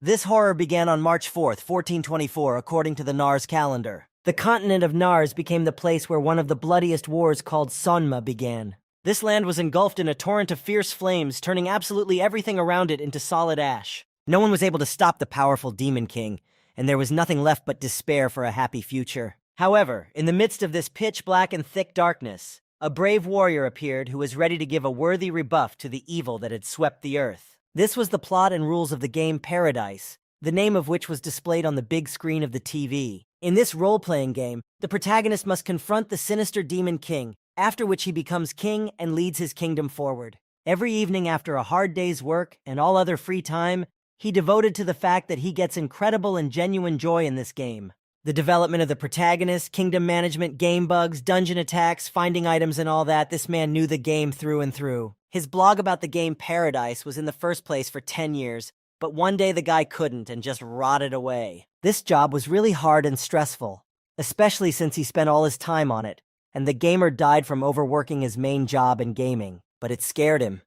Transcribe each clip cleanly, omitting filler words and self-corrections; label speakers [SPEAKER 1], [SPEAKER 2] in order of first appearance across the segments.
[SPEAKER 1] This horror began on March 4th, 1424, according to the Nars calendar. The continent of Nars became the place where one of the bloodiest wars called Sonma began. This land was engulfed in a torrent of fierce flames, turning absolutely everything around it into solid ash. No one was able to stop the powerful Demon King, and there was nothing left but despair for a happy future. However, in the midst of this pitch-black and thick darkness, a brave warrior appeared who was ready to give a worthy rebuff to the evil that had swept the earth. This was the plot and rules of the game Paradise, the name of which was displayed on the big screen of the TV. In this role-playing game, the protagonist must confront the sinister Demon King, after which he becomes king and leads his kingdom forward. Every evening after a hard day's work and all other free time, he devoted to the fact that he gets incredible and genuine joy in this game. The development of the protagonist, kingdom management, game bugs, dungeon attacks, finding items and all that, this man knew the game through and through. His blog about the game Paradise was in the first place for 10 years, but one day the guy couldn't and just rotted away. This job was really hard and stressful, especially since he spent all his time on it, and the gamer died from overworking his main job in gaming, but it scared him.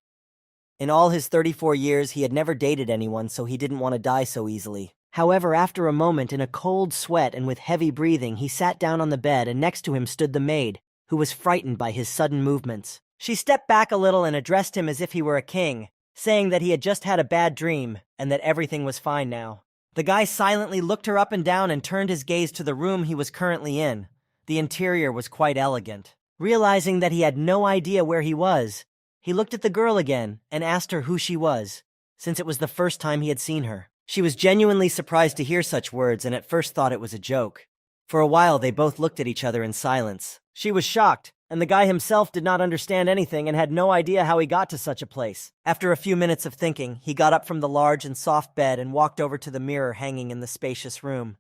[SPEAKER 1] In all his 34 years, he had never dated anyone, so he didn't want to die so easily. However, after a moment, in a cold sweat and with heavy breathing, he sat down on the bed, and next to him stood the maid, who was frightened by his sudden movements. She stepped back a little and addressed him as if he were a king, saying that he had just had a bad dream and that everything was fine now. The guy silently looked her up and down and turned his gaze to the room he was currently in. The interior was quite elegant. Realizing that he had no idea where he was, he looked at the girl again and asked her who she was, since it was the first time he had seen her. She was genuinely surprised to hear such words and at first thought it was a joke. For a while, they both looked at each other in silence. She was shocked, and the guy himself did not understand anything and had no idea how he got to such a place. After a few minutes of thinking, he got up from the large and soft bed and walked over to the mirror hanging in the spacious room.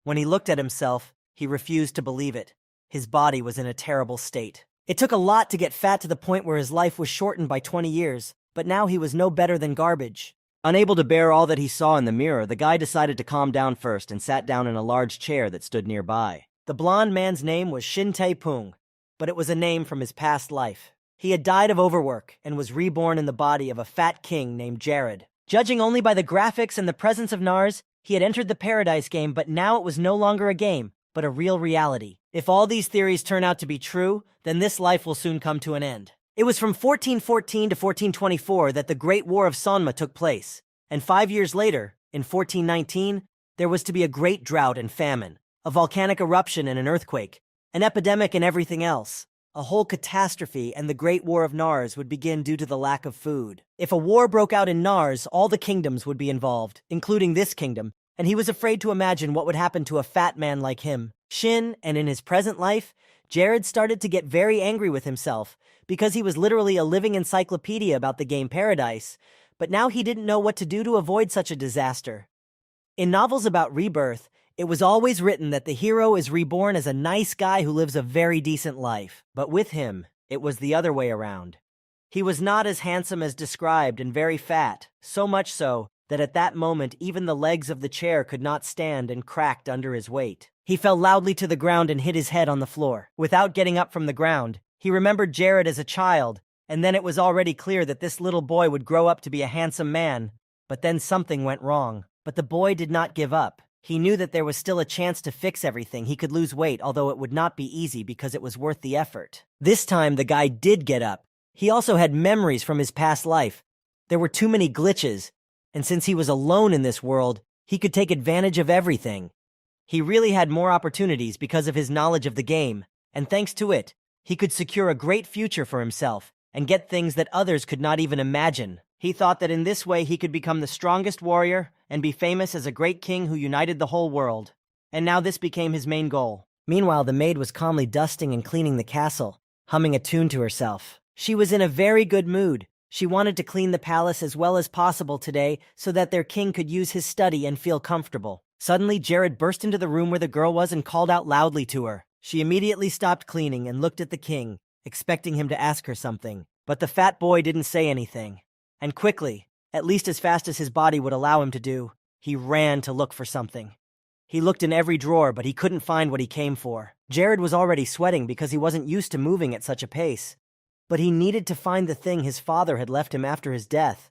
[SPEAKER 1] When he looked at himself, he refused to believe it. His body was in a terrible state. It took a lot to get fat to the point where his life was shortened by 20 years, but now he was no better than garbage. Unable to bear all that he saw in the mirror, the guy decided to calm down first and sat down in a large chair that stood nearby. The blonde man's name was Shin Tae-pung, but it was a name from his past life. He had died of overwork and was reborn in the body of a fat king named Jared. Judging only by the graphics and the presence of Nars, he had entered the Paradise game, but now it was no longer a game, but a real reality. If all these theories turn out to be true, then this life will soon come to an end. It was from 1414 to 1424 that the Great War of Sonma took place, and 5 years later, in 1419, there was to be a great drought and famine, a volcanic eruption and an earthquake, an epidemic and everything else. A whole catastrophe, and the Great War of Nars would begin due to the lack of food. If a war broke out in Nars, all the kingdoms would be involved, including this kingdom, and he was afraid to imagine what would happen to a fat man like him. Shin, and in his present life, Jared started to get very angry with himself, because he was literally a living encyclopedia about the game Paradise, but now he didn't know what to do to avoid such a disaster. In novels about rebirth, it was always written that the hero is reborn as a nice guy who lives a very decent life, but with him, it was the other way around. He was not as handsome as described and very fat, so much so that at that moment even the legs of the chair could not stand and cracked under his weight. He fell loudly to the ground and hit his head on the floor. Without getting up from the ground, he remembered Jared as a child, and then it was already clear that this little boy would grow up to be a handsome man. But then something went wrong. But the boy did not give up. He knew that there was still a chance to fix everything. He could lose weight, although it would not be easy because it was worth the effort. This time, the guy did get up. He also had memories from his past life. There were too many glitches, and since he was alone in this world, he could take advantage of everything. He really had more opportunities because of his knowledge of the game, and thanks to it, he could secure a great future for himself and get things that others could not even imagine. He thought that in this way he could become the strongest warrior and be famous as a great king who united the whole world. And now this became his main goal. Meanwhile, the maid was calmly dusting and cleaning the castle, humming a tune to herself. She was in a very good mood. She wanted to clean the palace as well as possible today so that their king could use his study and feel comfortable. Suddenly, Jared burst into the room where the girl was and called out loudly to her. She immediately stopped cleaning and looked at the king, expecting him to ask her something. But the fat boy didn't say anything. And quickly, at least as fast as his body would allow him to do, he ran to look for something. He looked in every drawer, but he couldn't find what he came for. Jared was already sweating because he wasn't used to moving at such a pace. But he needed to find the thing his father had left him after his death.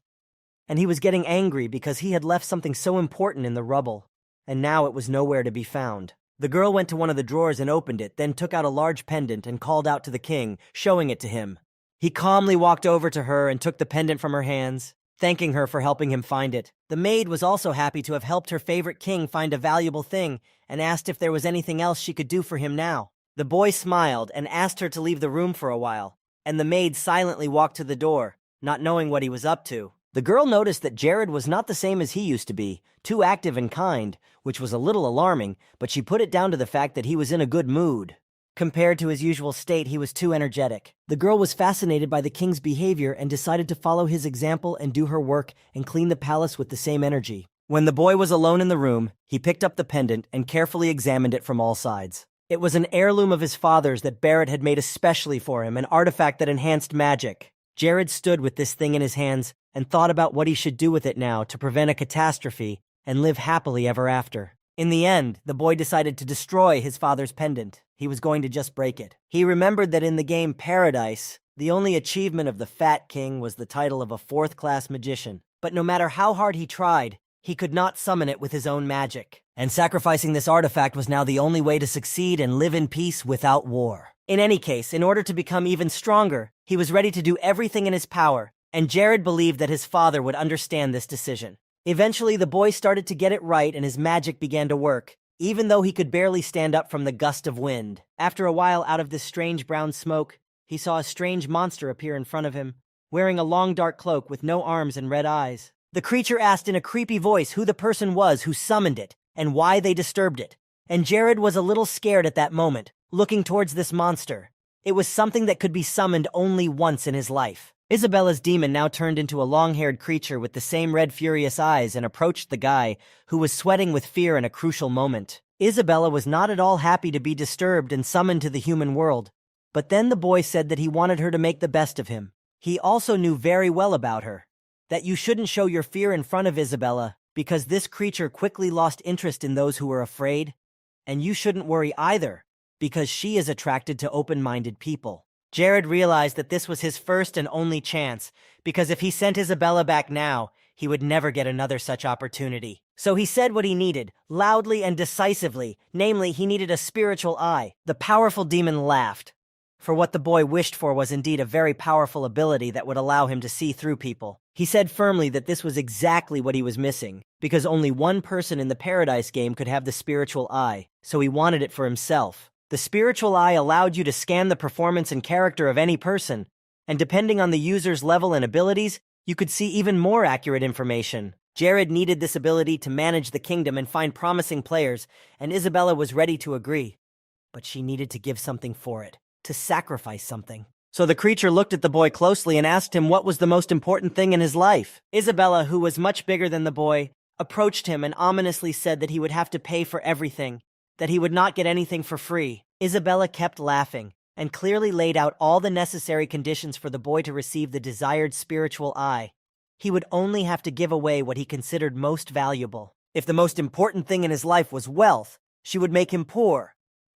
[SPEAKER 1] and he was getting angry because he had left something so important in the rubble, and now it was nowhere to be found. The girl went to one of the drawers and opened it, then took out a large pendant and called out to the king, showing it to him. He calmly walked over to her and took the pendant from her hands, thanking her for helping him find it. The maid was also happy to have helped her favorite king find a valuable thing and asked if there was anything else she could do for him now. The boy smiled and asked her to leave the room for a while, and the maid silently walked to the door, not knowing what he was up to. The girl noticed that Jared was not the same as he used to be, too active and kind, which was a little alarming, but she put it down to the fact that he was in a good mood. Compared to his usual state, he was too energetic. The girl was fascinated by the king's behavior and decided to follow his example and do her work and clean the palace with the same energy. When the boy was alone in the room, he picked up the pendant and carefully examined it from all sides. It was an heirloom of his father's that Barrett had made especially for him, an artifact that enhanced magic. Jared stood with this thing in his hands and thought about what he should do with it now to prevent a catastrophe and live happily ever after. In the end, the boy decided to destroy his father's pendant. He was going to just break it. He remembered that in the game Paradise, the only achievement of the Fat King was the title of a fourth-class magician. But no matter how hard he tried, he could not summon it with his own magic. And sacrificing this artifact was now the only way to succeed and live in peace without war. In any case, in order to become even stronger, he was ready to do everything in his power, and Jared believed that his father would understand this decision. Eventually, the boy started to get it right and his magic began to work, even though he could barely stand up from the gust of wind. After a while, out of this strange brown smoke, he saw a strange monster appear in front of him, wearing a long dark cloak with no arms and red eyes. The creature asked in a creepy voice who the person was who summoned it and why they disturbed it, and Jared was a little scared at that moment, looking towards this monster. It was something that could be summoned only once in his life. Isabella's demon now turned into a long-haired creature with the same red furious eyes and approached the guy, who was sweating with fear in a crucial moment. Isabella was not at all happy to be disturbed and summoned to the human world, but then the boy said that he wanted her to make the best of him. He also knew very well about her, that you shouldn't show your fear in front of Isabella, because this creature quickly lost interest in those who were afraid, and you shouldn't worry either, because she is attracted to open-minded people. Jared realized that this was his first and only chance, because if he sent Isabella back now, he would never get another such opportunity. So he said what he needed, loudly and decisively, namely, he needed a spiritual eye. The powerful demon laughed, for what the boy wished for was indeed a very powerful ability that would allow him to see through people. He said firmly that this was exactly what he was missing, because only one person in the Paradise game could have the spiritual eye, so he wanted it for himself. The spiritual eye allowed you to scan the performance and character of any person, and depending on the user's level and abilities, you could see even more accurate information. Jared needed this ability to manage the kingdom and find promising players, and Isabella was ready to agree. But she needed to give something for it, to sacrifice something. So the creature looked at the boy closely and asked him what was the most important thing in his life. Isabella, who was much bigger than the boy, approached him and ominously said that he would have to pay for everything, that he would not get anything for free. Isabella kept laughing and clearly laid out all the necessary conditions for the boy to receive the desired spiritual eye. He would only have to give away what he considered most valuable. If the most important thing in his life was wealth, she would make him poor.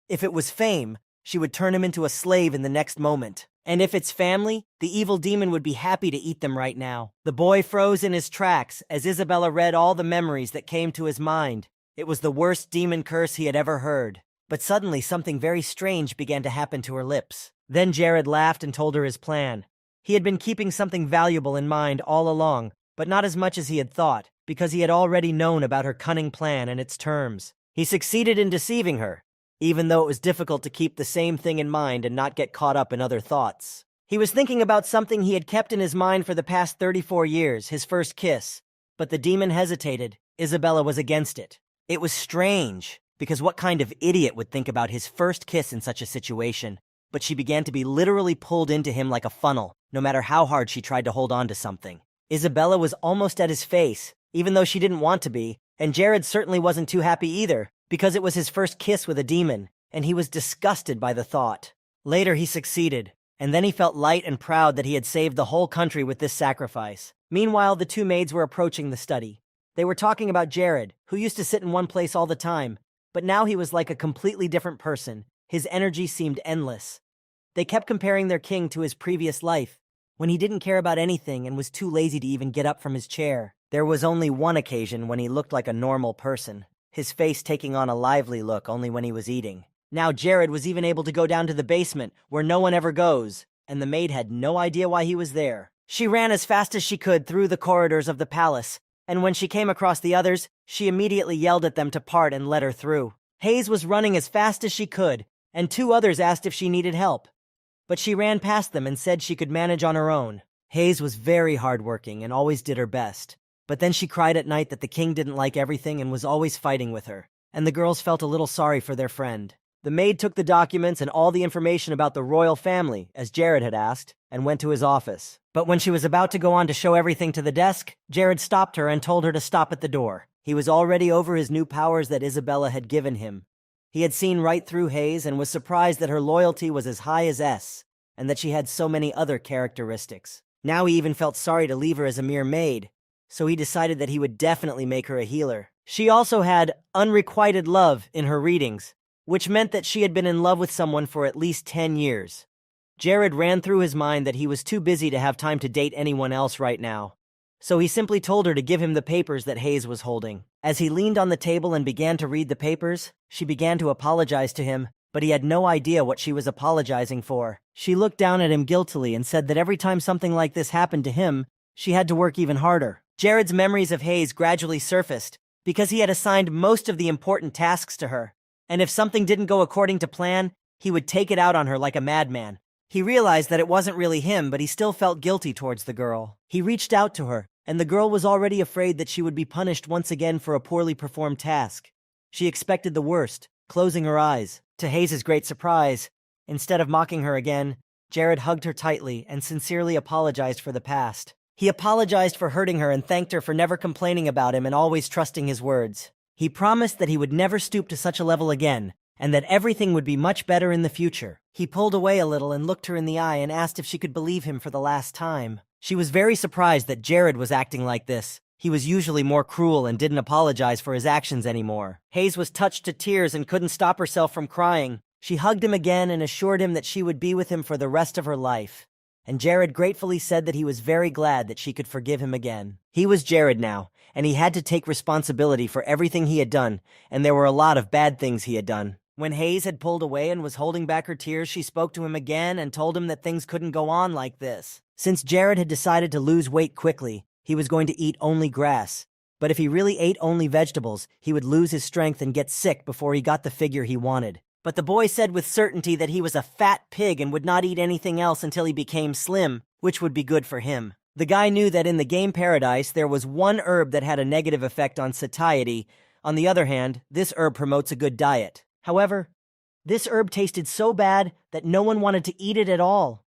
[SPEAKER 1] If it was fame, she would turn him into a slave in the next moment. And if it's family, the evil demon would be happy to eat them right now. The boy froze in his tracks as Isabella read all the memories that came to his mind. It was the worst demon curse he had ever heard. But suddenly something very strange began to happen to her lips. Then Jared laughed and told her his plan. He had been keeping something valuable in mind all along, but not as much as he had thought, because he had already known about her cunning plan and its terms. He succeeded in deceiving her, even though it was difficult to keep the same thing in mind and not get caught up in other thoughts. He was thinking about something he had kept in his mind for the past 34 years, his first kiss. But the demon hesitated. Isabella was against it. It was strange, because what kind of idiot would think about his first kiss in such a situation? But she began to be literally pulled into him like a funnel, no matter how hard she tried to hold on to something. Isabella was almost at his face, even though she didn't want to be, and Jared certainly wasn't too happy either, because it was his first kiss with a demon, and he was disgusted by the thought. Later he succeeded, and then he felt light and proud that he had saved the whole country with this sacrifice. Meanwhile, the two maids were approaching the study. They were talking about Jared, who used to sit in one place all the time, but now he was like a completely different person. His energy seemed endless. They kept comparing their king to his previous life, when he didn't care about anything and was too lazy to even get up from his chair. There was only one occasion when he looked like a normal person, his face taking on a lively look only when he was eating. Now Jared was even able to go down to the basement, where no one ever goes, and the maid had no idea why he was there. She ran as fast as she could through the corridors of the palace, and when she came across the others, she immediately yelled at them to part and let her through. Hayes was running as fast as she could, and 2 others asked if she needed help. But she ran past them and said she could manage on her own. Hayes was very hardworking and always did her best. But then she cried at night that the king didn't like everything and was always fighting with her, and the girls felt a little sorry for their friend. The maid took the documents and all the information about the royal family, as Jared had asked, and went to his office. But when she was about to go on to show everything to the desk, Jared stopped her and told her to stop at the door. He was already over his new powers that Isabella had given him. He had seen right through Hayes and was surprised that her loyalty was as high as S, and that she had so many other characteristics. Now he even felt sorry to leave her as a mere maid, so he decided that he would definitely make her a healer. She also had unrequited love in her readings, which meant that she had been in love with someone for at least 10 years. Jared ran through his mind that he was too busy to have time to date anyone else right now, so he simply told her to give him the papers that Hayes was holding. As he leaned on the table and began to read the papers, she began to apologize to him, but he had no idea what she was apologizing for. She looked down at him guiltily and said that every time something like this happened to him, she had to work even harder. Jared's memories of Hayes gradually surfaced, because he had assigned most of the important tasks to her. And if something didn't go according to plan, he would take it out on her like a madman. He realized that it wasn't really him, but he still felt guilty towards the girl. He reached out to her, and the girl was already afraid that she would be punished once again for a poorly performed task. She expected the worst, closing her eyes. To Hayes' great surprise, instead of mocking her again, Jared hugged her tightly and sincerely apologized for the past. He apologized for hurting her and thanked her for never complaining about him and always trusting his words. He promised that he would never stoop to such a level again, and that everything would be much better in the future. He pulled away a little and looked her in the eye and asked if she could believe him for the last time. She was very surprised that Jared was acting like this. He was usually more cruel and didn't apologize for his actions anymore. Hayes was touched to tears and couldn't stop herself from crying. She hugged him again and assured him that she would be with him for the rest of her life. And Jared gratefully said that he was very glad that she could forgive him again. He was Jared now, and he had to take responsibility for everything he had done, and there were a lot of bad things he had done. When Hayes had pulled away and was holding back her tears, she spoke to him again and told him that things couldn't go on like this. Since Jared had decided to lose weight quickly, he was going to eat only grass. But if he really ate only vegetables, he would lose his strength and get sick before he got the figure he wanted. But the boy said with certainty that he was a fat pig and would not eat anything else until he became slim, which would be good for him. The guy knew that in the game paradise there was one herb that had a negative effect on satiety. On the other hand, this herb promotes a good diet. However, this herb tasted so bad that no one wanted to eat it at all.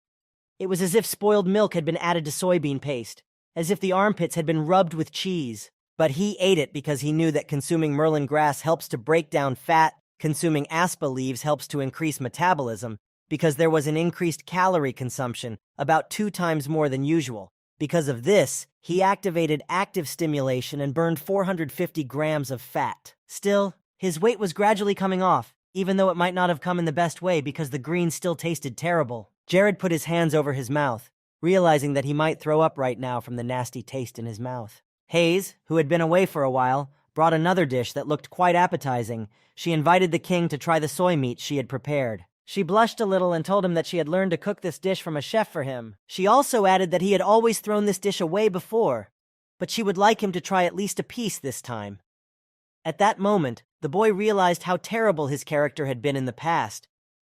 [SPEAKER 1] It was as if spoiled milk had been added to soybean paste, as if the armpits had been rubbed with cheese. But he ate it because he knew that consuming Merlin grass helps to break down fat, consuming aspa leaves helps to increase metabolism, because there was an increased calorie consumption, about 2 times more than usual. Because of this, he activated active stimulation and burned 450 grams of fat. Still, his weight was gradually coming off, even though it might not have come in the best way because the green still tasted terrible. Jared put his hands over his mouth, realizing that he might throw up right now from the nasty taste in his mouth. Hayes, who had been away for a while, brought another dish that looked quite appetizing. She invited the king to try the soy meat she had prepared. She blushed a little and told him that she had learned to cook this dish from a chef for him. She also added that he had always thrown this dish away before, but she would like him to try at least a piece this time. At that moment, the boy realized how terrible his character had been in the past,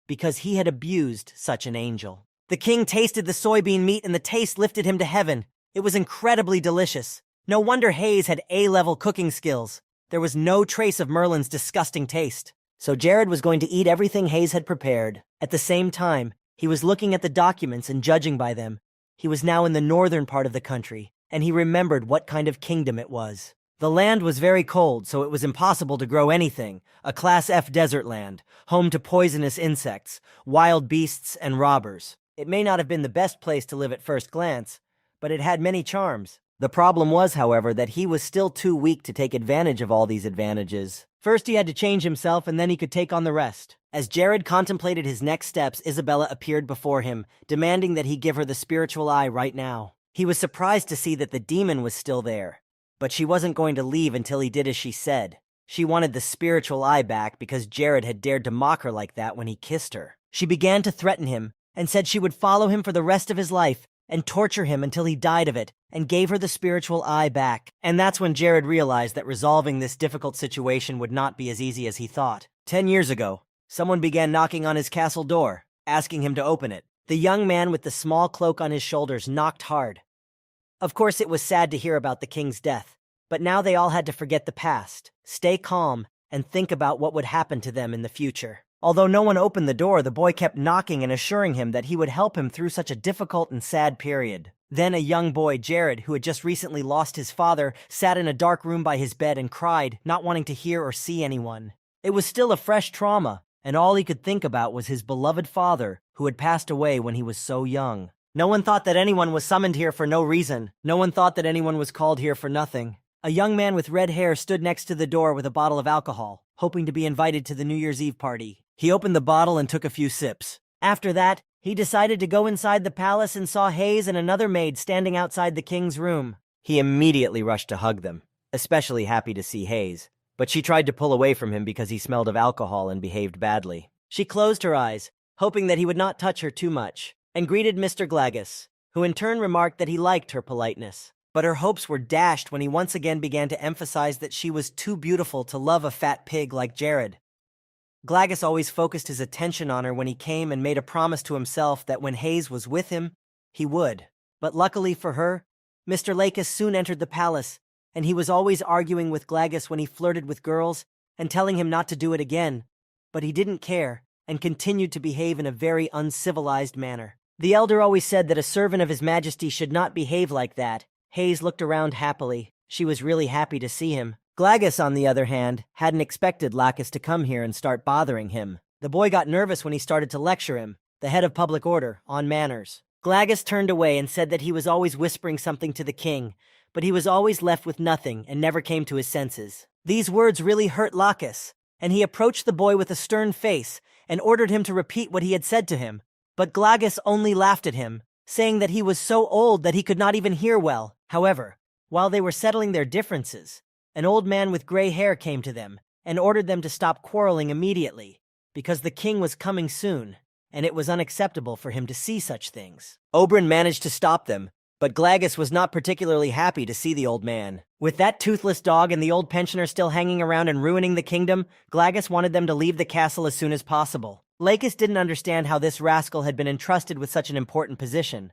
[SPEAKER 1] because he had abused such an angel. The king tasted the soybean meat and the taste lifted him to heaven. It was incredibly delicious. No wonder Hayes had A-level cooking skills. There was no trace of Merlin's disgusting taste. So Jared was going to eat everything Hayes had prepared. At the same time, he was looking at the documents and judging by them. He was now in the northern part of the country, and he remembered what kind of kingdom it was. The land was very cold, so it was impossible to grow anything. A Class F desert land, home to poisonous insects, wild beasts, and robbers. It may not have been the best place to live at first glance, but it had many charms. The problem was, however, that he was still too weak to take advantage of all these advantages. First he had to change himself and then he could take on the rest. As Jared contemplated his next steps, Isabella appeared before him, demanding that he give her the spiritual eye right now. He was surprised to see that the demon was still there, but she wasn't going to leave until he did as she said. She wanted the spiritual eye back because Jared had dared to mock her like that when he kissed her. She began to threaten him and said she would follow him for the rest of his life and torture him until he died of it, and gave her the spiritual eye back. And that's when Jared realized that resolving this difficult situation would not be as easy as he thought. 10 years ago, someone began knocking on his castle door, asking him to open it. The young man with the small cloak on his shoulders knocked hard. Of course, it was sad to hear about the king's death, but now they all had to forget the past, stay calm, and think about what would happen to them in the future. Although no one opened the door, the boy kept knocking and assuring him that he would help him through such a difficult and sad period. Then a young boy, Jared, who had just recently lost his father, sat in a dark room by his bed and cried, not wanting to hear or see anyone. It was still a fresh trauma, and all he could think about was his beloved father, who had passed away when he was so young. No one thought that anyone was summoned here for no reason. No one thought that anyone was called here for nothing. A young man with red hair stood next to the door with a bottle of alcohol, hoping to be invited to the New Year's Eve party. He opened the bottle and took a few sips. After that, he decided to go inside the palace and saw Hayes and another maid standing outside the king's room. He immediately rushed to hug them, especially happy to see Hayes. But she tried to pull away from him because he smelled of alcohol and behaved badly. She closed her eyes, hoping that he would not touch her too much, and greeted Mr. Glagus, who in turn remarked that he liked her politeness. But her hopes were dashed when he once again began to emphasize that she was too beautiful to love a fat pig like Jared. Glagus always focused his attention on her when he came and made a promise to himself that when Hayes was with him, he would. But luckily for her, Mr. Lakis soon entered the palace, and he was always arguing with Glagus when he flirted with girls and telling him not to do it again. But he didn't care and continued to behave in a very uncivilized manner. The elder always said that a servant of His Majesty should not behave like that. Hayes looked around happily. She was really happy to see him. Glagus, on the other hand, hadn't expected Lakis to come here and start bothering him. The boy got nervous when he started to lecture him, the head of public order, on manners. Glagus turned away and said that he was always whispering something to the king, but he was always left with nothing and never came to his senses. These words really hurt Lakis, and he approached the boy with a stern face and ordered him to repeat what he had said to him. But Glagus only laughed at him, saying that he was so old that he could not even hear well. However, while they were settling their differences, an old man with gray hair came to them and ordered them to stop quarreling immediately, because the king was coming soon, and it was unacceptable for him to see such things. Oberyn managed to stop them, but Glagus was not particularly happy to see the old man. With that toothless dog and the old pensioner still hanging around and ruining the kingdom, Glagus wanted them to leave the castle as soon as possible. Lakis didn't understand how this rascal had been entrusted with such an important position,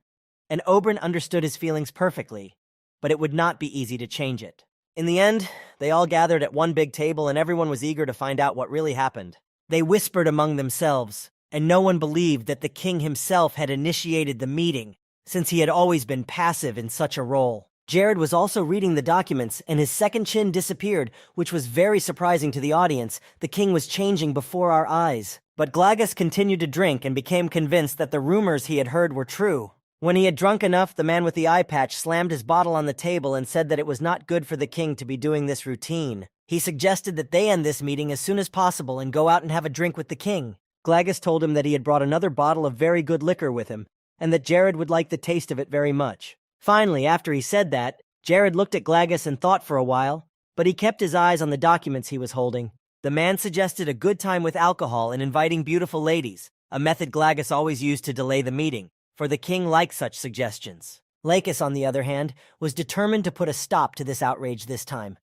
[SPEAKER 1] and Oberyn understood his feelings perfectly, but it would not be easy to change it. In the end, they all gathered at one big table and everyone was eager to find out what really happened. They whispered among themselves, and no one believed that the king himself had initiated the meeting, since he had always been passive in such a role. Jared was also reading the documents, and his second chin disappeared, which was very surprising to the audience. The king was changing before our eyes. But Glagus continued to drink and became convinced that the rumors he had heard were true. When he had drunk enough, the man with the eye patch slammed his bottle on the table and said that it was not good for the king to be doing this routine. He suggested that they end this meeting as soon as possible and go out and have a drink with the king. Glagus told him that he had brought another bottle of very good liquor with him, and that Jared would like the taste of it very much. Finally, after he said that, Jared looked at Glagus and thought for a while, but he kept his eyes on the documents he was holding. The man suggested a good time with alcohol and inviting beautiful ladies, a method Glagus always used to delay the meeting, for the king liked such suggestions. Lakis, on the other hand, was determined to put a stop to this outrage this time.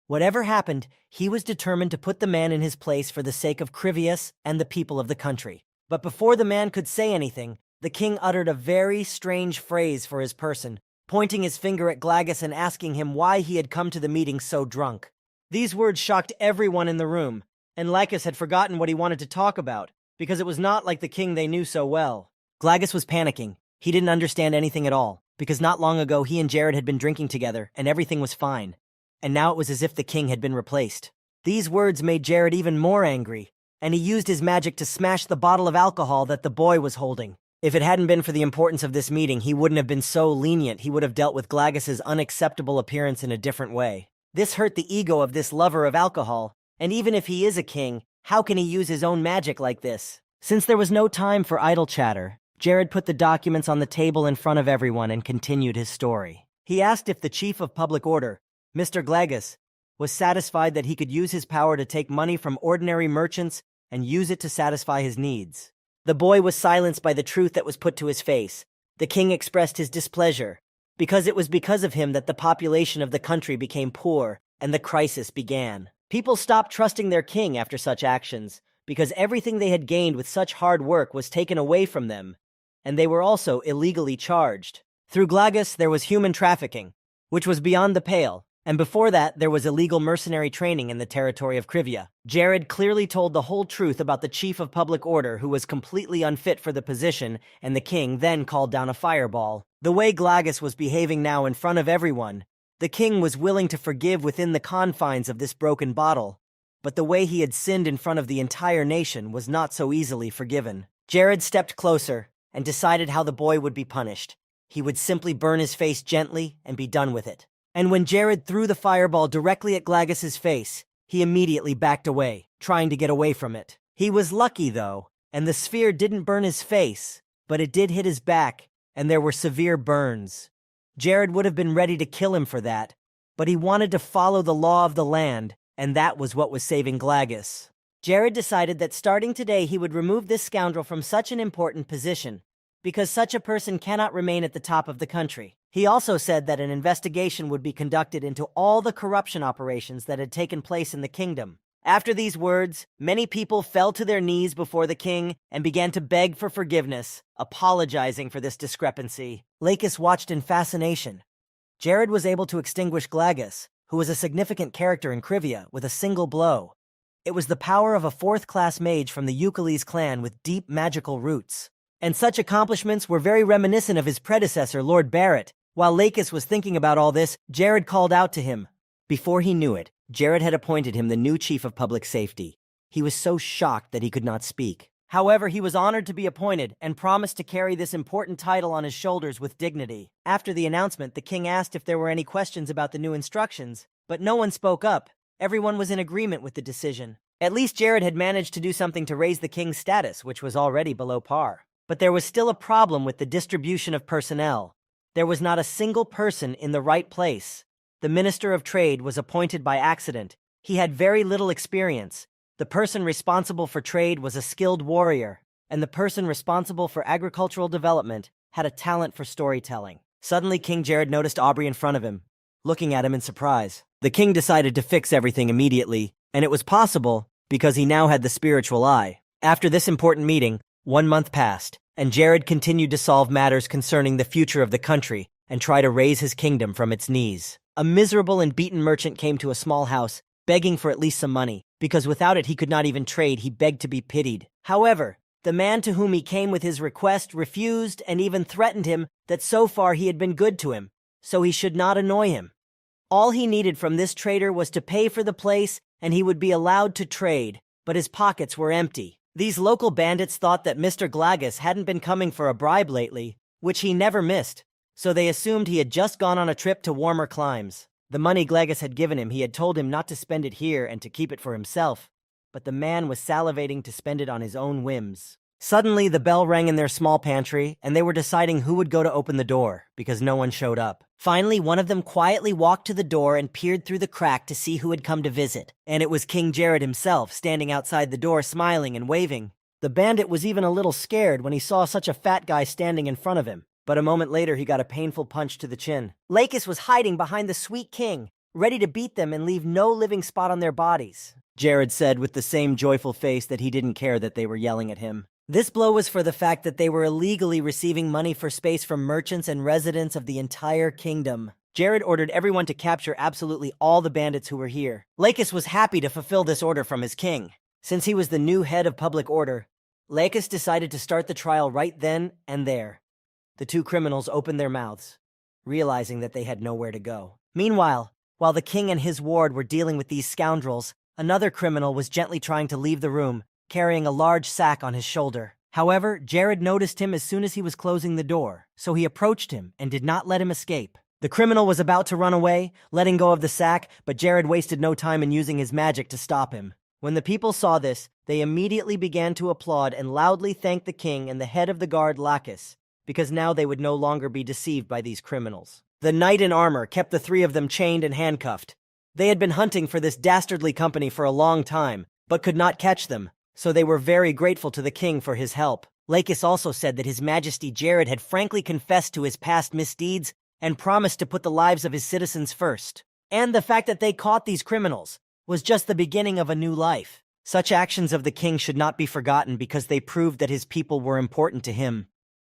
[SPEAKER 1] Whatever happened, he was determined to put the man in his place for the sake of Crivius and the people of the country. But before the man could say anything, the king uttered a very strange phrase for his person, pointing his finger at Glagus and asking him why he had come to the meeting so drunk. These words shocked everyone in the room, and Lakis had forgotten what he wanted to talk about, because it was not like the king they knew so well. Glagus was panicking. He didn't understand anything at all, because not long ago he and Jared had been drinking together, and everything was fine. And now it was as if the king had been replaced. These words made Jared even more angry, and he used his magic to smash the bottle of alcohol that the boy was holding. If it hadn't been for the importance of this meeting, he wouldn't have been so lenient. He would have dealt with Glagus's unacceptable appearance in a different way. This hurt the ego of this lover of alcohol, and even if he is a king, How can he use his own magic like this? Since there was no time for idle chatter, Jared put the documents on the table in front of everyone and continued his story. He asked if the chief of public order, Mr. Glagus, was satisfied that he could use his power to take money from ordinary merchants and use it to satisfy his needs. The boy was silenced by the truth that was put to his face. The king expressed his displeasure, because it was because of him that the population of the country became poor and the crisis began. People stopped trusting their king after such actions, because everything they had gained with such hard work was taken away from them, and they were also illegally charged. Through Glagus, there was human trafficking, which was beyond the pale, and before that, there was illegal mercenary training in the territory of Krivia. Jared clearly told the whole truth about the chief of public order who was completely unfit for the position, and the king then called down a fireball. The way Glagus was behaving now in front of everyone, the king was willing to forgive within the confines of this broken bottle, but the way he had sinned in front of the entire nation was not so easily forgiven. Jared stepped closer and decided how the boy would be punished. He would simply burn his face gently and be done with it. And when Jared threw the fireball directly at Glagus's face, he immediately backed away, trying to get away from it. He was lucky, though, and the sphere didn't burn his face, but it did hit his back, and there were severe burns. Jared would have been ready to kill him for that, but he wanted to follow the law of the land, and that was what was saving Glagus. Jared decided that starting today he would remove this scoundrel from such an important position, because such a person cannot remain at the top of the country. He also said that an investigation would be conducted into all the corruption operations that had taken place in the kingdom. After these words, many people fell to their knees before the king and began to beg for forgiveness, apologizing for this discrepancy. Lakis watched in fascination. Jared was able to extinguish Glagus, who was a significant character in Krivia, with a single blow. It was the power of a fourth-class mage from the Euclides clan with deep magical roots. And such accomplishments were very reminiscent of his predecessor, Lord Barrett. While Lakis was thinking about all this, Jared called out to him. Before he knew it, Jared had appointed him the new chief of public safety. He was so shocked that he could not speak. However, he was honored to be appointed and promised to carry this important title on his shoulders with dignity. After the announcement, the king asked if there were any questions about the new instructions, but no one spoke up. Everyone was in agreement with the decision. At least Jared had managed to do something to raise the king's status, which was already below par. But there was still a problem with the distribution of personnel. There was not a single person in the right place. The Minister of Trade was appointed by accident. He had very little experience. The person responsible for trade was a skilled warrior, and the person responsible for agricultural development had a talent for storytelling. Suddenly, King Jared noticed Aubrey in front of him, looking at him in surprise. The king decided to fix everything immediately, and it was possible because he now had the spiritual eye. After this important meeting, 1 month passed, and Jared continued to solve matters concerning the future of the country and try to raise his kingdom from its knees. A miserable and beaten merchant came to a small house, begging for at least some money, because without it he could not even trade. He begged to be pitied. However, the man to whom he came with his request refused and even threatened him that so far he had been good to him, so he should not annoy him. All he needed from this trader was to pay for the place and he would be allowed to trade, but his pockets were empty. These local bandits thought that Mr. Glagus hadn't been coming for a bribe lately, which he never missed, so they assumed he had just gone on a trip to warmer climes. The money Glagus had given him, he had told him not to spend it here and to keep it for himself, but the man was salivating to spend it on his own whims. Suddenly, the bell rang in their small pantry, and they were deciding who would go to open the door, because no one showed up. Finally, one of them quietly walked to the door and peered through the crack to see who had come to visit, and it was King Jared himself, standing outside the door smiling and waving. The bandit was even a little scared when he saw such a fat guy standing in front of him, but a moment later he got a painful punch to the chin. Lakis was hiding behind the sweet king, ready to beat them and leave no living spot on their bodies, Jared said with the same joyful face that he didn't care that they were yelling at him. This blow was for the fact that they were illegally receiving money for space from merchants and residents of the entire kingdom. Jared ordered everyone to capture absolutely all the bandits who were here. Lakis was happy to fulfill this order from his king. Since he was the new head of public order, Lakis decided to start the trial right then and there. The two criminals opened their mouths, realizing that they had nowhere to go. Meanwhile, while the king and his ward were dealing with these scoundrels, another criminal was gently trying to leave the room, carrying a large sack on his shoulder. However, Jared noticed him as soon as he was closing the door, so he approached him and did not let him escape. The criminal was about to run away, letting go of the sack, but Jared wasted no time in using his magic to stop him. When the people saw this, they immediately began to applaud and loudly thank the king and the head of the guard Lacus, because now they would no longer be deceived by these criminals. The knight in armor kept the three of them chained and handcuffed. They had been hunting for this dastardly company for a long time, but could not catch them, so they were very grateful to the king for his help. Lacus also said that His Majesty Jared had frankly confessed to his past misdeeds and promised to put the lives of his citizens first. And the fact that they caught these criminals was just the beginning of a new life. Such actions of the king should not be forgotten because they proved that his people were important to him.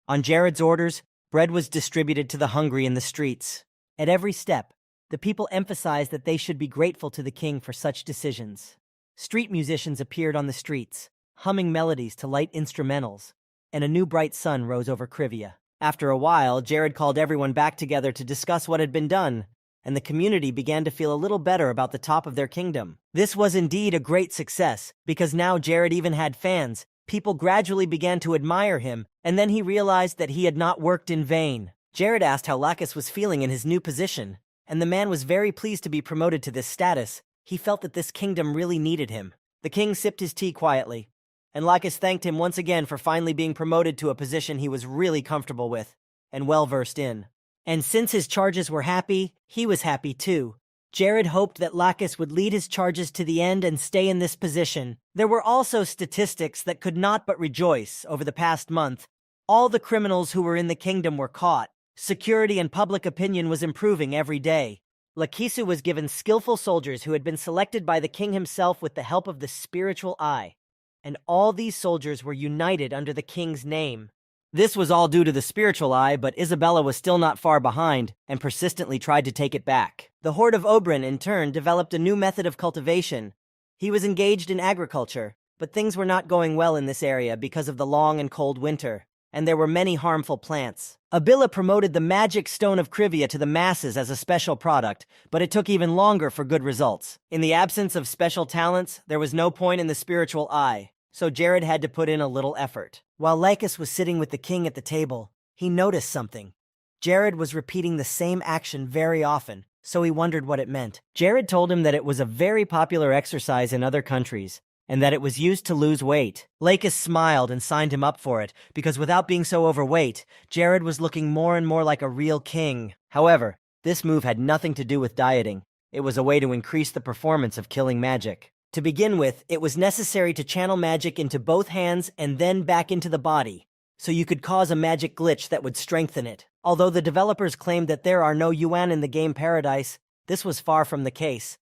[SPEAKER 1] On Jared's orders, bread was distributed to the hungry in the streets. At every step, the people emphasized that they should be grateful to the king for such decisions. Street musicians appeared on the streets, humming melodies to light instrumentals, and a new bright sun rose over Krivia. After a while, Jared called everyone back together to discuss what had been done, and the community began to feel a little better about the top of their kingdom. This was indeed a great success, because now Jared even had fans. People gradually began to admire him, and then he realized that he had not worked in vain. Jared asked how Lacus was feeling in his new position, and the man was very pleased to be promoted to this status. He felt that this kingdom really needed him. The king sipped his tea quietly, and Lacus thanked him once again for finally being promoted to a position he was really comfortable with and well-versed in. And since his charges were happy, he was happy too. Jared hoped that Lacus would lead his charges to the end and stay in this position. There were also statistics that could not but rejoice. Over the past month, all the criminals who were in the kingdom were caught. Security and public opinion was improving every day. Lakisu was given skillful soldiers who had been selected by the king himself with the help of the spiritual eye. And all these soldiers were united under the king's name. This was all due to the spiritual eye, but Isabella was still not far behind and persistently tried to take it back. The horde of Oberyn, in turn, developed a new method of cultivation. He was engaged in agriculture, but things were not going well in this area because of the long and cold winter, and there were many harmful plants. Abila promoted the magic stone of Krivia to the masses as a special product, but it took even longer for good results. In the absence of special talents, there was no point in the spiritual eye, so Jared had to put in a little effort. While Lacus was sitting with the king at the table, he noticed something. Jared was repeating the same action very often, so he wondered what it meant. Jared told him that it was a very popular exercise in other countries, and that it was used to lose weight. Lacus smiled and signed him up for it, because without being so overweight, Jared was looking more and more like a real king. However, this move had nothing to do with dieting. It was a way to increase the performance of killing magic. To begin with, it was necessary to channel magic into both hands and then back into the body, so you could cause a magic glitch that would strengthen it. Although the developers claimed that there are no Yuan in the game Paradise, this was far from the case.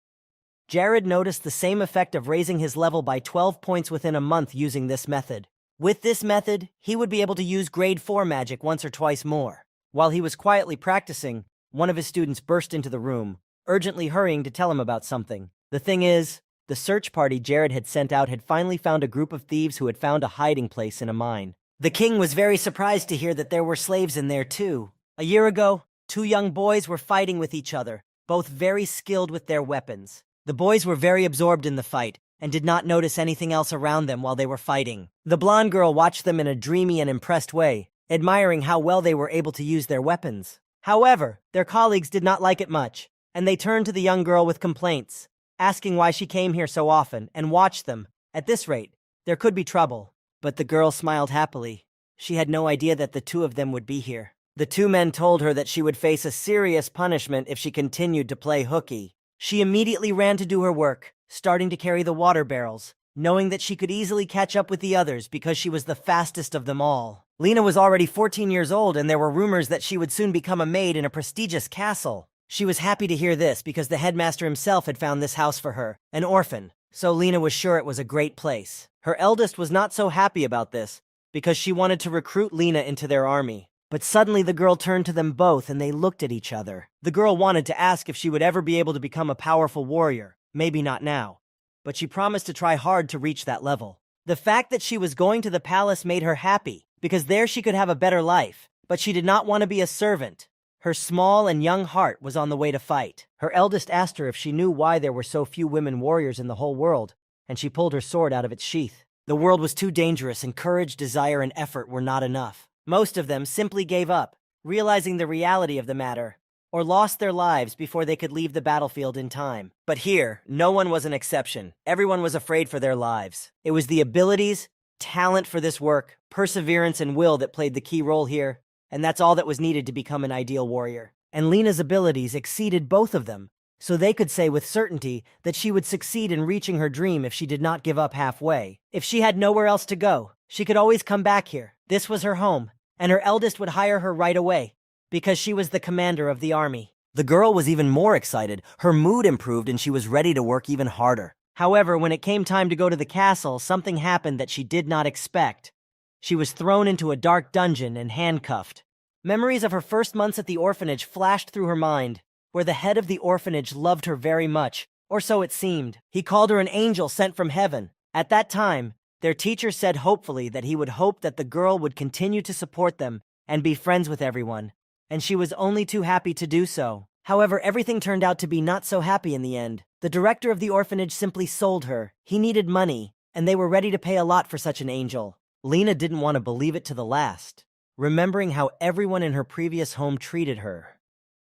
[SPEAKER 1] Jared noticed the same effect of raising his level by 12 points within a month using this method. With this method, he would be able to use grade 4 magic once or twice more. While he was quietly practicing, one of his students burst into the room, urgently hurrying to tell him about something. The thing is, the search party Jared had sent out had finally found a group of thieves who had found a hiding place in a mine. The king was very surprised to hear that there were slaves in there too. A year ago, 2 young boys were fighting with each other, both very skilled with their weapons. The boys were very absorbed in the fight and did not notice anything else around them while they were fighting. The blonde girl watched them in a dreamy and impressed way, admiring how well they were able to use their weapons. However, their colleagues did not like it much, and they turned to the young girl with complaints, asking why she came here so often and watched them. At this rate, there could be trouble. But the girl smiled happily. She had no idea that the 2 of them would be here. The 2 men told her that she would face a serious punishment if she continued to play hooky. She immediately ran to do her work, starting to carry the water barrels, knowing that she could easily catch up with the others because she was the fastest of them all. Lena was already 14 years old, and there were rumors that she would soon become a maid in a prestigious castle. She was happy to hear this because the headmaster himself had found this house for her, an orphan, so Lena was sure it was a great place. Her eldest was not so happy about this, because she wanted to recruit Lena into their army. But suddenly the girl turned to them both and they looked at each other. The girl wanted to ask if she would ever be able to become a powerful warrior, maybe not now, but she promised to try hard to reach that level. The fact that she was going to the palace made her happy, because there she could have a better life, but she did not want to be a servant. Her small and young heart was on the way to fight. Her eldest asked her if she knew why there were so few women warriors in the whole world, and she pulled her sword out of its sheath. The world was too dangerous, and courage, desire, and effort were not enough. Most of them simply gave up, realizing the reality of the matter. or lost their lives before they could leave the battlefield in time. But here, no one was an exception. Everyone was afraid for their lives. It was the abilities, talent for this work, perseverance, and will that played the key role here, and that's all that was needed to become an ideal warrior. And Lena's abilities exceeded both of them, so they could say with certainty that she would succeed in reaching her dream if she did not give up halfway. If she had nowhere else to go, she could always come back here. This was her home, and her eldest would hire her right away, because she was the commander of the army. The girl was even more excited. Her mood improved and she was ready to work even harder. However, when it came time to go to the castle, something happened that she did not expect. She was thrown into a dark dungeon and handcuffed. Memories of her first months at the orphanage flashed through her mind, where the head of the orphanage loved her very much, or so it seemed. He called her an angel sent from heaven. At that time, their teacher said hopefully that he would hope that the girl would continue to support them and be friends with everyone, and she was only too happy to do so. However, everything turned out to be not so happy in the end. The director of the orphanage simply sold her. He needed money, and they were ready to pay a lot for such an angel. Lena didn't want to believe it to the last, remembering how everyone in her previous home treated her.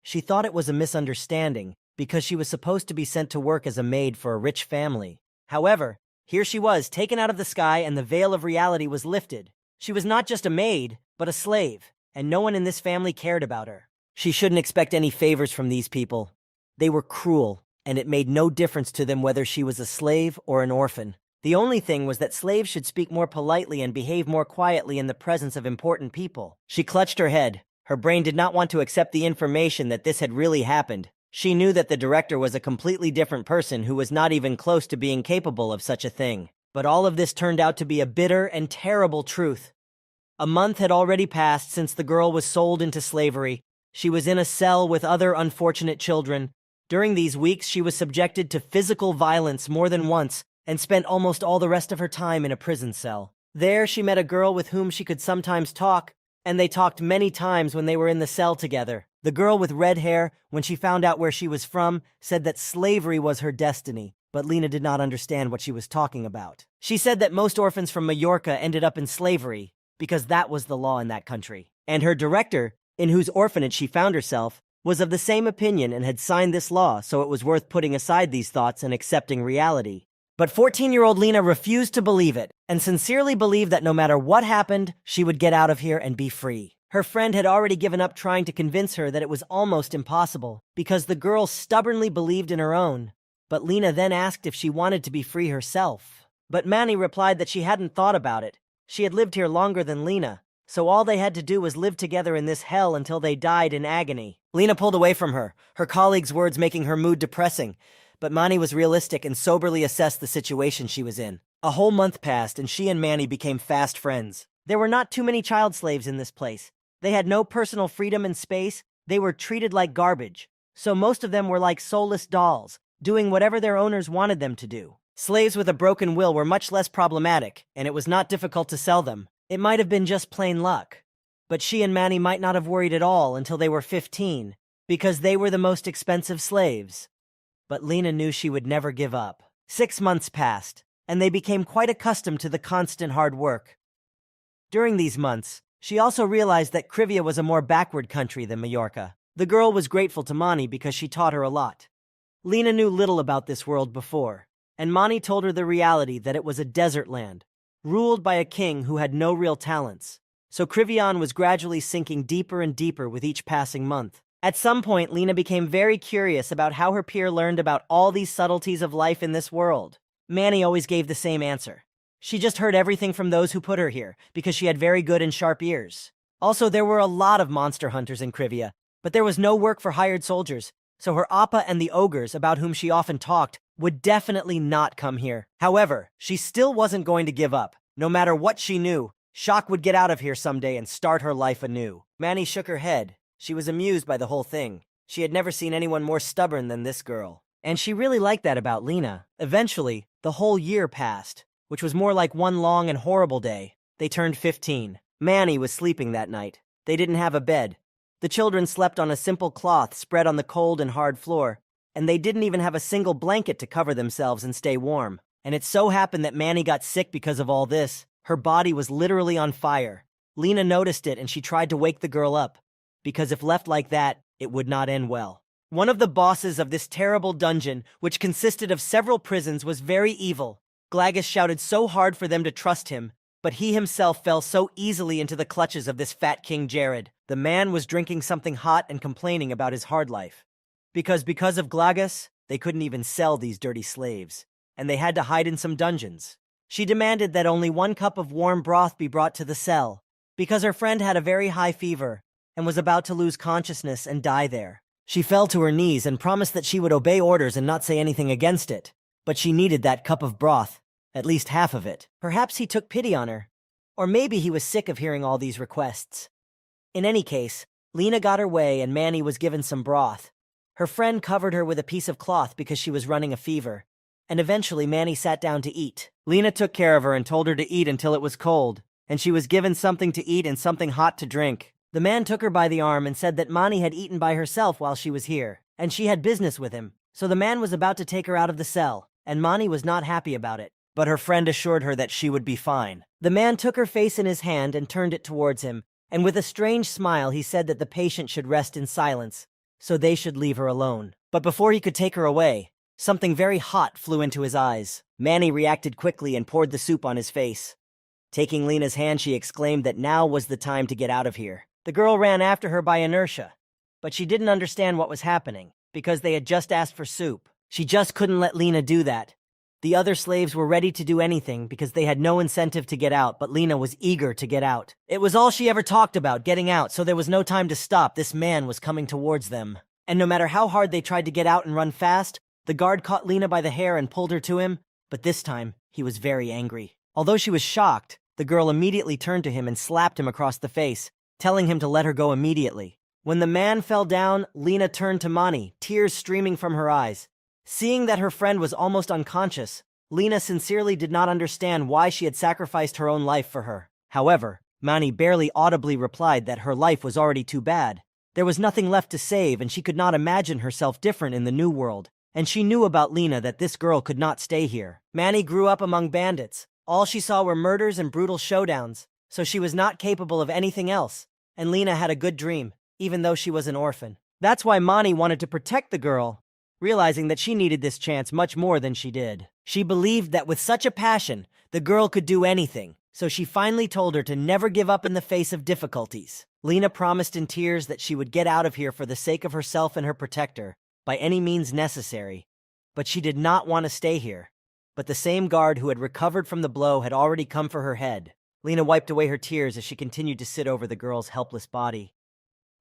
[SPEAKER 1] She thought it was a misunderstanding because she was supposed to be sent to work as a maid for a rich family. However, here she was, taken out of the sky, and the veil of reality was lifted. She was not just a maid, but a slave, and no one in this family cared about her. She shouldn't expect any favors from these people. They were cruel, and it made no difference to them whether she was a slave or an orphan. The only thing was that slaves should speak more politely and behave more quietly in the presence of important people. She clutched her head. Her brain did not want to accept the information that this had really happened. She knew that the director was a completely different person who was not even close to being capable of such a thing. But all of this turned out to be a bitter and terrible truth. A month had already passed since the girl was sold into slavery. She was in a cell with other unfortunate children. During these weeks, she was subjected to physical violence more than once and spent almost all the rest of her time in a prison cell. There, she met a girl with whom she could sometimes talk, and they talked many times when they were in the cell together. The girl with red hair, when she found out where she was from, said that slavery was her destiny, but Lena did not understand what she was talking about. She said that most orphans from Majorca ended up in slavery, because that was the law in that country. And her director, in whose orphanage she found herself, was of the same opinion and had signed this law, so it was worth putting aside these thoughts and accepting reality. But 14-year-old Lena refused to believe it, and sincerely believed that no matter what happened, she would get out of here and be free. Her friend had already given up trying to convince her that it was almost impossible, because the girl stubbornly believed in her own. But Lena then asked if she wanted to be free herself. But Manny replied that she hadn't thought about it. She had lived here longer than Lena, so all they had to do was live together in this hell until they died in agony. Lena pulled away from her, her colleagues' words making her mood depressing. But Manny was realistic and soberly assessed the situation she was in. A whole month passed, and she and Manny became fast friends. There were not too many child slaves in this place. They had no personal freedom and space. They were treated like garbage. So most of them were like soulless dolls, doing whatever their owners wanted them to do. Slaves with a broken will were much less problematic, and it was not difficult to sell them. It might have been just plain luck. But she and Manny might not have worried at all until they were 15, because they were the most expensive slaves. But Lena knew she would never give up. 6 months passed, and they became quite accustomed to the constant hard work. During these months, she also realized that Krivia was a more backward country than Majorca. The girl was grateful to Mani because she taught her a lot. Lena knew little about this world before, and Mani told her the reality that it was a desert land, ruled by a king who had no real talents. So Krivian was gradually sinking deeper and deeper with each passing month. At some point, Lena became very curious about how her peer learned about all these subtleties of life in this world. Manny always gave the same answer. She just heard everything from those who put her here, because she had very good and sharp ears. Also, there were a lot of monster hunters in Krivia, but there was no work for hired soldiers, so her appa and the ogres, about whom she often talked, would definitely not come here. However, she still wasn't going to give up. No matter what she knew, Shock would get out of here someday and start her life anew. Manny shook her head. She was amused by the whole thing. She had never seen anyone more stubborn than this girl. And she really liked that about Lena. Eventually, the whole year passed, which was more like one long and horrible day. They turned 15. Manny was sleeping that night. They didn't have a bed. The children slept on a simple cloth spread on the cold and hard floor, and they didn't even have a single blanket to cover themselves and stay warm. And it so happened that Manny got sick because of all this. Her body was literally on fire. Lena noticed it and she tried to wake the girl up, because if left like that, it would not end well. One of the bosses of this terrible dungeon, which consisted of several prisons, was very evil. Glagus shouted so hard for them to trust him, but he himself fell so easily into the clutches of this fat King Jared. The man was drinking something hot and complaining about his hard life. Because of Glagus, they couldn't even sell these dirty slaves, and they had to hide in some dungeons. She demanded that only 1 cup of warm broth be brought to the cell, because her friend had a very high fever and was about to lose consciousness and die there. She fell to her knees and promised that she would obey orders and not say anything against it, but she needed that cup of broth, at least half of it. Perhaps he took pity on her, or maybe he was sick of hearing all these requests. In any case, Lena got her way and Manny was given some broth. Her friend covered her with a piece of cloth because she was running a fever, and eventually Manny sat down to eat. Lena took care of her and told her to eat until it was cold, and she was given something to eat and something hot to drink. The man took her by the arm and said that Manny had eaten by herself while she was here, and she had business with him, so the man was about to take her out of the cell, and Manny was not happy about it. But her friend assured her that she would be fine. The man took her face in his hand and turned it towards him, and with a strange smile he said that the patient should rest in silence, so they should leave her alone. But before he could take her away, something very hot flew into his eyes. Manny reacted quickly and poured the soup on his face. Taking Lena's hand, she exclaimed that now was the time to get out of here. The girl ran after her by inertia, but she didn't understand what was happening, because they had just asked for soup. She just couldn't let Lena do that. The other slaves were ready to do anything because they had no incentive to get out, but Lena was eager to get out. It was all she ever talked about, getting out, so there was no time to stop. This man was coming towards them. And no matter how hard they tried to get out and run fast, the guard caught Lena by the hair and pulled her to him, but this time, he was very angry. Although she was shocked, the girl immediately turned to him and slapped him across the face, telling him to let her go immediately. When the man fell down, Lena turned to Manny, tears streaming from her eyes. Seeing that her friend was almost unconscious, Lena sincerely did not understand why she had sacrificed her own life for her. However, Manny barely audibly replied that her life was already too bad. There was nothing left to save, and she could not imagine herself different in the new world. And she knew about Lena that this girl could not stay here. Manny grew up among bandits. All she saw were murders and brutal showdowns, so she was not capable of anything else. And Lena had a good dream, even though she was an orphan. That's why Manny wanted to protect the girl, realizing that she needed this chance much more than she did. She believed that with such a passion, the girl could do anything, so she finally told her to never give up in the face of difficulties. Lena promised in tears that she would get out of here for the sake of herself and her protector, by any means necessary. But she did not want to stay here. But the same guard who had recovered from the blow had already come for her head. Lena wiped away her tears as she continued to sit over the girl's helpless body.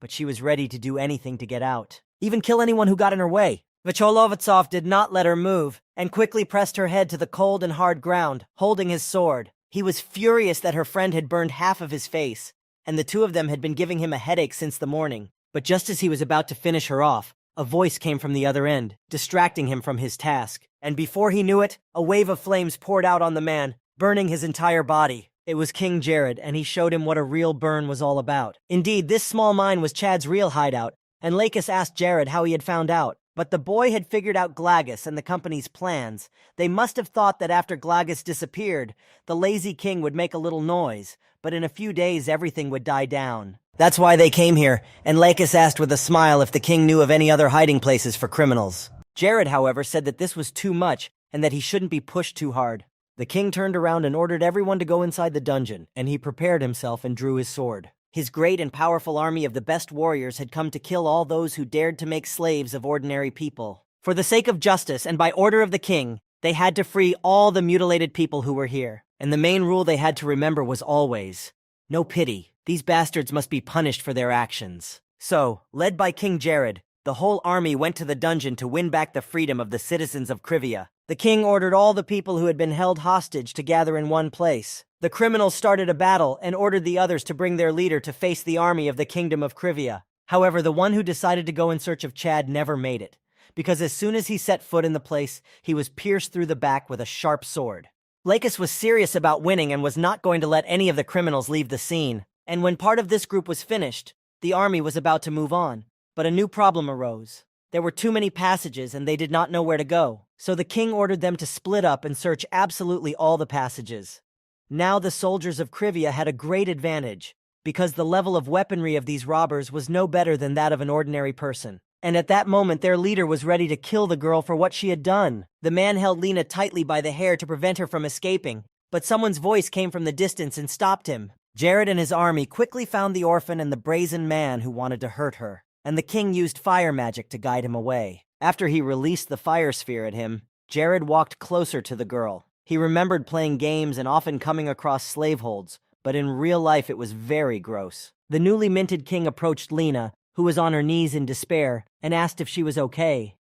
[SPEAKER 1] But she was ready to do anything to get out, even kill anyone who got in her way. Vicholovetsov did not let her move, and quickly pressed her head to the cold and hard ground, holding his sword. He was furious that her friend had burned half of his face, and the two of them had been giving him a headache since the morning. But just as he was about to finish her off, a voice came from the other end, distracting him from his task. And before he knew it, a wave of flames poured out on the man, burning his entire body. It was King Jared, and he showed him what a real burn was all about. Indeed, this small mine was Chad's real hideout, and Lakis asked Jared how he had found out. But the boy had figured out Glagus and the company's plans. They must have thought that after Glagus disappeared, the lazy king would make a little noise, but in a few days everything would die down. That's why they came here, and Lakis asked with a smile if the king knew of any other hiding places for criminals. Jared, however, said that this was too much and that he shouldn't be pushed too hard. The king turned around and ordered everyone to go inside the dungeon, and he prepared himself and drew his sword. His great and powerful army of the best warriors had come to kill all those who dared to make slaves of ordinary people. For the sake of justice and by order of the king, they had to free all the mutilated people who were here. And the main rule they had to remember was always, no pity. These bastards must be punished for their actions. So, led by King Jared, the whole army went to the dungeon to win back the freedom of the citizens of Krivia. The king ordered all the people who had been held hostage to gather in one place. The criminals started a battle and ordered the others to bring their leader to face the army of the kingdom of Krivia. However, the one who decided to go in search of Chad never made it, because as soon as he set foot in the place, he was pierced through the back with a sharp sword. Lakis was serious about winning and was not going to let any of the criminals leave the scene. And when part of this group was finished, the army was about to move on. But a new problem arose. There were too many passages and they did not know where to go. So the king ordered them to split up and search absolutely all the passages. Now the soldiers of Krivia had a great advantage. because the level of weaponry of these robbers was no better than that of an ordinary person. And at that moment, their leader was ready to kill the girl for what she had done. The man held Lena tightly by the hair to prevent her from escaping, but someone's voice came from the distance and stopped him. Jared and his army quickly found the orphan and the brazen man who wanted to hurt her, and the king used fire magic to guide him away. After he released the fire sphere at him, Jared walked closer to the girl. He remembered playing games and often coming across slaveholds, but in real life it was very gross. The newly minted king approached Lena, who was on her knees in despair, and asked if she was okay.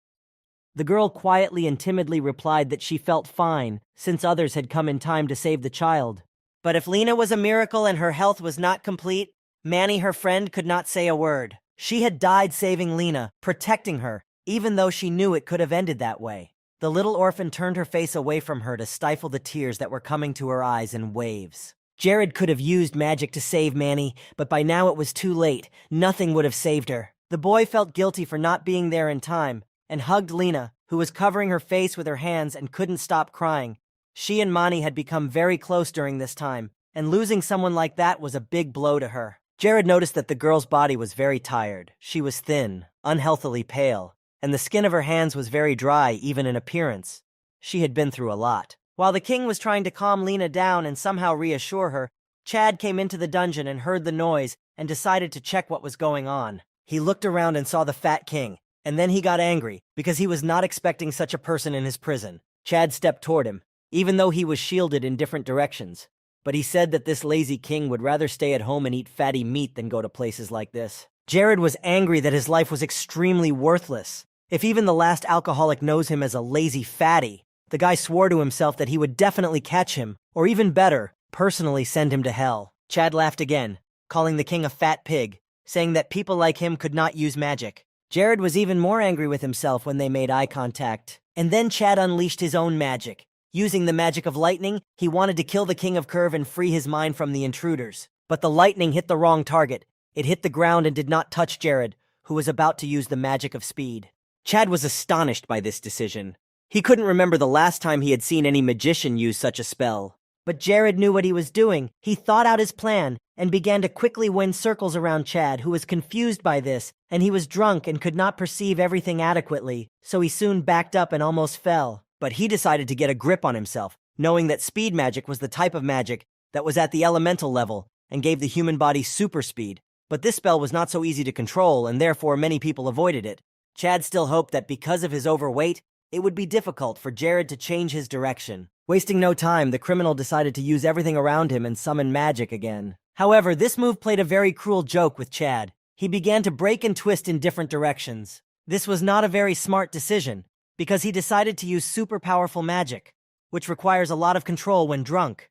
[SPEAKER 1] The girl quietly and timidly replied that she felt fine, since others had come in time to save the child. But if Lena was a miracle and her health was not complete, Manny, her friend, could not say a word. She had died saving Lena, protecting her, even though she knew it could have ended that way. The little orphan turned her face away from her to stifle the tears that were coming to her eyes in waves. Jared could have used magic to save Manny, but by now it was too late. Nothing would have saved her. The boy felt guilty for not being there in time, and hugged Lena, who was covering her face with her hands and couldn't stop crying. She and Manny had become very close during this time, and losing someone like that was a big blow to her. Jared noticed that the girl's body was very tired. She was thin, unhealthily pale, and the skin of her hands was very dry, even in appearance. She had been through a lot. While the king was trying to calm Lena down and somehow reassure her, Chad came into the dungeon and heard the noise and decided to check what was going on. He looked around and saw the fat king, and then he got angry because he was not expecting such a person in his prison. Chad stepped toward him, even though he was shielded in different directions. But he said that this lazy king would rather stay at home and eat fatty meat than go to places like this. Jared was angry that his life was extremely worthless. If even the last alcoholic knows him as a lazy fatty, the guy swore to himself that he would definitely catch him, or even better, personally send him to hell. Chad laughed again, calling the king a fat pig, saying that people like him could not use magic. Jared was even more angry with himself when they made eye contact. And then Chad unleashed his own magic. Using the magic of lightning, he wanted to kill the King of Curve and free his mind from the intruders. But the lightning hit the wrong target. It hit the ground and did not touch Jared, who was about to use the magic of speed. Chad was astonished by this decision. He couldn't remember the last time he had seen any magician use such a spell. But Jared knew what he was doing. He thought out his plan and began to quickly wind circles around Chad, who was confused by this, and he was drunk and could not perceive everything adequately, so he soon backed up and almost fell. But he decided to get a grip on himself, knowing that speed magic was the type of magic that was at the elemental level and gave the human body super speed. But this spell was not so easy to control, and therefore many people avoided it. Chad still hoped that because of his overweight, it would be difficult for Jared to change his direction. Wasting no time, the criminal decided to use everything around him and summon magic again. However, this move played a very cruel joke with Chad. He began to break and twist in different directions. This was not a very smart decision, because he decided to use super powerful magic, which requires a lot of control when drunk.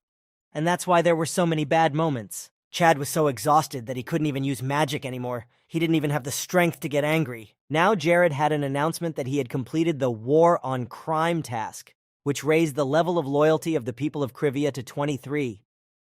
[SPEAKER 1] And that's why there were so many bad moments. Chad was so exhausted that he couldn't even use magic anymore. He didn't even have the strength to get angry. Now Jared had an announcement that he had completed the War on Crime task, which raised the level of loyalty of the people of Krivia to 23.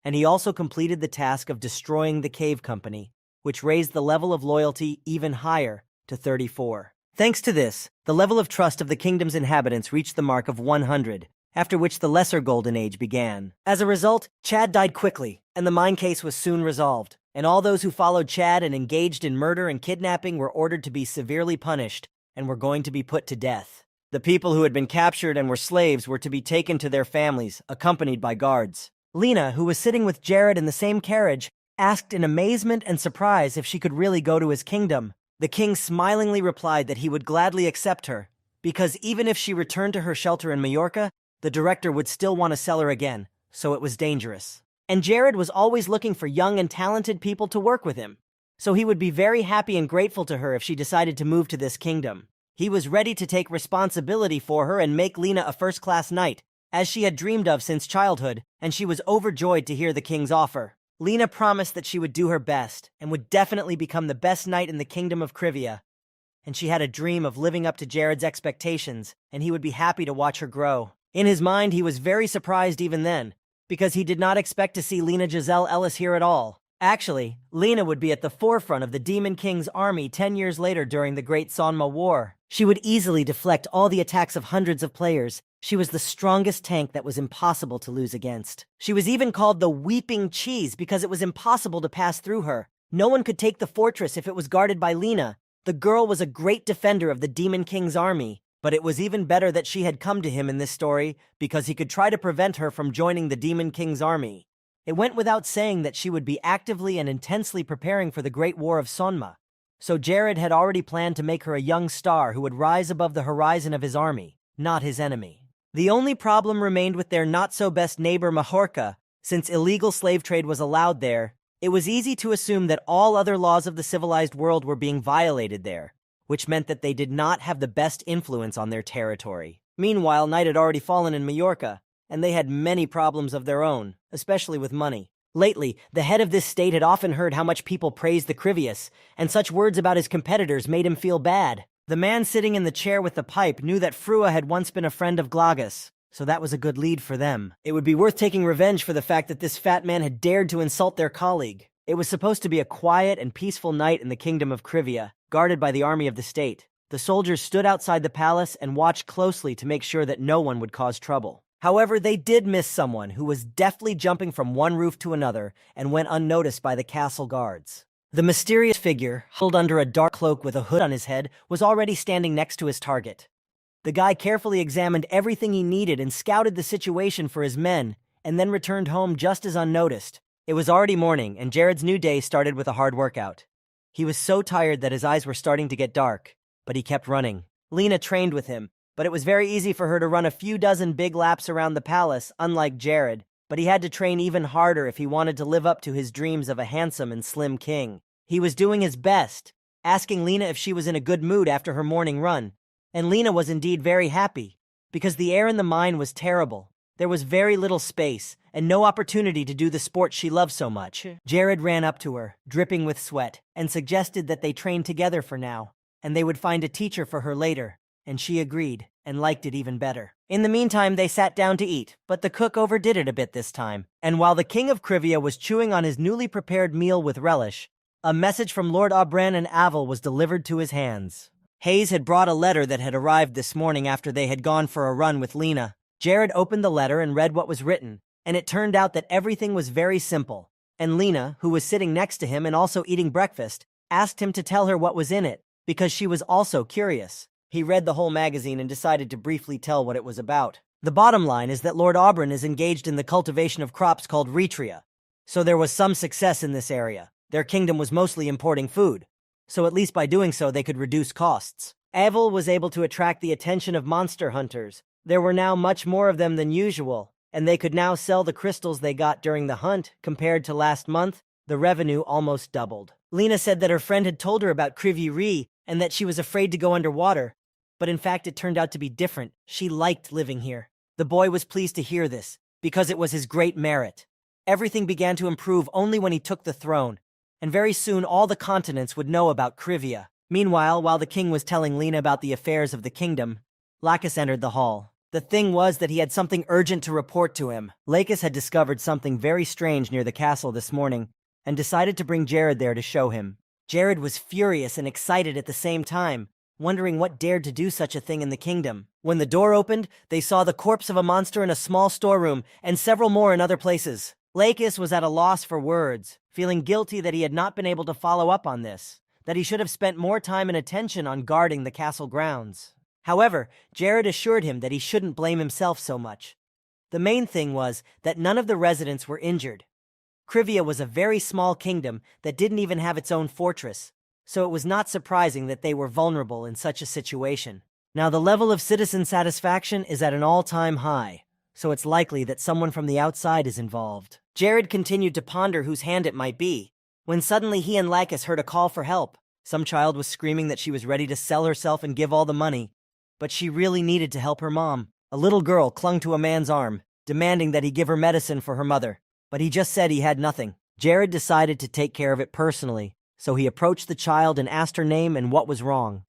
[SPEAKER 1] And he also completed the task of destroying the Cave Company, which raised the level of loyalty even higher to 34. Thanks to this, the level of trust of the kingdom's inhabitants reached the mark of 100, after which the Lesser Golden Age began. As a result, Chad died quickly, and the mine case was soon resolved, and all those who followed Chad and engaged in murder and kidnapping were ordered to be severely punished and were going to be put to death. The people who had been captured and were slaves were to be taken to their families, accompanied by guards. Lena, who was sitting with Jared in the same carriage, asked in amazement and surprise if she could really go to his kingdom. The king smilingly replied that he would gladly accept her, because even if she returned to her shelter in Majorca, the director would still want to sell her again, so it was dangerous. And Jared was always looking for young and talented people to work with him, so he would be very happy and grateful to her if she decided to move to this kingdom. He was ready to take responsibility for her and make Lena a first-class knight, as she had dreamed of since childhood, and she was overjoyed to hear the king's offer. Lena promised that she would do her best and would definitely become the best knight in the kingdom of Krivia. And she had a dream of living up to Jared's expectations, and he would be happy to watch her grow. In his mind, he was very surprised even then, because he did not expect to see Lena Giselle Ellis here at all. Actually, Lena would be at the forefront of the Demon King's army 10 years later during the Great Sanma War. She would easily deflect all the attacks of hundreds of players. She was the strongest tank that was impossible to lose against. She was even called the Weeping Cheese because it was impossible to pass through her. No one could take the fortress if it was guarded by Lena. The girl was a great defender of the Demon King's army, but it was even better that she had come to him in this story because he could try to prevent her from joining the Demon King's army. It went without saying that she would be actively and intensely preparing for the Great War of Sonma. So Jared had already planned to make her a young star who would rise above the horizon of his army, not his enemy. The only problem remained with their not-so-best neighbor Mahorka. Since illegal slave trade was allowed there, it was easy to assume that all other laws of the civilized world were being violated there, which meant that they did not have the best influence on their territory. Meanwhile, night had already fallen in Majorca, and they had many problems of their own, especially with money. Lately, the head of this state had often heard how much people praised the Crivius, and such words about his competitors made him feel bad. The man sitting in the chair with the pipe knew that Frua had once been a friend of Glagus, so that was a good lead for them. It would be worth taking revenge for the fact that this fat man had dared to insult their colleague. It was supposed to be a quiet and peaceful night in the kingdom of Krivia, guarded by the army of the state. The soldiers stood outside the palace and watched closely to make sure that no one would cause trouble. However, they did miss someone who was deftly jumping from one roof to another and went unnoticed by the castle guards. The mysterious figure, huddled under a dark cloak with a hood on his head, was already standing next to his target. The guy carefully examined everything he needed and scouted the situation for his men, and then returned home just as unnoticed. It was already morning, and Jared's new day started with a hard workout. He was so tired that his eyes were starting to get dark, but he kept running. Lena trained with him, but it was very easy for her to run a few dozen big laps around the palace, unlike Jared. But he had to train even harder if he wanted to live up to his dreams of a handsome and slim king. He was doing his best, asking Lena if she was in a good mood after her morning run. And Lena was indeed very happy, because the air in the mine was terrible. There was very little space, and no opportunity to do the sport she loved so much. Jared ran up to her, dripping with sweat, and suggested that they train together for now, and they would find a teacher for her later, and she agreed, and liked it even better. In the meantime, they sat down to eat, but the cook overdid it a bit this time, and while the king of Krivia was chewing on his newly prepared meal with relish, a message from Lord Aubran and Avel was delivered to his hands. Hayes had brought a letter that had arrived this morning after they had gone for a run with Lena. Jared opened the letter and read what was written, and it turned out that everything was very simple, and Lena, who was sitting next to him and also eating breakfast, asked him to tell her what was in it, because she was also curious. He read the whole magazine and decided to briefly tell what it was about. The bottom line is that Lord Aubran is engaged in the cultivation of crops called Retria, so there was some success in this area. Their kingdom was mostly importing food, so at least by doing so they could reduce costs. Avel was able to attract the attention of monster hunters. There were now much more of them than usual, and they could now sell the crystals they got during the hunt. Compared to last month, the revenue almost doubled. Lena said that her friend had told her about Krivi Ri and that she was afraid to go underwater, but in fact it turned out to be different. She liked living here. The boy was pleased to hear this, because it was his great merit. Everything began to improve only when he took the throne, and very soon all the continents would know about Krivia. Meanwhile, while the king was telling Lena about the affairs of the kingdom, Lacus entered the hall. The thing was that he had something urgent to report to him. Lacus had discovered something very strange near the castle this morning, and decided to bring Jared there to show him. Jared was furious and excited at the same time, wondering what dared to do such a thing in the kingdom. When the door opened, they saw the corpse of a monster in a small storeroom, and several more in other places. Lacus was at a loss for words, feeling guilty that he had not been able to follow up on this, that he should have spent more time and attention on guarding the castle grounds. However, Jared assured him that he shouldn't blame himself so much. The main thing was that none of the residents were injured. Krivia was a very small kingdom that didn't even have its own fortress, so it was not surprising that they were vulnerable in such a situation. Now the level of citizen satisfaction is at an all-time high, so it's likely that someone from the outside is involved. Jared continued to ponder whose hand it might be, when suddenly he and Lacus heard a call for help. Some child was screaming that she was ready to sell herself and give all the money, but she really needed to help her mom. A little girl clung to a man's arm, demanding that he give her medicine for her mother, but he just said he had nothing. Jared decided to take care of it personally, so he approached the child and asked her name and what was wrong.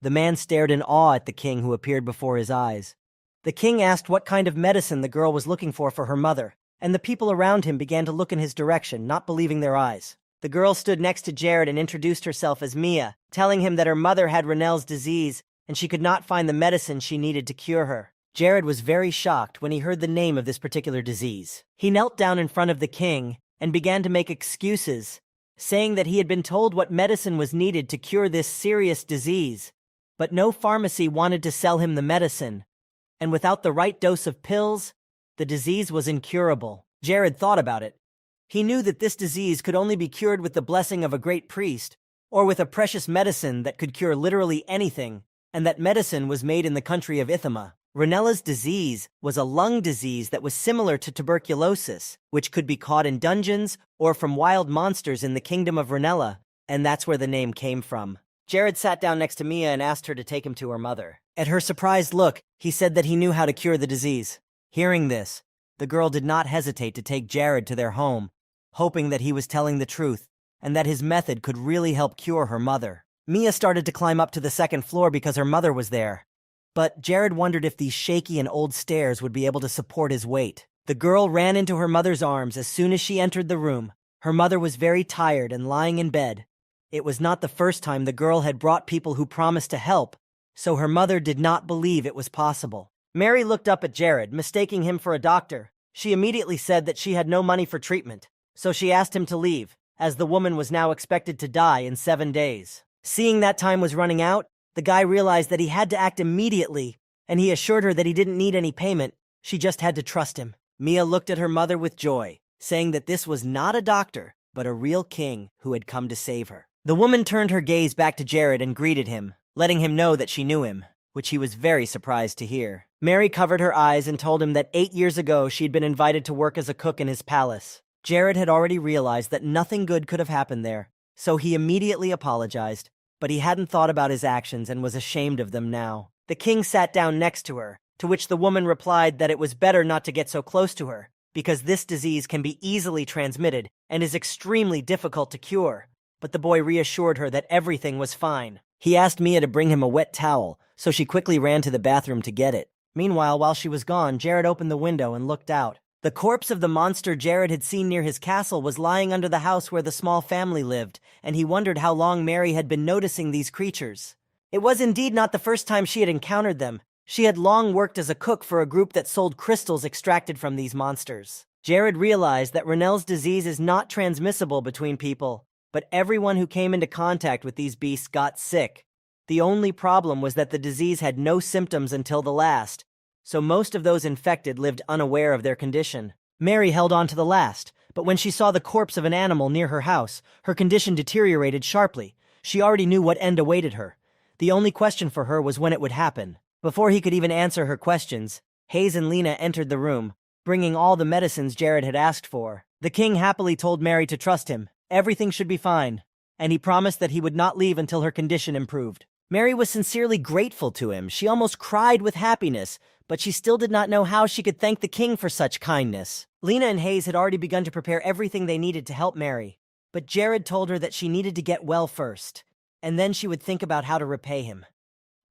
[SPEAKER 1] The man stared in awe at the king who appeared before his eyes. The king asked what kind of medicine the girl was looking for her mother, and the people around him began to look in his direction, not believing their eyes. The girl stood next to Jared and introduced herself as Mia, telling him that her mother had Rinel's disease and she could not find the medicine she needed to cure her. Jared was very shocked when he heard the name of this particular disease. He knelt down in front of the king and began to make excuses, saying that he had been told what medicine was needed to cure this serious disease, but no pharmacy wanted to sell him the medicine, and without the right dose of pills, the disease was incurable. Jared thought about it. He knew that this disease could only be cured with the blessing of a great priest, or with a precious medicine that could cure literally anything, and that medicine was made in the country of Ithima. Ranella's disease was a lung disease that was similar to tuberculosis, which could be caught in dungeons or from wild monsters in the kingdom of Ranella, and that's where the name came from. Jared sat down next to Mia and asked her to take him to her mother. At her surprised look, he said that he knew how to cure the disease. Hearing this, the girl did not hesitate to take Jared to their home, hoping that he was telling the truth and that his method could really help cure her mother. Mia started to climb up to the second floor because her mother was there, but Jared wondered if these shaky and old stairs would be able to support his weight. The girl ran into her mother's arms as soon as she entered the room. Her mother was very tired and lying in bed. It was not the first time the girl had brought people who promised to help, so her mother did not believe it was possible. Mary looked up at Jared, mistaking him for a doctor. She immediately said that she had no money for treatment, so she asked him to leave, as the woman was now expected to die in 7 days. Seeing that time was running out, the guy realized that he had to act immediately, and he assured her that he didn't need any payment, she just had to trust him. Mia looked at her mother with joy, saying that this was not a doctor, but a real king who had come to save her. The woman turned her gaze back to Jared and greeted him, letting him know that she knew him, which he was very surprised to hear. Mary covered her eyes and told him that 8 years ago she'd been invited to work as a cook in his palace. Jared had already realized that nothing good could have happened there, so he immediately apologized, but he hadn't thought about his actions and was ashamed of them now. The king sat down next to her, to which the woman replied that it was better not to get so close to her, because this disease can be easily transmitted and is extremely difficult to cure. But the boy reassured her that everything was fine. He asked Mia to bring him a wet towel, so she quickly ran to the bathroom to get it. Meanwhile, while she was gone, Jared opened the window and looked out. The corpse of the monster Jared had seen near his castle was lying under the house where the small family lived, and he wondered how long Mary had been noticing these creatures. It was indeed not the first time she had encountered them. She had long worked as a cook for a group that sold crystals extracted from these monsters. Jared realized that Ranell's disease is not transmissible between people, but everyone who came into contact with these beasts got sick. The only problem was that the disease had no symptoms until the last, so most of those infected lived unaware of their condition. Mary held on to the last, but when she saw the corpse of an animal near her house, her condition deteriorated sharply. She already knew what end awaited her. The only question for her was when it would happen. Before he could even answer her questions, Hayes and Lena entered the room, bringing all the medicines Jared had asked for. The king happily told Mary to trust him. Everything should be fine, and he promised that he would not leave until her condition improved. Mary was sincerely grateful to him. She almost cried with happiness, but she still did not know how she could thank the king for such kindness. Lena and Hayes had already begun to prepare everything they needed to help Mary, but Jared told her that she needed to get well first, and then she would think about how to repay him.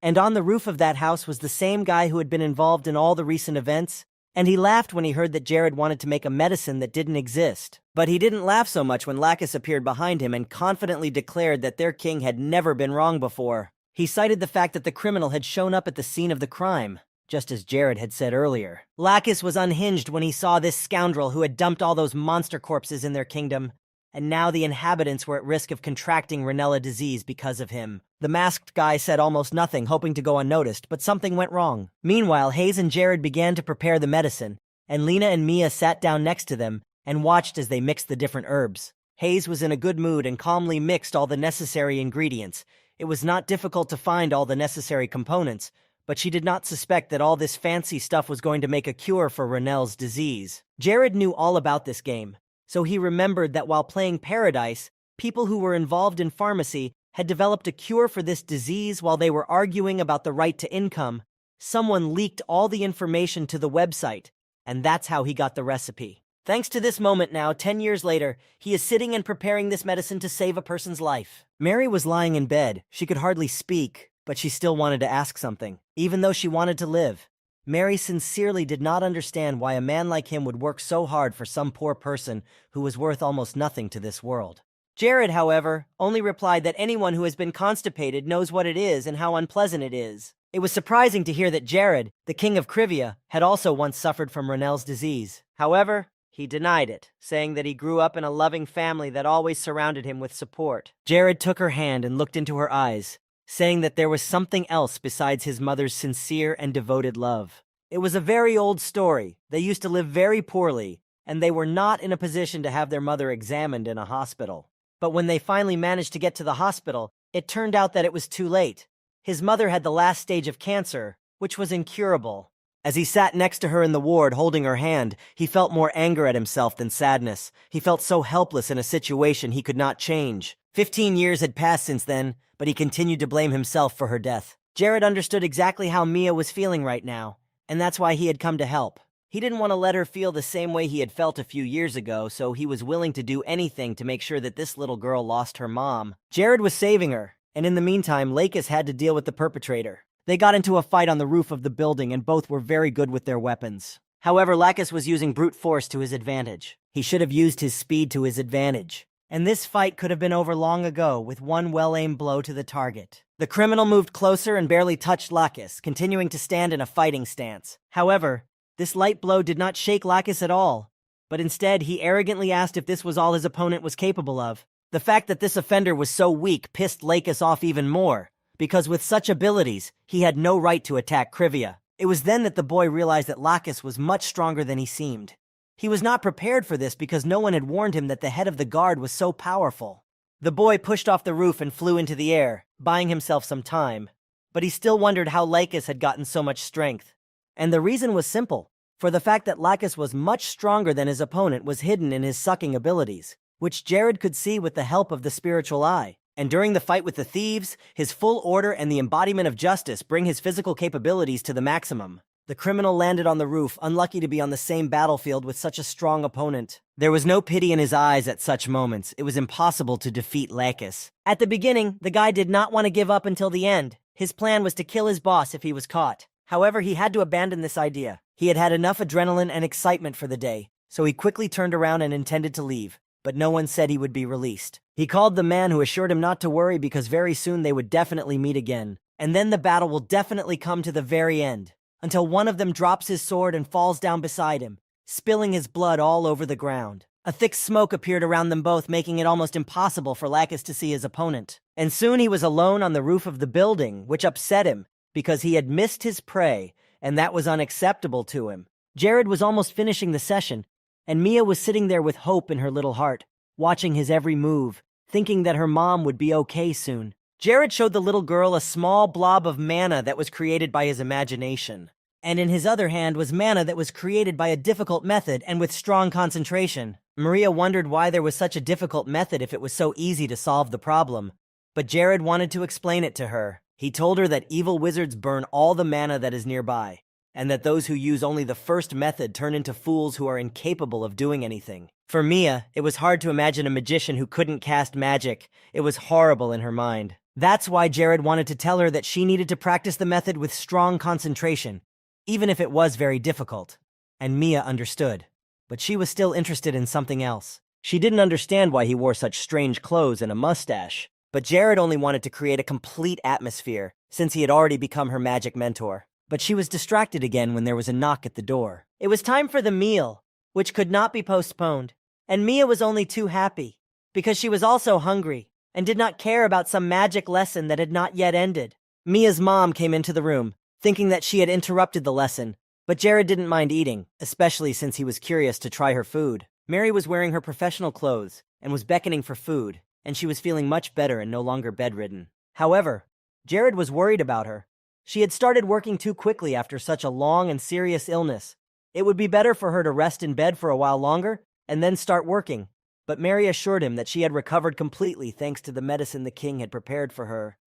[SPEAKER 1] And on the roof of that house was the same guy who had been involved in all the recent events, and he laughed when he heard that Jared wanted to make a medicine that didn't exist. But he didn't laugh so much when Lacus appeared behind him and confidently declared that their king had never been wrong before. He cited the fact that the criminal had shown up at the scene of the crime, just as Jared had said earlier. Lacus was unhinged when he saw this scoundrel who had dumped all those monster corpses in their kingdom, and now the inhabitants were at risk of contracting Ranella disease because of him. The masked guy said almost nothing, hoping to go unnoticed, but something went wrong. Meanwhile, Hayes and Jared began to prepare the medicine, and Lena and Mia sat down next to them and watched as they mixed the different herbs. Hayes was in a good mood and calmly mixed all the necessary ingredients. It was not difficult to find all the necessary components, but she did not suspect that all this fancy stuff was going to make a cure for Ranell's disease. Jared knew all about this game, so he remembered that while playing Paradise, people who were involved in pharmacy had developed a cure for this disease while they were arguing about the right to income. Someone leaked all the information to the website, and that's how he got the recipe. Thanks to this moment now, 10 years later, he is sitting and preparing this medicine to save a person's life. Mary was lying in bed. She could hardly speak, but she still wanted to ask something, even though she wanted to live. Mary sincerely did not understand why a man like him would work so hard for some poor person who was worth almost nothing to this world. Jared, however, only replied that anyone who has been constipated knows what it is and how unpleasant it is. It was surprising to hear that Jared, the king of Krivia, had also once suffered from Ronell's disease. However, he denied it, saying that he grew up in a loving family that always surrounded him with support. Jared took her hand and looked into her eyes, saying that there was something else besides his mother's sincere and devoted love. It was a very old story. They used to live very poorly, and they were not in a position to have their mother examined in a hospital. But when they finally managed to get to the hospital, it turned out that it was too late. His mother had the last stage of cancer, which was incurable. As he sat next to her in the ward holding her hand, he felt more anger at himself than sadness. He felt so helpless in a situation he could not change. 15 years had passed since then, but he continued to blame himself for her death. Jared understood exactly how Mia was feeling right now, and that's why he had come to help. He didn't want to let her feel the same way he had felt a few years ago, so he was willing to do anything to make sure that this little girl lost her mom. Jared was saving her, and in the meantime, Lakis had to deal with the perpetrator. They got into a fight on the roof of the building, and both were very good with their weapons. However, Lakis was using brute force to his advantage. He should have used his speed to his advantage. And this fight could have been over long ago with one well-aimed blow to the target. The criminal moved closer and barely touched Lakis, continuing to stand in a fighting stance. However, this light blow did not shake Lakis at all, but instead he arrogantly asked if this was all his opponent was capable of. The fact that this offender was so weak pissed Lakis off even more, because with such abilities, he had no right to attack Krivia. It was then that the boy realized that Lakis was much stronger than he seemed. He was not prepared for this because no one had warned him that the head of the guard was so powerful. The boy pushed off the roof and flew into the air, buying himself some time. But he still wondered how Lakis had gotten so much strength. And the reason was simple, for the fact that Lakis was much stronger than his opponent was hidden in his sucking abilities, which Jared could see with the help of the spiritual eye. And during the fight with the thieves, his full order and the embodiment of justice bring his physical capabilities to the maximum. The criminal landed on the roof, unlucky to be on the same battlefield with such a strong opponent. There was no pity in his eyes at such moments. It was impossible to defeat Lakis. At the beginning, the guy did not want to give up until the end. His plan was to kill his boss if he was caught. However, he had to abandon this idea. He had had enough adrenaline and excitement for the day, so he quickly turned around and intended to leave. But no one said he would be released. He called the man who assured him not to worry because very soon they would definitely meet again. And then the battle will definitely come to the very end, until one of them drops his sword and falls down beside him, spilling his blood all over the ground. A thick smoke appeared around them both, making it almost impossible for Lakis to see his opponent. And soon he was alone on the roof of the building, which upset him, because he had missed his prey, and that was unacceptable to him. Jared was almost finishing the session, and Mia was sitting there with hope in her little heart, watching his every move, thinking that her mom would be okay soon. Jared showed the little girl a small blob of mana that was created by his imagination. And in his other hand was mana that was created by a difficult method and with strong concentration. Maria wondered why there was such a difficult method if it was so easy to solve the problem. But Jared wanted to explain it to her. He told her that evil wizards burn all the mana that is nearby, and that those who use only the first method turn into fools who are incapable of doing anything. For Mia, it was hard to imagine a magician who couldn't cast magic. It was horrible in her mind. That's why Jared wanted to tell her that she needed to practice the method with strong concentration, even if it was very difficult. And Mia understood. But she was still interested in something else. She didn't understand why he wore such strange clothes and a mustache. But Jared only wanted to create a complete atmosphere, since he had already become her magic mentor. But she was distracted again when there was a knock at the door. It was time for the meal, which could not be postponed. And Mia was only too happy, because she was also hungry, and did not care about some magic lesson that had not yet ended. Mia's mom came into the room, thinking that she had interrupted the lesson, but Jared didn't mind eating, especially since he was curious to try her food. Mary was wearing her professional clothes, and was beckoning for food, and she was feeling much better and no longer bedridden. However, Jared was worried about her. She had started working too quickly after such a long and serious illness. It would be better for her to rest in bed for a while longer, and then start working. But Mary assured him that she had recovered completely thanks to the medicine the king had prepared for her.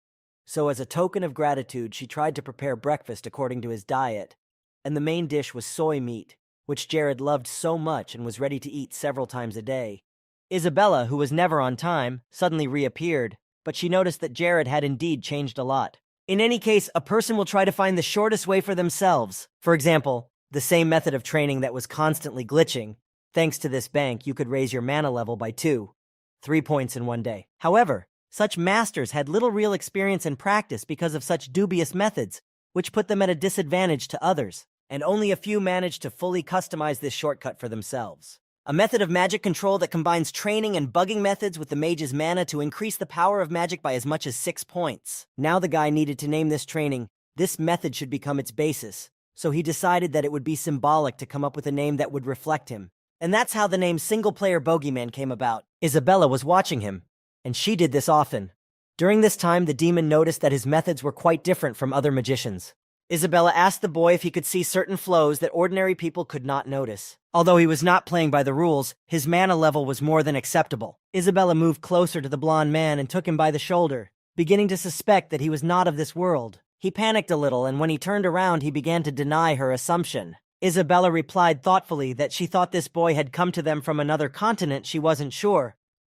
[SPEAKER 1] So as a token of gratitude, she tried to prepare breakfast according to his diet, and the main dish was soy meat, which Jared loved so much and was ready to eat several times a day. Isabella, who was never on time, suddenly reappeared, but she noticed that Jared had indeed changed a lot. In any case, a person will try to find the shortest way for themselves. For example, the same method of training that was constantly glitching. Thanks to this bank, you could raise your mana level by 2, 3 points in one day. However, such masters had little real experience and practice because of such dubious methods, which put them at a disadvantage to others, and only a few managed to fully customize this shortcut for themselves. A method of magic control that combines training and bugging methods with the mage's mana to increase the power of magic by as much as 6 points. Now the guy needed to name this training. This method should become its basis, so he decided that it would be symbolic to come up with a name that would reflect him. And that's how the name Single-Player Bogeyman came about. Isabella was watching him, and she did this often. During this time, the demon noticed that his methods were quite different from other magicians. Isabella asked the boy if he could see certain flows that ordinary people could not notice. Although he was not playing by the rules, his mana level was more than acceptable. Isabella moved closer to the blonde man and took him by the shoulder, beginning to suspect that he was not of this world. He panicked a little, and when he turned around, he began to deny her assumption. Isabella replied thoughtfully that she thought this boy had come to them from another continent. She wasn't sure,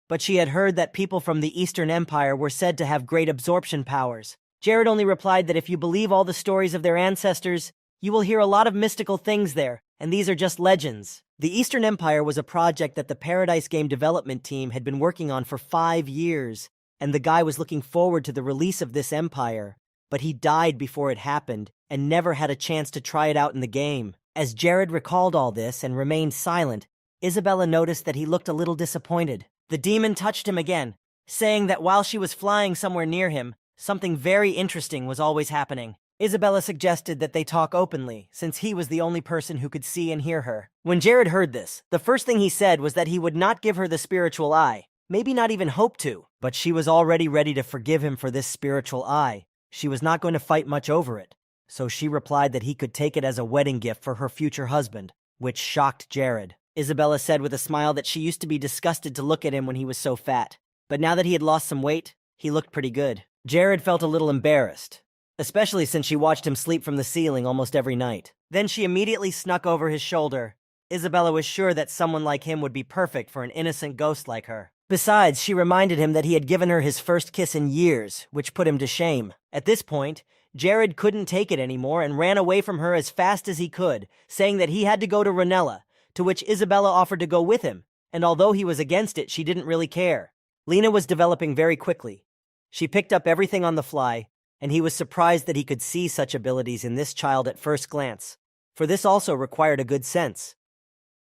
[SPEAKER 1] but she had heard that people from the Eastern Empire were said to have great absorption powers. Jared only replied that if you believe all the stories of their ancestors, you will hear a lot of mystical things there, and these are just legends. The Eastern Empire was a project that the Paradise Game development team had been working on for 5 years, and the guy was looking forward to the release of this empire, but he died before it happened and never had a chance to try it out in the game. As Jared recalled all this and remained silent, Isabella noticed that he looked a little disappointed. The demon touched him again, saying that while she was flying somewhere near him, something very interesting was always happening. Isabella suggested that they talk openly, since he was the only person who could see and hear her. When Jared heard this, the first thing he said was that he would not give her the spiritual eye, maybe not even hope to, but she was already ready to forgive him for this spiritual eye. She was not going to fight much over it, so she replied that he could take it as a wedding gift for her future husband, which shocked Jared. Isabella said with a smile that she used to be disgusted to look at him when he was so fat, but now that he had lost some weight, he looked pretty good. Jared felt a little embarrassed, especially since she watched him sleep from the ceiling almost every night. Then she immediately snuck over his shoulder. Isabella was sure that someone like him would be perfect for an innocent ghost like her. Besides, she reminded him that he had given her his first kiss in years, which put him to shame. At this point, Jared couldn't take it anymore and ran away from her as fast as he could, saying that he had to go to Ranella, to which Isabella offered to go with him, and although he was against it, she didn't really care. Lena was developing very quickly. She picked up everything on the fly, and he was surprised that he could see such abilities in this child at first glance, for this also required a good sense.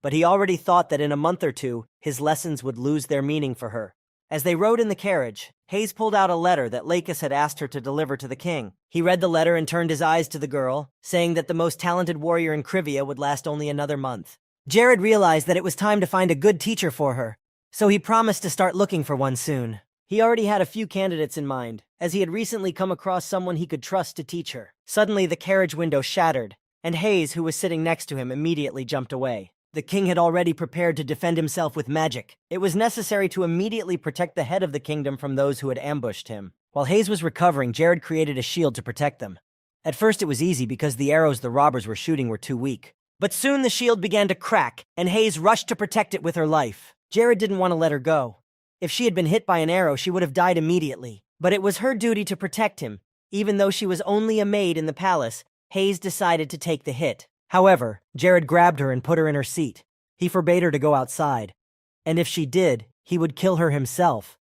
[SPEAKER 1] But he already thought that in a month or two, his lessons would lose their meaning for her. As they rode in the carriage, Hayes pulled out a letter that Lakis had asked her to deliver to the king. He read the letter and turned his eyes to the girl, saying that the most talented warrior in Krivia would last only another month. Jared realized that it was time to find a good teacher for her, so he promised to start looking for one soon. He already had a few candidates in mind, as he had recently come across someone he could trust to teach her. Suddenly, the carriage window shattered, and Hayes, who was sitting next to him, immediately jumped away. The king had already prepared to defend himself with magic. It was necessary to immediately protect the head of the kingdom from those who had ambushed him. While Hayes was recovering, Jared created a shield to protect them. At first it was easy because the arrows the robbers were shooting were too weak. But soon the shield began to crack, and Hayes rushed to protect it with her life. Jared didn't want to let her go. If she had been hit by an arrow, she would have died immediately. But it was her duty to protect him. Even though she was only a maid in the palace, Hayes decided to take the hit. However, Jared grabbed her and put her in her seat. He forbade her to go outside, and if she did, he would kill her himself.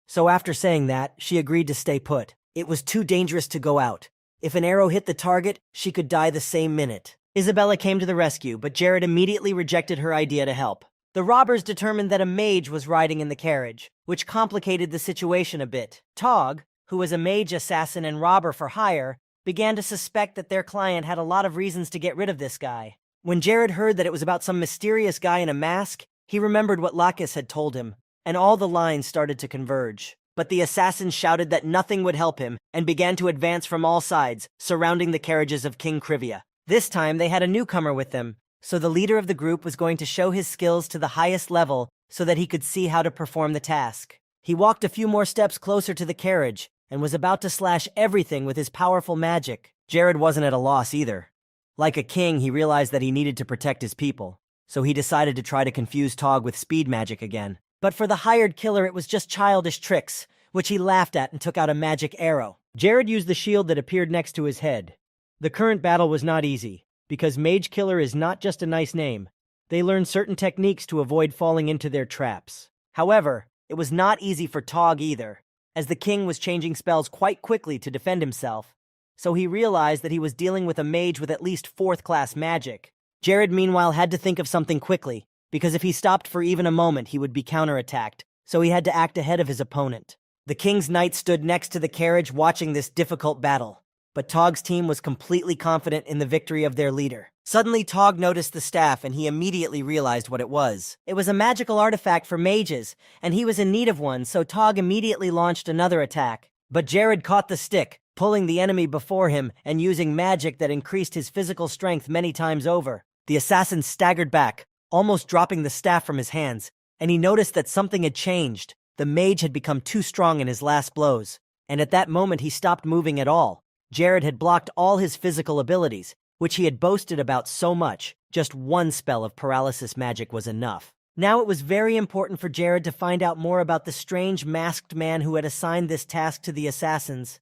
[SPEAKER 1] So after saying that, she agreed to stay put. It was too dangerous to go out. If an arrow hit the target, she could die the same minute. Isabella came to the rescue, but Jared immediately rejected her idea to help. The robbers determined that a mage was riding in the carriage, which complicated the situation a bit. Tog, who was a mage assassin and robber for hire, began to suspect that their client had a lot of reasons to get rid of this guy. When Jared heard that it was about some mysterious guy in a mask, he remembered what Lakis had told him, and all the lines started to converge. But the assassin shouted that nothing would help him and began to advance from all sides, surrounding the carriages of King Krivia. This time they had a newcomer with them, so the leader of the group was going to show his skills to the highest level so that he could see how to perform the task. He walked a few more steps closer to the carriage, and was about to slash everything with his powerful magic. Jared wasn't at a loss either. Like a king, he realized that he needed to protect his people, so he decided to try to confuse Tog with speed magic again. But for the hired killer, it was just childish tricks, which he laughed at and took out a magic arrow. Jared used the shield that appeared next to his head. The current battle was not easy, because Mage Killer is not just a nice name. They learn certain techniques to avoid falling into their traps. However, It was not easy for Tog either, as the king was changing spells quite quickly to defend himself, so he realized that he was dealing with a mage with at least 4th-class magic. Jared, meanwhile, had to think of something quickly, because if he stopped for even a moment, he would be counterattacked, so he had to act ahead of his opponent. The king's knight stood next to the carriage watching this difficult battle, but Tog's team was completely confident in the victory of their leader. Suddenly, Tog noticed the staff, and he immediately realized what it was. It was a magical artifact for mages, and he was in need of one, so Tog immediately launched another attack. But Jared caught the stick, pulling the enemy before him and using magic that increased his physical strength many times over. The assassin staggered back, almost dropping the staff from his hands, and he noticed that something had changed. The mage had become too strong in his last blows, and at that moment he stopped moving at all. Jared had blocked all his physical abilities, which he had boasted about so much. Just one spell of paralysis magic was enough. Now it was very important for Jared to find out more about the strange masked man who had assigned this task to the assassins,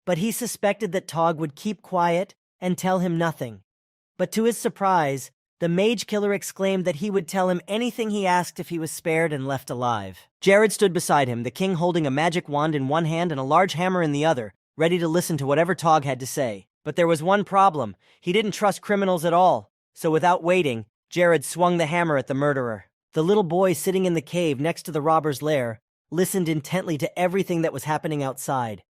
[SPEAKER 1] but he suspected that Tog would keep quiet and tell him nothing. But to his surprise, the mage killer exclaimed that he would tell him anything he asked if he was spared and left alive. Jared stood beside him, the king holding a magic wand in one hand and a large hammer in the other, ready to listen to whatever Tog had to say. But there was one problem. He didn't trust criminals at all. So without waiting, Jared swung the hammer at the murderer. The little boy sitting in the cave next to the robber's lair listened intently to everything that was happening outside.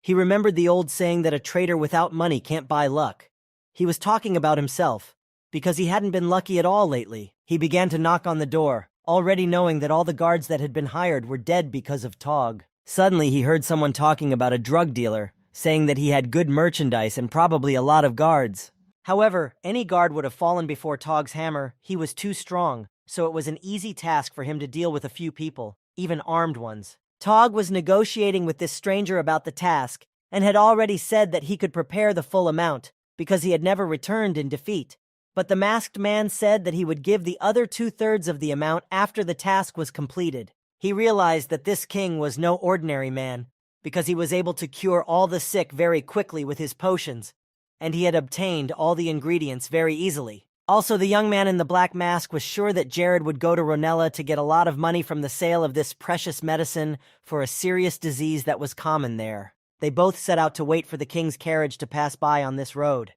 [SPEAKER 1] He remembered the old saying that a traitor without money can't buy luck. He was talking about himself, because he hadn't been lucky at all lately. He began to knock on the door, already knowing that all the guards that had been hired were dead because of Tog. Suddenly he heard someone talking about a drug dealer, saying that he had good merchandise and probably a lot of guards. However, any guard would have fallen before Tog's hammer. He was too strong, so it was an easy task for him to deal with a few people, even armed ones. Tog was negotiating with this stranger about the task, and had already said that he could prepare the full amount, because he had never returned in defeat. But the masked man said that he would give the other 2/3 of the amount after the task was completed. He realized that this king was no ordinary man, because he was able to cure all the sick very quickly with his potions, and he had obtained all the ingredients very easily. Also, the young man in the black mask was sure that Jared would go to Ronella to get a lot of money from the sale of this precious medicine for a serious disease that was common there. They both set out to wait for the king's carriage to pass by on this road.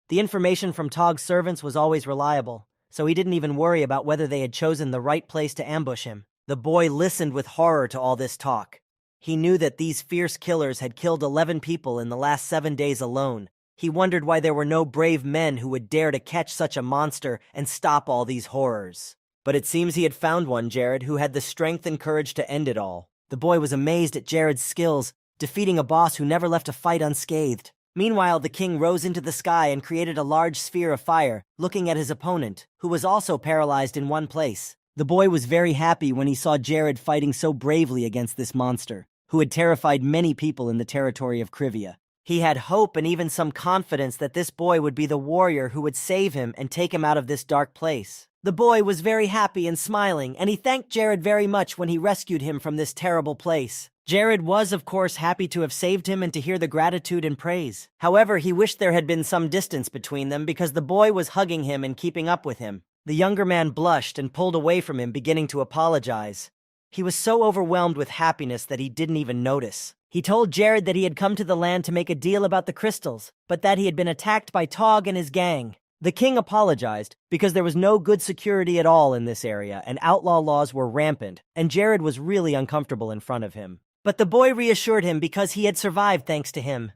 [SPEAKER 1] The information from Tog's servants was always reliable, so he didn't even worry about whether they had chosen the right place to ambush him. The boy listened with horror to all this talk. He knew that these fierce killers had killed 11 people in the last 7 days alone. He wondered why there were no brave men who would dare to catch such a monster and stop all these horrors. But it seems he had found one, Jared, who had the strength and courage to end it all. The boy was amazed at Jared's skills, defeating a boss who never left a fight unscathed. Meanwhile, the king rose into the sky and created a large sphere of fire, looking at his opponent, who was also paralyzed in one place. The boy was very happy when he saw Jared fighting so bravely against this monster, who had terrified many people in the territory of Krivia. He had hope and even some confidence that this boy would be the warrior who would save him and take him out of this dark place. The boy was very happy and smiling, and he thanked Jared very much when he rescued him from this terrible place. Jared was, of course, happy to have saved him and to hear the gratitude and praise. However, he wished there had been some distance between them because the boy was hugging him and keeping up with him. The younger man blushed and pulled away from him, beginning to apologize. He was so overwhelmed with happiness that he didn't even notice. He told Jared that he had come to the land to make a deal about the crystals, but that he had been attacked by Tog and his gang. The king apologized because there was no good security at all in this area and outlaw laws were rampant, and Jared was really uncomfortable in front of him. But the boy reassured him because he had survived thanks to him.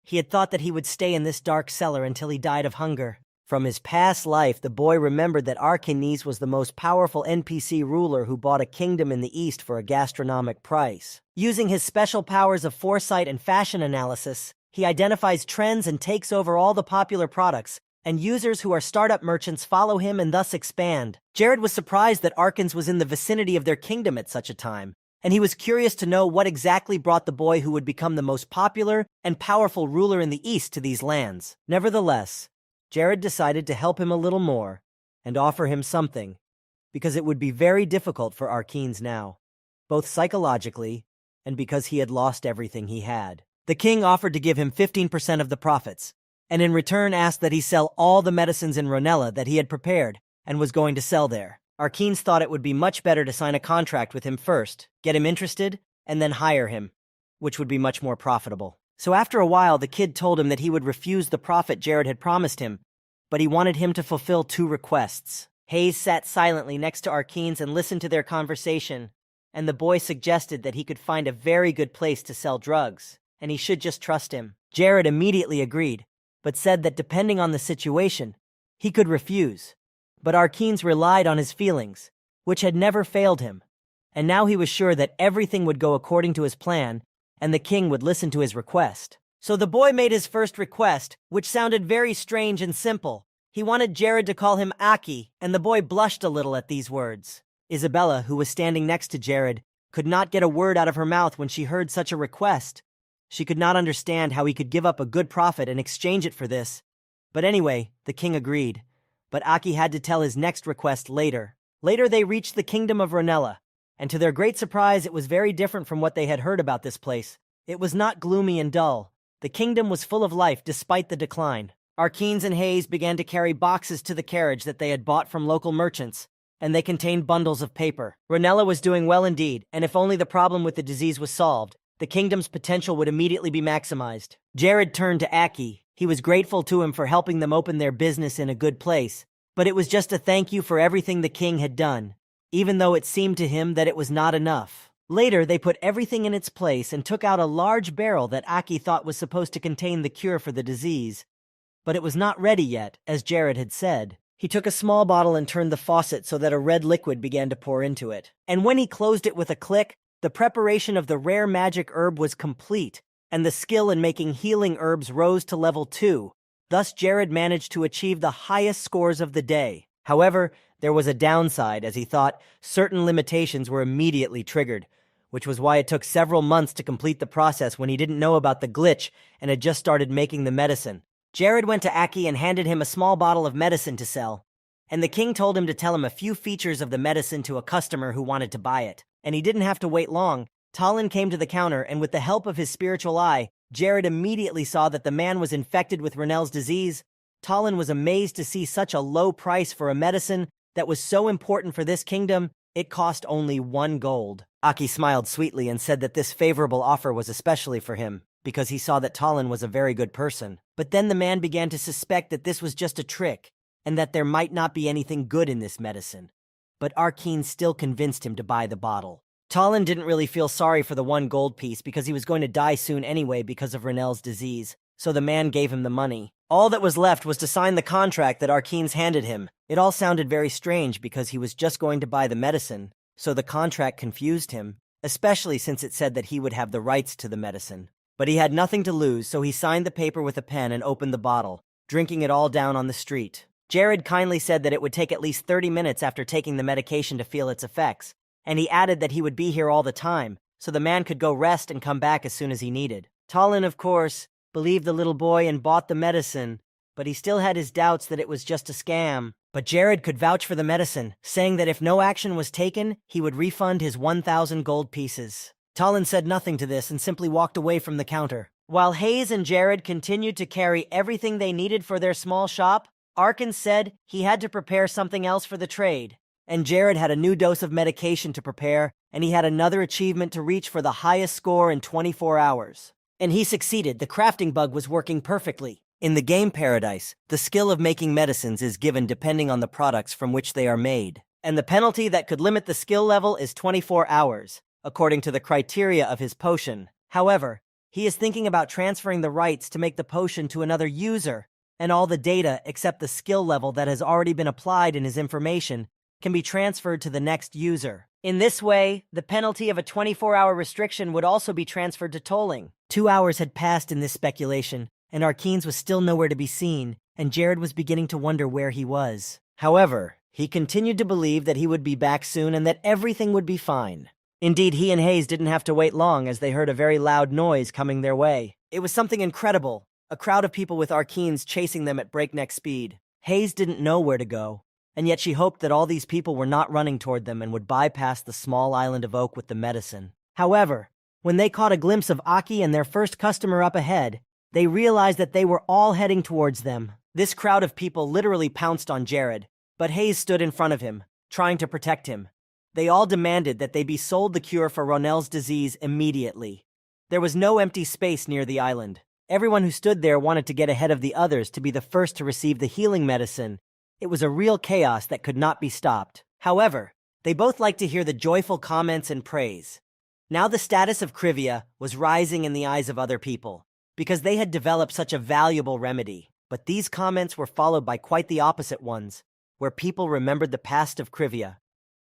[SPEAKER 1] He had thought that he would stay in this dark cellar until he died of hunger. From his past life, the boy remembered that Arcanes was the most powerful NPC ruler who bought a kingdom in the east for a gastronomic price. Using his special powers of foresight and fashion analysis, he identifies trends and takes over all the popular products, and users who are startup merchants follow him and thus expand. Jared was surprised that Arcanes was in the vicinity of their kingdom at such a time, and he was curious to know what exactly brought the boy who would become the most popular and powerful ruler in the east to these lands. Nevertheless, Jared decided to help him a little more and offer him something, because it would be very difficult for Arcanes now, both psychologically and because he had lost everything he had. The king offered to give him 15% of the profits, and in return asked that he sell all the medicines in Ronella that he had prepared and was going to sell there. Arkeen's thought it would be much better to sign a contract with him first, get him interested, and then hire him, which would be much more profitable. So after a while, the kid told him that he would refuse the profit Jared had promised him, but he wanted him to fulfill 2 requests. Hayes sat silently next to Arkeen's and listened to their conversation, and the boy suggested that he could find a very good place to sell drugs, and he should just trust him. Jared immediately agreed, but said that depending on the situation, he could refuse. But Arkeen's relied on his feelings, which had never failed him, and now he was sure that everything would go according to his plan, and the king would listen to his request. So the boy made his first request, which sounded very strange and simple. He wanted Jared to call him Aki, and the boy blushed a little at these words. Isabella, who was standing next to Jared, could not get a word out of her mouth when she heard such a request. She could not understand how he could give up a good profit and exchange it for this. But anyway, the king agreed. But Aki had to tell his next request later. Later they reached the kingdom of Ranella, and to their great surprise it was very different from what they had heard about this place. It was not gloomy and dull. The kingdom was full of life despite the decline. Arkeen's and Hayes began to carry boxes to the carriage that they had bought from local merchants, and they contained bundles of paper. Ranella was doing well indeed, and if only the problem with the disease was solved, the kingdom's potential would immediately be maximized. Jared turned to Aki. He was grateful to him for helping them open their business in a good place, but it was just a thank you for everything the king had done, even though it seemed to him that it was not enough. Later, they put everything in its place and took out a large barrel that Aki thought was supposed to contain the cure for the disease. But it was not ready yet, as Jared had said. He took a small bottle and turned the faucet so that a red liquid began to pour into it. And when he closed it with a click, the preparation of the rare magic herb was complete, and the skill in making healing herbs rose to level 2. Thus, Jared managed to achieve the highest scores of the day. However, there was a downside, as he thought certain limitations were immediately triggered, which was why it took several months to complete the process when he didn't know about the glitch and had just started making the medicine. Jared went to Aki and handed him a small bottle of medicine to sell, and the king told him to tell him a few features of the medicine to a customer who wanted to buy it. And he didn't have to wait long. Talon came to the counter, and with the help of his spiritual eye, Jared immediately saw that the man was infected with Ranell's disease. Talon was amazed to see such a low price for a medicine that was so important for this kingdom. It cost only 1 gold. Aki smiled sweetly and said that this favorable offer was especially for him, because he saw that Talon was a very good person. But then the man began to suspect that this was just a trick, and that there might not be anything good in this medicine. But Arkeen still convinced him to buy the bottle. Talon didn't really feel sorry for the 1 gold piece because he was going to die soon anyway because of Ranell's disease, so the man gave him the money. All that was left was to sign the contract that Arkeen's handed him. It all sounded very strange because he was just going to buy the medicine, so the contract confused him, especially since it said that he would have the rights to the medicine. But he had nothing to lose, so he signed the paper with a pen and opened the bottle, drinking it all down on the street. Jared kindly said that it would take at least 30 minutes after taking the medication to feel its effects, and he added that he would be here all the time, so the man could go rest and come back as soon as he needed. Talon, of course, believed the little boy and bought the medicine, but he still had his doubts that it was just a scam. But Jared could vouch for the medicine, saying that if no action was taken, he would refund his 1,000 gold pieces. Talon said nothing to this and simply walked away from the counter. While Hayes and Jared continued to carry everything they needed for their small shop, Arkin said he had to prepare something else for the trade. And Jared had a new dose of medication to prepare, and he had another achievement to reach for the highest score in 24 hours. And he succeeded. The crafting bug was working perfectly. In the game Paradise, the skill of making medicines is given depending on the products from which they are made. And the penalty that could limit the skill level is 24 hours, according to the criteria of his potion. However, he is thinking about transferring the rights to make the potion to another user, and all the data except the skill level that has already been applied in his information can be transferred to the next user. In this way, the penalty of a 24-hour restriction would also be transferred to tolling. 2 hours had passed in this speculation, and Arkeen's was still nowhere to be seen, and Jared was beginning to wonder where he was. However, he continued to believe that he would be back soon and that everything would be fine. Indeed, he and Hayes didn't have to wait long as they heard a very loud noise coming their way. It was something incredible, a crowd of people with Arkeen's chasing them at breakneck speed. Hayes didn't know where to go, and yet she hoped that all these people were not running toward them and would bypass the small island of oak with the medicine. However, when they caught a glimpse of Aki and their first customer up ahead, they realized that they were all heading towards them. This crowd of people literally pounced on Jared, but Hayes stood in front of him, trying to protect him. They all demanded that they be sold the cure for Ronel's disease immediately. There was no empty space near the island. Everyone who stood there wanted to get ahead of the others to be the first to receive the healing medicine. It was a real chaos that could not be stopped. However, they both liked to hear the joyful comments and praise. Now the status of Krivia was rising in the eyes of other people, because they had developed such a valuable remedy. But these comments were followed by quite the opposite ones, where people remembered the past of Krivia.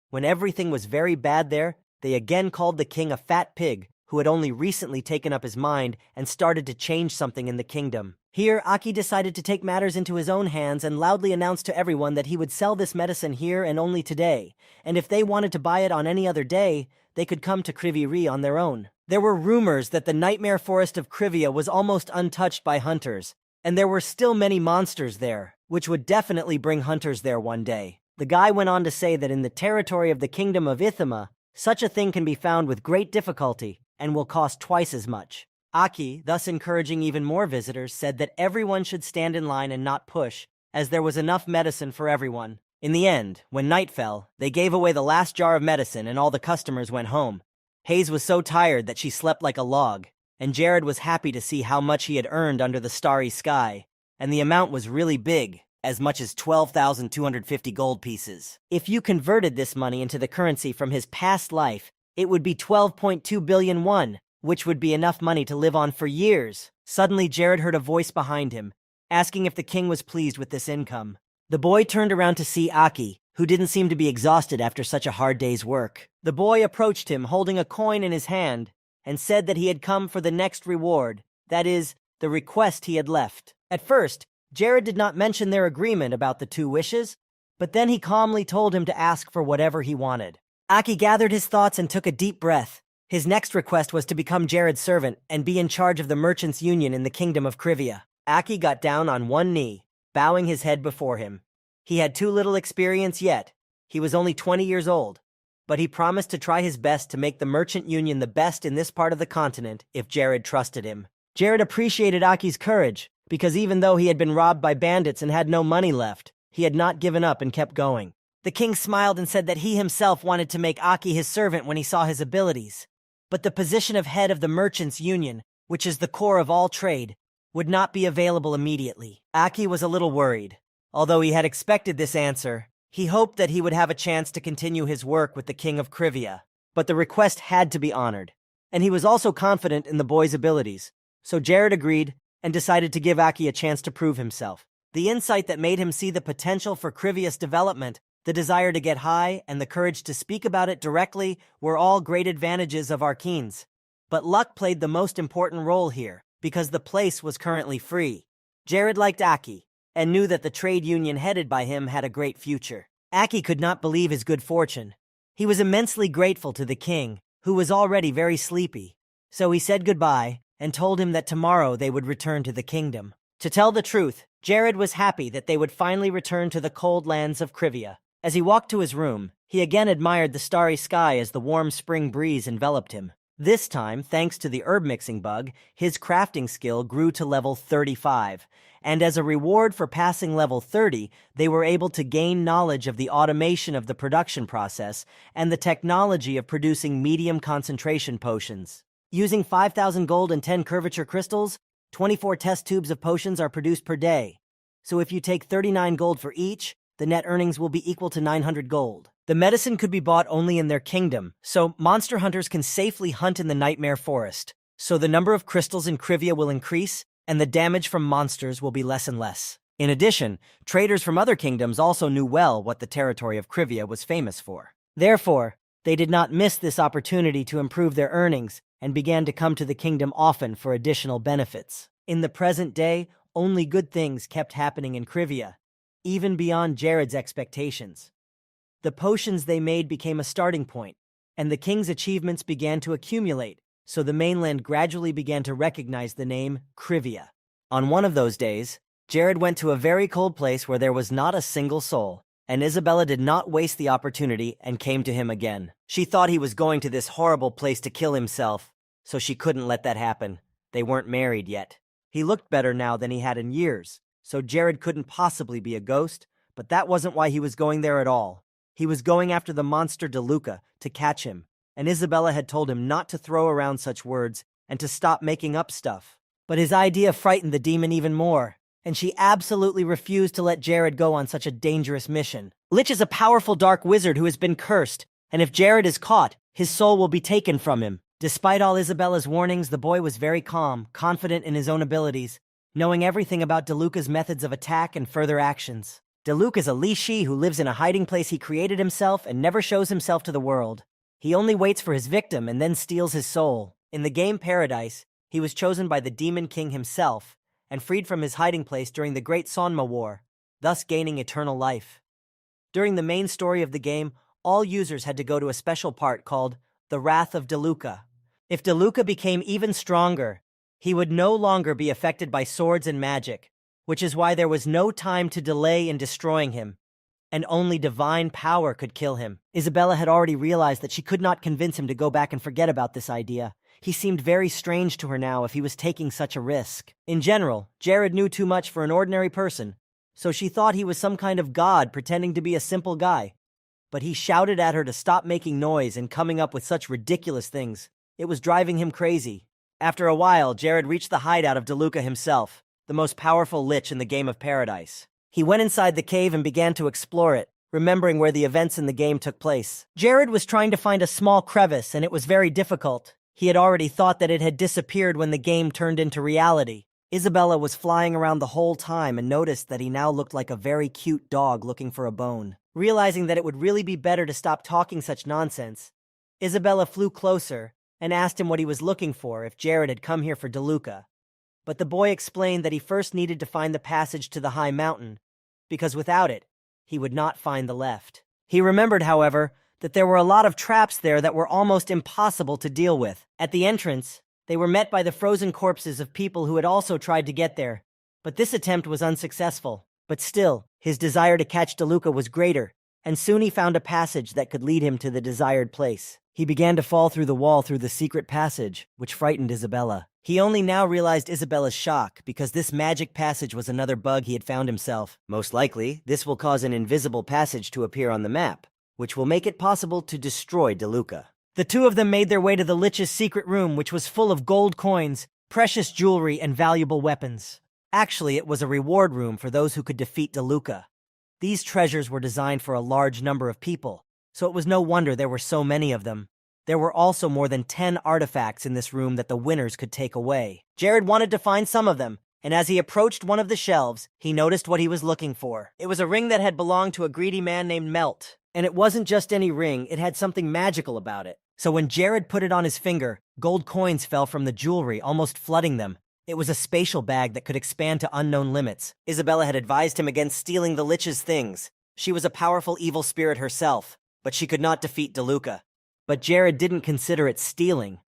[SPEAKER 1] When everything was very bad there, they again called the king a fat pig who had only recently taken up his mind and started to change something in the kingdom. Here, Aki decided to take matters into his own hands and loudly announced to everyone that he would sell this medicine here and only today, and if they wanted to buy it on any other day, they could come to Kriviri on their own. There were rumors that the nightmare forest of Krivia was almost untouched by hunters, and there were still many monsters there, which would definitely bring hunters there one day. The guy went on to say that in the territory of the kingdom of Ithima, such a thing can be found with great difficulty and will cost twice as much. Aki, thus encouraging even more visitors, said that everyone should stand in line and not push, as there was enough medicine for everyone. In the end, when night fell, they gave away the last jar of medicine and all the customers went home. Hayes was so tired that she slept like a log, and Jared was happy to see how much he had earned under the starry sky, and the amount was really big, as much as 12,250 gold pieces. If you converted this money into the currency from his past life, it would be 12.2 billion won, which would be enough money to live on for years. Suddenly, Jared heard a voice behind him, asking if the king was pleased with this income. The boy turned around to see Aki, who didn't seem to be exhausted after such a hard day's work. The boy approached him holding a coin in his hand and said that he had come for the next reward, that is, the request he had left. At first, Jared did not mention their agreement about the two wishes, but then he calmly told him to ask for whatever he wanted. Aki gathered his thoughts and took a deep breath. His next request was to become Jared's servant and be in charge of the merchants' union in the kingdom of Krivia. Aki got down on one knee, bowing his head before him. He had too little experience yet. He was only 20 years old, but he promised to try his best to make the merchant union the best in this part of the continent if Jared trusted him. Jared appreciated Aki's courage, because even though he had been robbed by bandits and had no money left, he had not given up and kept going. The king smiled and said that he himself wanted to make Aki his servant when he saw his abilities. But the position of head of the merchants' union, which is the core of all trade, would not be available immediately. Aki was a little worried. Although he had expected this answer, he hoped that he would have a chance to continue his work with the king of Krivia. But the request had to be honored, and he was also confident in the boy's abilities. So Jared agreed and decided to give Aki a chance to prove himself. The insight that made him see the potential for Krivia's development, the desire to get high, and the courage to speak about it directly were all great advantages of Arkene's. But luck played the most important role here, because the place was currently free. Jared liked Aki, and knew that the trade union headed by him had a great future. Aki could not believe his good fortune. He was immensely grateful to the king, who was already very sleepy. So he said goodbye, and told him that tomorrow they would return to the kingdom. To tell the truth, Jared was happy that they would finally return to the cold lands of Krivia. As he walked to his room, he again admired the starry sky as the warm spring breeze enveloped him. This time, thanks to the herb mixing bug, his crafting skill grew to level 35, and as a reward for passing level 30, they were able to gain knowledge of the automation of the production process and the technology of producing medium concentration potions. Using 5,000 gold and 10 curvature crystals, 24 test tubes of potions are produced per day. So if you take 39 gold for each, the net earnings will be equal to 900 gold. The medicine could be bought only in their kingdom, so monster hunters can safely hunt in the Nightmare Forest. So the number of crystals in Krivia will increase, and the damage from monsters will be less and less. In addition, traders from other kingdoms also knew well what the territory of Krivia was famous for. Therefore, they did not miss this opportunity to improve their earnings and began to come to the kingdom often for additional benefits. In the present day, only good things kept happening in Krivia, even beyond Jared's expectations. The potions they made became a starting point, and the king's achievements began to accumulate, so the mainland gradually began to recognize the name Krivia. On one of those days, Jared went to a very cold place where there was not a single soul, and Isabella did not waste the opportunity and came to him again. She thought he was going to this horrible place to kill himself, so she couldn't let that happen. They weren't married yet. He looked better now than he had in years, so Jared couldn't possibly be a ghost, but that wasn't why he was going there at all. He was going after the monster DeLuca to catch him, and Isabella had told him not to throw around such words and to stop making up stuff. But his idea frightened the demon even more, and she absolutely refused to let Jared go on such a dangerous mission. Lich is a powerful dark wizard who has been cursed, and if Jared is caught, his soul will be taken from him. Despite all Isabella's warnings, the boy was very calm, confident in his own abilities, knowing everything about DeLuca's methods of attack and further actions. DeLuca is a Lishi who lives in a hiding place he created himself and never shows himself to the world. He only waits for his victim and then steals his soul. In the game Paradise, he was chosen by the Demon King himself and freed from his hiding place during the Great Sanma War, thus gaining eternal life. During the main story of the game, all users had to go to a special part called the Wrath of DeLuca. If DeLuca became even stronger, he would no longer be affected by swords and magic, which is why there was no time to delay in destroying him, and only divine power could kill him. Isabella had already realized that she could not convince him to go back and forget about this idea. He seemed very strange to her now if he was taking such a risk. In general, Jared knew too much for an ordinary person, so she thought he was some kind of god pretending to be a simple guy. But he shouted at her to stop making noise and coming up with such ridiculous things. It was driving him crazy. After a while, Jared reached the hideout of DeLuca himself, the most powerful lich in the game of Paradise. He went inside the cave and began to explore it, remembering where the events in the game took place. Jared was trying to find a small crevice, and it was very difficult. He had already thought that it had disappeared when the game turned into reality. Isabella was flying around the whole time and noticed that he now looked like a very cute dog looking for a bone. Realizing that it would really be better to stop talking such nonsense, Isabella flew closer and asked him what he was looking for if Jared had come here for DeLuca. But the boy explained that he first needed to find the passage to the high mountain, because without it, he would not find the left. He remembered, however, that there were a lot of traps there that were almost impossible to deal with. At the entrance, they were met by the frozen corpses of people who had also tried to get there, but this attempt was unsuccessful. But still, his desire to catch DeLuca was greater, and soon he found a passage that could lead him to the desired place. He began to fall through the wall through the secret passage, which frightened Isabella. He only now realized Isabella's shock, because this magic passage was another bug he had found himself. Most likely, this will cause an invisible passage to appear on the map, which will make it possible to destroy DeLuca. The two of them made their way to the Lich's secret room, which was full of gold coins, precious jewelry, and valuable weapons. Actually, it was a reward room for those who could defeat DeLuca. These treasures were designed for a large number of people, so it was no wonder there were so many of them. There were also more than 10 artifacts in this room that the winners could take away. Jared wanted to find some of them, and as he approached one of the shelves, he noticed what he was looking for. It was a ring that had belonged to a greedy man named Melt, and it wasn't just any ring, it had something magical about it. So when Jared put it on his finger, gold coins fell from the jewelry, almost flooding them. It was a spatial bag that could expand to unknown limits. Isabella had advised him against stealing the Lich's things. She was a powerful evil spirit herself, but she could not defeat DeLuca. But Jared didn't consider it stealing.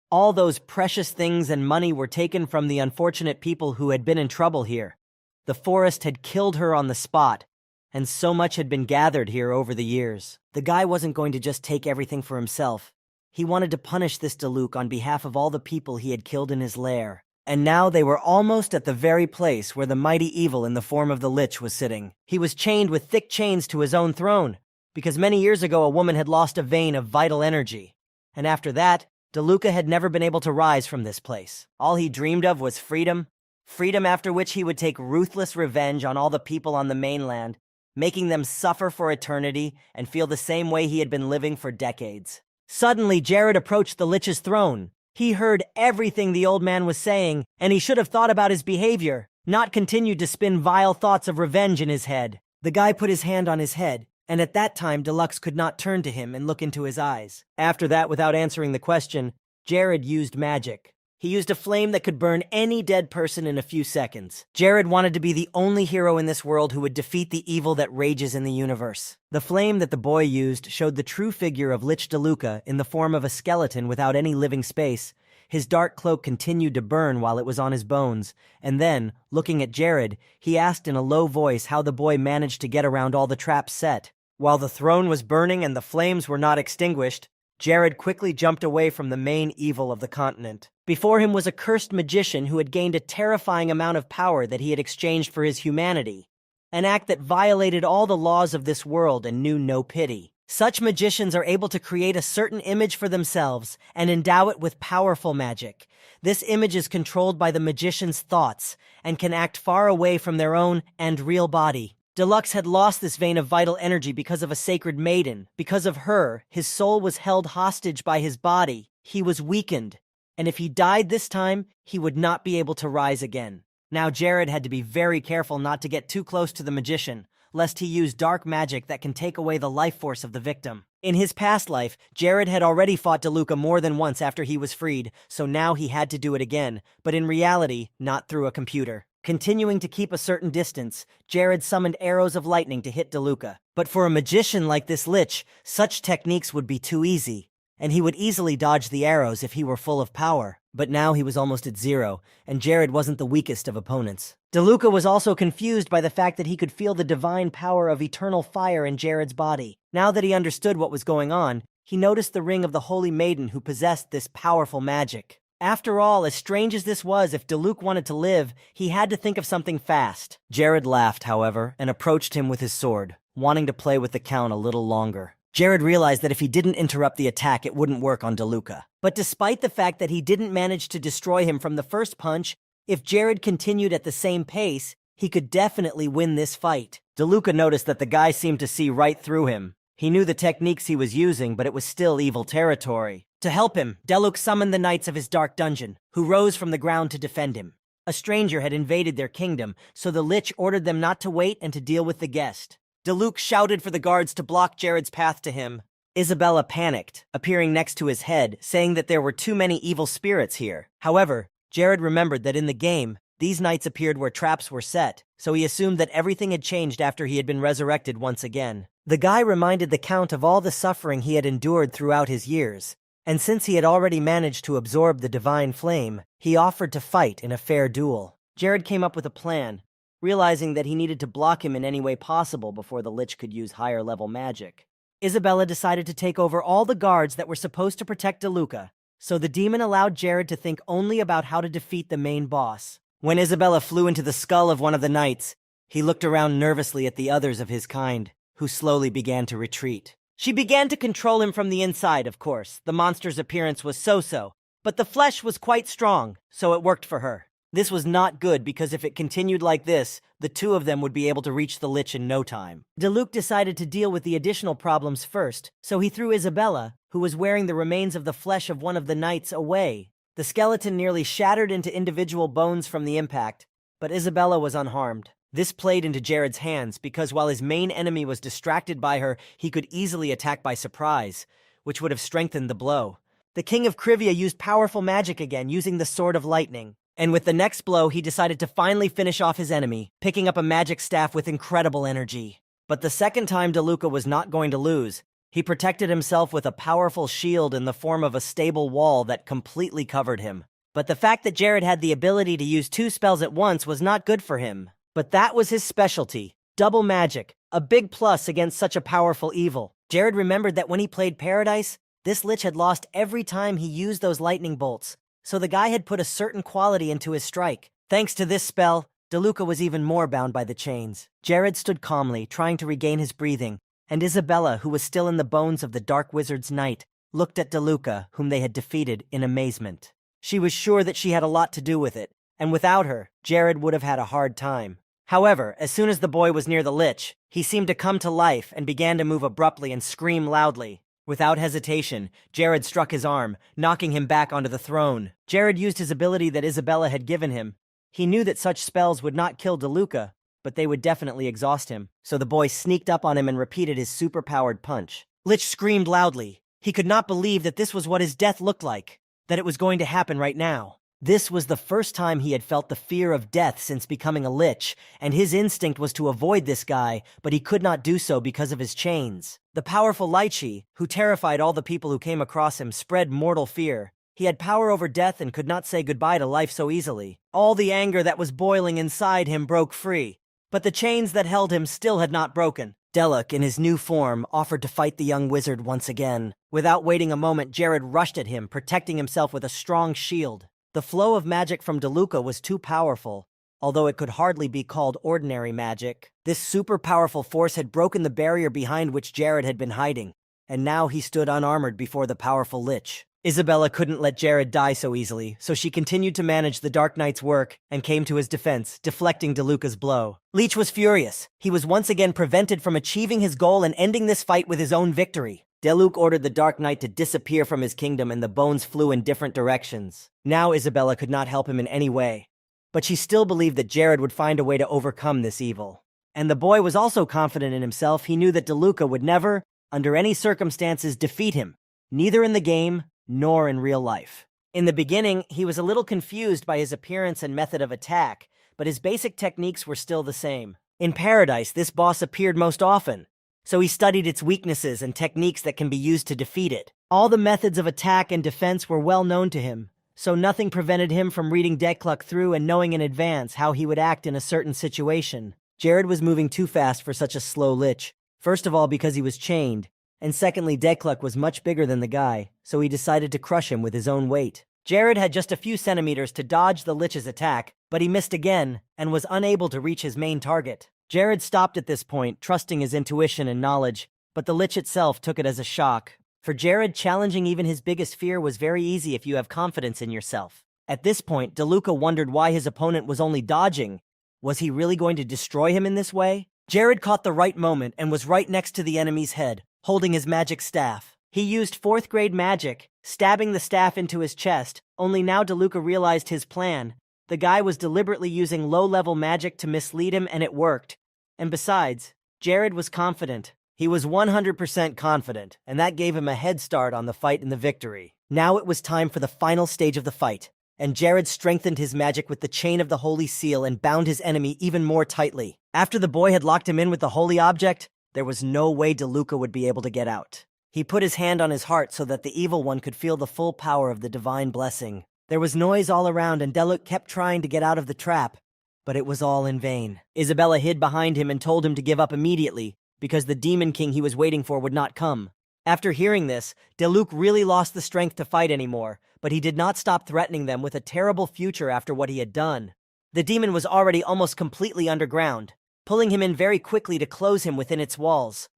[SPEAKER 1] All those precious things and money were taken from the unfortunate people who had been in trouble here. The forest had killed her on the spot, and so much had been gathered here over the years. The guy wasn't going to just take everything for himself. He wanted to punish this DeLuca on behalf of all the people he had killed in his lair. And now they were almost at the very place where the mighty evil in the form of the Lich was sitting. He was chained with thick chains to his own throne, because many years ago a woman had lost a vein of vital energy. And after that, DeLuca had never been able to rise from this place. All he dreamed of was freedom, freedom after which he would take ruthless revenge on all the people on the mainland, making them suffer for eternity and feel the same way he had been living for decades. Suddenly, Jared approached the Lich's throne. He heard everything the old man was saying, and he should have thought about his behavior, not continued to spin vile thoughts of revenge in his head. The guy put his hand on his head, and at that time Deluxe could not turn to him and look into his eyes. After that, without answering the question, Jared used magic. He used a flame that could burn any dead person in a few seconds. Jared wanted to be the only hero in this world who would defeat the evil that rages in the universe. The flame that the boy used showed the true figure of Lich DeLuca in the form of a skeleton without any living space. His dark cloak continued to burn while it was on his bones, and then, looking at Jared, he asked in a low voice how the boy managed to get around all the traps set. While the throne was burning and the flames were not extinguished, Jared quickly jumped away from the main evil of the continent. Before him was a cursed magician who had gained a terrifying amount of power that he had exchanged for his humanity. an act that violated all the laws of this world and knew no pity. Such magicians are able to create a certain image for themselves and endow it with powerful magic. This image is controlled by the magician's thoughts and can act far away from their own and real body. Deluxe had lost this vein of vital energy because of a sacred maiden. Because of her, his soul was held hostage by his body. He was weakened, and if he died this time, he would not be able to rise again. Now Jared had to be very careful not to get too close to the magician, lest he use dark magic that can take away the life force of the victim. In his past life, Jared had already fought DeLuca more than once after he was freed, so now he had to do it again, but in reality, not through a computer. Continuing to keep a certain distance, Jared summoned arrows of lightning to hit DeLuca. But for a magician like this Lich, such techniques would be too easy, and he would easily dodge the arrows if he were full of power. But now he was almost at zero, and Jared wasn't the weakest of opponents. DeLuca was also confused by the fact that he could feel the divine power of eternal fire in Jared's body. Now that he understood what was going on, he noticed the ring of the Holy Maiden who possessed this powerful magic. After all, as strange as this was, if DeLuca wanted to live, he had to think of something fast. Jared laughed, however, and approached him with his sword, wanting to play with the Count a little longer. Jared realized that if he didn't interrupt the attack, it wouldn't work on DeLuca. But despite the fact that he didn't manage to destroy him from the first punch, if Jared continued at the same pace, he could definitely win this fight. DeLuca noticed that the guy seemed to see right through him. He knew the techniques he was using, but it was still evil territory. To help him, DeLuca summoned the knights of his dark dungeon, who rose from the ground to defend him. A stranger had invaded their kingdom, so the Lich ordered them not to wait and to deal with the guest. DeLuca shouted for the guards to block Jared's path to him. Isabella panicked, appearing next to his head, saying that there were too many evil spirits here. However, Jared remembered that in the game, these knights appeared where traps were set, so he assumed that everything had changed after he had been resurrected once again. The guy reminded the Count of all the suffering he had endured throughout his years, and since he had already managed to absorb the divine flame, he offered to fight in a fair duel. Jared came up with a plan, realizing that he needed to block him in any way possible before the Lich could use higher-level magic. Isabella decided to take over all the guards that were supposed to protect DeLuca, so the demon allowed Jared to think only about how to defeat the main boss. When Isabella flew into the skull of one of the knights, he looked around nervously at the others of his kind, who slowly began to retreat. She began to control him from the inside, of course. The monster's appearance was so-so, but the flesh was quite strong, so it worked for her. This was not good because if it continued like this, the two of them would be able to reach the Lich in no time. DeLuca decided to deal with the additional problems first, so he threw Isabella, who was wearing the remains of the flesh of one of the knights, away. The skeleton nearly shattered into individual bones from the impact, but Isabella was unharmed. This played into Jared's hands because while his main enemy was distracted by her, he could easily attack by surprise, which would have strengthened the blow. The King of Krivia used powerful magic again, using the Sword of Lightning. And with the next blow, he decided to finally finish off his enemy, picking up a magic staff with incredible energy. But the second time DeLuca was not going to lose. He protected himself with a powerful shield in the form of a stable wall that completely covered him. But the fact that Jared had the ability to use two spells at once was not good for him. But that was his specialty, double magic, a big plus against such a powerful evil. Jared remembered that when he played Paradise, this Lich had lost every time he used those lightning bolts. So the guy had put a certain quality into his strike. Thanks to this spell, DeLuca was even more bound by the chains. Jared stood calmly, trying to regain his breathing, and Isabella, who was still in the bones of the Dark Wizard's knight, looked at DeLuca, whom they had defeated, in amazement. She was sure that she had a lot to do with it, and without her, Jared would have had a hard time. However, as soon as the boy was near the Lich, he seemed to come to life and began to move abruptly and scream loudly. Without hesitation, Jared struck his arm, knocking him back onto the throne. Jared used his ability that Isabella had given him. He knew that such spells would not kill DeLuca, but they would definitely exhaust him. So the boy sneaked up on him and repeated his super-powered punch. Lich screamed loudly. He could not believe that this was what his death looked like, that it was going to happen right now. This was the first time he had felt the fear of death since becoming a Lich, and his instinct was to avoid this guy, but he could not do so because of his chains. The powerful Lychee, who terrified all the people who came across him, spread mortal fear. He had power over death and could not say goodbye to life so easily. All the anger that was boiling inside him broke free, but the chains that held him still had not broken. Deluc, in his new form, offered to fight the young wizard once again. Without waiting a moment, Jared rushed at him, protecting himself with a strong shield. The flow of magic from DeLuca was too powerful. although it could hardly be called ordinary magic. This super powerful force had broken the barrier behind which Jared had been hiding, and now he stood unarmored before the powerful Lich. Isabella couldn't let Jared die so easily, so she continued to manage the Dark Knight's work and came to his defense, deflecting DeLuca's blow. Lich was furious. He was once again prevented from achieving his goal and ending this fight with his own victory. DeLuca ordered the Dark Knight to disappear from his kingdom and the bones flew in different directions. Now Isabella could not help him in any way, but she still believed that Jared would find a way to overcome this evil. And the boy was also confident in himself. He knew that DeLuca would never, under any circumstances, defeat him, neither in the game nor in real life. In the beginning, he was a little confused by his appearance and method of attack, but his basic techniques were still the same. In Paradise, this boss appeared most often, so he studied its weaknesses and techniques that can be used to defeat it. All the methods of attack and defense were well known to him, so nothing prevented him from reading Decluck through and knowing in advance how he would act in a certain situation. Jared was moving too fast for such a slow Lich, first of all because he was chained, and secondly, Decluck was much bigger than the guy, so he decided to crush him with his own weight. Jared had just a few centimeters to dodge the Lich's attack, but he missed again and was unable to reach his main target. Jared stopped at this point, trusting his intuition and knowledge, but the Lich itself took it as a shock. For Jared, challenging even his biggest fear was very easy if you have confidence in yourself. At this point, DeLuca wondered why his opponent was only dodging. Was he really going to destroy him in this way? Jared caught the right moment and was right next to the enemy's head, holding his magic staff. He used 4th grade magic, stabbing the staff into his chest, only now DeLuca realized his plan. The guy was deliberately using low-level magic to mislead him, and it worked. And besides, Jared was confident. He was 100% confident, and that gave him a head start on the fight and the victory. Now it was time for the final stage of the fight, and Jared strengthened his magic with the chain of the Holy Seal and bound his enemy even more tightly. After the boy had locked him in with the holy object, there was no way DeLuca would be able to get out. He put his hand on his heart so that the evil one could feel the full power of the divine blessing. There was noise all around, and DeLuca kept trying to get out of the trap, but it was all in vain. Isabella hid behind him and told him to give up immediately, because the Demon King he was waiting for would not come. After hearing this, DeLuca really lost the strength to fight anymore, but he did not stop threatening them with a terrible future after what he had done. The demon was already almost completely underground, pulling him in very quickly to close him within its walls.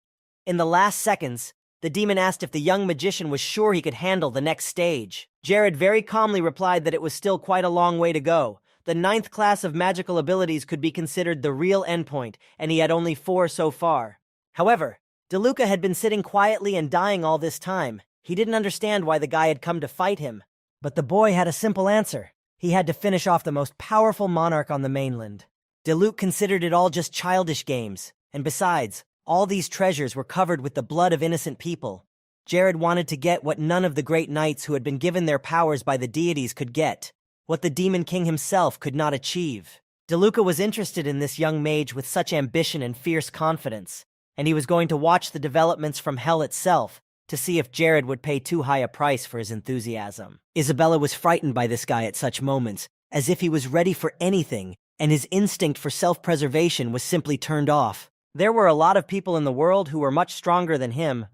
[SPEAKER 1] In the last seconds, the demon asked if the young magician was sure he could handle the next stage. Jared very calmly replied that it was still quite a long way to go. The 9th class of magical abilities could be considered the real endpoint, and he had only 4 so far. However, DeLuca had been sitting quietly and dying all this time. He didn't understand why the guy had come to fight him. But the boy had a simple answer. He had to finish off the most powerful monarch on the mainland. DeLuca considered it all just childish games, and besides, all these treasures were covered with the blood of innocent people. Jared wanted to get what none of the great knights who had been given their powers by the deities could get, what the Demon King himself could not achieve. DeLuca was interested in this young mage with such ambition and fierce confidence, and he was going to watch the developments from hell itself to see if Jared would pay too high a price for his enthusiasm. Isabella was frightened by this guy at such moments, as if he was ready for anything, and his instinct for self-preservation was simply turned off. There were a lot of people in the world who were much stronger than him,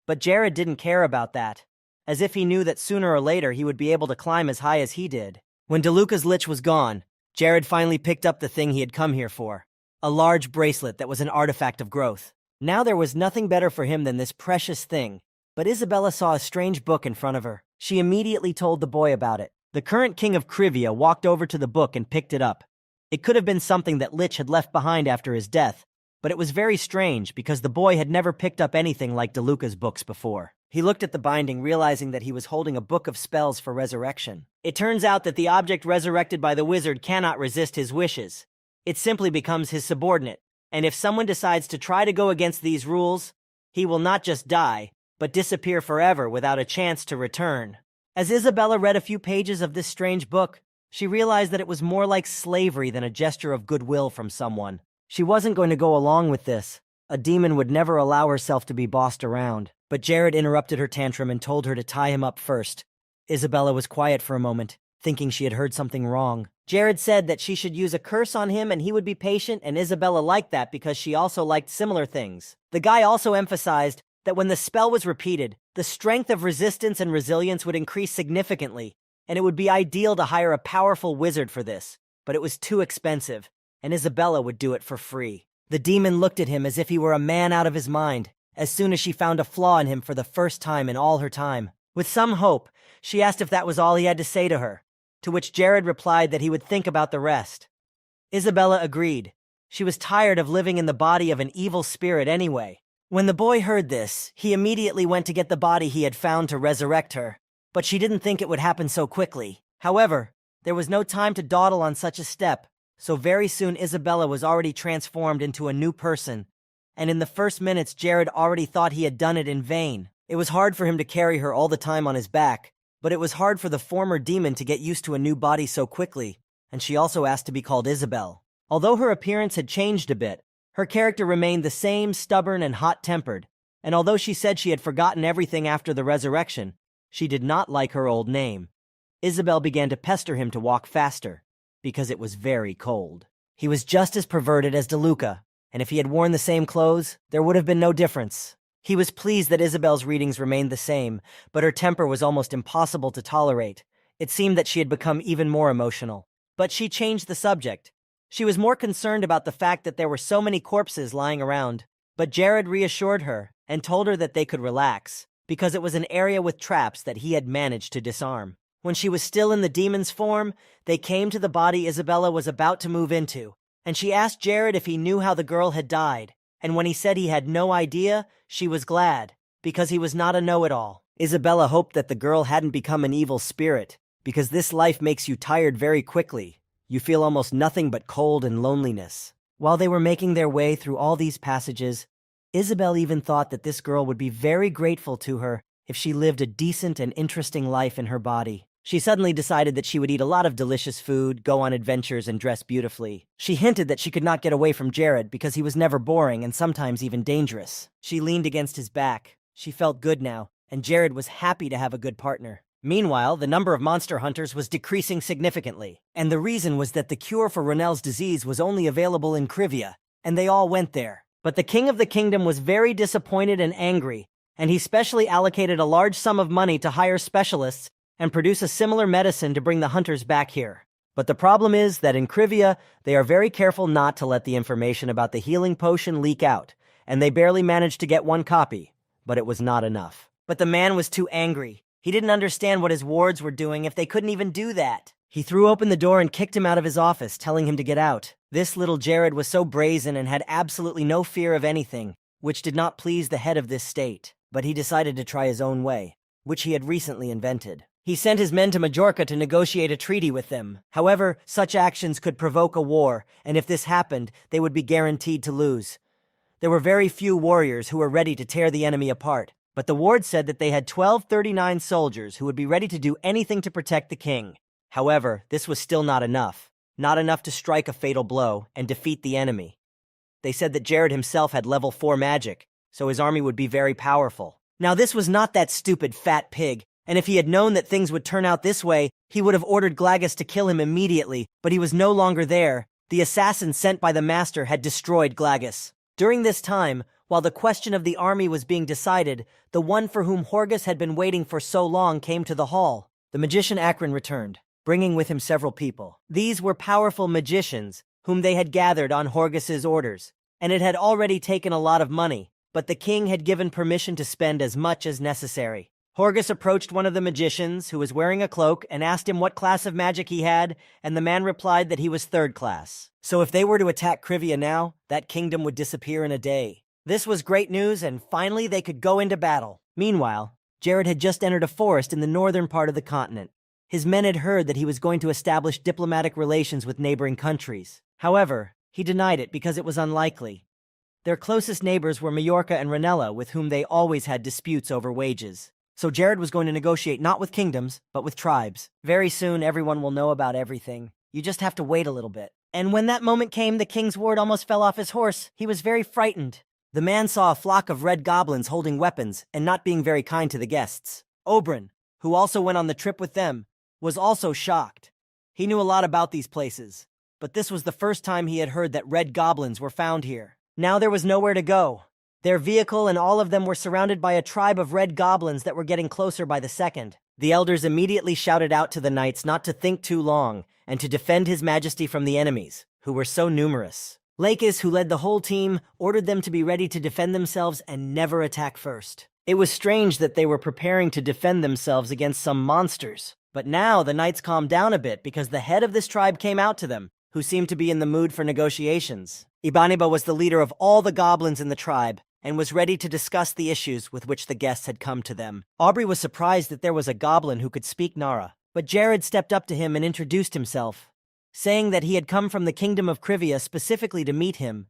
[SPEAKER 1] but Jared didn't care about that, as if he knew that sooner or later he would be able to climb as high as he did. When DeLuca's Lich was gone, Jared finally picked up the thing he had come here for, a large bracelet that was an artifact of growth. Now there was nothing better for him than this precious thing, but Isabella saw a strange book in front of her. She immediately told the boy about it. The current king of Krivia walked over to the book and picked it up. It could have been something that Lich had left behind after his death, but it was very strange because the boy had never picked up anything like DeLuca's books before. He looked at the binding, realizing that he was holding a book of spells for resurrection. It turns out that the object resurrected by the wizard cannot resist his wishes. It simply becomes his subordinate, and if someone decides to try to go against these rules, he will not just die, but disappear forever without a chance to return. As Isabella read a few pages of this strange book, she realized that it was more like slavery than a gesture of goodwill from someone. She wasn't going to go along with this. A demon would never allow herself to be bossed around. But Jared interrupted her tantrum and told her to tie him up first. Isabella was quiet for a moment, thinking she had heard something wrong. Jared said that she should use a curse on him and he would be patient, and Isabella liked that because she also liked similar things. The guy also emphasized that when the spell was repeated, the strength of resistance and resilience would increase significantly, and it would be ideal to hire a powerful wizard for this. but it was too expensive, and Isabella would do it for free. The demon looked at him as if he were a man out of his mind, as soon as she found a flaw in him for the first time in all her time. With some hope, she asked if that was all he had to say to her, to which Jared replied that he would think about the rest. Isabella agreed. She was tired of living in the body of an evil spirit anyway. When the boy heard this, he immediately went to get the body he had found to resurrect her, but she didn't think it would happen so quickly. However, there was no time to dawdle on such a step, so very soon Isabella was already transformed into a new person, and in the first minutes Jared already thought he had done it in vain. It was hard for him to carry her all the time on his back, but it was hard for the former demon to get used to a new body so quickly, and she also asked to be called Isabel. Although her appearance had changed a bit, her character remained the same, stubborn and hot-tempered, and although she said she had forgotten everything after the resurrection, she did not like her old name. Isabel began to pester him to walk faster, because it was very cold. He was just as perverted as DeLuca, and if he had worn the same clothes, there would have been no difference. He was pleased that Isabel's readings remained the same, but her temper was almost impossible to tolerate. It seemed that she had become even more emotional. But she changed the subject. She was more concerned about the fact that there were so many corpses lying around. But Jared reassured her and told her that they could relax, because it was an area with traps that he had managed to disarm. When she was still in the demon's form, they came to the body Isabella was about to move into, and she asked Jared if he knew how the girl had died. And when he said he had no idea, she was glad, because he was not a know-it-all. Isabella hoped that the girl hadn't become an evil spirit, because this life makes you tired very quickly. You feel almost nothing but cold and loneliness. While they were making their way through all these passages, Isabel even thought that this girl would be very grateful to her if she lived a decent and interesting life in her body. She suddenly decided that she would eat a lot of delicious food, go on adventures, and dress beautifully. She hinted that she could not get away from Jared because he was never boring and sometimes even dangerous. She leaned against his back. She felt good now, and Jared was happy to have a good partner. Meanwhile, the number of monster hunters was decreasing significantly, and the reason was that the cure for Ronell's disease was only available in Krivia, and they all went there. But the king of the kingdom was very disappointed and angry, and he specially allocated a large sum of money to hire specialists and produce a similar medicine to bring the hunters back here. But the problem is that in Krivia, they are very careful not to let the information about the healing potion leak out, and they barely managed to get one copy, but it was not enough. But the man was too angry. He didn't understand what his wards were doing if they couldn't even do that. He threw open the door and kicked him out of his office, telling him to get out. This little Jared was so brazen and had absolutely no fear of anything, which did not please the head of this state. But he decided to try his own way, which he had recently invented. He sent his men to Majorca to negotiate a treaty with them. However, such actions could provoke a war, and if this happened, they would be guaranteed to lose. There were very few warriors who were ready to tear the enemy apart, but the ward said that they had 1239 soldiers who would be ready to do anything to protect the king. However, this was still not enough. Not enough to strike a fatal blow and defeat the enemy. They said that Jared himself had level 4 magic, so his army would be very powerful. Now this was not that stupid fat pig, and if he had known that things would turn out this way, he would have ordered Glagus to kill him immediately, but he was no longer there. The assassin sent by the master had destroyed Glagus. During this time, while the question of the army was being decided, the one for whom Horgus had been waiting for so long came to the hall. The magician Akron returned, bringing with him several people. These were powerful magicians, whom they had gathered on Horgus's orders, and it had already taken a lot of money, but the king had given permission to spend as much as necessary. Horgus approached one of the magicians, who was wearing a cloak, and asked him what class of magic he had, and the man replied that he was 3rd class. So if they were to attack Krivia now, that kingdom would disappear in a day. This was great news, and finally they could go into battle. Meanwhile, Jared had just entered a forest in the northern part of the continent. His men had heard that he was going to establish diplomatic relations with neighboring countries. However, he denied it because it was unlikely. Their closest neighbors were Majorca and Ranella, with whom they always had disputes over wages. So Jared was going to negotiate not with kingdoms, but with tribes. Very soon, everyone will know about everything. You just have to wait a little bit. And when that moment came, the king's ward almost fell off his horse. He was very frightened. The man saw a flock of red goblins holding weapons and not being very kind to the guests. Oberyn, who also went on the trip with them, was also shocked. He knew a lot about these places, but this was the first time he had heard that red goblins were found here. Now there was nowhere to go. Their vehicle and all of them were surrounded by a tribe of red goblins that were getting closer by the second. The elders immediately shouted out to the knights not to think too long and to defend His Majesty from the enemies, who were so numerous. Lakis, who led the whole team, ordered them to be ready to defend themselves and never attack first. It was strange that they were preparing to defend themselves against some monsters. But now the knights calmed down a bit because the head of this tribe came out to them, who seemed to be in the mood for negotiations. Ibaniba was the leader of all the goblins in the tribe and was ready to discuss the issues with which the guests had come to them. Aubrey was surprised that there was a goblin who could speak Nara, but Jared stepped up to him and introduced himself, saying that he had come from the kingdom of Krivia specifically to meet him,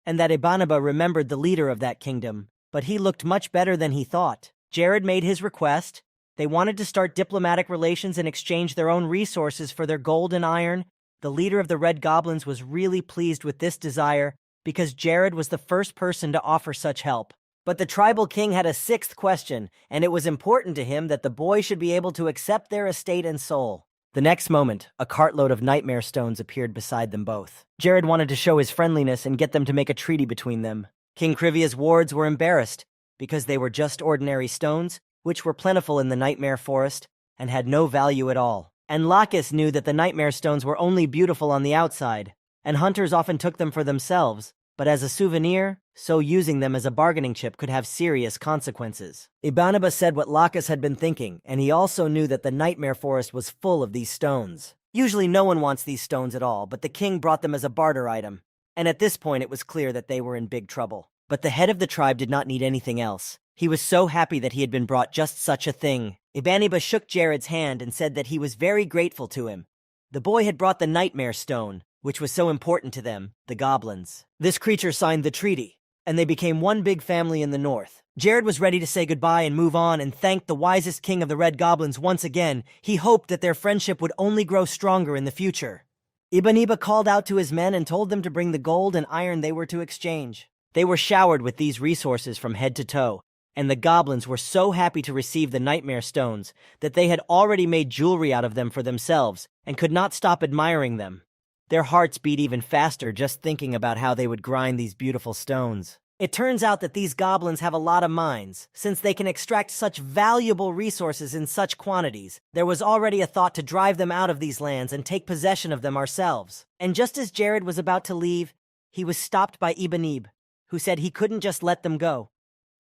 [SPEAKER 1] and that Ibaniba remembered the leader of that kingdom, but he looked much better than he thought. Jared made his request. They wanted to start diplomatic relations and exchange their own resources for their gold and iron. The leader of the Red Goblins was really pleased with this desire because Jared was the first person to offer such help. But the tribal king had a sixth question, and it was important to him that the boy should be able to accept their estate and soul. The next moment, a cartload of nightmare stones appeared beside them both. Jared wanted to show his friendliness and get them to make a treaty between them. King Krivia's wards were embarrassed because they were just ordinary stones, which were plentiful in the nightmare forest and had no value at all. And Lakis knew that the nightmare stones were only beautiful on the outside, and hunters often took them for themselves, but as a souvenir, so using them as a bargaining chip could have serious consequences. Ibaniba said what Lakis had been thinking, and he also knew that the nightmare forest was full of these stones. Usually no one wants these stones at all, but the king brought them as a barter item, and at this point it was clear that they were in big trouble. But the head of the tribe did not need anything else. He was so happy that he had been brought just such a thing. Ibaniba shook Jared's hand and said that he was very grateful to him. The boy had brought the nightmare stone, which was so important to them, the goblins. This creature signed the treaty, and they became one big family in the north. Jared was ready to say goodbye and move on and thank the wisest king of the Red Goblins once again. He hoped that their friendship would only grow stronger in the future. Ibaniba called out to his men and told them to bring the gold and iron they were to exchange. They were showered with these resources from head to toe, and the goblins were so happy to receive the nightmare stones that they had already made jewelry out of them for themselves and could not stop admiring them. Their hearts beat even faster just thinking about how they would grind these beautiful stones. It turns out that these goblins have a lot of mines. Since they can extract such valuable resources in such quantities, there was already a thought to drive them out of these lands and take possession of them ourselves. And just as Jared was about to leave, he was stopped by Ibanib, who said he couldn't just let them go,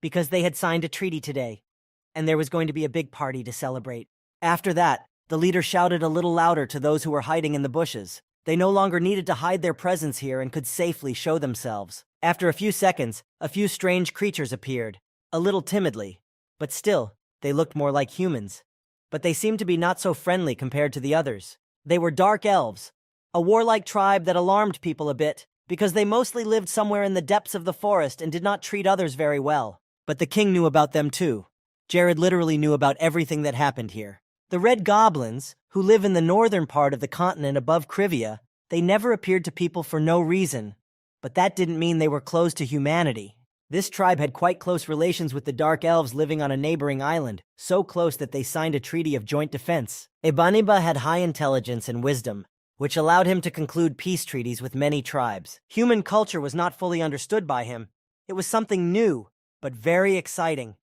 [SPEAKER 1] because they had signed a treaty today, and there was going to be a big party to celebrate. After that, the leader shouted a little louder to those who were hiding in the bushes. They no longer needed to hide their presence here and could safely show themselves. After a few seconds, a few strange creatures appeared, a little timidly, but still, they looked more like humans. But they seemed to be not so friendly compared to the others. They were dark elves, a warlike tribe that alarmed people a bit, because they mostly lived somewhere in the depths of the forest and did not treat others very well. But the king knew about them too. Jared literally knew about everything that happened here. The Red Goblins, who live in the northern part of the continent above Krivia, they never appeared to people for no reason, but that didn't mean they were closed to humanity. This tribe had quite close relations with the Dark Elves living on a neighboring island, so close that they signed a treaty of joint defense. Ibaniba had high intelligence and wisdom, which allowed him to conclude peace treaties with many tribes. Human culture was not fully understood by him. It was something new, but very exciting.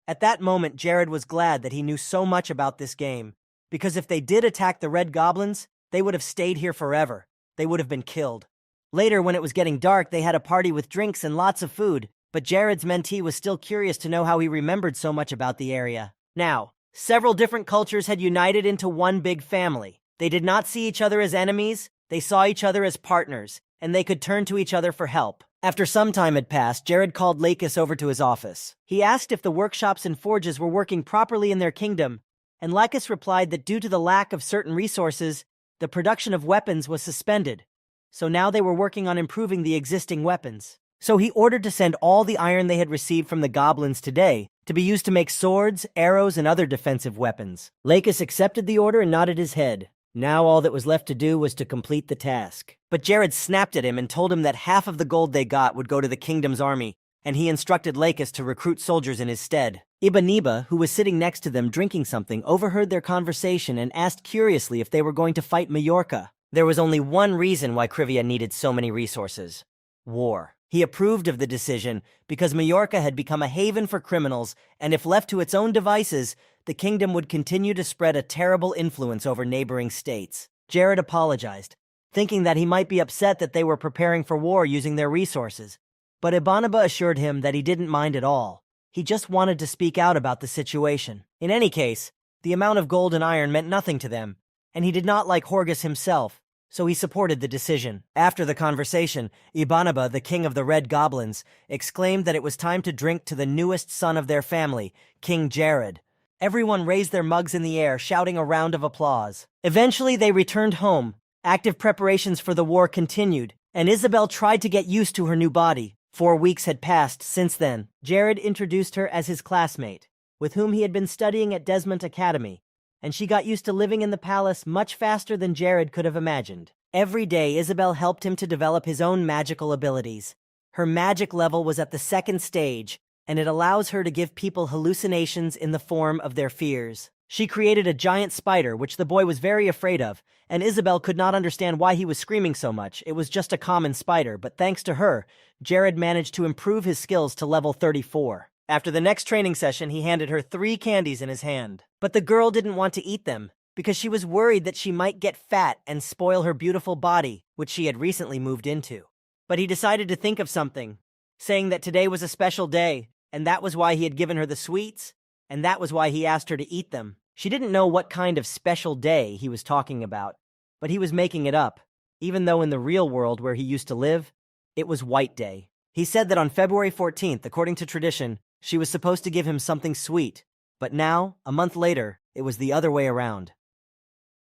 [SPEAKER 1] At that moment, Jared was glad that he knew so much about this game, because if they did attack the Red Goblins, they would have stayed here forever. They would have been killed. Later, when it was getting dark, they had a party with drinks and lots of food, but Jared's mentee was still curious to know how he remembered so much about the area. Now, several different cultures had united into one big family. They did not see each other as enemies, they saw each other as partners, and they could turn to each other for help. After some time had passed, Jared called Lakis over to his office. He asked if the workshops and forges were working properly in their kingdom, and Lakis replied that due to the lack of certain resources, the production of weapons was suspended. So now they were working on improving the existing weapons. So he ordered to send all the iron they had received from the goblins today to be used to make swords, arrows, and other defensive weapons. Lakis accepted the order and nodded his head. Now all that was left to do was to complete the task. But Jared snapped at him and told him that half of the gold they got would go to the kingdom's army, and he instructed Lakis to recruit soldiers in his stead. Ibaniba, who was sitting next to them drinking something, overheard their conversation and asked curiously if they were going to fight Majorca. There was only one reason why Krivia needed so many resources: war. He approved of the decision because Majorca had become a haven for criminals, and if left to its own devices, the kingdom would continue to spread a terrible influence over neighboring states. Jared apologized, thinking that he might be upset that they were preparing for war using their resources. But Ibanaba assured him that he didn't mind at all. He just wanted to speak out about the situation. In any case, the amount of gold and iron meant nothing to them, and he did not like Horgus himself, so he supported the decision. After the conversation, Ibanaba, the king of the Red Goblins, exclaimed that it was time to drink to the newest son of their family, King Jared. Everyone raised their mugs in the air, shouting a round of applause. Eventually, they returned home. Active preparations for the war continued, and Isabel tried to get used to her new body. 4 weeks had passed since then. Jared introduced her as his classmate, with whom he had been studying at Desmond Academy, and she got used to living in the palace much faster than Jared could have imagined. Every day, Isabel helped him to develop his own magical abilities. Her magic level was at the 2nd stage, and it allows her to give people hallucinations in the form of their fears. She created a giant spider, which the boy was very afraid of, and Isabel could not understand why he was screaming so much. It was just a common spider, but thanks to her, Jared managed to improve his skills to level 34. After the next training session, he handed her 3 candies in his hand. But the girl didn't want to eat them, because she was worried that she might get fat and spoil her beautiful body, which she had recently moved into. But he decided to think of something, saying that today was a special day, and that was why he had given her the sweets, and that was why he asked her to eat them. She didn't know what kind of special day he was talking about, but he was making it up, even though in the real world where he used to live, it was White Day. He said that on February 14th, according to tradition, she was supposed to give him something sweet, but now, a month later, it was the other way around.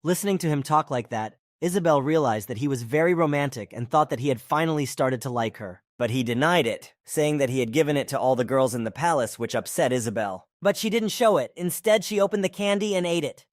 [SPEAKER 1] Listening to him talk like that, Isabel realized that he was very romantic and thought that he had finally started to like her. But he denied it, saying that he had given it to all the girls in the palace, which upset Isabel. But she didn't show it. Instead, she opened the candy and ate it.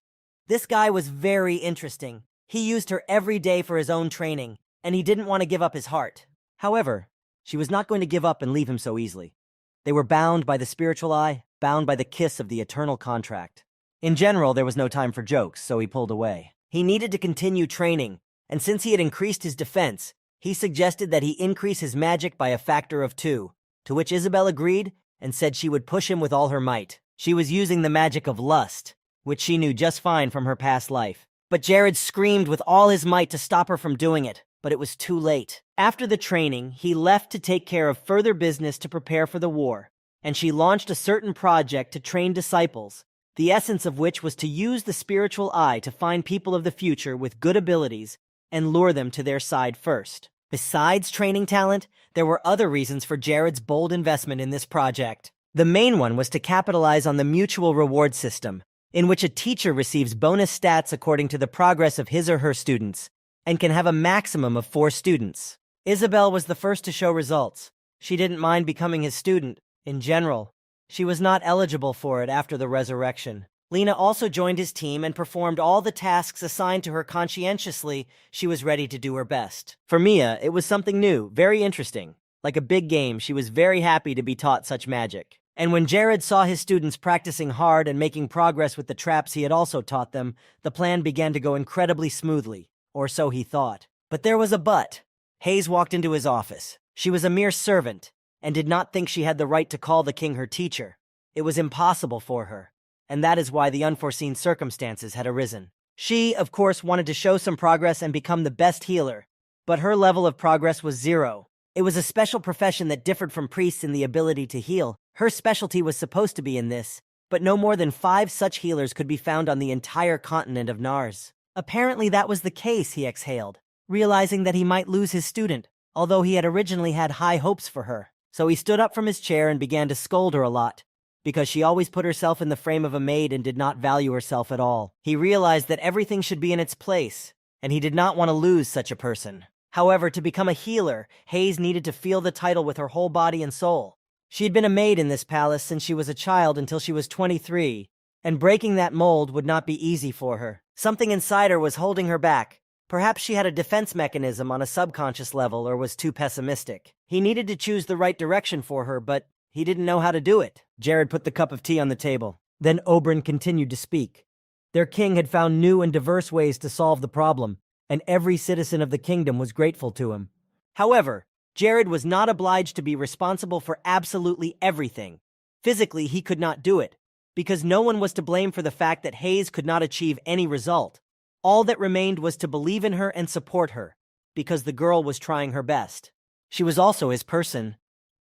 [SPEAKER 1] This guy was very interesting. He used her every day for his own training, and he didn't want to give up his heart. However, she was not going to give up and leave him so easily. They were bound by the spiritual eye, bound by the kiss of the eternal contract. In general, there was no time for jokes, so he pulled away. He needed to continue training, and since he had increased his defense, he suggested that he increase his magic by a factor of 2, to which Isabel agreed and said she would push him with all her might. She was using the magic of lust, which she knew just fine from her past life. But Jared screamed with all his might to stop her from doing it, but it was too late. After the training, he left to take care of further business to prepare for the war, and she launched a certain project to train disciples, the essence of which was to use the spiritual eye to find people of the future with good abilities and lure them to their side first. Besides training talent, there were other reasons for Jared's bold investment in this project. The main one was to capitalize on the mutual reward system, in which a teacher receives bonus stats according to the progress of his or her students, and can have a maximum of 4 students. Isabel was the first to show results. She didn't mind becoming his student. In general, she was not eligible for it after the resurrection. Lena also joined his team and performed all the tasks assigned to her conscientiously. She was ready to do her best. For Mia, it was something new, very interesting. Like a big game, she was very happy to be taught such magic. And when Jared saw his students practicing hard and making progress with the traps he had also taught them, the plan began to go incredibly smoothly, or so he thought. But there was a but. Hayes walked into his office. She was a mere servant, and did not think she had the right to call the king her teacher. It was impossible for her. And that is why the unforeseen circumstances had arisen. She, of course, wanted to show some progress and become the best healer, but her level of progress was 0. It was a special profession that differed from priests in the ability to heal. Her specialty was supposed to be in this, but no more than 5 such healers could be found on the entire continent of Nars. Apparently that was the case, he exhaled, realizing that he might lose his student, although he had originally had high hopes for her. So he stood up from his chair and began to scold her a lot, because she always put herself in the frame of a maid and did not value herself at all. He realized that everything should be in its place, and he did not want to lose such a person. However, to become a healer, Hayes needed to feel the title with her whole body and soul. She had been a maid in this palace since she was a child until she was 23, and breaking that mold would not be easy for her. Something inside her was holding her back. Perhaps she had a defense mechanism on a subconscious level or was too pessimistic. He needed to choose the right direction for her, but he didn't know how to do it. Jared put the cup of tea on the table. Then Oberyn continued to speak. Their king had found new and diverse ways to solve the problem, and every citizen of the kingdom was grateful to him. However, Jared was not obliged to be responsible for absolutely everything. Physically, he could not do it, because no one was to blame for the fact that Hayes could not achieve any result. All that remained was to believe in her and support her, because the girl was trying her best. She was also his person.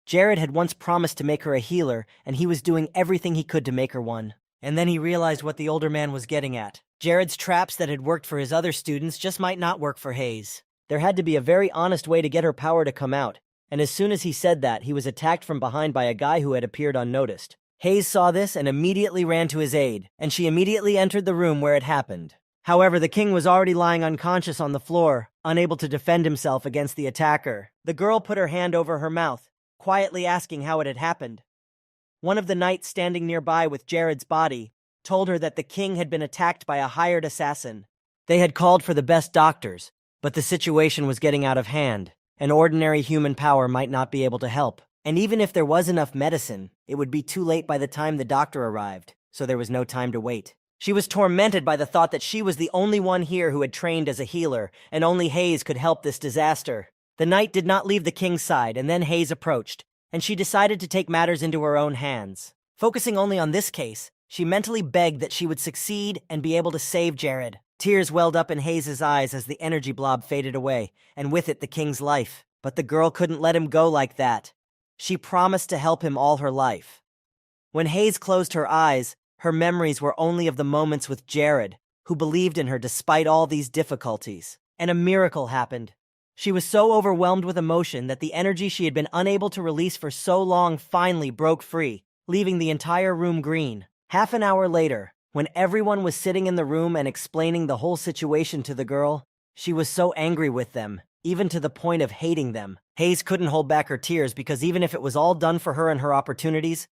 [SPEAKER 1] Jared had once promised to make her a healer, and he was doing everything he could to make her one. And then he realized what the older man was getting at. Jared's traps that had worked for his other students just might not work for Hayes. There had to be a very honest way to get her power to come out, and as soon as he said that, he was attacked from behind by a guy who had appeared unnoticed. Hayes saw this and immediately ran to his aid, and she immediately entered the room where it happened. However, the king was already lying unconscious on the floor, unable to defend himself against the attacker. The girl put her hand over her mouth, quietly asking how it had happened. One of the knights standing nearby with Jared's body told her that the king had been attacked by a hired assassin. They had called for the best doctors, but the situation was getting out of hand. An ordinary human power might not be able to help. And even if there was enough medicine, it would be too late by the time the doctor arrived, so there was no time to wait. She was tormented by the thought that she was the only one here who had trained as a healer, and only Hayes could help this disaster. The knight did not leave the king's side, and then Hayes approached, and she decided to take matters into her own hands. Focusing only on this case, she mentally begged that she would succeed and be able to save Jared. Tears welled up in Hayes' eyes as the energy blob faded away, and with it the king's life. But the girl couldn't let him go like that. She promised to help him all her life. When Hayes closed her eyes, her memories were only of the moments with Jared, who believed in her despite all these difficulties. And a miracle happened. She was so overwhelmed with emotion that the energy she had been unable to release for so long finally broke free, leaving the entire room green. Half an hour later, when everyone was sitting in the room and explaining the whole situation to the girl, she was so angry with them, even to the point of hating them. Hayes couldn't hold back her tears because even if it was all done for her and her opportunities,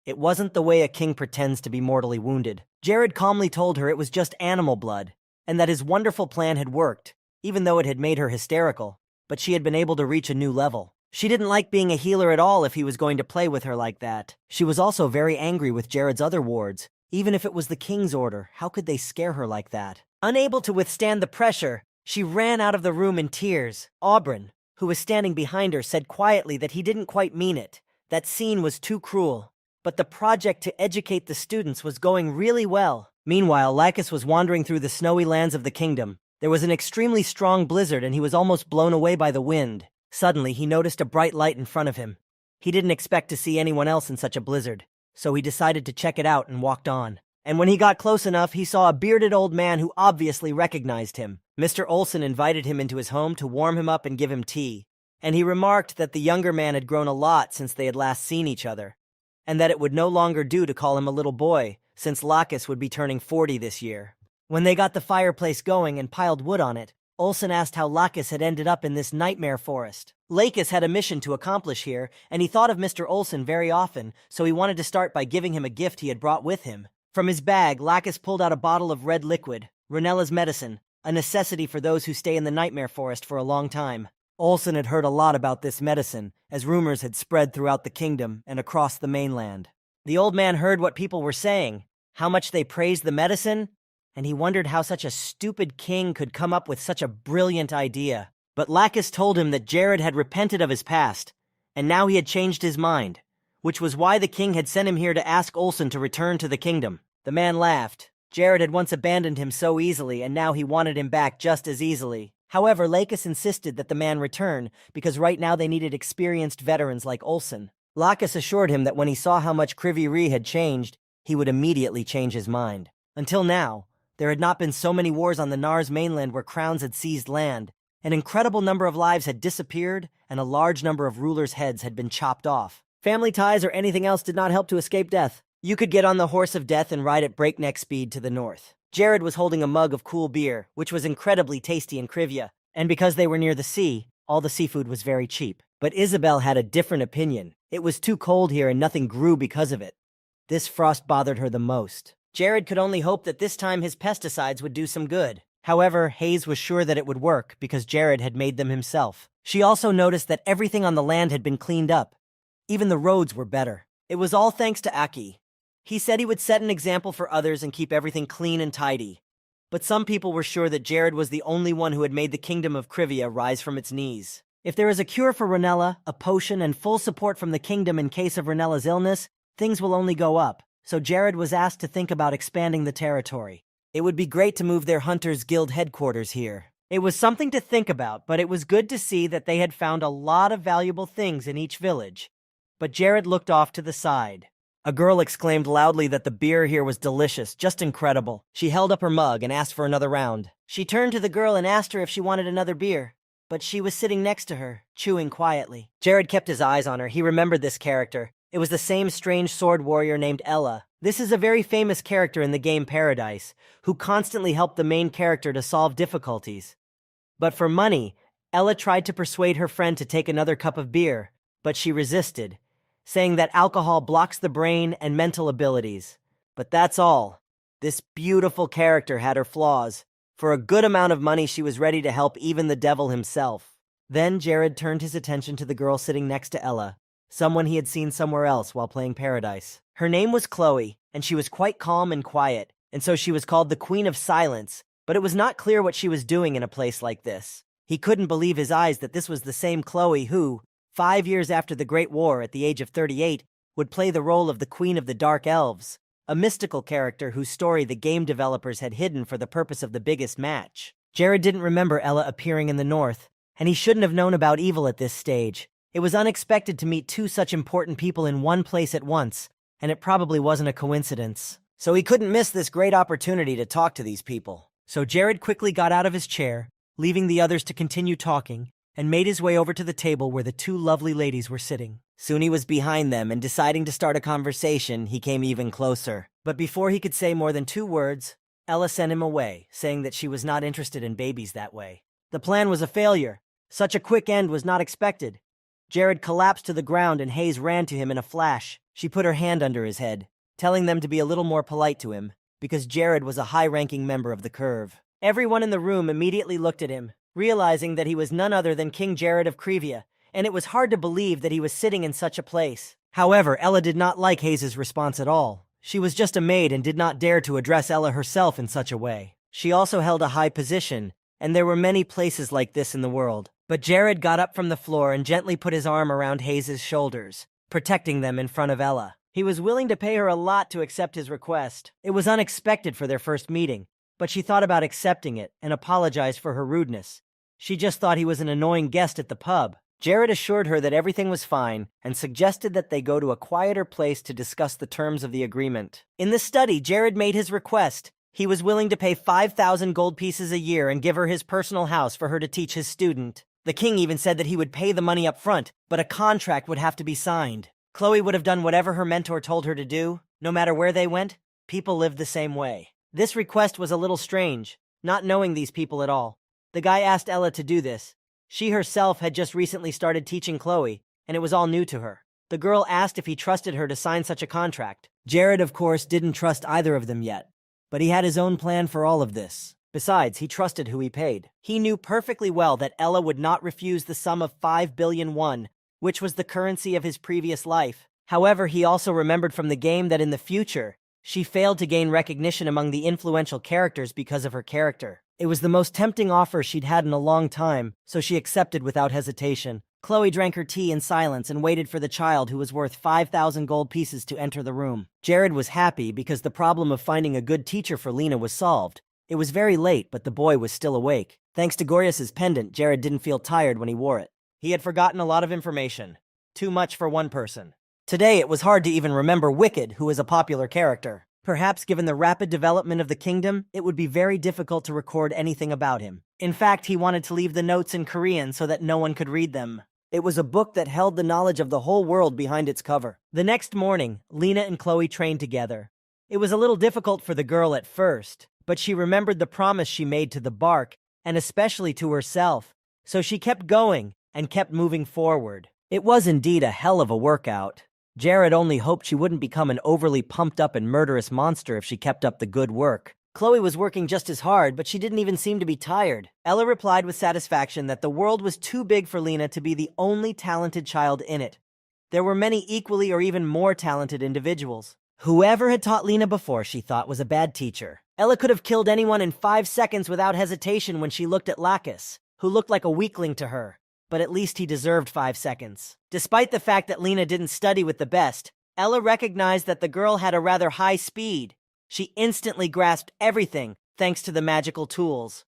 [SPEAKER 1] it wasn't the way a king pretends to be mortally wounded. Jared calmly told her it was just animal blood, and that his wonderful plan had worked, even though it had made her hysterical, but she had been able to reach a new level. She didn't like being a healer at all if he was going to play with her like that. She was also very angry with Jared's other wards. Even if it was the king's order, how could they scare her like that? Unable to withstand the pressure, she ran out of the room in tears. Aubryn, who was standing behind her, said quietly that he didn't quite mean it. That scene was too cruel. But the project to educate the students was going really well. Meanwhile, Lacus was wandering through the snowy lands of the kingdom. There was an extremely strong blizzard and he was almost blown away by the wind. Suddenly, he noticed a bright light in front of him. He didn't expect to see anyone else in such a blizzard, so he decided to check it out and walked on. And when he got close enough, he saw a bearded old man who obviously recognized him. Mr. Olson invited him into his home to warm him up and give him tea. And he remarked that the younger man had grown a lot since they had last seen each other, and that it would no longer do to call him a little boy, since Lacus would be turning 40 this year. When they got the fireplace going and piled wood on it, Olson asked how Lacus had ended up in this nightmare forest. Lacus had a mission to accomplish here, and he thought of Mr. Olson very often, so he wanted to start by giving him a gift he had brought with him. From his bag, Lacus pulled out a bottle of red liquid, Runella's medicine, a necessity for those who stay in the nightmare forest for a long time. Olson had heard a lot about this medicine, as rumors had spread throughout the kingdom and across the mainland. The old man heard what people were saying, how much they praised the medicine, and he wondered how such a stupid king could come up with such a brilliant idea. But Lacus told him that Jared had repented of his past, and now he had changed his mind, which was why the king had sent him here to ask Olson to return to the kingdom. The man laughed. Jared had once abandoned him so easily, and now he wanted him back just as easily. However, Lacus insisted that the man return, because right now they needed experienced veterans like Olson. Lacus assured him that when he saw how much Kriviri had changed, he would immediately change his mind. Until now, there had not been so many wars on the Nars mainland where crowns had seized land. An incredible number of lives had disappeared, and a large number of rulers' heads had been chopped off. Family ties or anything else did not help to escape death. You could get on the horse of death and ride at breakneck speed to the north. Jared was holding a mug of cool beer, which was incredibly tasty in Krivia, and because they were near the sea, all the seafood was very cheap. But Isabel had a different opinion. It was too cold here and nothing grew because of it. This frost bothered her the most. Jared could only hope that this time his pesticides would do some good. However, Hayes was sure that it would work because Jared had made them himself. She also noticed that everything on the land had been cleaned up. Even the roads were better. It was all thanks to Aki. He said he would set an example for others and keep everything clean and tidy. But some people were sure that Jared was the only one who had made the kingdom of Krivia rise from its knees. If there is a cure for Runella, a potion, and full support from the kingdom in case of Runella's illness, things will only go up. so Jared was asked to think about expanding the territory. It would be great to move their Hunters Guild headquarters here. It was something to think about, but it was good to see that they had found a lot of valuable things in each village. But Jared looked off to the side. A girl exclaimed loudly that the beer here was delicious, just incredible. She held up her mug and asked for another round. She turned to the girl and asked her if she wanted another beer, but she was sitting next to her, chewing quietly. Jared kept his eyes on her. He remembered this character. It was the same strange sword warrior named Ella. This is a very famous character in the game Paradise, who constantly helped the main character to solve difficulties. But for money, Ella tried to persuade her friend to take another cup of beer, but she resisted, saying that alcohol blocks the brain and mental abilities. But that's all. This beautiful character had her flaws. For a good amount of money, she was ready to help even the devil himself. Then Jared turned his attention to the girl sitting next to Ella, someone he had seen somewhere else while playing Paradise. Her name was Chloe, and she was quite calm and quiet, and so she was called the Queen of Silence, but it was not clear what she was doing in a place like this. He couldn't believe his eyes that this was the same Chloe who, 5 years after the Great War at the age of 38, would play the role of the Queen of the Dark Elves, a mystical character whose story the game developers had hidden for the purpose of the biggest match. Jared didn't remember Ella appearing in the north, and he shouldn't have known about evil at this stage. It was unexpected to meet two such important people in one place at once, and it probably wasn't a coincidence. So he couldn't miss this great opportunity to talk to these people. So Jared quickly got out of his chair, leaving the others to continue talking, and made his way over to the table where the two lovely ladies were sitting. Soon he was behind them, and deciding to start a conversation, he came even closer. But before he could say more than 2 words, Ella sent him away, saying that she was not interested in babies that way. The plan was a failure. Such a quick end was not expected. Jared collapsed to the ground and Hayes ran to him in a flash. She put her hand under his head, telling them to be a little more polite to him, because Jared was a high-ranking member of the Curve. Everyone in the room immediately looked at him, realizing that he was none other than King Jared of Krivia, and it was hard to believe that he was sitting in such a place. However, Ella did not like Hayes' response at all. She was just a maid and did not dare to address Ella herself in such a way. She also held a high position, and there were many places like this in the world. But Jared got up from the floor and gently put his arm around Hayes' shoulders, protecting them in front of Ella. He was willing to pay her a lot to accept his request. It was unexpected for their first meeting, but she thought about accepting it and apologized for her rudeness. She just thought he was an annoying guest at the pub. Jared assured her that everything was fine and suggested that they go to a quieter place to discuss the terms of the agreement. In the study, Jared made his request. He was willing to pay 5,000 gold pieces a year and give her his personal house for her to teach his student. The king even said that he would pay the money up front, but a contract would have to be signed. Chloe would have done whatever her mentor told her to do. No matter where they went, people lived the same way. This request was a little strange, not knowing these people at all. The guy asked Ella to do this. She herself had just recently started teaching Chloe, and it was all new to her. The girl asked if he trusted her to sign such a contract. Jared, of course, didn't trust either of them yet, but he had his own plan for all of this. Besides, he trusted who he paid. He knew perfectly well that Ella would not refuse the sum of 5 billion won, which was the currency of his previous life. However, he also remembered from the game that in the future, she failed to gain recognition among the influential characters because of her character. It was the most tempting offer she'd had in a long time, so she accepted without hesitation. Chloe drank her tea in silence and waited for the child who was worth 5,000 gold pieces to enter the room. Jared was happy because the problem of finding a good teacher for Lena was solved. It was very late, but the boy was still awake. Thanks to Gorius's pendant, Jared didn't feel tired when he wore it. He had forgotten a lot of information. Too much for one person. Today, it was hard to even remember Wicked, who is a popular character. Perhaps given the rapid development of the kingdom, it would be very difficult to record anything about him. In fact, he wanted to leave the notes in Korean so that no one could read them. It was a book that held the knowledge of the whole world behind its cover. The next morning, Lena and Chloe trained together. It was a little difficult for the girl at first, but she remembered the promise she made to the bark, and especially to herself, so she kept going and kept moving forward. It was indeed a hell of a workout. Jared only hoped she wouldn't become an overly pumped-up and murderous monster if she kept up the good work. Chloe was working just as hard, but she didn't even seem to be tired. Ella replied with satisfaction that the world was too big for Lena to be the only talented child in it. There were many equally or even more talented individuals. Whoever had taught Lena before, she thought, was a bad teacher. Ella could have killed anyone in 5 seconds without hesitation when she looked at Lacus, who looked like a weakling to her. But at least he deserved 5 seconds. Despite the fact that Lena didn't study with the best, Ella recognized that the girl had a rather high speed. She instantly grasped everything thanks to the magical tools.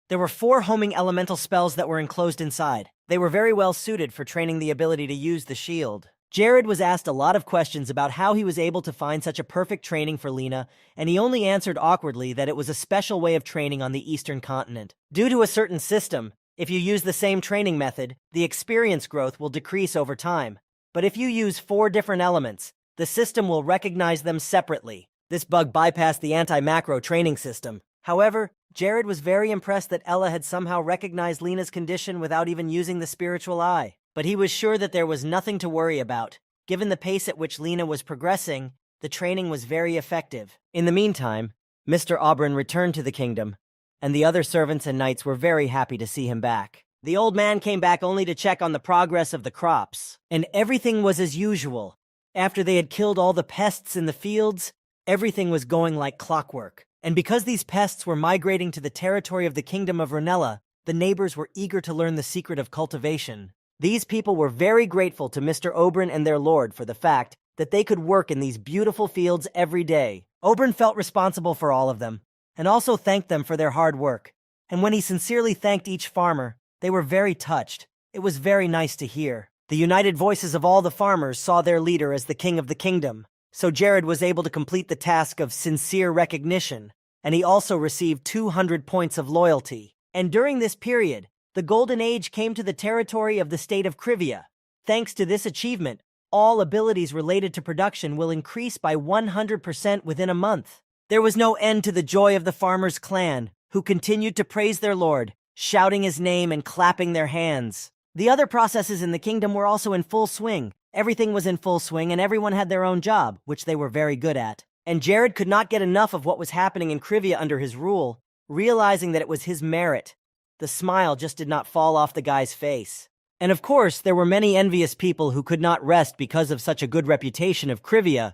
[SPEAKER 1] There were 4 homing elemental spells that were enclosed inside. They were very well suited for training the ability to use the shield. Jared was asked a lot of questions about how he was able to find such a perfect training for Lena, and he only answered awkwardly that it was a special way of training on the Eastern continent. Due to a certain system, if you use the same training method, the experience growth will decrease over time. But if you use 4 different elements, the system will recognize them separately. This bug bypassed the anti-macro training system. However, Jared was very impressed that Ella had somehow recognized Lena's condition without even using the spiritual eye. But he was sure that there was nothing to worry about. Given the pace at which Lena was progressing, the training was very effective. In the meantime, Mr. Auburn returned to the kingdom, and the other servants and knights were very happy to see him back. The old man came back only to check on the progress of the crops, and everything was as usual. After they had killed all the pests in the fields, everything was going like clockwork. And because these pests were migrating to the territory of the kingdom of Ranella, the neighbors were eager to learn the secret of cultivation. These people were very grateful to Mr. Oberon and their lord for the fact that they could work in these beautiful fields every day. Oberon felt responsible for all of them, and also thanked them for their hard work. And when he sincerely thanked each farmer, they were very touched. It was very nice to hear. The united voices of all the farmers saw their leader as the king of the kingdom, so Jared was able to complete the task of sincere recognition, and he also received 200 points of loyalty. And during this period, the Golden Age came to the territory of the state of Krivia. Thanks to this achievement, all abilities related to production will increase by 100% within a month. There was no end to the joy of the farmers' clan, who continued to praise their lord, shouting his name and clapping their hands. The other processes in the kingdom were also in full swing. Everything was in full swing and everyone had their own job, which they were very good at. And Jared could not get enough of what was happening in Krivia under his rule, realizing that it was his merit. The smile just did not fall off the guy's face. And of course, there were many envious people who could not rest because of such a good reputation of Krivia.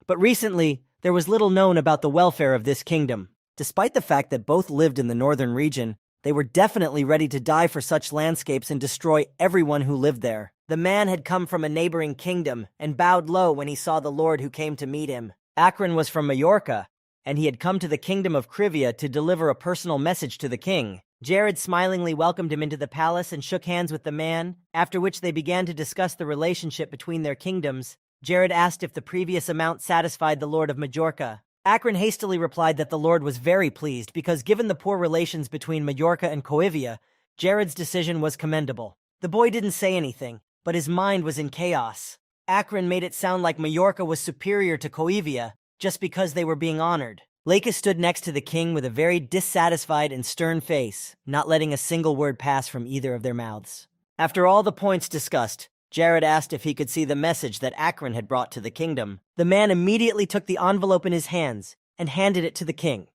[SPEAKER 1] But recently, there was little known about the welfare of this kingdom. Despite the fact that both lived in the northern region, they were definitely ready to die for such landscapes and destroy everyone who lived there. The man had come from a neighboring kingdom and bowed low when he saw the lord who came to meet him. Akron was from Majorca, and he had come to the kingdom of Krivia to deliver a personal message to the king. Jared smilingly welcomed him into the palace and shook hands with the man, after which they began to discuss the relationship between their kingdoms. Jared asked if the previous amount satisfied the lord of Majorca. Akron hastily replied that the lord was very pleased because given the poor relations between Majorca and Coivia, Jared's decision was commendable. The boy didn't say anything, but his mind was in chaos. Akron made it sound like Majorca was superior to Coivia just because they were being honored. Lakis stood next to the king with a very dissatisfied and stern face, not letting a single word pass from either of their mouths. After all the points discussed, Jared asked if he could see the message that Akron had brought to the kingdom. The man immediately took the envelope in his hands and handed it to the king,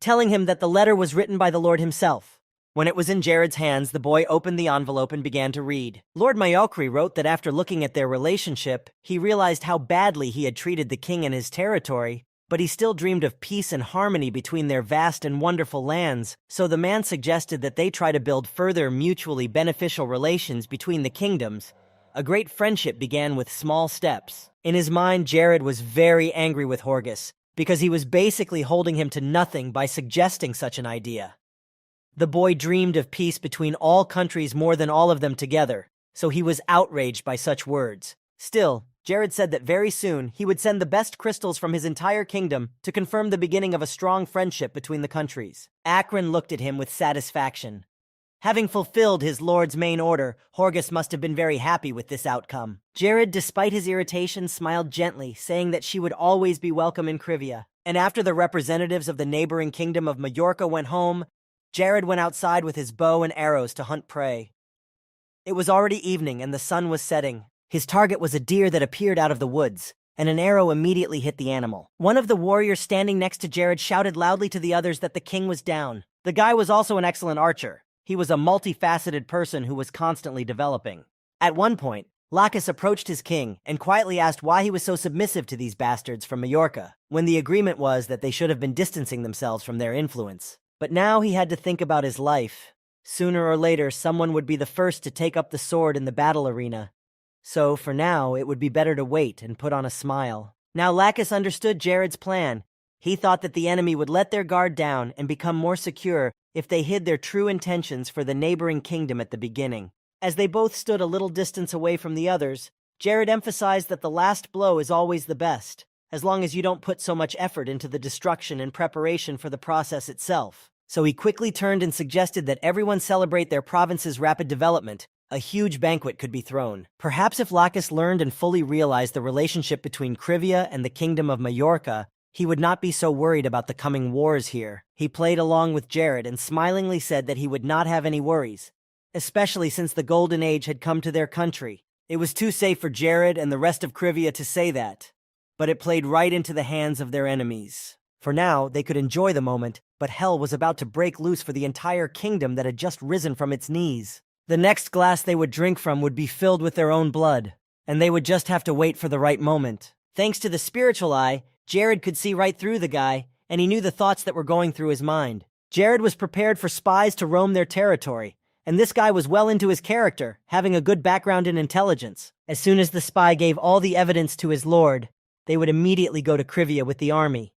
[SPEAKER 1] telling him that the letter was written by the lord himself. When it was in Jared's hands, the boy opened the envelope and began to read. Lord Mayokri wrote that after looking at their relationship, he realized how badly he had treated the king and his territory, but he still dreamed of peace and harmony between their vast and wonderful lands, so the man suggested that they try to build further mutually beneficial relations between the kingdoms. A great friendship began with small steps. In his mind, Jared was very angry with Horgus, because he was basically holding him to nothing by suggesting such an idea. The boy dreamed of peace between all countries more than all of them together, so he was outraged by such words. Still, Jared said that very soon he would send the best crystals from his entire kingdom to confirm the beginning of a strong friendship between the countries. Akron looked at him with satisfaction. Having fulfilled his lord's main order, Horgus must have been very happy with this outcome. Jared, despite his irritation, smiled gently, saying that she would always be welcome in Krivia. And after the representatives of the neighboring kingdom of Majorca went home, Jared went outside with his bow and arrows to hunt prey. It was already evening and the sun was setting. His target was a deer that appeared out of the woods, and an arrow immediately hit the animal. One of the warriors standing next to Jared shouted loudly to the others that the king was down. The guy was also an excellent archer. He was a multifaceted person who was constantly developing. At one point, Lakis approached his king and quietly asked why he was so submissive to these bastards from Majorca, when the agreement was that they should have been distancing themselves from their influence. But now he had to think about his life. Sooner or later, someone would be the first to take up the sword in the battle arena, So, for now, it would be better to wait and put on a smile. Now Lacus understood Jared's plan. He thought that the enemy would let their guard down and become more secure if they hid their true intentions for the neighboring kingdom at the beginning. As they both stood a little distance away from the others, Jared emphasized that the last blow is always the best, as long as you don't put so much effort into the destruction and preparation for the process itself. So he quickly turned and suggested that everyone celebrate their province's rapid development. A huge banquet could be thrown. Perhaps if Lacus learned and fully realized the relationship between Krivia and the Kingdom of Majorca, he would not be so worried about the coming wars here. He played along with Jared and smilingly said that he would not have any worries, especially since the Golden Age had come to their country. It was too safe for Jared and the rest of Krivia to say that, but it played right into the hands of their enemies. For now, they could enjoy the moment, but hell was about to break loose for the entire kingdom that had just risen from its knees. The next glass they would drink from would be filled with their own blood, and they would just have to wait for the right moment. Thanks to the spiritual eye, Jared could see right through the guy, and he knew the thoughts that were going through his mind. Jared was prepared for spies to roam their territory, and this guy was well into his character, having a good background in intelligence. As soon as the spy gave all the evidence to his lord, they would immediately go to Krivia with the army.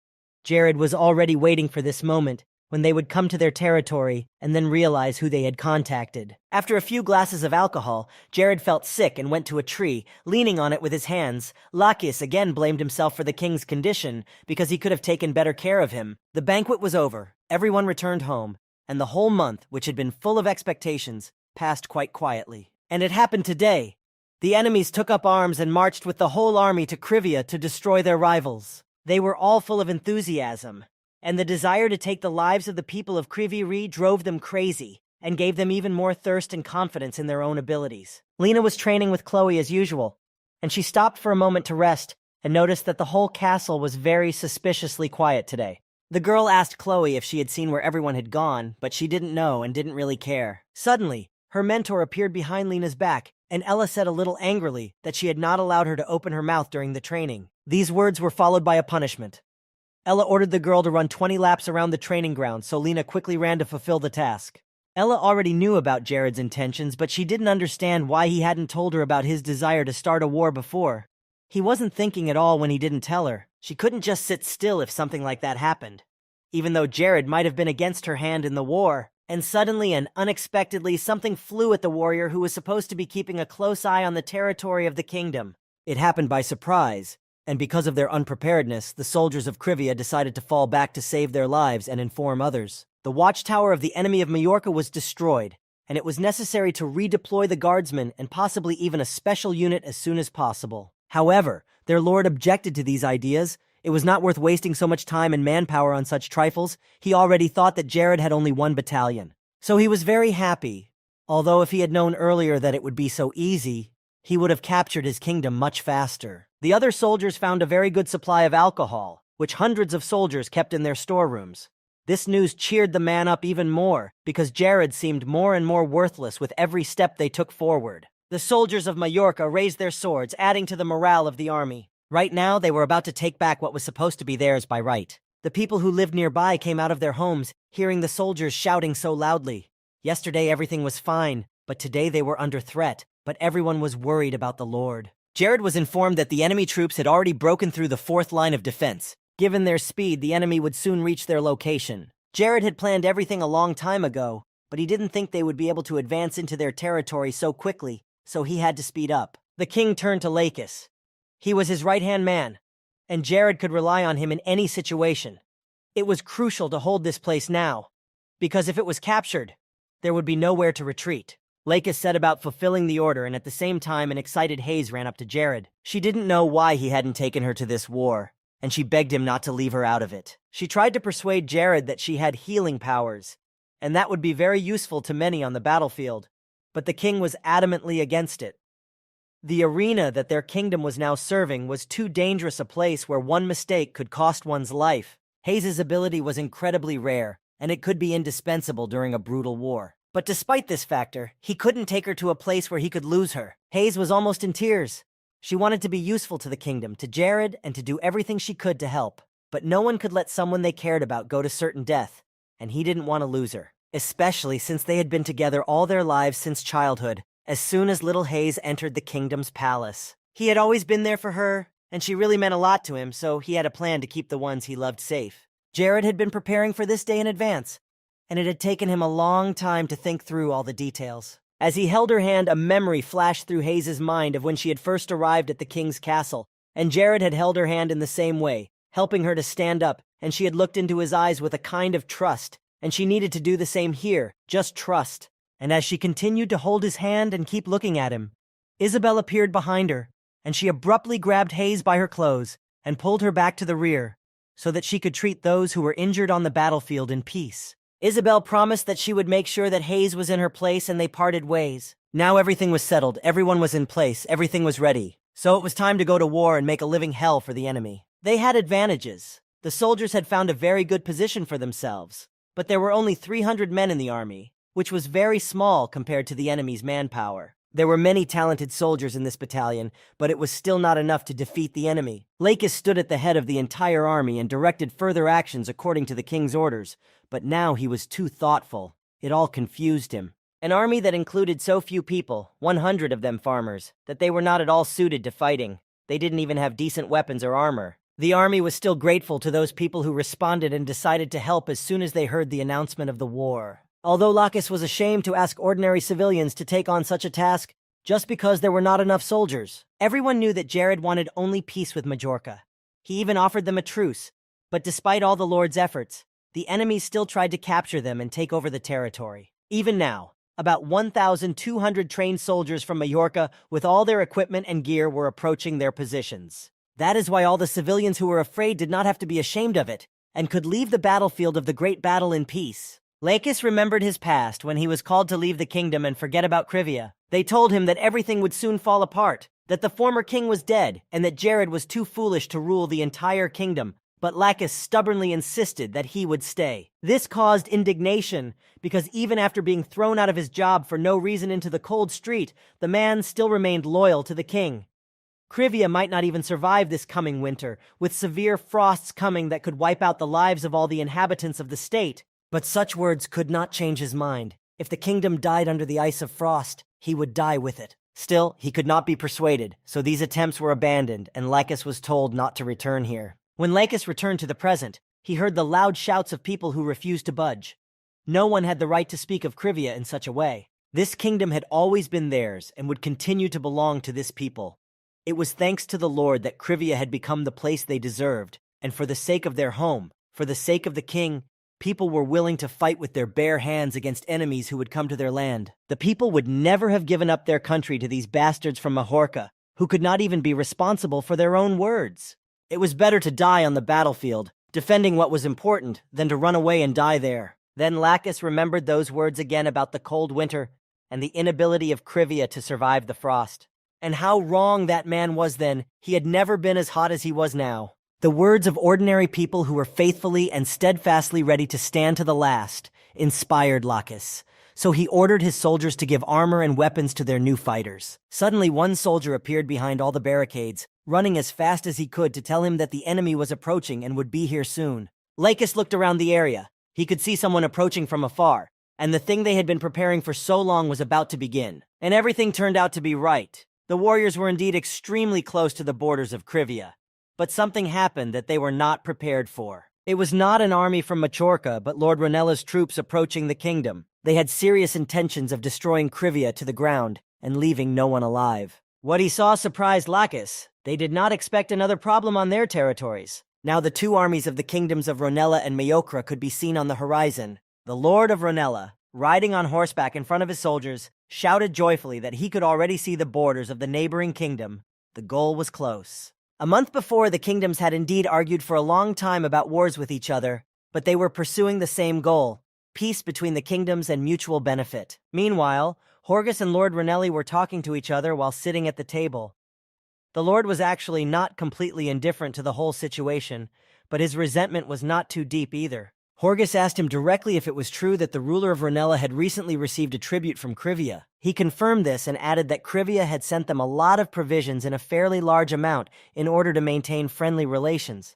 [SPEAKER 1] Jared was already waiting for this moment, when they would come to their territory and then realize who they had contacted. After a few glasses of alcohol, Jared felt sick and went to a tree, leaning on it with his hands. Lacus again blamed himself for the king's condition, because he could have taken better care of him. The banquet was over, everyone returned home, and the whole month, which had been full of expectations, passed quite quietly. And it happened today. The enemies took up arms and marched with the whole army to Krivia to destroy their rivals. They were all full of enthusiasm, and the desire to take the lives of the people of Kriviri drove them crazy and gave them even more thirst and confidence in their own abilities. Lena was training with Chloe as usual, and she stopped for a moment to rest and noticed that the whole castle was very suspiciously quiet today. The girl asked Chloe if she had seen where everyone had gone, but she didn't know and didn't really care. Suddenly, her mentor appeared behind Lena's back, and Ella said a little angrily that she had not allowed her to open her mouth during the training. These words were followed by a punishment. Ella ordered the girl to run 20 laps around the training ground, so Lena quickly ran to fulfill the task. Ella already knew about Jared's intentions, but she didn't understand why he hadn't told her about his desire to start a war before. He wasn't thinking at all when he didn't tell her. She couldn't just sit still if something like that happened, even though Jared might have been against her hand in the war. And suddenly and unexpectedly, something flew at the warrior who was supposed to be keeping a close eye on the territory of the kingdom. It happened by surprise, and because of their unpreparedness, the soldiers of Krivia decided to fall back to save their lives and inform others. The watchtower of the enemy of Majorca was destroyed, and it was necessary to redeploy the guardsmen and possibly even a special unit as soon as possible. However, their lord objected to these ideas. It was not worth wasting so much time and manpower on such trifles. He already thought that Jared had only one battalion. So he was very happy, although if he had known earlier that it would be so easy, he would have captured his kingdom much faster. The other soldiers found a very good supply of alcohol, which hundreds of soldiers kept in their storerooms. This news cheered the man up even more, because Jared seemed more and more worthless with every step they took forward. The soldiers of Majorca raised their swords, adding to the morale of the army. Right now, they were about to take back what was supposed to be theirs by right. The people who lived nearby came out of their homes, hearing the soldiers shouting so loudly. Yesterday everything was fine, but today they were under threat, but everyone was worried about the Lord. Jared was informed that the enemy troops had already broken through the fourth line of defense. Given their speed, the enemy would soon reach their location. Jared had planned everything a long time ago, but he didn't think they would be able to advance into their territory so quickly, so he had to speed up. The king turned to Lacus. He was his right-hand man, and Jared could rely on him in any situation. It was crucial to hold this place now, because if it was captured, there would be nowhere to retreat. Lacus set about fulfilling the order, and at the same time an excited haze ran up to Jared. She didn't know why he hadn't taken her to this war, and she begged him not to leave her out of it. She tried to persuade Jared that she had healing powers, and that would be very useful to many on the battlefield, but the king was adamantly against it. The arena that their kingdom was now serving was too dangerous a place where one mistake could cost one's life. Hayes' ability was incredibly rare, and it could be indispensable during a brutal war. But despite this factor, he couldn't take her to a place where he could lose her. Hayes was almost in tears. She wanted to be useful to the kingdom, to Jared, and to do everything she could to help. But no one could let someone they cared about go to certain death, and he didn't want to lose her, especially since they had been together all their lives since childhood. as soon as little Hayes entered the kingdom's palace. He had always been there for her, and she really meant a lot to him, so he had a plan to keep the ones he loved safe. Jared had been preparing for this day in advance, and it had taken him a long time to think through all the details. As he held her hand, a memory flashed through Hayes' mind of when she had first arrived at the king's castle, and Jared had held her hand in the same way, helping her to stand up, and she had looked into his eyes with a kind of trust, and she needed to do the same here, just trust. And as she continued to hold his hand and keep looking at him, Isabel appeared behind her, and she abruptly grabbed Hayes by her clothes and pulled her back to the rear, so that she could treat those who were injured on the battlefield in peace. Isabel promised that she would make sure that Hayes was in her place, and they parted ways. Now everything was settled, everyone was in place, everything was ready. So it was time to go to war and make a living hell for the enemy. They had advantages. The soldiers had found a very good position for themselves, but there were only 300 men in the army, which was very small compared to the enemy's manpower. There were many talented soldiers in this battalion, but it was still not enough to defeat the enemy. Lakis stood at the head of the entire army and directed further actions according to the king's orders, but now he was too thoughtful. It all confused him. An army that included so few people, 100 of them farmers, that they were not at all suited to fighting. They didn't even have decent weapons or armor. The army was still grateful to those people who responded and decided to help as soon as they heard the announcement of the war. Although Lakis was ashamed to ask ordinary civilians to take on such a task, just because there were not enough soldiers. Everyone knew that Jared wanted only peace with Majorca. He even offered them a truce, but despite all the Lord's efforts, the enemies still tried to capture them and take over the territory. Even now, about 1,200 trained soldiers from Majorca with all their equipment and gear were approaching their positions. That is why all the civilians who were afraid did not have to be ashamed of it, and could leave the battlefield of the great battle in peace. Lakis remembered his past when he was called to leave the kingdom and forget about Krivia. They told him that everything would soon fall apart, that the former king was dead, and that Jared was too foolish to rule the entire kingdom, but Lakis stubbornly insisted that he would stay. This caused indignation, because even after being thrown out of his job for no reason into the cold street, the man still remained loyal to the king. Krivia might not even survive this coming winter, with severe frosts coming that could wipe out the lives of all the inhabitants of the state. But such words could not change his mind. If the kingdom died under the ice of frost, he would die with it. Still, he could not be persuaded, so these attempts were abandoned, and Lakis was told not to return here. When Lakis returned to the present, he heard the loud shouts of people who refused to budge. No one had the right to speak of Krivia in such a way. This kingdom had always been theirs and would continue to belong to this people. It was thanks to the Lord that Krivia had become the place they deserved, and for the sake of their home, for the sake of the king, people were willing to fight with their bare hands against enemies who would come to their land. The people would never have given up their country to these bastards from Majorca, who could not even be responsible for their own words. It was better to die on the battlefield, defending what was important, than to run away and die there. Then Lakis remembered those words again about the cold winter and the inability of Krivia to survive the frost. And how wrong that man was then. He had never been as hot as he was now. The words of ordinary people who were faithfully and steadfastly ready to stand to the last inspired Lakis. So he ordered his soldiers to give armor and weapons to their new fighters. Suddenly, one soldier appeared behind all the barricades, running as fast as he could to tell him that the enemy was approaching and would be here soon. Lakis looked around the area. He could see someone approaching from afar, and the thing they had been preparing for so long was about to begin. And everything turned out to be right. The warriors were indeed extremely close to the borders of Krivia. But something happened that they were not prepared for. It was not an army from Majorca, but Lord Ronella's troops approaching the kingdom. They had serious intentions of destroying Krivia to the ground and leaving no one alive. What he saw surprised Lakis. They did not expect another problem on their territories. Now the two armies of the kingdoms of Ronella and Majorca could be seen on the horizon. The Lord of Ronella, riding on horseback in front of his soldiers, shouted joyfully that he could already see the borders of the neighboring kingdom. The goal was close. A month before, the kingdoms had indeed argued for a long time about wars with each other, but they were pursuing the same goal: peace between the kingdoms and mutual benefit. Meanwhile, Horgus and Lord Ranelli were talking to each other while sitting at the table. The Lord was actually not completely indifferent to the whole situation, but his resentment was not too deep either. Horgus asked him directly if it was true that the ruler of Ronella had recently received a tribute from Krivia. He confirmed this and added that Krivia had sent them a lot of provisions in a fairly large amount in order to maintain friendly relations.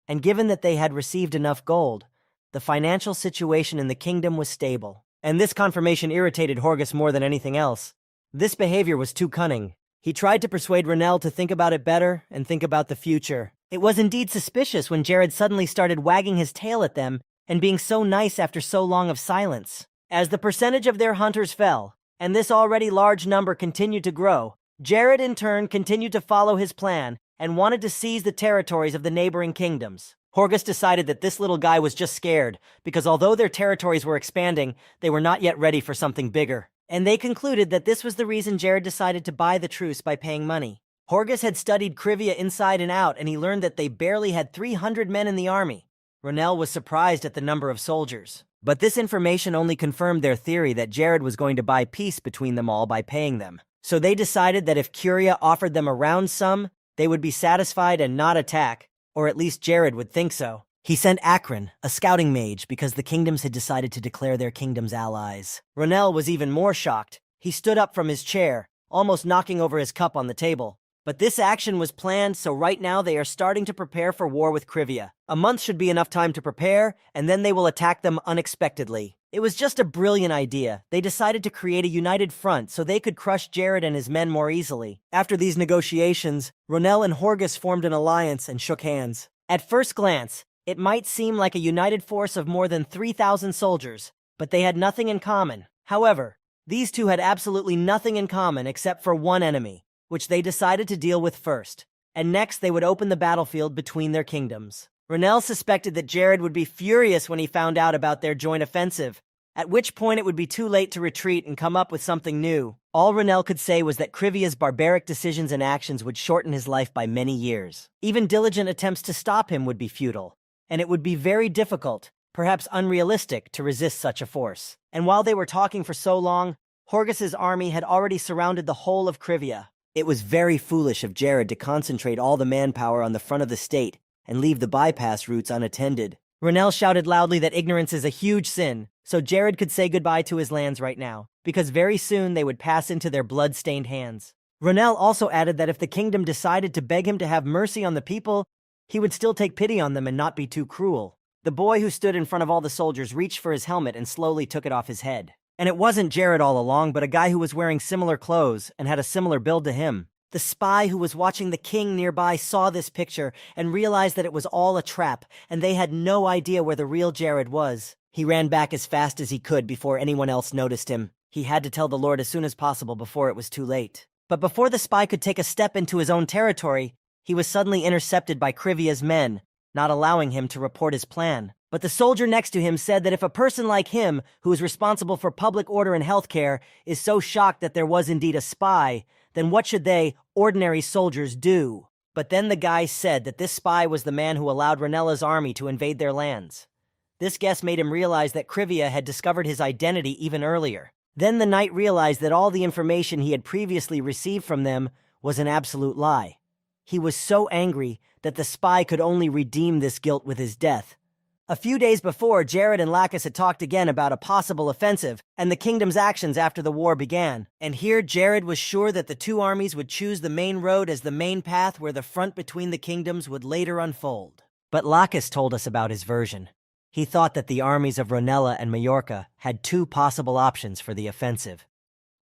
[SPEAKER 1] And given that they had received enough gold, the financial situation in the kingdom was stable. And this confirmation irritated Horgus more than anything else. This behavior was too cunning. He tried to persuade Ronell to think about it better and think about the future. It was indeed suspicious when Jared suddenly started wagging his tail at them and being so nice after so long of silence. As the percentage of their hunters fell, and this already large number continued to grow, Jared in turn continued to follow his plan and wanted to seize the territories of the neighboring kingdoms. Horgus decided that this little guy was just scared, because although their territories were expanding, they were not yet ready for something bigger. And they concluded that this was the reason Jared decided to buy the truce by paying money. Horgus had studied Krivia inside and out, and he learned that they barely had 300 men in the army. Ronell was surprised at the number of soldiers. But this information only confirmed their theory that Jared was going to buy peace between them all by paying them. So they decided that if Curia offered them a round sum, they would be satisfied and not attack, or at least Jared would think so. He sent Akron, a scouting mage, because the kingdoms had decided to declare their kingdoms allies. Ronell was even more shocked. He stood up from his chair, almost knocking over his cup on the table. But this action was planned, so right now they are starting to prepare for war with Krivia. A month should be enough time to prepare, and then they will attack them unexpectedly. It was just a brilliant idea. They decided to create a united front so they could crush Jared and his men more easily. After these negotiations, Ronell and Horgus formed an alliance and shook hands. At first glance, it might seem like a united force of more than 3,000 soldiers, but they had nothing in common. However, these two had absolutely nothing in common except for one enemy, which they decided to deal with first, and next they would open the battlefield between their kingdoms. Ronell suspected that Jared would be furious when he found out about their joint offensive, at which point it would be too late to retreat and come up with something new. All Ronell could say was that Krivia's barbaric decisions and actions would shorten his life by many years. Even diligent attempts to stop him would be futile, and it would be very difficult, perhaps unrealistic, to resist such a force. And while they were talking for so long, Horgus's army had already surrounded the whole of Krivia. It was very foolish of Jared to concentrate all the manpower on the front of the state and leave the bypass routes unattended. Ronell shouted loudly that ignorance is a huge sin, so Jared could say goodbye to his lands right now, because very soon they would pass into their blood-stained hands. Ronell also added that if the kingdom decided to beg him to have mercy on the people, he would still take pity on them and not be too cruel. The boy who stood in front of all the soldiers reached for his helmet and slowly took it off his head. And it wasn't Jared all along, but a guy who was wearing similar clothes and had a similar build to him. The spy who was watching the king nearby saw this picture and realized that it was all a trap, and they had no idea where the real Jared was. He ran back as fast as he could before anyone else noticed him. He had to tell the Lord as soon as possible before it was too late. But before the spy could take a step into his own territory, he was suddenly intercepted by Krivia's men, not allowing him to report his plan. But the soldier next to him said that if a person like him, who is responsible for public order and healthcare, is so shocked that there was indeed a spy, then what should they, ordinary soldiers, do? But then the guy said that this spy was the man who allowed Ronella's army to invade their lands. This guess made him realize that Krivia had discovered his identity even earlier. Then the knight realized that all the information he had previously received from them was an absolute lie. He was so angry that the spy could only redeem this guilt with his death. A few days before, Jared and Lacus had talked again about a possible offensive and the kingdom's actions after the war began. And here Jared was sure that the two armies would choose the main road as the main path where the front between the kingdoms would later unfold. But Lacus told us about his version. He thought that the armies of Ronella and Majorca had two possible options for the offensive.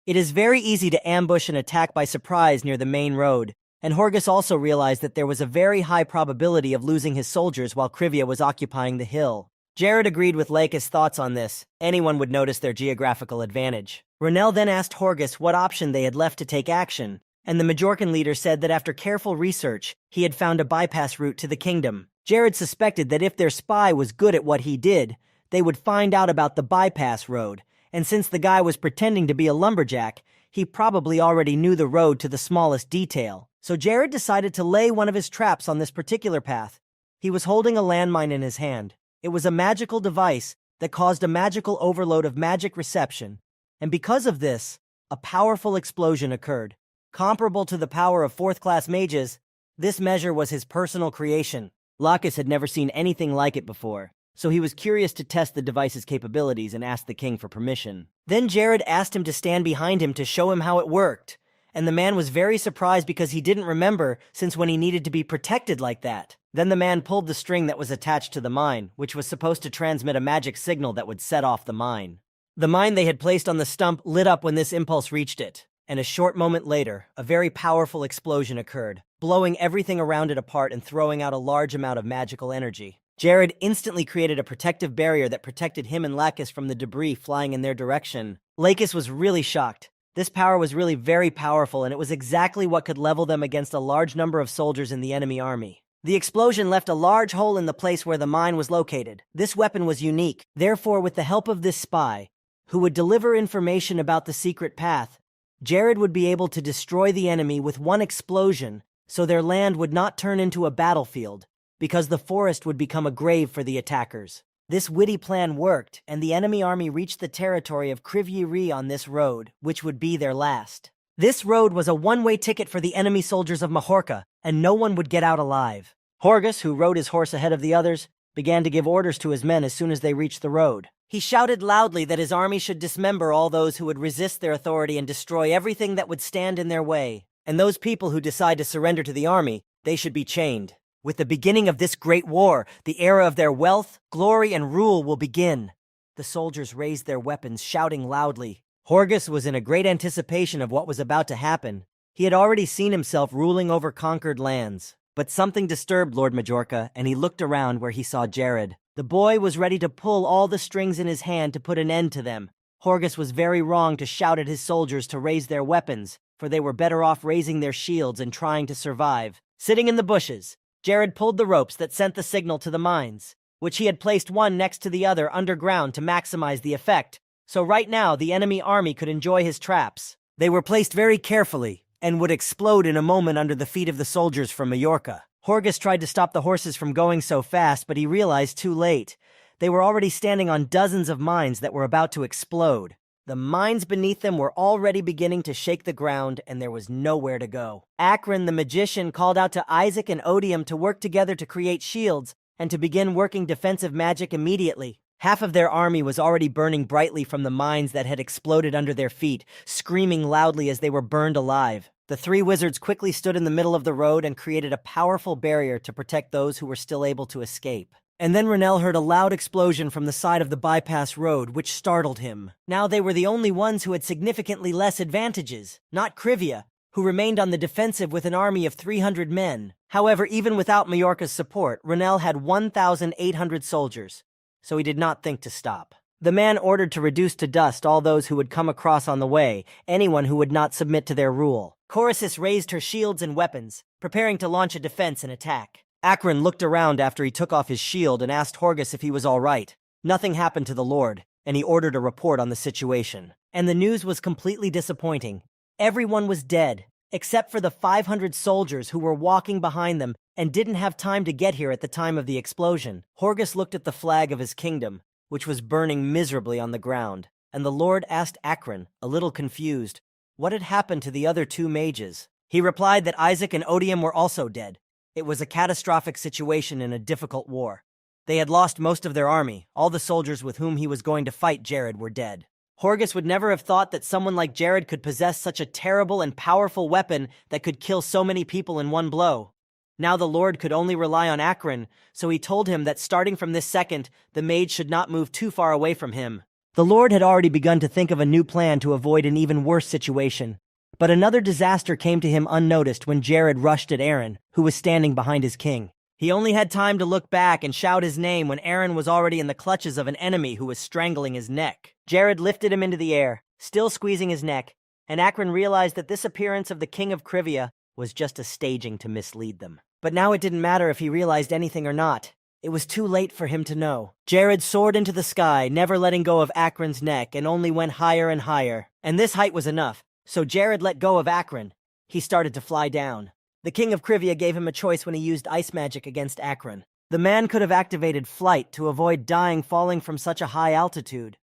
[SPEAKER 1] It is very easy to ambush and attack by surprise near the main road, and Horgus also realized that there was a very high probability of losing his soldiers while Krivia was occupying the hill. Jared agreed with Lacus' thoughts on this. Anyone would notice their geographical advantage. Ronell then asked Horgus what option they had left to take action, and the Majorcan leader said that after careful research, he had found a bypass route to the kingdom. Jared suspected that if their spy was good at what he did, they would find out about the bypass road, and since the guy was pretending to be a lumberjack, he probably already knew the road to the smallest detail. So Jared decided to lay one of his traps on this particular path. He was holding a landmine in his hand. It was a magical device that caused a magical overload of magic reception, and because of this, a powerful explosion occurred. Comparable to the power of fourth-class mages, this measure was his personal creation. Lacus had never seen anything like it before, so he was curious to test the device's capabilities and asked the king for permission. Then Jared asked him to stand behind him to show him how it worked, and the man was very surprised because he didn't remember since when he needed to be protected like that. Then the man pulled the string that was attached to the mine, which was supposed to transmit a magic signal that would set off the mine. The mine they had placed on the stump lit up when this impulse reached it, and a short moment later, a very powerful explosion occurred, blowing everything around it apart and throwing out a large amount of magical energy. Jared instantly created a protective barrier that protected him and Lacus from the debris flying in their direction. Lacus was really shocked. This power was really very powerful, and it was exactly what could level them against a large number of soldiers in the enemy army. The explosion left a large hole in the place where the mine was located. This weapon was unique. Therefore, with the help of this spy, who would deliver information about the secret path, Jared would be able to destroy the enemy with one explosion, so their land would not turn into a battlefield, because the forest would become a grave for the attackers. This witty plan worked, and the enemy army reached the territory of Krivyi on this road, which would be their last. This road was a one-way ticket for the enemy soldiers of Mahorka, and no one would get out alive. Horgus, who rode his horse ahead of the others, began to give orders to his men as soon as they reached the road. He shouted loudly that his army should dismember all those who would resist their authority and destroy everything that would stand in their way. And those people who decide to surrender to the army, they should be chained. With the beginning of this great war, the era of their wealth, glory, and rule will begin. The soldiers raised their weapons, shouting loudly. Horgus was in a great anticipation of what was about to happen. He had already seen himself ruling over conquered lands. But something disturbed Lord Majorca, and he looked around where he saw Jared. The boy was ready to pull all the strings in his hand to put an end to them. Horgus was very wrong to shout at his soldiers to raise their weapons, for they were better off raising their shields and trying to survive. Sitting in the bushes, Jared pulled the ropes that sent the signal to the mines, which he had placed one next to the other underground to maximize the effect. So right now, the enemy army could enjoy his traps. They were placed very carefully and would explode in a moment under the feet of the soldiers from Majorca. Horgus tried to stop the horses from going so fast, but he realized too late. They were already standing on dozens of mines that were about to explode. The mines beneath them were already beginning to shake the ground, and there was nowhere to go. Akron, the magician, called out to Isaac and Odium to work together to create shields and to begin working defensive magic immediately. Half of their army was already burning brightly from the mines that had exploded under their feet, screaming loudly as they were burned alive. The three wizards quickly stood in the middle of the road and created a powerful barrier to protect those who were still able to escape. And then Renell heard a loud explosion from the side of the bypass road, which startled him. Now they were the only ones who had significantly less advantages, not Krivia, who remained on the defensive with an army of 300 men. However, even without Majorca's support, Renell had 1,800 soldiers, so he did not think to stop. The man ordered to reduce to dust all those who would come across on the way, anyone who would not submit to their rule. Chorasis raised her shields and weapons, preparing to launch a defense and attack. Akron looked around after he took off his shield and asked Horgus if he was all right. Nothing happened to the Lord, and he ordered a report on the situation. And the news was completely disappointing. Everyone was dead, except for the 500 soldiers who were walking behind them and didn't have time to get here at the time of the explosion. Horgus looked at the flag of his kingdom, which was burning miserably on the ground, and the Lord asked Akron, a little confused, what had happened to the other two mages. He replied that Isaac and Odium were also dead. It was a catastrophic situation in a difficult war. They had lost most of their army. All the soldiers with whom he was going to fight Jared were dead. Horgus would never have thought that someone like Jared could possess such a terrible and powerful weapon that could kill so many people in one blow. Now the Lord could only rely on Akron, so he told him that starting from this second, the mage should not move too far away from him. The Lord had already begun to think of a new plan to avoid an even worse situation. But another disaster came to him unnoticed when Jared rushed at Aaron, who was standing behind his king. He only had time to look back and shout his name when Aaron was already in the clutches of an enemy who was strangling his neck. Jared lifted him into the air, still squeezing his neck, and Akron realized that this appearance of the king of Krivia was just a staging to mislead them. But now it didn't matter if he realized anything or not. It was too late for him to know. Jared soared into the sky, never letting go of Akron's neck, and only went higher and higher. And this height was enough, so Jared let go of Akron. He started to fly down. The king of Krivia gave him a choice when he used ice magic against Akron. The man could have activated flight to avoid dying falling from such a high altitude,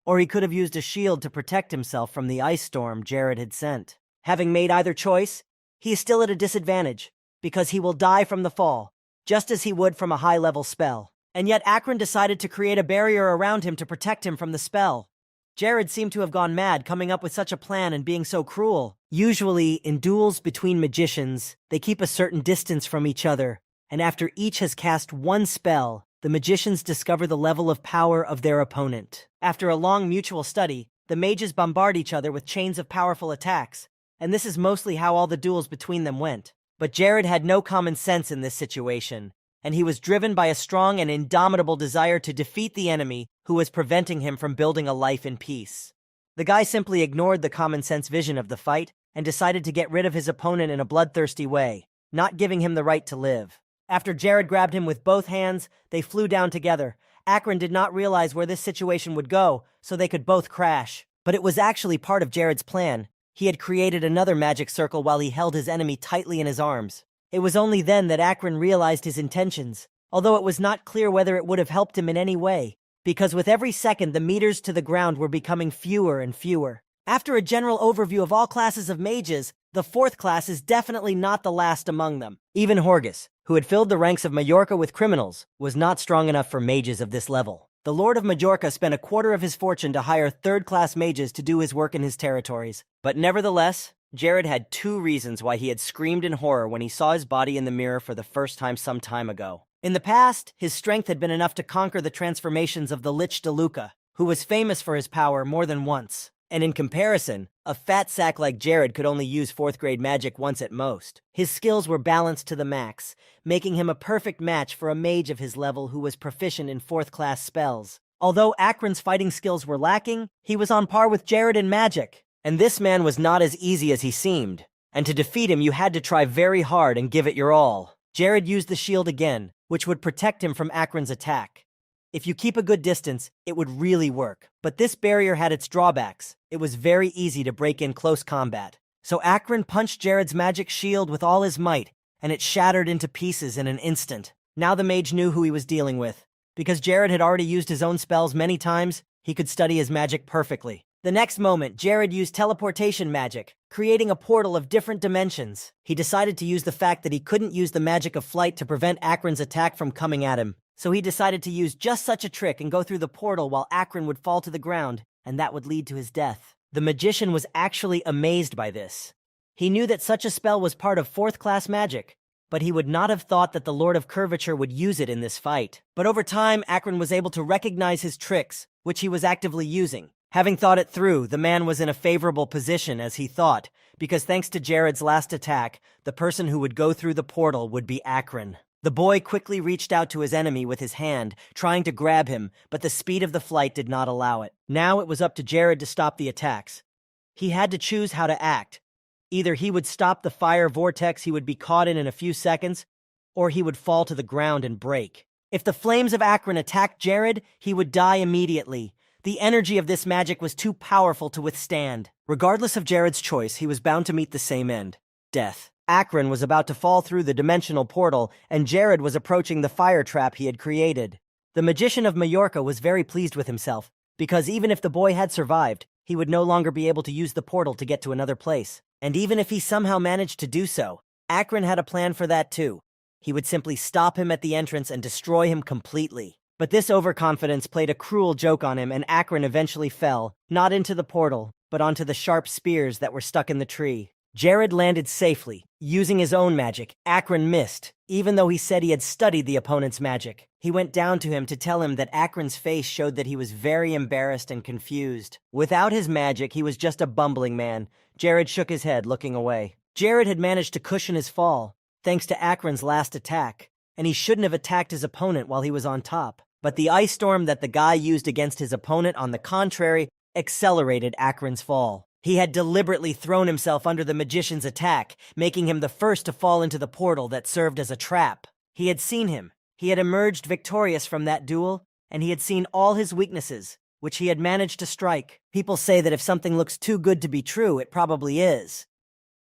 [SPEAKER 1] or he could have used a shield to protect himself from the ice storm Jared had sent. Having made either choice, he is still at a disadvantage, because he will die from the fall, just as he would from a high-level spell. And yet Akron decided to create a barrier around him to protect him from the spell. Jared seemed to have gone mad coming up with such a plan and being so cruel. Usually, in duels between magicians, they keep a certain distance from each other, and after each has cast one spell, the magicians discover the level of power of their opponent. After a long mutual study, the mages bombard each other with chains of powerful attacks, and this is mostly how all the duels between them went. But Jared had no common sense in this situation, and he was driven by a strong and indomitable desire to defeat the enemy who was preventing him from building a life in peace. The guy simply ignored the common sense vision of the fight and decided to get rid of his opponent in a bloodthirsty way, not giving him the right to live. After Jared grabbed him with both hands, they flew down together. Akron did not realize where this situation would go, so they could both crash. But it was actually part of Jared's plan. He had created another magic circle while he held his enemy tightly in his arms. It was only then that Akron realized his intentions, although it was not clear whether it would have helped him in any way, because with every second the meters to the ground were becoming fewer and fewer. After a general overview of all classes of mages, the fourth class is definitely not the last among them. Even Horgus, who had filled the ranks of Majorca with criminals, was not strong enough for mages of this level. The Lord of Majorca spent a quarter of his fortune to hire third-class mages to do his work in his territories. But nevertheless, Jared had 2 reasons why he had screamed in horror when he saw his body in the mirror for the first time some time ago. In the past, his strength had been enough to conquer the transformations of the Lich DeLuca, who was famous for his power more than once. And in comparison, a fat sack like Jared could only use 4th grade magic once at most. His skills were balanced to the max, making him a perfect match for a mage of his level who was proficient in 4th class spells. Although Akron's fighting skills were lacking, he was on par with Jared in magic. And this man was not as easy as he seemed. And to defeat him, you had to try very hard and give it your all. Jared used the shield again, which would protect him from Akron's attack. If you keep a good distance, it would really work. But this barrier had its drawbacks. It was very easy to break in close combat. So Akron punched Jared's magic shield with all his might, and it shattered into pieces in an instant. Now the mage knew who he was dealing with. Because Jared had already used his own spells many times, he could study his magic perfectly. The next moment, Jared used teleportation magic, creating a portal of different dimensions. He decided to use the fact that he couldn't use the magic of flight to prevent Akron's attack from coming at him. So he decided to use just such a trick and go through the portal while Akron would fall to the ground, and that would lead to his death. The magician was actually amazed by this. He knew that such a spell was part of 4th class magic, but he would not have thought that the Lord of Curvature would use it in this fight. But over time, Akron was able to recognize his tricks, which he was actively using. Having thought it through, the man was in a favorable position as he thought, because thanks to Jared's last attack, the person who would go through the portal would be Akron. The boy quickly reached out to his enemy with his hand, trying to grab him, but the speed of the flight did not allow it. Now it was up to Jared to stop the attacks. He had to choose how to act. Either he would stop the fire vortex he would be caught in a few seconds, or he would fall to the ground and break. If the flames of Akron attacked Jared, he would die immediately. The energy of this magic was too powerful to withstand. Regardless of Jared's choice, he was bound to meet the same end: death. Akron was about to fall through the dimensional portal, and Jared was approaching the fire trap he had created. The magician of Majorca was very pleased with himself, because even if the boy had survived, he would no longer be able to use the portal to get to another place. And even if he somehow managed to do so, Akron had a plan for that too. He would simply stop him at the entrance and destroy him completely. But this overconfidence played a cruel joke on him, and Akron eventually fell, not into the portal, but onto the sharp spears that were stuck in the tree. Jared landed safely. Using his own magic, Akron missed, even though he said he had studied the opponent's magic. He went down to him to tell him that Akron's face showed that he was very embarrassed and confused. Without his magic, he was just a bumbling man. Jared shook his head, looking away. Jared had managed to cushion his fall, thanks to Akron's last attack, and he shouldn't have attacked his opponent while he was on top. But the ice storm that the guy used against his opponent, on the contrary, accelerated Akron's fall. He had deliberately thrown himself under the magician's attack, making him the first to fall into the portal that served as a trap. He had seen him. He had emerged victorious from that duel, and he had seen all his weaknesses, which he had managed to strike. People say that if something looks too good to be true, it probably is.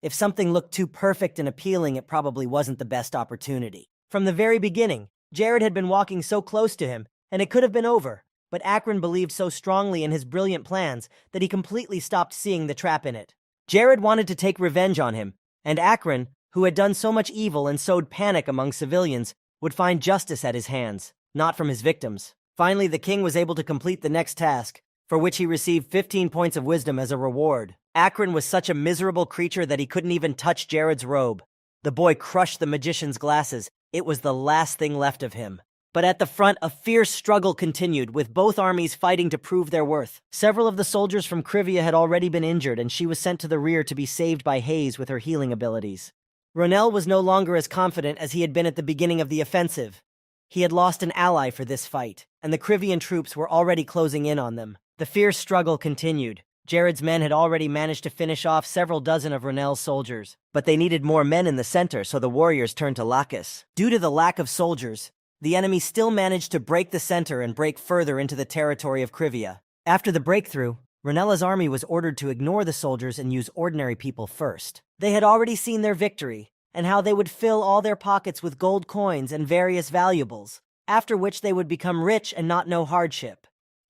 [SPEAKER 1] If something looked too perfect and appealing, it probably wasn't the best opportunity. From the very beginning, Jared had been walking so close to him, and it could have been over. But Akron believed so strongly in his brilliant plans that he completely stopped seeing the trap in it. Jared wanted to take revenge on him, and Akron, who had done so much evil and sowed panic among civilians, would find justice at his hands, not from his victims. Finally, the king was able to complete the next task, for which he received 15 points of wisdom as a reward. Akron was such a miserable creature that he couldn't even touch Jared's robe. The boy crushed the magician's glasses. It was the last thing left of him. But at the front, a fierce struggle continued, with both armies fighting to prove their worth. Several of the soldiers from Krivia had already been injured, and she was sent to the rear to be saved by Hayes with her healing abilities. Ronel was no longer as confident as he had been at the beginning of the offensive. He had lost an ally for this fight, and the Krivian troops were already closing in on them. The fierce struggle continued. Jared's men had already managed to finish off several dozen of Ronel's soldiers, but they needed more men in the center, so the warriors turned to Lacus. Due to the lack of soldiers, the enemy still managed to break the center and break further into the territory of Krivia. After the breakthrough, Ronella's army was ordered to ignore the soldiers and use ordinary people first. They had already seen their victory, and how they would fill all their pockets with gold coins and various valuables, after which they would become rich and not know hardship.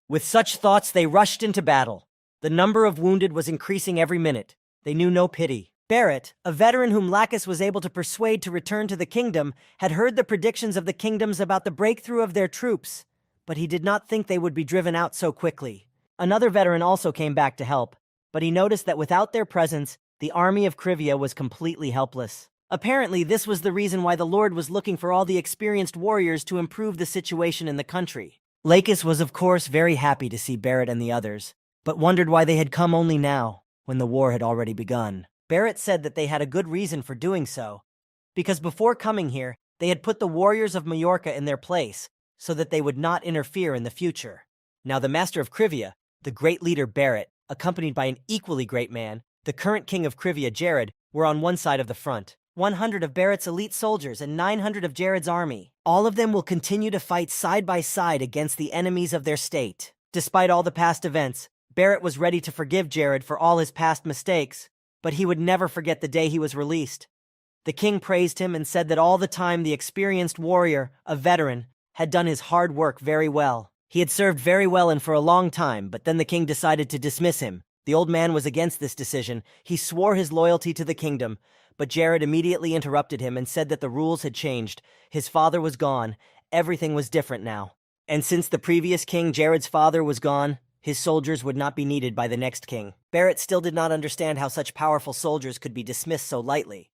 [SPEAKER 1] With such thoughts, they rushed into battle. The number of wounded was increasing every minute. They knew no pity. Barrett, a veteran whom Lacus was able to persuade to return to the kingdom, had heard the predictions of the kingdoms about the breakthrough of their troops, but he did not think they would be driven out so quickly. Another veteran also came back to help, but he noticed that without their presence, the army of Krivia was completely helpless. Apparently, this was the reason why the Lord was looking for all the experienced warriors to improve the situation in the country. Lacus was of course very happy to see Barrett and the others, but wondered why they had come only now, when the war had already begun. Barrett said that they had a good reason for doing so, because before coming here, they had put the warriors of Majorca in their place, so that they would not interfere in the future. Now the master of Krivia, the great leader Barrett, accompanied by an equally great man, the current king of Krivia, Jared, were on one side of the front. 100 of Barrett's elite soldiers and 900 of Jared's army. All of them will continue to fight side by side against the enemies of their state. Despite all the past events, Barrett was ready to forgive Jared for all his past mistakes, but he would never forget the day he was released. The king praised him and said that all the time the experienced warrior, a veteran, had done his hard work very well. He had served very well and for a long time, but then the king decided to dismiss him. The old man was against this decision. He swore his loyalty to the kingdom, but Jared immediately interrupted him and said that the rules had changed. His father was gone. Everything was different now. And since the previous king, Jared's father, was gone, his soldiers would not be needed by the next king. Barrett still did not understand how such powerful soldiers could be dismissed so lightly.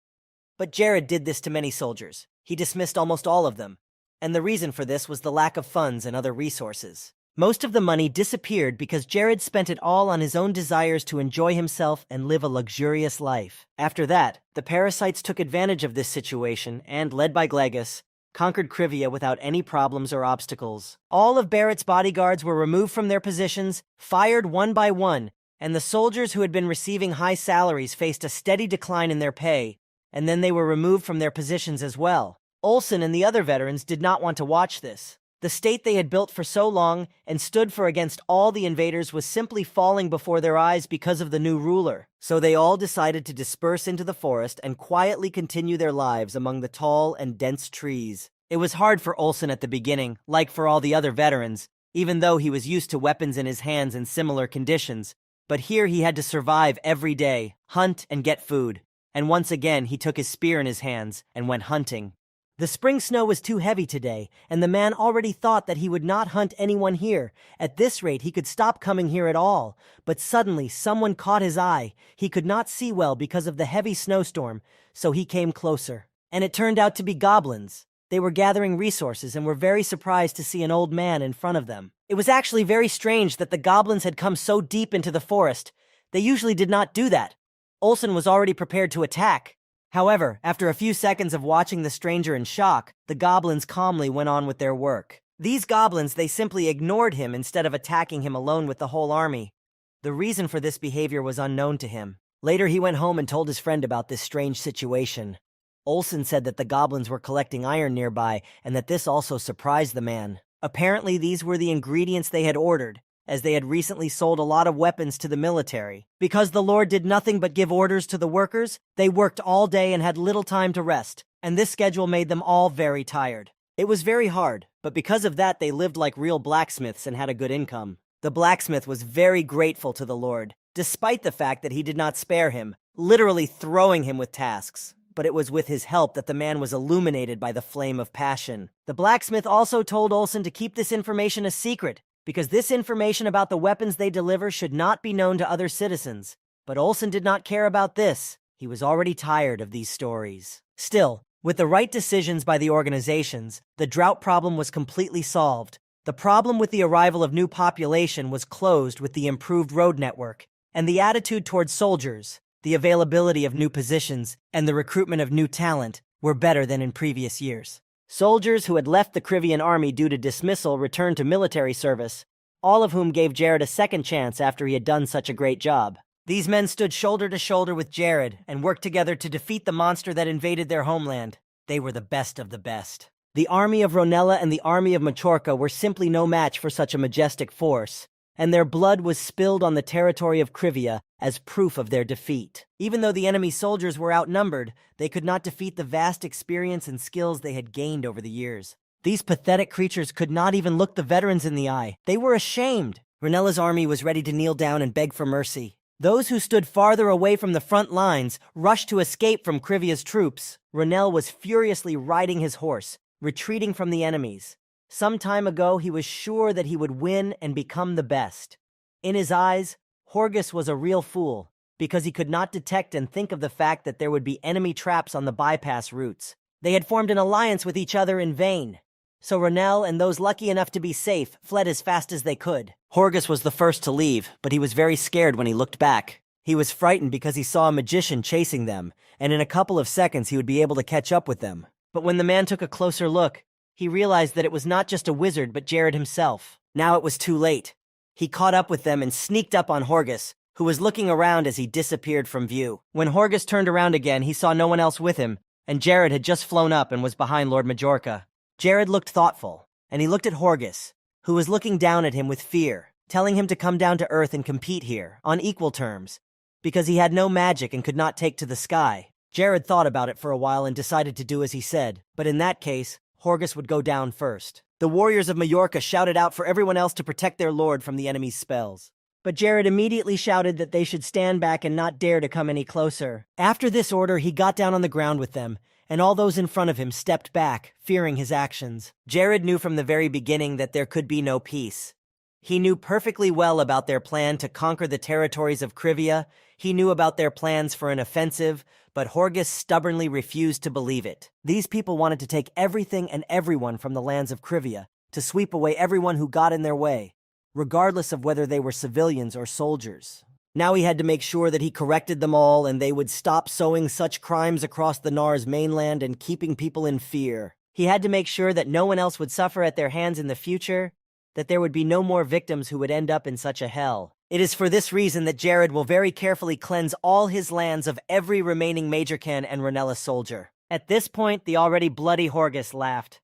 [SPEAKER 1] But Jared did this to many soldiers. He dismissed almost all of them, and the reason for this was the lack of funds and other resources. Most of the money disappeared because Jared spent it all on his own desires to enjoy himself and live a luxurious life. After that, the parasites took advantage of this situation and, led by Glegus, conquered Krivia without any problems or obstacles. All of Barrett's bodyguards were removed from their positions, fired one by one, and the soldiers who had been receiving high salaries faced a steady decline in their pay, and then they were removed from their positions as well. Olsen and the other veterans did not want to watch this. The state they had built for so long and stood for against all the invaders was simply falling before their eyes because of the new ruler. So they all decided to disperse into the forest and quietly continue their lives among the tall and dense trees. It was hard for Olsen at the beginning, like for all the other veterans, even though he was used to weapons in his hands in similar conditions. But here he had to survive every day, hunt and get food. And once again he took his spear in his hands and went hunting. The spring snow was too heavy today, and the man already thought that he would not hunt anyone here. At this rate, he could stop coming here at all. But suddenly, someone caught his eye. He could not see well because of the heavy snowstorm, so he came closer. And it turned out to be goblins. They were gathering resources and were very surprised to see an old man in front of them. It was actually very strange that the goblins had come so deep into the forest. They usually did not do that. Olsen was already prepared to attack. However, after a few seconds of watching the stranger in shock, the goblins calmly went on with their work. These goblins, they simply ignored him instead of attacking him alone with the whole army. The reason for this behavior was unknown to him. Later he went home and told his friend about this strange situation. Olsen said that the goblins were collecting iron nearby and that this also surprised the man. Apparently these were the ingredients they had ordered, as they had recently sold a lot of weapons to the military. Because the Lord did nothing but give orders to the workers, they worked all day and had little time to rest, and this schedule made them all very tired. It was very hard, but because of that they lived like real blacksmiths and had a good income. The blacksmith was very grateful to the Lord, despite the fact that he did not spare him, literally throwing him with tasks. But it was with his help that the man was illuminated by the flame of passion. The blacksmith also told Olsen to keep this information a secret, because this information about the weapons they deliver should not be known to other citizens. But Olsen did not care about this. He was already tired of these stories. Still, With the right decisions by the organizations, the drought problem was completely solved. The problem with the arrival of new population was closed with the improved road network, and the attitude towards soldiers, the availability of new positions, and the recruitment of new talent were better than in previous years. Soldiers who had left the Krivian army due to dismissal returned to military service, all of whom gave Jared a second chance after he had done such a great job. These men stood shoulder to shoulder with Jared and worked together to defeat the monster that invaded their homeland. They were the best of the best. The army of Ronella and the army of Machorka were simply no match for such a majestic force, and their blood was spilled on the territory of Krivia as proof of their defeat. Even though the enemy soldiers were outnumbered, they could not defeat the vast experience and skills they had gained over the years. These pathetic creatures could not even look the veterans in the eye. They were ashamed. Ronella's army was ready to kneel down and beg for mercy. Those who stood farther away from the front lines rushed to escape from Krivia's troops. Ronell was furiously riding his horse, retreating from the enemies. Some time ago, he was sure that he would win and become the best. In his eyes, Horgus was a real fool, because he could not detect and think of the fact that there would be enemy traps on the bypass routes. They had formed an alliance with each other in vain. So Ronell and those lucky enough to be safe fled as fast as they could. Horgus was the first to leave, but he was very scared when he looked back. He was frightened because he saw a magician chasing them, and in a couple of seconds he would be able to catch up with them. But when the man took a closer look, he realized that it was not just a wizard but Jared himself. Now it was too late. He caught up with them and sneaked up on Horgus, who was looking around as he disappeared from view. When Horgus turned around again, he saw no one else with him, and Jared had just flown up and was behind Lord Majorca. Jared looked thoughtful, and he looked at Horgus, who was looking down at him with fear, telling him to come down to Earth and compete here, on equal terms, because he had no magic and could not take to the sky. Jared thought about it for a while and decided to do as he said, but in that case, Horgus would go down first. The warriors of Majorca shouted out for everyone else to protect their lord from the enemy's spells. But Jared immediately shouted that they should stand back and not dare to come any closer. After this order, he got down on the ground with them, and all those in front of him stepped back, fearing his actions. Jared knew from the very beginning that there could be no peace. He knew perfectly well about their plan to conquer the territories of Krivia. He knew about their plans for an offensive, but Horgus stubbornly refused to believe it. These people wanted to take everything and everyone from the lands of Krivia, to sweep away everyone who got in their way, regardless of whether they were civilians or soldiers. Now he had to make sure that he corrected them all and they would stop sowing such crimes across the Nars mainland and keeping people in fear. He had to make sure that no one else would suffer at their hands in the future, that there would be no more victims who would end up in such a hell. It is for this reason that Jared will very carefully cleanse all his lands of every remaining Majorcan and Ronella soldier. At this point, the already bloody Horgus laughed.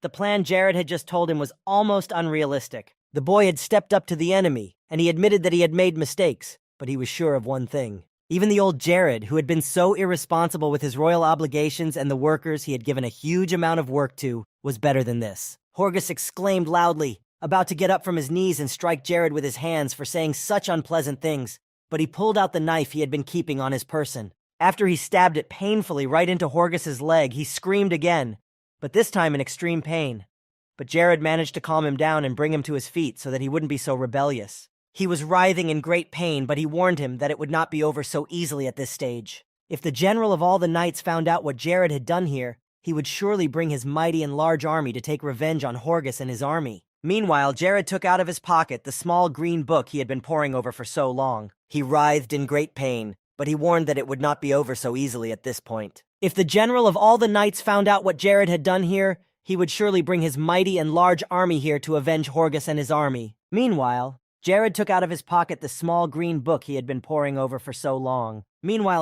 [SPEAKER 1] The plan Jared had just told him was almost unrealistic. The boy had stepped up to the enemy, and he admitted that he had made mistakes, but he was sure of one thing. Even the old Jared, who had been so irresponsible with his royal obligations and the workers he had given a huge amount of work to, was better than this. Horgus exclaimed loudly, about to get up from his knees and strike Jared with his hands for saying such unpleasant things, but he pulled out the knife he had been keeping on his person. After he stabbed it painfully right into Horgus's leg, he screamed again, but this time in extreme pain. But Jared managed to calm him down and bring him to his feet so that he wouldn't be so rebellious. He was writhing in great pain, but he warned him that it would not be over so easily at this stage. If the general of all the knights found out what Jared had done here, he would surely bring his mighty and large army to take revenge on Horgus and his army. Meanwhile, Jared took out of his pocket the small green book he had been poring over for so long. He writhed in great pain, but he warned that it would not be over so easily at this point. If the general of all the knights found out what Jared had done here, he would surely bring his mighty and large army here to avenge Horgus and his army. Meanwhile, Jared took out of his pocket the small green book he had been poring over for so long.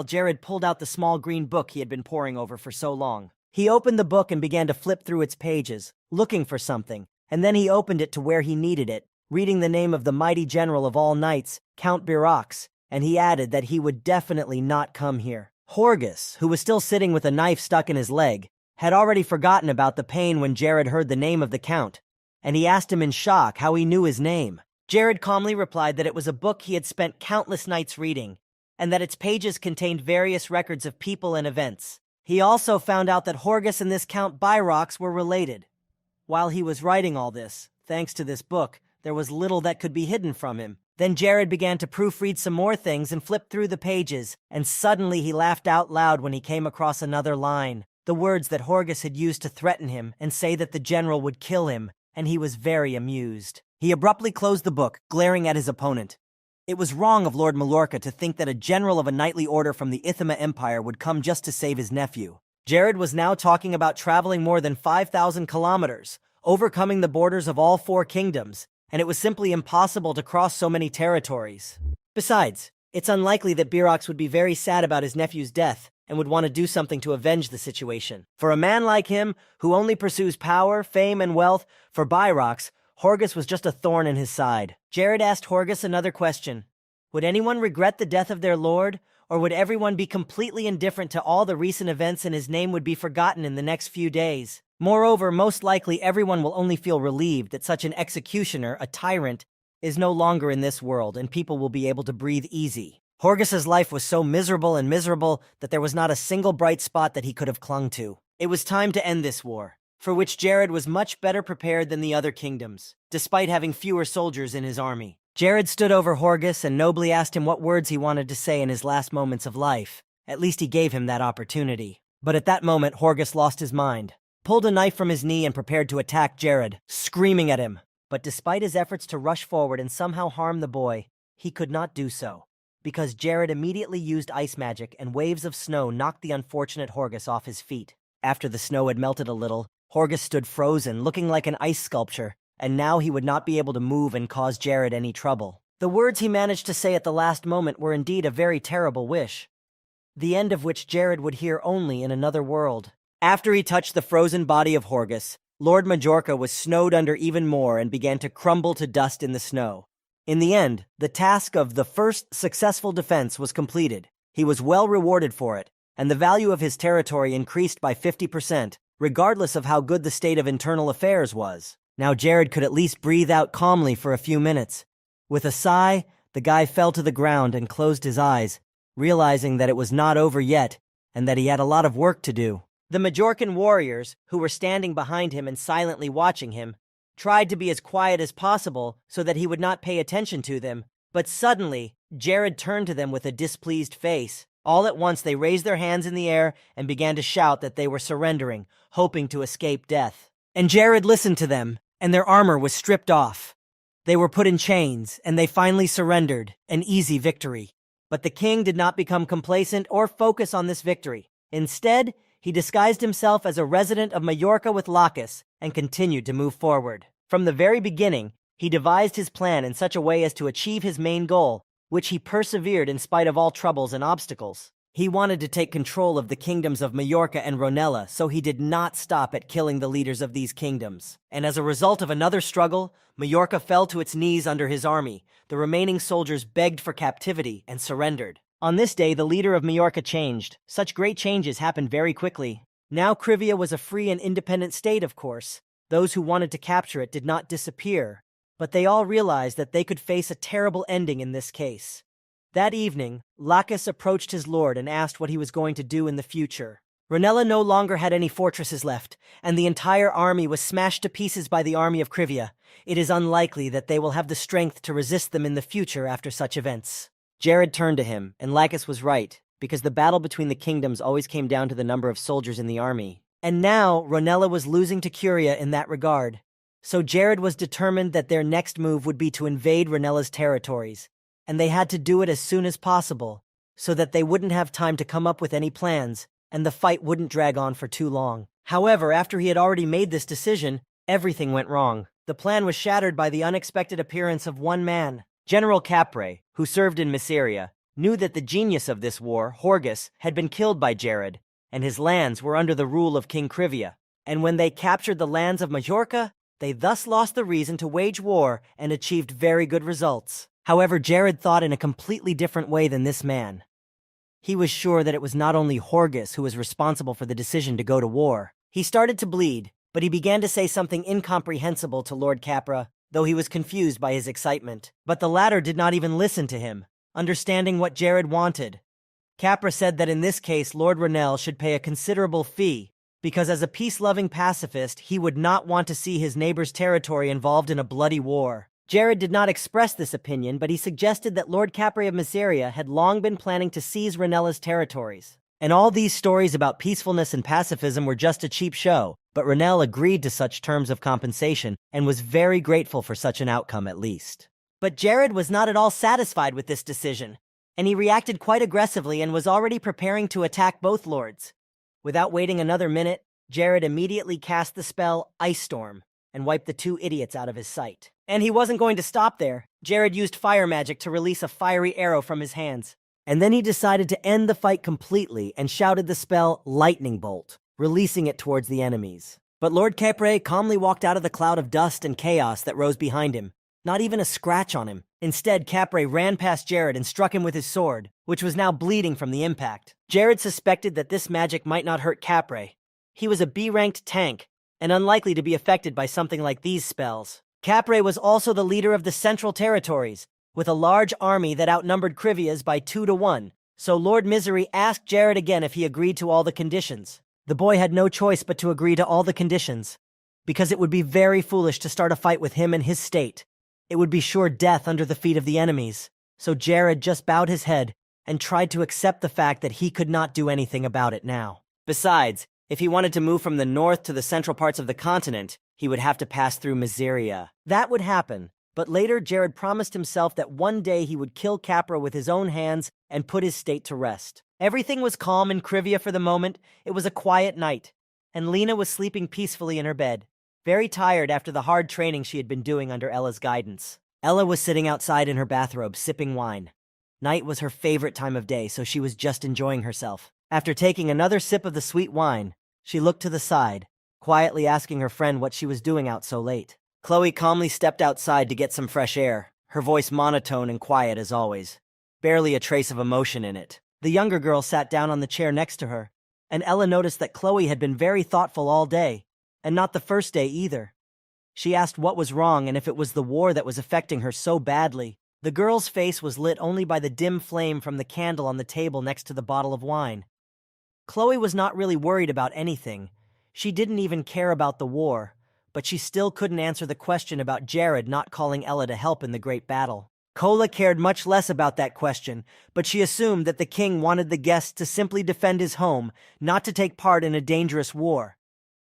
[SPEAKER 1] Jared pulled out the small green book he had been poring over for so long. He opened the book and began to flip through its pages, looking for something, and then he opened it to where he needed it, reading the name of the mighty general of all knights, Count Birax, and he added that he would definitely not come here. Horgus, who was still sitting with a knife stuck in his leg, had already forgotten about the pain when Jared heard the name of the Count, and he asked him in shock how he knew his name. Jared calmly replied that it was a book he had spent countless nights reading, and that its pages contained various records of people and events. He also found out that Horgus and this Count Birax were related. While he was writing all this, thanks to this book, there was little that could be hidden from him. Then Jared began to proofread some more things and flip through the pages, and suddenly he laughed out loud when he came across another line. the words that Horgus had used to threaten him and say that the general would kill him, and he was very amused. He abruptly closed the book, glaring at his opponent. It was wrong of Lord Mallorca to think that a general of a knightly order from the Ithima Empire would come just to save his nephew. Jared was now talking about traveling more than 5,000 kilometers, overcoming the borders of all 4 kingdoms, and it was simply impossible to cross so many territories. Besides, it's unlikely that Birox would be very sad about his nephew's death and would want to do something to avenge the situation. For a man like him, who only pursues power, fame, and wealth, for Birox, Horgus was just a thorn in his side. Jared asked Horgus another question. Would anyone regret the death of their lord, or would everyone be completely indifferent to all the recent events and his name would be forgotten in the next few days? Moreover, most likely everyone will only feel relieved that such an executioner, a tyrant, is no longer in this world and people will be able to breathe easy. Horgus's life was so miserable that there was not a single bright spot that he could have clung to. It was time to end this war, for which Jared was much better prepared than the other kingdoms, despite having fewer soldiers in his army. Jared stood over Horgus and nobly asked him what words he wanted to say in his last moments of life. At least he gave him that opportunity. But at that moment, Horgus lost his mind, pulled a knife from his knee and prepared to attack Jared, screaming at him. But despite his efforts to rush forward and somehow harm the boy, he could not do so, because Jared immediately used ice magic and waves of snow knocked the unfortunate Horgus off his feet. After the snow had melted a little, Horgus stood frozen, looking like an ice sculpture, and now he would not be able to move and cause Jared any trouble. The words he managed to say at the last moment were indeed a very terrible wish, the end of which Jared would hear only in another world. After he touched the frozen body of Horgus, Lord Majorca was snowed under even more and began to crumble to dust in the snow. In the end, the task of the first successful defense was completed. He was well rewarded for it, and the value of his territory increased by 50%, regardless of how good the state of internal affairs was. Now Jared could at least breathe out calmly for a few minutes. With a sigh, the guy fell to the ground and closed his eyes, realizing that it was not over yet and that he had a lot of work to do. The Majorcan warriors, who were standing behind him and silently watching him, tried to be as quiet as possible so that he would not pay attention to them, but suddenly, Jared turned to them with a displeased face. All at once they raised their hands in the air and began to shout that they were surrendering, hoping to escape death. And Jared listened to them, and their armor was stripped off. They were put in chains, and they finally surrendered, an easy victory. But the king did not become complacent or focus on this victory. Instead, he disguised himself as a resident of Majorca with Lacus and continued to move forward. From the very beginning, he devised his plan in such a way as to achieve his main goal, which he persevered in spite of all troubles and obstacles. He wanted to take control of the kingdoms of Majorca and Ronella, so he did not stop at killing the leaders of these kingdoms. And as a result of another struggle, Majorca fell to its knees under his army. The remaining soldiers begged for captivity and surrendered. On this day, the leader of Majorca changed. Such great changes happened very quickly. Now Krivia was a free and independent state, of course. Those who wanted to capture it did not disappear, but they all realized that they could face a terrible ending in this case. That evening, Lacus approached his lord and asked what he was going to do in the future. Ronella no longer had any fortresses left, and the entire army was smashed to pieces by the army of Krivia. It is unlikely that they will have the strength to resist them in the future after such events. Jared turned to him, and Lacus was right, because the battle between the kingdoms always came down to the number of soldiers in the army. And now, Ronella was losing to Curia in that regard. So Jared was determined that their next move would be to invade Ronella's territories, and they had to do it as soon as possible, so that they wouldn't have time to come up with any plans, and the fight wouldn't drag on for too long. However, after he had already made this decision, everything went wrong. The plan was shattered by the unexpected appearance of one man. General Capre, who served in Myceria, knew that the genius of this war, Horgus, had been killed by Jared, and his lands were under the rule of King Krivia. And when they captured the lands of Majorca, they thus lost the reason to wage war and achieved very good results. However, Jared thought in a completely different way than this man. He was sure that it was not only Horgus who was responsible for the decision to go to war. He started to bleed, but he began to say something incomprehensible to Lord Capra, though he was confused by his excitement. But the latter did not even listen to him, understanding what Jared wanted. Capra said that in this case Lord Ronell should pay a considerable fee, because as a peace-loving pacifist, he would not want to see his neighbor's territory involved in a bloody war. Jared did not express this opinion, but he suggested that Lord Capre of Myceria had long been planning to seize Ronella's territories, And all these stories about peacefulness and pacifism were just a cheap show, but Renelle agreed to such terms of compensation and was very grateful for such an outcome at least. But Jared was not at all satisfied with this decision, and he reacted quite aggressively and was already preparing to attack both lords. Without waiting another minute, Jared immediately cast the spell Ice Storm and wiped the two idiots out of his sight. And he wasn't going to stop there. Jared used fire magic to release a fiery arrow from his hands. And then he decided to end the fight completely and shouted the spell Lightning Bolt, releasing it towards the enemies. But Lord Capre calmly walked out of the cloud of dust and chaos that rose behind him. Not even a scratch on him. Instead, Capre ran past Jared and struck him with his sword, which was now bleeding from the impact. Jared suspected that this magic might not hurt Capre. He was a B-ranked tank, and unlikely to be affected by something like these spells. Capre was also the leader of the Central Territories, with a large army that outnumbered Krivia's by 2-1, so Lord Misery asked Jared again if he agreed to all the conditions. The boy had no choice but to agree to all the conditions, because it would be very foolish to start a fight with him and his state. It would be sure death under the feet of the enemies, so Jared just bowed his head and tried to accept the fact that he could not do anything about it now. Besides, if he wanted to move from the north to the central parts of the continent, he would have to pass through Miseria. That would happen. But later, Jared promised himself that one day he would kill Capra with his own hands and put his state to rest. Everything was calm in Krivia for the moment. It was a quiet night, and Lena was sleeping peacefully in her bed, very tired after the hard training she had been doing under Ella's guidance. Ella was sitting outside in her bathrobe, sipping wine. Night was her favorite time of day, so she was just enjoying herself. After taking another sip of the sweet wine, she looked to the side, quietly asking her friend what she was doing out so late. Chloe calmly stepped outside to get some fresh air, her voice monotone and quiet as always, barely a trace of emotion in it. The younger girl sat down on the chair next to her, and Ella noticed that Chloe had been very thoughtful all day, and not the first day either. She asked what was wrong and if it was the war that was affecting her so badly. The girl's face was lit only by the dim flame from the candle on the table next to the bottle of wine. Chloe was not really worried about anything. She didn't even care about the war, but she still couldn't answer the question about Jared not calling Ella to help in the great battle. Kola cared much less about that question, but she assumed that the king wanted the guests to simply defend his home, not to take part in a dangerous war.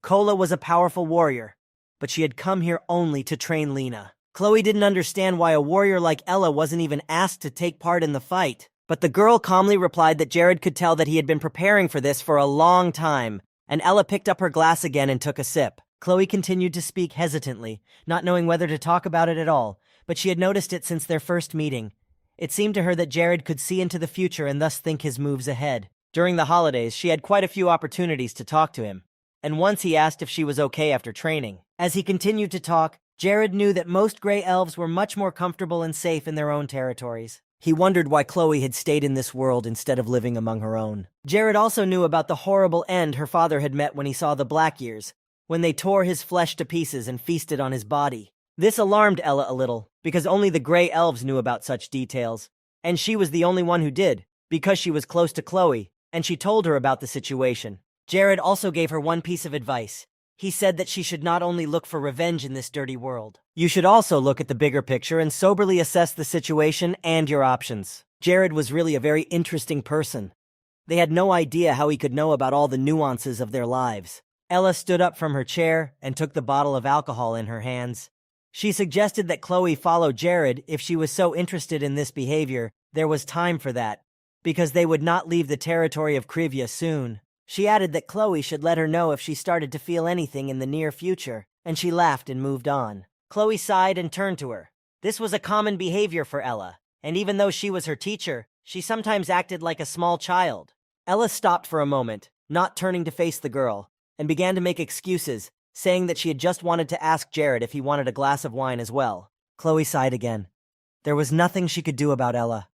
[SPEAKER 1] Kola was a powerful warrior, but she had come here only to train Lena. Chloe didn't understand why a warrior like Ella wasn't even asked to take part in the fight, but the girl calmly replied that Jared could tell that he had been preparing for this for a long time, and Ella picked up her glass again and took a sip. Chloe continued to speak hesitantly, not knowing whether to talk about it at all, but she had noticed it since their first meeting. It seemed to her that Jared could see into the future and thus think his moves ahead. During the holidays, she had quite a few opportunities to talk to him, and once he asked if she was okay after training. As he continued to talk, Jared knew that most gray elves were much more comfortable and safe in their own territories. He wondered why Chloe had stayed in this world instead of living among her own. Jared also knew about the horrible end her father had met when he saw the Blackyears, when they tore his flesh to pieces and feasted on his body. This alarmed Ella a little, because only the gray elves knew about such details, and she was the only one who did, because she was close to Chloe, and she told her about the situation. Jared also gave her one piece of advice. He said that she should not only look for revenge in this dirty world. You should also look at the bigger picture and soberly assess the situation and your options. Jared was really a very interesting person. They had no idea how he could know about all the nuances of their lives. Ella stood up from her chair and took the bottle of alcohol in her hands. She suggested that Chloe follow Jared if she was so interested in this behavior. There was time for that, because they would not leave the territory of Krivia soon. She added that Chloe should let her know if she started to feel anything in the near future, and she laughed and moved on. Chloe sighed and turned to her. This was a common behavior for Ella, and even though she was her teacher, she sometimes acted like a small child. Ella stopped for a moment, not turning to face the girl, and began to make excuses, saying that she had just wanted to ask Jared if he wanted a glass of wine as well. Chloe sighed again. There was nothing she could do about Ella.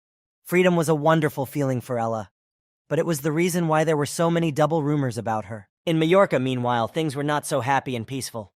[SPEAKER 1] Freedom was a wonderful feeling for Ella, but it was the reason why there were so many double rumors about her. In Majorca, meanwhile, things were not so happy and peaceful.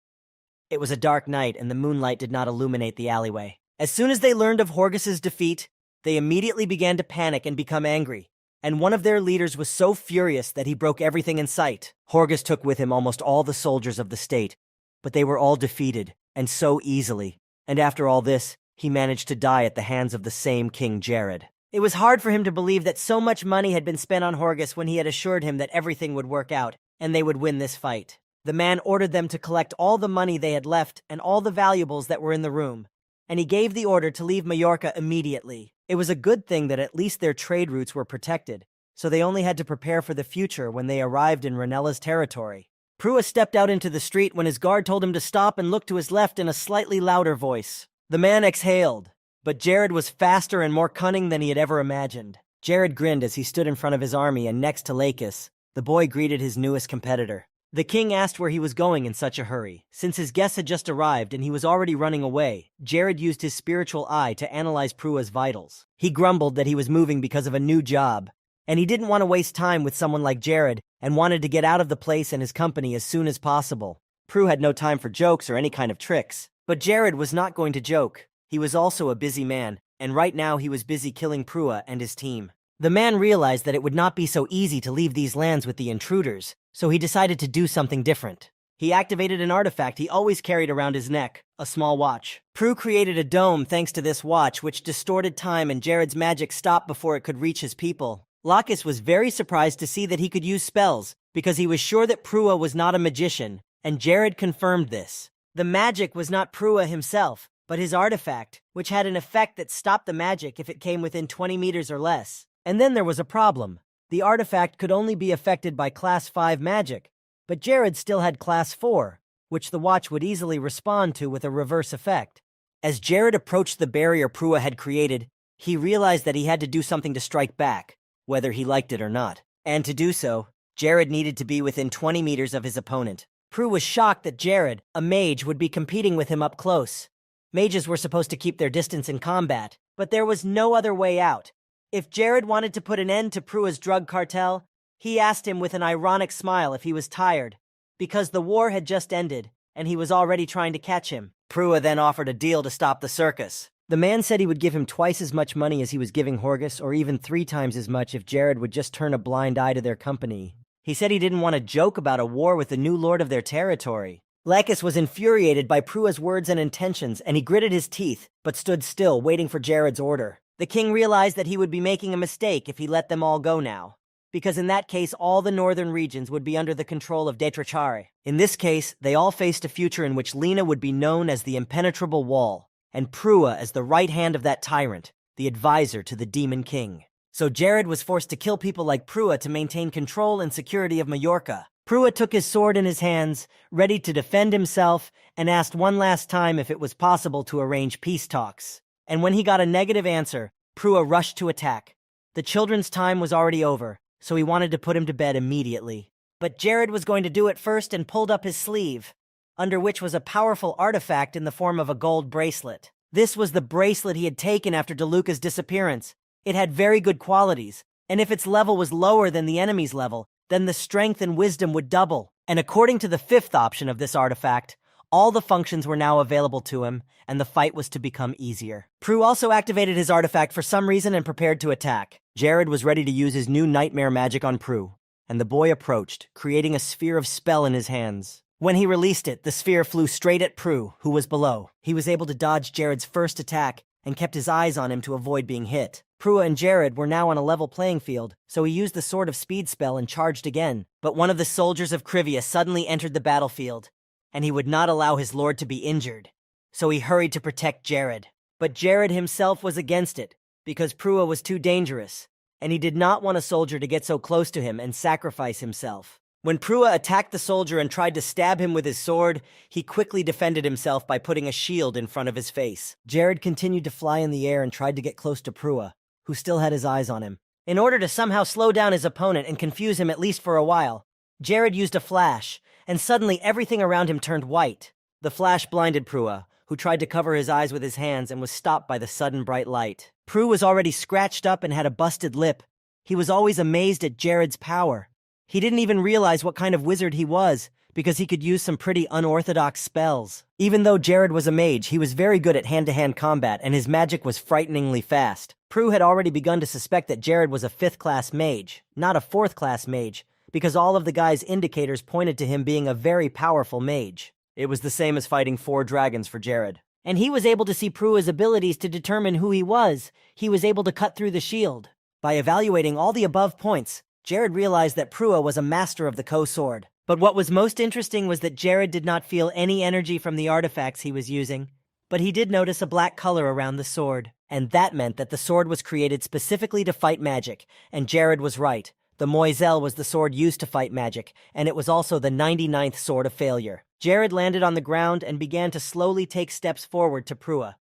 [SPEAKER 1] It was a dark night, and the moonlight did not illuminate the alleyway. As soon as they learned of Horgus's defeat, they immediately began to panic and become angry, and one of their leaders was so furious that he broke everything in sight. Horgus took with him almost all the soldiers of the state, but they were all defeated, and so easily, and after all this, he managed to die at the hands of the same King Jared. It was hard for him to believe that so much money had been spent on Horgus when he had assured him that everything would work out, and they would win this fight. The man ordered them to collect all the money they had left and all the valuables that were in the room, and he gave the order to leave Majorca immediately. It was a good thing that at least their trade routes were protected, so they only had to prepare for the future when they arrived in Renella's territory. Prua stepped out into the street when his guard told him to stop and look to his left in a slightly louder voice. The man exhaled, but Jared was faster and more cunning than he had ever imagined. Jared grinned as he stood in front of his army, and next to Lakis, the boy greeted his newest competitor. The king asked where he was going in such a hurry. Since his guests had just arrived and he was already running away, Jared used his spiritual eye to analyze Prua's vitals. He grumbled that he was moving because of a new job, and he didn't want to waste time with someone like Jared and wanted to get out of the place and his company as soon as possible. Prue had no time for jokes or any kind of tricks, but Jared was not going to joke. He was also a busy man, and right now he was busy killing Prua and his team. The man realized that it would not be so easy to leave these lands with the intruders, so he decided to do something different. He activated an artifact he always carried around his neck, a small watch. Prue created a dome thanks to this watch, which distorted time, and Jared's magic stopped before it could reach his people. Lakis was very surprised to see that he could use spells, because he was sure that Prua was not a magician, and Jared confirmed this. The magic was not Prua himself, but his artifact, which had an effect that stopped the magic if it came within 20 meters or less. And then there was a problem. The artifact could only be affected by Class 5 magic, but Jared still had Class 4, which the watch would easily respond to with a reverse effect. As Jared approached the barrier Prua had created, he realized that he had to do something to strike back, whether he liked it or not. And to do so, Jared needed to be within 20 meters of his opponent. Prue was shocked that Jared, a mage, would be competing with him up close. Mages were supposed to keep their distance in combat, but there was no other way out. If Jared wanted to put an end to Prua's drug cartel, he asked him with an ironic smile if he was tired, because the war had just ended, and he was already trying to catch him. Prua then offered a deal to stop the circus. The man said he would give him twice as much money as he was giving Horgus, or even 3 times as much if Jared would just turn a blind eye to their company. He said he didn't want to joke about a war with the new lord of their territory. Lakis was infuriated by Prua's words and intentions, and he gritted his teeth, but stood still, waiting for Jared's order. The king realized that he would be making a mistake if he let them all go now, because in that case all the northern regions would be under the control of Detrachare. In this case, they all faced a future in which Lena would be known as the Impenetrable Wall, and Prua as the right hand of that tyrant, the advisor to the Demon King. So Jared was forced to kill people like Prua to maintain control and security of Majorca. Prua took his sword in his hands, ready to defend himself, and asked one last time if it was possible to arrange peace talks. And when he got a negative answer, Prua rushed to attack. The children's time was already over, so he wanted to put him to bed immediately. But Jared was going to do it first and pulled up his sleeve, under which was a powerful artifact in the form of a gold bracelet. This was the bracelet he had taken after DeLuca's disappearance. It had very good qualities, and if its level was lower than the enemy's level, then the strength and wisdom would double. And according to the 5th option of this artifact, all the functions were now available to him, and the fight was to become easier. Prue also activated his artifact for some reason and prepared to attack. Jared was ready to use his new nightmare magic on Prue, and the boy approached, creating a sphere of spell in his hands. When he released it, the sphere flew straight at Prue, who was below. He was able to dodge Jared's first attack and kept his eyes on him to avoid being hit. Prua and Jared were now on a level playing field, so he used the Sword of Speed spell and charged again. But one of the soldiers of Krivia suddenly entered the battlefield, and he would not allow his lord to be injured. So he hurried to protect Jared. But Jared himself was against it, because Prua was too dangerous, and he did not want a soldier to get so close to him and sacrifice himself. When Prua attacked the soldier and tried to stab him with his sword, he quickly defended himself by putting a shield in front of his face. Jared continued to fly in the air and tried to get close to Prua, who still had his eyes on him. In order to somehow slow down his opponent and confuse him at least for a while, Jared used a flash, and suddenly everything around him turned white. The flash blinded Prua, who tried to cover his eyes with his hands and was stopped by the sudden bright light. Prue was already scratched up and had a busted lip. He was always amazed at Jared's power. He didn't even realize what kind of wizard he was, because he could use some pretty unorthodox spells. Even though Jared was a mage, he was very good at hand-to-hand combat, and his magic was frighteningly fast. Prue had already begun to suspect that Jared was a 5th-class mage, not a 4th-class mage, because all of the guy's indicators pointed to him being a very powerful mage. It was the same as fighting 4 dragons for Jared. and he was able to see Prua's abilities to determine who he was. He was able to cut through the shield. By evaluating all the above points, Jared realized that Prua was a master of the Ko-sword. But what was most interesting was that Jared did not feel any energy from the artifacts he was using. But he did notice a black color around the sword, and that meant that the sword was created specifically to fight magic, and Jared was right. The Moiselle was the sword used to fight magic, and it was also the 99th sword of failure. Jared landed on the ground and began to slowly take steps forward to Prua.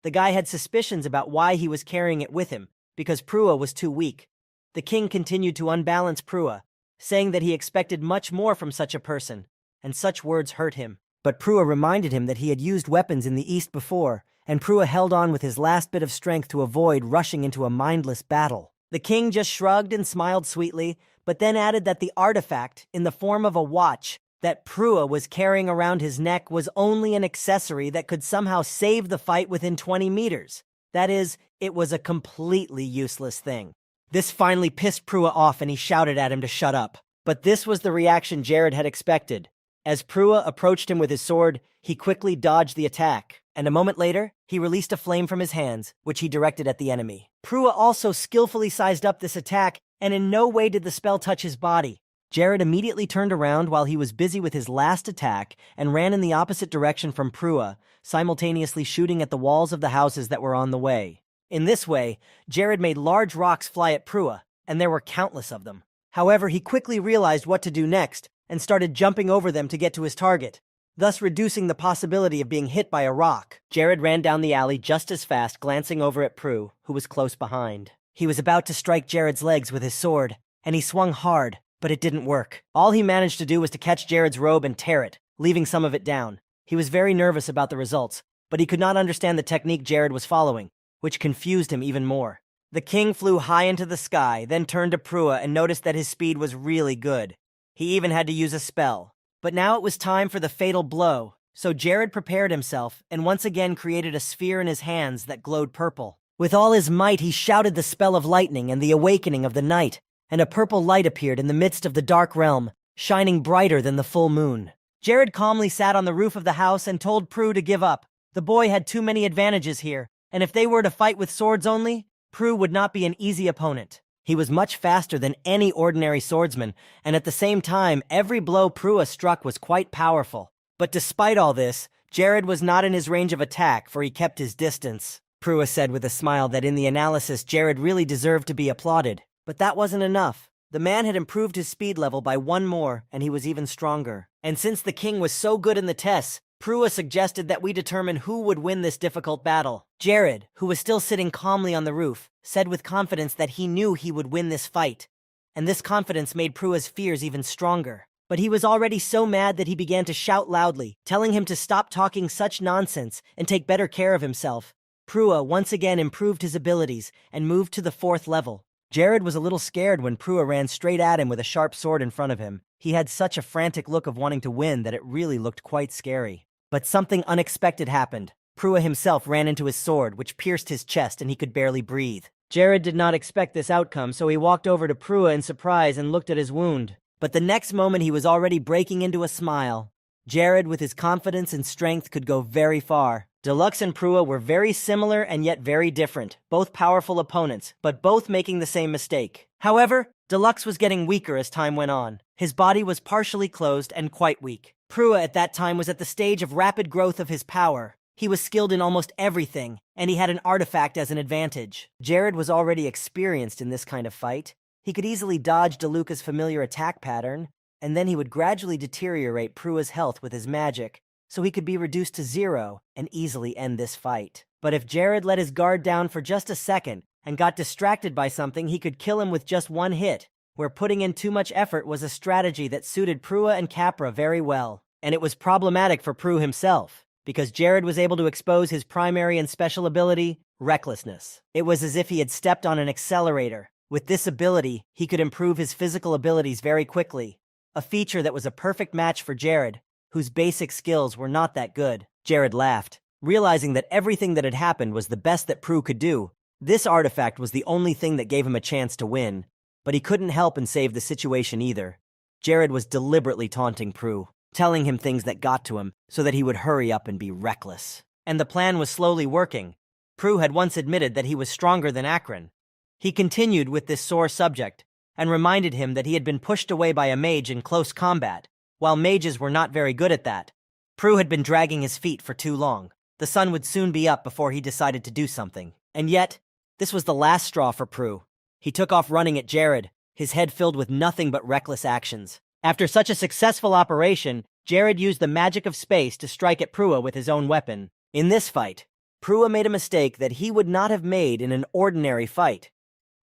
[SPEAKER 1] The guy had suspicions about why he was carrying it with him, because Prua was too weak. The king continued to unbalance Prua, saying that he expected much more from such a person, and such words hurt him. But Prua reminded him that he had used weapons in the East before, and Prua held on with his last bit of strength to avoid rushing into a mindless battle. The king just shrugged and smiled sweetly, but then added that the artifact, in the form of a watch, that Prua was carrying around his neck was only an accessory that could somehow save the fight within 20 meters. That is, it was a completely useless thing. This finally pissed Prua off and he shouted at him to shut up. But this was the reaction Jared had expected. As Prua approached him with his sword, he quickly dodged the attack, and a moment later, he released a flame from his hands, which he directed at the enemy. Prua also skillfully sized up this attack, and in no way did the spell touch his body. Jared immediately turned around while he was busy with his last attack and ran in the opposite direction from Prua, simultaneously shooting at the walls of the houses that were on the way. In this way, Jared made large rocks fly at Prua, and there were countless of them. However, he quickly realized what to do next and started jumping over them to get to his target, thus reducing the possibility of being hit by a rock. Jared ran down the alley just as fast, glancing over at Prue, who was close behind. He was about to strike Jared's legs with his sword, and he swung hard, but it didn't work. All he managed to do was to catch Jared's robe and tear it, leaving some of it down. He was very nervous about the results, but he could not understand the technique Jared was following, which confused him even more. The king flew high into the sky, then turned to Prua and noticed that his speed was really good. He even had to use a spell. But now it was time for the fatal blow, so Jared prepared himself and once again created a sphere in his hands that glowed purple. With all his might, he shouted the spell of lightning and the awakening of the night, and a purple light appeared in the midst of the dark realm, shining brighter than the full moon. Jared calmly sat on the roof of the house and told Prue to give up. The boy had too many advantages here, and if they were to fight with swords only, Prue would not be an easy opponent. He was much faster than any ordinary swordsman, and at the same time, every blow Prua struck was quite powerful. But despite all this, Jared was not in his range of attack, for he kept his distance. Prua said with a smile that in the analysis, Jared really deserved to be applauded. But that wasn't enough. The man had improved his speed level by one more, and he was even stronger. And since the king was so good in the tests, Prua suggested that we determine who would win this difficult battle. Jared, who was still sitting calmly on the roof, said with confidence that he knew he would win this fight. And this confidence made Prua's fears even stronger. But he was already so mad that he began to shout loudly, telling him to stop talking such nonsense and take better care of himself. Prua once again improved his abilities and moved to the 4th level. Jared was a little scared when Prua ran straight at him with a sharp sword in front of him. He had such a frantic look of wanting to win that it really looked quite scary. But something unexpected happened. Prua himself ran into his sword, which pierced his chest and he could barely breathe. Jared did not expect this outcome, so he walked over to Prua in surprise and looked at his wound. But the next moment he was already breaking into a smile. Jared, with his confidence and strength, could go very far. Deluxe and Prua were very similar and yet very different, both powerful opponents, but both making the same mistake. However, Deluxe was getting weaker as time went on. His body was partially closed and quite weak. Prua at that time was at the stage of rapid growth of his power. He was skilled in almost everything, and he had an artifact as an advantage. Jared was already experienced in this kind of fight. He could easily dodge DeLuca's familiar attack pattern, and then he would gradually deteriorate Prua's health with his magic, so he could be reduced to 0 and easily end this fight. But if Jared let his guard down for just a second and got distracted by something, he could kill him with just one hit, where putting in too much effort was a strategy that suited Prua and Capra very well. And it was problematic for Prue himself, because Jared was able to expose his primary and special ability, recklessness. It was as if he had stepped on an accelerator. With this ability, he could improve his physical abilities very quickly, a feature that was a perfect match for Jared, whose basic skills were not that good. Jared laughed, realizing that everything that had happened was the best that Prue could do. This artifact was the only thing that gave him a chance to win, but he couldn't help and save the situation either. Jared was deliberately taunting Prue, telling him things that got to him so that he would hurry up and be reckless. and the plan was slowly working. Prue had once admitted that he was stronger than Akron. He continued with this sore subject, and reminded him that he had been pushed away by a mage in close combat, while mages were not very good at that. Prue had been dragging his feet for too long. The sun would soon be up before he decided to do something. And yet, this was the last straw for Prue. He took off running at Jared, his head filled with nothing but reckless actions. After such a successful operation, Jared used the magic of space to strike at Prue with his own weapon. In this fight, Prue made a mistake that he would not have made in an ordinary fight.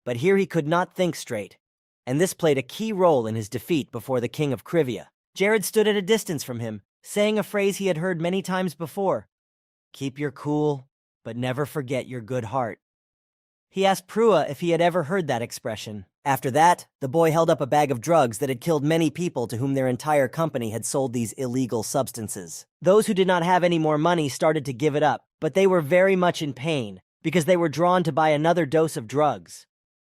[SPEAKER 1] But here he could not think straight, and this played a key role in his defeat before the king of Krivia. Jared stood at a distance from him, saying a phrase he had heard many times before. "Keep your cool, but never forget your good heart." He asked Prue if he had ever heard that expression. After that, the boy held up a bag of drugs that had killed many people to whom their entire company had sold these illegal substances. Those who did not have any more money started to give it up, but they were very much in pain because they were drawn to buy another dose of drugs.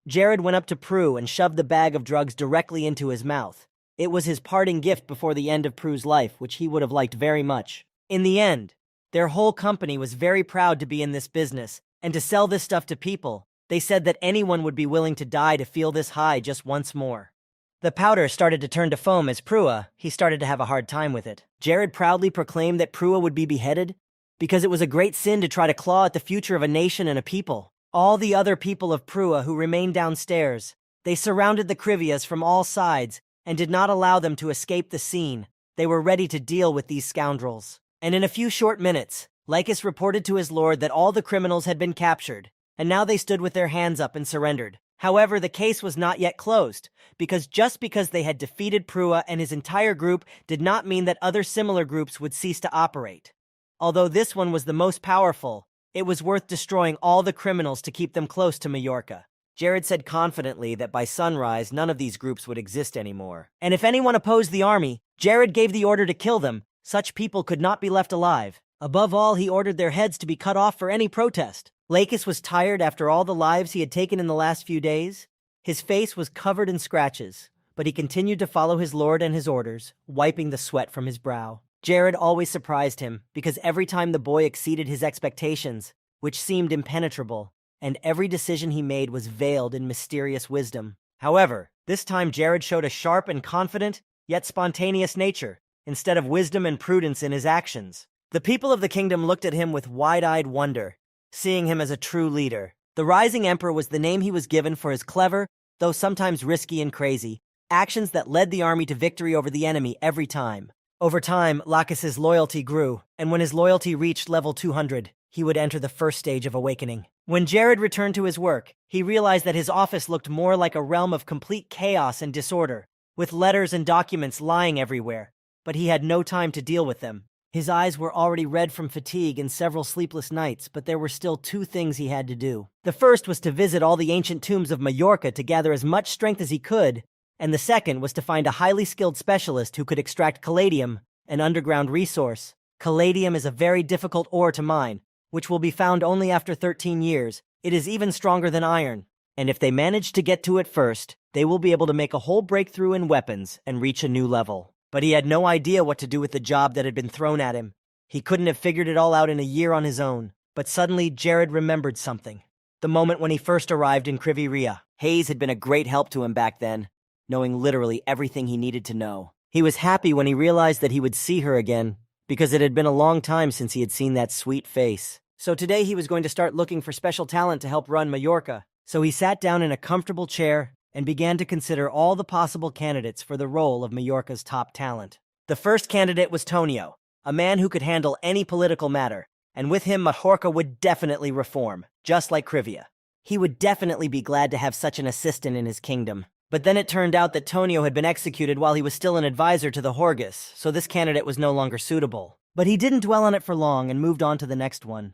[SPEAKER 1] Jared went up to Prue and shoved the bag of drugs directly into his mouth. It was his parting gift before the end of Prue's life, which he would have liked very much. In the end, their whole company was very proud to be in this business and to sell this stuff to people. They said that anyone would be willing to die to feel this high just once more. The powder started to turn to foam as he started to have a hard time with it. Jared proudly proclaimed that Prue would be beheaded because it was a great sin to try to claw at the future of a nation and a people. All the other people of Prue who remained downstairs, they surrounded the Krivias from all sides and did not allow them to escape the scene. They were ready to deal with these scoundrels. And in a few short minutes, Lycus reported to his lord that all the criminals had been captured, and now they stood with their hands up and surrendered. However, the case was not yet closed, because just because they had defeated Prue and his entire group did not mean that other similar groups would cease to operate. Although this one was the most powerful, it was worth destroying all the criminals to keep them close to Majorca. Jared said confidently that by sunrise none of these groups would exist anymore. And if anyone opposed the army, Jared gave the order to kill them. Such people could not be left alive. Above all, he ordered their heads to be cut off for any protest. Lycus was tired after all the lives he had taken in the last few days. His face was covered in scratches, but he continued to follow his lord and his orders, wiping the sweat from his brow. Jared always surprised him, because every time the boy exceeded his expectations, which seemed impenetrable, and every decision he made was veiled in mysterious wisdom. However, this time Jared showed a sharp and confident, yet spontaneous nature, instead of wisdom and prudence in his actions. The people of the kingdom looked at him with wide-eyed wonder, seeing him as a true leader. The Rising Emperor was the name he was given for his clever, though sometimes risky and crazy, actions that led the army to victory over the enemy every time. Over time, Lycus's loyalty grew, and when his loyalty reached level 200, he would enter the first stage of awakening. When Jared returned to his work, he realized that his office looked more like a realm of complete chaos and disorder, with letters and documents lying everywhere, but he had no time to deal with them. His eyes were already red from fatigue and several sleepless nights, but there were still two things he had to do. The first was to visit all the ancient tombs of Majorca to gather as much strength as he could, and the second was to find a highly skilled specialist who could extract caladium, an underground resource. Caladium is a very difficult ore to mine, which will be found only after 13 years. It is even stronger than iron, and if they manage to get to it first, they will be able to make a whole breakthrough in weapons and reach a new level. But he had no idea what to do with the job that had been thrown at him. He couldn't have figured it all out in a year on his own. But suddenly, Jared remembered something. The moment when he first arrived in Kriviria. Hayes had been a great help to him back then, knowing literally everything he needed to know. He was happy when he realized that he would see her again, because it had been a long time since he had seen that sweet face. So today he was going to start looking for special talent to help run Majorca. So he sat down in a comfortable chair and began to consider all the possible candidates for the role of Majorca's top talent. The first candidate was Tonio, a man who could handle any political matter, and with him Majorca would definitely reform, just like Krivia. He would definitely be glad to have such an assistant in his kingdom. But then it turned out that Tonio had been executed while he was still an advisor to the Horgus, so this candidate was no longer suitable. But he didn't dwell on it for long and moved on to the next one.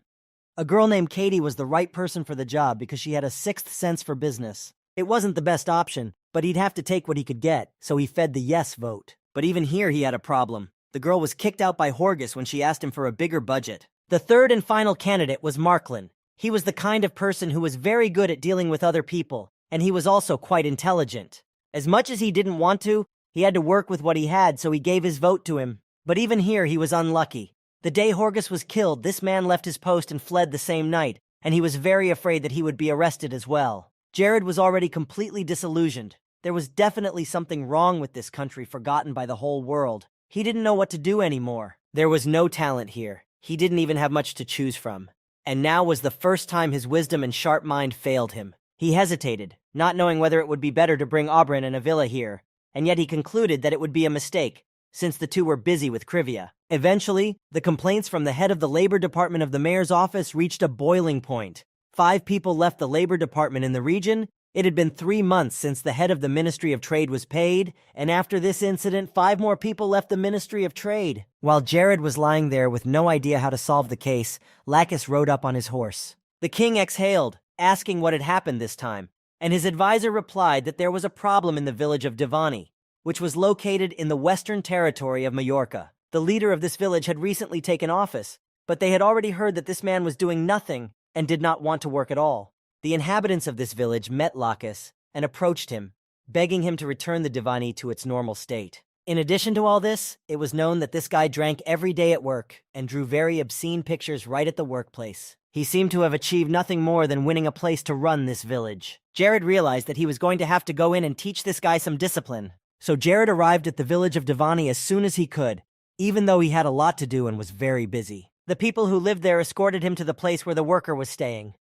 [SPEAKER 1] A girl named Katie was the right person for the job because she had a sixth sense for business. It wasn't the best option, but he'd have to take what he could get, so he fed the yes vote. But even here he had a problem. The girl was kicked out by Horgus when she asked him for a bigger budget. The third and final candidate was Marklin. He was the kind of person who was very good at dealing with other people, and he was also quite intelligent. As much as he didn't want to, he had to work with what he had, so he gave his vote to him. But even here he was unlucky. The day Horgus was killed, this man left his post and fled the same night, and he was very afraid that he would be arrested as well. Jared was already completely disillusioned. There was definitely something wrong with this country, forgotten by the whole world. He didn't know what to do anymore. There was no talent here. He didn't even have much to choose from. And now was the first time his wisdom and sharp mind failed him. He hesitated, not knowing whether it would be better to bring Oberyn and Avila here, and yet he concluded that it would be a mistake, since the two were busy with Krivia. Eventually, the complaints from the head of the labor department of the mayor's office reached a boiling point. 5 people left the labor department in the region. It had been 3 months since the head of the Ministry of Trade was paid, and after this incident, 5 more people left the Ministry of Trade. While Jared was lying there with no idea how to solve the case, Lacus rode up on his horse. The king exhaled, asking what had happened this time, and his advisor replied that there was a problem in the village of Divani, which was located in the western territory of Majorca. The leader of this village had recently taken office, but they had already heard that this man was doing nothing and did not want to work at all. The inhabitants of this village met Lacus and approached him, begging him to return the Divani to its normal state. In addition to all this, it was known that this guy drank every day at work and drew very obscene pictures right at the workplace. He seemed to have achieved nothing more than winning a place to run this village. Jared realized that he was going to have to go in and teach this guy some discipline. So Jared arrived at the village of Divani as soon as he could, even though he had a lot to do and was very busy. The people who lived there escorted him to the place where the worker was staying.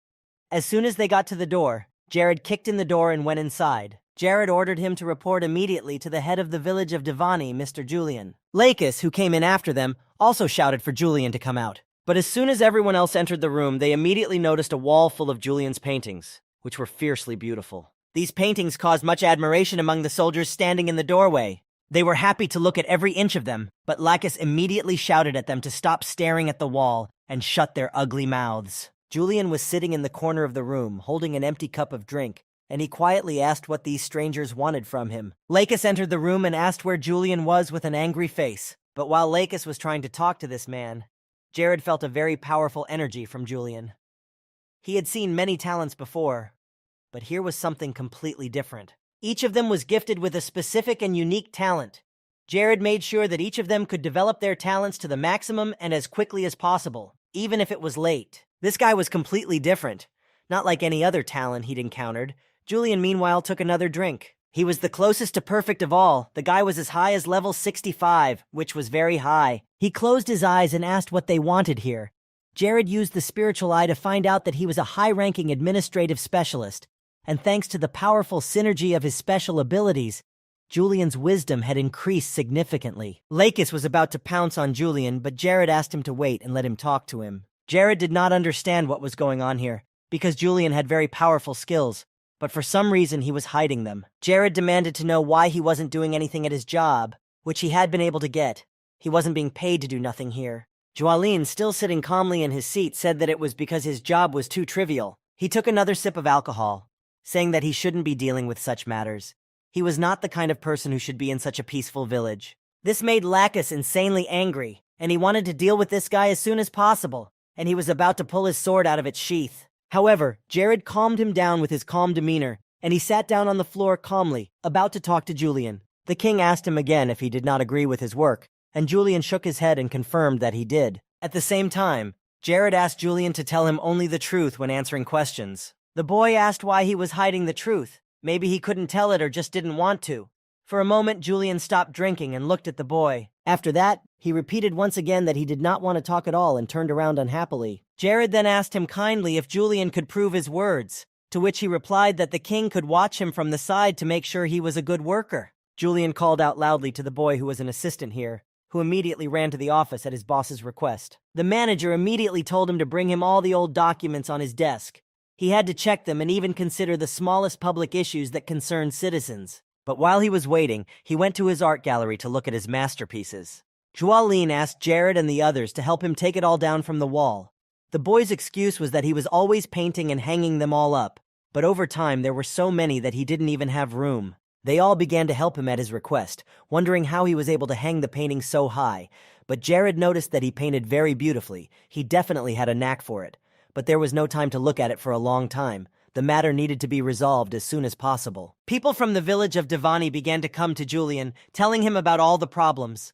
[SPEAKER 1] As soon as they got to the door, Jared kicked in the door and went inside. Jared ordered him to report immediately to the head of the village of Divani, Mr. Julian. Lacus, who came in after them, also shouted for Julian to come out. But as soon as everyone else entered the room, they immediately noticed a wall full of Julian's paintings, which were fiercely beautiful. These paintings caused much admiration among the soldiers standing in the doorway. They were happy to look at every inch of them, but Lacus immediately shouted at them to stop staring at the wall and shut their ugly mouths. Julian was sitting in the corner of the room, holding an empty cup of drink, and he quietly asked what these strangers wanted from him. Lacus entered the room and asked where Julian was with an angry face. But while Lacus was trying to talk to this man, Jared felt a very powerful energy from Julian. He had seen many talents before, but here was something completely different. Each of them was gifted with a specific and unique talent. Jared made sure that each of them could develop their talents to the maximum and as quickly as possible, even if it was late. This guy was completely different, not like any other talent he'd encountered. Julian, meanwhile, took another drink. He was the closest to perfect of all. The guy was as high as level 65, which was very high. He closed his eyes and asked what they wanted here. Jared used the spiritual eye to find out that he was a high-ranking administrative specialist, and thanks to the powerful synergy of his special abilities, Julian's wisdom had increased significantly. Lacus was about to pounce on Julian, but Jared asked him to wait and let him talk to him. Jared did not understand what was going on here, because Julian had very powerful skills, but for some reason he was hiding them. Jared demanded to know why he wasn't doing anything at his job, which he had been able to get. He wasn't being paid to do nothing here. Joalin, still sitting calmly in his seat, said that it was because his job was too trivial. He took another sip of alcohol, saying that he shouldn't be dealing with such matters. He was not the kind of person who should be in such a peaceful village. This made Lacus insanely angry, and he wanted to deal with this guy as soon as possible, and he was about to pull his sword out of its sheath. However, Jared calmed him down with his calm demeanor, and he sat down on the floor calmly, about to talk to Julian. The king asked him again if he did not agree with his work, and Julian shook his head and confirmed that he did. At the same time, Jared asked Julian to tell him only the truth when answering questions. The boy asked why he was hiding the truth. Maybe he couldn't tell it or just didn't want to. For a moment, Julian stopped drinking and looked at the boy. After that, he repeated once again that he did not want to talk at all and turned around unhappily. Jared then asked him kindly if Julian could prove his words, to which he replied that the king could watch him from the side to make sure he was a good worker. Julian called out loudly to the boy who was an assistant here, who immediately ran to the office at his boss's request. The manager immediately told him to bring him all the old documents on his desk. He had to check them and even consider the smallest public issues that concerned citizens. But while he was waiting, he went to his art gallery to look at his masterpieces. Joalin asked Jared and the others to help him take it all down from the wall. The boy's excuse was that he was always painting and hanging them all up, but over time there were so many that he didn't even have room. They all began to help him at his request, wondering how he was able to hang the paintings so high. But Jared noticed that he painted very beautifully. He definitely had a knack for it. But there was no time to look at it for a long time. The matter needed to be resolved as soon as possible. People from the village of Divani began to come to Julian, telling him about all the problems.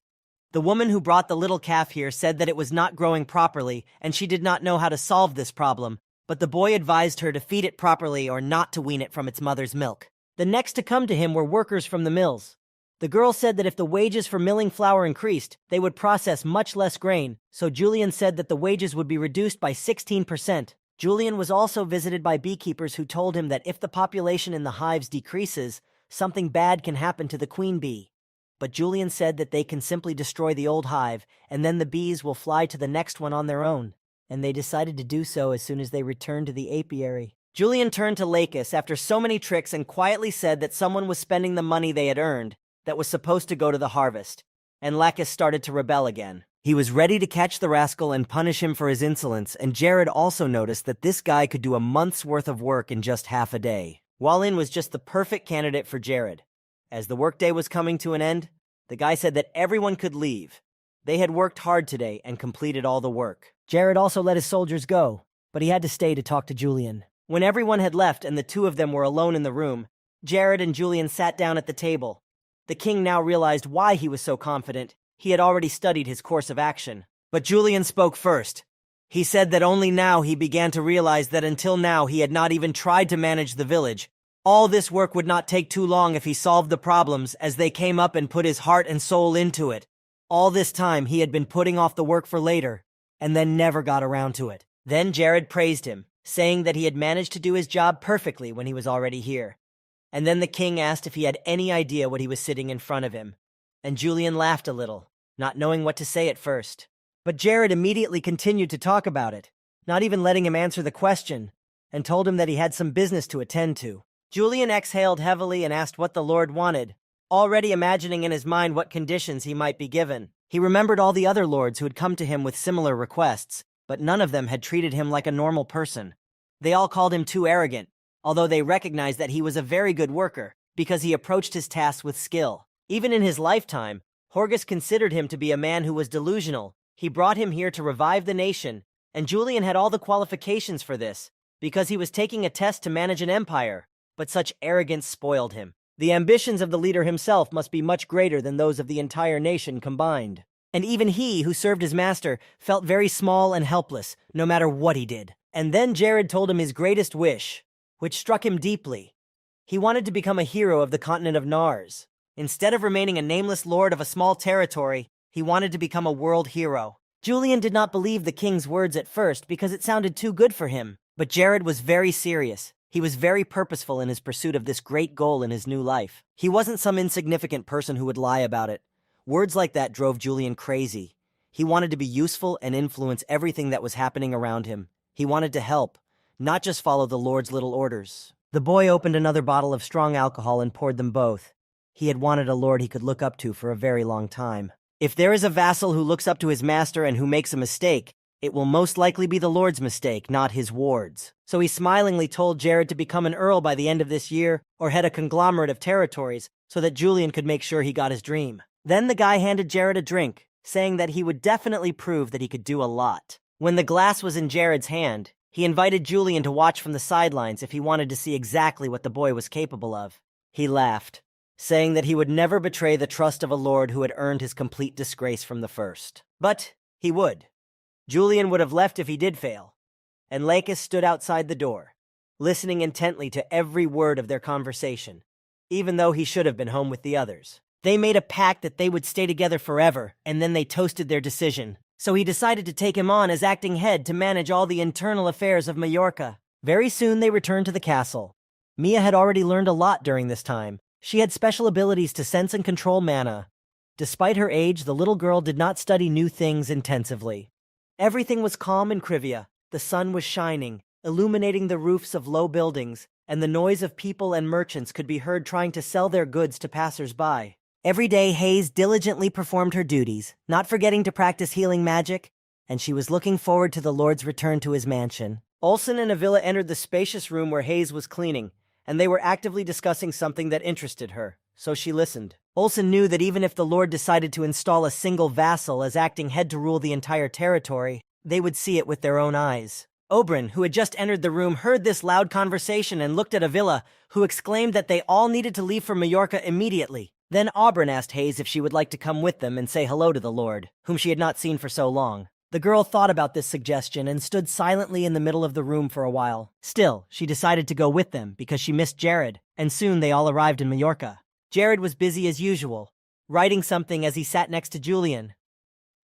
[SPEAKER 1] The woman who brought the little calf here said that it was not growing properly and she did not know how to solve this problem, but the boy advised her to feed it properly or not to wean it from its mother's milk. The next to come to him were workers from the mills. The girl said that if the wages for milling flour increased, they would process much less grain, so Julian said that the wages would be reduced by 16%. Julian was also visited by beekeepers who told him that if the population in the hives decreases, something bad can happen to the queen bee. But Julian said that they can simply destroy the old hive, and then the bees will fly to the next one on their own. And they decided to do so as soon as they returned to the apiary. Julian turned to Lakis after so many tricks and quietly said that someone was spending the money they had earned that was supposed to go to the harvest, and Lakis started to rebel again. He was ready to catch the rascal and punish him for his insolence, and Jared also noticed that this guy could do a month's worth of work in just half a day. Wallin was just the perfect candidate for Jared. As the workday was coming to an end, the guy said that everyone could leave. They had worked hard today and completed all the work. Jared also let his soldiers go, but he had to stay to talk to Julian. When everyone had left and the two of them were alone in the room, Jared and Julian sat down at the table. The king now realized why he was so confident. He had already studied his course of action. But Julian spoke first. He said that only now he began to realize that until now he had not even tried to manage the village. All this work would not take too long if he solved the problems as they came up and put his heart and soul into it. All this time he had been putting off the work for later, and then never got around to it. Then Jared praised him, saying that he had managed to do his job perfectly when he was already here. And then the king asked if he had any idea what he was sitting in front of him. And Julian laughed a little, not knowing what to say at first. But Jared immediately continued to talk about it, not even letting him answer the question, and told him that he had some business to attend to. Julian exhaled heavily and asked what the Lord wanted, already imagining in his mind what conditions he might be given. He remembered all the other lords who had come to him with similar requests, but none of them had treated him like a normal person. They all called him too arrogant, although they recognized that he was a very good worker because he approached his tasks with skill. Even in his lifetime, Horgus considered him to be a man who was delusional. He brought him here to revive the nation, and Julian had all the qualifications for this, because he was taking a test to manage an empire, but such arrogance spoiled him. The ambitions of the leader himself must be much greater than those of the entire nation combined. And even he, who served his master, felt very small and helpless, no matter what he did. And then Jared told him his greatest wish, which struck him deeply. He wanted to become a hero of the continent of Nars. Instead of remaining a nameless lord of a small territory, he wanted to become a world hero. Julian did not believe the king's words at first because it sounded too good for him, but Jared was very serious. He was very purposeful in his pursuit of this great goal in his new life. He wasn't some insignificant person who would lie about it. Words like that drove Julian crazy. He wanted to be useful and influence everything that was happening around him. He wanted to help, not just follow the Lord's little orders. The boy opened another bottle of strong alcohol and poured them both. He had wanted a lord he could look up to for a very long time. If there is a vassal who looks up to his master and who makes a mistake, it will most likely be the Lord's mistake, not his ward's. So he smilingly told Jared to become an earl by the end of this year or head a conglomerate of territories so that Julian could make sure he got his dream. Then the guy handed Jared a drink, saying that he would definitely prove that he could do a lot. When the glass was in Jared's hand, he invited Julian to watch from the sidelines if he wanted to see exactly what the boy was capable of. He laughed, saying that he would never betray the trust of a lord who had earned his complete disgrace from the first. But he would. Julian would have left if he did fail, and Lakis stood outside the door, listening intently to every word of their conversation, even though he should have been home with the others. They made a pact that they would stay together forever, and then they toasted their decision. So he decided to take him on as acting head to manage all the internal affairs of Majorca. Very soon they returned to the castle. Mia had already learned a lot during this time. She had special abilities to sense and control mana. Despite her age, the little girl did not study new things intensively. Everything was calm in Krivia. The sun was shining, illuminating the roofs of low buildings, and the noise of people and merchants could be heard trying to sell their goods to passers-by. Every day, Hayes diligently performed her duties, not forgetting to practice healing magic, and she was looking forward to the Lord's return to his mansion. Olsen and Avila entered the spacious room where Hayes was cleaning, and they were actively discussing something that interested her, so she listened. Olsen knew that even if the Lord decided to install a single vassal as acting head to rule the entire territory, they would see it with their own eyes. Oberyn, who had just entered the room, heard this loud conversation and looked at Avila, who exclaimed that they all needed to leave for Majorca immediately. Then Auburn asked Hayes if she would like to come with them and say hello to the Lord, whom she had not seen for so long. The girl thought about this suggestion and stood silently in the middle of the room for a while. Still, she decided to go with them because she missed Jared, and soon they all arrived in Majorca. Jared was busy as usual, writing something as he sat next to Julian.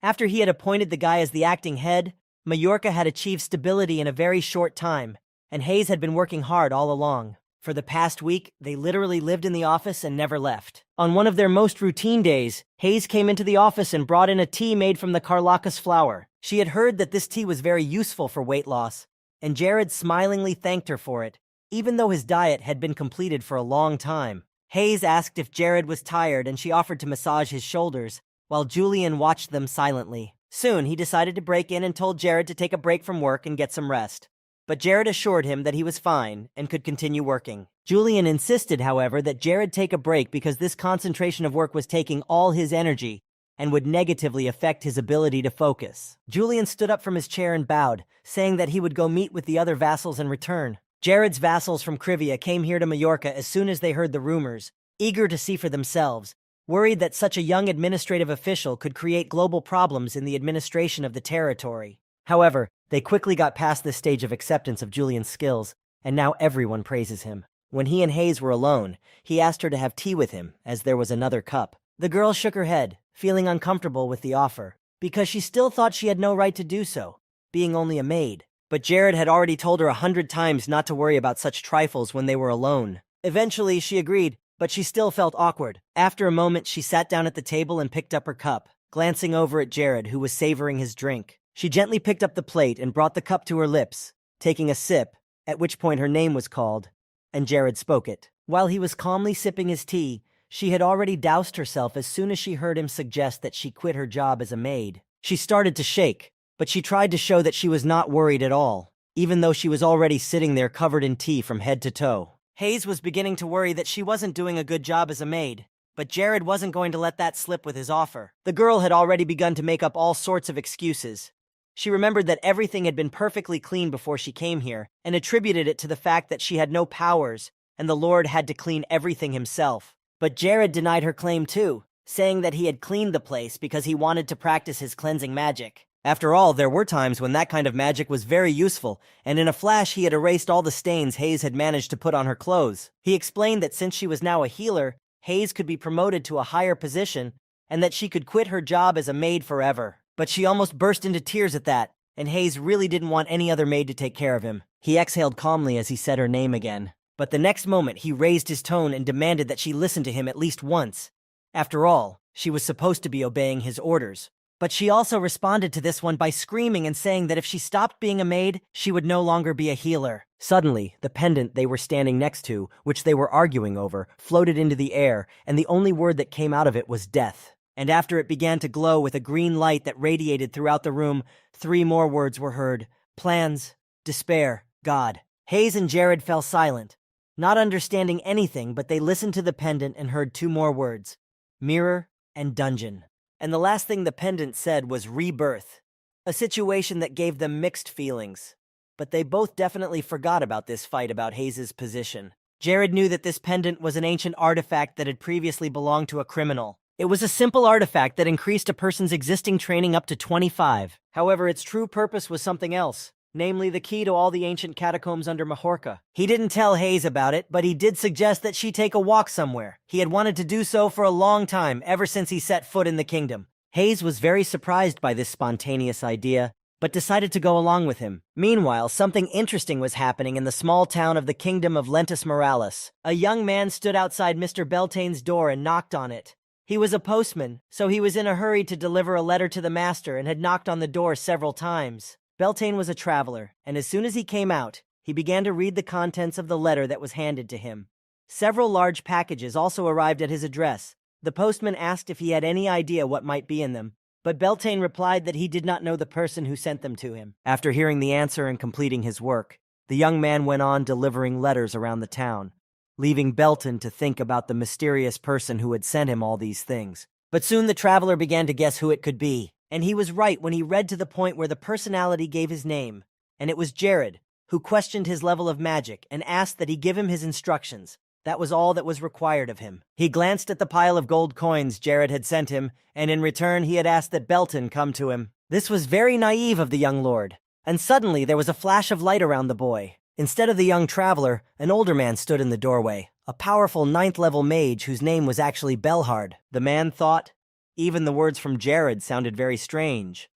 [SPEAKER 1] After he had appointed the guy as the acting head, Majorca had achieved stability in a very short time, and Hayes had been working hard all along. For the past week, they literally lived in the office and never left. On one of their most routine days, Hayes came into the office and brought in a tea made from the Carlacus flower. She had heard that this tea was very useful for weight loss, and Jared smilingly thanked her for it, even though his diet had been completed for a long time. Hayes asked if Jared was tired and she offered to massage his shoulders, while Julian watched them silently. Soon, he decided to break in and told Jared to take a break from work and get some rest. But Jared assured him that he was fine and could continue working. Julian insisted, however, that Jared take a break because this concentration of work was taking all his energy and would negatively affect his ability to focus. Julian stood up from his chair and bowed, saying that he would go meet with the other vassals and return. Jared's vassals from Krivia came here to Majorca as soon as they heard the rumors, eager to see for themselves, worried that such a young administrative official could create global problems in the administration of the territory. However, they quickly got past this stage of acceptance of Julian's skills, and now everyone praises him. When he and Hayes were alone, he asked her to have tea with him, as there was another cup. The girl shook her head, feeling uncomfortable with the offer, because she still thought she had no right to do so, being only a maid. But Jared had already told her 100 times not to worry about such trifles when they were alone. Eventually, she agreed, but she still felt awkward. After a moment, she sat down at the table and picked up her cup, glancing over at Jared, who was savoring his drink. She gently picked up the plate and brought the cup to her lips, taking a sip, at which point her name was called, and Jared spoke it. While he was calmly sipping his tea, she had already doused herself as soon as she heard him suggest that she quit her job as a maid. She started to shake, but she tried to show that she was not worried at all, even though she was already sitting there covered in tea from head to toe. Hayes was beginning to worry that she wasn't doing a good job as a maid, but Jared wasn't going to let that slip with his offer. The girl had already begun to make up all sorts of excuses. She remembered that everything had been perfectly clean before she came here, and attributed it to the fact that she had no powers, and the Lord had to clean everything himself. But Jared denied her claim too, saying that he had cleaned the place because he wanted to practice his cleansing magic. After all, there were times when that kind of magic was very useful, and in a flash he had erased all the stains Hayes had managed to put on her clothes. He explained that since she was now a healer, Hayes could be promoted to a higher position, and that she could quit her job as a maid forever. But she almost burst into tears at that, and Hayes really didn't want any other maid to take care of him. He exhaled calmly as he said her name again. But the next moment, he raised his tone and demanded that she listen to him at least once. After all, she was supposed to be obeying his orders. But she also responded to this one by screaming and saying that if she stopped being a maid, she would no longer be a healer. Suddenly, the pendant they were standing next to, which they were arguing over, floated into the air, and the only word that came out of it was death. And after it began to glow with a green light that radiated throughout the room, 3 more words were heard: plans, despair, God. Hayes and Jared fell silent, not understanding anything, but they listened to the pendant and heard 2 more words: mirror and dungeon. And the last thing the pendant said was rebirth, a situation that gave them mixed feelings. But they both definitely forgot about this fight about Hayes's position. Jared knew that this pendant was an ancient artifact that had previously belonged to a criminal. It was a simple artifact that increased a person's existing training up to 25. However, its true purpose was something else, namely the key to all the ancient catacombs under Majorca. He didn't tell Hayes about it, but he did suggest that she take a walk somewhere. He had wanted to do so for a long time, ever since he set foot in the kingdom. Hayes was very surprised by this spontaneous idea, but decided to go along with him. Meanwhile, something interesting was happening in the small town of the kingdom of Lentus Morales. A young man stood outside Mr. Beltane's door and knocked on it. He was a postman, so he was in a hurry to deliver a letter to the master and had knocked on the door several times. Beltane was a traveler, and as soon as he came out, he began to read the contents of the letter that was handed to him. Several large packages also arrived at his address. The postman asked if he had any idea what might be in them, but Beltane replied that he did not know the person who sent them to him. After hearing the answer and completing his work, the young man went on delivering letters around the town, leaving Belton to think about the mysterious person who had sent him all these things. But soon the traveler began to guess who it could be, and he was right when he read to the point where the personality gave his name, and it was Jared, who questioned his level of magic and asked that he give him his instructions. That was all that was required of him. He glanced at the pile of gold coins Jared had sent him, and in return he had asked that Belton come to him. This was very naive of the young lord. And suddenly there was a flash of light around the boy. Instead of the young traveler, an older man stood in the doorway, a powerful 9th-level mage whose name was actually Belhard. The man thought. Even the words from Jared sounded very strange.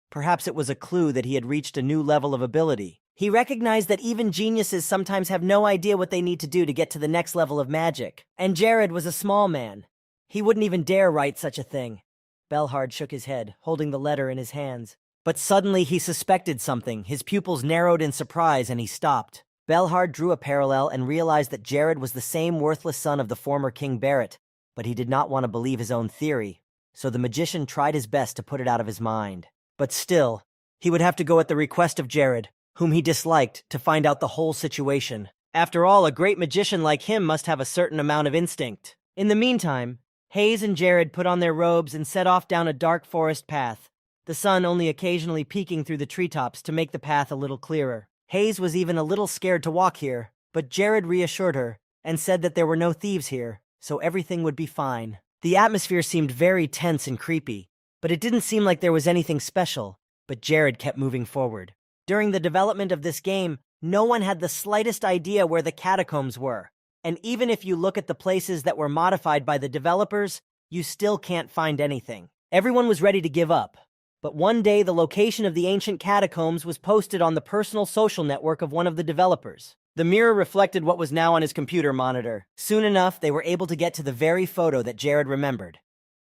[SPEAKER 1] Perhaps it was a clue that he had reached a new level of ability. He recognized that even geniuses sometimes have no idea what they need to do to get to the next level of magic. And Jared was a small man. He wouldn't even dare write such a thing. Belhard shook his head, holding the letter in his hands. But suddenly he suspected something. His pupils narrowed in surprise and he stopped. Belhard drew a parallel and realized that Jared was the same worthless son of the former King Barrett, but he did not want to believe his own theory, so the magician tried his best to put it out of his mind. But still, he would have to go at the request of Jared, whom he disliked, to find out the whole situation. After all, a great magician like him must have a certain amount of instinct. In the meantime, Hayes and Jared put on their robes and set off down a dark forest path, the sun only occasionally peeking through the treetops to make the path a little clearer. Hayes was even a little scared to walk here, but Jared reassured her and said that there were no thieves here, so everything would be fine. The atmosphere seemed very tense and creepy, but it didn't seem like there was anything special, but Jared kept moving forward. During the development of this game, no one had the slightest idea where the catacombs were, and even if you look at the places that were modified by the developers, you still can't find anything. Everyone was ready to give up. But one day, the location of the ancient catacombs was posted on the personal social network of one of the developers. The mirror reflected what was now on his computer monitor. Soon enough, they were able to get to the very photo that Jared remembered.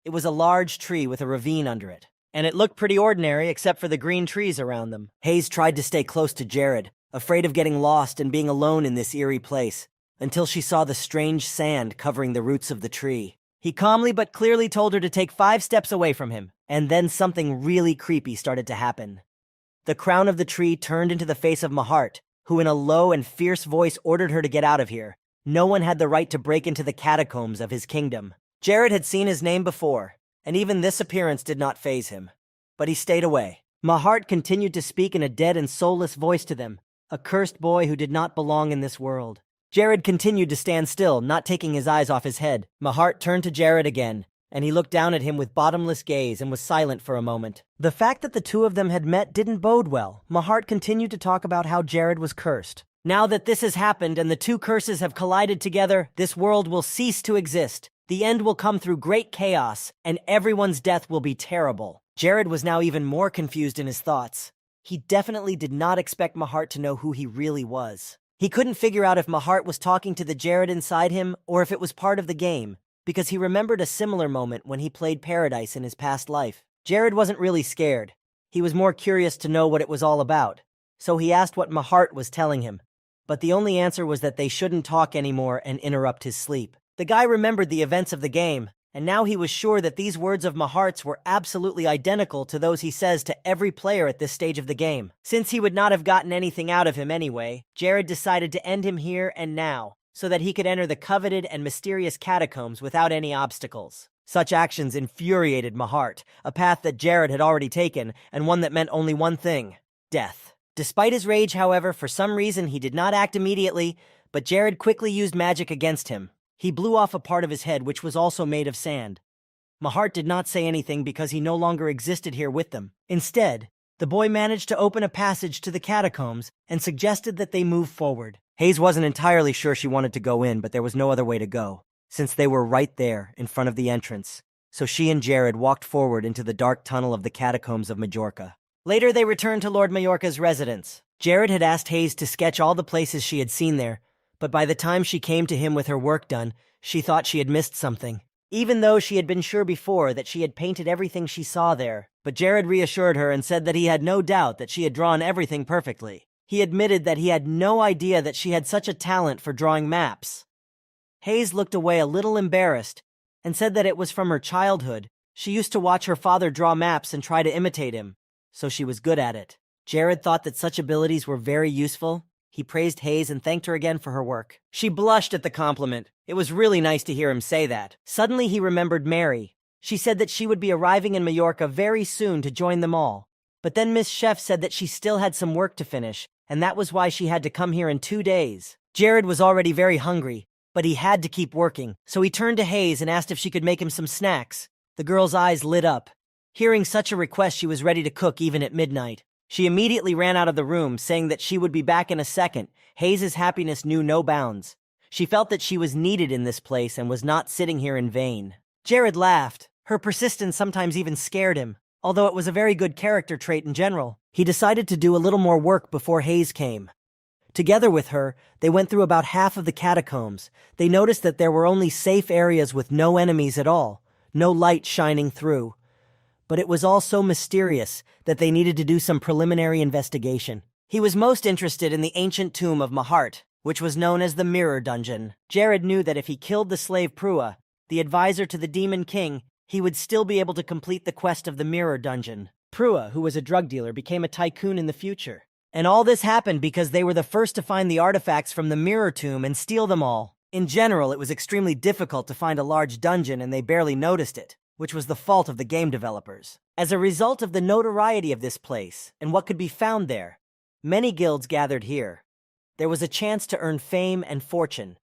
[SPEAKER 1] It was a large tree with a ravine under it, and it looked pretty ordinary except for the green trees around them. Hayes tried to stay close to Jared, afraid of getting lost and being alone in this eerie place, until she saw the strange sand covering the roots of the tree. He calmly but clearly told her to take 5 steps away from him, and then something really creepy started to happen. The crown of the tree turned into the face of Mahart, who in a low and fierce voice ordered her to get out of here. No one had the right to break into the catacombs of his kingdom. Jared had seen his name before, and even this appearance did not faze him. But he stayed away. Mahart continued to speak in a dead and soulless voice to them, a cursed boy who did not belong in this world. Jared continued to stand still, not taking his eyes off his head. Mahart turned to Jared again, and he looked down at him with bottomless gaze and was silent for a moment. The fact that the two of them had met didn't bode well. Mahart continued to talk about how Jared was cursed. Now that this has happened and the two curses have collided together, this world will cease to exist. The end will come through great chaos, and everyone's death will be terrible. Jared was now even more confused in his thoughts. He definitely did not expect Mahart to know who he really was. He couldn't figure out if Mahart was talking to the Jared inside him or if it was part of the game, because he remembered a similar moment when he played Paradise in his past life. Jared wasn't really scared. He was more curious to know what it was all about, so he asked what Mahart was telling him. But the only answer was that they shouldn't talk anymore and interrupt his sleep. The guy remembered the events of the game, and now he was sure that these words of Mahart's were absolutely identical to those he says to every player at this stage of the game. Since he would not have gotten anything out of him anyway, Jared decided to end him here and now, so that he could enter the coveted and mysterious catacombs without any obstacles. Such actions infuriated Mahart, a path that Jared had already taken, and one that meant only one thing: death. Despite his rage, however, for some reason he did not act immediately, but Jared quickly used magic against him. He blew off a part of his head which was also made of sand. Mahart did not say anything because he no longer existed here with them. Instead, the boy managed to open a passage to the catacombs and suggested that they move forward. Hayes wasn't entirely sure she wanted to go in, but there was no other way to go, since they were right there in front of the entrance. So she and Jared walked forward into the dark tunnel of the catacombs of Majorca. Later, they returned to Lord Majorca's residence. Jared had asked Hayes to sketch all the places she had seen there, but by the time she came to him with her work done, she thought she had missed something. Even though she had been sure before that she had painted everything she saw there, but Jared reassured her and said that he had no doubt that she had drawn everything perfectly. He admitted that he had no idea that she had such a talent for drawing maps. Hayes looked away a little embarrassed and said that it was from her childhood. She used to watch her father draw maps and try to imitate him, so she was good at it. Jared thought that such abilities were very useful. He praised Hayes and thanked her again for her work. She blushed at the compliment. It was really nice to hear him say that. Suddenly he remembered Mary. She said that she would be arriving in Majorca very soon to join them all. But then Miss Chef said that she still had some work to finish, and that was why she had to come here in 2 days. Jared was already very hungry, but he had to keep working, so he turned to Hayes and asked if she could make him some snacks. The girl's eyes lit up. Hearing such a request, she was ready to cook even at midnight. She immediately ran out of the room, saying that she would be back in a second. Hayes' happiness knew no bounds. She felt that she was needed in this place and was not sitting here in vain. Jared laughed. Her persistence sometimes even scared him. Although it was a very good character trait in general, he decided to do a little more work before Hayes came. Together with her, they went through about half of the catacombs. They noticed that there were only safe areas with no enemies at all, no light shining through. But it was all so mysterious that they needed to do some preliminary investigation. He was most interested in the ancient tomb of Mahart, which was known as the Mirror Dungeon. Jared knew that if he killed the slave Prua, the advisor to the Demon King, he would still be able to complete the quest of the Mirror Dungeon. Prua, who was a drug dealer, became a tycoon in the future. And all this happened because they were the first to find the artifacts from the Mirror Tomb and steal them all. In general, it was extremely difficult to find a large dungeon and they barely noticed it, which was the fault of the game developers. As a result of the notoriety of this place and what could be found there, many guilds gathered here. There was a chance to earn fame and fortune,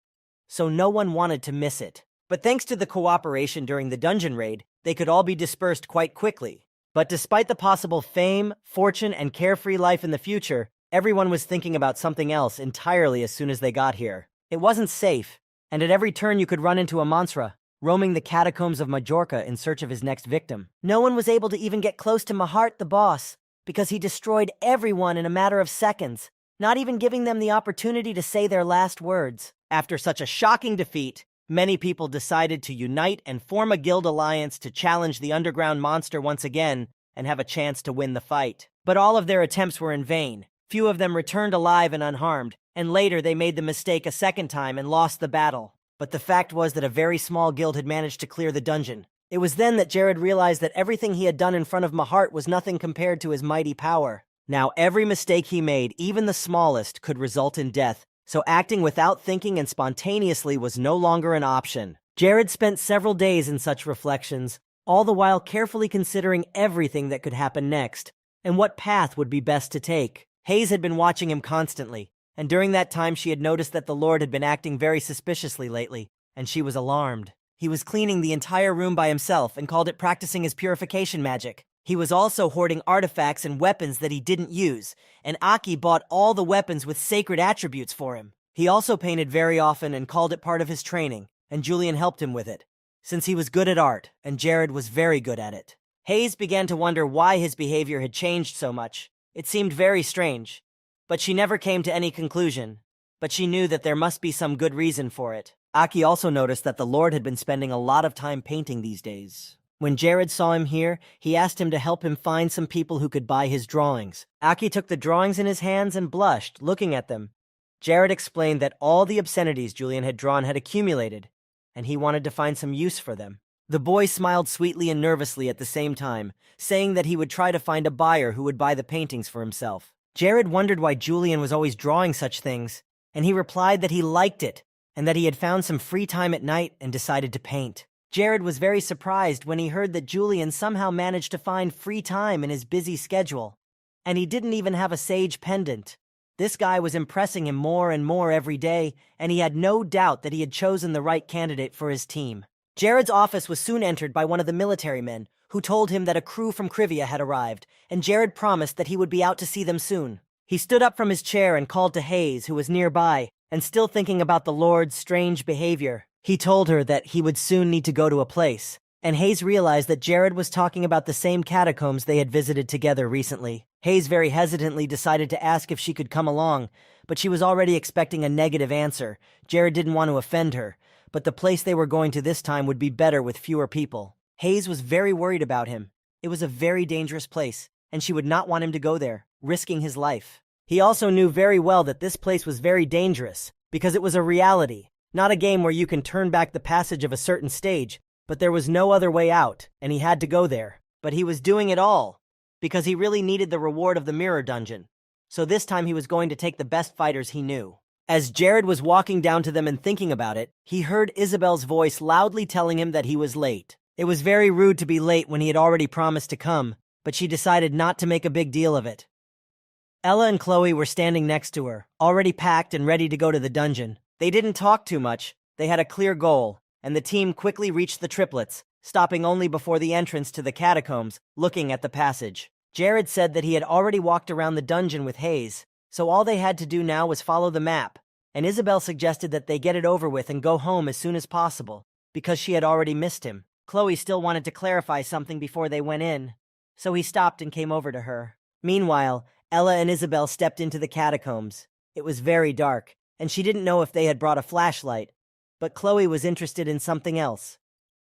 [SPEAKER 1] so no one wanted to miss it. But thanks to the cooperation during the dungeon raid, they could all be dispersed quite quickly. But despite the possible fame, fortune, and carefree life in the future, everyone was thinking about something else entirely as soon as they got here. It wasn't safe, and at every turn you could run into a Manhwa, roaming the catacombs of Majorca in search of his next victim. No one was able to even get close to Mahart the boss, because he destroyed everyone in a matter of seconds, not even giving them the opportunity to say their last words. After such a shocking defeat, many people decided to unite and form a guild alliance to challenge the underground monster once again and have a chance to win the fight. But all of their attempts were in vain. Few of them returned alive and unharmed, and later they made the mistake a second time and lost the battle. But the fact was that a very small guild had managed to clear the dungeon. It was then that Jared realized that everything he had done in front of Mahart was nothing compared to his mighty power. Now every mistake he made, even the smallest, could result in death, so acting without thinking and spontaneously was no longer an option. Jared spent several days in such reflections, all the while carefully considering everything that could happen next, and what path would be best to take. Hayes had been watching him constantly, and during that time she had noticed that the Lord had been acting very suspiciously lately, and she was alarmed. He was cleaning the entire room by himself and called it practicing his purification magic. He was also hoarding artifacts and weapons that he didn't use, and Aki bought all the weapons with sacred attributes for him. He also painted very often and called it part of his training, and Julian helped him with it, since he was good at art, and Jared was very good at it. Hayes began to wonder why his behavior had changed so much. It seemed very strange, but she never came to any conclusion. But she knew that there must be some good reason for it. Aki also noticed that the Lord had been spending a lot of time painting these days. When Jared saw him here, he asked him to help him find some people who could buy his drawings. Aki took the drawings in his hands and blushed, looking at them. Jared explained that all the obscenities Julian had drawn had accumulated, and he wanted to find some use for them. The boy smiled sweetly and nervously at the same time, saying that he would try to find a buyer who would buy the paintings for himself. Jared wondered why Julian was always drawing such things, and he replied that he liked it, and that he had found some free time at night and decided to paint. Jared was very surprised when he heard that Julian somehow managed to find free time in his busy schedule, and he didn't even have a sage pendant. This guy was impressing him more and more every day, and he had no doubt that he had chosen the right candidate for his team. Jared's office was soon entered by one of the military men, who told him that a crew from Krivia had arrived, and Jared promised that he would be out to see them soon. He stood up from his chair and called to Hayes, who was nearby, and still thinking about the Lord's strange behavior. He told her that he would soon need to go to a place, and Hayes realized that Jared was talking about the same catacombs they had visited together recently. Hayes very hesitantly decided to ask if she could come along, but she was already expecting a negative answer. Jared didn't want to offend her, but the place they were going to this time would be better with fewer people. Hayes was very worried about him. It was a very dangerous place, and she would not want him to go there, risking his life. He also knew very well that this place was very dangerous, because it was a reality, not a game where you can turn back the passage of a certain stage, but there was no other way out, and he had to go there. But he was doing it all, because he really needed the reward of the Mirror Dungeon. So this time he was going to take the best fighters he knew. As Jared was walking down to them and thinking about it, he heard Isabel's voice loudly telling him that he was late. It was very rude to be late when he had already promised to come, but she decided not to make a big deal of it. Ella and Chloe were standing next to her, already packed and ready to go to the dungeon. They didn't talk too much, They had a clear goal, and the team quickly reached the triplets, stopping only before the entrance to the catacombs, looking at the passage. Jared said that he had already walked around the dungeon with Hayes, so all they had to do now was follow the map, and Isabel suggested that they get it over with and go home as soon as possible, because she had already missed him. Chloe still wanted to clarify something before they went in, so he stopped and came over to her. Meanwhile, Ella and Isabel stepped into the catacombs. It was very dark, and she didn't know if they had brought a flashlight, but Chloe was interested in something else.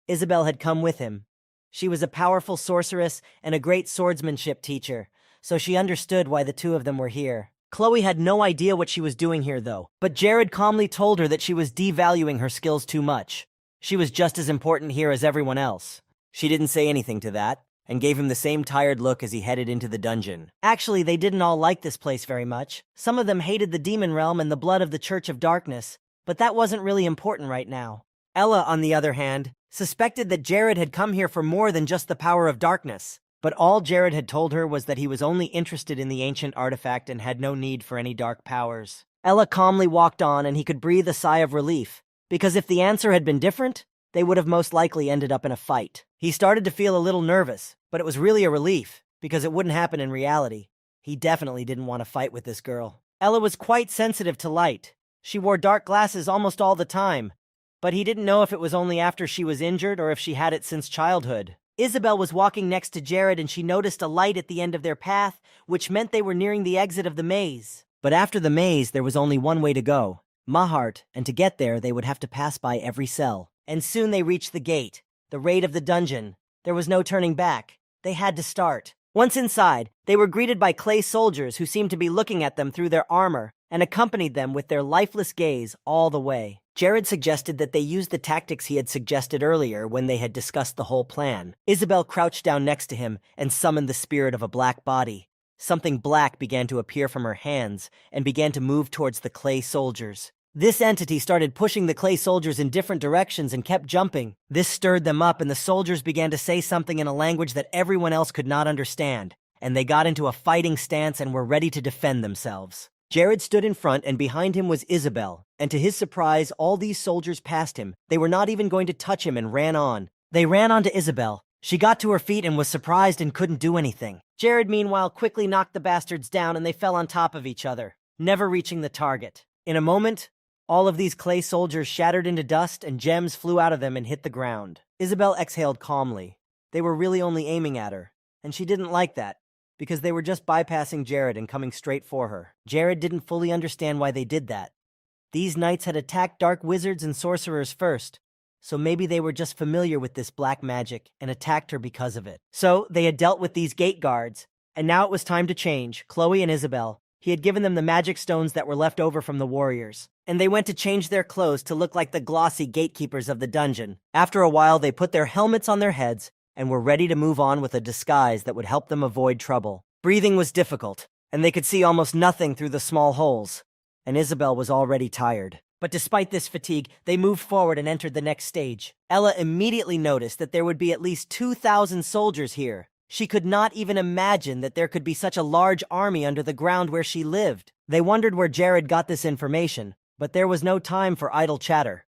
[SPEAKER 1] Isabel had come with him. She was a powerful sorceress and a great swordsmanship teacher, so she understood why the two of them were here. Chloe had no idea what she was doing here, though, but Jared calmly told her that she was devaluing her skills too much. She was just as important here as everyone else. She didn't say anything to that, and gave him the same tired look as he headed into the dungeon. Actually, they didn't all like this place very much. Some of them hated the demon realm and the blood of the Church of Darkness, but that wasn't really important right now. Ella, on the other hand, suspected that Jared had come here for more than just the power of darkness. But all Jared had told her was that he was only interested in the ancient artifact and had no need for any dark powers. Ella calmly walked on, and he could breathe a sigh of relief, because if the answer had been different, they would have most likely ended up in a fight. He started to feel a little nervous, but it was really a relief, because it wouldn't happen in reality. He definitely didn't want to fight with this girl. Ella was quite sensitive to light. She wore dark glasses almost all the time, but he didn't know if it was only after she was injured or if she had it since childhood. Isabel was walking next to Jared, and she noticed a light at the end of their path, which meant they were nearing the exit of the maze. But after the maze, there was only one way to go, Mahart, and to get there, they would have to pass by every cell. And soon they reached the gate, the raid of the dungeon. There was no turning back. They had to start. Once inside, they were greeted by clay soldiers who seemed to be looking at them through their armor and accompanied them with their lifeless gaze all the way. Jared suggested that they use the tactics he had suggested earlier when they had discussed the whole plan. Isabel crouched down next to him and summoned the spirit of a black body. Something black began to appear from her hands and began to move towards the clay soldiers. This entity started pushing the clay soldiers in different directions and kept jumping. This stirred them up, and the soldiers began to say something in a language that everyone else could not understand, and they got into a fighting stance and were ready to defend themselves. Jared stood in front, and behind him was Isabel, and to his surprise, all these soldiers passed him. They were not even going to touch him and ran on. They ran on to Isabel. She got to her feet and was surprised and couldn't do anything. Jared, meanwhile, quickly knocked the bastards down, and they fell on top of each other, never reaching the target. In a moment, all of these clay soldiers shattered into dust, and gems flew out of them and hit the ground. Isabel exhaled calmly. They were really only aiming at her, and she didn't like that, because they were just bypassing Jared and coming straight for her. Jared didn't fully understand why they did that. These knights had attacked dark wizards and sorcerers first, so maybe they were just familiar with this black magic and attacked her because of it. So they had dealt with these gate guards, and now it was time to change. Chloe and Isabel, he had given them the magic stones that were left over from the warriors, and they went to change their clothes to look like the glossy gatekeepers of the dungeon. After a while, they put their helmets on their heads and were ready to move on with a disguise that would help them avoid trouble. Breathing was difficult, and they could see almost nothing through the small holes, and Isabel was already tired. But despite this fatigue, they moved forward and entered the next stage. Ella immediately noticed that there would be at least 2,000 soldiers here. She could not even imagine that there could be such a large army under the ground where she lived. They wondered where Jared got this information, but there was no time for idle chatter.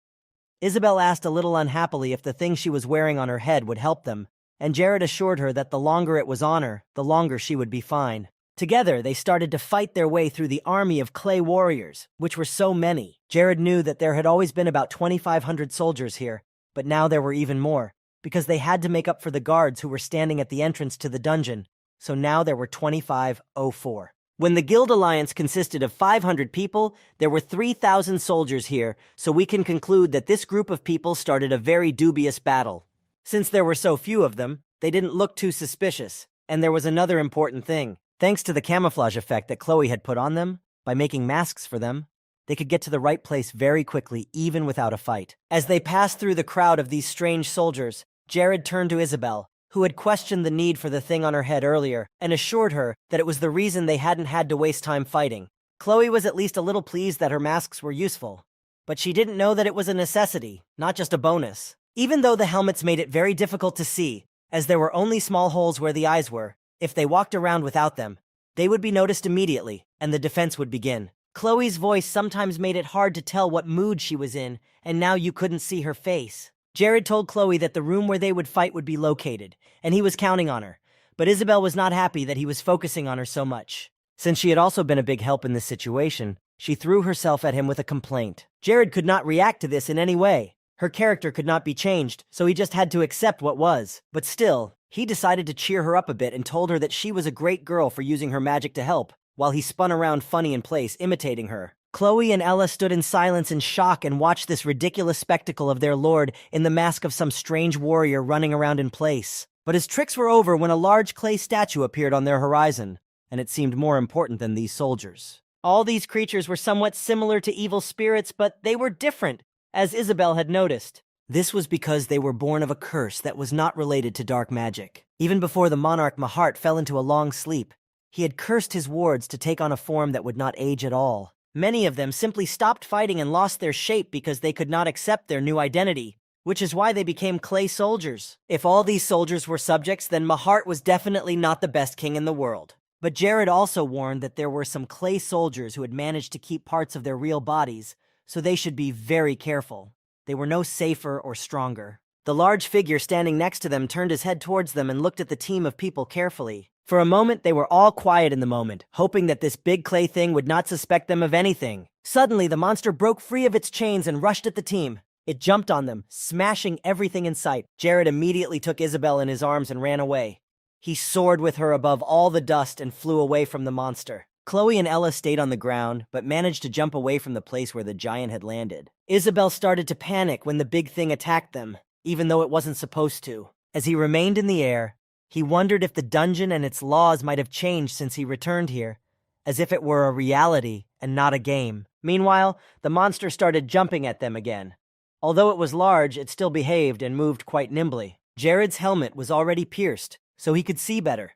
[SPEAKER 1] Isabel asked a little unhappily if the thing she was wearing on her head would help them, and Jared assured her that the longer it was on her, the longer she would be fine. Together, they started to fight their way through the army of clay warriors, which were so many. Jared knew that there had always been about 2,500 soldiers here, but now there were even more, because they had to make up for the guards who were standing at the entrance to the dungeon, so now there were 2,504. When the Guild Alliance consisted of 500 people, there were 3,000 soldiers here, so we can conclude that this group of people started a very dubious battle. Since there were so few of them, they didn't look too suspicious, and there was another important thing. Thanks to the camouflage effect that Chloe had put on them, by making masks for them, they could get to the right place very quickly, even without a fight. As they passed through the crowd of these strange soldiers, Jared turned to Isabel, who had questioned the need for the thing on her head earlier, and assured her that it was the reason they hadn't had to waste time fighting. Chloe was at least a little pleased that her masks were useful, but she didn't know that it was a necessity, not just a bonus. Even though the helmets made it very difficult to see, as there were only small holes where the eyes were, if they walked around without them, they would be noticed immediately, and the defense would begin. Chloe's voice sometimes made it hard to tell what mood she was in, and now you couldn't see her face. Jared told Chloe that the room where they would fight would be located, and he was counting on her. But Isabel was not happy that he was focusing on her so much. Since she had also been a big help in this situation, she threw herself at him with a complaint. Jared could not react to this in any way. Her character could not be changed, so he just had to accept what was. But still, he decided to cheer her up a bit and told her that she was a great girl for using her magic to help, while he spun around funny in place, imitating her. Chloe and Ella stood in silence in shock and watched this ridiculous spectacle of their lord in the mask of some strange warrior running around in place. But his tricks were over when a large clay statue appeared on their horizon, and it seemed more important than these soldiers. All these creatures were somewhat similar to evil spirits, but they were different, as Isabel had noticed. This was because they were born of a curse that was not related to dark magic. Even before the monarch Mahart fell into a long sleep, he had cursed his wards to take on a form that would not age at all. Many of them simply stopped fighting and lost their shape because they could not accept their new identity, which is why they became clay soldiers. If all these soldiers were subjects, then Mahart was definitely not the best king in the world. But Jared also warned that there were some clay soldiers who had managed to keep parts of their real bodies, so they should be very careful. They were no safer or stronger. The large figure standing next to them turned his head towards them and looked at the team of people carefully. For a moment, they were all quiet in the moment, hoping that this big clay thing would not suspect them of anything. Suddenly, the monster broke free of its chains and rushed at the team. It jumped on them, smashing everything in sight. Jared immediately took Isabel in his arms and ran away. He soared with her above all the dust and flew away from the monster. Chloe and Ella stayed on the ground, but managed to jump away from the place where the giant had landed. Isabel started to panic when the big thing attacked them, even though it wasn't supposed to. As he remained in the air, he wondered if the dungeon and its laws might have changed since he returned here, as if it were a reality and not a game. Meanwhile, the monster started jumping at them again. Although it was large, it still behaved and moved quite nimbly. Jared's helmet was already pierced, so he could see better.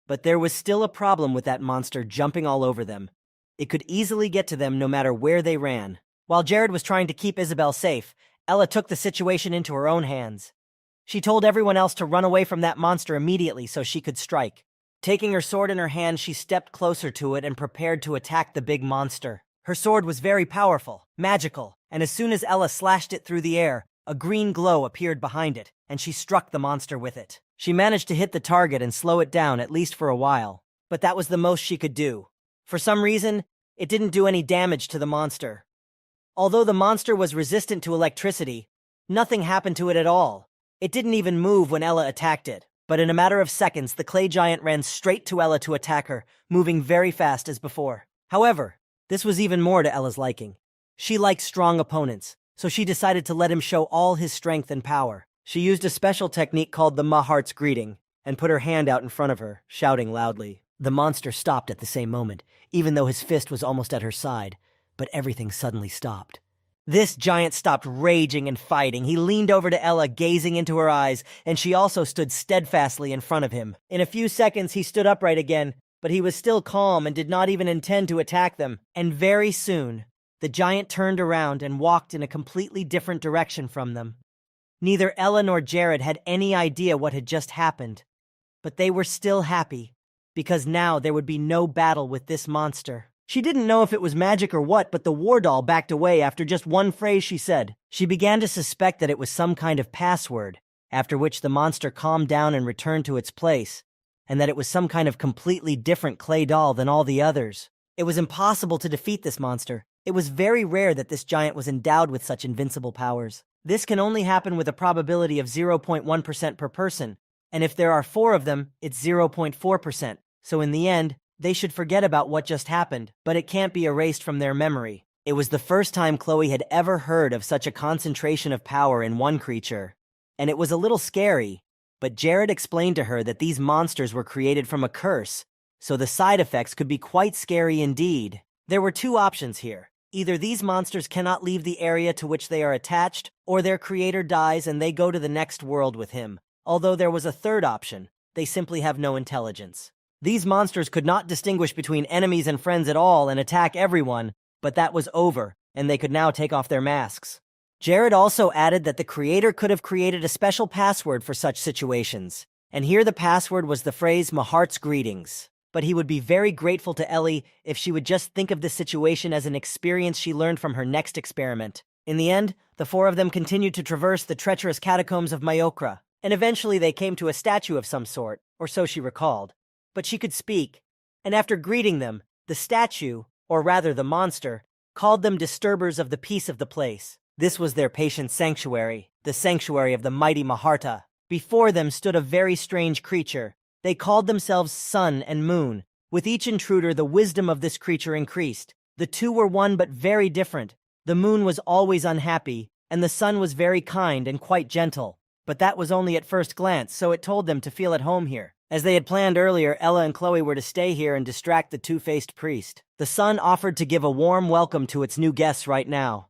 [SPEAKER 1] But there was still a problem with that monster jumping all over them. It could easily get to them no matter where they ran. While Jared was trying to keep Isabel safe, Ella took the situation into her own hands. She told everyone else to run away from that monster immediately so she could strike. Taking her sword in her hand, she stepped closer to it and prepared to attack the big monster. Her sword was very powerful, magical, and as soon as Ella slashed it through the air, a green glow appeared behind it, and she struck the monster with it. She managed to hit the target and slow it down, at least for a while, but that was the most she could do. For some reason, it didn't do any damage to the monster. Although the monster was resistant to electricity, nothing happened to it at all. It didn't even move when Ella attacked it, but in a matter of seconds, the clay giant ran straight to Ella to attack her, moving very fast as before. However, this was even more to Ella's liking. She liked strong opponents, so she decided to let him show all his strength and power. She used a special technique called the Mahart's Greeting, and put her hand out in front of her, shouting loudly. The monster stopped at the same moment, even though his fist was almost at her side, but everything suddenly stopped. This giant stopped raging and fighting. He leaned over to Ella, gazing into her eyes, and she also stood steadfastly in front of him. In a few seconds, he stood upright again, but he was still calm and did not even intend to attack them. And very soon, the giant turned around and walked in a completely different direction from them. Neither Ella nor Jared had any idea what had just happened, but they were still happy, because now there would be no battle with this monster. She didn't know if it was magic or what, but the war doll backed away after just one phrase she said. She began to suspect that it was some kind of password, after which the monster calmed down and returned to its place, and that it was some kind of completely different clay doll than all the others. It was impossible to defeat this monster. It was very rare that this giant was endowed with such invincible powers. This can only happen with a probability of 0.1% per person, and if there are 4 of them, it's 0.4%. So in the end, they should forget about what just happened, but it can't be erased from their memory. It was the first time Chloe had ever heard of such a concentration of power in one creature, and it was a little scary, but Jared explained to her that these monsters were created from a curse, so the side effects could be quite scary indeed. There were 2 options here. Either these monsters cannot leave the area to which they are attached, or their creator dies and they go to the next world with him. Although there was a third option, they simply have no intelligence. These monsters could not distinguish between enemies and friends at all and attack everyone, but that was over, and they could now take off their masks. Jared also added that the creator could have created a special password for such situations, and here the password was the phrase Mahart's Greetings. but he would be very grateful to Ellie if she would just think of this situation as an experience she learned from her next experiment. In the end, the four of them continued to traverse the treacherous catacombs of Myokra, and eventually they came to a statue of some sort, or so she recalled. But she could speak, and after greeting them, the statue, or rather the monster, called them disturbers of the peace of the place. This was their patient sanctuary, the sanctuary of the mighty Maharta. Before them stood a very strange creature. They called themselves Sun and Moon. With each intruder, the wisdom of this creature increased. The two were one but very different. The moon was always unhappy, and the sun was very kind and quite gentle. But that was only at first glance, so it told them to feel at home here. As they had planned earlier, Ella and Chloe were to stay here and distract the two-faced priest. The sun offered to give a warm welcome to its new guests right now.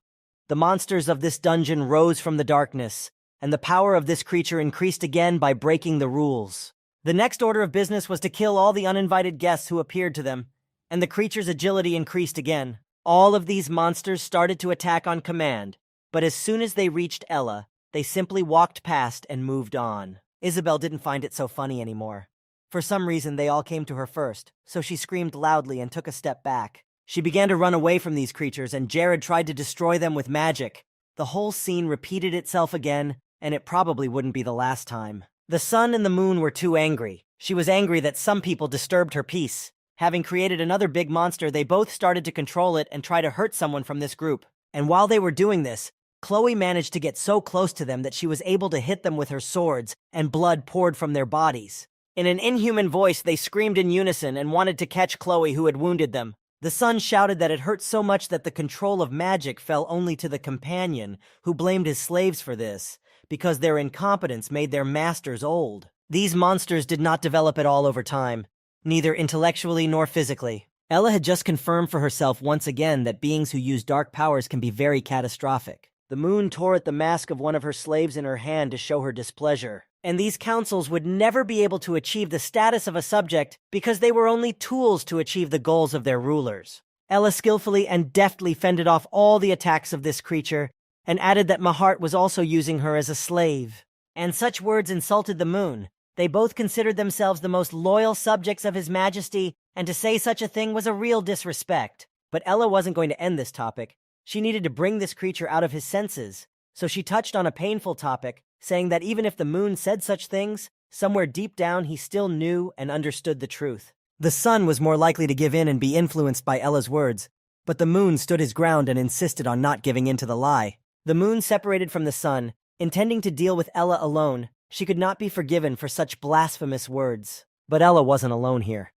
[SPEAKER 1] The monsters of this dungeon rose from the darkness, and the power of this creature increased again by breaking the rules. The next order of business was to kill all the uninvited guests who appeared to them, and the creature's agility increased again. All of these monsters started to attack on command, but as soon as they reached Ella, they simply walked past and moved on. Isabel didn't find it so funny anymore. For some reason, they all came to her first, so she screamed loudly and took a step back. She began to run away from these creatures, and Jared tried to destroy them with magic. The whole scene repeated itself again, and it probably wouldn't be the last time. The sun and the moon were too angry. She was angry that some people disturbed her peace. Having created another big monster, they both started to control it and try to hurt someone from this group. And while they were doing this, Chloe managed to get so close to them that she was able to hit them with her swords, and blood poured from their bodies. In an inhuman voice, they screamed in unison and wanted to catch Chloe, who had wounded them. The sun shouted that it hurt so much that the control of magic fell only to the companion, who blamed his slaves for this, because their incompetence made their masters old. These monsters did not develop at all over time, neither intellectually nor physically. Ella had just confirmed for herself once again that beings who use dark powers can be very catastrophic. The moon tore at the mask of one of her slaves in her hand to show her displeasure. And these councils would never be able to achieve the status of a subject because they were only tools to achieve the goals of their rulers. Ella skillfully and deftly fended off all the attacks of this creature, and added that Mahart was also using her as a slave. And such words insulted the moon. They both considered themselves the most loyal subjects of His Majesty, and to say such a thing was a real disrespect. But Ella wasn't going to end this topic. She needed to bring this creature out of his senses, so she touched on a painful topic, saying that even if the moon said such things, somewhere deep down he still knew and understood the truth. The sun was more likely to give in and be influenced by Ella's words, but the moon stood his ground and insisted on not giving in to the lie. The moon separated from the sun, intending to deal with Ella alone. She could not be forgiven for such blasphemous words. But Ella wasn't alone here.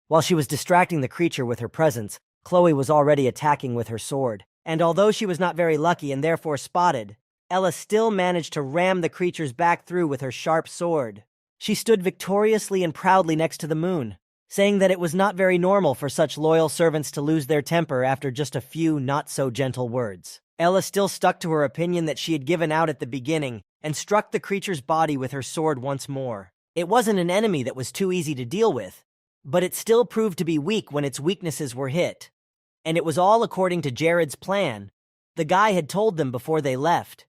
[SPEAKER 1] While she was distracting the creature with her presence, Chloe was already attacking with her sword. And although she was not very lucky and therefore spotted, Ella still managed to ram the creature's back through with her sharp sword. She stood victoriously and proudly next to the moon, saying that it was not very normal for such loyal servants to lose their temper after just a few not-so-gentle words. Ella still stuck to her opinion that she had given out at the beginning and struck the creature's body with her sword once more. It wasn't an enemy that was too easy to deal with, but it still proved to be weak when its weaknesses were hit. And it was all according to Jared's plan. The guy had told them before they left.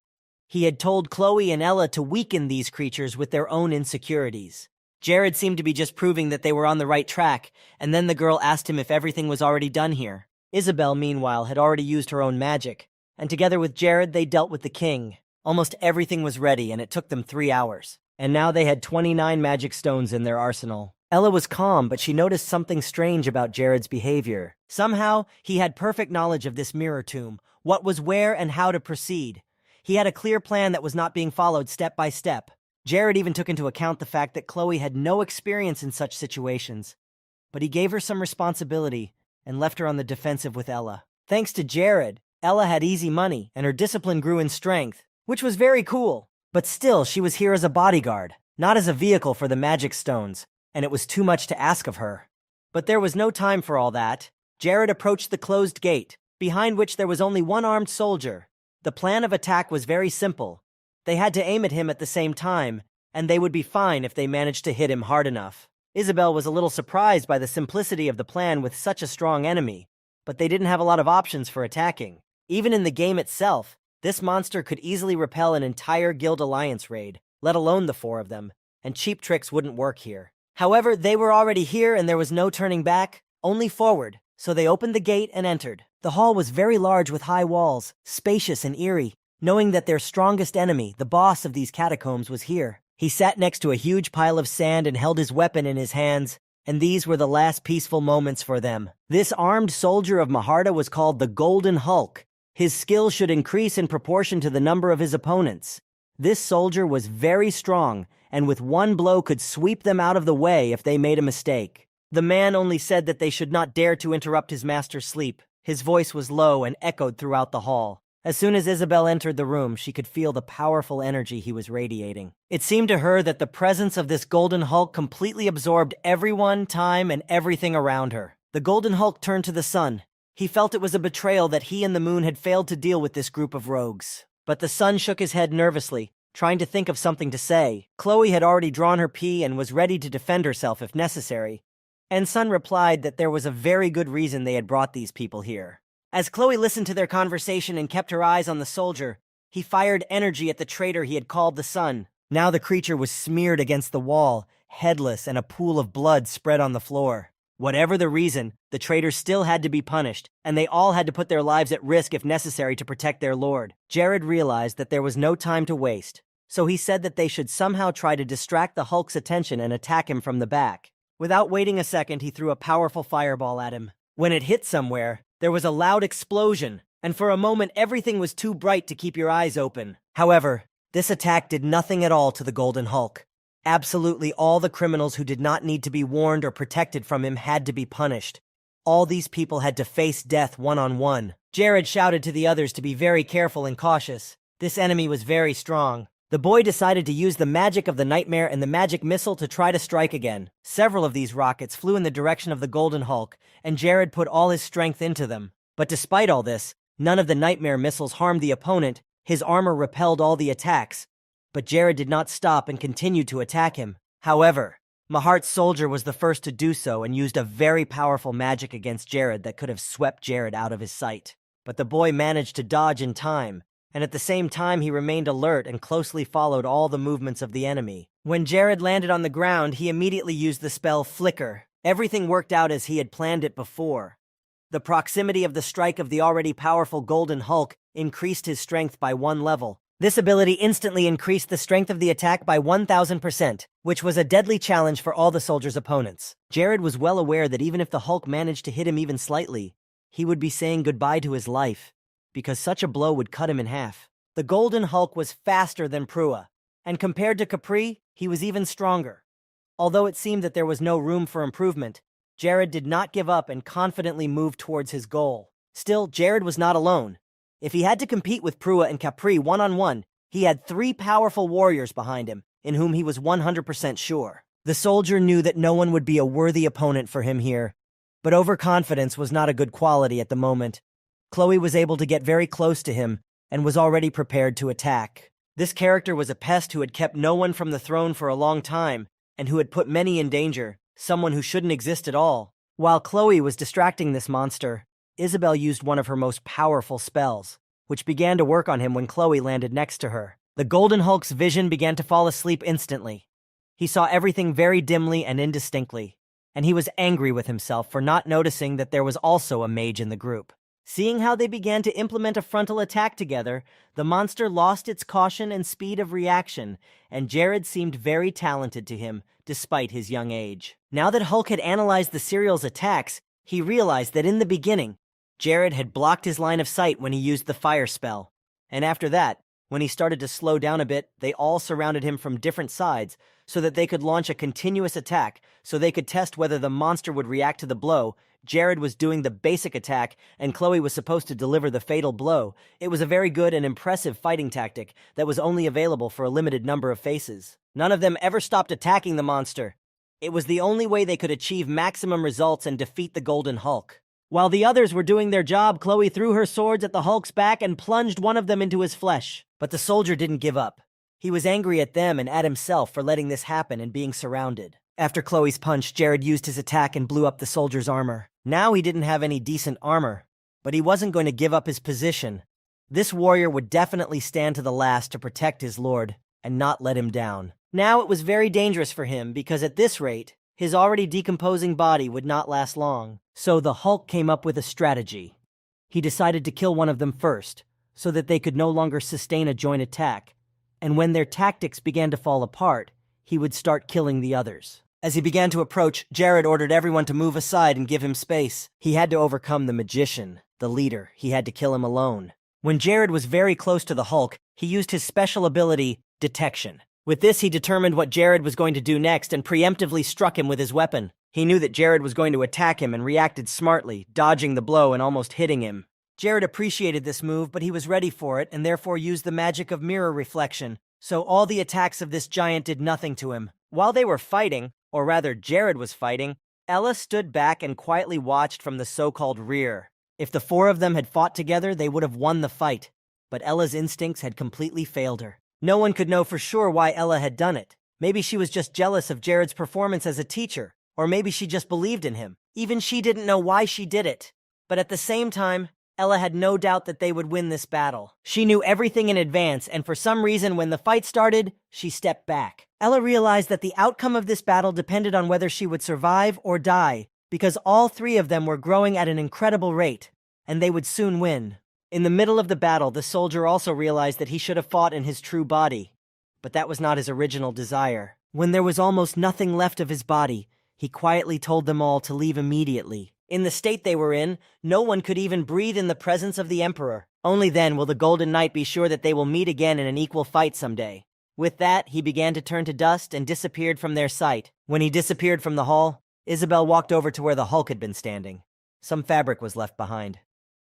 [SPEAKER 1] He had told Chloe and Ella to weaken these creatures with their own insecurities. Jared seemed to be just proving that they were on the right track, and then the girl asked him if everything was already done here. Isabel, meanwhile, had already used her own magic, and together with Jared, they dealt with the king. Almost everything was ready, and it took them 3 hours. And now they had 29 magic stones in their arsenal. Ella was calm, but she noticed something strange about Jared's behavior. Somehow, he had perfect knowledge of this mirror tomb, what was where and how to proceed. He had a clear plan that was not being followed step by step. Jared even took into account the fact that Chloe had no experience in such situations. But he gave her some responsibility and left her on the defensive with Ella. Thanks to Jared, Ella had easy money, and her discipline grew in strength, which was very cool. But still, she was here as a bodyguard, not as a vehicle for the magic stones, and it was too much to ask of her. But there was no time for all that. Jared approached the closed gate, behind which there was only one armed soldier. The plan of attack was very simple. They had to aim at him at the same time, and they would be fine if they managed to hit him hard enough. Isabel was a little surprised by the simplicity of the plan with such a strong enemy, but they didn't have a lot of options for attacking. Even in the game itself, this monster could easily repel an entire guild alliance raid, let alone the 4 of them, and cheap tricks wouldn't work here. However, they were already here and there was no turning back, only forward, so they opened the gate and entered. The hall was very large with high walls, spacious and eerie. Knowing that their strongest enemy, the boss of these catacombs, was here, he sat next to a huge pile of sand and held his weapon in his hands, and these were the last peaceful moments for them. This armed soldier of Maharta was called the Golden Hulk. His skill should increase in proportion to the number of his opponents. This soldier was very strong, and with one blow could sweep them out of the way if they made a mistake. The man only said that they should not dare to interrupt his master's sleep. His voice was low and echoed throughout the hall. As soon as Isabel entered the room, she could feel the powerful energy he was radiating. It seemed to her that the presence of this Golden Hulk completely absorbed everyone, time, and everything around her. The Golden Hulk turned to the sun. He felt it was a betrayal that he and the moon had failed to deal with this group of rogues. But the sun shook his head nervously, trying to think of something to say. Chloe had already drawn her pea and was ready to defend herself if necessary. And Sun replied that there was a very good reason they had brought these people here. As Chloe listened to their conversation and kept her eyes on the soldier, he fired energy at the traitor he had called the sun. Now the creature was smeared against the wall, headless, and a pool of blood spread on the floor. Whatever the reason, the traitor still had to be punished, and they all had to put their lives at risk if necessary to protect their lord. Jared realized that there was no time to waste, so he said that they should somehow try to distract the Hulk's attention and attack him from the back. Without waiting a second, he threw a powerful fireball at him. When it hit somewhere, there was a loud explosion, and for a moment everything was too bright to keep your eyes open. However, this attack did nothing at all to the Golden Hulk. Absolutely all the criminals who did not need to be warned or protected from him had to be punished. All these people had to face death one-on-one. Jared shouted to the others to be very careful and cautious. This enemy was very strong. The boy decided to use the magic of the nightmare and the magic missile to try to strike again. Several of these rockets flew in the direction of the Golden Hulk, and Jared put all his strength into them. But despite all this, none of the nightmare missiles harmed the opponent. His armor repelled all the attacks. But Jared did not stop and continued to attack him. However, Mahart's soldier was the first to do so and used a very powerful magic against Jared that could have swept Jared out of his sight. But the boy managed to dodge in time, and at the same time he remained alert and closely followed all the movements of the enemy. When Jared landed on the ground, he immediately used the spell Flicker. Everything worked out as he had planned it before. The proximity of the strike of the already powerful Golden Hulk increased his strength by 1 level. This ability instantly increased the strength of the attack by 1000%, which was a deadly challenge for all the soldiers' opponents. Jared was well aware that even if the Hulk managed to hit him even slightly, he would be saying goodbye to his life, because such a blow would cut him in half. The Golden Hulk was faster than Prua, and compared to Capri, he was even stronger. Although it seemed that there was no room for improvement, Jared did not give up and confidently moved towards his goal. Still, Jared was not alone. If he had to compete with Prua and Capri one-on-one, he had 3 powerful warriors behind him, in whom he was 100% sure. The soldier knew that no one would be a worthy opponent for him here, but overconfidence was not a good quality at the moment. Chloe was able to get very close to him and was already prepared to attack. This character was a pest who had kept no one from the throne for a long time and who had put many in danger, someone who shouldn't exist at all. While Chloe was distracting this monster, Isabel used one of her most powerful spells, which began to work on him when Chloe landed next to her. The Golden Hulk's vision began to fall asleep instantly. He saw everything very dimly and indistinctly, and he was angry with himself for not noticing that there was also a mage in the group. Seeing how they began to implement a frontal attack together, the monster lost its caution and speed of reaction, and Jared seemed very talented to him, despite his young age. Now that Hulk had analyzed the serial's attacks, he realized that in the beginning, Jared had blocked his line of sight when he used the fire spell. And after that, when he started to slow down a bit, they all surrounded him from different sides so that they could launch a continuous attack so they could test whether the monster would react to the blow. Jared was doing the basic attack, and Chloe was supposed to deliver the fatal blow. It was a very good and impressive fighting tactic that was only available for a limited number of faces. None of them ever stopped attacking the monster. It was the only way they could achieve maximum results and defeat the Golden Hulk. While the others were doing their job, Chloe threw her swords at the Hulk's back and plunged one of them into his flesh. But the soldier didn't give up. He was angry at them and at himself for letting this happen and being surrounded. After Chloe's punch, Jared used his attack and blew up the soldier's armor. Now he didn't have any decent armor, but he wasn't going to give up his position. This warrior would definitely stand to the last to protect his lord and not let him down. Now it was very dangerous for him because at this rate, His already decomposing body would not last long, so the Hulk came up with a strategy. He decided to kill one of them first, so that they could no longer sustain a joint attack, and when their tactics began to fall apart, he would start killing the others. As he began to approach, Jared ordered everyone to move aside and give him space. He had to overcome the magician, the leader. He had to kill him alone. When Jared was very close to the Hulk, he used his special ability, detection. With this, he determined what Jared was going to do next and preemptively struck him with his weapon. He knew that Jared was going to attack him and reacted smartly, dodging the blow and almost hitting him. Jared appreciated this move, but he was ready for it and therefore used the magic of mirror reflection, so all the attacks of this giant did nothing to him. While they were fighting, or rather Jared was fighting, Ella stood back and quietly watched from the so-called rear. If the four of them had fought together, they would have won the fight. But Ella's instincts had completely failed her. No one could know for sure why Ella had done it. Maybe she was just jealous of Jared's performance as a teacher, or maybe she just believed in him. Even she didn't know why she did it. But at the same time, Ella had no doubt that they would win this battle. She knew everything in advance, and for some reason, when the fight started, she stepped back. Ella realized that the outcome of this battle depended on whether she would survive or die, because all three of them were growing at an incredible rate, and they would soon win. In the middle of the battle, the soldier also realized that he should have fought in his true body, but that was not his original desire. When there was almost nothing left of his body, he quietly told them all to leave immediately. In the state they were in, no one could even breathe in the presence of the Emperor. Only then will the Golden Knight be sure that they will meet again in an equal fight someday. With that, he began to turn to dust and disappeared from their sight. When he disappeared from the hall, Isabel walked over to where the Hulk had been standing. Some fabric was left behind.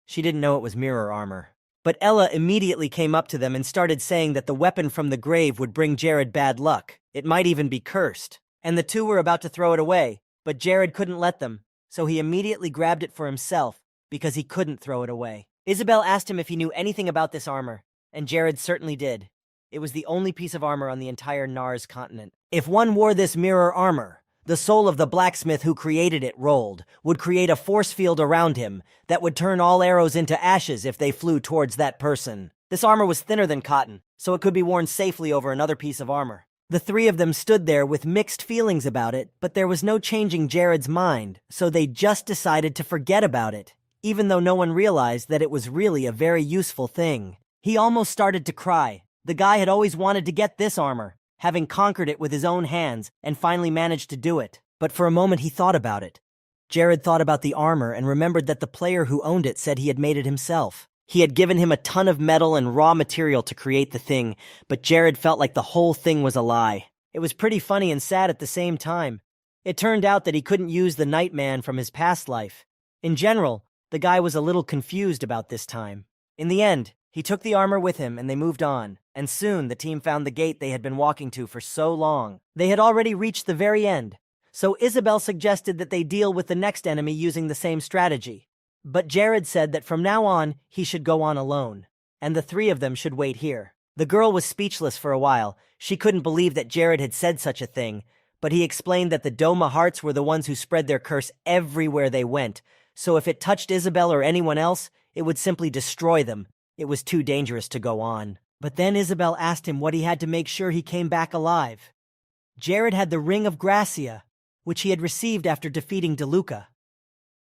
[SPEAKER 1] She didn't know it was mirror armor. But Ella immediately came up to them and started saying that the weapon from the grave would bring Jared bad luck. It might even be cursed. And the two were about to throw it away, but Jared couldn't let them, so he immediately grabbed it for himself because he couldn't throw it away. Isabel asked him if he knew anything about this armor, and Jared certainly did. It was the only piece of armor on the entire Nars continent. If one wore this mirror armor, the soul of the blacksmith who created it would create a force field around him that would turn all arrows into ashes if they flew towards that person. This armor was thinner than cotton, so it could be worn safely over another piece of armor. The three of them stood there with mixed feelings about it, but there was no changing Jared's mind, so they just decided to forget about it, even though no one realized that it was really a very useful thing. He almost started to cry. The guy had always wanted to get this armor, having conquered it with his own hands, and finally managed to do it. But for a moment he thought about it. Jared thought about the armor and remembered that the player who owned it said he had made it himself. He had given him a ton of metal and raw material to create the thing, but Jared felt like the whole thing was a lie. It was pretty funny and sad at the same time. It turned out that he couldn't use the Nightman from his past life. In general, the guy was a little confused about this time. In the end, he took the armor with him and they moved on, and soon the team found the gate they had been walking to for so long. They had already reached the very end, so Isabel suggested that they deal with the next enemy using the same strategy. But Jared said that from now on, he should go on alone, and the three of them should wait here. The girl was speechless for a while. She couldn't believe that Jared had said such a thing, but he explained that the Doma Hearts were the ones who spread their curse everywhere they went, so if it touched Isabel or anyone else, it would simply destroy them. It was too dangerous to go on. But then Isabel asked him what he had to make sure he came back alive. Jared had the Ring of Gracia, which he had received after defeating DeLuca.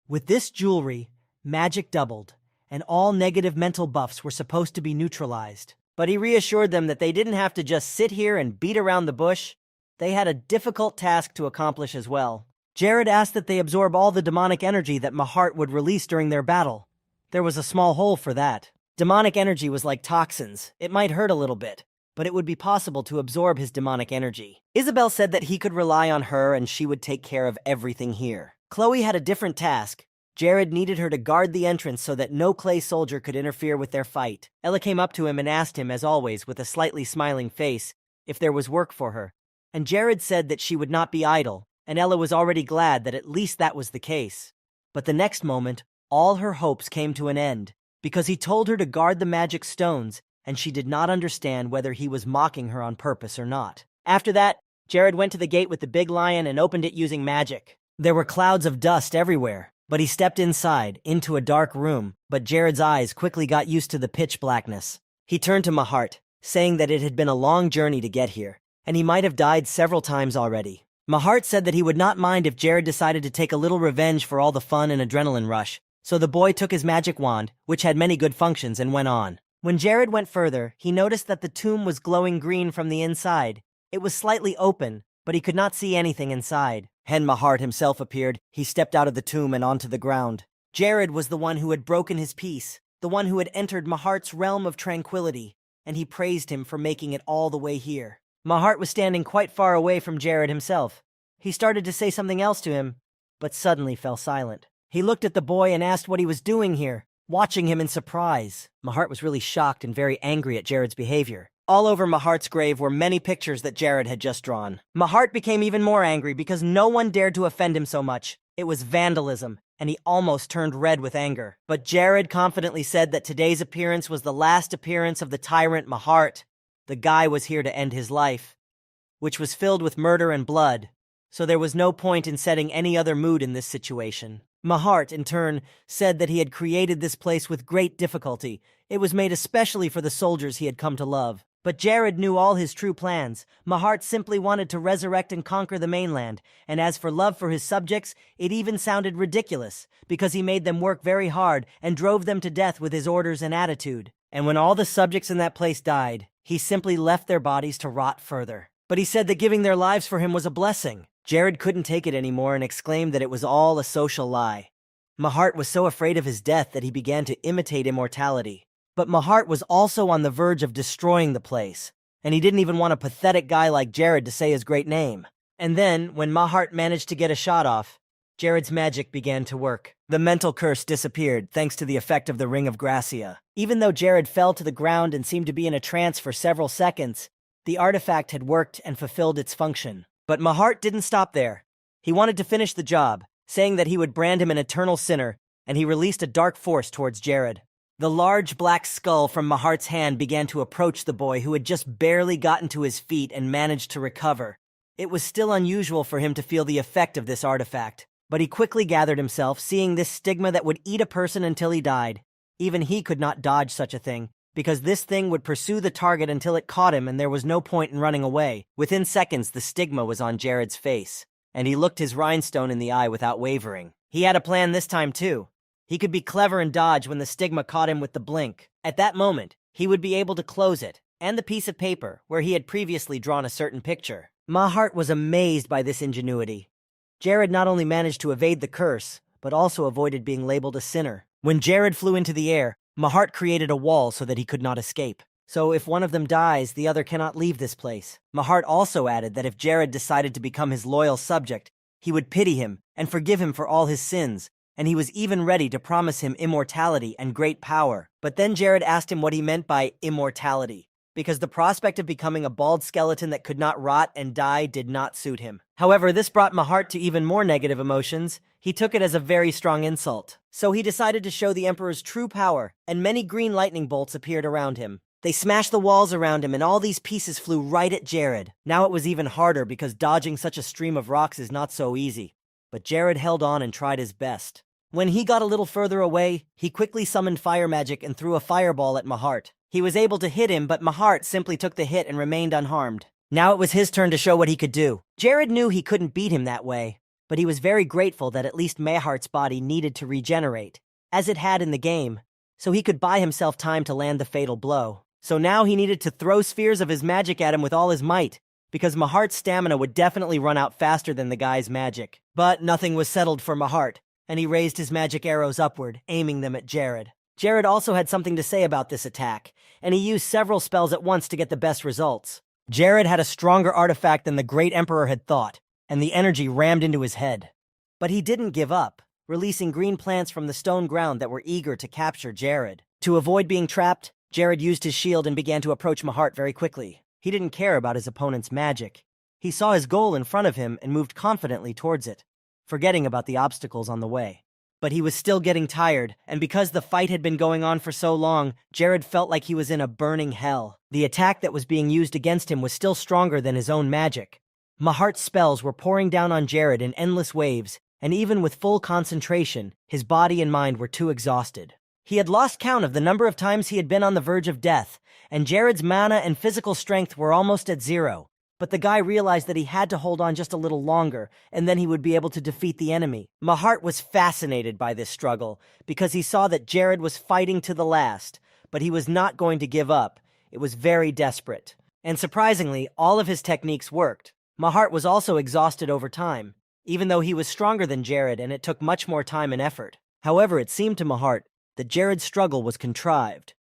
[SPEAKER 1] With this jewelry, magic doubled, and all negative mental buffs were supposed to be neutralized. But he reassured them that they didn't have to just sit here and beat around the bush. They had a difficult task to accomplish as well. Jared asked that they absorb all the demonic energy that Mahart would release during their battle. There was a small hole for that. Demonic energy was like toxins. It might hurt a little bit, but it would be possible to absorb his demonic energy. Isabel said that he could rely on her and she would take care of everything here. Chloe had a different task. Jared needed her to guard the entrance so that no clay soldier could interfere with their fight. Ella came up to him and asked him, as always, with a slightly smiling face, if there was work for her. And Jared said that she would not be idle, and Ella was already glad that at least that was the case. But the next moment, all her hopes came to an end, because he told her to guard the magic stones, and she did not understand whether he was mocking her on purpose or not. After that, Jared went to the gate with the big lion and opened it using magic. There were clouds of dust everywhere. But he stepped inside, into a dark room, but Jared's eyes quickly got used to the pitch blackness. He turned to Mahart, saying that it had been a long journey to get here, and he might have died several times already. Mahart said that he would not mind if Jared decided to take a little revenge for all the fun and adrenaline rush, so the boy took his magic wand, which had many good functions, and went on. When Jared went further, he noticed that the tomb was glowing green from the inside. It was slightly open, but he could not see anything inside. Hen Mahart himself appeared. He stepped out of the tomb and onto the ground. Jared was the one who had broken his peace, the one who had entered Mahart's realm of tranquility, and he praised him for making it all the way here. Mahart was standing quite far away from Jared himself. He started to say something else to him, but suddenly fell silent. He looked at the boy and asked what he was doing here, watching him in surprise. Mahart was really shocked and very angry at Jared's behavior. All over Mahart's grave were many pictures that Jared had just drawn. Mahart became even more angry because no one dared to offend him so much. It was vandalism, and he almost turned red with anger. But Jared confidently said that today's appearance was the last appearance of the tyrant Mahart. The guy was here to end his life, which was filled with murder and blood, so there was no point in setting any other mood in this situation. Mahart, in turn, said that he had created this place with great difficulty. It was made especially for the soldiers he had come to love. But Jared knew all his true plans. Mahart simply wanted to resurrect and conquer the mainland, and as for love for his subjects, it even sounded ridiculous, because he made them work very hard and drove them to death with his orders and attitude. And when all the subjects in that place died, he simply left their bodies to rot further. But he said that giving their lives for him was a blessing. Jared couldn't take it anymore and exclaimed that it was all a social lie. Mahart was so afraid of his death that he began to imitate immortality. But Mahart was also on the verge of destroying the place, and he didn't even want a pathetic guy like Jared to say his great name. And then, when Mahart managed to get a shot off, Jared's magic began to work. The mental curse disappeared thanks to the effect of the Ring of Gracia. Even though Jared fell to the ground and seemed to be in a trance for several seconds, the artifact had worked and fulfilled its function. But Mahart didn't stop there. He wanted to finish the job, saying that he would brand him an eternal sinner, and he released a dark force towards Jared. The large black skull from Mahart's hand began to approach the boy, who had just barely gotten to his feet and managed to recover. It was still unusual for him to feel the effect of this artifact, but he quickly gathered himself, seeing this stigma that would eat a person until he died. Even he could not dodge such a thing, because this thing would pursue the target until it caught him and there was no point in running away. Within seconds, the stigma was on Jared's face, and he looked his rhinestone in the eye without wavering. He had a plan this time too. He could be clever and dodge when the stigma caught him with the blink. At that moment, he would be able to close it, and the piece of paper where he had previously drawn a certain picture. Mahart was amazed by this ingenuity. Jared not only managed to evade the curse, but also avoided being labeled a sinner. When Jared flew into the air, Mahart created a wall so that he could not escape. So if one of them dies, the other cannot leave this place. Mahart also added that if Jared decided to become his loyal subject, he would pity him and forgive him for all his sins, and he was even ready to promise him immortality and great power. But then Jared asked him what he meant by immortality, because the prospect of becoming a bald skeleton that could not rot and die did not suit him. However, this brought Mahart to even more negative emotions. He took it as a very strong insult. So he decided to show the Emperor's true power, and many green lightning bolts appeared around him. They smashed the walls around him, and all these pieces flew right at Jared. Now it was even harder because dodging such a stream of rocks is not so easy. But Jared held on and tried his best. When he got a little further away, he quickly summoned fire magic and threw a fireball at Mahart. He was able to hit him, but Mahart simply took the hit and remained unharmed. Now it was his turn to show what he could do. Jared knew he couldn't beat him that way, but he was very grateful that at least Mahart's body needed to regenerate, as it had in the game, so he could buy himself time to land the fatal blow. So now he needed to throw spheres of his magic at him with all his might, because Mahart's stamina would definitely run out faster than the guy's magic. But nothing was settled for Mahart, and he raised his magic arrows upward, aiming them at Jared. Jared also had something to say about this attack, and he used several spells at once to get the best results. Jared had a stronger artifact than the great Emperor had thought, and the energy rammed into his head. But he didn't give up, releasing green plants from the stone ground that were eager to capture Jared. To avoid being trapped, Jared used his shield and began to approach Mahart very quickly. He didn't care about his opponent's magic. He saw his goal in front of him and moved confidently towards it, forgetting about the obstacles on the way. But he was still getting tired, and because the fight had been going on for so long, Jared felt like he was in a burning hell. The attack that was being used against him was still stronger than his own magic. Mahart's spells were pouring down on Jared in endless waves, and even with full concentration, his body and mind were too exhausted. He had lost count of the number of times he had been on the verge of death, and Jared's mana and physical strength were almost at zero. but the guy realized that he had to hold on just a little longer, and then he would be able to defeat the enemy. Mahart was fascinated by this struggle, because he saw that Jared was fighting to the last, but he was not going to give up. It was very desperate. And surprisingly, all of his techniques worked. Mahart was also exhausted over time, even though he was stronger than Jared and it took much more time and effort. However, it seemed to Mahart that Jared's struggle was contrived.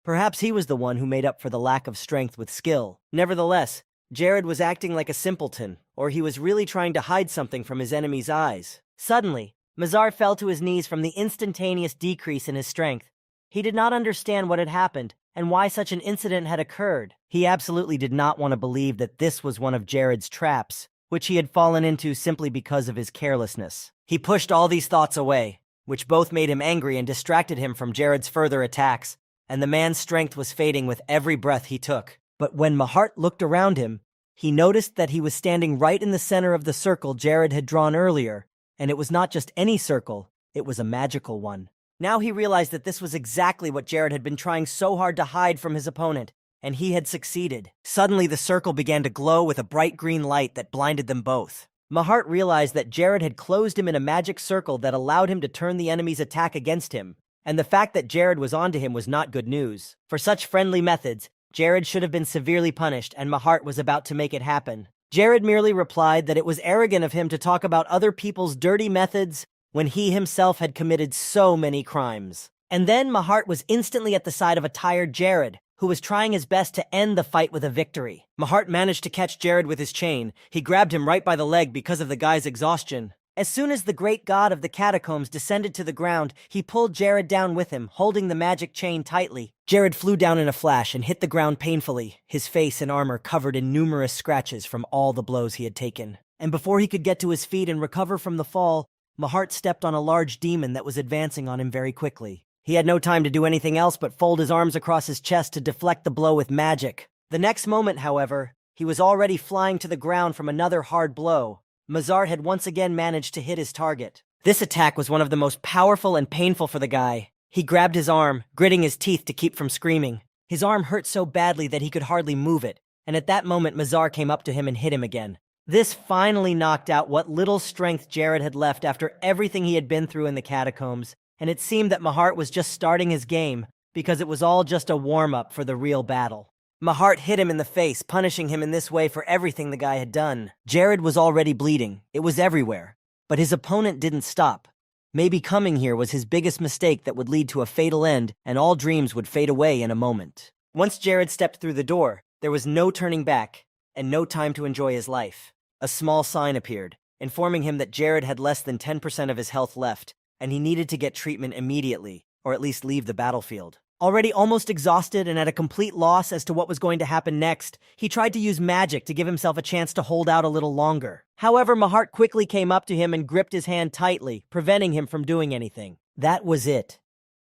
[SPEAKER 1] Perhaps he was the one who made up for the lack of strength with skill. Nevertheless, Jared was acting like a simpleton, or he was really trying to hide something from his enemy's eyes. Suddenly, Mazar fell to his knees from the instantaneous decrease in his strength. He did not understand what had happened and why such an incident had occurred. He absolutely did not want to believe that this was one of Jared's traps, which he had fallen into simply because of his carelessness. He pushed all these thoughts away, which both made him angry and distracted him from Jared's further attacks, and the man's strength was fading with every breath he took. But when Mahart looked around him, he noticed that he was standing right in the center of the circle Jared had drawn earlier, and it was not just any circle, it was a magical one. Now he realized that this was exactly what Jared had been trying so hard to hide from his opponent, and he had succeeded. Suddenly the circle began to glow with a bright green light that blinded them both. Mahart realized that Jared had closed him in a magic circle that allowed him to turn the enemy's attack against him, and the fact that Jared was onto him was not good news. For such friendly methods, Jared should have been severely punished, and Mahart was about to make it happen. Jared merely replied that it was arrogant of him to talk about other people's dirty methods when he himself had committed so many crimes. And then Mahart was instantly at the side of a tired Jared, who was trying his best to end the fight with a victory. Mahart managed to catch Jared with his chain. He grabbed him right by the leg because of the guy's exhaustion. As soon as the great god of the catacombs descended to the ground, he pulled Jared down with him, holding the magic chain tightly. Jared flew down in a flash and hit the ground painfully, his face and armor covered in numerous scratches from all the blows he had taken. And before he could get to his feet and recover from the fall, Mahart stepped on a large demon that was advancing on him very quickly. He had no time to do anything else but fold his arms across his chest to deflect the blow with magic. The next moment, however, he was already flying to the ground from another hard blow. Mazar had once again managed to hit his target. This attack was one of the most powerful and painful for the guy. He grabbed his arm, gritting his teeth to keep from screaming. His arm hurt so badly that he could hardly move it, and at that moment Mazar came up to him and hit him again. This finally knocked out what little strength Jared had left after everything he had been through in the catacombs, and it seemed that Mahart was just starting his game because it was all just a warm-up for the real battle. Mahart hit him in the face, punishing him in this way for everything the guy had done. Jared was already bleeding. It was everywhere. But his opponent didn't stop. Maybe coming here was his biggest mistake that would lead to a fatal end, and all dreams would fade away in a moment. Once Jared stepped through the door, there was no turning back, and no time to enjoy his life. A small sign appeared, informing him that Jared had less than 10% of his health left, and he needed to get treatment immediately, or at least leave the battlefield. Already almost exhausted and at a complete loss as to what was going to happen next, he tried to use magic to give himself a chance to hold out a little longer. However, Mahart quickly came up to him and gripped his hand tightly, preventing him from doing anything. That was it.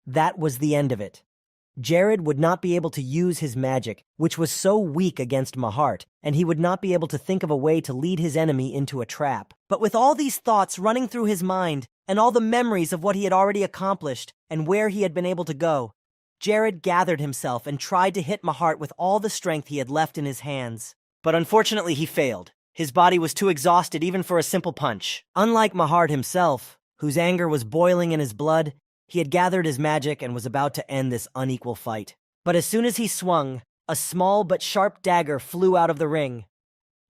[SPEAKER 1] That was the end of it. Jared would not be able to use his magic, which was so weak against Mahart, and he would not be able to think of a way to lead his enemy into a trap. But with all these thoughts running through his mind, and all the memories of what he had already accomplished, and where he had been able to go, Jared gathered himself and tried to hit Mahart with all the strength he had left in his hands. But unfortunately he failed. His body was too exhausted even for a simple punch. Unlike Mahart himself, whose anger was boiling in his blood, he had gathered his magic and was about to end this unequal fight. But as soon as he swung, a small but sharp dagger flew out of the ring.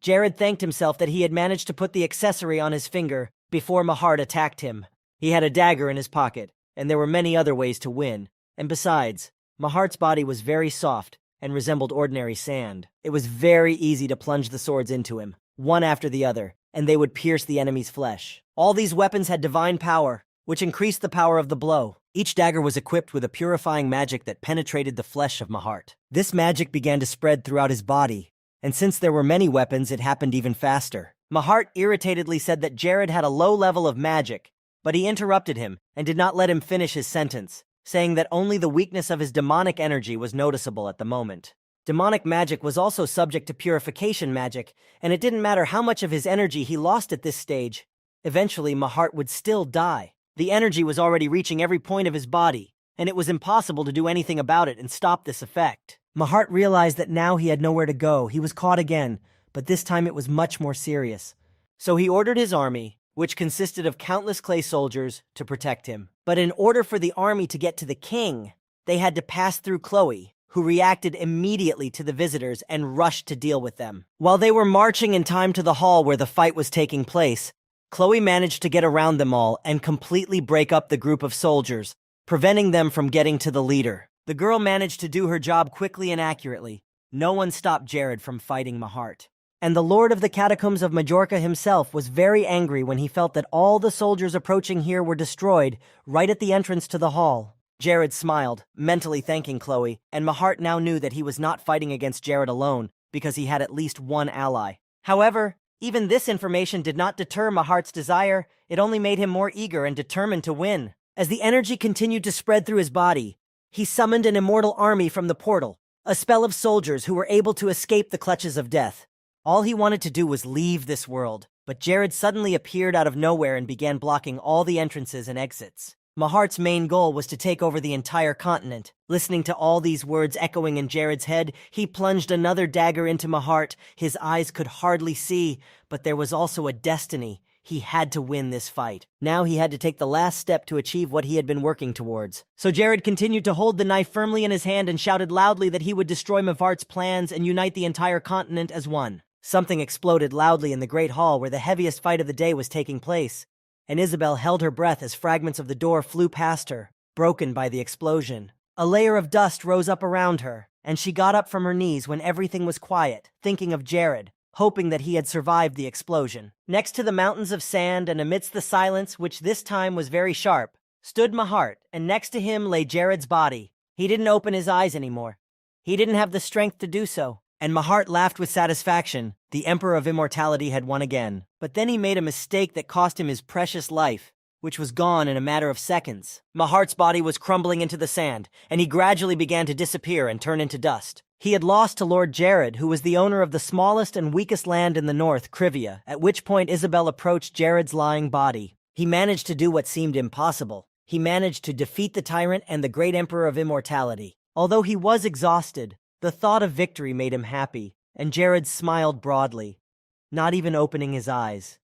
[SPEAKER 1] Jared thanked himself that he had managed to put the accessory on his finger before Mahart attacked him. He had a dagger in his pocket, and there were many other ways to win. And besides, Mahart's body was very soft and resembled ordinary sand. It was very easy to plunge the swords into him, one after the other, and they would pierce the enemy's flesh. All these weapons had divine power, which increased the power of the blow. Each dagger was equipped with a purifying magic that penetrated the flesh of Mahart. This magic began to spread throughout his body, and since there were many weapons, it happened even faster. Mahart irritatedly said that Jared had a low level of magic, but he interrupted him and did not let him finish his sentence, saying that only the weakness of his demonic energy was noticeable at the moment. Demonic magic was also subject to purification magic, and it didn't matter how much of his energy he lost at this stage. Eventually, Mahart would still die. The energy was already reaching every point of his body, and it was impossible to do anything about it and stop this effect. Mahart realized that now he had nowhere to go. He was caught again, but this time it was much more serious. So he ordered his army, which consisted of countless clay soldiers, to protect him. But in order for the army to get to the king, they had to pass through Chloe, who reacted immediately to the visitors and rushed to deal with them. While they were marching in time to the hall where the fight was taking place, Chloe managed to get around them all and completely break up the group of soldiers, preventing them from getting to the leader. The girl managed to do her job quickly and accurately. No one stopped Jared from fighting Mahart. And the Lord of the Catacombs of Majorca himself was very angry when he felt that all the soldiers approaching here were destroyed right at the entrance to the hall. Jared smiled, mentally thanking Chloe, and Mahart now knew that he was not fighting against Jared alone because he had at least one ally. However, even this information did not deter Mahart's desire. It only made him more eager and determined to win. As the energy continued to spread through his body, he summoned an immortal army from the portal, a spell of soldiers who were able to escape the clutches of death. All he wanted to do was leave this world, but Jared suddenly appeared out of nowhere and began blocking all the entrances and exits. Mahart's main goal was to take over the entire continent. Listening to all these words echoing in Jared's head, he plunged another dagger into Mahart. His eyes could hardly see, but there was also a destiny. He had to win this fight. Now he had to take the last step to achieve what he had been working towards. So Jared continued to hold the knife firmly in his hand and shouted loudly that he would destroy Mahart's plans and unite the entire continent as one. Something exploded loudly in the great hall where the heaviest fight of the day was taking place, and Isabel held her breath as fragments of the door flew past her, broken by the explosion. A layer of dust rose up around her, and she got up from her knees when everything was quiet, thinking of Jared, hoping that he had survived the explosion. Next to the mountains of sand and amidst the silence, which this time was very sharp, stood Mahart, and next to him lay Jared's body. He didn't open his eyes anymore. He didn't have the strength to do so. And Mahart laughed with satisfaction. The Emperor of Immortality had won again. But then he made a mistake that cost him his precious life, which was gone in a matter of seconds. Mahart's body was crumbling into the sand, and he gradually began to disappear and turn into dust. He had lost to Lord Jared, who was the owner of the smallest and weakest land in the north, Krivia, at which point Isabel approached Jared's lying body. He managed to do what seemed impossible. He managed to defeat the tyrant and the great Emperor of Immortality. Although he was exhausted, the thought of victory made him happy, and Jared smiled broadly, not even opening his eyes.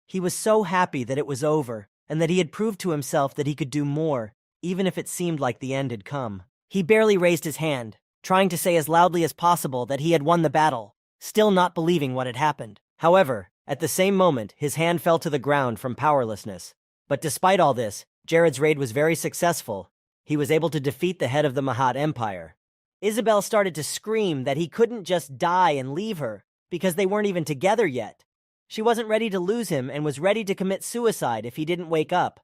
[SPEAKER 1] He was so happy that it was over, and that he had proved to himself that he could do more, even if it seemed like the end had come. He barely raised his hand, trying to say as loudly as possible that he had won the battle, still not believing what had happened. However, at the same moment, his hand fell to the ground from powerlessness. But despite all this, Jared's raid was very successful. He was able to defeat the head of the Mahat Empire. Isabel started to scream that he couldn't just die and leave her, because they weren't even together yet. She wasn't ready to lose him and was ready to commit suicide if he didn't wake up.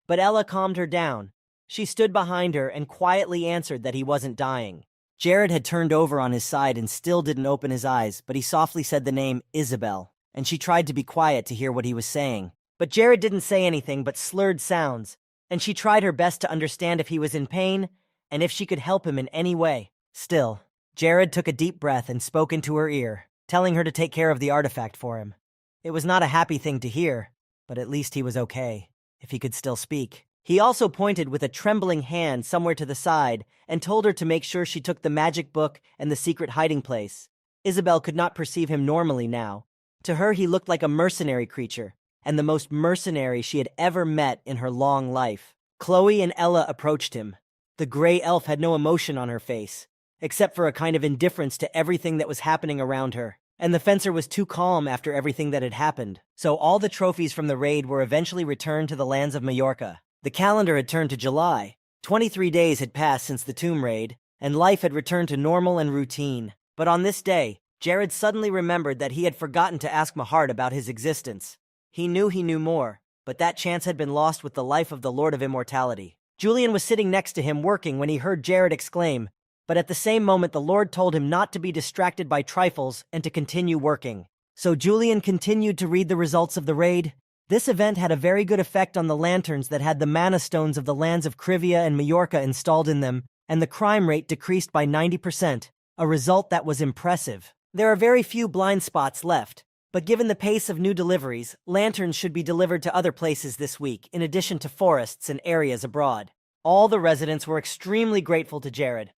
[SPEAKER 1] But Ella calmed her down. She stood behind her and quietly answered that he wasn't dying. Jared had turned over on his side and still didn't open his eyes, but he softly said the name Isabel, and she tried to be quiet to hear what he was saying. But Jared didn't say anything but slurred sounds, and she tried her best to understand if he was in pain and if she could help him in any way. Still, Jared took a deep breath and spoke into her ear, telling her to take care of the artifact for him. It was not a happy thing to hear, but at least he was okay, if he could still speak. He also pointed with a trembling hand somewhere to the side and told her to make sure she took the magic book and the secret hiding place. Isabel could not perceive him normally now. To her, he looked like a mercenary creature, and the most mercenary she had ever met in her long life. Chloe and Ella approached him. The gray elf had no emotion on her face, except for a kind of indifference to everything that was happening around her. And the fencer was too calm after everything that had happened. So all the trophies from the raid were eventually returned to the lands of Majorca. The calendar had turned to July. 23 days had passed since the tomb raid, and life had returned to normal and routine. But on this day, Jared suddenly remembered that he had forgotten to ask Mahart about his existence. He knew more, but that chance had been lost with the life of the Lord of Immortality. Julian was sitting next to him working when he heard Jared exclaim, but at the same moment the Lord told him not to be distracted by trifles and to continue working. So Julian continued to read the results of the raid. This event had a very good effect on the lanterns that had the mana stones of the lands of Krivia and Majorca installed in them, and the crime rate decreased by 90%, a result that was impressive. There are very few blind spots left, but given the pace of new deliveries, lanterns should be delivered to other places this week, in addition to forests and areas abroad. All the residents were extremely grateful to Jared.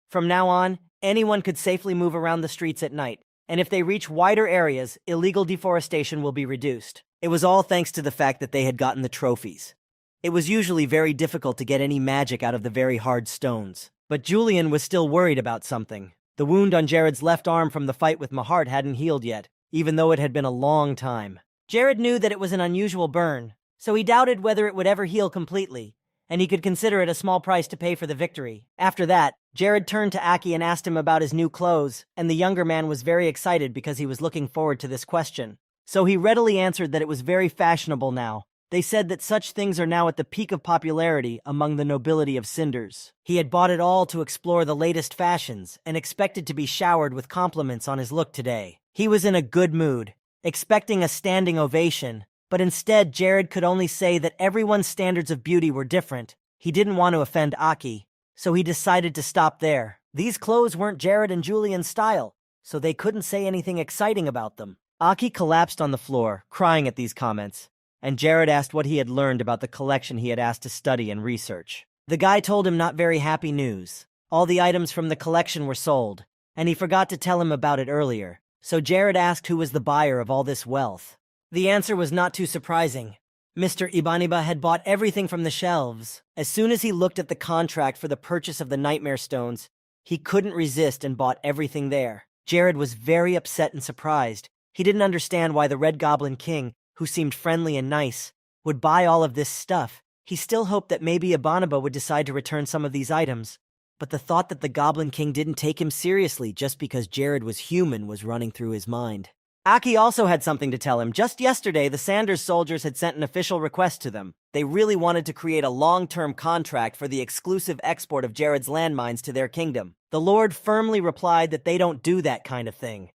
[SPEAKER 1] From now on, anyone could safely move around the streets at night, and if they reach wider areas, illegal deforestation will be reduced. It was all thanks to the fact that they had gotten the trophies. It was usually very difficult to get any magic out of the very hard stones. But Julian was still worried about something. The wound on Jared's left arm from the fight with Mahart hadn't healed yet, even though it had been a long time. Jared knew that it was an unusual burn, so he doubted whether it would ever heal completely, and he could consider it a small price to pay for the victory. After that, Jared turned to Aki and asked him about his new clothes, and the younger man was very excited because he was looking forward to this question. So he readily answered that it was very fashionable now. They said that such things are now at the peak of popularity among the nobility of Cinders. He had bought it all to explore the latest fashions and expected to be showered with compliments on his look today. He was in a good mood, expecting a standing ovation, but instead Jared could only say that everyone's standards of beauty were different. He didn't want to offend Aki, so he decided to stop there. These clothes weren't Jared and Julian's style, so they couldn't say anything exciting about them. Aki collapsed on the floor, crying at these comments, and Jared asked what he had learned about the collection he had asked to study and research. The guy told him not very happy news. All the items from the collection were sold, and he forgot to tell him about it earlier, so Jared asked who was the buyer of all this wealth. The answer was not too surprising. Mr. Ibaniba had bought everything from the shelves. As soon as he looked at the contract for the purchase of the Nightmare Stones, he couldn't resist and bought everything there. Jared was very upset and surprised. He didn't understand why the Red Goblin King, who seemed friendly and nice, would buy all of this stuff. He still hoped that maybe Ibaniba would decide to return some of these items, but the thought that the Goblin King didn't take him seriously just because Jared was human was running through his mind. Aki also had something to tell him. Just yesterday, the Sanders soldiers had sent an official request to them. They really wanted to create a long-term contract for the exclusive export of Jared's landmines to their kingdom. The Lord firmly replied that they don't do that kind of thing,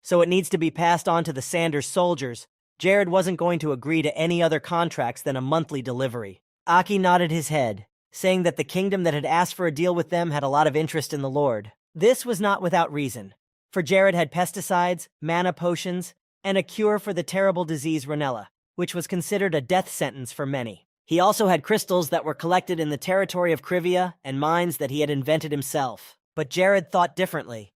[SPEAKER 1] so it needs to be passed on to the Sanders soldiers. Jared wasn't going to agree to any other contracts than a monthly delivery. Aki nodded his head, saying that the kingdom that had asked for a deal with them had a lot of interest in the Lord. This was not without reason, for Jared had pesticides, mana potions, and a cure for the terrible disease Ranella, which was considered a death sentence for many. He also had crystals that were collected in the territory of Krivia and mines that he had invented himself. But Jared thought differently.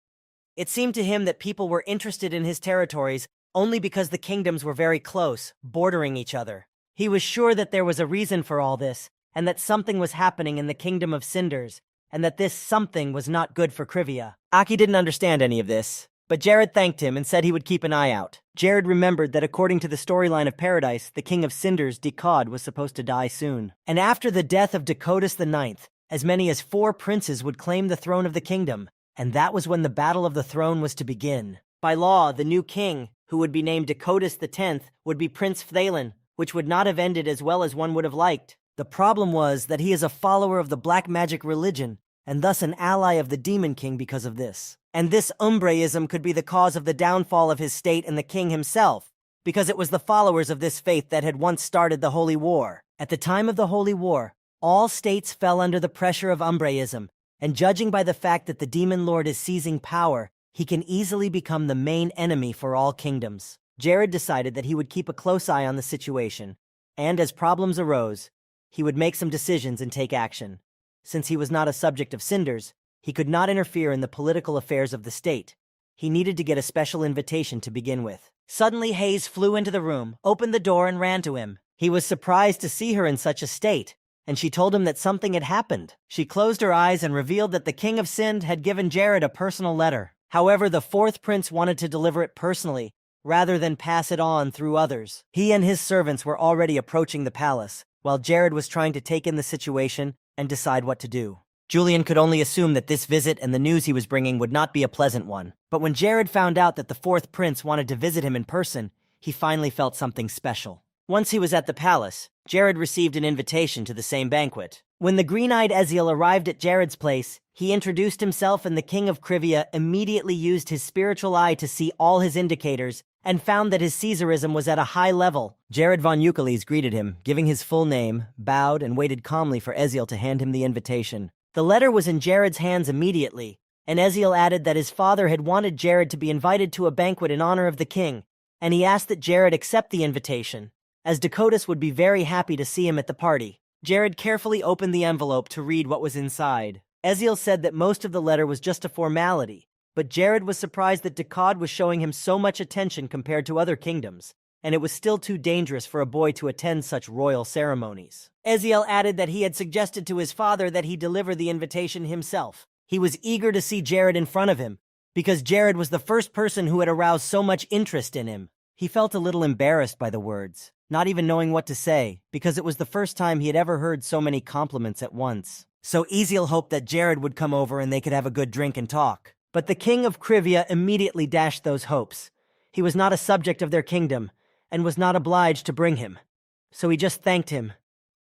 [SPEAKER 1] It seemed to him that people were interested in his territories only because the kingdoms were very close, bordering each other. He was sure that there was a reason for all this, and that something was happening in the kingdom of Cinders, and that this something was not good for Krivia. Aki didn't understand any of this, but Jared thanked him and said he would keep an eye out. Jared remembered that according to the storyline of Paradise, the king of Cinders, Decod, was supposed to die soon. And after the death of Decotus IX, as many as 4 princes would claim the throne of the kingdom, and that was when the battle of the throne was to begin. By law, the new king, who would be named Decotus X, would be Prince Phthalon, which would not have ended as well as one would have liked. The problem was that he is a follower of the black magic religion, and thus an ally of the Demon King because of this. And this Umbreism could be the cause of the downfall of his state and the king himself, because it was the followers of this faith that had once started the Holy War. At the time of the Holy War, all states fell under the pressure of Umbreism, and judging by the fact that the Demon Lord is seizing power, he can easily become the main enemy for all kingdoms. Jared decided that he would keep a close eye on the situation, and as problems arose, he would make some decisions and take action. Since he was not a subject of Cinders, he could not interfere in the political affairs of the state. He needed to get a special invitation to begin with. Suddenly Hayes flew into the room, opened the door, and ran to him. He was surprised to see her in such a state, and she told him that something had happened. She closed her eyes and revealed that the King of Sind had given Jared a personal letter. However, the 4th prince wanted to deliver it personally, rather than pass it on through others. He and his servants were already approaching the palace, while Jared was trying to take in the situation and decide what to do. Julian could only assume that this visit and the news he was bringing would not be a pleasant one. But when Jared found out that the 4th prince wanted to visit him in person, he finally felt something special. Once he was at the palace, Jared received an invitation to the same banquet. When the green-eyed Eziel arrived at Jared's place, he introduced himself, and the king of Krivia immediately used his spiritual eye to see all his indicators and found that his Caesarism was at a high level. Jared von Euclides greeted him, giving his full name, bowed, and waited calmly for Eziel to hand him the invitation. The letter was in Jared's hands immediately, and Eziel added that his father had wanted Jared to be invited to a banquet in honor of the king, and he asked that Jared accept the invitation, as Decotus would be very happy to see him at the party. Jared carefully opened the envelope to read what was inside. Eziel said that most of the letter was just a formality, But Jared was surprised that Decad was showing him so much attention compared to other kingdoms, and it was still too dangerous for a boy to attend such royal ceremonies. Eziel added that he had suggested to his father that he deliver the invitation himself. He was eager to see Jared in front of him, because Jared was the first person who had aroused so much interest in him. He felt a little embarrassed by the words, not even knowing what to say, because it was the first time he had ever heard so many compliments at once. So Eziel hoped that Jared would come over and they could have a good drink and talk. But the king of Krivia immediately dashed those hopes. He was not a subject of their kingdom, and was not obliged to bring him. So he just thanked him,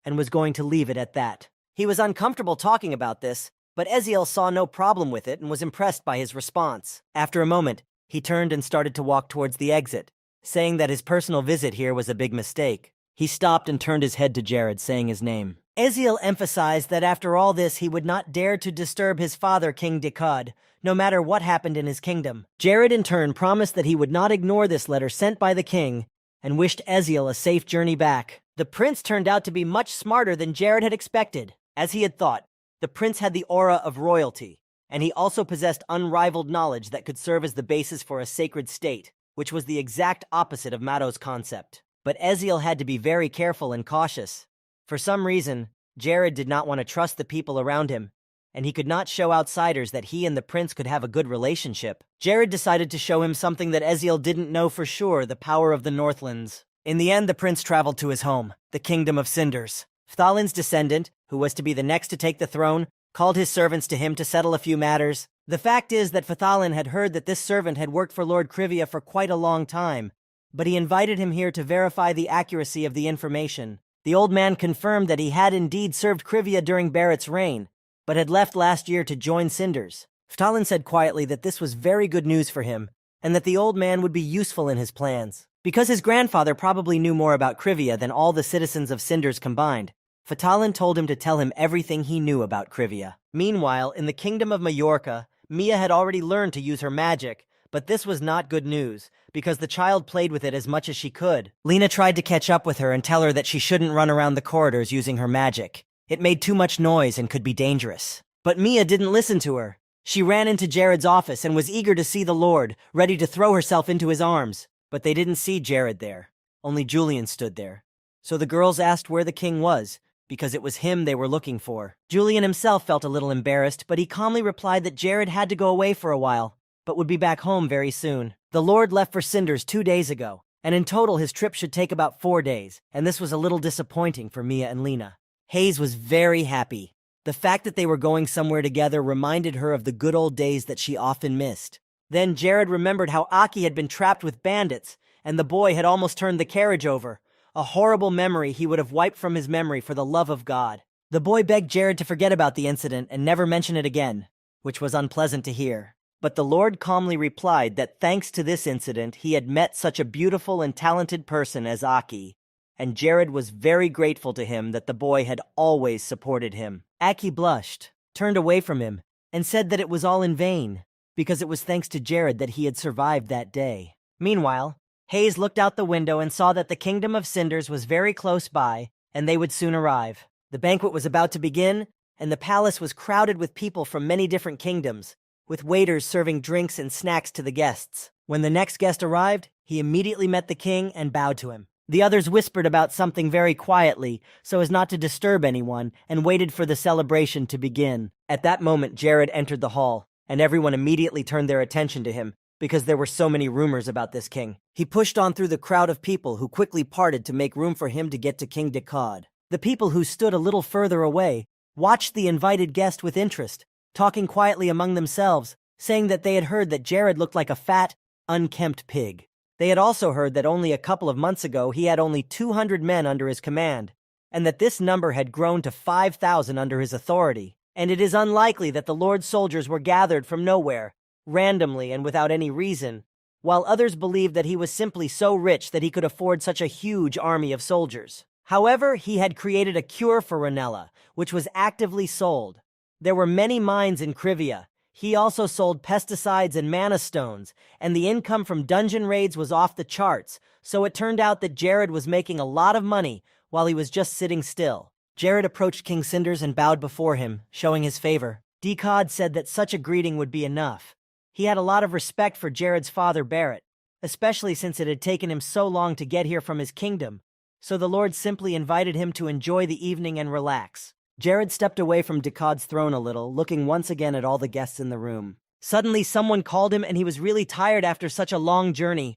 [SPEAKER 1] and was going to leave it at that. He was uncomfortable talking about this, but Eziel saw no problem with it and was impressed by his response. After a moment, he turned and started to walk towards the exit, saying that his personal visit here was a big mistake. He stopped and turned his head to Jared, saying his name. Eziel emphasized that after all this he would not dare to disturb his father, King Decad, no matter what happened in his kingdom. Jared in turn promised that he would not ignore this letter sent by the king, and wished Eziel a safe journey back. The prince turned out to be much smarter than Jared had expected. As he had thought, the prince had the aura of royalty, and he also possessed unrivaled knowledge that could serve as the basis for a sacred state, which was the exact opposite of Mato's concept. But Eziel had to be very careful and cautious. For some reason, Jared did not want to trust the people around him, and he could not show outsiders that he and the prince could have a good relationship. Jared decided to show him something that Eziel didn't know for sure, the power of the Northlands. In the end, the prince traveled to his home, the Kingdom of Cinders. Fthalin's descendant, who was to be the next to take the throne, called his servants to him to settle a few matters. The fact is that Fthalin had heard that this servant had worked for Lord Krivia for quite a long time, but he invited him here to verify the accuracy of the information. The old man confirmed that he had indeed served Krivia during Barrett's reign, but had left last year to join Cinders. Fthalin said quietly that this was very good news for him, and that the old man would be useful in his plans. Because his grandfather probably knew more about Krivia than all the citizens of Cinders combined, Fthalin told him to tell him everything he knew about Krivia. Meanwhile, in the kingdom of Majorca, Mia had already learned to use her magic, but this was not good news, because the child played with it as much as she could. Lena tried to catch up with her and tell her that she shouldn't run around the corridors using her magic. It made too much noise and could be dangerous. But Mia didn't listen to her. She ran into Jared's office and was eager to see the Lord, ready to throw herself into his arms. But they didn't see Jared there. Only Julian stood there. So the girls asked where the king was, because it was him they were looking for. Julian himself felt a little embarrassed, but he calmly replied that Jared had to go away for a while, but would be back home very soon. The Lord left for Cinders 2 days ago, and in total his trip should take about 4 days, and this was a little disappointing for Mia and Lena. Hayes was very happy. The fact that they were going somewhere together reminded her of the good old days that she often missed. Then Jared remembered how Aki had been trapped with bandits, and the boy had almost turned the carriage over. A horrible memory he would have wiped from his memory for the love of God. The boy begged Jared to forget about the incident and never mention it again, which was unpleasant to hear. But the Lord calmly replied that thanks to this incident he had met such a beautiful and talented person as Aki, and Jared was very grateful to him that the boy had always supported him. Aki blushed, turned away from him, and said that it was all in vain, because it was thanks to Jared that he had survived that day. Meanwhile, Hayes looked out the window and saw that the Kingdom of Cinders was very close by, and they would soon arrive. The banquet was about to begin, and the palace was crowded with people from many different kingdoms, with waiters serving drinks and snacks to the guests. When the next guest arrived, he immediately met the king and bowed to him. The others whispered about something very quietly, so as not to disturb anyone, and waited for the celebration to begin. At that moment, Jared entered the hall, and everyone immediately turned their attention to him, because there were so many rumors about this king. He pushed on through the crowd of people who quickly parted to make room for him to get to King Decad. The people who stood a little further away watched the invited guest with interest, talking quietly among themselves, saying that they had heard that Jared looked like a fat, unkempt pig. They had also heard that only a couple of months ago he had only 200 men under his command, and that this number had grown to 5,000 under his authority. And it is unlikely that the Lord's soldiers were gathered from nowhere, randomly and without any reason, while others believed that he was simply so rich that he could afford such a huge army of soldiers. However, he had created a cure for Ranella, which was actively sold. There were many mines in Krivia. He also sold pesticides and mana stones, and the income from dungeon raids was off the charts, so it turned out that Jared was making a lot of money while he was just sitting still. Jared approached King Cinders and bowed before him, showing his favor. Decad said that such a greeting would be enough, He had a lot of respect for Jared's father Barrett, especially since it had taken him so long to get here from his kingdom, so the Lord simply invited him to enjoy the evening and relax. Jared stepped away from Decod's throne a little, looking once again at all the guests in the room. Suddenly someone called him and he was really tired after such a long journey,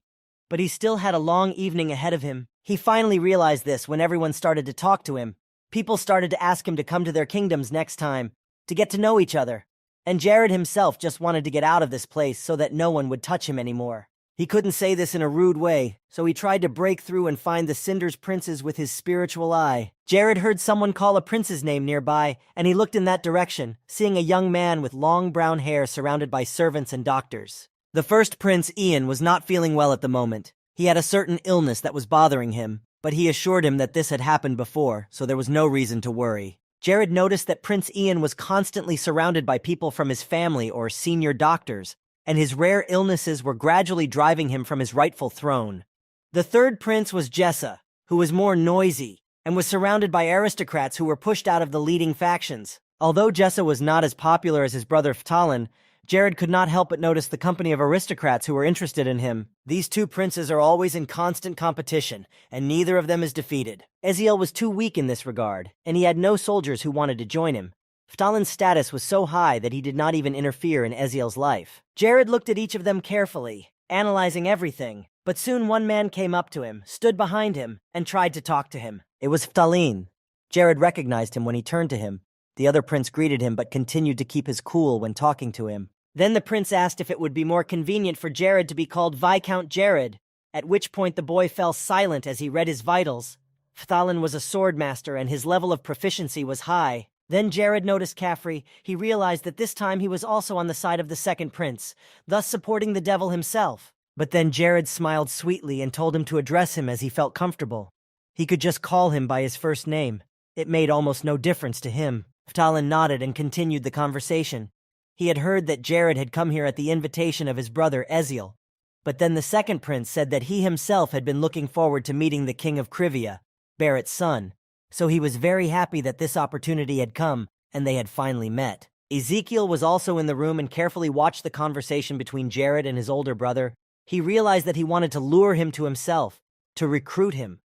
[SPEAKER 1] but he still had a long evening ahead of him. He finally realized this when everyone started to talk to him. People started to ask him to come to their kingdoms next time, to get to know each other. And Jared himself just wanted to get out of this place so that no one would touch him anymore. He couldn't say this in a rude way, so he tried to break through and find the Cinder's princes with his spiritual eye. Jared heard someone call a prince's name nearby, and he looked in that direction, seeing a young man with long brown hair surrounded by servants and doctors. The first prince, Ian, was not feeling well at the moment. He had a certain illness that was bothering him, but he assured him that this had happened before, so there was no reason to worry. Jared noticed that Prince Ian was constantly surrounded by people from his family or senior doctors, and his rare illnesses were gradually driving him from his rightful throne. The third prince was Jessa, who was more noisy, and was surrounded by aristocrats who were pushed out of the leading factions. Although Jessa was not as popular as his brother Phtalin, Jared could not help but notice the company of aristocrats who were interested in him. These two princes are always in constant competition, and neither of them is defeated. Eziel was too weak in this regard, and he had no soldiers who wanted to join him. Phtalin's status was so high that he did not even interfere in Eziel's life. Jared looked at each of them carefully, analyzing everything, but soon one man came up to him, stood behind him, and tried to talk to him. It was Phtalin. Jared recognized him when he turned to him. The other prince greeted him but continued to keep his cool when talking to him. Then the prince asked if it would be more convenient for Jared to be called Viscount Jared, at which point the boy fell silent as he read his vitals. Phtalin was a swordmaster and his level of proficiency was high. Then Jared noticed Caffrey. He realized that this time he was also on the side of the second prince, thus supporting the devil himself. But then Jared smiled sweetly and told him to address him as he felt comfortable. He could just call him by his first name. It made almost no difference to him. Phtalin nodded and continued the conversation. He had heard that Jared had come here at the invitation of his brother Eziel. But then the second prince said that he himself had been looking forward to meeting the king of Krivia, Barrett's son. So he was very happy that this opportunity had come, and they had finally met. Ezekiel was also in the room and carefully watched the conversation between Jared and his older brother. He realized that he wanted to lure him to himself, to recruit him.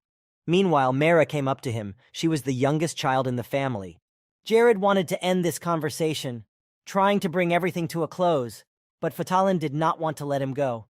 [SPEAKER 1] Meanwhile, Mara came up to him. She was the youngest child in the family. Jared wanted to end this conversation, trying to bring everything to a close, but Phtalin did not want to let him go.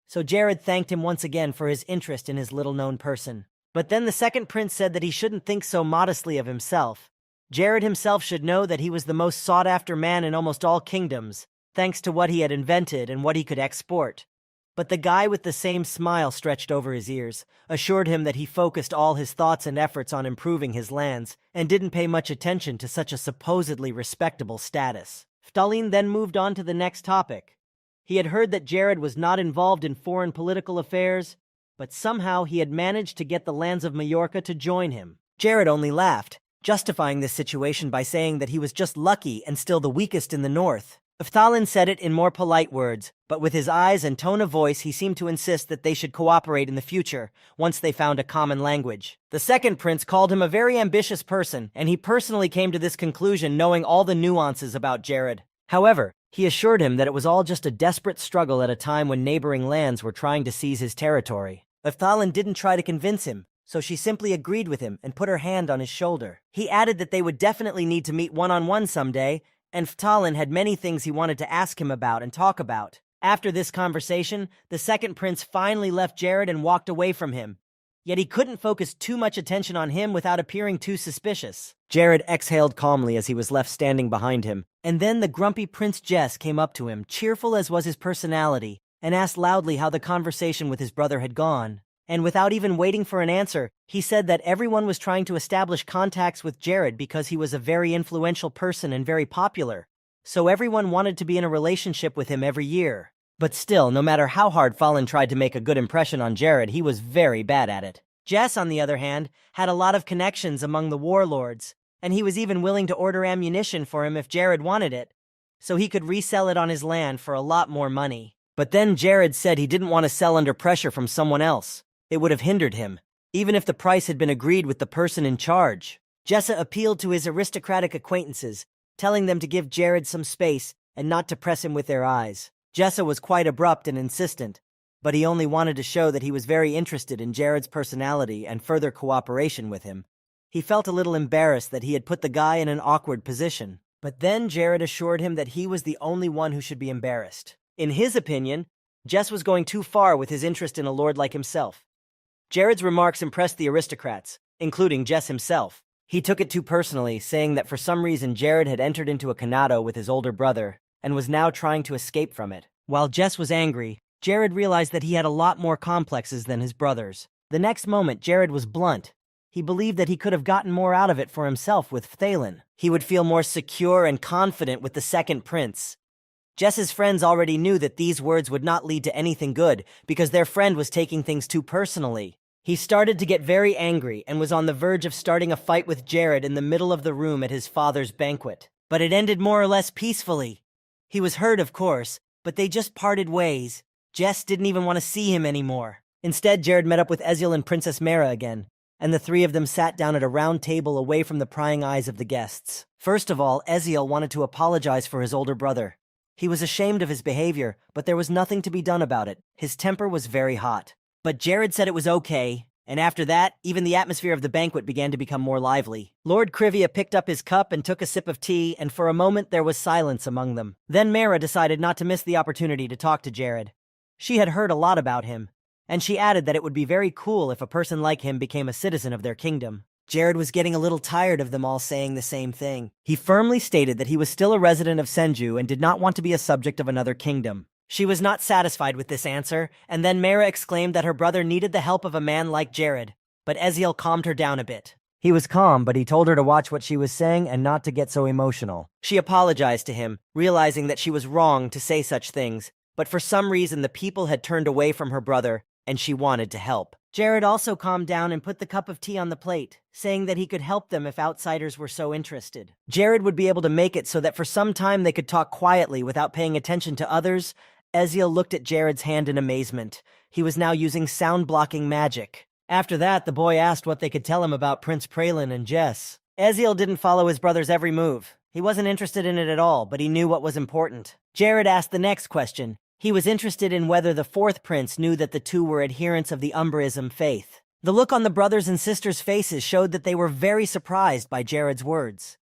[SPEAKER 1] So Jared thanked him once again for his interest in his little-known person. But then the second prince said that he shouldn't think so modestly of himself. Jared himself should know that he was the most sought-after man in almost all kingdoms, thanks to what he had invented and what he could export. But the guy with the same smile stretched over his ears, assured him that he focused all his thoughts and efforts on improving his lands, and didn't pay much attention to such a supposedly respectable status. Phtalin then moved on to the next topic. He had heard that Jared was not involved in foreign political affairs, but somehow he had managed to get the lands of Majorca to join him. Jared only laughed, justifying this situation by saying that he was just lucky and still the weakest in the north. Phtalin said it in more polite words, but with his eyes and tone of voice he seemed to insist that they should cooperate in the future, once they found a common language. The second prince called him a very ambitious person, and he personally came to this conclusion knowing all the nuances about Jared. However, he assured him that it was all just a desperate struggle at a time when neighboring lands were trying to seize his territory. Phtalin didn't try to convince him, so she simply agreed with him and put her hand on his shoulder. He added that they would definitely need to meet one-on-one someday, and Phtalin had many things he wanted to ask him about and talk about. After this conversation, the second prince finally left Jared and walked away from him. Yet he couldn't focus too much attention on him without appearing too suspicious. Jared exhaled calmly as he was left standing behind him, and then the grumpy Prince Jess came up to him, cheerful as was his personality, and asked loudly how the conversation with his brother had gone. And without even waiting for an answer, he said that everyone was trying to establish contacts with Jared because he was a very influential person and very popular. So everyone wanted to be in a relationship with him every year. But still, no matter how hard Phtalin tried to make a good impression on Jared, he was very bad at it. Jess, on the other hand, had a lot of connections among the warlords, and he was even willing to order ammunition for him if Jared wanted it, so he could resell it on his land for a lot more money. But then Jared said he didn't want to sell under pressure from someone else. It would have hindered him, even if the price had been agreed with the person in charge. Jessa appealed to his aristocratic acquaintances, telling them to give Jared some space and not to press him with their eyes. Jessa was quite abrupt and insistent, but he only wanted to show that he was very interested in Jared's personality and further cooperation with him. He felt a little embarrassed that he had put the guy in an awkward position, but then Jared assured him that he was the only one who should be embarrassed. In his opinion, Jess was going too far with his interest in a lord like himself. Jared's remarks impressed the aristocrats, including Jess himself. He took it too personally, saying that for some reason Jared had entered into a canado with his older brother and was now trying to escape from it. While Jess was angry, Jared realized that he had a lot more complexes than his brothers. The next moment, Jared was blunt. He believed that he could have gotten more out of it for himself with Thalen. He would feel more secure and confident with the second prince. Jess's friends already knew that these words would not lead to anything good because their friend was taking things too personally. He started to get very angry and was on the verge of starting a fight with Jared in the middle of the room at his father's banquet. But it ended more or less peacefully. He was hurt, of course, but they just parted ways. Jess didn't even want to see him anymore. Instead, Jared met up with Eziel and Princess Mara again, and the three of them sat down at a round table away from the prying eyes of the guests. First of all, Eziel wanted to apologize for his older brother. He was ashamed of his behavior, but there was nothing to be done about it. His temper was very hot. But Jared said it was okay, and after that, even the atmosphere of the banquet began to become more lively. Lord Krivia picked up his cup and took a sip of tea, and for a moment there was silence among them. Then Mara decided not to miss the opportunity to talk to Jared. She had heard a lot about him, and she added that it would be very cool if a person like him became a citizen of their kingdom. Jared was getting a little tired of them all saying the same thing. He firmly stated that he was still a resident of Senju and did not want to be a subject of another kingdom. She was not satisfied with this answer, and then Mara exclaimed that her brother needed the help of a man like Jared, but Eziel calmed her down a bit. He was calm, but he told her to watch what she was saying and not to get so emotional. She apologized to him, realizing that she was wrong to say such things, but for some reason the people had turned away from her brother, and she wanted to help. Jared also calmed down and put the cup of tea on the plate, saying that he could help them if outsiders were so interested. Jared would be able to make it so that for some time they could talk quietly without paying attention to others. Eziel looked at Jared's hand in amazement. He was now using sound-blocking magic. After that, the boy asked what they could tell him about Prince Pralin and Jess. Eziel didn't follow his brother's every move. He wasn't interested in it at all, but he knew what was important. Jared asked the next question. He was interested in whether the fourth prince knew that the two were adherents of the Umbrism faith. The look on the brothers' and sisters' faces showed that they were very surprised by Jared's words.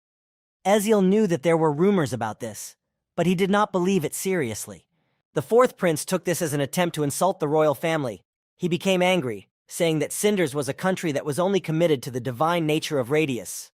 [SPEAKER 1] Eziel knew that there were rumors about this, but he did not believe it seriously. The fourth prince took this as an attempt to insult the royal family. He became angry, saying that Cinders was a country that was only committed to the divine nature of Radius.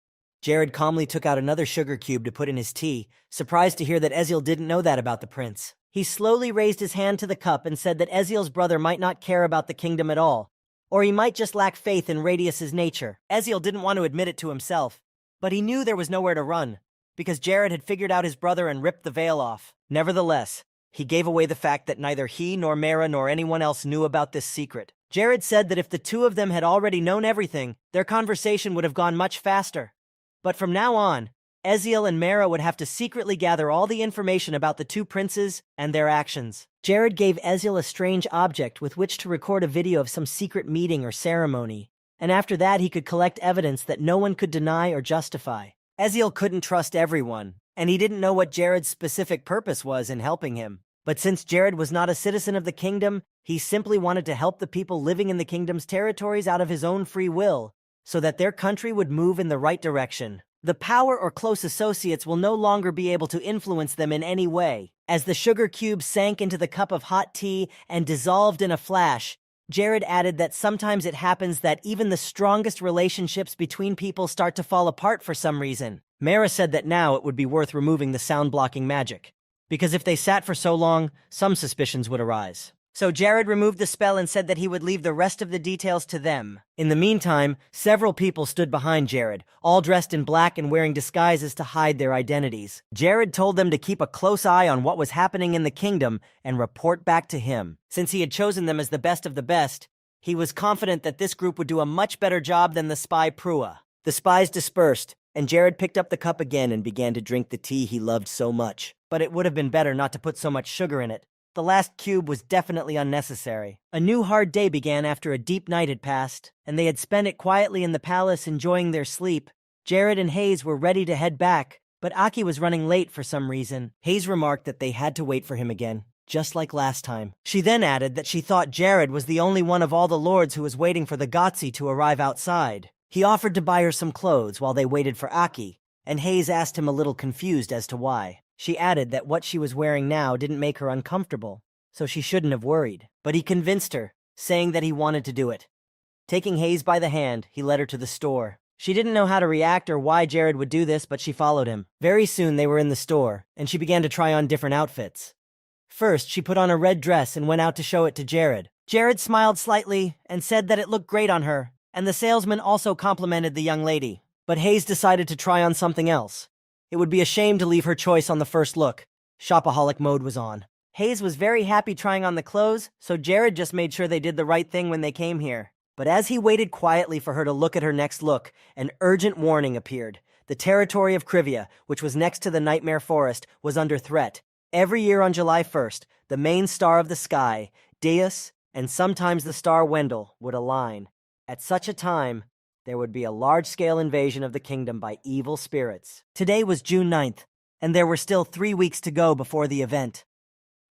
[SPEAKER 1] Jared calmly took out another sugar cube to put in his tea, surprised to hear that Eziel didn't know that about the prince. He slowly raised his hand to the cup and said that Eziel's brother might not care about the kingdom at all, or he might just lack faith in Radius's nature. Eziel didn't want to admit it to himself, but he knew there was nowhere to run, because Jared had figured out his brother and ripped the veil off. Nevertheless, he gave away the fact that neither he nor Mara nor anyone else knew about this secret. Jared said that if the two of them had already known everything, their conversation would have gone much faster. But from now on, Eziel and Mara would have to secretly gather all the information about the two princes and their actions. Jared gave Eziel a strange object with which to record a video of some secret meeting or ceremony, and after that he could collect evidence that no one could deny or justify. Eziel couldn't trust everyone, and he didn't know what Jared's specific purpose was in helping him. But since Jared was not a citizen of the kingdom, he simply wanted to help the people living in the kingdom's territories out of his own free will, so that their country would move in the right direction. The power or close associates will no longer be able to influence them in any way. As the sugar cube sank into the cup of hot tea and dissolved in a flash, Jared added that sometimes it happens that even the strongest relationships between people start to fall apart for some reason. Mara said that now it would be worth removing the sound-blocking magic, because if they sat for so long, some suspicions would arise. So Jared removed the spell and said that he would leave the rest of the details to them. In the meantime, several people stood behind Jared, all dressed in black and wearing disguises to hide their identities. Jared told them to keep a close eye on what was happening in the kingdom and report back to him. Since he had chosen them as the best of the best, he was confident that this group would do a much better job than the spy Prua. The spies dispersed, and Jared picked up the cup again and began to drink the tea he loved so much. But it would have been better not to put so much sugar in it. The last cube was definitely unnecessary. A new hard day began after a deep night had passed, and they had spent it quietly in the palace enjoying their sleep. Jared and Hayes were ready to head back, but Aki was running late for some reason. Hayes remarked that they had to wait for him again. just like last time. She then added that she thought Jared was the only one of all the lords who was waiting for the Gotzi to arrive outside. He offered to buy her some clothes while they waited for Aki, and Hayes asked him a little confused as to why. She added that what she was wearing now didn't make her uncomfortable, so she shouldn't have worried. But he convinced her, saying that he wanted to do it. Taking Hayes by the hand, he led her to the store. She didn't know how to react or why Jared would do this, but she followed him. Very soon they were in the store, and she began to try on different outfits. First, she put on a red dress and went out to show it to Jared. Jared smiled slightly and said that it looked great on her, and the salesman also complimented the young lady. But Hayes decided to try on something else. It would be a shame to leave her choice on the first look. Shopaholic mode was on. Hayes was very happy trying on the clothes, so Jared just made sure they did the right thing when they came here. But as he waited quietly for her to look at her next look, an urgent warning appeared. The territory of Krivia, which was next to the Nightmare Forest, was under threat. Every year on July 1st, the main star of the sky, Deus, and sometimes the star Wendell, would align. At such a time, there would be a large-scale invasion of the kingdom by evil spirits. Today was June 9th, and there were still 3 weeks to go before the event.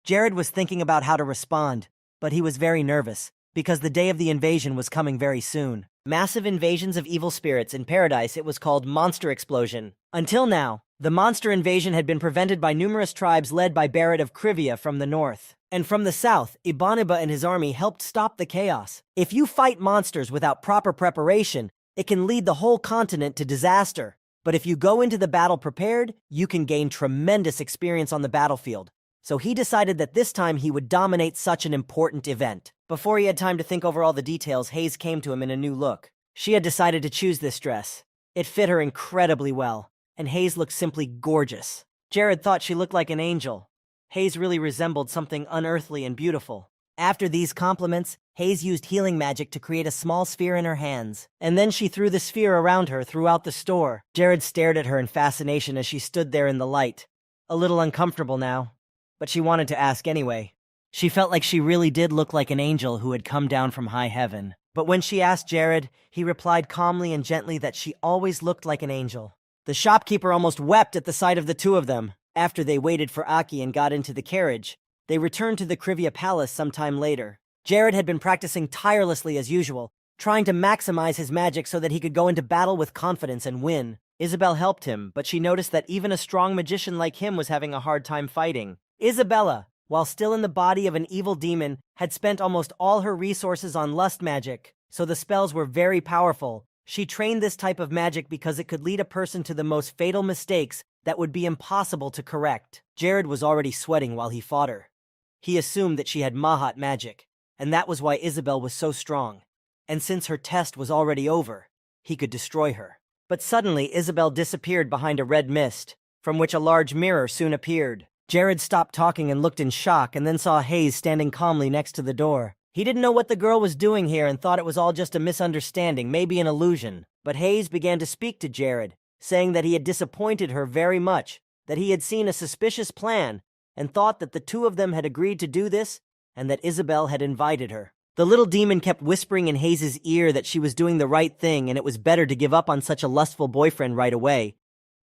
[SPEAKER 1] Jared was thinking about how to respond, but he was very nervous, because the day of the invasion was coming very soon. Massive invasions of evil spirits in paradise, it was called Monster Explosion. Until now, the monster invasion had been prevented by numerous tribes led by Barrett of Krivia from the north. And from the south, Ibaneba and his army helped stop the chaos. If you fight monsters without proper preparation, it can lead the whole continent to disaster. But if you go into the battle prepared, you can gain tremendous experience on the battlefield. So he decided that this time he would dominate such an important event. Before he had time to think over all the details, Hayes came to him in a new look. She had decided to choose this dress. It fit her incredibly well, and Hayes looked simply gorgeous. Jared thought she looked like an angel. Hayes really resembled something unearthly and beautiful. After these compliments, Hayes used healing magic to create a small sphere in her hands, and then she threw the sphere around her throughout the store. Jared stared at her in fascination as she stood there in the light. A little uncomfortable now, but she wanted to ask anyway. She felt like she really did look like an angel who had come down from high heaven. But when she asked Jared, he replied calmly and gently that she always looked like an angel. The shopkeeper almost wept at the sight of the two of them. After they waited for Aki and got into the carriage, they returned to the Krivia Palace sometime later. Jared had been practicing tirelessly as usual, trying to maximize his magic so that he could go into battle with confidence and win. Isabel helped him, but she noticed that even a strong magician like him was having a hard time fighting. Isabella, while still in the body of an evil demon, had spent almost all her resources on lust magic, so the spells were very powerful. She trained this type of magic because it could lead a person to the most fatal mistakes that would be impossible to correct. Jared was already sweating while he fought her. He assumed that she had Mahat magic, and that was why Isabel was so strong. And since her test was already over, he could destroy her. But suddenly Isabel disappeared behind a red mist, from which a large mirror soon appeared. Jared stopped talking and looked in shock, and then saw Hayes standing calmly next to the door. He didn't know what the girl was doing here and thought it was all just a misunderstanding, maybe an illusion. But Hayes began to speak to Jared, saying that he had disappointed her very much, that he had seen a suspicious plan, and thought that the two of them had agreed to do this, and that Isabel had invited her. The little demon kept whispering in Hayes' ear that she was doing the right thing and it was better to give up on such a lustful boyfriend right away.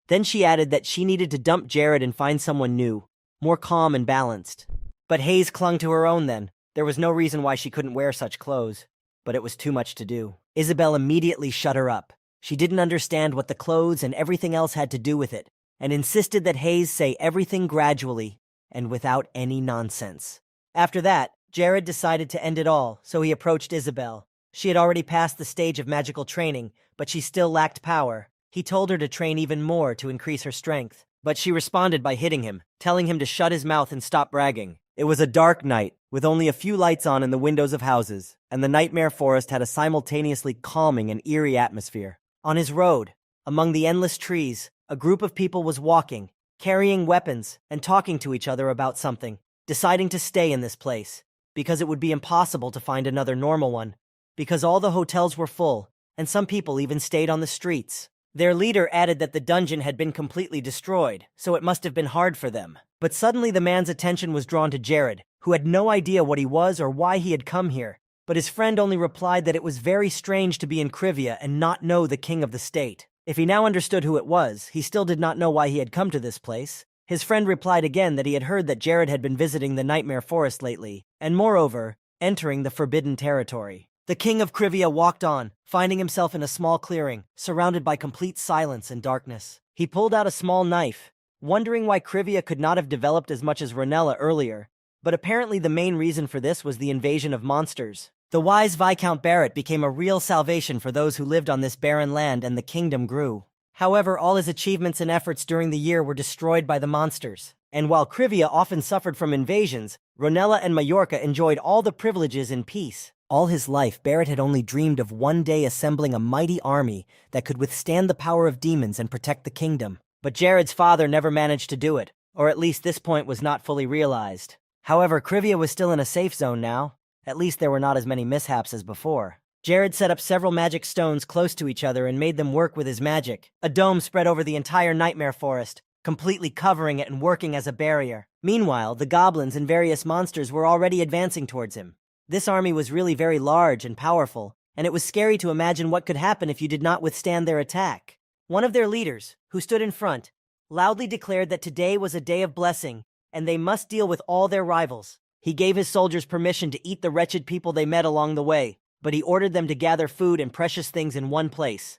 [SPEAKER 1] Then she added that she needed to dump Jared and find someone new, more calm and balanced. But Hayes clung to her own then. There was no reason why she couldn't wear such clothes, but it was too much to do. Isabel immediately shut her up. She didn't understand what the clothes and everything else had to do with it, and insisted that Hayes say everything gradually and without any nonsense. After that, Jared decided to end it all, so he approached Isabel. She had already passed the stage of magical training, but she still lacked power. He told her to train even more to increase her strength, but she responded by hitting him, telling him to shut his mouth and stop bragging. It was a dark night, with only a few lights on in the windows of houses, and the Nightmare Forest had a simultaneously calming and eerie atmosphere. On his road, among the endless trees, a group of people was walking, carrying weapons, and talking to each other about something, deciding to stay in this place, because it would be impossible to find another normal one, because all the hotels were full, and some people even stayed on the streets. Their leader added that the dungeon had been completely destroyed, so it must have been hard for them. But suddenly the man's attention was drawn to Jared, who had no idea what he was or why he had come here. But his friend only replied that it was very strange to be in Krivia and not know the king of the state. If he now understood who it was, he still did not know why he had come to this place. His friend replied again that he had heard that Jared had been visiting the Nightmare Forest lately, and moreover, entering the forbidden territory. The king of Krivia walked on, finding himself in a small clearing, surrounded by complete silence and darkness. He pulled out a small knife, wondering why Krivia could not have developed as much as Ronella earlier, but apparently the main reason for this was the invasion of monsters. The wise Viscount Barrett became a real salvation for those who lived on this barren land, and the kingdom grew. However, all his achievements and efforts during the year were destroyed by the monsters. And while Krivia often suffered from invasions, Ronella and Majorca enjoyed all the privileges in peace. All his life, Barrett had only dreamed of one day assembling a mighty army that could withstand the power of demons and protect the kingdom. But Jared's father never managed to do it, or at least this point was not fully realized. However, Krivia was still in a safe zone now. At least there were not as many mishaps as before. Jared set up several magic stones close to each other and made them work with his magic. A dome spread over the entire Nightmare Forest, completely covering it and working as a barrier. Meanwhile, the goblins and various monsters were already advancing towards him. This army was really very large and powerful, and it was scary to imagine what could happen if you did not withstand their attack. One of their leaders, who stood in front, loudly declared that today was a day of blessing, and they must deal with all their rivals. He gave his soldiers permission to eat the wretched people they met along the way, but he ordered them to gather food and precious things in one place.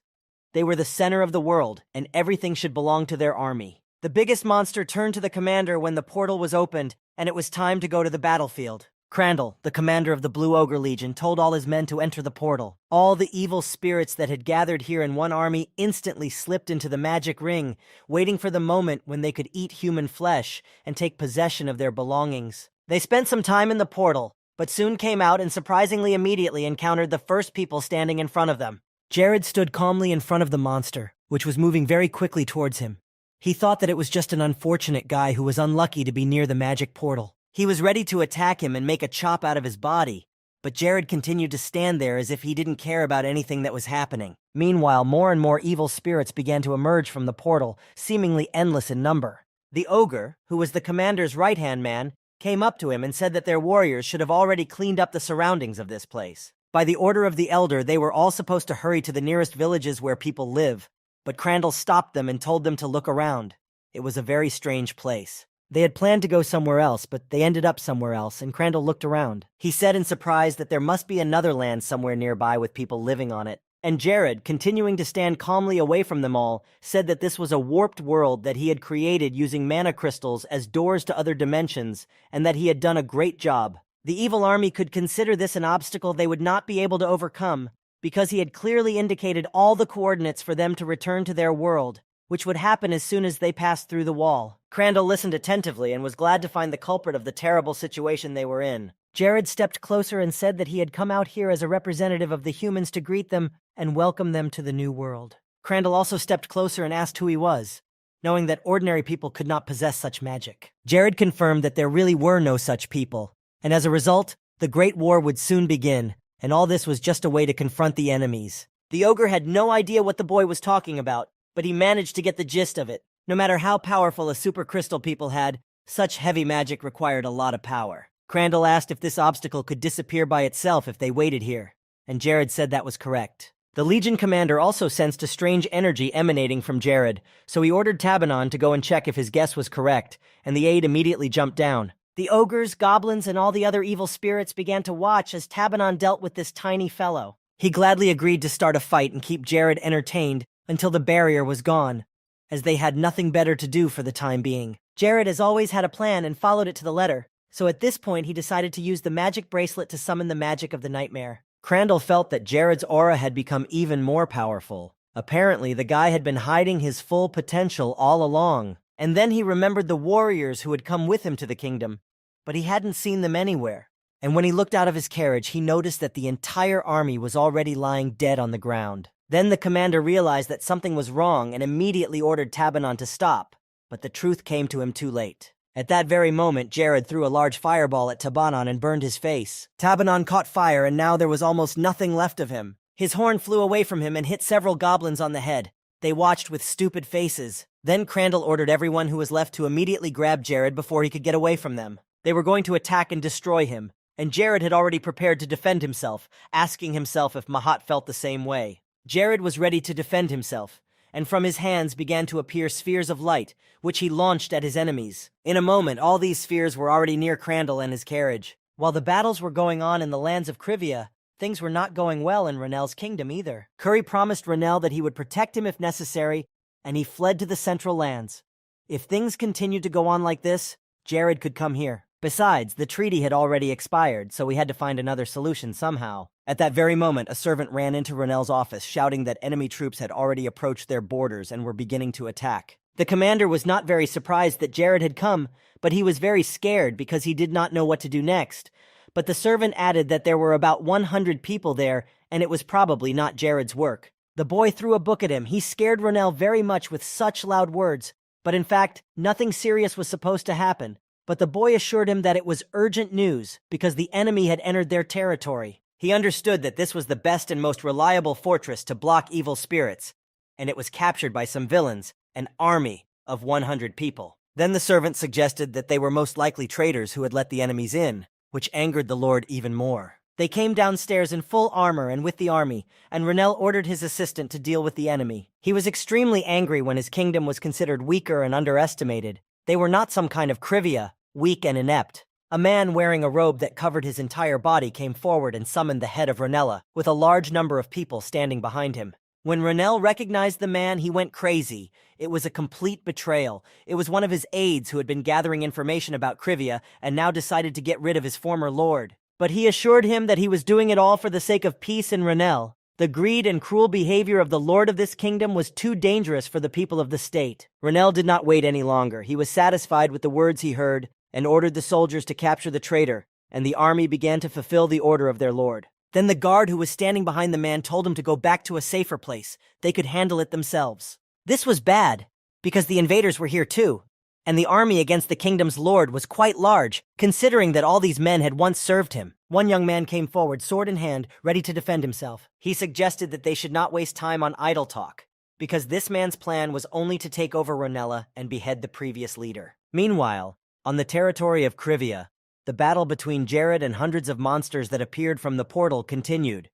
[SPEAKER 1] They were the center of the world, and everything should belong to their army. The biggest monster turned to the commander when the portal was opened, and it was time to go to the battlefield. Crandall, the commander of the Blue Ogre Legion, told all his men to enter the portal. All the evil spirits that had gathered here in one army instantly slipped into the magic ring, waiting for the moment when they could eat human flesh and take possession of their belongings. They spent some time in the portal, but soon came out and surprisingly immediately encountered the first people standing in front of them. Jared stood calmly in front of the monster, which was moving very quickly towards him. He thought that it was just an unfortunate guy who was unlucky to be near the magic portal. He was ready to attack him and make a chop out of his body, but Jared continued to stand there as if he didn't care about anything that was happening. Meanwhile, more and more evil spirits began to emerge from the portal, seemingly endless in number. The ogre, who was the commander's right-hand man, came up to him and said that their warriors should have already cleaned up the surroundings of this place. By the order of the elder, they were all supposed to hurry to the nearest villages where people live, but Crandall stopped them and told them to look around. It was a very strange place. They had planned to go somewhere else, but they ended up somewhere else, and Crandall looked around. He said in surprise that there must be another land somewhere nearby with people living on it. And Jared, continuing to stand calmly away from them all, said that this was a warped world that he had created using mana crystals as doors to other dimensions, and that he had done a great job. The evil army could consider this an obstacle they would not be able to overcome, because he had clearly indicated all the coordinates for them to return to their world, which would happen as soon as they passed through the wall. Crandall listened attentively and was glad to find the culprit of the terrible situation they were in. Jared stepped closer and said that he had come out here as a representative of the humans to greet them and welcome them to the new world. Crandall also stepped closer and asked who he was, knowing that ordinary people could not possess such magic. Jared confirmed that there really were no such people, and as a result, the Great War would soon begin, and all this was just a way to confront the enemies. The ogre had no idea what the boy was talking about, but he managed to get the gist of it. No matter how powerful a super crystal people had, such heavy magic required a lot of power. Crandall asked if this obstacle could disappear by itself if they waited here, and Jared said that was correct. The Legion commander also sensed a strange energy emanating from Jared, so he ordered Tabanon to go and check if his guess was correct, and the aide immediately jumped down. The ogres, goblins, and all the other evil spirits began to watch as Tabanon dealt with this tiny fellow. He gladly agreed to start a fight and keep Jared entertained until the barrier was gone, as they had nothing better to do for the time being. Jared has always had a plan and followed it to the letter, so at this point he decided to use the magic bracelet to summon the magic of the nightmare. Crandall felt that Jared's aura had become even more powerful. Apparently, the guy had been hiding his full potential all along, and then he remembered the warriors who had come with him to the kingdom, but he hadn't seen them anywhere. And when he looked out of his carriage, he noticed that the entire army was already lying dead on the ground. Then the commander realized that something was wrong and immediately ordered Tabanon to stop, but the truth came to him too late. At that very moment, Jared threw a large fireball at Tabanon and burned his face. Tabanon caught fire, and now there was almost nothing left of him. His horn flew away from him and hit several goblins on the head. They watched with stupid faces. Then Crandall ordered everyone who was left to immediately grab Jared before he could get away from them. They were going to attack and destroy him, and Jared had already prepared to defend himself, asking himself if Mahat felt the same way. Jared was ready to defend himself, and from his hands began to appear spheres of light, which he launched at his enemies. In a moment, all these spheres were already near Crandall and his carriage. While the battles were going on in the lands of Krivia, things were not going well in Renel's kingdom either. Curry promised Renel that he would protect him if necessary, and he fled to the central lands. If things continued to go on like this, Jared could come here. Besides, the treaty had already expired, so we had to find another solution somehow. At that very moment, a servant ran into Renel's office, shouting that enemy troops had already approached their borders and were beginning to attack. The commander was not very surprised that Jared had come, but he was very scared because he did not know what to do next. But the servant added that there were about 100 people there, and it was probably not Jared's work. The boy threw a book at him. He scared Renel very much with such loud words, but in fact, nothing serious was supposed to happen. But the boy assured him that it was urgent news because the enemy had entered their territory. He understood that this was the best and most reliable fortress to block evil spirits, and it was captured by some villains, an army of 100 people. Then the servant suggested that they were most likely traitors who had let the enemies in, which angered the Lord even more. They came downstairs in full armor and with the army, and Renel ordered his assistant to deal with the enemy. He was extremely angry when his kingdom was considered weaker and underestimated. They were not some kind of Krivia, weak and inept. A man wearing a robe that covered his entire body came forward and summoned the head of Renella, with a large number of people standing behind him. When Renel recognized the man, he went crazy. It was a complete betrayal. It was one of his aides who had been gathering information about Krivia and now decided to get rid of his former lord. But he assured him that he was doing it all for the sake of peace in Renel. The greed and cruel behavior of the lord of this kingdom was too dangerous for the people of the state. Renel did not wait any longer. He was satisfied with the words he heard and ordered the soldiers to capture the traitor, and the army began to fulfill the order of their lord. Then the guard who was standing behind the man told him to go back to a safer place. They could handle it themselves. This was bad, because the invaders were here too, and the army against the kingdom's lord was quite large, considering that all these men had once served him. One young man came forward, sword in hand, ready to defend himself. He suggested that they should not waste time on idle talk, because this man's plan was only to take over Ronella and behead the previous leader. Meanwhile, on the territory of Krivia, the battle between Jared and hundreds of monsters that appeared from the portal continued.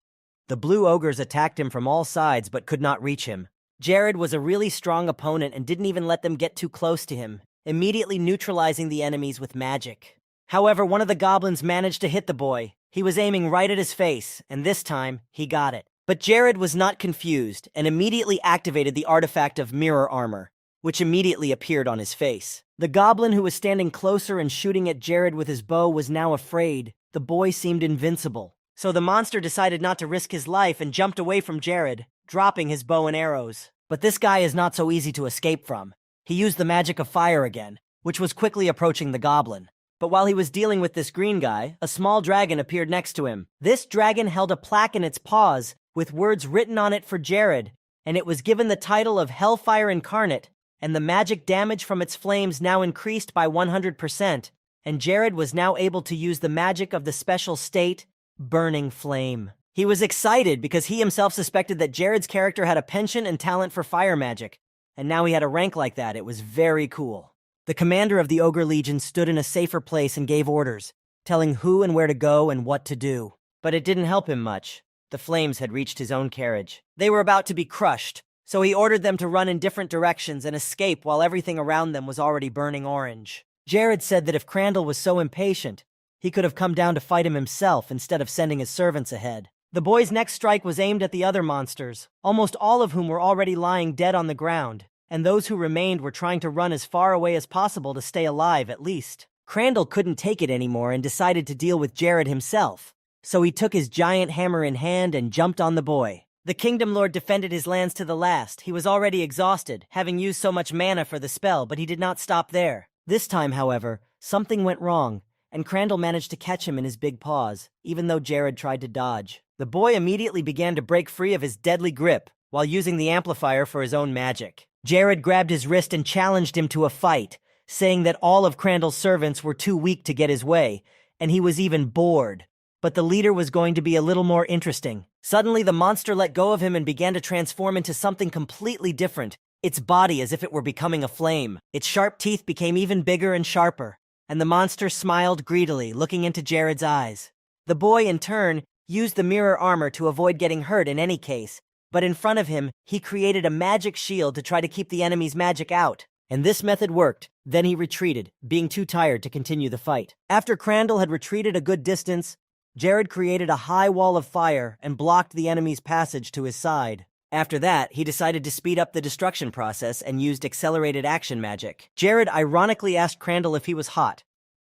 [SPEAKER 1] The blue ogres attacked him from all sides but could not reach him. Jared was a really strong opponent and didn't even let them get too close to him, immediately neutralizing the enemies with magic. However, one of the goblins managed to hit the boy. He was aiming right at his face, and this time, he got it. But Jared was not confused and immediately activated the artifact of mirror armor, which immediately appeared on his face. The goblin who was standing closer and shooting at Jared with his bow was now afraid. The boy seemed invincible. So the monster decided not to risk his life and jumped away from Jared, dropping his bow and arrows. But this guy is not so easy to escape from. He used the magic of fire again, which was quickly approaching the goblin. But while he was dealing with this green guy, a small dragon appeared next to him. This dragon held a plaque in its paws with words written on it for Jared, and it was given the title of Hellfire Incarnate, and the magic damage from its flames now increased by 100%, and Jared was now able to use the magic of the special state, Burning Flame. He was excited because he himself suspected that Jared's character had a penchant and talent for fire magic, and now he had a rank like that. It was very cool. The commander of the Ogre Legion stood in a safer place and gave orders, telling who and where to go and what to do. But it didn't help him much. The flames had reached his own carriage. They were about to be crushed, so he ordered them to run in different directions and escape while everything around them was already burning orange. Jared said that if Crandall was so impatient, he could have come down to fight him himself instead of sending his servants ahead. The boy's next strike was aimed at the other monsters, almost all of whom were already lying dead on the ground, and those who remained were trying to run as far away as possible to stay alive at least. Crandall couldn't take it anymore and decided to deal with Jared himself, so he took his giant hammer in hand and jumped on the boy. The Kingdom Lord defended his lands to the last. He was already exhausted, having used so much mana for the spell, but he did not stop there. This time, however, something went wrong, and Crandall managed to catch him in his big paws, even though Jared tried to dodge. The boy immediately began to break free of his deadly grip, while using the amplifier for his own magic. Jared grabbed his wrist and challenged him to a fight, saying that all of Crandall's servants were too weak to get his way, and he was even bored. But the leader was going to be a little more interesting. Suddenly, the monster let go of him and began to transform into something completely different, its body as if it were becoming a flame. Its sharp teeth became even bigger and sharper, and the monster smiled greedily, looking into Jared's eyes. The boy, in turn, used the mirror armor to avoid getting hurt in any case, But in front of him, he created a magic shield to try to keep the enemy's magic out. And this method worked. Then he retreated, being too tired to continue the fight. After Crandall had retreated a good distance, Jared created a high wall of fire and blocked the enemy's passage to his side. After that, he decided to speed up the destruction process and used accelerated action magic. Jared ironically asked Crandall if he was hot,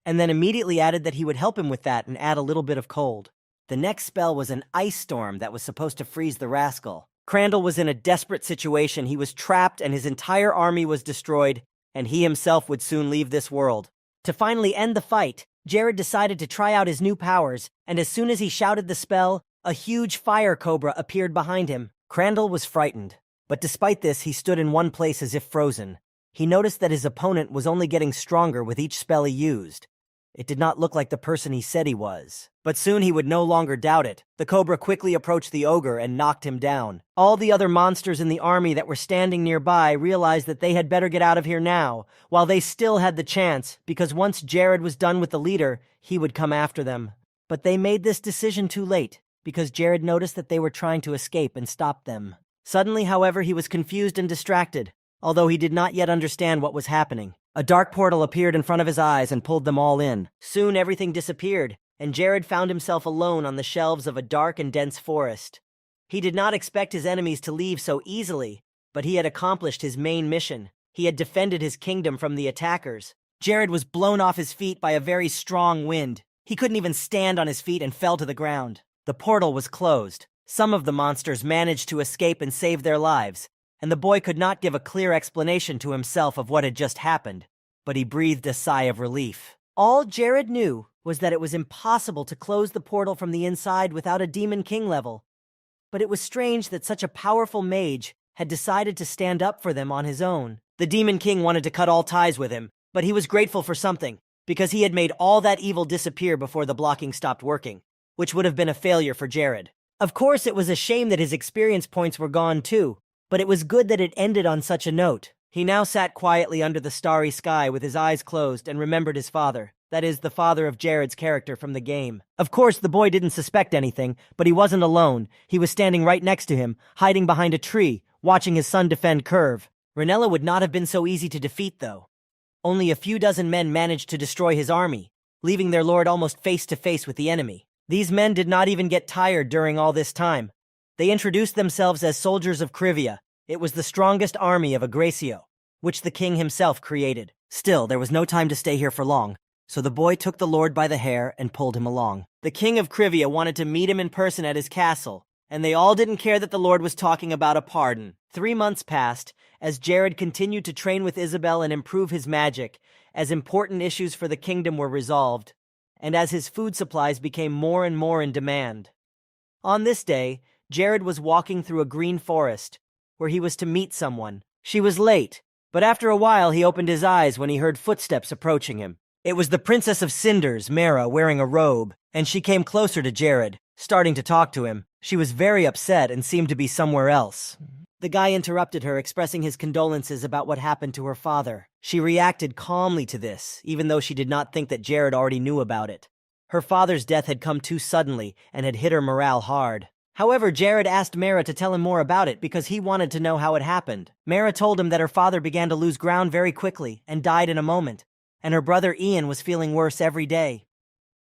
[SPEAKER 1] and then immediately added that he would help him with that and add a little bit of cold. The next spell was an ice storm that was supposed to freeze the rascal. Crandall was in a desperate situation. He was trapped and his entire army was destroyed, and he himself would soon leave this world. To finally end the fight, Jared decided to try out his new powers, and as soon as he shouted the spell, a huge fire cobra appeared behind him. Crandall was frightened, but despite this, he stood in one place as if frozen. He noticed that his opponent was only getting stronger with each spell he used. It did not look like the person he said he was. But soon he would no longer doubt it. The cobra quickly approached the ogre and knocked him down. All the other monsters in the army that were standing nearby realized that they had better get out of here now, while they still had the chance, because once Jared was done with the leader, he would come after them. But they made this decision too late, because Jared noticed that they were trying to escape and stop them. Suddenly, however, he was confused and distracted, although he did not yet understand what was happening. A dark portal appeared in front of his eyes and pulled them all in. Soon everything disappeared, and Jared found himself alone on the shelves of a dark and dense forest. He did not expect his enemies to leave so easily, but he had accomplished his main mission. He had defended his kingdom from the attackers. Jared was blown off his feet by a very strong wind. He couldn't even stand on his feet and fell to the ground. The portal was closed. Some of the monsters managed to escape and save their lives, and the boy could not give a clear explanation to himself of what had just happened, but he breathed a sigh of relief. All Jared knew was that it was impossible to close the portal from the inside without a Demon King level, but it was strange that such a powerful mage had decided to stand up for them on his own. The Demon King wanted to cut all ties with him, but he was grateful for something, because he had made all that evil disappear before the blocking stopped working, which would have been a failure for Jared. Of course, it was a shame that his experience points were gone too, but it was good that it ended on such a note. He now sat quietly under the starry sky with his eyes closed and remembered his father. That is, the father of Jared's character from the game. Of course, the boy didn't suspect anything, but he wasn't alone. He was standing right next to him, hiding behind a tree, watching his son defend Curve. Ranella would not have been so easy to defeat, though. Only a few dozen men managed to destroy his army, leaving their lord almost face to face with the enemy. These men did not even get tired during all this time. They introduced themselves as soldiers of Krivia. It was the strongest army of Agracio, which the king himself created. Still, there was no time to stay here for long, so the boy took the lord by the hair and pulled him along. The king of Krivia wanted to meet him in person at his castle, and they all didn't care that the lord was talking about a pardon. 3 months passed, as Jared continued to train with Isabel and improve his magic, as important issues for the kingdom were resolved, and as his food supplies became more and more in demand. On this day, Jared was walking through a green forest, where he was to meet someone. She was late, but after a while he opened his eyes when he heard footsteps approaching him. It was the Princess of Cinders, Mara, wearing a robe, and she came closer to Jared, starting to talk to him. She was very upset and seemed to be somewhere else. The guy interrupted her, expressing his condolences about what happened to her father. She reacted calmly to this, even though she did not think that Jared already knew about it. Her father's death had come too suddenly and had hit her morale hard. However, Jared asked Mara to tell him more about it because he wanted to know how it happened. Mara told him that her father began to lose ground very quickly and died in a moment, and her brother Ian was feeling worse every day.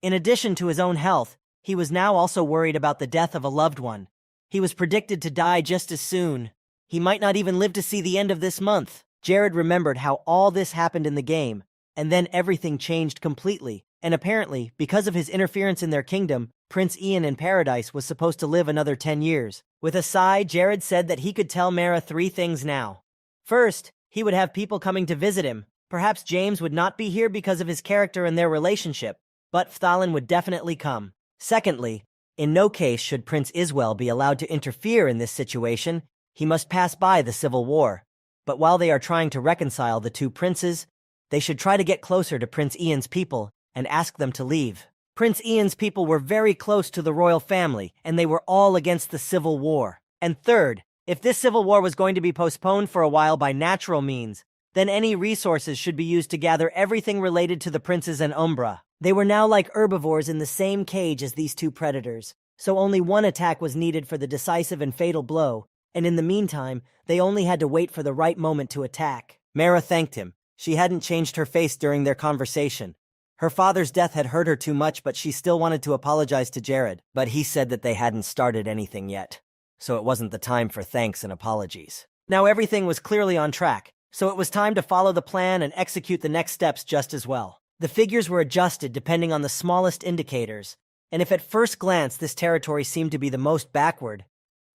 [SPEAKER 1] In addition to his own health, he was now also worried about the death of a loved one. He was predicted to die just as soon. He might not even live to see the end of this month. Jared remembered how all this happened in the game, and then everything changed completely. And apparently, because of his interference in their kingdom, Prince Ian in Paradise was supposed to live another 10 years. With a sigh, Jared said that he could tell Mara 3 things now. First, he would have people coming to visit him. Perhaps James would not be here because of his character and their relationship, but Phthalin would definitely come. Secondly, in no case should Prince Iswell be allowed to interfere in this situation. He must pass by the civil war. But while they are trying to reconcile the two princes, they should try to get closer to Prince Ian's people and ask them to leave. Prince Ian's people were very close to the royal family, and they were all against the civil war. And third, if this civil war was going to be postponed for a while by natural means, then any resources should be used to gather everything related to the princes and Umbra. They were now like herbivores in the same cage as these two predators, so only one attack was needed for the decisive and fatal blow, and in the meantime, they only had to wait for the right moment to attack. Mara thanked him. She hadn't changed her face during their conversation. Her father's death had hurt her too much, but she still wanted to apologize to Jared. But he said that they hadn't started anything yet, so it wasn't the time for thanks and apologies. Now everything was clearly on track, so it was time to follow the plan and execute the next steps just as well. The figures were adjusted depending on the smallest indicators, and if at first glance this territory seemed to be the most backward,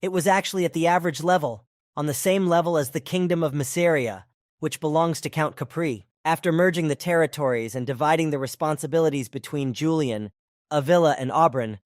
[SPEAKER 1] it was actually at the average level, on the same level as the Kingdom of Mysteria, which belongs to Count Capri. After merging the territories and dividing the responsibilities between Julian, Avila, and Auburn,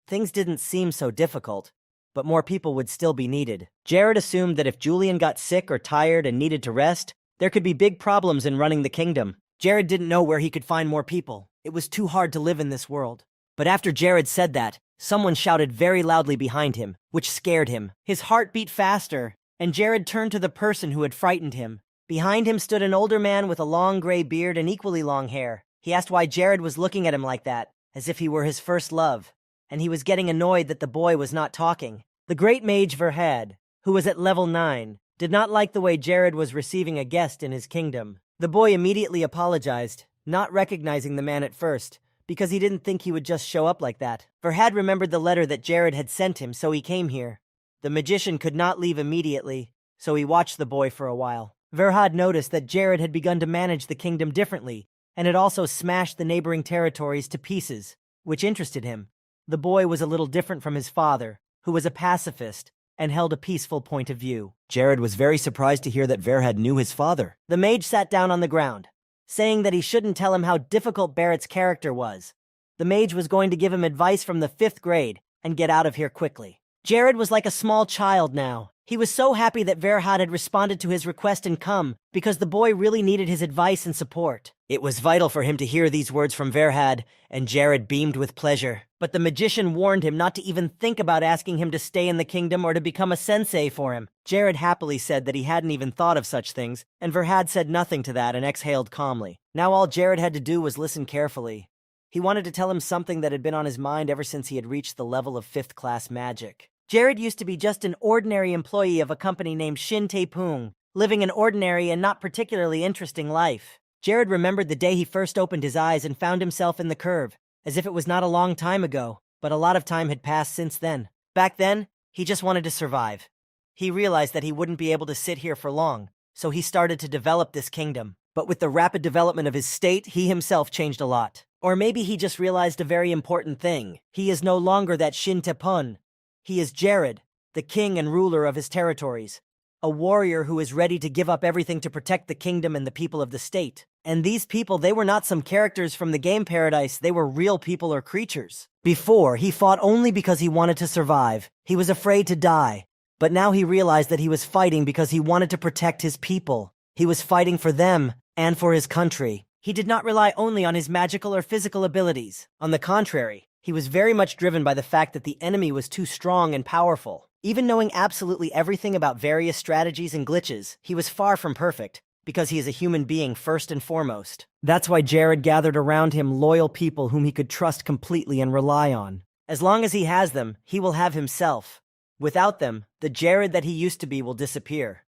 [SPEAKER 1] things didn't seem so difficult, but more people would still be needed. Jared assumed that if Julian got sick or tired and needed to rest, there could be big problems in running the kingdom. Jared didn't know where he could find more people. It was too hard to live in this world. But after Jared said that, someone shouted very loudly behind him, which scared him. His heart beat faster, and Jared turned to the person who had frightened him. Behind him stood an older man with a long gray beard and equally long hair. He asked why Jared was looking at him like that, as if he were his first love, and he was getting annoyed that the boy was not talking. The great mage Verhad, who was at level 9, did not like the way Jared was receiving a guest in his kingdom. The boy immediately apologized, not recognizing the man at first, because he didn't think he would just show up like that. Verhad remembered the letter that Jared had sent him, so he came here. The magician could not leave immediately, so he watched the boy for a while. Verhad noticed that Jared had begun to manage the kingdom differently, and had also smashed the neighboring territories to pieces, which interested him. The boy was a little different from his father, who was a pacifist and held a peaceful point of view.
[SPEAKER 2] Jared was very surprised to hear that Verhad knew his father.
[SPEAKER 1] The mage sat down on the ground, saying that he shouldn't tell him how difficult Barrett's character was. The mage was going to give him advice from the 5th grade and get out of here quickly. Jared was like a small child now. He was so happy that Verhad had responded to his request and come, because the boy really needed his advice and support. It was vital for him to hear these words from Verhad, and Jared beamed with pleasure. But the magician warned him not to even think about asking him to stay in the kingdom or to become a sensei for him. Jared happily said that he hadn't even thought of such things, and Verhad said nothing to that and exhaled calmly. Now all Jared had to do was listen carefully. He wanted to tell him something that had been on his mind ever since he had reached the level of 5th class magic. Jared used to be just an ordinary employee of a company named Shin Tae-pung, living an ordinary and not particularly interesting life. Jared remembered the day he first opened his eyes and found himself in the curve, as if it was not a long time ago, but a lot of time had passed since then. Back then, he just wanted to survive. He realized that he wouldn't be able to sit here for long, so he started to develop this kingdom. But with the rapid development of his state, he himself changed a lot. Or maybe he just realized a very important thing. He is no longer that Shin Tae-pun. He is Jared, the king and ruler of his territories, a warrior who is ready to give up everything to protect the kingdom and the people of the state. And these people, they were not some characters from the game paradise, they were real people or creatures. Before, he fought only because he wanted to survive. He was afraid to die. But now he realized that he was fighting because he wanted to protect his people. He was fighting for them and for his country. He did not rely only on his magical or physical abilities. On the contrary, he was very much driven by the fact that the enemy was too strong and powerful. Even knowing absolutely everything about various strategies and glitches, he was far from perfect, because he is a human being first and foremost. That's why Jared gathered around him loyal people whom he could trust completely and rely on. As long as he has them, he will have himself. Without them, the Jared that he used to be will disappear.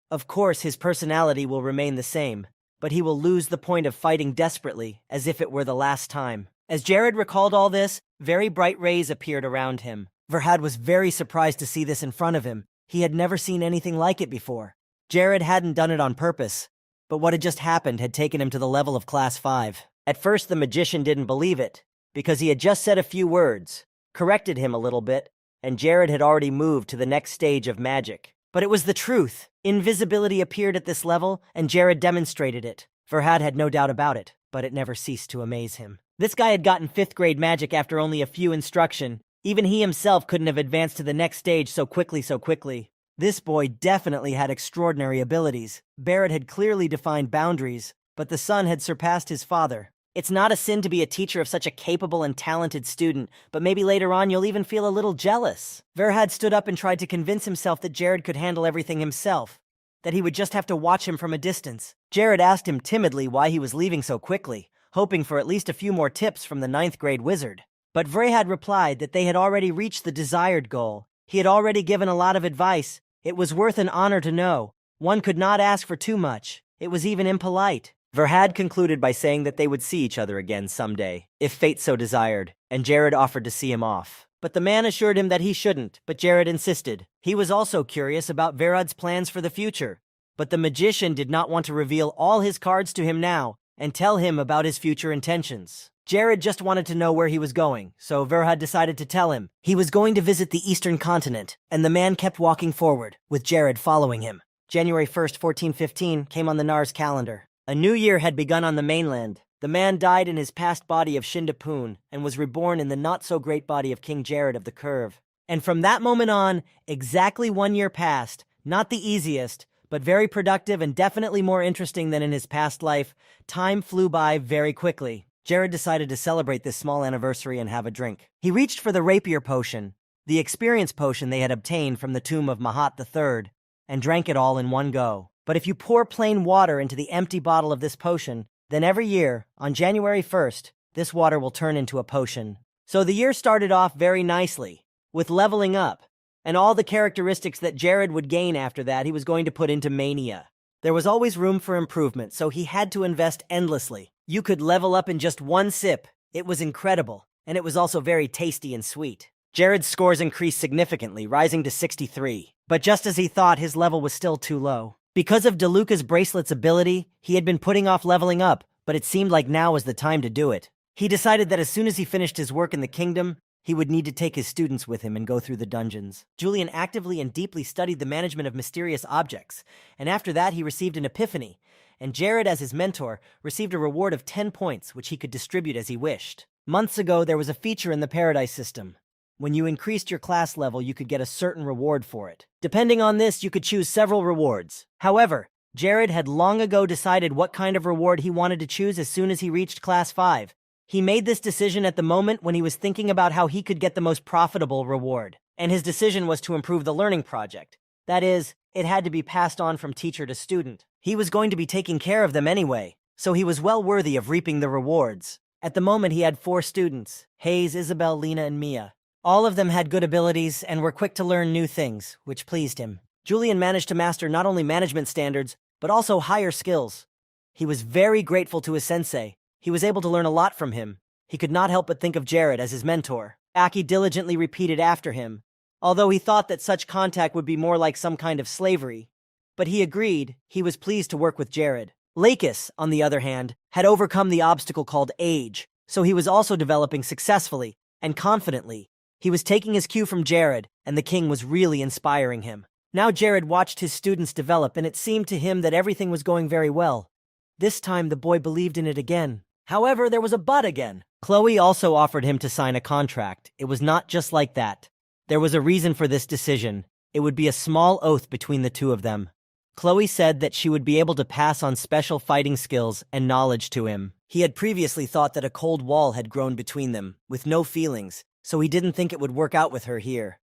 [SPEAKER 1] Of course, his personality will remain the same, but he will lose the point of fighting desperately, as if it were the last time. As Jared recalled all this, very bright rays appeared around him. Verhad was very surprised to see this in front of him. He had never seen anything like it before. Jared hadn't done it on purpose, but what had just happened had taken him to the level of Class 5. At first, the magician didn't believe it, because he had just said a few words, corrected him a little bit, and Jared had already moved to the next stage of magic. But it was the truth. Invisibility appeared at this level, and Jared demonstrated it. Verhad had no doubt about it, but it never ceased to amaze him. This guy had gotten 5th grade magic after only a few instruction. Even he himself couldn't have advanced to the next stage so quickly. This boy definitely had extraordinary abilities. Barrett had clearly defined boundaries, but the son had surpassed his father. It's not a sin to be a teacher of such a capable and talented student, but maybe later on you'll even feel a little jealous. Verhad stood up and tried to convince himself that Jared could handle everything himself, that he would just have to watch him from a distance. Jared asked him timidly why he was leaving so quickly, hoping for at least a few more tips from the 9th grade wizard. But Verhad replied that they had already reached the desired goal. He had already given a lot of advice, It was worth an honor to know. One could not ask for too much. It was even impolite.
[SPEAKER 2] Verhad concluded by saying that they would see each other again someday, if fate so desired, and Jared offered to see him off.
[SPEAKER 1] But the man assured him that he shouldn't, but Jared insisted. He was also curious about Verhad's plans for the future, but the magician did not want to reveal all his cards to him now and tell him about his future intentions. Jared just wanted to know where he was going, so Verhad decided to tell him. He was going to visit the eastern continent, and the man kept walking forward, with Jared following him. January 1st, 1415 came on the Nars calendar. A new year had begun on the mainland. The man died in his past body of Shindapun and was reborn in the not-so-great body of King Jared of the Curve. And from that moment on, exactly 1 year passed, not the easiest, but very productive and definitely more interesting than in his past life. Time flew by very quickly. Jared decided to celebrate this small anniversary and have a drink. He reached for the rapier potion, the experience potion they had obtained from the tomb of Mahat III, and drank it all in one go. But if you pour plain water into the empty bottle of this potion, then every year, on January 1st, this water will turn into a potion. So the year started off very nicely, with leveling up, and all the characteristics that Jared would gain after that he was going to put into Mania. There was always room for improvement, so he had to invest endlessly. You could level up in just one sip. It was incredible, and it was also very tasty and sweet. Jared's scores increased significantly, rising to 63. But just as he thought, his level was still too low. Because of DeLuca's bracelet's ability, he had been putting off leveling up, but it seemed like now was the time to do it. He decided that as soon as he finished his work in the kingdom, he would need to take his students with him and go through the dungeons. Julian actively and deeply studied the management of mysterious objects, and after that he received an epiphany, and Jared, as his mentor, received a reward of 10 points, which he could distribute as he wished. Months ago, there was a feature in the Paradise system. When you increased your class level, you could get a certain reward for it. Depending on this, you could choose several rewards. However, Jared had long ago decided what kind of reward he wanted to choose as soon as he reached Class 5. He made this decision at the moment when he was thinking about how he could get the most profitable reward. And his decision was to improve the learning project. That is, it had to be passed on from teacher to student. He was going to be taking care of them anyway, so he was well worthy of reaping the rewards. At the moment, he had 4 students: Hayes, Isabel, Lena, and Mia. All of them had good abilities and were quick to learn new things, which pleased him. Julian managed to master not only management standards, but also higher skills. He was very grateful to his sensei. He was able to learn a lot from him. He could not help but think of Jared as his mentor. Aki diligently repeated after him, although he thought that such contact would be more like some kind of slavery. But he agreed. He was pleased to work with Jared. Lakis, on the other hand, had overcome the obstacle called age, so he was also developing successfully and confidently. He was taking his cue from Jared, and the king was really inspiring him. Now Jared watched his students develop, and it seemed to him that everything was going very well. This time the boy believed in it again. However, there was a but again. Chloe also offered him to sign a contract. It was not just like that. There was a reason for this decision. It would be a small oath between the two of them. Chloe said that she would be able to pass on special fighting skills and knowledge to him. He had previously thought that a cold wall had grown between them, with no feelings, so he didn't think it would work out with her here.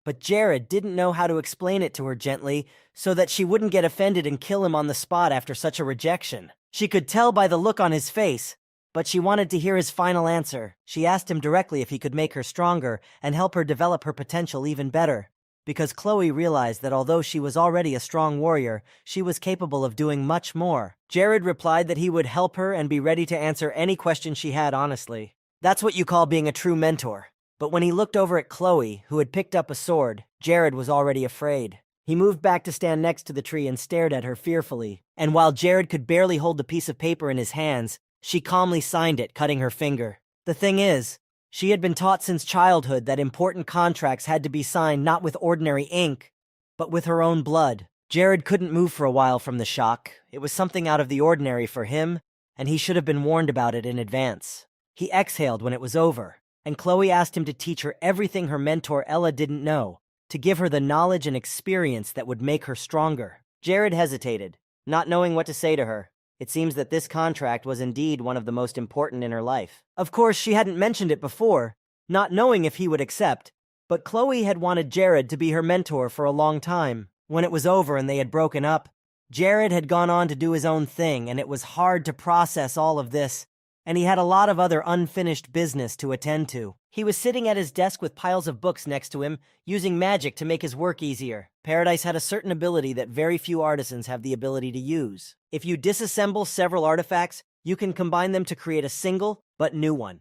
[SPEAKER 1] But Jared didn't know how to explain it to her gently so that she wouldn't get offended and kill him on the spot after such a rejection. She could tell by the look on his face, but she wanted to hear his final answer. She asked him directly if he could make her stronger and help her develop her potential even better, because Chloe realized that although she was already a strong warrior, she was capable of doing much more. Jared replied that he would help her and be ready to answer any question she had honestly. That's what you call being a true mentor. But when he looked over at Chloe, who had picked up a sword, Jared was already afraid. He moved back to stand next to the tree and stared at her fearfully. And while Jared could barely hold the piece of paper in his hands, she calmly signed it, cutting her finger. The thing is, she had been taught since childhood that important contracts had to be signed not with ordinary ink, but with her own blood. Jared couldn't move for a while from the shock. It was something out of the ordinary for him, and he should have been warned about it in advance. He exhaled when it was over, and Chloe asked him to teach her everything her mentor Ella didn't know, to give her the knowledge and experience that would make her stronger. Jared hesitated, not knowing what to say to her. It seems that this contract was indeed one of the most important in her life. Of course, she hadn't mentioned it before, not knowing if he would accept, but Chloe had wanted Jared to be her mentor for a long time. When it was over and they had broken up, Jared had gone on to do his own thing, and it was hard to process all of this. and he had a lot of other unfinished business to attend to. He was sitting at his desk with piles of books next to him, using magic to make his work easier. Paradise had a certain ability that very few artisans have the ability to use. If you disassemble several artifacts, you can combine them to create a single, but new one.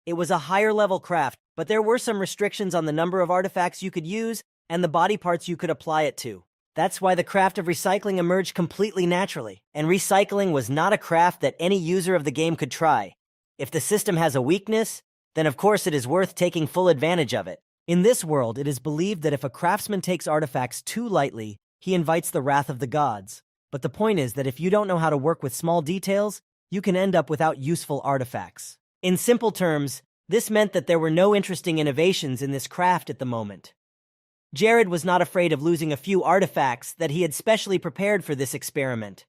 [SPEAKER 1] It was a higher-level craft, but there were some restrictions on the number of artifacts you could use and the body parts you could apply it to. That's why the craft of recycling emerged completely naturally, and recycling was not a craft that any user of the game could try. If the system has a weakness, then of course it is worth taking full advantage of it. In this world, it is believed that if a craftsman takes artifacts too lightly, he invites the wrath of the gods. But the point is that if you don't know how to work with small details, you can end up without useful artifacts. In simple terms, this meant that there were no interesting innovations in this craft at the moment. Jared was not afraid of losing a few artifacts that he had specially prepared for this experiment.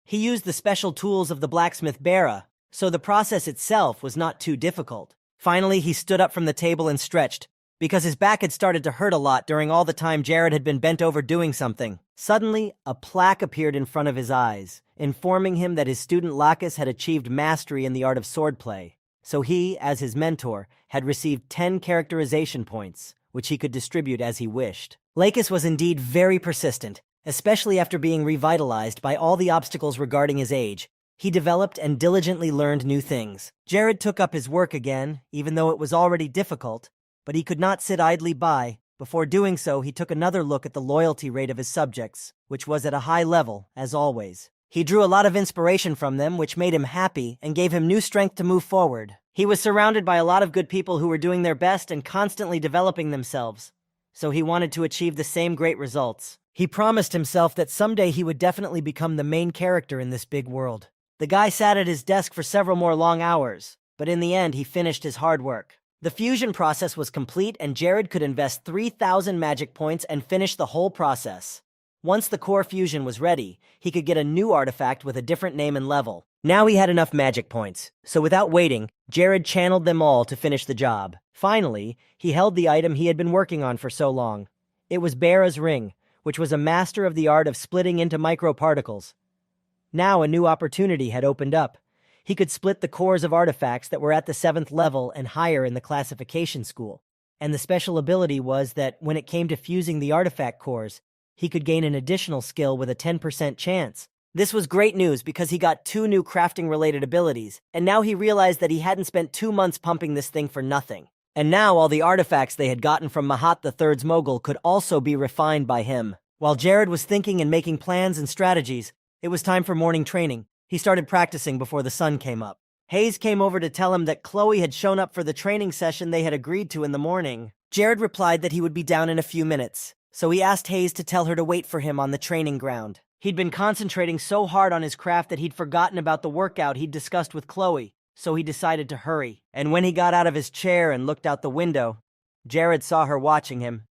[SPEAKER 1] He used the special tools of the blacksmith Bara, so the process itself was not too difficult. Finally, he stood up from the table and stretched, because his back had started to hurt a lot during all the time Jared had been bent over doing something. Suddenly, a plaque appeared in front of his eyes, informing him that his student Lacus had achieved mastery in the art of swordplay. So he, as his mentor, had received 10 characterization points, which he could distribute as he wished. Lacus was indeed very persistent, especially after being revitalized by all the obstacles regarding his age. He developed and diligently learned new things. Jared took up his work again, even though it was already difficult, but he could not sit idly by. Before doing so, he took another look at the loyalty rate of his subjects, which was at a high level, as always. He drew a lot of inspiration from them, which made him happy and gave him new strength to move forward. He was surrounded by a lot of good people who were doing their best and constantly developing themselves, so he wanted to achieve the same great results. He promised himself that someday he would definitely become the main character in this big world. The guy sat at his desk for several more long hours, but in the end he finished his hard work. The fusion process was complete and Jared could invest 3,000 magic points and finish the whole process. Once the core fusion was ready, he could get a new artifact with a different name and level. Now he had enough magic points, so without waiting, Jared channeled them all to finish the job. Finally, he held the item he had been working on for so long. It was Bara's ring, which was a master of the art of splitting into microparticles. Now a new opportunity had opened up. He could split the cores of artifacts that were at the 7th level and higher in the classification school. And the special ability was that when it came to fusing the artifact cores, he could gain an additional skill with a 10% chance. This was great news because he got 2 new crafting-related abilities, and now he realized that he hadn't spent 2 months pumping this thing for nothing. And now all the artifacts they had gotten from Mahat III's mogul could also be refined by him. While Jared was thinking and making plans and strategies, it was time for morning training. He started practicing before the sun came up. Hayes came over to tell him that Chloe had shown up for the training session they had agreed to in the morning. Jared replied that he would be down in a few minutes, so he asked Hayes to tell her to wait for him on the training ground. He'd been concentrating so hard on his craft that he'd forgotten about the workout he'd discussed with Chloe, so he decided to hurry. And when he got out of his chair and looked out the window, Jared saw her watching him,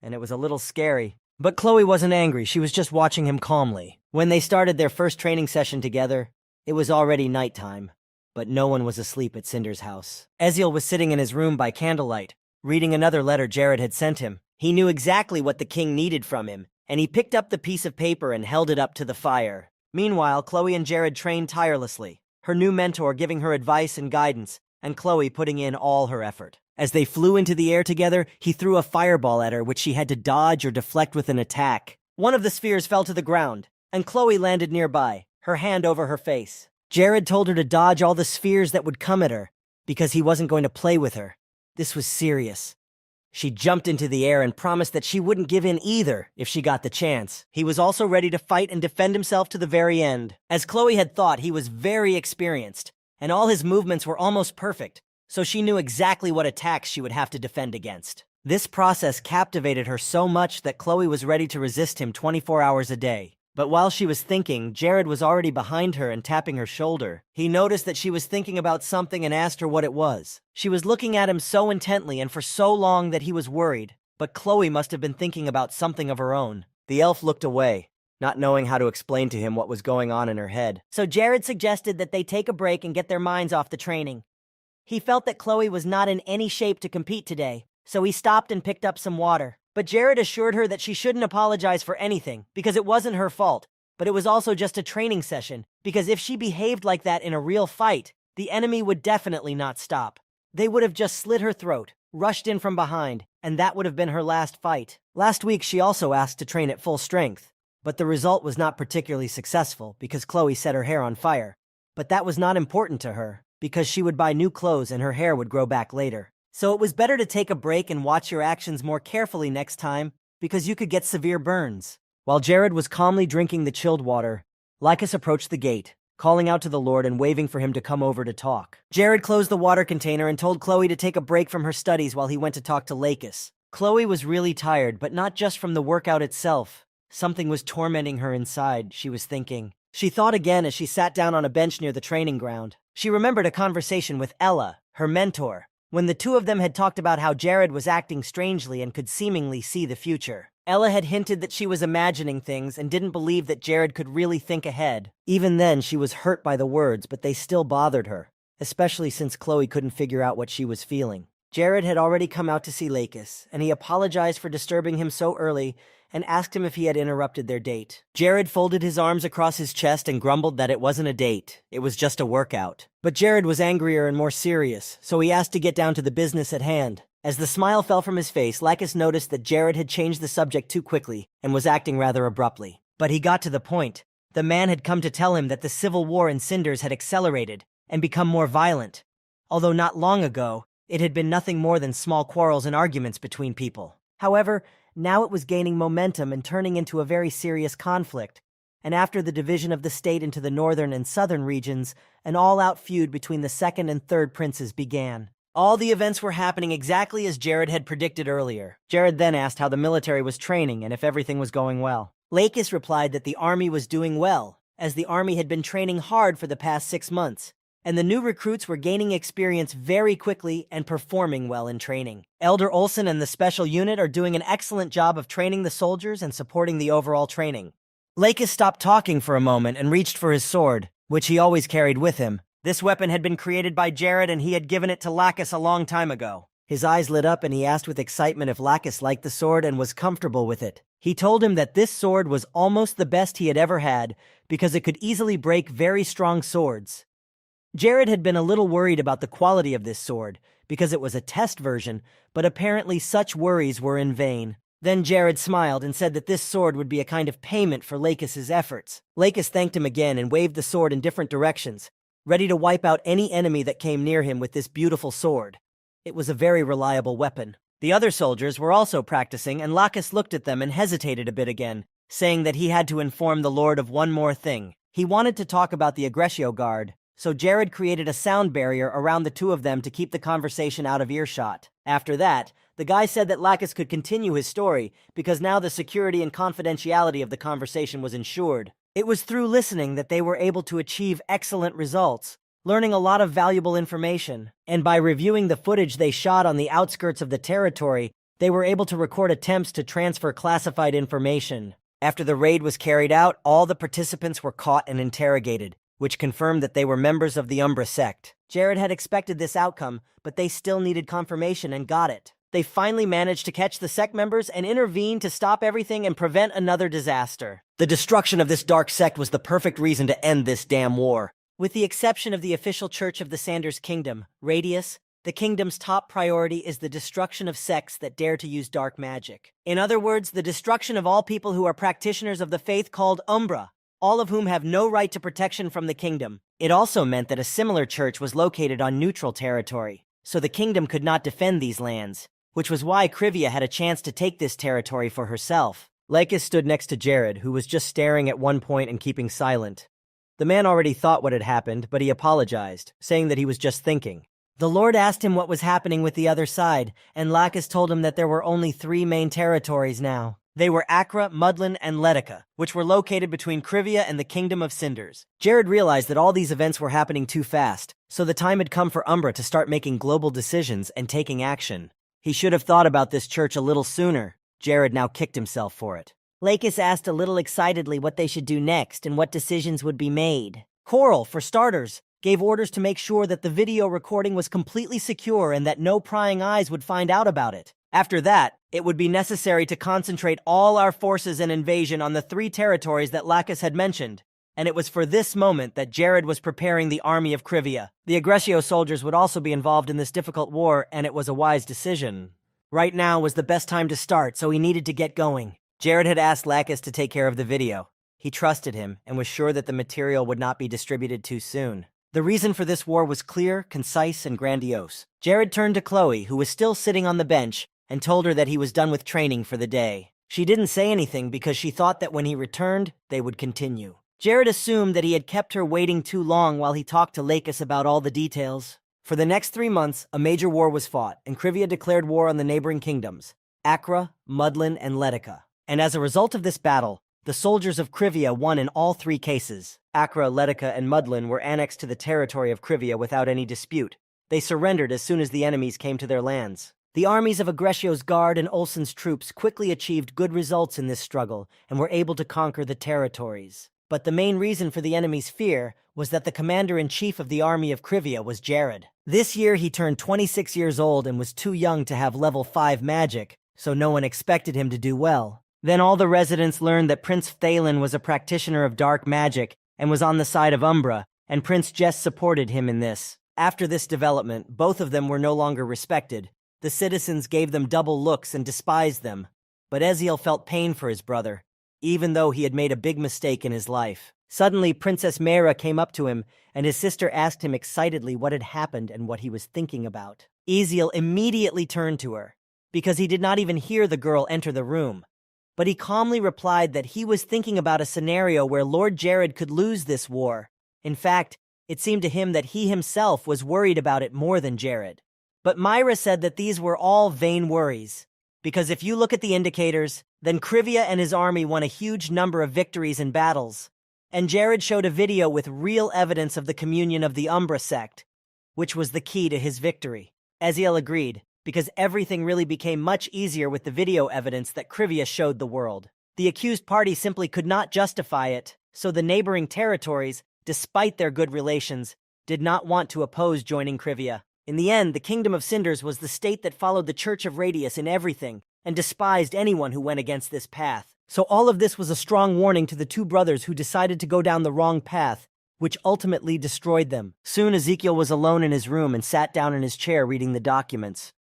[SPEAKER 1] and it was a little scary. But Chloe wasn't angry, she was just watching him calmly. When they started their first training session together, it was already nighttime, but no one was asleep at Cinder's house. Eziel was sitting in his room by candlelight, reading another letter Jared had sent him. He knew exactly what the king needed from him, and he picked up the piece of paper and held it up to the fire. Meanwhile, Chloe and Jared trained tirelessly, her new mentor giving her advice and guidance, and Chloe putting in all her effort. As they flew into the air together, he threw a fireball at her which she had to dodge or deflect with an attack. One of the spheres fell to the ground, and Chloe landed nearby, her hand over her face. Jared told her to dodge all the spheres that would come at her, because he wasn't going to play with her. This was serious. She jumped into the air and promised that she wouldn't give in either if she got the chance. He was also ready to fight and defend himself to the very end. As Chloe had thought, he was very experienced, and all his movements were almost perfect, so she knew exactly what attacks she would have to defend against. This process captivated her so much that Chloe was ready to resist him 24 hours a day. But while she was thinking, Jared was already behind her and tapping her shoulder. He noticed that she was thinking about something and asked her what it was. She was looking at him so intently and for so long that he was worried, but Chloe must have been thinking about something of her own. The elf looked away, not knowing how to explain to him what was going on in her head. So Jared suggested that they take a break and get their minds off the training. He felt that Chloe was not in any shape to compete today, so he stopped and picked up some water. But Jared assured her that she shouldn't apologize for anything, because it wasn't her fault, but it was also just a training session, because if she behaved like that in a real fight, the enemy would definitely not stop. They would have just slit her throat, rushed in from behind, and that would have been her last fight. Last week, she also asked to train at full strength, but the result was not particularly successful because Chloe set her hair on fire. But that was not important to her, because she would buy new clothes and her hair would grow back later. So it was better to take a break and watch your actions more carefully next time, because you could get severe burns. While Jared was calmly drinking the chilled water, Lycus approached the gate, calling out to the Lord and waving for him to come over to talk. Jared closed the water container and told Chloe to take a break from her studies while he went to talk to Lycus. Chloe was really tired, but not just from the workout itself. Something was tormenting her inside, she was thinking. She thought again as she sat down on a bench near the training ground. She remembered a conversation with Ella, her mentor, when the two of them had talked about how Jared was acting strangely and could seemingly see the future. Ella had hinted that she was imagining things and didn't believe that Jared could really think ahead. Even then, she was hurt by the words, but they still bothered her, especially since Chloe couldn't figure out what she was feeling. Jared had already come out to see Lycus, and he apologized for disturbing him so early and asked him if he had interrupted their date. Jared folded his arms across his chest and grumbled that it wasn't a date, it was just a workout. But Jared was angrier and more serious, so he asked to get down to the business at hand. As the smile fell from his face, Lycus noticed that Jared had changed the subject too quickly and was acting rather abruptly. But he got to the point. The man had come to tell him that the civil war in Cinders had accelerated and become more violent. Although not long ago, it had been nothing more than small quarrels and arguments between people. However, now it was gaining momentum and turning into a very serious conflict. And after the division of the state into the northern and southern regions, an all-out feud between the second and third princes began. All the events were happening exactly as Jared had predicted earlier. Jared then asked how the military was training and if everything was going well. Lycus replied that the army was doing well, as the army had been training hard for the past 6 months, and the new recruits were gaining experience very quickly and performing well in training. Elder Olsen and the special unit are doing an excellent job of training the soldiers and supporting the overall training. Lycus stopped talking for a moment and reached for his sword, which he always carried with him. This weapon had been created by Jared and he had given it to Lycus a long time ago. His eyes lit up and he asked with excitement if Lycus liked the sword and was comfortable with it. He told him that this sword was almost the best he had ever had because it could easily break very strong swords. Jared had been a little worried about the quality of this sword because it was a test version, but apparently such worries were in vain. Then Jared smiled and said that this sword would be a kind of payment for Lycus's efforts. Lycus thanked him again and waved the sword in different directions, ready to wipe out any enemy that came near him with this beautiful sword. It was a very reliable weapon. The other soldiers were also practicing, and Lycus looked at them and hesitated a bit again, saying that he had to inform the Lord of one more thing. He wanted to talk about the Aggretio Guard, so Jared created a sound barrier around the two of them to keep the conversation out of earshot. After that, the guy said that Lycus could continue his story because now the security and confidentiality of the conversation was ensured. It was through listening that they were able to achieve excellent results, learning a lot of valuable information, and by reviewing the footage they shot on the outskirts of the territory, they were able to record attempts to transfer classified information. After the raid was carried out, all the participants were caught and interrogated, which confirmed that they were members of the Umbra sect. Jared had expected this outcome, but they still needed confirmation and got it. They finally managed to catch the sect members and intervene to stop everything and prevent another disaster. The destruction of this dark sect was the perfect reason to end this damn war. With the exception of the official church of the Sanders Kingdom, Radius, the kingdom's top priority is the destruction of sects that dare to use dark magic. In other words, the destruction of all people who are practitioners of the faith called Umbra, all of whom have no right to protection from the kingdom. It also meant that a similar church was located on neutral territory, so the kingdom could not defend these lands, which was why Krivia had a chance to take this territory for herself. Lycus stood next to Jared, who was just staring at one point and keeping silent. The man already thought what had happened, but he apologized, saying that he was just thinking. The Lord asked him what was happening with the other side, and Lycus told him that there were only 3 main territories now. They were Acra, Mudland, and Letica, which were located between Krivia and the Kingdom of Cinders. Jared realized that all these events were happening too fast, so the time had come for Umbra to start making global decisions and taking action. He should have thought about this church a little sooner. Jared now kicked himself for it. Lycus asked a little excitedly what they should do next and what decisions would be made. Coral, for starters, gave orders to make sure that the video recording was completely secure and that no prying eyes would find out about it. After that, it would be necessary to concentrate all our forces and invasion on the 3 territories that Lycus had mentioned, and it was for this moment that Jared was preparing the army of Krivia. The Aggretio soldiers would also be involved in this difficult war, and it was a wise decision. Right now was the best time to start, so he needed to get going. Jared had asked Lacus to take care of the video. He trusted him and was sure that the material would not be distributed too soon. The reason for this war was clear, concise, and grandiose. Jared turned to Chloe, who was still sitting on the bench, and told her that he was done with training for the day. She didn't say anything because she thought that when he returned, they would continue. Jared assumed that he had kept her waiting too long while he talked to Lacus about all the details. For the next 3 months, a major war was fought, and Krivia declared war on the neighboring kingdoms, Acra, Mudlin, and Letica. And as a result of this battle, the soldiers of Krivia won in all 3 cases. Acra, Letica, and Mudlin were annexed to the territory of Krivia without any dispute. They surrendered as soon as the enemies came to their lands. The armies of Aggretio's guard and Olsen's troops quickly achieved good results in this struggle and were able to conquer the territories. But the main reason for the enemy's fear was that the commander-in-chief of the army of Krivia was Jared. This year he turned 26 years old and was too young to have level 5 magic, so no one expected him to do well. Then all the residents learned that Prince Phthalin was a practitioner of dark magic and was on the side of Umbra, and Prince Jess supported him in this. After this development, both of them were no longer respected. The citizens gave them double looks and despised them. But Eziel felt pain for his brother, even though he had made a big mistake in his life. Suddenly, Princess Mera came up to him, and his sister asked him excitedly what had happened and what he was thinking about. Eziel immediately turned to her, because he did not even hear the girl enter the room. But he calmly replied that he was thinking about a scenario where Lord Jared could lose this war. In fact, it seemed to him that he himself was worried about it more than Jared. But Myra said that these were all vain worries, because if you look at the indicators, then Krivia and his army won a huge number of victories in battles, and Jared showed a video with real evidence of the communion of the Umbra sect, which was the key to his victory. Eziel agreed, because everything really became much easier with the video evidence that Krivia showed the world. The accused party simply could not justify it, so the neighboring territories, despite their good relations, did not want to oppose joining Krivia. In the end, the Kingdom of Cinders was the state that followed the Church of Radius in everything, and despised anyone who went against this path. So all of this was a strong warning to the 2 brothers who decided to go down the wrong path, which ultimately destroyed them. Soon Ezekiel was alone in his room and sat down in his chair reading the documents.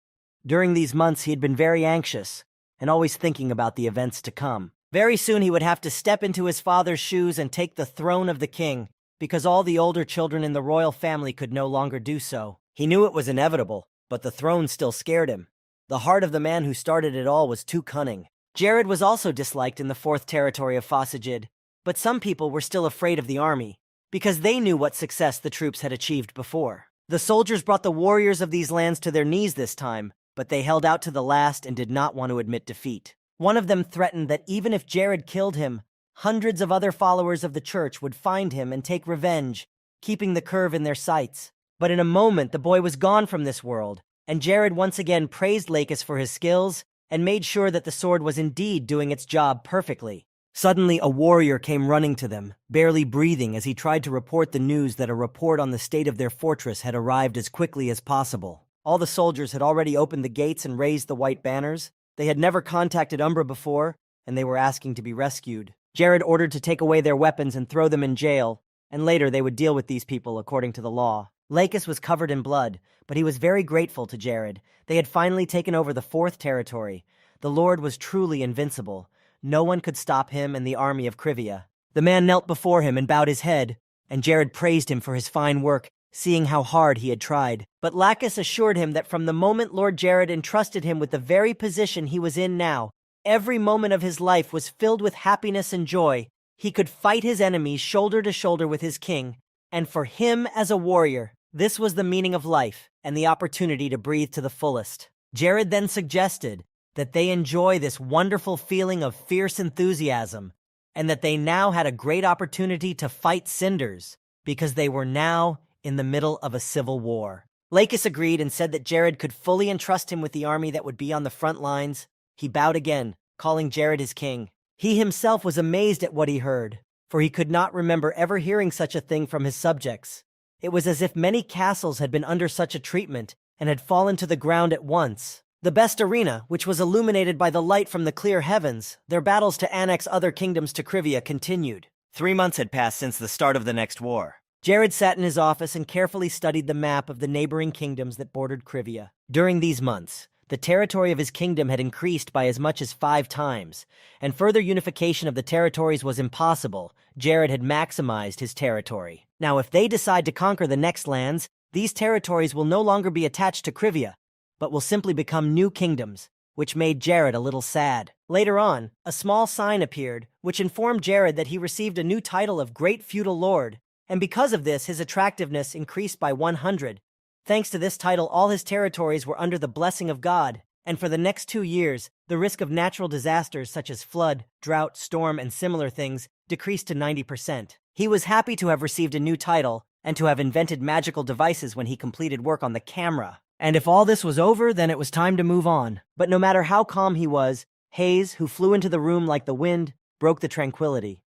[SPEAKER 1] During these months he had been very anxious, and always thinking about the events to come. Very soon he would have to step into his father's shoes and take the throne of the king, because all the older children in the royal family could no longer do so. He knew it was inevitable, but the throne still scared him. The heart of the man who started it all was too cunning. Jared was also disliked in the 4th territory of Fosagid, but some people were still afraid of the army, because they knew what success the troops had achieved before. The soldiers brought the warriors of these lands to their knees this time, but they held out to the last and did not want to admit defeat. One of them threatened that even if Jared killed him, hundreds of other followers of the church would find him and take revenge, keeping the curve in their sights. But in a moment, the boy was gone from this world, and Jared once again praised Lacus for his skills and made sure that the sword was indeed doing its job perfectly. Suddenly, a warrior came running to them, barely breathing as he tried to report the news that a report on the state of their fortress had arrived as quickly as possible. All the soldiers had already opened the gates and raised the white banners. They had never contacted Umbra before, and they were asking to be rescued. Jared ordered to take away their weapons and throw them in jail, and later they would deal with these people according to the law. Lacus was covered in blood, but he was very grateful to Jared. They had finally taken over the 4th territory. The Lord was truly invincible. No one could stop him and the army of Krivia. The man knelt before him and bowed his head, and Jared praised him for his fine work, seeing how hard he had tried. But Lacus assured him that from the moment Lord Jared entrusted him with the very position he was in now, every moment of his life was filled with happiness and joy. He could fight his enemies shoulder to shoulder with his king, and for him as a warrior, this was the meaning of life and the opportunity to breathe to the fullest. Jared then suggested that they enjoy this wonderful feeling of fierce enthusiasm, and that they now had a great opportunity to fight Cinders, because they were now in the middle of a civil war. Lacus agreed and said that Jared could fully entrust him with the army that would be on the front lines. He bowed again, calling Jared his king. He himself was amazed at what he heard, for he could not remember ever hearing such a thing from his subjects. It was as if many castles had been under such a treatment and had fallen to the ground at once. The best arena, which was illuminated by the light from the clear heavens, their battles to annex other kingdoms to Krivia continued.
[SPEAKER 2] 3 months had passed since the start of the next war.
[SPEAKER 1] Jared sat in his office and carefully studied the map of the neighboring kingdoms that bordered Krivia. During these months, the territory of his kingdom had increased by as much as 5 times, and further unification of the territories was impossible. Jared had maximized his territory. Now, if they decide to conquer the next lands, these territories will no longer be attached to Krivia, but will simply become new kingdoms, which made Jared a little sad. Later on, a small sign appeared, which informed Jared that he received a new title of Great Feudal Lord, and because of this, his attractiveness increased by 100. Thanks to this title, all his territories were under the blessing of God, and for the next 2 years, the risk of natural disasters such as flood, drought, storm, and similar things decreased to 90%. He was happy to have received a new title and to have invented magical devices when he completed work on the camera. And if all this was over, then it was time to move on. But no matter how calm he was, Hayes, who flew into the room like the wind, broke the tranquility.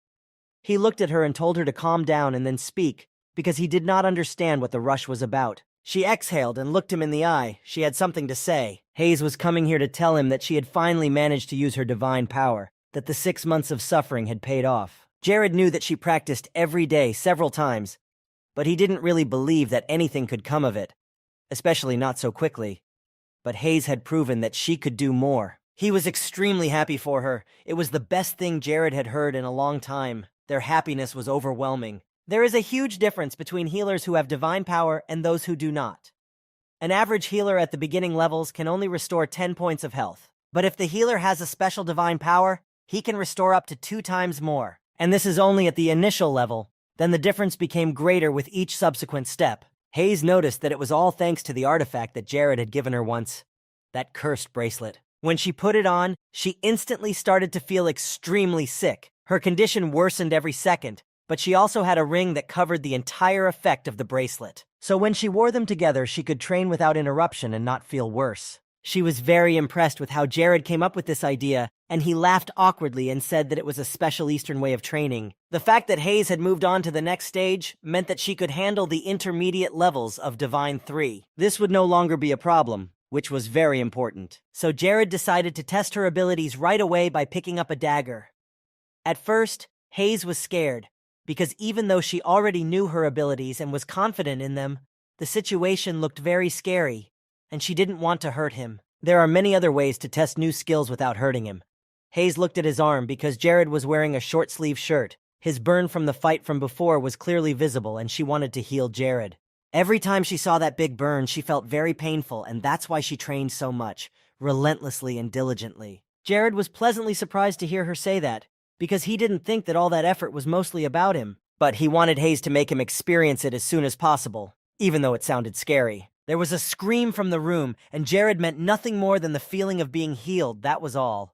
[SPEAKER 1] He looked at her and told her to calm down and then speak, because he did not understand what the rush was about. She exhaled and looked him in the eye. She had something to say. Hayes was coming here to tell him that she had finally managed to use her divine power, that the 6 months of suffering had paid off. Jared knew that she practiced every day, several times, but he didn't really believe that anything could come of it, especially not so quickly. But Hayes had proven that she could do more. He was extremely happy for her. It was the best thing Jared had heard in a long time. Their happiness was overwhelming. There is a huge difference between healers who have divine power and those who do not. An average healer at the beginning levels can only restore 10 points of health. But if the healer has a special divine power, he can restore up to 2 times more. And this is only at the initial level. Then the difference became greater with each subsequent step. Hayes noticed that it was all thanks to the artifact that Jared had given her once. That cursed bracelet. When she put it on, she instantly started to feel extremely sick. Her condition worsened every second, but she also had a ring that covered the entire effect of the bracelet. So when she wore them together, she could train without interruption and not feel worse. She was very impressed with how Jared came up with this idea, and he laughed awkwardly and said that it was a special Eastern way of training. The fact that Hayes had moved on to the next stage meant that she could handle the intermediate levels of Divine 3. This would no longer be a problem, which was very important. So Jared decided to test her abilities right away by picking up a dagger. At first, Hayes was scared, because even though she already knew her abilities and was confident in them, the situation looked very scary, and she didn't want to hurt him. There are many other ways to test new skills without hurting him. Hayes looked at his arm because Jared was wearing a short-sleeve shirt. His burn from the fight from before was clearly visible, and she wanted to heal Jared. Every time she saw that big burn, she felt very painful, and that's why she trained so much, relentlessly and diligently. Jared was pleasantly surprised to hear her say that, because he didn't think that all that effort was mostly about him. But he wanted Hayes to make him experience it as soon as possible, even though it sounded scary. There was a scream from the room, and Jared meant nothing more than the feeling of being healed, that was all.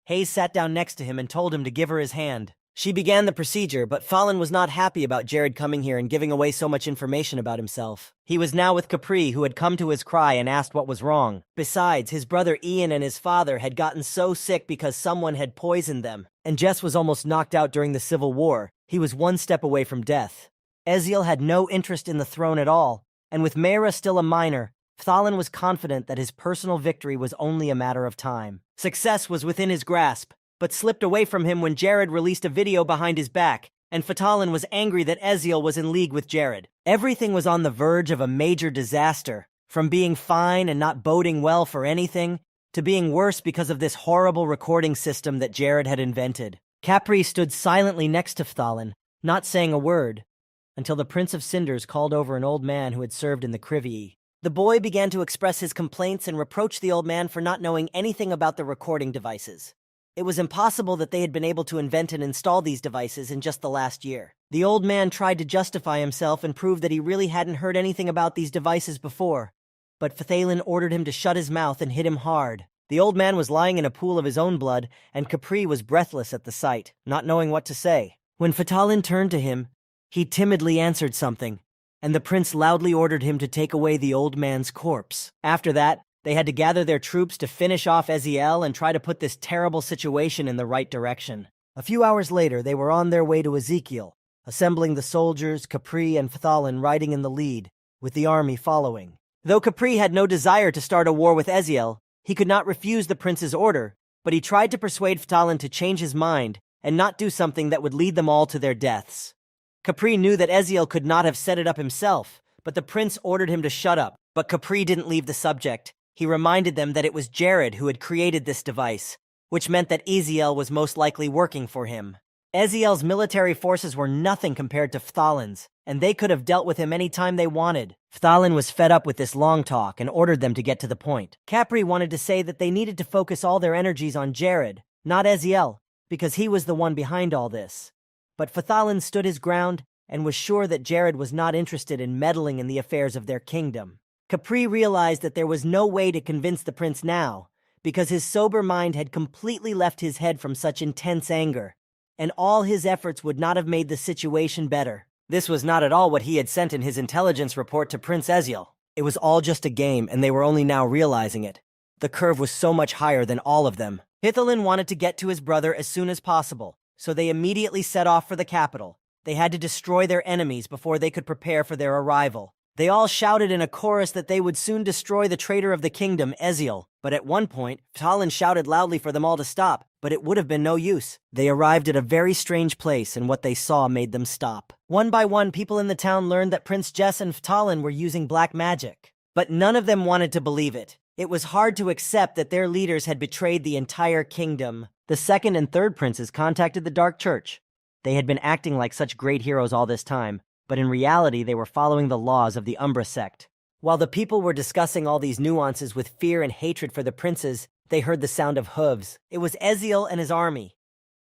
[SPEAKER 1] Hayes sat down next to him and told him to give her his hand. She began the procedure, but Fallen was not happy about Jared coming here and giving away so much information about himself. He was now with Capri, who had come to his cry and asked what was wrong. Besides, his brother Ian and his father had gotten so sick because someone had poisoned them, and Jess was almost knocked out during the Civil War. He was 1 step away from death. Eziel had no interest in the throne at all, and with Mayra still a minor, Fallen was confident that his personal victory was only a matter of time. Success was within his grasp, but slipped away from him when Jared released a video behind his back, and Fatalin was angry that Eziel was in league with Jared. Everything was on the verge of a major disaster, from being fine and not boding well for anything, to being worse because of this horrible recording system that Jared had invented. Capri stood silently next to Fatalin, not saying a word, until the Prince of Cinders called over an old man who had served in the Krivii. The boy began to express his complaints and reproach the old man for not knowing anything about the recording devices. It was impossible that they had been able to invent and install these devices in just the last year. The old man tried to justify himself and prove that he really hadn't heard anything about these devices before, but Fathalin ordered him to shut his mouth and hit him hard. The old man was lying in a pool of his own blood, and Capri was breathless at the sight, not knowing what to say. When Fatalin turned to him, he timidly answered something, and the prince loudly ordered him to take away the old man's corpse. After that, they had to gather their troops to finish off Eziel and try to put this terrible situation in the right direction. A few hours later, they were on their way to Ezekiel, assembling the soldiers, Capri and Fathalin riding in the lead, with the army following. Though Capri had no desire to start a war with Eziel, he could not refuse the prince's order, but he tried to persuade Fathalin to change his mind and not do something that would lead them all to their deaths. Capri knew that Eziel could not have set it up himself, but the prince ordered him to shut up. But Capri didn't leave the subject. He reminded them that it was Jared who had created this device, which meant that Eziel was most likely working for him. Eziel's military forces were nothing compared to Phthalin's, and they could have dealt with him any time they wanted. Phthalin was fed up with this long talk and ordered them to get to the point. Capri wanted to say that they needed to focus all their energies on Jared, not Eziel, because he was the one behind all this. But Phthalin stood his ground and was sure that Jared was not interested in meddling in the affairs of their kingdom. Capri realized that there was no way to convince the prince now, because his sober mind had completely left his head from such intense anger, and all his efforts would not have made the situation better. This was not at all what he had sent in his intelligence report to Prince Eziel. It was all just a game, and they were only now realizing it. The curve was so much higher than all of them. Phthalin wanted to get to his brother as soon as possible, so they immediately set off for the capital. They had to destroy their enemies before they could prepare for their arrival. They all shouted in a chorus that they would soon destroy the traitor of the kingdom, Eziel. But at one point, Phthalin shouted loudly for them all to stop, but it would have been no use. They arrived at a very strange place, and what they saw made them stop. One by one, people in the town learned that Prince Jess and Phthalin were using black magic. But none of them wanted to believe it. It was hard to accept that their leaders had betrayed the entire kingdom. The second and third princes contacted the Dark Church. They had been acting like such great heroes all this time, but in reality they were following the laws of the Umbra sect. While the people were discussing all these nuances with fear and hatred for the princes, they heard the sound of hooves. It was Eziel and his army.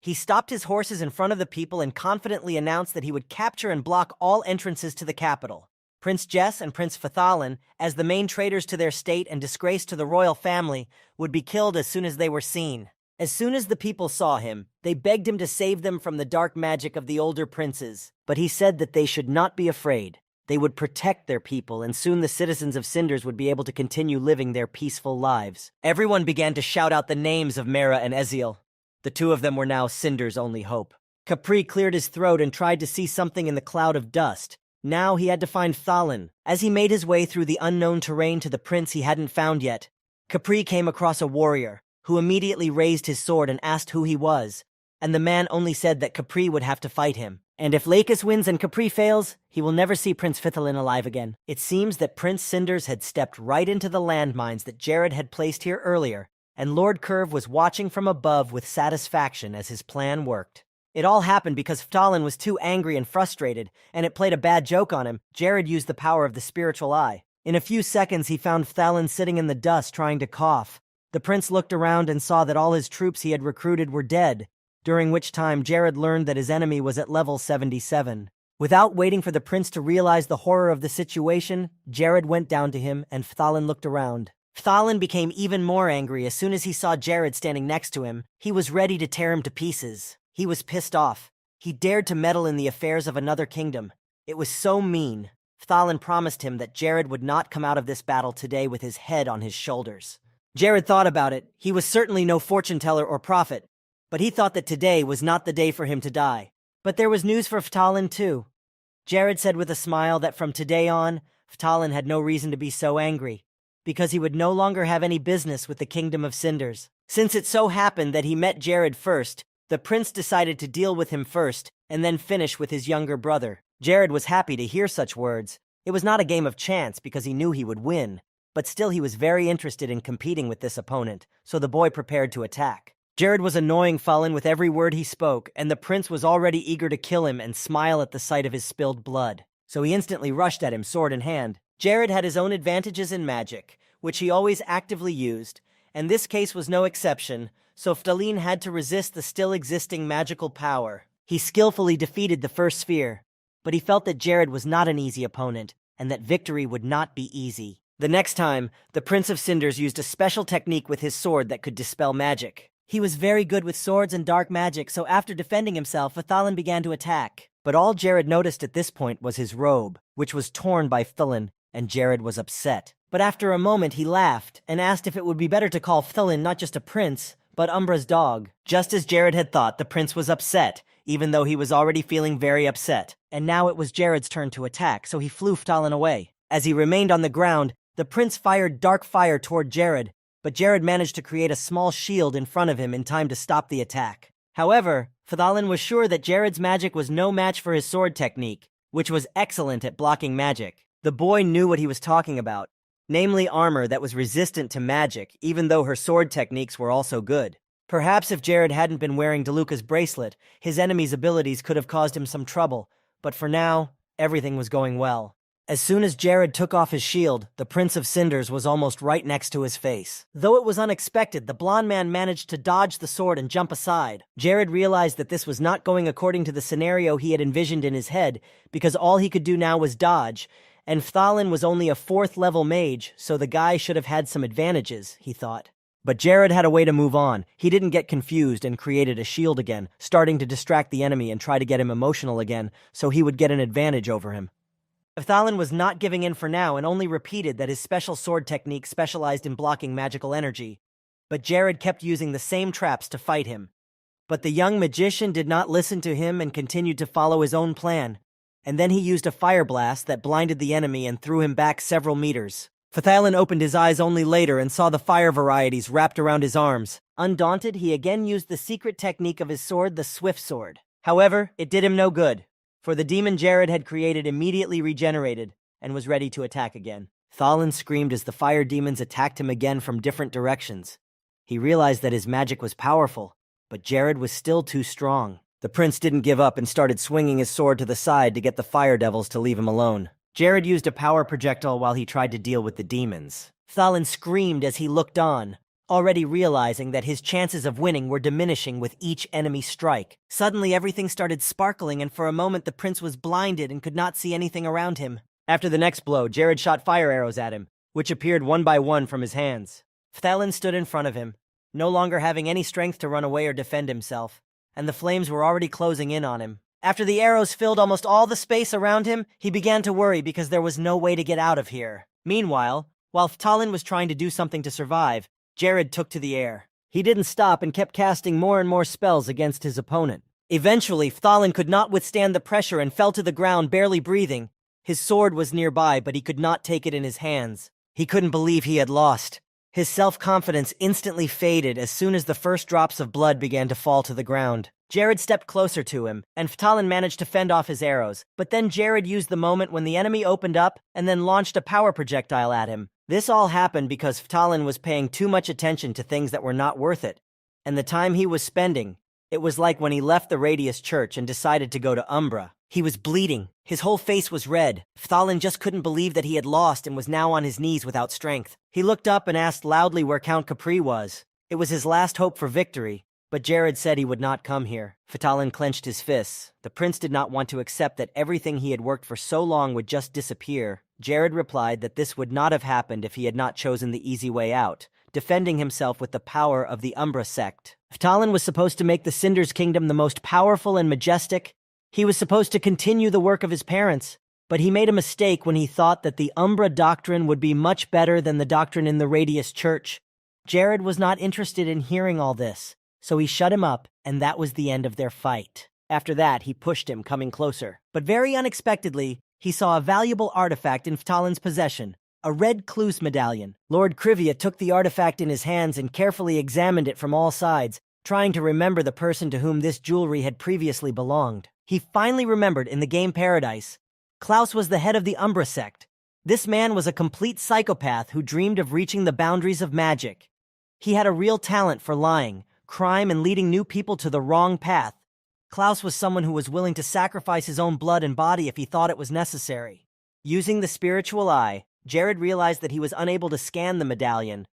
[SPEAKER 1] He stopped his horses in front of the people and confidently announced that he would capture and block all entrances to the capital. Prince Jess and Prince Phthalin, as the main traitors to their state and disgrace to the royal family, would be killed as soon as they were seen. As soon as the people saw him, they begged him to save them from the dark magic of the older princes. But he said that they should not be afraid. They would protect their people, and soon the citizens of Cinders would be able to continue living their peaceful lives. Everyone began to shout out the names of Mera and Eziel. The two of them were now Cinders' only hope. Capri cleared his throat and tried to see something in the cloud of dust. Now he had to find Phthalin. As he made his way through the unknown terrain to the prince he hadn't found yet, Capri came across a warrior, who immediately raised his sword and asked who he was, and the man only said that Capri would have to fight him. And if Lakis wins and Capri fails, he will never see Prince Phthalin alive again. It seems that Prince Cinders had stepped right into the landmines that Jared had placed here earlier, and Lord Curve was watching from above with satisfaction as his plan worked. It all happened because Phthalin was too angry and frustrated, and it played a bad joke on him. Jared used the power of the spiritual eye. In a few seconds, he found Phthalin sitting in the dust trying to cough. The prince looked around and saw that all his troops he had recruited were dead, during which time Jared learned that his enemy was at level 77. Without waiting for the prince to realize the horror of the situation, Jared went down to him and Phthalin looked around. Phthalin became even more angry as soon as he saw Jared standing next to him. He was ready to tear him to pieces. He was pissed off. He dared to meddle in the affairs of another kingdom. It was so mean. Phthalin promised him that Jared would not come out of this battle today with his head on his shoulders. Jared thought about it. He was certainly no fortune teller or prophet, but he thought that today was not the day for him to die. But there was news for Phthalin too. Jared said with a smile that from today on, Phthalin had no reason to be so angry, because he would no longer have any business with the Kingdom of Cinders. Since it so happened that he met Jared first, the prince decided to deal with him first, and then finish with his younger brother. Jared was happy to hear such words. It was not a game of chance because he knew he would win, but still he was very interested in competing with this opponent, so the boy prepared to attack. Jared was annoying Phthalin with every word he spoke, and the prince was already eager to kill him and smile at the sight of his spilled blood. So he instantly rushed at him, sword in hand. Jared had his own advantages in magic, which he always actively used, and this case was no exception, so Phthalin had to resist the still existing magical power. He skillfully defeated the first sphere, but he felt that Jared was not an easy opponent, and that victory would not be easy. The next time, the Prince of Cinders used a special technique with his sword that could dispel magic. He was very good with swords and dark magic, so after defending himself, Phthalin began to attack. But all Jared noticed at this point was his robe, which was torn by Phthalin, and Jared was upset. But after a moment he laughed, and asked if it would be better to call Phthalin not just a prince, but Umbra's dog. Just as Jared had thought, the prince was upset, even though he was already feeling very upset. And now it was Jared's turn to attack, so he flew Phthalin away. As he remained on the ground, the prince fired dark fire toward Jared, but Jared managed to create a small shield in front of him in time to stop the attack. However, Fthalin was sure that Jared's magic was no match for his sword technique, which was excellent at blocking magic. The boy knew what he was talking about, namely armor that was resistant to magic, even though her sword techniques were also good. Perhaps if Jared hadn't been wearing DeLuca's bracelet, his enemy's abilities could have caused him some trouble, but for now, everything was going well. As soon as Jared took off his shield, the Prince of Cinders was almost right next to his face. Though it was unexpected, the blonde man managed to dodge the sword and jump aside. Jared realized that this was not going according to the scenario he had envisioned in his head, because all he could do now was dodge, and Fthalin was only a 4th-level mage, so the guy should have had some advantages, he thought. But Jared had a way to move on. He didn't get confused and created a shield again, starting to distract the enemy and try to get him emotional again, so he would get an advantage over him. Fthalin was not giving in for now and only repeated that his special sword technique specialized in blocking magical energy. But Jared kept using the same traps to fight him. But the young magician did not listen to him and continued to follow his own plan. And then he used a fire blast that blinded the enemy and threw him back several meters. Fthalin opened his eyes only later and saw the fire varieties wrapped around his arms. Undaunted, he again used the secret technique of his sword, the Swift Sword. However, it did him no good, for the demon Jared had created immediately regenerated and was ready to attack again. Fthalin screamed as the fire demons attacked him again from different directions. He realized that his magic was powerful, but Jared was still too strong. The prince didn't give up and started swinging his sword to the side to get the fire devils to leave him alone. Jared used a power projectile while he tried to deal with the demons. Fthalin screamed as he looked on, already realizing that his chances of winning were diminishing with each enemy strike. Suddenly everything started sparkling, and for a moment the prince was blinded and could not see anything around him. After the next blow, Jared shot fire arrows at him, which appeared one by one from his hands. Fthalin stood in front of him, no longer having any strength to run away or defend himself, and the flames were already closing in on him. After the arrows filled almost all the space around him, he began to worry because there was no way to get out of here. Meanwhile, while Fthalin was trying to do something to survive, Jared took to the air. He didn't stop and kept casting more and more spells against his opponent. Eventually, Fthalin could not withstand the pressure and fell to the ground, barely breathing. His sword was nearby, but he could not take it in his hands. He couldn't believe he had lost. His self-confidence instantly faded as soon as the first drops of blood began to fall to the ground. Jared stepped closer to him, and Fthalin managed to fend off his arrows, but then Jared used the moment when the enemy opened up and then launched a power projectile at him. This all happened because Fthalin was paying too much attention to things that were not worth it, and the time he was spending, it was like when he left the Radius Church and decided to go to Umbra. He was bleeding. His whole face was red. Fthalin just couldn't believe that he had lost and was now on his knees without strength. He looked up and asked loudly where Count Capri was. It was his last hope for victory, but Jared said he would not come here. Fthalin clenched his fists. The prince did not want to accept that everything he had worked for so long would just disappear. Jared replied that this would not have happened if he had not chosen the easy way out, defending himself with the power of the Umbra sect. Fthalin was supposed to make the Cinders Kingdom the most powerful and majestic. He was supposed to continue the work of his parents, but he made a mistake when he thought that the Umbra doctrine would be much better than the doctrine in the Radius Church. Jared was not interested in hearing all this, so he shut him up, and that was the end of their fight. After that, he pushed him, coming closer. But very unexpectedly, he saw a valuable artifact in Fthalin's possession, a red Cluse medallion. Lord Krivia took the artifact in his hands and carefully examined it from all sides, trying to remember the person to whom this jewelry had previously belonged. He finally remembered in the game Paradise. Klaus was the head of the Umbra sect. This man was a complete psychopath who dreamed of reaching the boundaries of magic. He had a real talent for lying, crime, and leading new people to the wrong path. Klaus was someone who was willing to sacrifice his own blood and body if he thought it was necessary. Using the spiritual eye, Jared realized that he was unable to scan the medallion.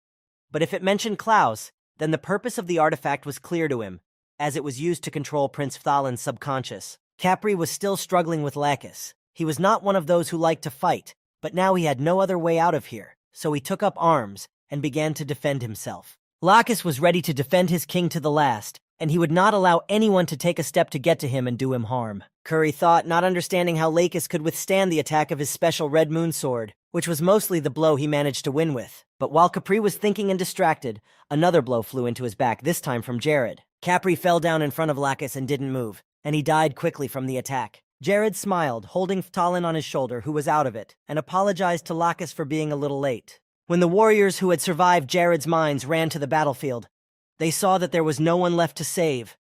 [SPEAKER 1] But if it mentioned Klaus, then the purpose of the artifact was clear to him, as it was used to control Prince Fthalin's subconscious. Capri was still struggling with Lacus. He was not one of those who liked to fight, but now he had no other way out of here, so he took up arms and began to defend himself. Lacus was ready to defend his king to the last, and he would not allow anyone to take a step to get to him and do him harm. Curry thought, not understanding how Lacus could withstand the attack of his special Red Moon sword, which was mostly the blow he managed to win with. But while Capri was thinking and distracted, another blow flew into his back, this time from Jared. Capri fell down in front of Lacus and didn't move, and he died quickly from the attack. Jared smiled, holding Fthalin on his shoulder, who was out of it, and apologized to Lacus for being a little late. When the warriors who had survived Jared's mines ran to the battlefield, they saw that there was no one left to save.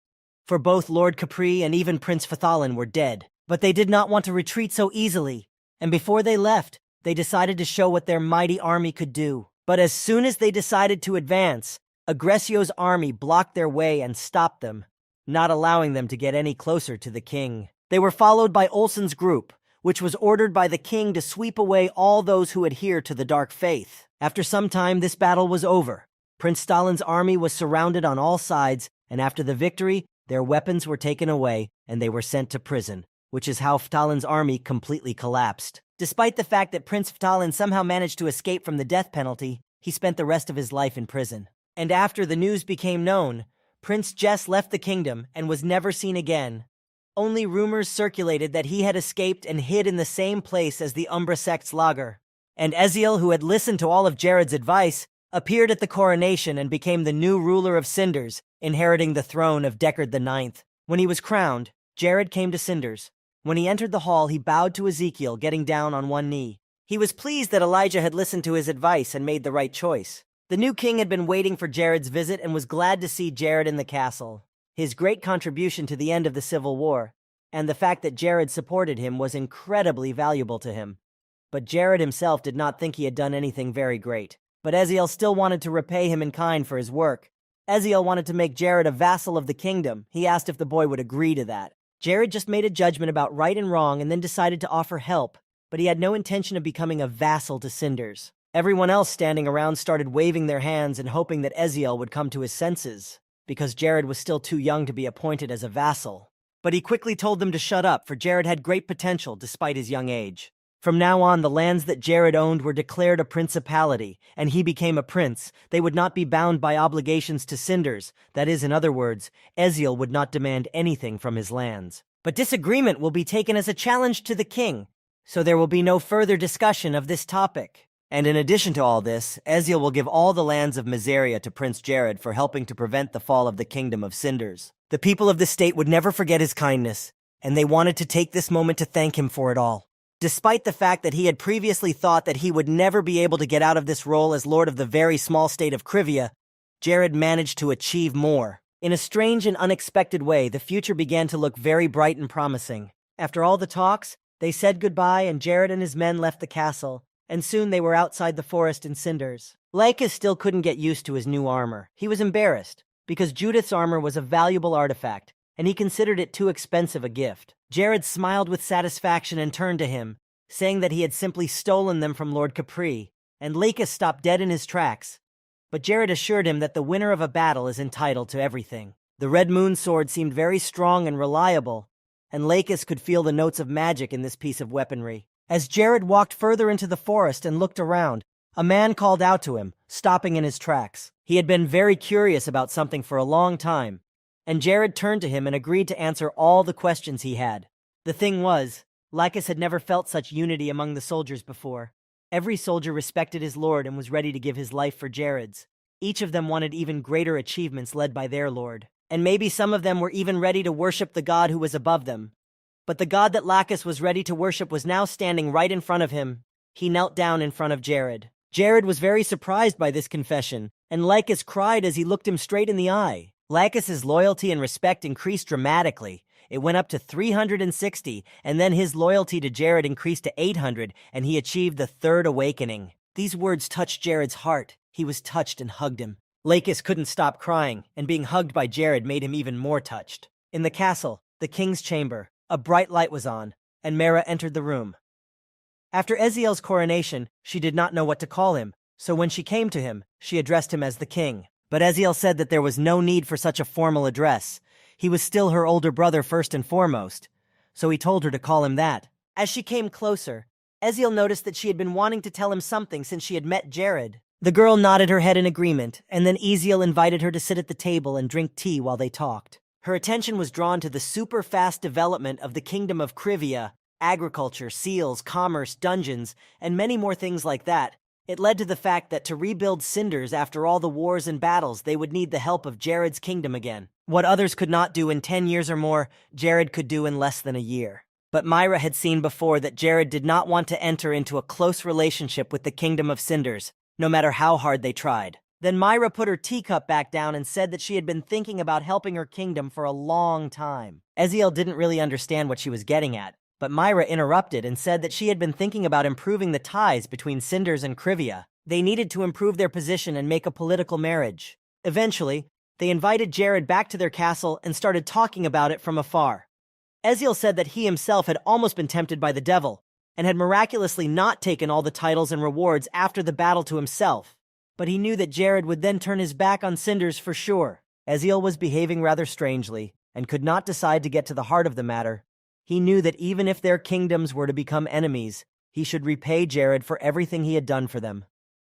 [SPEAKER 1] for both Lord Capri and even Prince Phthalin were dead. But they did not want to retreat so easily, and before they left, they decided to show what their mighty army could do. But as soon as they decided to advance, Aggressio's army blocked their way and stopped them, not allowing them to get any closer to the king. They were followed by Olsen's group, which was ordered by the king to sweep away all those who adhere to the dark faith. After some time, this battle was over. Prince Stalin's army was surrounded on all sides, and after the victory, their weapons were taken away and they were sent to prison, which is how Phthalin's army completely collapsed. Despite the fact that Prince Phthalin somehow managed to escape from the death penalty, he spent the rest of his life in prison. And after the news became known, Prince Jess left the kingdom and was never seen again. Only rumors circulated that he had escaped and hid in the same place as the Umbra sect's lager. And Eziel, who had listened to all of Jared's advice, appeared at the coronation and became the new ruler of Cinders, inheriting the throne of Deckard IX. When he was crowned, Jared came to Cinders. When he entered the hall, he bowed to Ezekiel, getting down on one knee. He was pleased that Elijah had listened to his advice and made the right choice. The new king had been waiting for Jared's visit and was glad to see Jared in the castle. His great contribution to the end of the Civil War, and the fact that Jared supported him, was incredibly valuable to him. But Jared himself did not think he had done anything very great. But Eziel still wanted to repay him in kind for his work. Eziel wanted to make Jared a vassal of the kingdom. He asked if the boy would agree to that. Jared just made a judgment about right and wrong and then decided to offer help, but he had no intention of becoming a vassal to Cinders. Everyone else standing around started waving their hands and hoping that Eziel would come to his senses, because Jared was still too young to be appointed as a vassal. But he quickly told them to shut up, for Jared had great potential despite his young age. From now on, the lands that Jared owned were declared a principality, and he became a prince. They would not be bound by obligations to Cinders. That is, in other words, Eziel would not demand anything from his lands. But disagreement will be taken as a challenge to the king, so there will be no further discussion of this topic. And in addition to all this, Eziel will give all the lands of Miseria to Prince Jared for helping to prevent the fall of the kingdom of Cinders. The people of the state would never forget his kindness, and they wanted to take this moment to thank him for it all. Despite the fact that he had previously thought that he would never be able to get out of this role as lord of the very small state of Krivia, Jared managed to achieve more. In a strange and unexpected way, the future began to look very bright and promising. After all the talks, they said goodbye and Jared and his men left the castle, and soon they were outside the forest in Cinders. Lycus still couldn't get used to his new armor. He was embarrassed, because Judith's armor was a valuable artifact, and he considered it too expensive a gift. Jared smiled with satisfaction and turned to him, saying that he had simply stolen them from Lord Capri, and Lycus stopped dead in his tracks. But Jared assured him that the winner of a battle is entitled to everything. The Red Moon sword seemed very strong and reliable, and Lycus could feel the notes of magic in this piece of weaponry. As Jared walked further into the forest and looked around, a man called out to him, stopping in his tracks. He had been very curious about something for a long time, and Jared turned to him and agreed to answer all the questions he had. The thing was, Lycus had never felt such unity among the soldiers before. Every soldier respected his lord and was ready to give his life for Jared's. Each of them wanted even greater achievements led by their lord, and maybe some of them were even ready to worship the god who was above them. But the god that Lycus was ready to worship was now standing right in front of him. He knelt down in front of Jared. Jared was very surprised by this confession, and Lycus cried as he looked him straight in the eye. Lycus's loyalty and respect increased dramatically. It went up to 360, and then his loyalty to Jared increased to 800, and he achieved the third awakening. These words touched Jared's heart. He was touched and hugged him. Lycus couldn't stop crying, and being hugged by Jared made him even more touched. In the castle, the king's chamber, a bright light was on, and Mara entered the room. After Eziel's coronation, she did not know what to call him, so when she came to him, she addressed him as the king. But Eziel said that there was no need for such a formal address. He was still her older brother first and foremost, so he told her to call him that. As she came closer, Eziel noticed that she had been wanting to tell him something since she had met Jared. The girl nodded her head in agreement, and then Eziel invited her to sit at the table and drink tea while they talked. Her attention was drawn to the super-fast development of the kingdom of Krivia, agriculture, seals, commerce, dungeons, and many more things like that. It led to the fact that to rebuild Cinders after all the wars and battles, they would need the help of Jared's kingdom again. What others could not do in 10 years or more, Jared could do in less than a year. But Myra had seen before that Jared did not want to enter into a close relationship with the kingdom of Cinders, no matter how hard they tried. Then Myra put her teacup back down and said that she had been thinking about helping her kingdom for a long time. Eziel didn't really understand what she was getting at, but Myra interrupted and said that she had been thinking about improving the ties between Cinders and Krivia. They needed to improve their position and make a political marriage. Eventually, they invited Jared back to their castle and started talking about it from afar. Eziel said that he himself had almost been tempted by the devil, and had miraculously not taken all the titles and rewards after the battle to himself. But he knew that Jared would then turn his back on Cinders for sure. Eziel was behaving rather strangely, and could not decide to get to the heart of the matter. He knew that even if their kingdoms were to become enemies, he should repay Jared for everything he had done for them.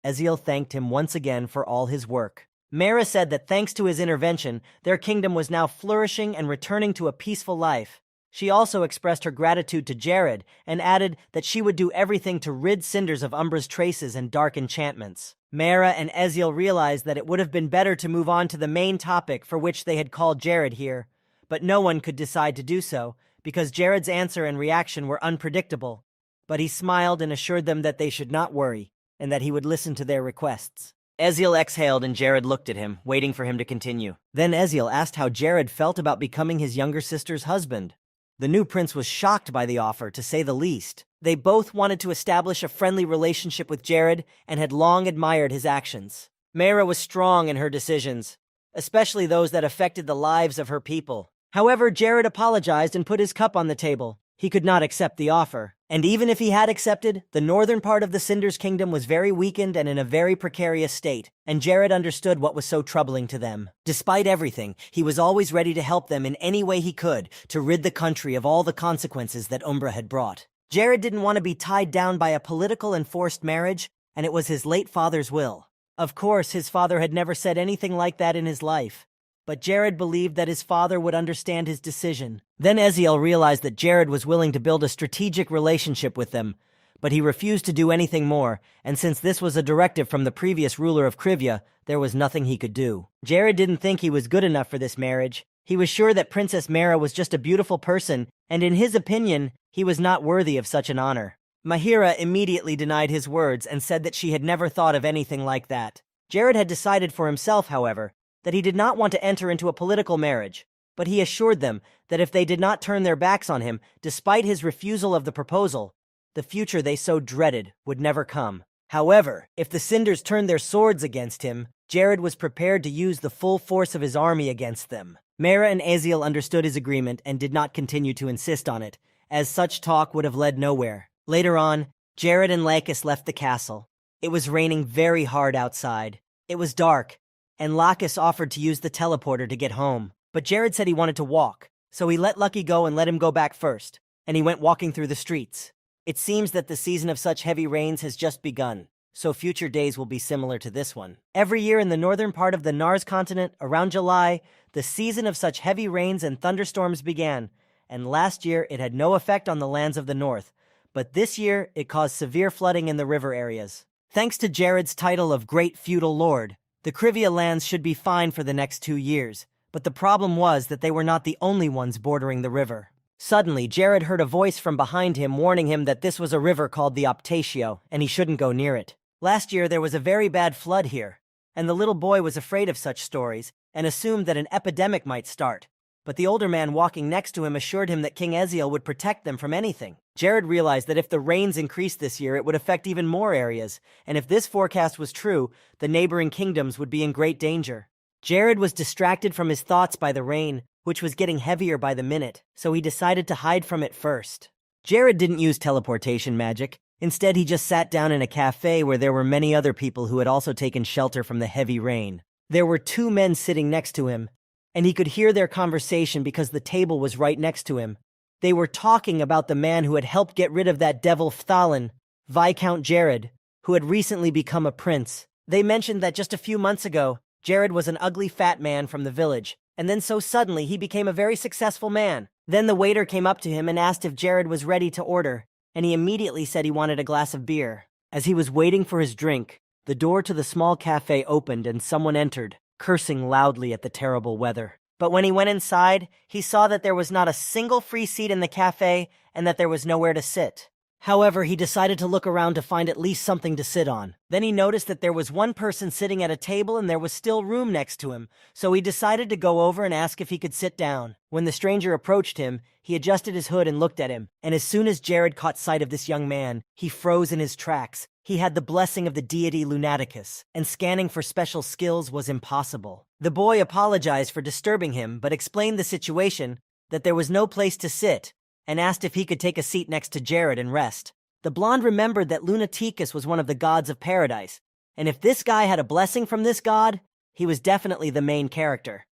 [SPEAKER 1] Eziel thanked him once again for all his work. Mara said that thanks to his intervention, their kingdom was now flourishing and returning to a peaceful life. She also expressed her gratitude to Jared and added that she would do everything to rid Cinders of Umbra's traces and dark enchantments. Mara and Eziel realized that it would have been better to move on to the main topic for which they had called Jared here, but no one could decide to do so, because Jared's answer and reaction were unpredictable. But he smiled and assured them that they should not worry, and that he would listen to their requests. Eziel exhaled and Jared looked at him, waiting for him to continue. Then Eziel asked how Jared felt about becoming his younger sister's husband. The new prince was shocked by the offer, to say the least. They both wanted to establish a friendly relationship with Jared and had long admired his actions. Mara was strong in her decisions, especially those that affected the lives of her people. However, Jared apologized and put his cup on the table. He could not accept the offer. And even if he had accepted, the northern part of the Cinders kingdom was very weakened and in a very precarious state, and Jared understood what was so troubling to them. Despite everything, he was always ready to help them in any way he could to rid the country of all the consequences that Umbra had brought. Jared didn't want to be tied down by a political and forced marriage, and it was his late father's will. Of course, his father had never said anything like that in his life, but Jared believed that his father would understand his decision. Then Eziel realized that Jared was willing to build a strategic relationship with them, but he refused to do anything more, and since this was a directive from the previous ruler of Krivia, there was nothing he could do. Jared didn't think he was good enough for this marriage. He was sure that Princess Mara was just a beautiful person, and in his opinion, he was not worthy of such an honor. Mahira immediately denied his words and said that she had never thought of anything like that. Jared had decided for himself, however, that he did not want to enter into a political marriage, but he assured them that if they did not turn their backs on him, despite his refusal of the proposal, the future they so dreaded would never come. However, if the Cinders turned their swords against him, Jared was prepared to use the full force of his army against them. Mara and Eziel understood his agreement and did not continue to insist on it, as such talk would have led nowhere. Later on, Jared and Lakis left the castle. It was raining very hard outside. It was dark, and Lakis offered to use the teleporter to get home. But Jared said he wanted to walk, so he let Lucky go and let him go back first, and he went walking through the streets. It seems that the season of such heavy rains has just begun, so future days will be similar to this one. Every year in the northern part of the Nars continent, around July, the season of such heavy rains and thunderstorms began, and last year it had no effect on the lands of the north, but this year it caused severe flooding in the river areas. Thanks to Jared's title of Great Feudal Lord, the Krivia lands should be fine for the next 2 years, but the problem was that they were not the only ones bordering the river. Suddenly, Jared heard a voice from behind him warning him that this was a river called the Optatio, and he shouldn't go near it. Last year there was a very bad flood here, and the little boy was afraid of such stories, and assumed that an epidemic might start. But the older man walking next to him assured him that King Eziel would protect them from anything. Jared realized that if the rains increased this year, it would affect even more areas, and if this forecast was true, the neighboring kingdoms would be in great danger. Jared was distracted from his thoughts by the rain, which was getting heavier by the minute, so he decided to hide from it first. Jared didn't use teleportation magic. Instead, he just sat down in a cafe where there were many other people who had also taken shelter from the heavy rain. There were 2 men sitting next to him, and he could hear their conversation because the table was right next to him. They were talking about the man who had helped get rid of that devil Phthalin, Viscount Jared, who had recently become a prince. They mentioned that just a few months ago, Jared was an ugly fat man from the village, and then so suddenly he became a very successful man. Then the waiter came up to him and asked if Jared was ready to order, and he immediately said he wanted a glass of beer. As he was waiting for his drink, the door to the small cafe opened and someone entered, cursing loudly at the terrible weather. But when he went inside, he saw that there was not a single free seat in the cafe and that there was nowhere to sit. However, he decided to look around to find at least something to sit on. Then he noticed that there was one person sitting at a table and there was still room next to him, so he decided to go over and ask if he could sit down. When the stranger approached him, he adjusted his hood and looked at him, and as soon as Jared caught sight of this young man, he froze in his tracks. He had the blessing of the deity Lunaticus, and scanning for special skills was impossible. The boy apologized for disturbing him, but explained the situation, that there was no place to sit, and asked if he could take a seat next to Jared and rest. The blonde remembered that Lunaticus was one of the gods of paradise, and if this guy had a blessing from this god, he was definitely the main character.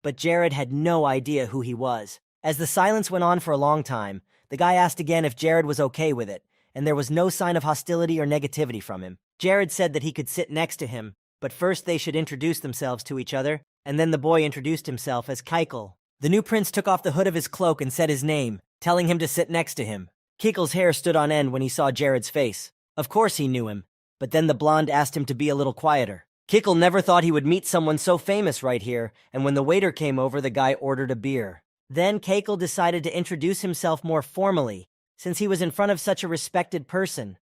[SPEAKER 1] But Jared had no idea who he was. As the silence went on for a long time, the guy asked again if Jared was okay with it, and there was no sign of hostility or negativity from him. Jared said that he could sit next to him, but first they should introduce themselves to each other, and then the boy introduced himself as Keikel. The new prince took off the hood of his cloak and said his name, telling him to sit next to him. Keikel's hair stood on end when he saw Jared's face. Of course he knew him, but then the blonde asked him to be a little quieter. Keikel never thought he would meet someone so famous right here, and when the waiter came over, the guy ordered a beer. Then Keikel decided to introduce himself more formally, since he was in front of such a respected person.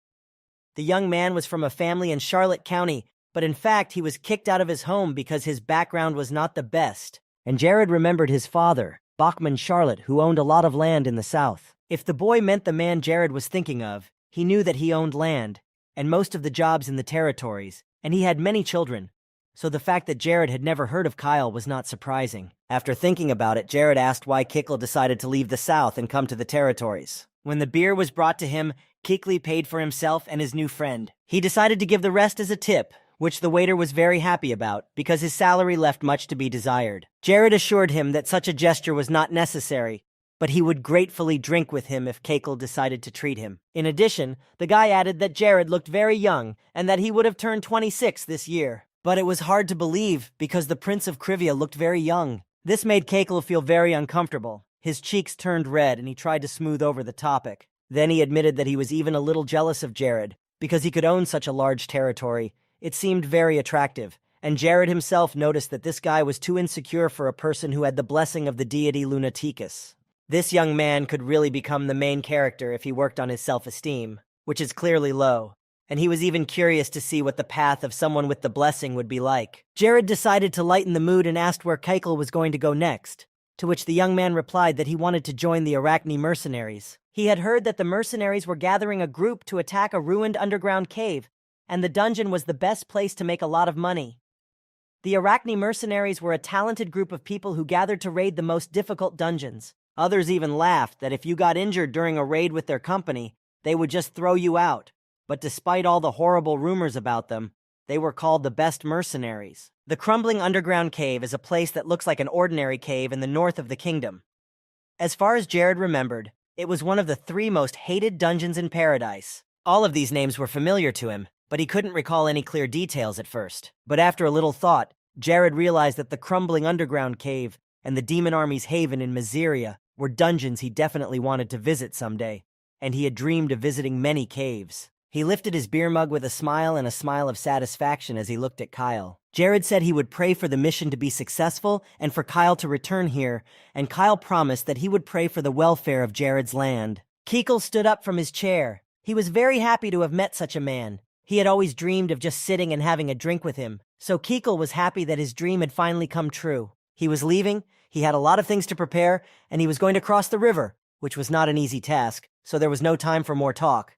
[SPEAKER 1] The young man was from a family in Charlotte County, but in fact he was kicked out of his home because his background was not the best. And Jared remembered his father, Bachman Charlotte, who owned a lot of land in the South. If the boy meant the man Jared was thinking of, he knew that he owned land, and most of the jobs in the territories, and he had many children, so the fact that Jared had never heard of Kyle was not surprising. After thinking about it, Jared asked why Keikel decided to leave the South and come to the territories. When the beer was brought to him, Keikel paid for himself and his new friend. He decided to give the rest as a tip, which the waiter was very happy about, because his salary left much to be desired. Jared assured him that such a gesture was not necessary, but he would gratefully drink with him if Keikel decided to treat him. In addition, the guy added that Jared looked very young, and that he would have turned 26 this year. But it was hard to believe, because the Prince of Krivia looked very young. This made Keikel feel very uncomfortable. His cheeks turned red, and he tried to smooth over the topic. Then he admitted that he was even a little jealous of Jared, because he could own such a large territory. It seemed very attractive, and Jared himself noticed that this guy was too insecure for a person who had the blessing of the deity Lunaticus. This young man could really become the main character if he worked on his self-esteem, which is clearly low, and he was even curious to see what the path of someone with the blessing would be like. Jared decided to lighten the mood and asked where Keikel was going to go next, to which the young man replied that he wanted to join the Arachne mercenaries. He had heard that the mercenaries were gathering a group to attack a ruined underground cave, and the dungeon was the best place to make a lot of money. The Arachne mercenaries were a talented group of people who gathered to raid the most difficult dungeons. Others even laughed that if you got injured during a raid with their company, they would just throw you out. But despite all the horrible rumors about them, they were called the best mercenaries. The crumbling underground cave is a place that looks like an ordinary cave in the north of the kingdom. As far as Jared remembered, it was one of the 3 most hated dungeons in paradise. All of these names were familiar to him, but he couldn't recall any clear details at first. But after a little thought, Jared realized that the crumbling underground cave and the demon army's haven in Miseria were dungeons he definitely wanted to visit someday, and he had dreamed of visiting many caves. He lifted his beer mug with a smile and a smile of satisfaction as he looked at Kyle. Jared said he would pray for the mission to be successful and for Kyle to return here, and Kyle promised that he would pray for the welfare of Jared's land. Keikel stood up from his chair. He was very happy to have met such a man. He had always dreamed of just sitting and having a drink with him, so Keikel was happy that his dream had finally come true. He was leaving, he had a lot of things to prepare, and he was going to cross the river, which was not an easy task, so there was no time for more talk.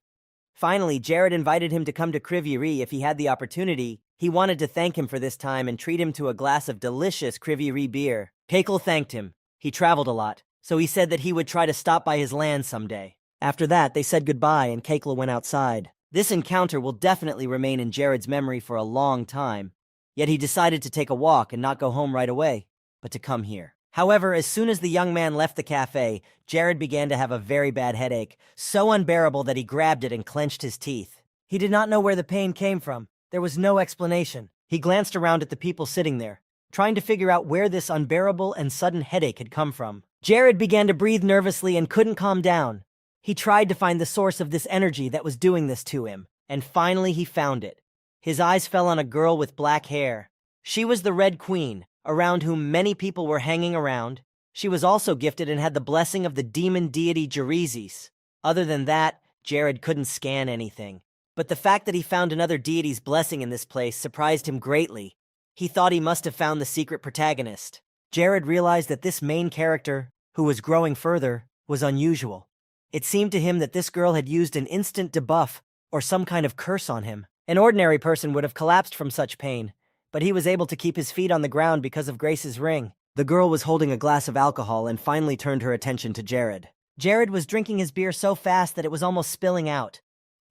[SPEAKER 1] Finally, Jared invited him to come to Kriviri if he had the opportunity. He wanted to thank him for this time and treat him to a glass of delicious Kriviri beer. Keikel thanked him. He traveled a lot, so he said that he would try to stop by his land someday. After that, they said goodbye and Keikel went outside. This encounter will definitely remain in Jared's memory for a long time. Yet he decided to take a walk and not go home right away, but to come here. However, as soon as the young man left the cafe, Jared began to have a very bad headache, so unbearable that he grabbed it and clenched his teeth. He did not know where the pain came from. There was no explanation. He glanced around at the people sitting there, trying to figure out where this unbearable and sudden headache had come from. Jared began to breathe nervously and couldn't calm down. He tried to find the source of this energy that was doing this to him, and finally he found it. His eyes fell on a girl with black hair. She was the Red Queen, around whom many people were hanging around. She was also gifted and had the blessing of the demon deity Gerizes. Other than that, Jared couldn't scan anything. But the fact that he found another deity's blessing in this place surprised him greatly. He thought he must have found the secret protagonist. Jared realized that this main character, who was growing further, was unusual. It seemed to him that this girl had used an instant debuff or some kind of curse on him. An ordinary person would have collapsed from such pain, but he was able to keep his feet on the ground because of Grace's ring. The girl was holding a glass of alcohol and finally turned her attention to Jared. Jared was drinking his beer so fast that it was almost spilling out,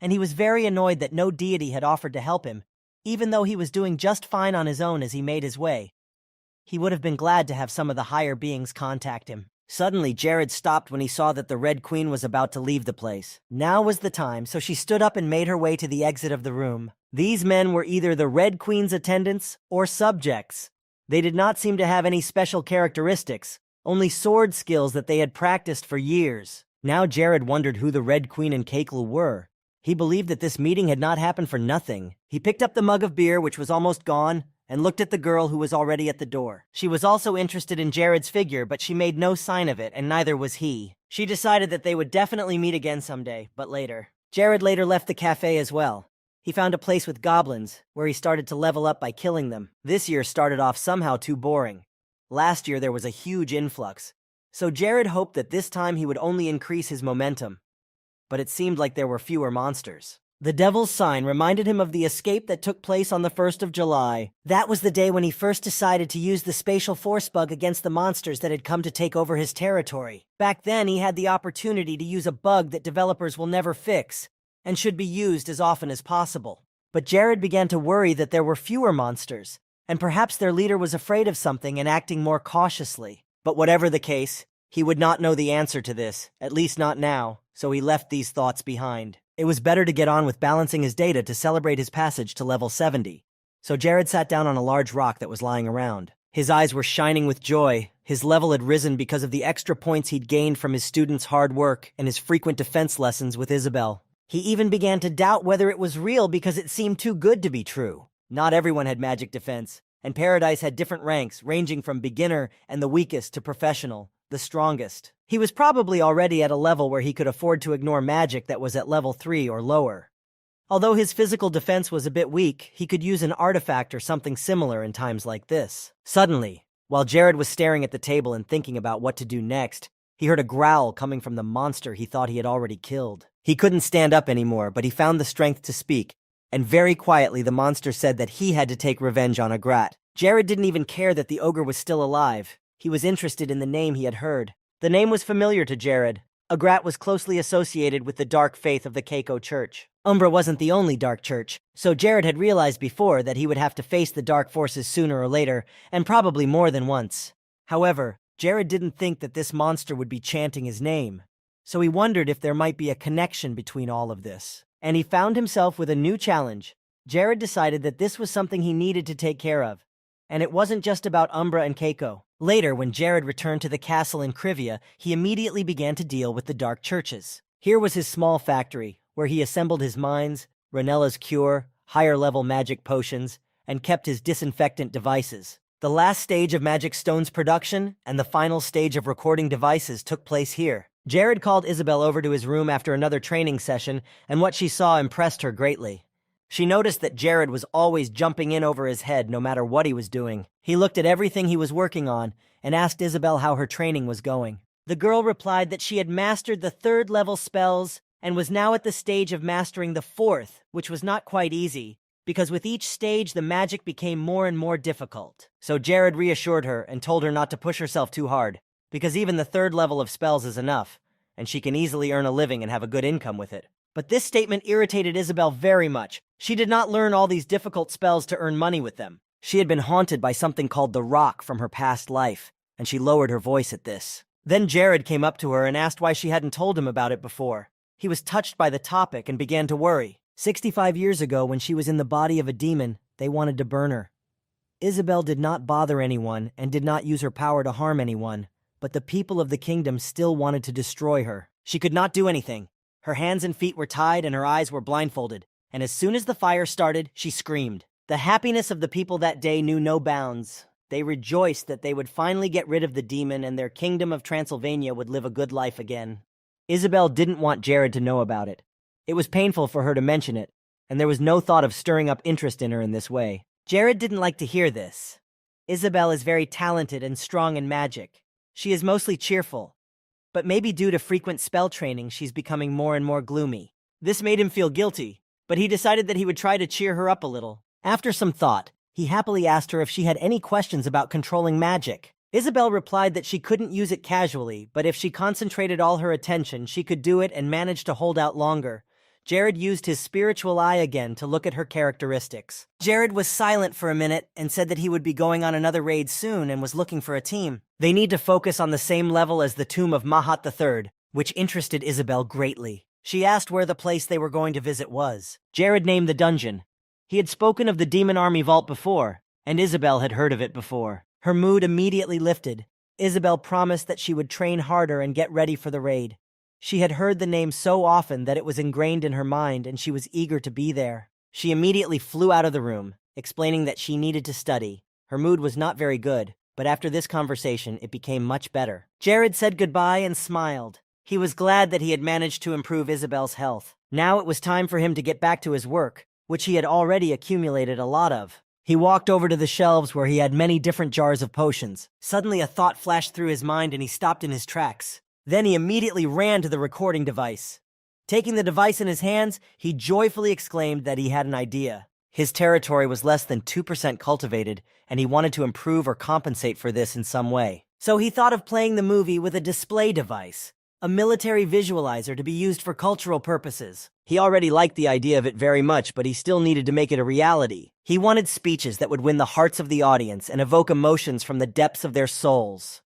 [SPEAKER 1] and he was very annoyed that no deity had offered to help him, even though he was doing just fine on his own as he made his way. He would have been glad to have some of the higher beings contact him. Suddenly, Jared stopped when he saw that the Red Queen was about to leave the place. Now was the time, so she stood up and made her way to the exit of the room. These men were either the Red Queen's attendants or subjects. They did not seem to have any special characteristics, only sword skills that they had practiced for years. Now Jared wondered who the Red Queen and Keiklu were. He believed that this meeting had not happened for nothing. He picked up the mug of beer, which was almost gone, and looked at the girl who was already at the door. She was also interested in Jared's figure, but she made no sign of it, and neither was he. She decided that they would definitely meet again someday, but later. Jared later left the cafe as well. He found a place with goblins, where he started to level up by killing them. This year started off somehow too boring. Last year there was a huge influx, so Jared hoped that this time he would only increase his momentum. But it seemed like there were fewer monsters. The Devil's Sign reminded him of the escape that took place on the 1st of July. That was the day when he first decided to use the spatial force bug against the monsters that had come to take over his territory. Back then, he had the opportunity to use a bug that developers will never fix, and should be used as often as possible. But Jared began to worry that there were fewer monsters, and perhaps their leader was afraid of something and acting more cautiously. But whatever the case, he would not know the answer to this, at least not now, so he left these thoughts behind. It was better to get on with balancing his data to celebrate his passage to level 70. So Jared sat down on a large rock that was lying around. His eyes were shining with joy. His level had risen because of the extra points he'd gained from his students' hard work and his frequent defense lessons with Isabel. He even began to doubt whether it was real because it seemed too good to be true. Not everyone had magic defense, and Paradise had different ranks, ranging from beginner and the weakest to professional, the strongest. He was probably already at a level where he could afford to ignore magic that was at level 3 or lower. Although his physical defense was a bit weak, he could use an artifact or something similar in times like this. Suddenly, while Jared was staring at the table and thinking about what to do next, he heard a growl coming from the monster he thought he had already killed. He couldn't stand up anymore, but he found the strength to speak, and very quietly the monster said that he had to take revenge on Agrat. Jared didn't even care that the ogre was still alive. He was interested in the name he had heard. The name was familiar to Jared. Agrat was closely associated with the dark faith of the Keiko Church. Umbra wasn't the only dark church, so Jared had realized before that he would have to face the dark forces sooner or later, and probably more than once. However, Jared didn't think that this monster would be chanting his name, so he wondered if there might be a connection between all of this. And he found himself with a new challenge. Jared decided that this was something he needed to take care of, and it wasn't just about Umbra and Keiko. Later, when Jared returned to the castle in Krivia, he immediately began to deal with the dark churches. Here was his small factory, where he assembled his mines, Ranella's cure, higher-level magic potions, and kept his disinfectant devices. The last stage of Magic Stone's production and the final stage of recording devices took place here. Jared called Isabel over to his room after another training session, and what she saw impressed her greatly. She noticed that Jared was always jumping in over his head no matter what he was doing. He looked at everything he was working on and asked Isabel how her training was going. The girl replied that she had mastered the 3rd level spells and was now at the stage of mastering the 4th, which was not quite easy, because with each stage the magic became more and more difficult. So Jared reassured her and told her not to push herself too hard, because even the 3rd level of spells is enough, and she can easily earn a living and have a good income with it. But this statement irritated Isabel very much. She did not learn all these difficult spells to earn money with them. She had been haunted by something called the Rock from her past life, and she lowered her voice at this. Then Jared came up to her and asked why she hadn't told him about it before. He was touched by the topic and began to worry. 65 years ago, when she was in the body of a demon, they wanted to burn her. Isabel did not bother anyone and did not use her power to harm anyone, but the people of the kingdom still wanted to destroy her. She could not do anything. Her hands and feet were tied and her eyes were blindfolded, and as soon as the fire started, she screamed. The happiness of the people that day knew no bounds. They rejoiced that they would finally get rid of the demon and their kingdom of Transylvania would live a good life again. Isabel didn't want Jared to know about it, It was painful for her to mention it, and there was no thought of stirring up interest in her in this way. Jared didn't like to hear this. Isabel is very talented and strong in magic. She is mostly cheerful, but maybe due to frequent spell training, she's becoming more and more gloomy. This made him feel guilty, but he decided that he would try to cheer her up a little. After some thought, he happily asked her if she had any questions about controlling magic. Isabel replied that she couldn't use it casually, but if she concentrated all her attention, she could do it and manage to hold out longer. Jared used his spiritual eye again to look at her characteristics. Jared was silent for a minute and said that he would be going on another raid soon and was looking for a team. They need to focus on the same level as the tomb of Mahat III, which interested Isabel greatly. She asked where the place they were going to visit was. Jared named the dungeon. He had spoken of the Demon Army Vault before, and Isabel had heard of it before. Her mood immediately lifted. Isabel promised that she would train harder and get ready for the raid. She had heard the name so often that it was ingrained in her mind, and she was eager to be there. She immediately flew out of the room, explaining that she needed to study. Her mood was not very good, but after this conversation, it became much better. Jared said goodbye and smiled. He was glad that he had managed to improve Isabel's health. Now it was time for him to get back to his work, which he had already accumulated a lot of. He walked over to the shelves where he had many different jars of potions. Suddenly a thought flashed through his mind and he stopped in his tracks. Then he immediately ran to the recording device. Taking the device in his hands, he joyfully exclaimed that he had an idea. His territory was less than 2% cultivated, and he wanted to improve or compensate for this in some way. So he thought of playing the movie with a display device, a military visualizer to be used for cultural purposes. He already liked the idea of it very much, but he still needed to make it a reality. He wanted speeches that would win the hearts of the audience and evoke emotions from the depths of their souls.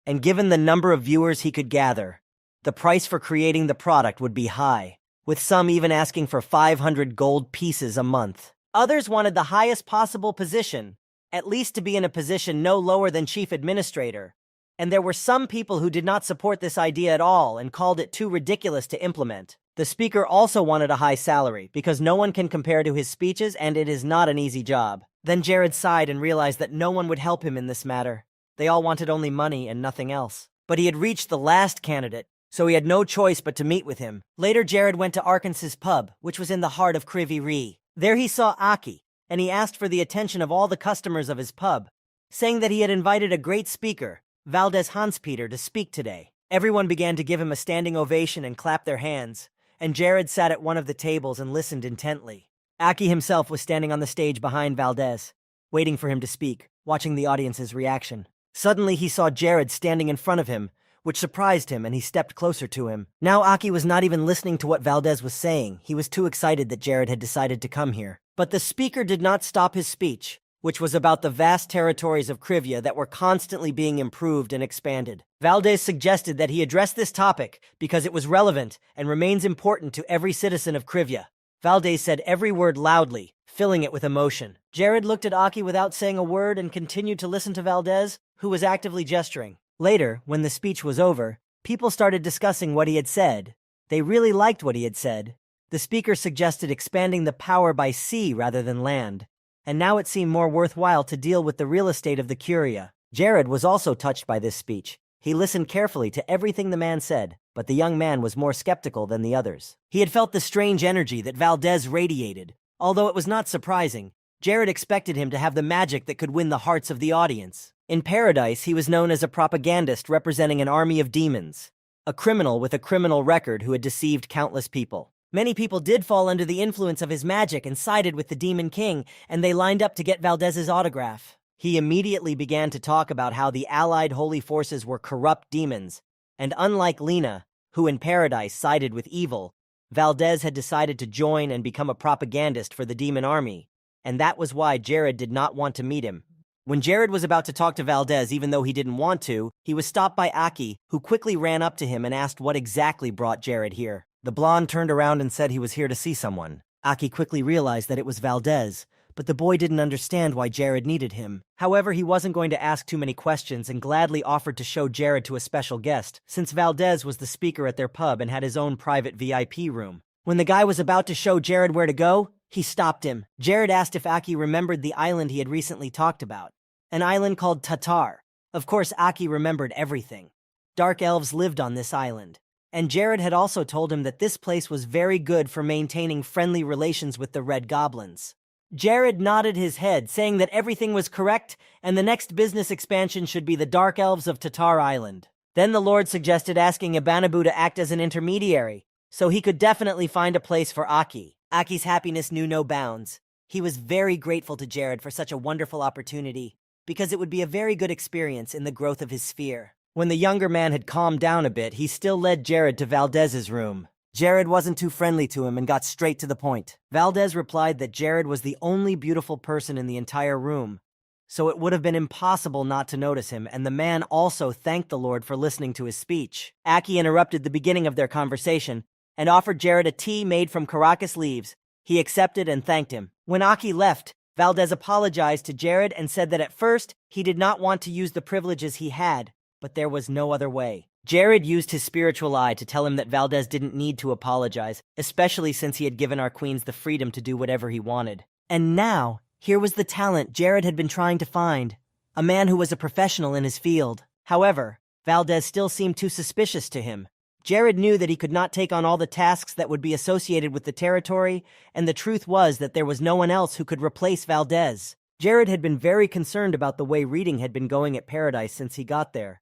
[SPEAKER 1] And given the number of viewers he could gather, the price for creating the product would be high, with some even asking for 500 gold pieces a month. Others wanted the highest possible position, at least to be in a position no lower than chief administrator. And there were some people who did not support this idea at all and called it too ridiculous to implement. The speaker also wanted a high salary, because no one can compare to his speeches and it is not an easy job. Then Jared sighed and realized that no one would help him in this matter. They all wanted only money and nothing else. But he had reached the last candidate, so he had no choice but to meet with him. Later, Jared went to Arkansas's pub, which was in the heart of Krivi. There he saw Aki, and he asked for the attention of all the customers of his pub, saying that he had invited a great speaker, Valdez Hanspeter, to speak today. Everyone began to give him a standing ovation and clap their hands, and Jared sat at one of the tables and listened intently. Aki himself was standing on the stage behind Valdez, waiting for him to speak, watching the audience's reaction. Suddenly he saw Jared standing in front of him, which surprised him, and he stepped closer to him. Now Aki was not even listening to what Valdez was saying. He was too excited that Jared had decided to come here. But the speaker did not stop his speech, which was about the vast territories of Krivia that were constantly being improved and expanded. Valdez suggested that he address this topic because it was relevant and remains important to every citizen of Krivia. Valdez said every word loudly, filling it with emotion. Jared looked at Aki without saying a word and continued to listen to Valdez, who was actively gesturing. Later, when the speech was over, people started discussing what he had said. They really liked what he had said. The speaker suggested expanding the power by sea rather than land, and now it seemed more worthwhile to deal with the real estate of the Curia. Jared was also touched by this speech. He listened carefully to everything the man said, but the young man was more skeptical than the others. He had felt the strange energy that Valdez radiated. Although it was not surprising, Jared expected him to have the magic that could win the hearts of the audience. In Paradise, he was known as a propagandist representing an army of demons, a criminal with a criminal record who had deceived countless people. Many people did fall under the influence of his magic and sided with the Demon King, and they lined up to get Valdez's autograph. He immediately began to talk about how the allied holy forces were corrupt demons, and unlike Lena, who in Paradise sided with evil, Valdez had decided to join and become a propagandist for the demon army, and that was why Jared did not want to meet him. When Jared was about to talk to Valdez, even though he didn't want to, he was stopped by Aki, who quickly ran up to him and asked what exactly brought Jared here. The blonde turned around and said he was here to see someone. Aki quickly realized that it was Valdez, but the boy didn't understand why Jared needed him. However, he wasn't going to ask too many questions and gladly offered to show Jared to a special guest, since Valdez was the speaker at their pub and had his own private VIP room. When the guy was about to show Jared where to go, he stopped him. Jared asked if Aki remembered the island he had recently talked about, an island called Tatar. Of course, Aki remembered everything. Dark elves lived on this island, And Jared had also told him that this place was very good for maintaining friendly relations with the Red Goblins. Jared nodded his head, saying that everything was correct and the next business expansion should be the Dark Elves of Tatar Island. Then the Lord suggested asking Abanabu to act as an intermediary, so he could definitely find a place for Aki. Aki's happiness knew no bounds. He was very grateful to Jared for such a wonderful opportunity, because it would be a very good experience in the growth of his sphere. When the younger man had calmed down a bit, he still led Jared to Valdez's room. Jared wasn't too friendly to him and got straight to the point. Valdez replied that Jared was the only beautiful person in the entire room, so it would have been impossible not to notice him, and the man also thanked the Lord for listening to his speech. Aki interrupted the beginning of their conversation and offered Jared a tea made from Caracas leaves. He accepted and thanked him. When Aki left, Valdez apologized to Jared and said that at first he did not want to use the privileges he had, but there was no other way. Jared used his spiritual eye to tell him that Valdez didn't need to apologize, especially since he had given our queens the freedom to do whatever he wanted. And now, here was the talent Jared had been trying to find, a man who was a professional in his field. However, Valdez still seemed too suspicious to him. Jared knew that he could not take on all the tasks that would be associated with the territory, and the truth was that there was no one else who could replace Valdez. Jared had been very concerned about the way reading had been going at Paradise since he got there,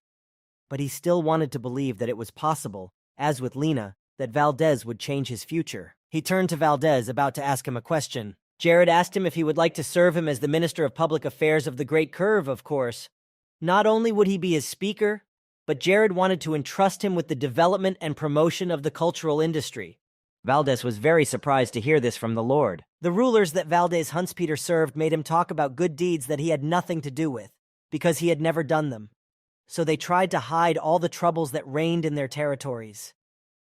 [SPEAKER 1] but he still wanted to believe that it was possible, as with Lena, that Valdez would change his future. He turned to Valdez, about to ask him a question. Jared asked him if he would like to serve him as the Minister of Public Affairs of the Great Curve, of course. Not only would he be his speaker, but Jared wanted to entrust him with the development and promotion of the cultural industry. Valdez was very surprised to hear this from the Lord. The rulers that Valdez Huntspeter served made him talk about good deeds that he had nothing to do with, because he had never done them. So they tried to hide all the troubles that reigned in their territories.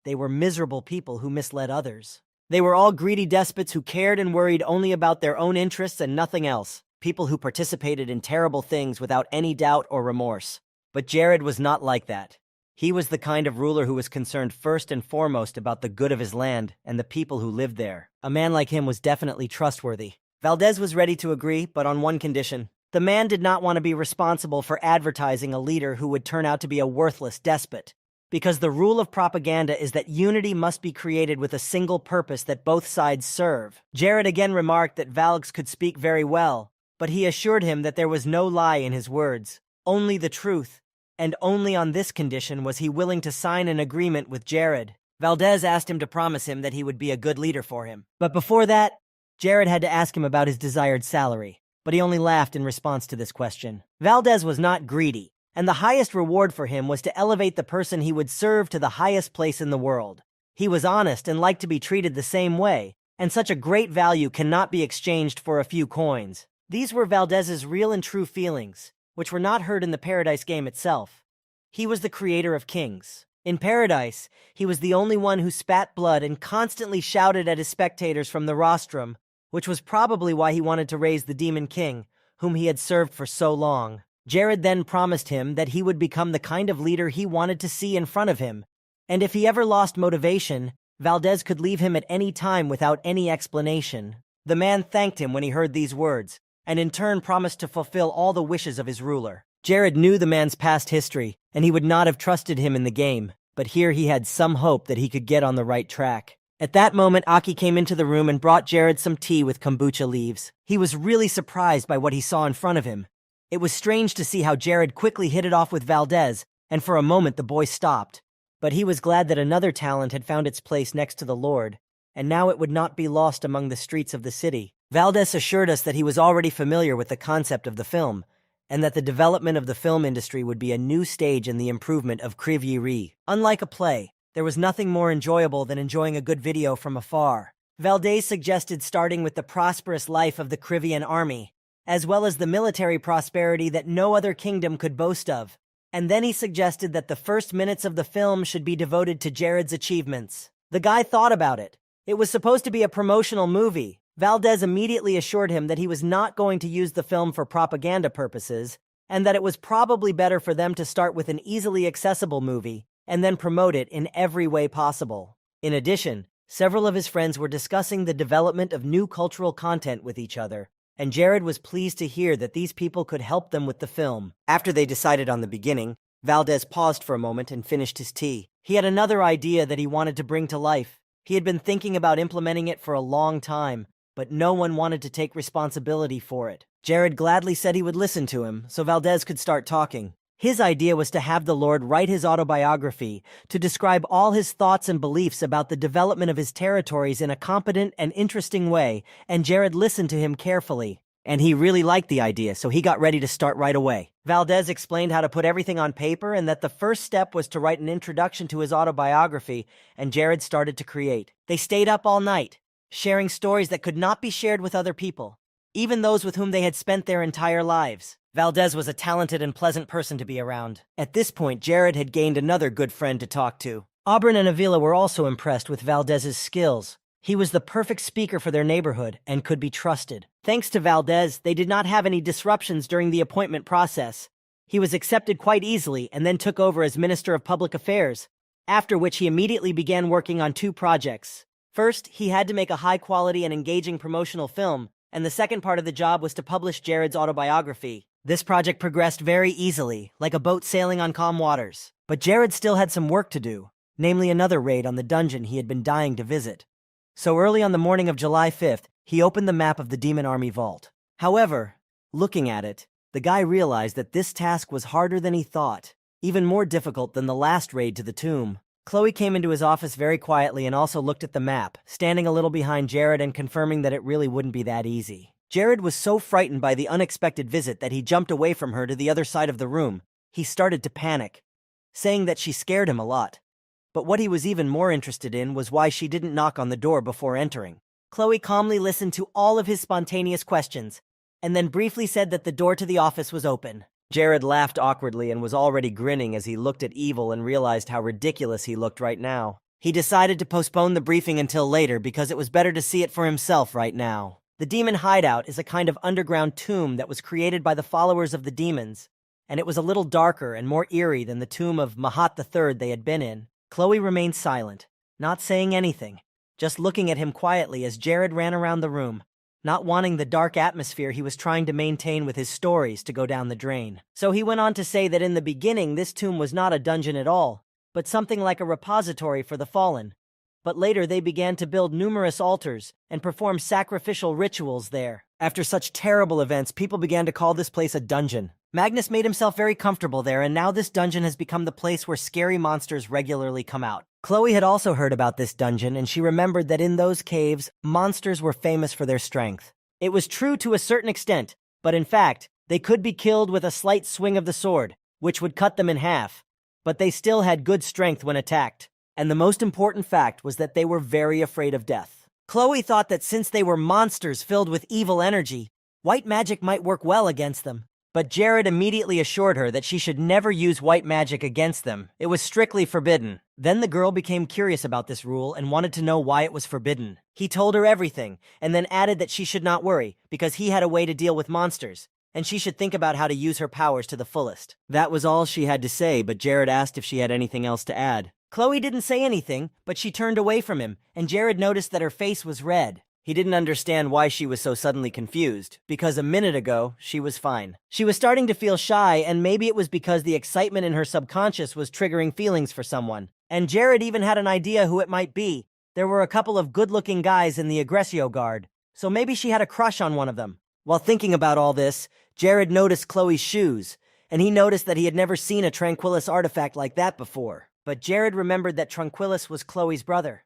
[SPEAKER 1] They were miserable people who misled others. They were all greedy despots who cared and worried only about their own interests and nothing else, people who participated in terrible things without any doubt or remorse. But Jared was not like that. He was the kind of ruler who was concerned first and foremost about the good of his land and the people who lived there. A man like him was definitely trustworthy. Valdez was ready to agree, but on one condition. The man did not want to be responsible for advertising a leader who would turn out to be a worthless despot, because the rule of propaganda is that unity must be created with a single purpose that both sides serve. Jared again remarked that Valgs could speak very well, but he assured him that there was no lie in his words, only the truth, and only on this condition was he willing to sign an agreement with Jared. Valdez asked him to promise him that he would be a good leader for him. But before that, Jared had to ask him about his desired salary, but he only laughed in response to this question. Valdez was not greedy, and the highest reward for him was to elevate the person he would serve to the highest place in the world. He was honest and liked to be treated the same way, and such a great value cannot be exchanged for a few coins. These were Valdez's real and true feelings, which were not heard in the Paradise game itself. He was the creator of kings. In Paradise, he was the only one who spat blood and constantly shouted at his spectators from the rostrum, which was probably why he wanted to raise the Demon King, whom he had served for so long. Jared then promised him that he would become the kind of leader he wanted to see in front of him, and if he ever lost motivation, Valdez could leave him at any time without any explanation. The man thanked him when he heard these words, and in turn promised to fulfill all the wishes of his ruler. Jared knew the man's past history, and he would not have trusted him in the game, but here he had some hope that he could get on the right track. At that moment, Aki came into the room and brought Jared some tea with kombucha leaves. He was really surprised by what he saw in front of him. It was strange to see how Jared quickly hit it off with Valdez, and for a moment the boy stopped. But he was glad that another talent had found its place next to the Lord, and now it would not be lost among the streets of the city. Valdez assured us that he was already familiar with the concept of the film, and that the development of the film industry would be a new stage in the improvement of Krivyi. Unlike a play, there was nothing more enjoyable than enjoying a good video from afar. Valdez suggested starting with the prosperous life of the Krivian army, as well as the military prosperity that no other kingdom could boast of. And then he suggested that the first minutes of the film should be devoted to Jared's achievements. The guy thought about it. It was supposed to be a promotional movie. Valdez immediately assured him that he was not going to use the film for propaganda purposes, and that it was probably better for them to start with an easily accessible movie, and then promote it in every way possible. In addition, several of his friends were discussing the development of new cultural content with each other, and Jared was pleased to hear that these people could help them with the film. After they decided on the beginning, Valdez paused for a moment and finished his tea. He had another idea that he wanted to bring to life. He had been thinking about implementing it for a long time, but no one wanted to take responsibility for it. Jared gladly said he would listen to him, so Valdez could start talking. His idea was to have the Lord write his autobiography, to describe all his thoughts and beliefs about the development of his territories in a competent and interesting way, and Jared listened to him carefully. And he really liked the idea, so he got ready to start right away. Valdez explained how to put everything on paper and that the first step was to write an introduction to his autobiography, and Jared started to create. They stayed up all night, sharing stories that could not be shared with other people, even those with whom they had spent their entire lives. Valdez was a talented and pleasant person to be around. At this point, Jared had gained another good friend to talk to. Auburn and Avila were also impressed with Valdez's skills. He was the perfect speaker for their neighborhood and could be trusted. Thanks to Valdez, they did not have any disruptions during the appointment process. He was accepted quite easily and then took over as Minister of Public Affairs, after which he immediately began working on 2 projects. First, he had to make a high-quality and engaging promotional film, and the second part of the job was to publish Jared's autobiography. This project progressed very easily, like a boat sailing on calm waters. But Jared still had some work to do, namely another raid on the dungeon he had been dying to visit. So early on the morning of July 5th, he opened the map of the Demon Army vault. However, looking at it, the guy realized that this task was harder than he thought, even more difficult than the last raid to the tomb. Chloe came into his office very quietly and also looked at the map, standing a little behind Jared and confirming that it really wouldn't be that easy. Jared was so frightened by the unexpected visit that he jumped away from her to the other side of the room. He started to panic, saying that she scared him a lot. But what he was even more interested in was why she didn't knock on the door before entering. Chloe calmly listened to all of his spontaneous questions, and then briefly said that the door to the office was open. Jared laughed awkwardly and was already grinning as he looked at Evil and realized how ridiculous he looked right now. He decided to postpone the briefing until later because it was better to see it for himself right now. The demon hideout is a kind of underground tomb that was created by the followers of the demons, and it was a little darker and more eerie than the tomb of Mahat III they had been in. Chloe remained silent, not saying anything, just looking at him quietly as Jared ran around the room, not wanting the dark atmosphere he was trying to maintain with his stories to go down the drain. So he went on to say that in the beginning this tomb was not a dungeon at all, but something like a repository for the fallen. But later they began to build numerous altars and perform sacrificial rituals there. After such terrible events, people began to call this place a dungeon. Magnus made himself very comfortable there, and now this dungeon has become the place where scary monsters regularly come out. Chloe had also heard about this dungeon, and she remembered that in those caves, monsters were famous for their strength. It was true to a certain extent, but in fact, they could be killed with a slight swing of the sword, which would cut them in half. But they still had good strength when attacked. And the most important fact was that they were very afraid of death. Chloe thought that since they were monsters filled with evil energy, white magic might work well against them. But Jared immediately assured her that she should never use white magic against them. It was strictly forbidden. Then the girl became curious about this rule and wanted to know why it was forbidden. He told her everything, and then added that she should not worry, because he had a way to deal with monsters, and she should think about how to use her powers to the fullest. That was all she had to say, but Jared asked if she had anything else to add. Chloe didn't say anything, but she turned away from him, and Jared noticed that her face was red. He didn't understand why she was so suddenly confused, because a minute ago, she was fine. She was starting to feel shy, and maybe it was because the excitement in her subconscious was triggering feelings for someone. And Jared even had an idea who it might be. There were a couple of good-looking guys in the Aggressio Guard, so maybe she had a crush on one of them. While thinking about all this, Jared noticed Chloe's shoes, and he noticed that he had never seen a Tranquillus artifact like that before. But Jared remembered that Tranquillus was Chloe's brother.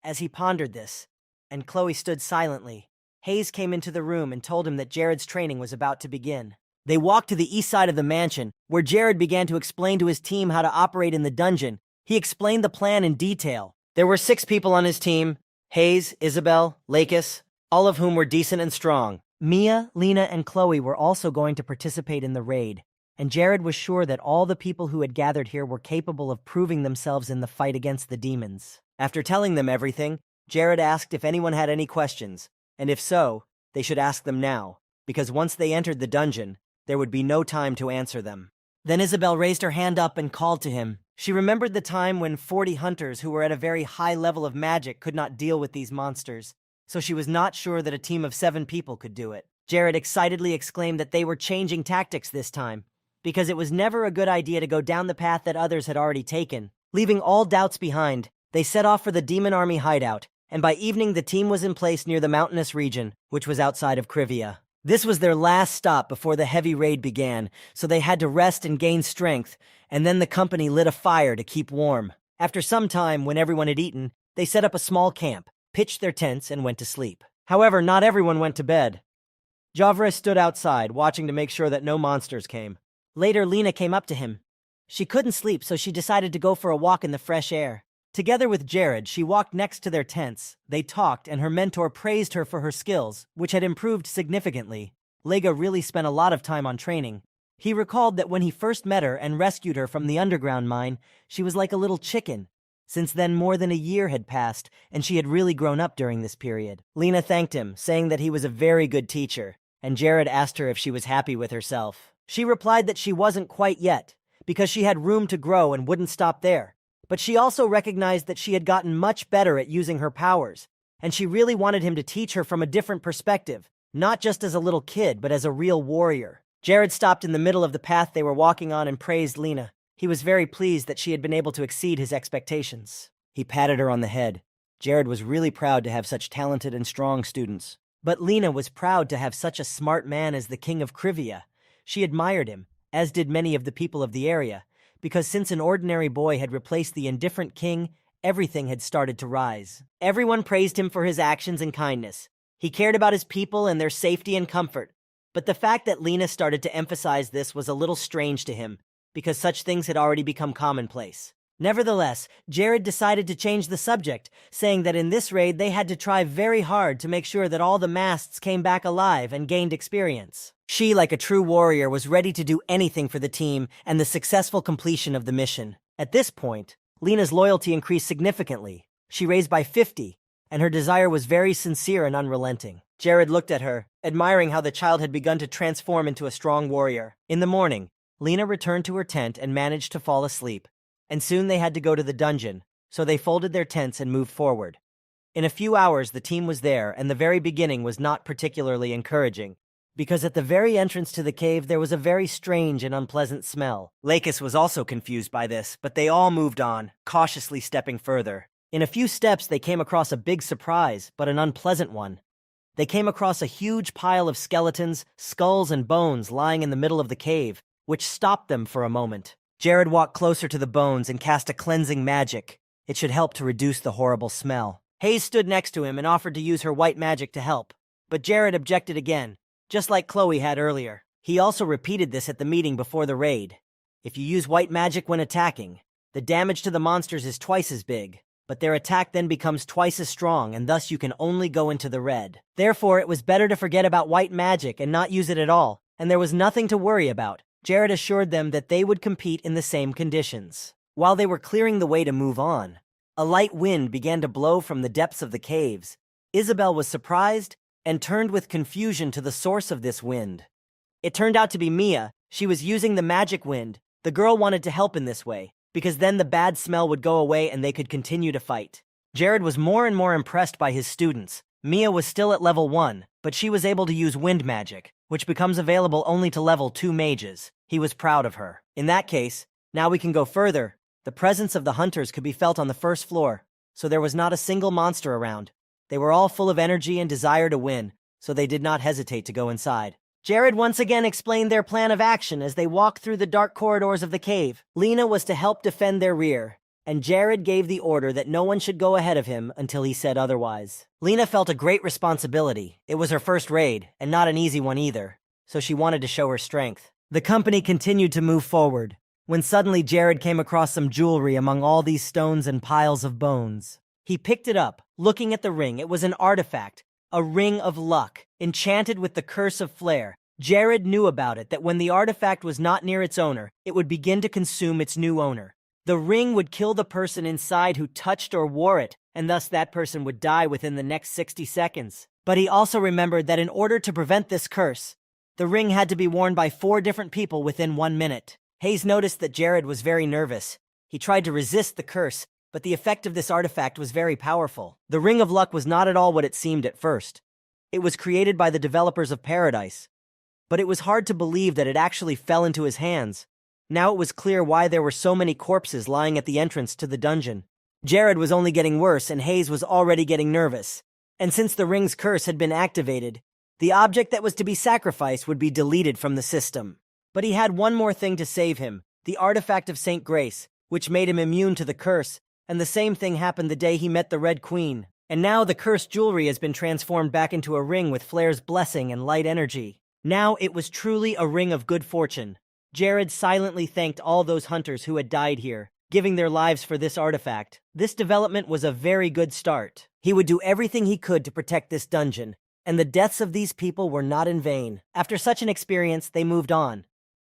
[SPEAKER 1] As he pondered this, and Chloe stood silently, Hayes came into the room and told him that Jared's training was about to begin. They walked to the east side of the mansion, where Jared began to explain to his team how to operate in the dungeon. He explained the plan in detail. There were 6 people on his team: Hayes, Isabel, Lakis, all of whom were decent and strong. Mia, Lena, and Chloe were also going to participate in the raid, and Jared was sure that all the people who had gathered here were capable of proving themselves in the fight against the demons. After telling them everything, Jared asked if anyone had any questions, and if so, they should ask them now, because once they entered the dungeon, there would be no time to answer them. Then Isabel raised her hand up and called to him. She remembered the time when 40 hunters who were at a very high level of magic could not deal with these monsters, so she was not sure that a team of 7 people could do it. Jared excitedly exclaimed that they were changing tactics this time. because it was never a good idea to go down the path that others had already taken. Leaving all doubts behind, they set off for the demon army hideout, and by evening the team was in place near the mountainous region, which was outside of Krivia. This was their last stop before the heavy raid began, so they had to rest and gain strength, and then the company lit a fire to keep warm. After some time, when everyone had eaten, they set up a small camp, pitched their tents, and went to sleep. However, not everyone went to bed. Javre stood outside, watching to make sure that no monsters came. Later, Lena came up to him. She couldn't sleep, so she decided to go for a walk in the fresh air. Together with Jared, she walked next to their tents. They talked, and her mentor praised her for her skills, which had improved significantly. Lega really spent a lot of time on training. He recalled that when he first met her and rescued her from the underground mine, she was like a little chicken. Since then, more than a year had passed, and she had really grown up during this period. Lena thanked him, saying that he was a very good teacher, and Jared asked her if she was happy with herself. She replied that she wasn't quite yet, because she had room to grow and wouldn't stop there. But she also recognized that she had gotten much better at using her powers, and she really wanted him to teach her from a different perspective, not just as a little kid, but as a real warrior. Jared stopped in the middle of the path they were walking on and praised Lena. He was very pleased that she had been able to exceed his expectations. He patted her on the head. Jared was really proud to have such talented and strong students. But Lena was proud to have such a smart man as the king of Krivia. She admired him, as did many of the people of the area, because since an ordinary boy had replaced the indifferent king, everything had started to rise. Everyone praised him for his actions and kindness. He cared about his people and their safety and comfort. But the fact that Lena started to emphasize this was a little strange to him, because such things had already become commonplace. Nevertheless, Jared decided to change the subject, saying that in this raid they had to try very hard to make sure that all the masts came back alive and gained experience. She, like a true warrior, was ready to do anything for the team and the successful completion of the mission. At this point, Lena's loyalty increased significantly. She raised by 50, and her desire was very sincere and unrelenting. Jared looked at her, admiring how the child had begun to transform into a strong warrior. In the morning, Lena returned to her tent and managed to fall asleep, and soon they had to go to the dungeon, so they folded their tents and moved forward. In a few hours, the team was there, and the very beginning was not particularly encouraging, because at the very entrance to the cave there was a very strange and unpleasant smell. Lakis was also confused by this, but they all moved on, cautiously stepping further. In a few steps they came across a big surprise, but an unpleasant one. They came across a huge pile of skeletons, skulls, and bones lying in the middle of the cave, which stopped them for a moment. Jared walked closer to the bones and cast a cleansing magic. It should help to reduce the horrible smell. Hayes stood next to him and offered to use her white magic to help, but Jared objected again, just like Chloe had earlier. He also repeated this at the meeting before the raid. If you use white magic when attacking, the damage to the monsters is twice as big, but their attack then becomes twice as strong, and thus you can only go into the red. Therefore, it was better to forget about white magic and not use it at all, and there was nothing to worry about. Jared assured them that they would compete in the same conditions. While they were clearing the way to move on, a light wind began to blow from the depths of the caves. Isabel was surprised and turned with confusion to the source of this wind. It turned out to be Mia. She was using the magic wind. The girl wanted to help in this way, because then the bad smell would go away and they could continue to fight. Jared was more and more impressed by his students. Mia was still at level 1, but she was able to use wind magic, which becomes available only to level 2 mages. He was proud of her. In that case, now we can go further. The presence of the hunters could be felt on the first floor, so there was not a single monster around. They were all full of energy and desire to win, so they did not hesitate to go inside. Jared once again explained their plan of action as they walked through the dark corridors of the cave. Lena was to help defend their rear, and Jared gave the order that no one should go ahead of him until he said otherwise. Lena felt a great responsibility. It was her first raid, and not an easy one either, so she wanted to show her strength. The company continued to move forward, when suddenly Jared came across some jewelry among all these stones and piles of bones. He picked it up, looking at the ring. It was an artifact, a ring of luck, enchanted with the curse of flare. Jared knew about it, that when the artifact was not near its owner, it would begin to consume its new owner. The ring would kill the person inside who touched or wore it, and thus that person would die within the next 60 seconds. But he also remembered that in order to prevent this curse, the ring had to be worn by 4 different people within 1 minute. Hayes noticed that Jared was very nervous. He tried to resist the curse, but the effect of this artifact was very powerful. The Ring of Luck was not at all what it seemed at first. It was created by the developers of Paradise, but it was hard to believe that it actually fell into his hands. Now it was clear why there were so many corpses lying at the entrance to the dungeon. Jared was only getting worse and Hayes was already getting nervous. And since the ring's curse had been activated, the object that was to be sacrificed would be deleted from the system. But he had one more thing to save him, the artifact of Saint Grace, which made him immune to the curse, and the same thing happened the day he met the Red Queen. And now the cursed jewelry has been transformed back into a ring with Flair's blessing and light energy. Now it was truly a ring of good fortune. Jared silently thanked all those hunters who had died here, giving their lives for this artifact. This development was a very good start. He would do everything he could to protect this dungeon, and the deaths of these people were not in vain. After such an experience, they moved on.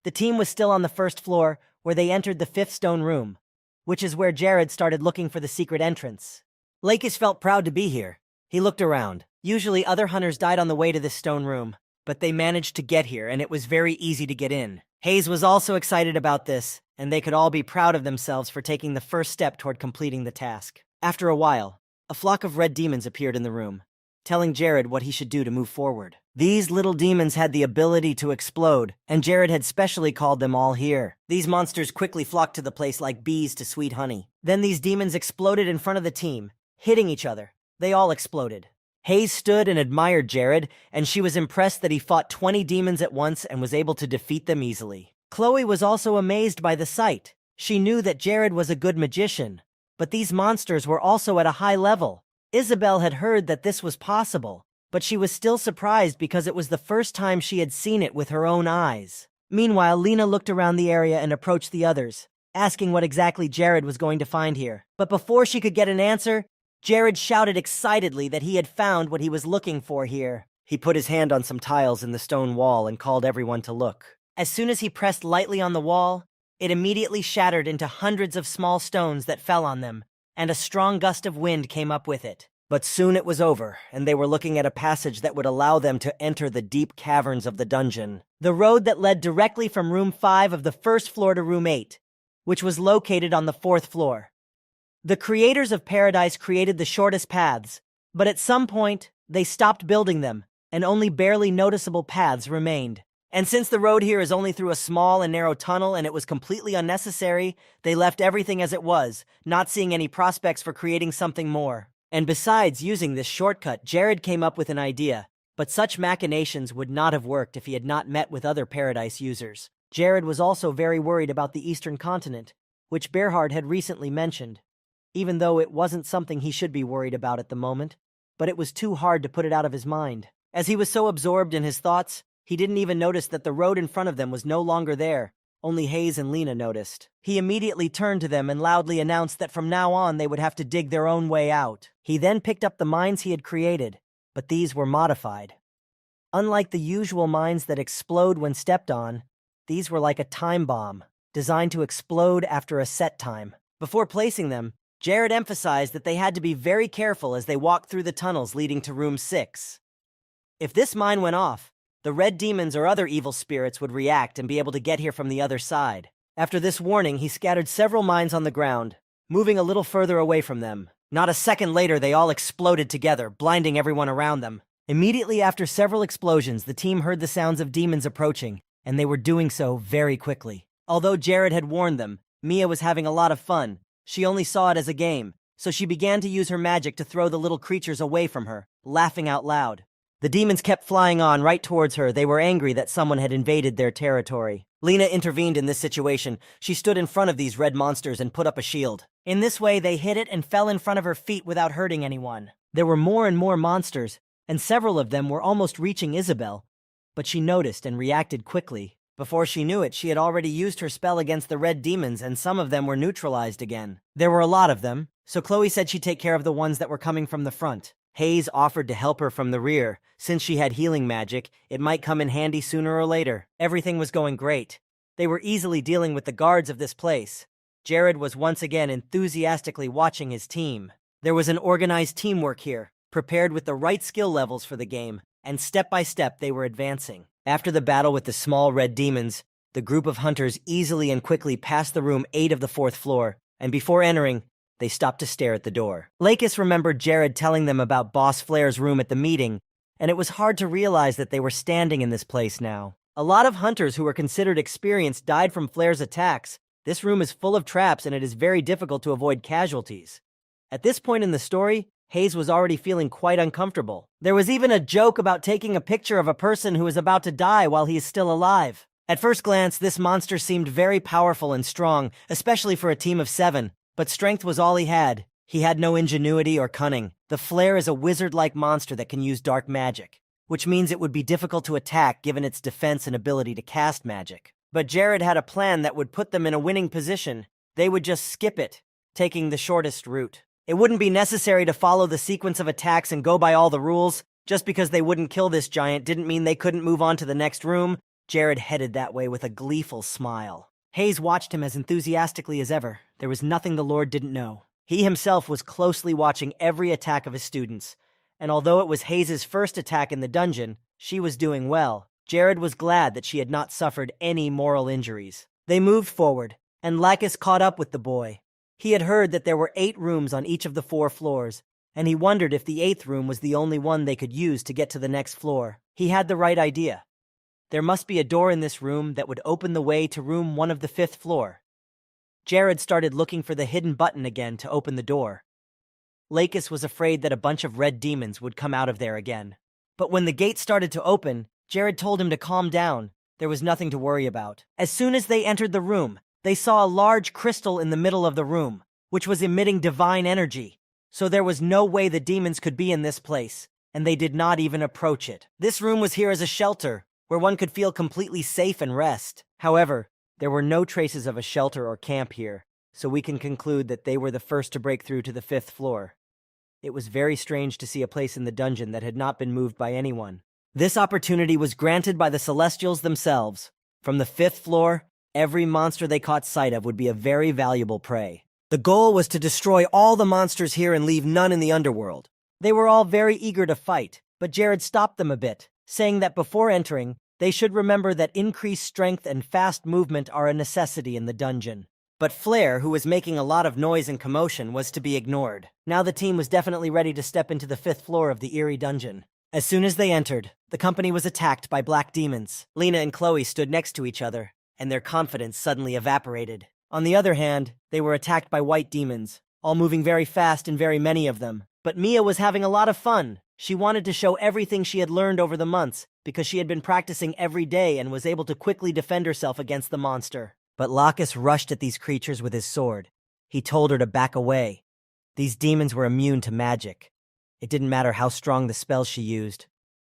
[SPEAKER 1] The team was still on the first floor, where they entered the fifth stone room, which is where Jared started looking for the secret entrance. Lakis felt proud to be here. He looked around. Usually other hunters died on the way to this stone room, but they managed to get here, and it was very easy to get in. Hayes was also excited about this, and they could all be proud of themselves for taking the first step toward completing the task. After a while, a flock of red demons appeared in the room, telling Jared what he should do to move forward. These little demons had the ability to explode, and Jared had specially called them all here. These monsters quickly flocked to the place like bees to sweet honey. Then these demons exploded in front of the team, hitting each other. They all exploded. Hayes stood and admired Jared, and she was impressed that he fought 20 demons at once and was able to defeat them easily. Chloe was also amazed by the sight. She knew that Jared was a good magician, but these monsters were also at a high level. Isabel had heard that this was possible, but she was still surprised because it was the first time she had seen it with her own eyes. Meanwhile, Lena looked around the area and approached the others, asking what exactly Jared was going to find here. But before she could get an answer, Jared shouted excitedly that he had found what he was looking for here. He put his hand on some tiles in the stone wall and called everyone to look. As soon as he pressed lightly on the wall, it immediately shattered into hundreds of small stones that fell on them, and a strong gust of wind came up with it. But soon it was over, and they were looking at a passage that would allow them to enter the deep caverns of the dungeon. The road that led directly from room 5 of the first floor to room 8, which was located on the 4th floor. The creators of Paradise created the shortest paths, but at some point, they stopped building them, and only barely noticeable paths remained. And since the road here is only through a small and narrow tunnel and it was completely unnecessary, they left everything as it was, not seeing any prospects for creating something more. And besides using this shortcut, Jared came up with an idea, but such machinations would not have worked if he had not met with other Paradise users. Jared was also very worried about the Eastern continent, which Berhard had recently mentioned, even though it wasn't something he should be worried about at the moment, but it was too hard to put it out of his mind. As he was so absorbed in his thoughts, he didn't even notice that the road in front of them was no longer there. Only Hayes and Lena noticed. He immediately turned to them and loudly announced that from now on they would have to dig their own way out. He then picked up the mines he had created, but these were modified. Unlike the usual mines that explode when stepped on, these were like a time bomb, designed to explode after a set time. Before placing them, Jared emphasized that they had to be very careful as they walked through the tunnels leading to room 6. If this mine went off, the red demons or other evil spirits would react and be able to get here from the other side. After this warning, he scattered several mines on the ground, moving a little further away from them. Not a second later, they all exploded together, blinding everyone around them. Immediately after several explosions, the team heard the sounds of demons approaching, and they were doing so very quickly. Although Jared had warned them, Mia was having a lot of fun. She only saw it as a game, so she began to use her magic to throw the little creatures away from her, laughing out loud. The demons kept flying on right towards her. They were angry that someone had invaded their territory. Lena intervened in this situation. She stood in front of these red monsters and put up a shield. In this way, they hit it and fell in front of her feet without hurting anyone. There were more and more monsters, and several of them were almost reaching Isabel, but she noticed and reacted quickly. Before she knew it, she had already used her spell against the red demons, and some of them were neutralized again. There were a lot of them, so Chloe said she'd take care of the ones that were coming from the front. Hayes offered to help her from the rear. Since she had healing magic, it might come in handy sooner or later. Everything was going great. They were easily dealing with the guards of this place. Jared was once again enthusiastically watching his team. There was an organized teamwork here, prepared with the right skill levels for the game, and step by step they were advancing. After the battle with the small red demons, the group of hunters easily and quickly passed the room 8 of the 4th floor, and before entering, they stopped to stare at the door. Lakis remembered Jared telling them about Boss Flair's room at the meeting, and it was hard to realize that they were standing in this place now. A lot of hunters who were considered experienced died from Flare's attacks. This room is full of traps and it is very difficult to avoid casualties. At this point in the story, Hayes was already feeling quite uncomfortable. There was even a joke about taking a picture of a person who is about to die while he is still alive. At first glance, this monster seemed very powerful and strong, especially for a team of 7, but strength was all he had. He had no ingenuity or cunning. The Flare is a wizard-like monster that can use dark magic, which means it would be difficult to attack given its defense and ability to cast magic. But Jared had a plan that would put them in a winning position. They would just skip it, taking the shortest route. It wouldn't be necessary to follow the sequence of attacks and go by all the rules. Just because they wouldn't kill this giant didn't mean they couldn't move on to the next room. Jared headed that way with a gleeful smile. Hayes watched him as enthusiastically as ever. There was nothing the Lord didn't know. He himself was closely watching every attack of his students, and although it was Hayes' first attack in the dungeon, she was doing well. Jared was glad that she had not suffered any moral injuries. They moved forward, and Lacus caught up with the boy. He had heard that there were 8 rooms on each of the 4 floors, and he wondered if the 8th room was the only one they could use to get to the next floor. He had the right idea. There must be a door in this room that would open the way to room 1 of the 5th floor. Jared started looking for the hidden button again to open the door. Lacus was afraid that a bunch of red demons would come out of there again. But when the gate started to open, Jared told him to calm down. There was nothing to worry about. As soon as they entered the room, they saw a large crystal in the middle of the room, which was emitting divine energy. So there was no way the demons could be in this place, and they did not even approach it. This room was here as a shelter, where one could feel completely safe and rest. However, there were no traces of a shelter or camp here, so we can conclude that they were the first to break through to the 5th floor. It was very strange to see a place in the dungeon that had not been moved by anyone. This opportunity was granted by the Celestials themselves. From the 5th floor, every monster they caught sight of would be a very valuable prey. The goal was to destroy all the monsters here and leave none in the underworld. They were all very eager to fight, but Jared stopped them a bit, saying that before entering, they should remember that increased strength and fast movement are a necessity in the dungeon. But Flare, who was making a lot of noise and commotion, was to be ignored. Now the team was definitely ready to step into the 5th floor of the eerie dungeon. As soon as they entered, the company was attacked by black demons. Lena and Chloe stood next to each other, and their confidence suddenly evaporated. On the other hand, they were attacked by white demons, all moving very fast and very many of them. But Mia was having a lot of fun. She wanted to show everything she had learned over the months, because she had been practicing every day and was able to quickly defend herself against the monster. But Lacus rushed at these creatures with his sword. He told her to back away. These demons were immune to magic. It didn't matter how strong the spells she used.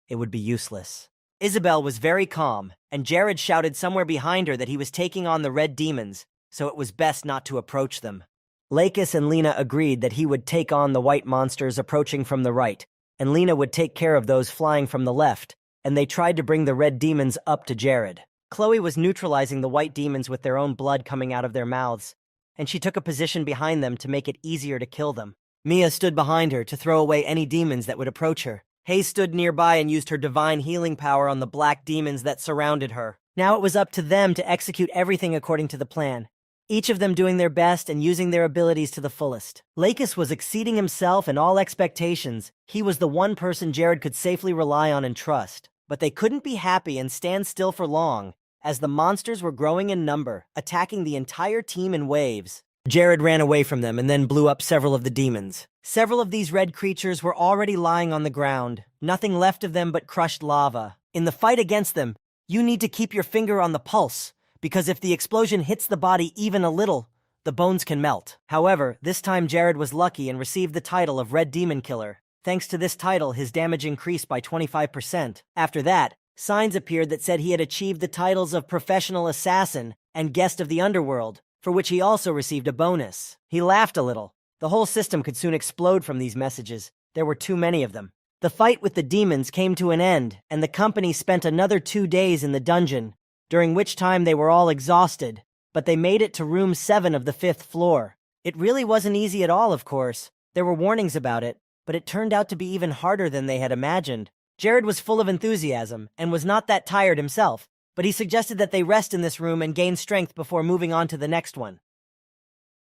[SPEAKER 1] It would be useless. Isabel was very calm, and Jared shouted somewhere behind her that he was taking on the red demons, so it was best not to approach them. Lacus and Lena agreed that he would take on the white monsters approaching from the right, and Lena would take care of those flying from the left, and they tried to bring the red demons up to Jared. Chloe was neutralizing the white demons with their own blood coming out of their mouths, and she took a position behind them to make it easier to kill them. Mia stood behind her to throw away any demons that would approach her. Hayes stood nearby and used her divine healing power on the black demons that surrounded her. Now it was up to them to execute everything according to the plan, each of them doing their best and using their abilities to the fullest. Lacus was exceeding himself and all expectations. He was the one person Jared could safely rely on and trust. But they couldn't be happy and stand still for long, as the monsters were growing in number, attacking the entire team in waves. Jared ran away from them and then blew up several of the demons. Several of these red creatures were already lying on the ground, nothing left of them but crushed lava. In the fight against them, you need to keep your finger on the pulse, because if the explosion hits the body even a little, the bones can melt. However, this time Jared was lucky and received the title of Red Demon Killer. Thanks to this title, his damage increased by 25%. After that, signs appeared that said he had achieved the titles of Professional Assassin and Guest of the Underworld, for which he also received a bonus. He laughed a little. The whole system could soon explode from these messages. There were too many of them. The fight with the demons came to an end, and the company spent another 2 days in the dungeon, during which time they were all exhausted, but they made it to room 7 of the 5th floor. It really wasn't easy at all, of course. There were warnings about it, but it turned out to be even harder than they had imagined. Jared was full of enthusiasm and was not that tired himself, but he suggested that they rest in this room and gain strength before moving on to the next one.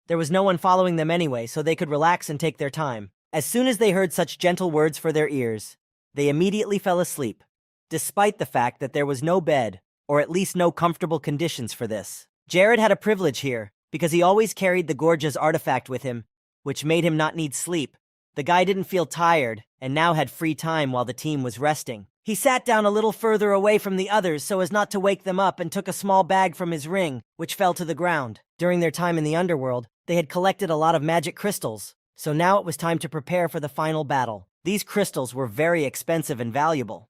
[SPEAKER 1] There was no one following them anyway, so they could relax and take their time. As soon as they heard such gentle words for their ears, they immediately fell asleep, despite the fact that there was no bed
[SPEAKER 2] or at least no comfortable conditions for this. Jared had a privilege here, because he always carried the Gorgia's artifact with him, which made him not need sleep. The guy didn't feel tired, and now had free time while the team was resting. He sat down a little further away from the others so as not to wake them up and took a small bag from his ring, which fell to the ground. During their time in the underworld, they had collected a lot of magic crystals, so now it was time to prepare for the final battle. These crystals were very expensive and valuable.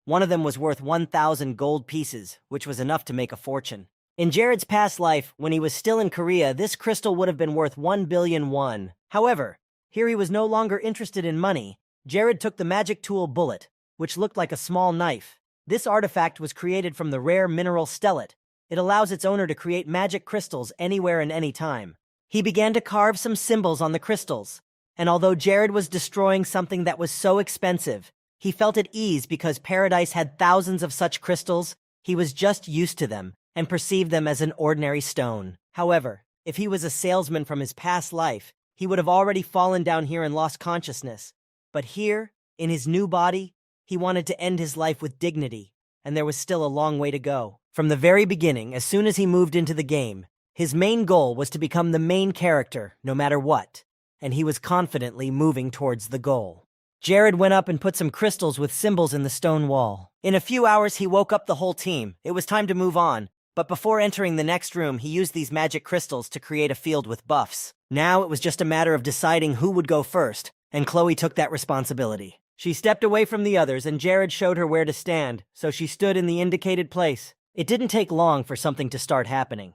[SPEAKER 2] One of them was worth 1,000 gold pieces, which was enough to make a fortune. In Jared's past life, when he was still in Korea, this crystal would have been worth 1 billion won. However, here he was no longer interested in money. Jared took the magic tool Bullet, which looked like a small knife. This artifact was created from the rare mineral stellate. It allows its owner to create magic crystals anywhere and any time. He began to carve some symbols on the crystals, and although Jared was destroying something that was so expensive, he felt at ease because Paradise had thousands of such crystals. He was just used to them and perceived them as an ordinary stone. However, if he was a salesman from his past life, he would have already fallen down here and lost consciousness. But here, in his new body, he wanted to end his life with dignity, and there was still a long way to go. From the very beginning, as soon as he moved into the game, his main goal was to become the main character, no matter what, and he was confidently moving towards the goal. Jared went up and put some crystals with symbols in the stone wall. In a few hours, he woke up the whole team. It was time to move on, but before entering the next room, he used these magic crystals to create a field with buffs. Now it was just a matter of deciding who would go first, and Chloe took that responsibility. She stepped away from the others, and Jared showed her where to stand, so she stood in the indicated place. It didn't take long for something to start happening.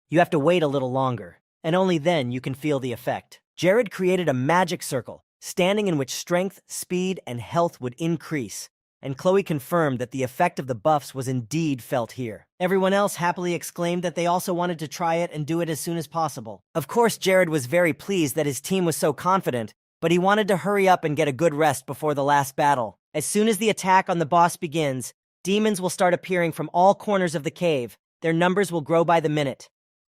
[SPEAKER 2] You have to wait a little longer, and only then you can feel the effect. Jared created a magic circle, standing in which strength, speed, and health would increase, and Chloe confirmed that the effect of the buffs was indeed felt here. Everyone else happily exclaimed that they also wanted to try it and do it as soon as possible. Of course, Jared was very pleased that his team was so confident, but he wanted to hurry up and get a good rest before the last battle. As soon as the attack on the boss begins, demons will start appearing from all corners of the cave. Their numbers will grow by the minute.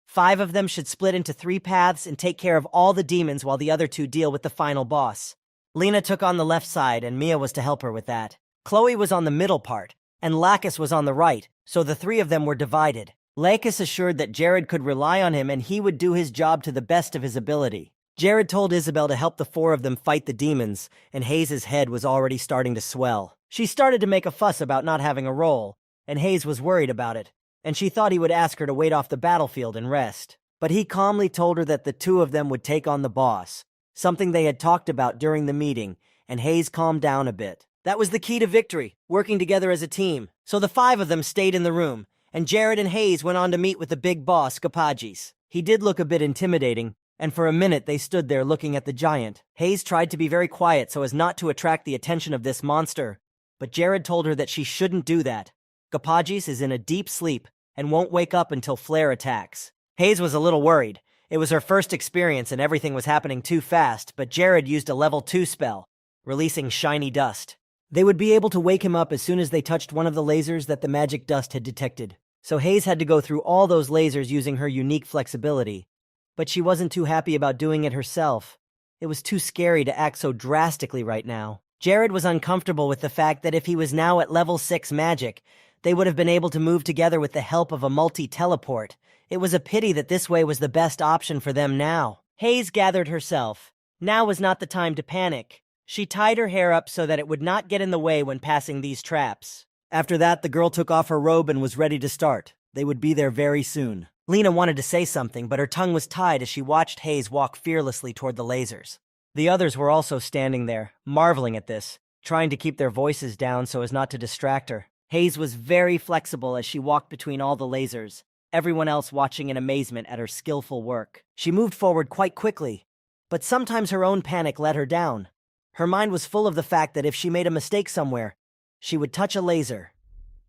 [SPEAKER 2] 5 of them should split into 3 paths and take care of all the demons while the other 2 deal with the final boss. Lena took on the left side, and Mia was to help her with that. Chloe was on the middle part, and Lacus was on the right, so the 3 of them were divided. Lacus assured that Jared could rely on him and he would do his job to the best of his ability. Jared told Isabel to help the 4 of them fight the demons, and Hayes' head was already starting to swell. She started to make a fuss about not having a role, and Hayes was worried about it, and she thought he would ask her to wait off the battlefield and rest. But he calmly told her that the 2 of them would take on the boss, something they had talked about during the meeting, and Hayes calmed down a bit. That was the key to victory, working together as a team. So the 5 of them stayed in the room, and Jared and Hayes went on to meet with the big boss, Kapagis. He did look a bit intimidating, and for a minute they stood there looking at the giant. Hayes tried to be very quiet so as not to attract the attention of this monster, but Jared told her that she shouldn't do that. Kapagis is in a deep sleep and won't wake up until Flare attacks. Hayes was a little worried. It was her first experience and everything was happening too fast, but Jared used a level 2 spell, releasing shiny dust. They would be able to wake him up as soon as they touched one of the lasers that the magic dust had detected. So Hayes had to go through all those lasers using her unique flexibility. But she wasn't too happy about doing it herself. It was too scary to act so drastically right now. Jared was uncomfortable with the fact that if he was now at level 6 magic, they would have been able to move together with the help of a multi-teleport. It was a pity that this way was the best option for them now. Hayes gathered herself. Now was not the time to panic. She tied her hair up so that it would not get in the way when passing these traps. After that, the girl took off her robe and was ready to start. They would be there very soon. Lena wanted to say something, but her tongue was tied as she watched Hayes walk fearlessly toward the lasers. The others were also standing there, marveling at this, trying to keep their voices down so as not to distract her. Hayes was very flexible as she walked between all the lasers, everyone else watching in amazement at her skillful work. She moved forward quite quickly, but sometimes her own panic let her down. Her mind was full of the fact that if she made a mistake somewhere, she would touch a laser,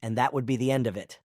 [SPEAKER 2] and that would be the end of it.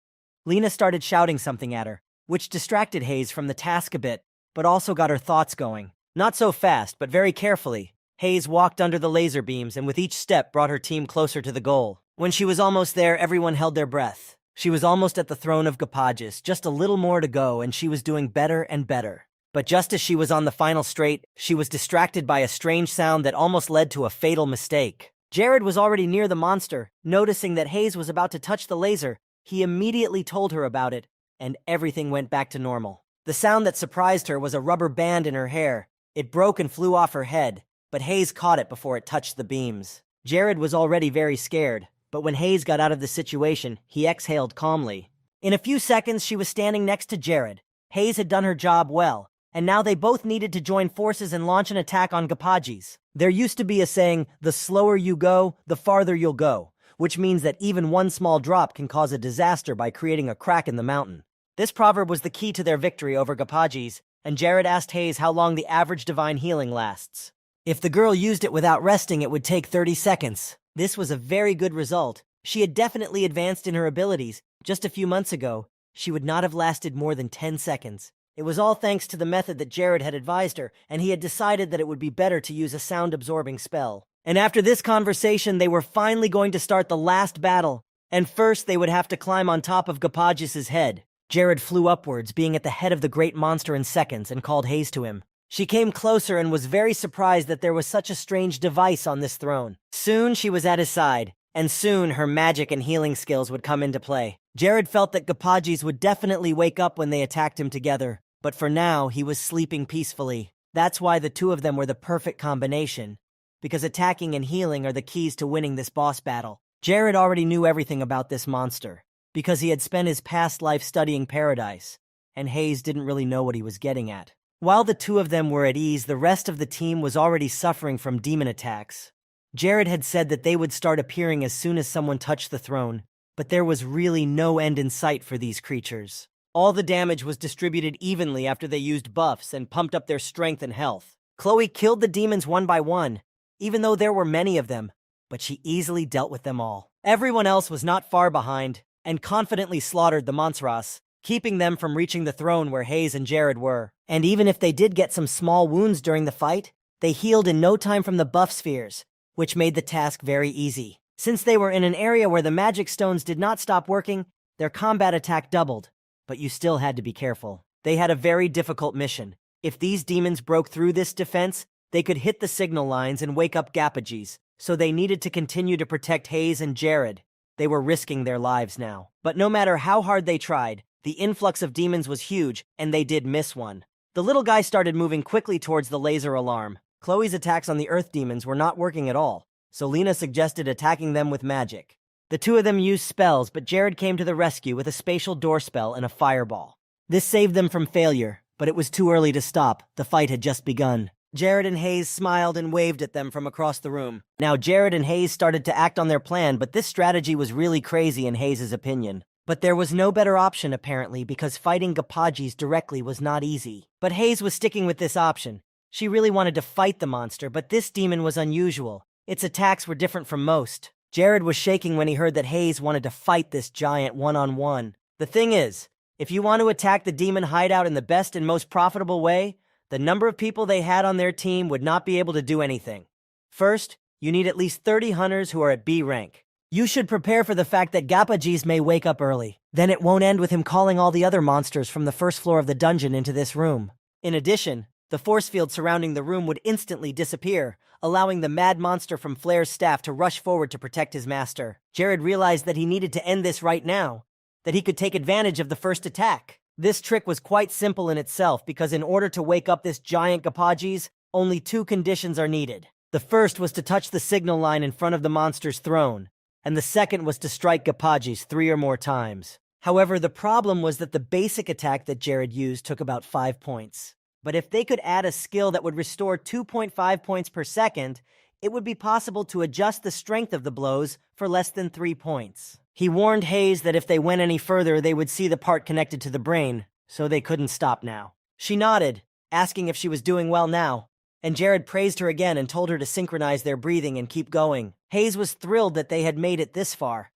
[SPEAKER 2] Lena started shouting something at her, which distracted Hayes from the task a bit, but also got her thoughts going. Not so fast, but very carefully. Hayes walked under the laser beams and with each step brought her team closer to the goal. When she was almost there, everyone held their breath. She was almost at the throne of Kapagis, just a little more to go, and she was doing better and better. But just as she was on the final straight, she was distracted by a strange sound that almost led to a fatal mistake. Jared was already near the monster. Noticing that Hayes was about to touch the laser, He immediately told her about it, and everything went back to normal. The sound that surprised her was a rubber band in her hair. It broke and flew off her head, but Hayes caught it before it touched the beams. Jared was already very scared, but when Hayes got out of the situation, he exhaled calmly. In a few seconds, she was standing next to Jared. Hayes had done her job well, and now they both needed to join forces and launch an attack on Gapajis. There used to be a saying, the slower you go, the farther you'll go, which means that even one small drop can cause a disaster by creating a crack in the mountain. This proverb was the key to their victory over Gapajis, and Jared asked Hayes how long the average divine healing lasts. If the girl used it without resting, it would take 30 seconds. This was a very good result. She had definitely advanced in her abilities. Just a few months ago, she would not have lasted more than 10 seconds. It was all thanks to the method that Jared had advised her, and he had decided that it would be better to use a sound-absorbing spell. And after this conversation, they were finally going to start the last battle, and first they would have to climb on top of Gapajis' head. Jared flew upwards, being at the head of the great monster in seconds, and called Hayes to him. She came closer and was very surprised that there was such a strange device on this throne. Soon she was at his side, and soon her magic and healing skills would come into play. Jared felt that Gapajis would definitely wake up when they attacked him together, but for now he was sleeping peacefully. That's why the two of them were the perfect combination, because attacking and healing are the keys to winning this boss battle. Jared already knew everything about this monster, because he had spent his past life studying Paradise, and Hayes didn't really know what he was getting at. While the two of them were at ease, the rest of the team was already suffering from demon attacks. Jared had said that they would start appearing as soon as someone touched the throne, but there was really no end in sight for these creatures. All the damage was distributed evenly after they used buffs and pumped up their strength and health. Chloe killed the demons one by one, even though there were many of them, but she easily dealt with them all. Everyone else was not far behind, and confidently slaughtered the Monstras, keeping them from reaching the throne where Hayes and Jared were. And even if they did get some small wounds during the fight, they healed in no time from the buff spheres, which made the task very easy. Since they were in an area where the magic stones did not stop working, their combat attack doubled, but you still had to be careful. They had a very difficult mission. If these demons broke through this defense, they could hit the signal lines and wake up Gapajis, so they needed to continue to protect Hayes and Jared. They were risking their lives now. But no matter how hard they tried, the influx of demons was huge, and they did miss one. The little guy started moving quickly towards the laser alarm. Chloe's attacks on the earth demons were not working at all, so Lena suggested attacking them with magic. The two of them used spells, but Jared came to the rescue with a spatial door spell and a fireball. This saved them from failure, but it was too early to stop. The fight had just begun. Jared and Hayes smiled and waved at them from across the room. Now Jared and Hayes started to act on their plan, but this strategy was really crazy in Hayes' opinion. But there was no better option, apparently, because fighting Gapajis directly was not easy. But Hayes was sticking with this option. She really wanted to fight the monster, but this demon was unusual. Its attacks were different from most. Jared was shaking when he heard that Hayes wanted to fight this giant one-on-one. The thing is, if you want to attack the demon hideout in the best and most profitable way, the number of people they had on their team would not be able to do anything. First, you need at least 30 hunters who are at B rank. You should prepare for the fact that Gapajis may wake up early. Then it won't end with him calling all the other monsters from the first floor of the dungeon into this room. In addition, the force field surrounding the room would instantly disappear, allowing the mad monster from Flair's staff to rush forward to protect his master. Jared realized that he needed to end this right now, that he could take advantage of the first attack. This trick was quite simple in itself because in order to wake up this giant Gapajis, only two conditions are needed. The first was to touch the signal line in front of the monster's throne, and the second was to strike Gapajis 3 or more times. However, the problem was that the basic attack that Jared used took about 5 points. But if they could add a skill that would restore 2.5 points per second, it would be possible to adjust the strength of the blows for less than 3 points. He warned Hayes that if they went any further, they would see the part connected to the brain, so they couldn't stop now. She nodded, asking if she was doing well now, and Jared praised her again and told her to synchronize their breathing and keep going. Hayes was thrilled that they had made it this far,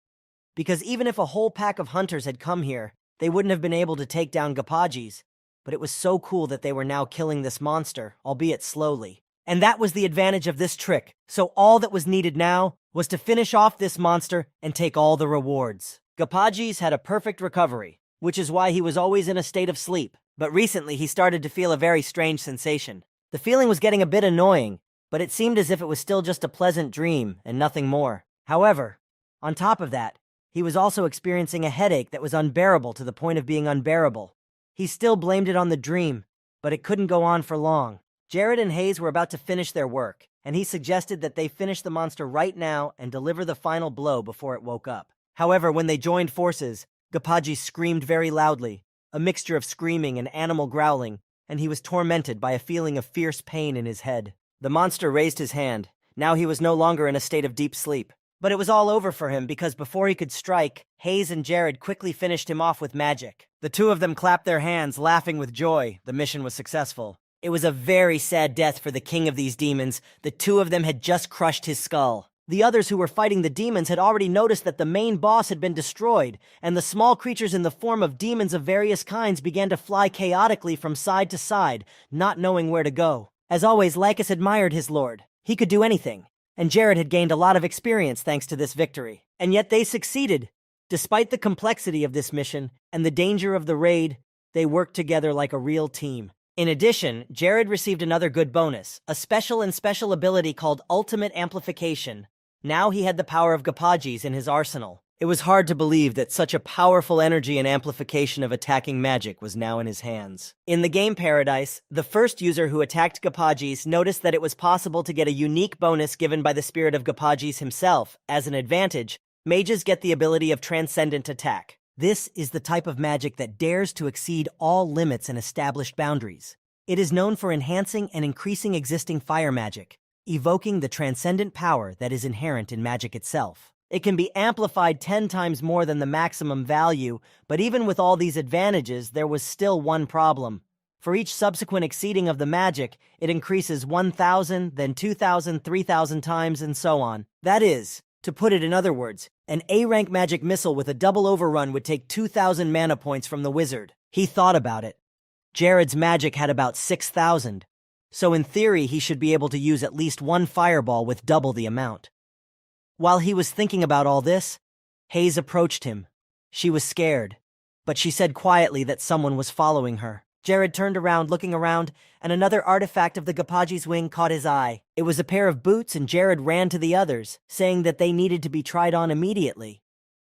[SPEAKER 2] because even if a whole pack of hunters had come here, they wouldn't have been able to take down Gapajis, but it was so cool that they were now killing this monster, albeit slowly. And that was the advantage of this trick, so all that was needed now was to finish off this monster and take all the rewards. Gapajis had a perfect recovery, which is why he was always in a state of sleep, but recently he started to feel a very strange sensation. The feeling was getting a bit annoying, but it seemed as if it was still just a pleasant dream and nothing more. However, on top of that, He was also experiencing a headache that was unbearable to the point of being unbearable. He still blamed it on the dream, but it couldn't go on for long. Jared and Hayes were about to finish their work, and he suggested that they finish the monster right now and deliver the final blow before it woke up. However, when they joined forces, Gapaji screamed very loudly, a mixture of screaming and animal growling, and he was tormented by a feeling of fierce pain in his head. The monster raised his hand. Now he was no longer in a state of deep sleep. But it was all over for him because before he could strike, Hayes and Jared quickly finished him off with magic. The two of them clapped their hands, laughing with joy. The mission was successful. It was a very sad death for the king of these demons. The two of them had just crushed his skull. The others who were fighting the demons had already noticed that the main boss had been destroyed, and the small creatures in the form of demons of various kinds began to fly chaotically from side to side, not knowing where to go. As always, Lycus admired his lord. He could do anything, and Jared had gained a lot of experience thanks to this victory. And yet they succeeded. Despite the complexity of this mission and the danger of the raid, they worked together like a real team. In addition, Jared received another good bonus, a special ability called Ultimate Amplification. Now he had the power of Gapaji's in his arsenal. It was hard to believe that such a powerful energy and amplification of attacking magic was now in his hands. In the game Paradise, the first user who attacked Gapaji's noticed that it was possible to get a unique bonus given by the spirit of Gapaji's himself. As an advantage, mages get the ability of Transcendent Attack. This is the type of magic that dares to exceed all limits and established boundaries. It is known for enhancing and increasing existing fire magic, evoking the transcendent power that is inherent in magic itself. It can be amplified 10 times more than the maximum value, but even with all these advantages, there was still one problem. For each subsequent exceeding of the magic, it increases 1,000, then 2,000, 3,000 times, and so on. That is, to put it in other words, an A-rank magic missile with a double overrun would take 2,000 mana points from the wizard. He thought about it. Jared's magic had about 6,000, so in theory he should be able to use at least one fireball with double the amount. While he was thinking about all this, Hayes approached him. She was scared, but she said quietly that someone was following her. Jared turned around, looking around, and another artifact of the Gapaji's wing caught his eye. It was a pair of boots, and Jared ran to the others, saying that they needed to be tried on immediately.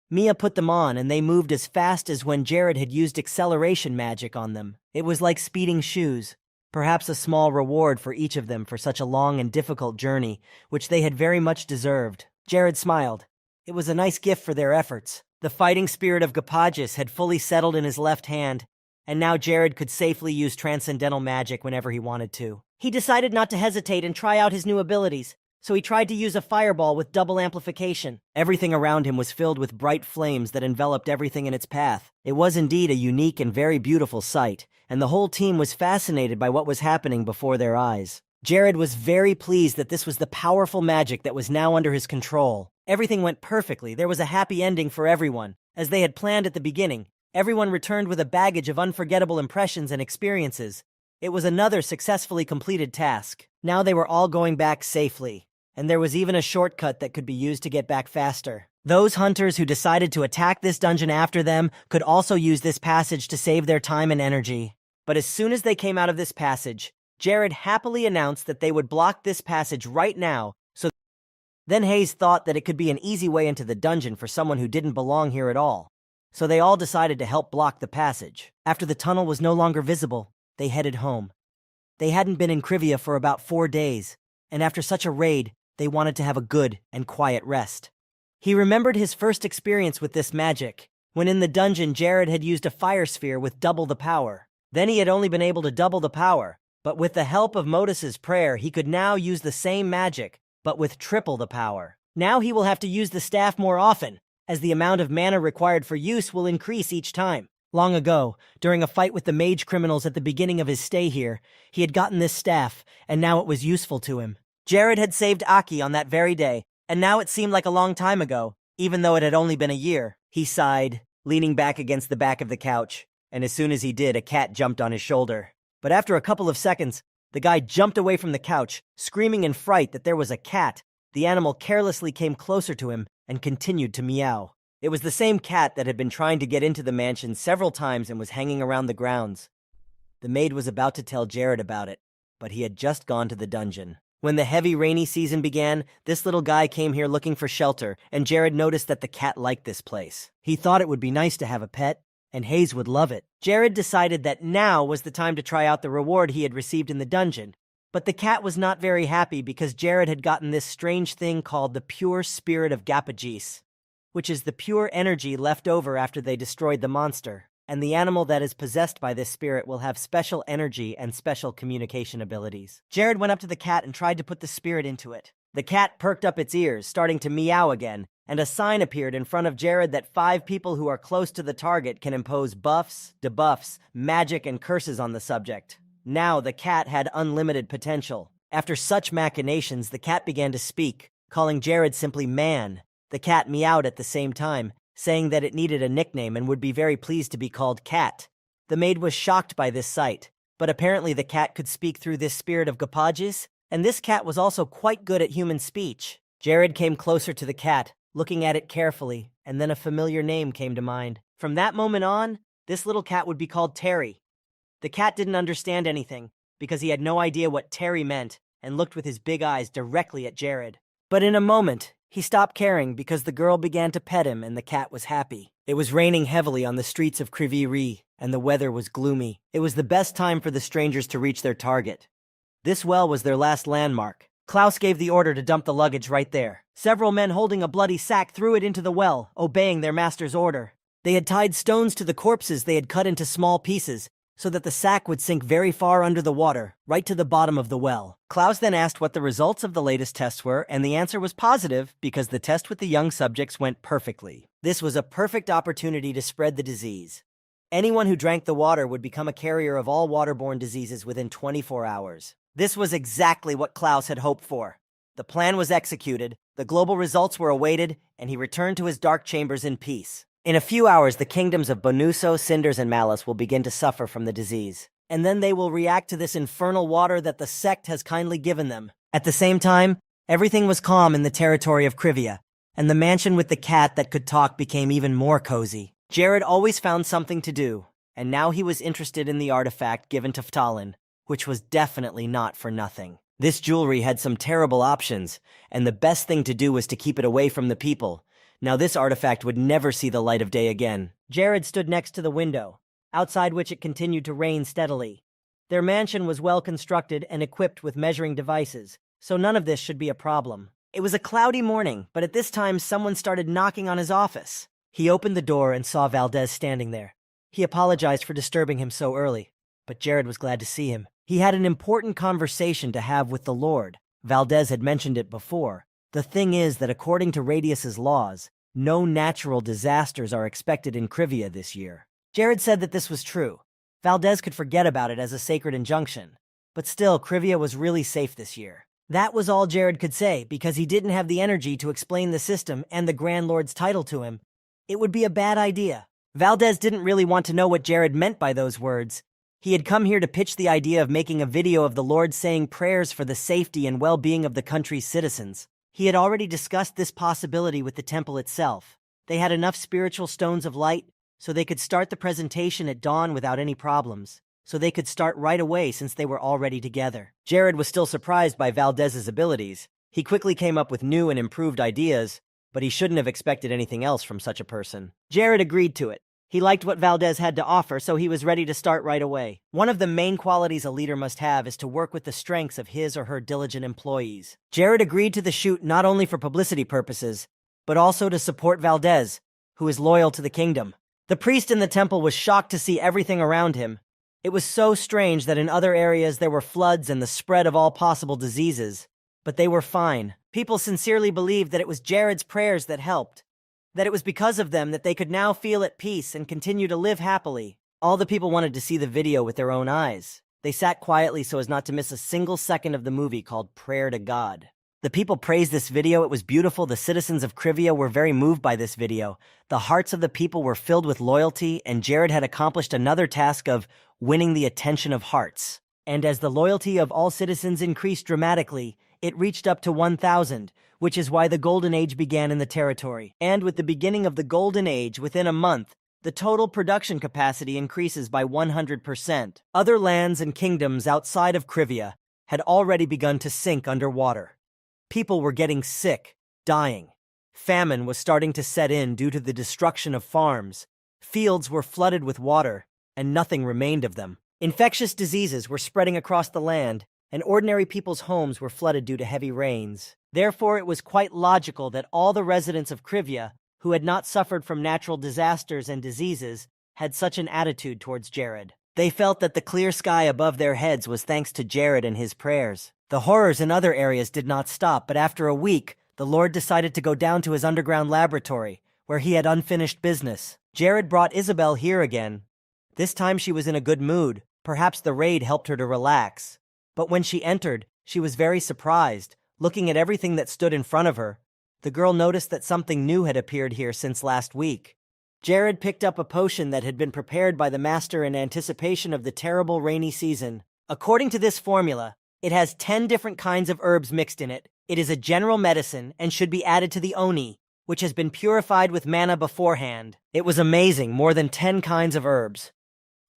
[SPEAKER 2] Mia put them on, and they moved as fast as when Jared had used acceleration magic on them. It was like speeding shoes, perhaps a small reward for each of them for such a long and difficult journey, which they had very much deserved. Jared smiled. It was a nice gift for their efforts. The fighting spirit of Gapagis had fully settled in his left hand, and now Jared could safely use transcendental magic whenever he wanted to. He decided not to hesitate and try out his new abilities, so he tried to use a fireball with double amplification. Everything around him was filled with bright flames that enveloped everything in its path. It was indeed a unique and very beautiful sight, and the whole team was fascinated by what was happening before their eyes. Jared was very pleased that this was the powerful magic that was now under his control. Everything went perfectly. There was a happy ending for everyone. As they had planned at the beginning, everyone returned with a baggage of unforgettable impressions and experiences. It was another successfully completed task. Now they were all going back safely, and there was even a shortcut that could be used to get back faster. Those hunters who decided to attack this dungeon after them could also use this passage to save their time and energy. But as soon as they came out of this passage, Jared happily announced that they would block this passage right now, so then Hayes thought that it could be an easy way into the dungeon for someone who didn't belong here at all. So they all decided to help block the passage. After the tunnel was no longer visible, they headed home. They hadn't been in Krivia for about 4 days, and after such a raid, they wanted to have a good and quiet rest. He remembered his first experience with this magic, when in the dungeon Jared had used a fire sphere with double the power. Then he had only been able to double the power, but with the help of Modus's prayer, he could now use the same magic, but with triple the power. Now he will have to use the staff more often, as the amount of mana required for use will increase each time. Long ago, during a fight with the mage criminals at the beginning of his stay here, he had gotten this staff, and now it was useful to him. Jared had saved Aki on that very day, and now it seemed like a long time ago, even though it had only been a year. He sighed, leaning back against the back of the couch, and as soon as he did, a cat jumped on his shoulder. But after a couple of seconds, the guy jumped away from the couch, screaming in fright that there was a cat. The animal carelessly came closer to him and continued to meow. It was the same cat that had been trying to get into the mansion several times and was hanging around the grounds. The maid was about to tell Jared about it, but he had just gone to the dungeon. When the heavy rainy season began, this little guy came here looking for shelter, and Jared noticed that the cat liked this place. He thought it would be nice to have a pet, and Hayes would love it. Jared decided that now was the time to try out the reward he had received in the dungeon. But the cat was not very happy because Jared had gotten this strange thing called the pure spirit of Gapagis, which is the pure energy left over after they destroyed the monster. And the animal that is possessed by this spirit will have special energy and special communication abilities. Jared went up to the cat and tried to put the spirit into it. The cat perked up its ears, starting to meow again, and a sign appeared in front of Jared that 5 people who are close to the target can impose buffs, debuffs, magic, and curses on the subject. Now the cat had unlimited potential. After such machinations, the cat began to speak, calling Jared simply Man. The cat meowed at the same time, saying that it needed a nickname and would be very pleased to be called Cat. The maid was shocked by this sight, but apparently the cat could speak through this spirit of Gapagis, and this cat was also quite good at human speech. Jared came closer to the cat, looking at it carefully, and then a familiar name came to mind. From that moment on, this little cat would be called Terry. The cat didn't understand anything, because he had no idea what Terry meant, and looked with his big eyes directly at Jared. But in a moment, he stopped caring because the girl began to pet him and the cat was happy. It was raining heavily on the streets of Kriviri, and the weather was gloomy. It was the best time for the strangers to reach their target. This well was their last landmark. Klaus gave the order to dump the luggage right there. Several men holding a bloody sack threw it into the well, obeying their master's order. They had tied stones to the corpses they had cut into small pieces, so that the sack would sink very far under the water, right to the bottom of the well. Klaus then asked what the results of the latest tests were, and the answer was positive because the test with the young subjects went perfectly. This was a perfect opportunity to spread the disease. Anyone who drank the water would become a carrier of all waterborne diseases within 24 hours. This was exactly what Klaus had hoped for. The plan was executed, the global results were awaited, and he returned to his dark chambers in peace. In a few hours, the kingdoms of Bonuso, Cinders, and Malice will begin to suffer from the disease. And then they will react to this infernal water that the sect has kindly given them. At the same time, everything was calm in the territory of Krivia, and the mansion with the cat that could talk became even more cozy. Jared always found something to do, and now he was interested in the artifact given to Ftalin, which was definitely not for nothing. This jewelry had some terrible options, and the best thing to do was to keep it away from the people. Now this artifact would never see the light of day again. Jared stood next to the window, outside which it continued to rain steadily. Their mansion was well constructed and equipped with measuring devices, so none of this should be a problem. It was a cloudy morning, but at this time someone started knocking on his office. He opened the door and saw Valdez standing there. He apologized for disturbing him so early, but Jared was glad to see him. He had an important conversation to have with the Lord. Valdez had mentioned it before. The thing is that according to Radius's laws, no natural disasters are expected in Krivia this year. Jared said that this was true. Valdez could forget about it as a sacred injunction. But still, Krivia was really safe this year. That was all Jared could say, because he didn't have the energy to explain the system and the Grand Lord's title to him. It would be a bad idea. Valdez didn't really want to know what Jared meant by those words. He had come here to pitch the idea of making a video of the Lord saying prayers for the safety and well-being of the country's citizens. He had already discussed this possibility with the temple itself. They had enough spiritual stones of light so they could start the presentation at dawn without any problems. So they could start right away since they were already together. Jared was still surprised by Valdez's abilities. He quickly came up with new and improved ideas, but he shouldn't have expected anything else from such a person. Jared agreed to it. He liked what Valdez had to offer, so he was ready to start right away. One of the main qualities a leader must have is to work with the strengths of his or her diligent employees. Jared agreed to the shoot not only for publicity purposes, but also to support Valdez, who is loyal to the kingdom. The priest in the temple was shocked to see everything around him. It was so strange that in other areas there were floods and the spread of all possible diseases, but they were fine. People sincerely believed that it was Jared's prayers that helped, that it was because of them that they could now feel at peace and continue to live happily. All the people wanted to see the video with their own eyes. They sat quietly so as not to miss a single second of the movie called Prayer to God. The people praised this video. It was beautiful. The citizens of Krivia were very moved by this video. The hearts of the people were filled with loyalty, and Jared had accomplished another task of winning the attention of hearts. And as the loyalty of all citizens increased dramatically, it reached up to 1,000, which is why the Golden Age began in the territory. And with the beginning of the Golden Age, within a month, the total production capacity increases by 100%. Other lands and kingdoms outside of Krivia had already begun to sink underwater. People were getting sick, dying. Famine was starting to set in due to the destruction of farms. Fields were flooded with water, and nothing remained of them. Infectious diseases were spreading across the land, and ordinary people's homes were flooded due to heavy rains. Therefore, it was quite logical that all the residents of Krivia, who had not suffered from natural disasters and diseases, had such an attitude towards Jared. They felt that the clear sky above their heads was thanks to Jared and his prayers. The horrors in other areas did not stop, but after a week, the Lord decided to go down to his underground laboratory, where he had unfinished business. Jared brought Isabel here again. This time she was in a good mood. Perhaps the raid helped her to relax. But when she entered, she was very surprised. Looking at everything that stood in front of her, the girl noticed that something new had appeared here since last week. Jared picked up a potion that had been prepared by the master in anticipation of the terrible rainy season. According to this formula, it has 10 different kinds of herbs mixed in it. It is a general medicine and should be added to the oni, which has been purified with mana beforehand. It was amazing, more than 10 kinds of herbs.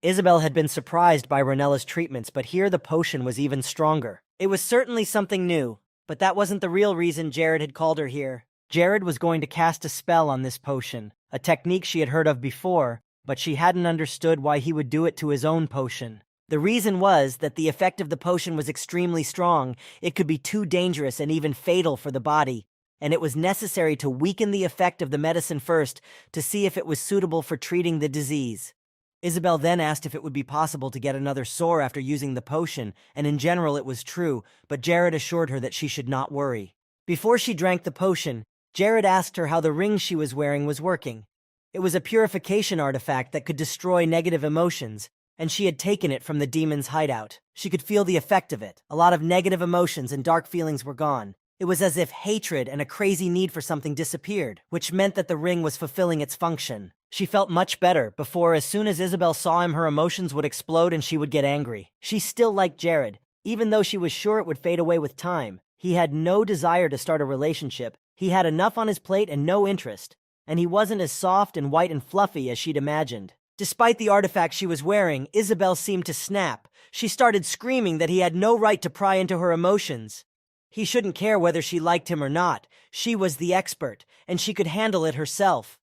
[SPEAKER 2] Isabel had been surprised by Ronella's treatments, but here the potion was even stronger. It was certainly something new, but that wasn't the real reason Jared had called her here. Jared was going to cast a spell on this potion, a technique she had heard of before, but she hadn't understood why he would do it to his own potion. The reason was that the effect of the potion was extremely strong. It could be too dangerous and even fatal for the body, and it was necessary to weaken the effect of the medicine first to see if it was suitable for treating the disease. Isabel then asked if it would be possible to get another sore after using the potion, and in general it was true, but Jared assured her that she should not worry. Before she drank the potion, Jared asked her how the ring she was wearing was working. It was a purification artifact that could destroy negative emotions, and she had taken it from the demon's hideout. She could feel the effect of it. A lot of negative emotions and dark feelings were gone. It was as if hatred and a crazy need for something disappeared, which meant that the ring was fulfilling its function. She felt much better. Before, as soon as Isabel saw him, her emotions would explode and she would get angry. She still liked Jared, even though she was sure it would fade away with time. He had no desire to start a relationship. He had enough on his plate and no interest, and he wasn't as soft and white and fluffy as she'd imagined. Despite the artifact she was wearing, Isabel seemed to snap. She started screaming that he had no right to pry into her emotions. He shouldn't care whether she liked him or not. She was the expert, and she could handle it herself.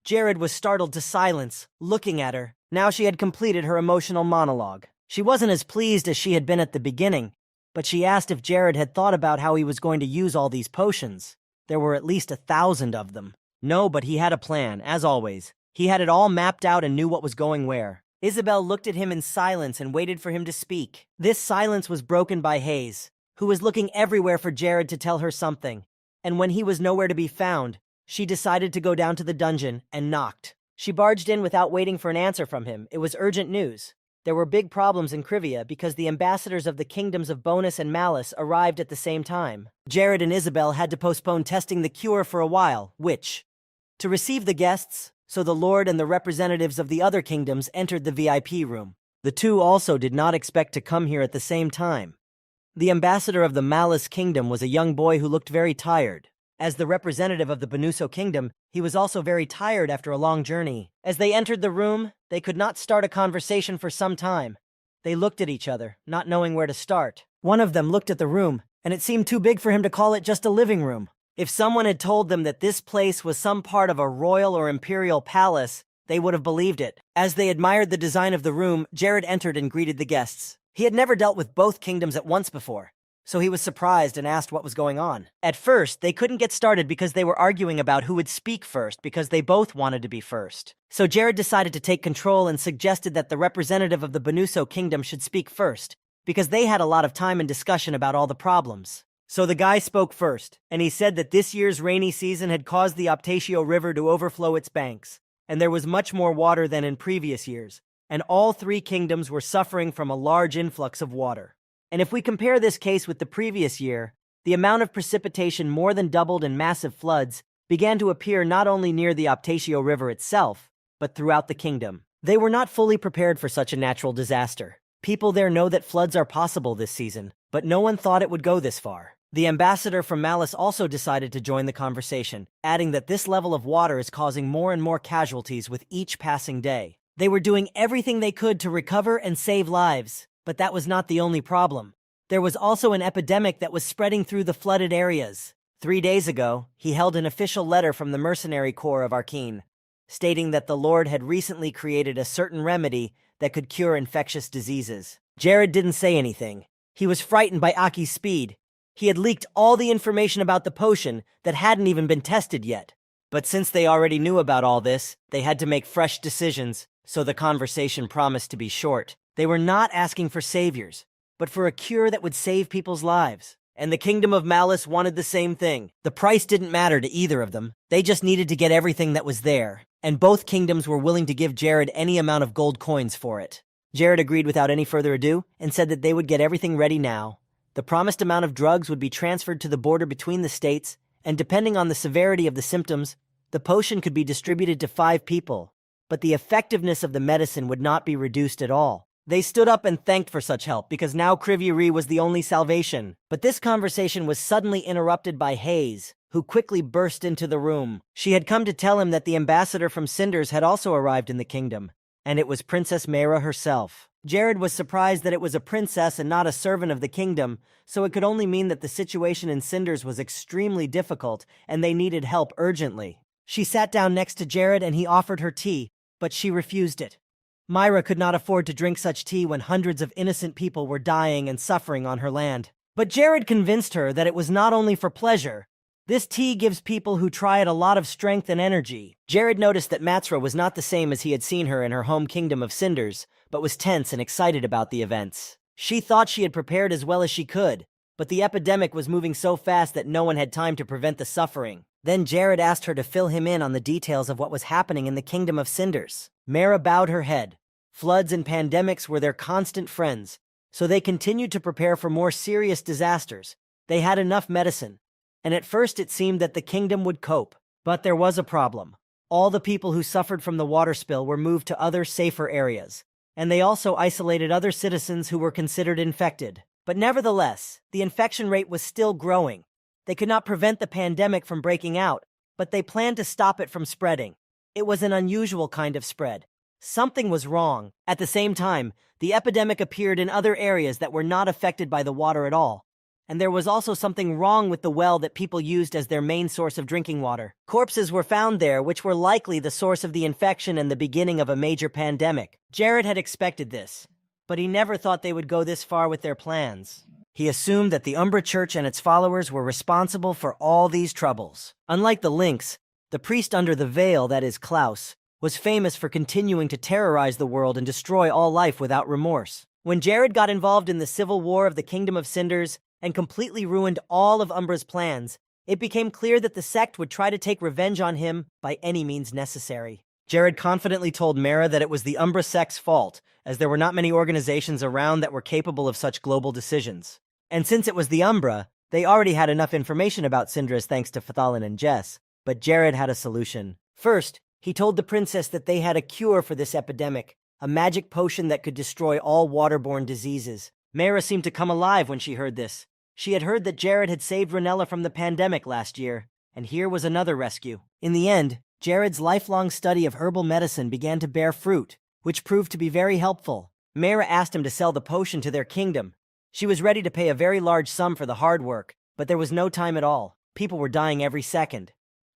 [SPEAKER 2] Jared was startled to silence, looking at her. Now she had completed her emotional monologue. She wasn't as pleased as she had been at the beginning, but she asked if Jared had thought about how he was going to use all these potions. There were at least 1,000 of them. No, but he had a plan, as always. He had it all mapped out and knew what was going where. Isabel looked at him in silence and waited for him to speak. This silence was broken by Hayes, who was looking everywhere for Jared to tell her something. And when he was nowhere to be found, she decided to go down to the dungeon and knocked. She barged in without waiting for an answer from him. It was urgent news. There were big problems in Krivia because the ambassadors of the kingdoms of Bonus and Malice arrived at the same time. Jared and Isabel had to postpone testing the cure for a while, to receive the guests, so the Lord and the representatives of the other kingdoms entered the VIP room. The two also did not expect to come here at the same time. The ambassador of the Malice kingdom was a young boy who looked very tired. As the representative of the Benuso kingdom, he was also very tired after a long journey. As they entered the room, they could not start a conversation for some time. They looked at each other, not knowing where to start. One of them looked at the room, and it seemed too big for him to call it just a living room. If someone had told them that this place was some part of a royal or imperial palace, they would have believed it. As they admired the design of the room, Jared entered and greeted the guests. He had never dealt with both kingdoms at once before, so he was surprised and asked what was going on. At first, they couldn't get started because they were arguing about who would speak first because they both wanted to be first. So Jared decided to take control and suggested that the representative of the Benuso kingdom should speak first, because they had a lot of time and discussion about all the problems. So the guy spoke first, and he said that this year's rainy season had caused the Optatio River to overflow its banks, and there was much more water than in previous years, and all three kingdoms were suffering from a large influx of water. And if we compare this case with the previous year, the amount of precipitation more than doubled and massive floods began to appear not only near the Optatio River itself, but throughout the kingdom. They were not fully prepared for such a natural disaster. People there know that floods are possible this season, but no one thought it would go this far. The ambassador from Malice also decided to join the conversation, adding that this level of water is causing more and more casualties with each passing day. They were doing everything they could to recover and save lives, but that was not the only problem. There was also an epidemic that was spreading through the flooded areas. 3 days ago, he held an official letter from the mercenary corps of Arkeen, stating that the Lord had recently created a certain remedy that could cure infectious diseases. Jared didn't say anything. He was frightened by Aki's speed. He had leaked all the information about the potion that hadn't even been tested yet. But since they already knew about all this, they had to make fresh decisions, so the conversation promised to be short. They were not asking for saviors, but for a cure that would save people's lives. And the Kingdom of Malice wanted the same thing. The price didn't matter to either of them. They just needed to get everything that was there, and both kingdoms were willing to give Jared any amount of gold coins for it. Jared agreed without any further ado and said that they would get everything ready now. The promised amount of drugs would be transferred to the border between the states, and depending on the severity of the symptoms, the potion could be distributed to 5 people. But the effectiveness of the medicine would not be reduced at all. They stood up and thanked for such help because now Kriviri was the only salvation. But this conversation was suddenly interrupted by Hayes, who quickly burst into the room. She had come to tell him that the ambassador from Cinders had also arrived in the kingdom, and it was Princess Mayra herself. Jared was surprised that it was a princess and not a servant of the kingdom, so it could only mean that the situation in Cinders was extremely difficult and they needed help urgently. She sat down next to Jared and he offered her tea, but she refused it. Myra could not afford to drink such tea when hundreds of innocent people were dying and suffering on her land. But Jared convinced her that it was not only for pleasure. This tea gives people who try it a lot of strength and energy. Jared noticed that Matsra was not the same as he had seen her in her home kingdom of Cinders, but was tense and excited about the events. She thought she had prepared as well as she could, but the epidemic was moving so fast that no one had time to prevent the suffering. Then Jared asked her to fill him in on the details of what was happening in the kingdom of Cinders. Mayra bowed her head. Floods and pandemics were their constant friends, so they continued to prepare for more serious disasters. They had enough medicine, and at first it seemed that the kingdom would cope. But there was a problem. All the people who suffered from the water spill were moved to other, safer areas, and they also isolated other citizens who were considered infected. But nevertheless, the infection rate was still growing. They could not prevent the pandemic from breaking out, but they planned to stop it from spreading. It was an unusual kind of spread. Something was wrong. At the same time, the epidemic appeared in other areas that were not affected by the water at all. And there was also something wrong with the well that people used as their main source of drinking water. Corpses were found there, which were likely the source of the infection and the beginning of a major pandemic. Jared had expected this, but he never thought they would go this far with their plans. He assumed that the Umbra Church and its followers were responsible for all these troubles. Unlike the Lynx, the priest under the veil, that is Klaus, was famous for continuing to terrorize the world and destroy all life without remorse. When Jared got involved in the civil war of the Kingdom of Cinders and completely ruined all of Umbra's plans, it became clear that the sect would try to take revenge on him by any means necessary. Jared confidently told Mayra that it was the Umbra sect's fault, as there were not many organizations around that were capable of such global decisions. And since it was the Umbra, they already had enough information about Cinders thanks to Fathalin and Jess. But Jared had a solution. First, he told the princess that they had a cure for this epidemic, a magic potion that could destroy all waterborne diseases. Mayra seemed to come alive when she heard this. She had heard that Jared had saved Ranella from the pandemic last year, and here was another rescue. In the end, Jared's lifelong study of herbal medicine began to bear fruit, which proved to be very helpful. Mayra asked him to sell the potion to their kingdom. She was ready to pay a very large sum for the hard work, but there was no time at all. People were dying every second.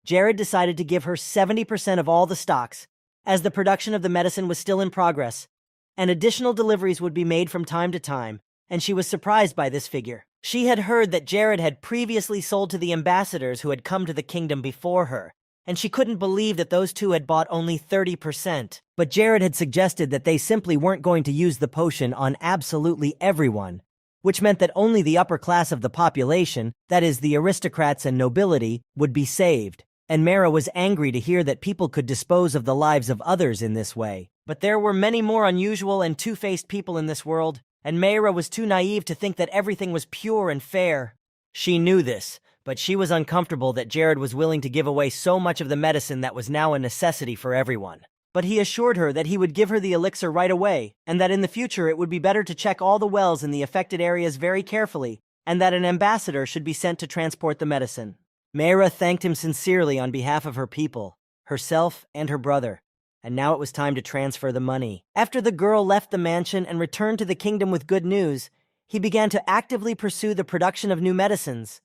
[SPEAKER 2] Jared decided to give her 70% of all the stocks, as the production of the medicine was still in progress, and additional deliveries would be made from time to time, and she was surprised by this figure. She had heard that Jared had previously sold to the ambassadors who had come to the kingdom before her, and she couldn't believe that those two had bought only 30%. But Jared had suggested that they simply weren't going to use the potion on absolutely everyone, which meant that only the upper class of the population, that is, the aristocrats and nobility, would be saved. And Mayra was angry to hear that people could dispose of the lives of others in this way. But there were many more unusual and two-faced people in this world, and Mayra was too naive to think that everything was pure and fair. She knew this, but she was uncomfortable that Jared was willing to give away so much of the medicine that was now a necessity for everyone. But he assured her that he would give her the elixir right away, and that in the future it would be better to check all the wells in the affected areas very carefully, and that an ambassador should be sent to transport the medicine. Mayra thanked him sincerely on behalf of her people, herself, and her brother, and now it was time to transfer the money. After the girl left the mansion and returned to the kingdom with good news, he began to actively pursue the production of new medicines.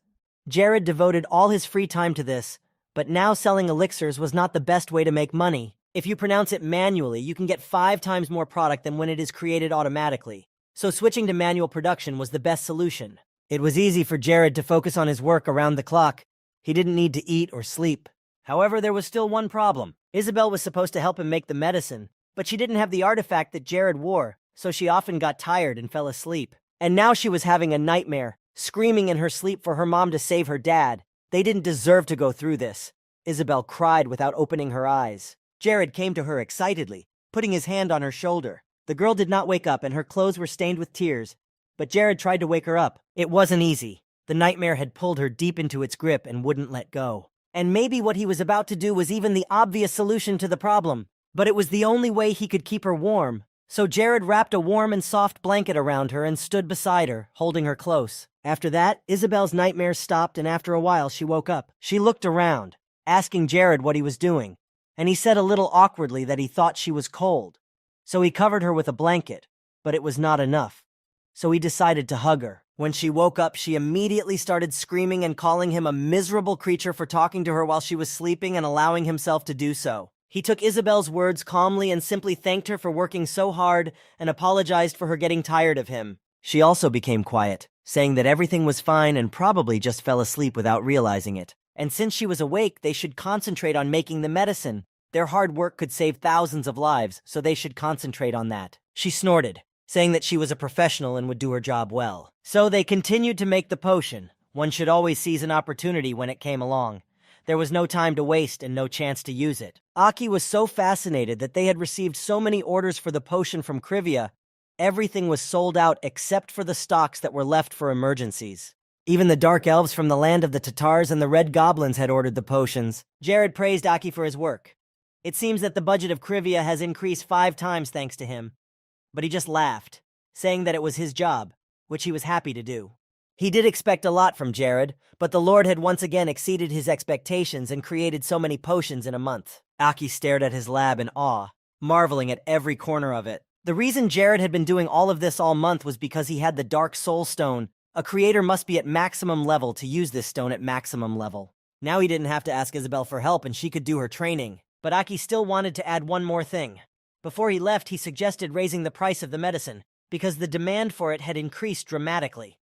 [SPEAKER 2] Jared devoted all his free time to this, but now selling elixirs was not the best way to make money. If you pronounce it manually, you can get 5 times more product than when it is created automatically. So switching to manual production was the best solution. It was easy for Jared to focus on his work around the clock. He didn't need to eat or sleep. However, there was still one problem. Isabel was supposed to help him make the medicine, but she didn't have the artifact that Jared wore, so she often got tired and fell asleep. And now she was having a nightmare, screaming in her sleep for her mom to save her dad. They didn't deserve to go through this. Isabel cried without opening her eyes. Jared came to her excitedly, putting his hand on her shoulder. The girl did not wake up and her clothes were stained with tears, but Jared tried to wake her up. It wasn't easy. The nightmare had pulled her deep into its grip and wouldn't let go. And maybe what he was about to do was even the obvious solution to the problem, but it was the only way he could keep her warm. So Jared wrapped a warm and soft blanket around her and stood beside her, holding her close. After that, Isabel's nightmares stopped, and after a while she woke up. She looked around, asking Jared what he was doing, and he said a little awkwardly that he thought she was cold. So he covered her with a blanket, but it was not enough. So he decided to hug her. When she woke up, she immediately started screaming and calling him a miserable creature for talking to her while she was sleeping and allowing himself to do so. He took Isabel's words calmly and simply thanked her for working so hard and apologized for her getting tired of him. She also became quiet, saying that everything was fine and probably just fell asleep without realizing it. And since she was awake, they should concentrate on making the medicine. Their hard work could save thousands of lives, so they should concentrate on that. She snorted, saying that she was a professional and would do her job well. So they continued to make the potion. One should always seize an opportunity when it came along. There was no time to waste and no chance to use it. Aki was so fascinated that they had received so many orders for the potion from Krivia. Everything was sold out except for the stocks that were left for emergencies. Even the dark elves from the land of the Tatars and the red goblins had ordered the potions. Jared praised Aki for his work. It seems that the budget of Krivia has increased 5 times thanks to him. But he just laughed, saying that it was his job, which he was happy to do. He did expect a lot from Jared, but the Lord had once again exceeded his expectations and created so many potions in a month. Aki stared at his lab in awe, marveling at every corner of it. The reason Jared had been doing all of this all month was because he had the Dark Soul Stone. A creator must be at maximum level to use this stone at maximum level. Now he didn't have to ask Isabel for help and she could do her training. But Aki still wanted to add one more thing. Before he left, he suggested raising the price of the medicine, because the demand for it had increased dramatically.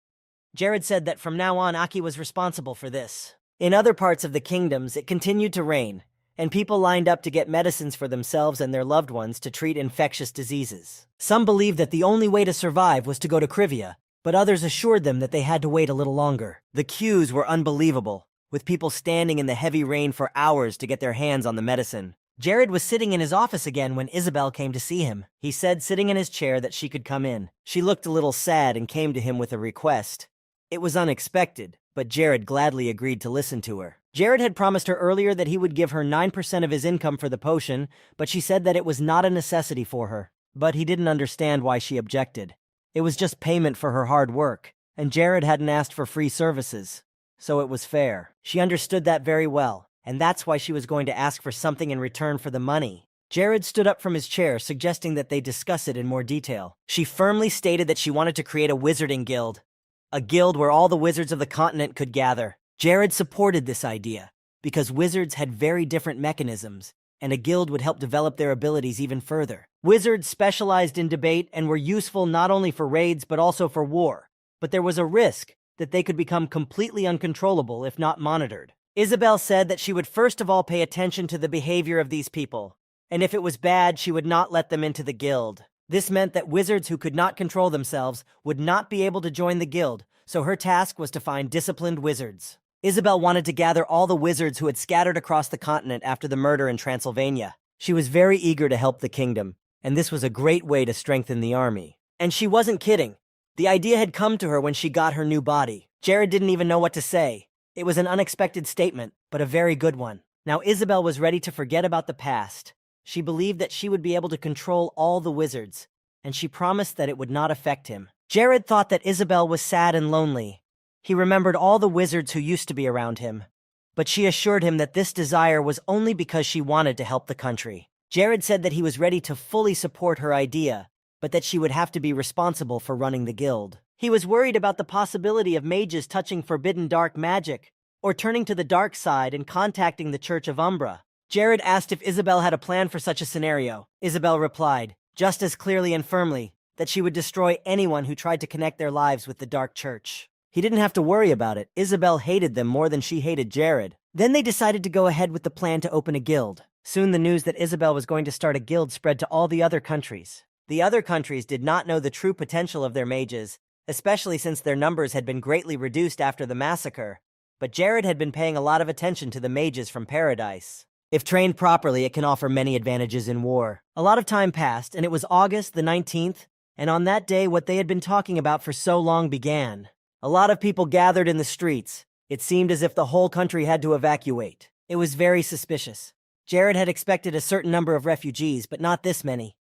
[SPEAKER 2] Jared said that from now on, Aki was responsible for this. In other parts of the kingdoms, it continued to rain, and people lined up to get medicines for themselves and their loved ones to treat infectious diseases. Some believed that the only way to survive was to go to Krivia, but others assured them that they had to wait a little longer. The queues were unbelievable, with people standing in the heavy rain for hours to get their hands on the medicine. Jared was sitting in his office again when Isabel came to see him. He said, sitting in his chair, that she could come in. She looked a little sad and came to him with a request. It was unexpected, but Jared gladly agreed to listen to her. Jared had promised her earlier that he would give her 9% of his income for the potion, but she said that it was not a necessity for her. But he didn't understand why she objected. It was just payment for her hard work, and Jared hadn't asked for free services. So it was fair. She understood that very well, and that's why she was going to ask for something in return for the money. Jared stood up from his chair, suggesting that they discuss it in more detail. She firmly stated that she wanted to create a wizarding guild. A guild where all the wizards of the continent could gather. Jared supported this idea, because wizards had very different mechanisms, and a guild would help develop their abilities even further. Wizards specialized in debate and were useful not only for raids but also for war. But there was a risk that they could become completely uncontrollable if not monitored. Isabel said that she would first of all pay attention to the behavior of these people, and if it was bad, she would not let them into the guild. This meant that wizards who could not control themselves would not be able to join the guild, so her task was to find disciplined wizards. Isabel wanted to gather all the wizards who had scattered across the continent after the murder in Transylvania. She was very eager to help the kingdom, and this was a great way to strengthen the army. And she wasn't kidding. The idea had come to her when she got her new body. Jared didn't even know what to say. It was an unexpected statement, but a very good one. Now Isabel was ready to forget about the past. She believed that she would be able to control all the wizards, and she promised that it would not affect him. Jared thought that Isabel was sad and lonely. He remembered all the wizards who used to be around him, but she assured him that this desire was only because she wanted to help the country. Jared said that he was ready to fully support her idea, but that she would have to be responsible for running the guild. He was worried about the possibility of mages touching forbidden dark magic, or turning to the dark side and contacting the Church of Umbra. Jared asked if Isabel had a plan for such a scenario. Isabel replied, just as clearly and firmly, that she would destroy anyone who tried to connect their lives with the Dark Church. He didn't have to worry about it. Isabel hated them more than she hated Jared. Then they decided to go ahead with the plan to open a guild. Soon the news that Isabel was going to start a guild spread to all the other countries. The other countries did not know the true potential of their mages, especially since their numbers had been greatly reduced after the massacre. But Jared had been paying a lot of attention to the mages from Paradise. If trained properly, it can offer many advantages in war. A lot of time passed, and it was August the 19th, and on that day what they had been talking about for so long began. A lot of people gathered in the streets. It seemed as if the whole country had to evacuate. It was very suspicious. Jared had expected a certain number of refugees, but not this many.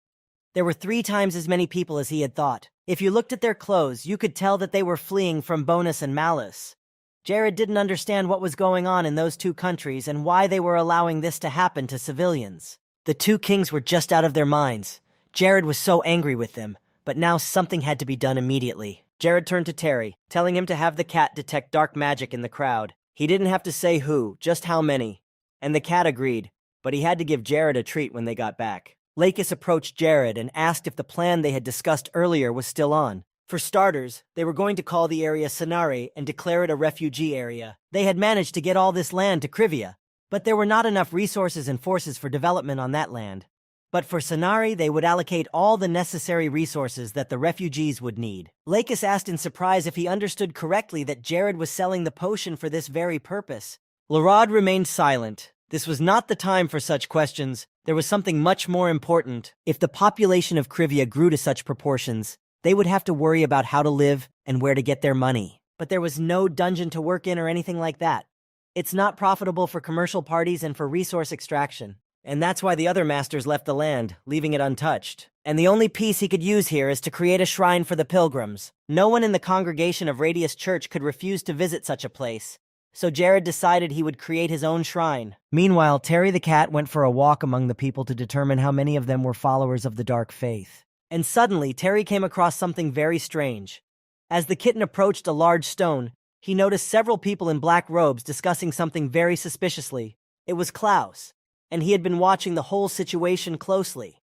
[SPEAKER 2] There were 3 times as many people as he had thought. If you looked at their clothes, you could tell that they were fleeing from Bonus and Malice. Jared didn't understand what was going on in those 2 countries and why they were allowing this to happen to civilians. The 2 kings were just out of their minds. Jared was so angry with them, but now something had to be done immediately. Jared turned to Terry, telling him to have the cat detect dark magic in the crowd. He didn't have to say who, just how many. And the cat agreed, but he had to give Jared a treat when they got back. Lakis approached Jared and asked if the plan they had discussed earlier was still on. For starters, they were going to call the area Sanare and declare it a refugee area. They had managed to get all this land to Krivia, but there were not enough resources and forces for development on that land. But for Sanare, they would allocate all the necessary resources that the refugees would need. Lakis asked in surprise if he understood correctly that Jared was selling the potion for this very purpose. Larod remained silent. This was not the time for such questions. There was something much more important. If the population of Krivia grew to such proportions, they would have to worry about how to live and where to get their money. But there was no dungeon to work in or anything like that. It's not profitable for commercial parties and for resource extraction. And that's why the other masters left the land, leaving it untouched. And the only piece he could use here is to create a shrine for the pilgrims. No one in the congregation of Radius Church could refuse to visit such a place. So Jared decided he would create his own shrine. Meanwhile, Terry the cat went for a walk among the people to determine how many of them were followers of the dark faith. And suddenly, Terry came across something very strange. As the kitten approached a large stone, he noticed several people in black robes discussing something very suspiciously. It was Klaus, and he had been watching the whole situation closely.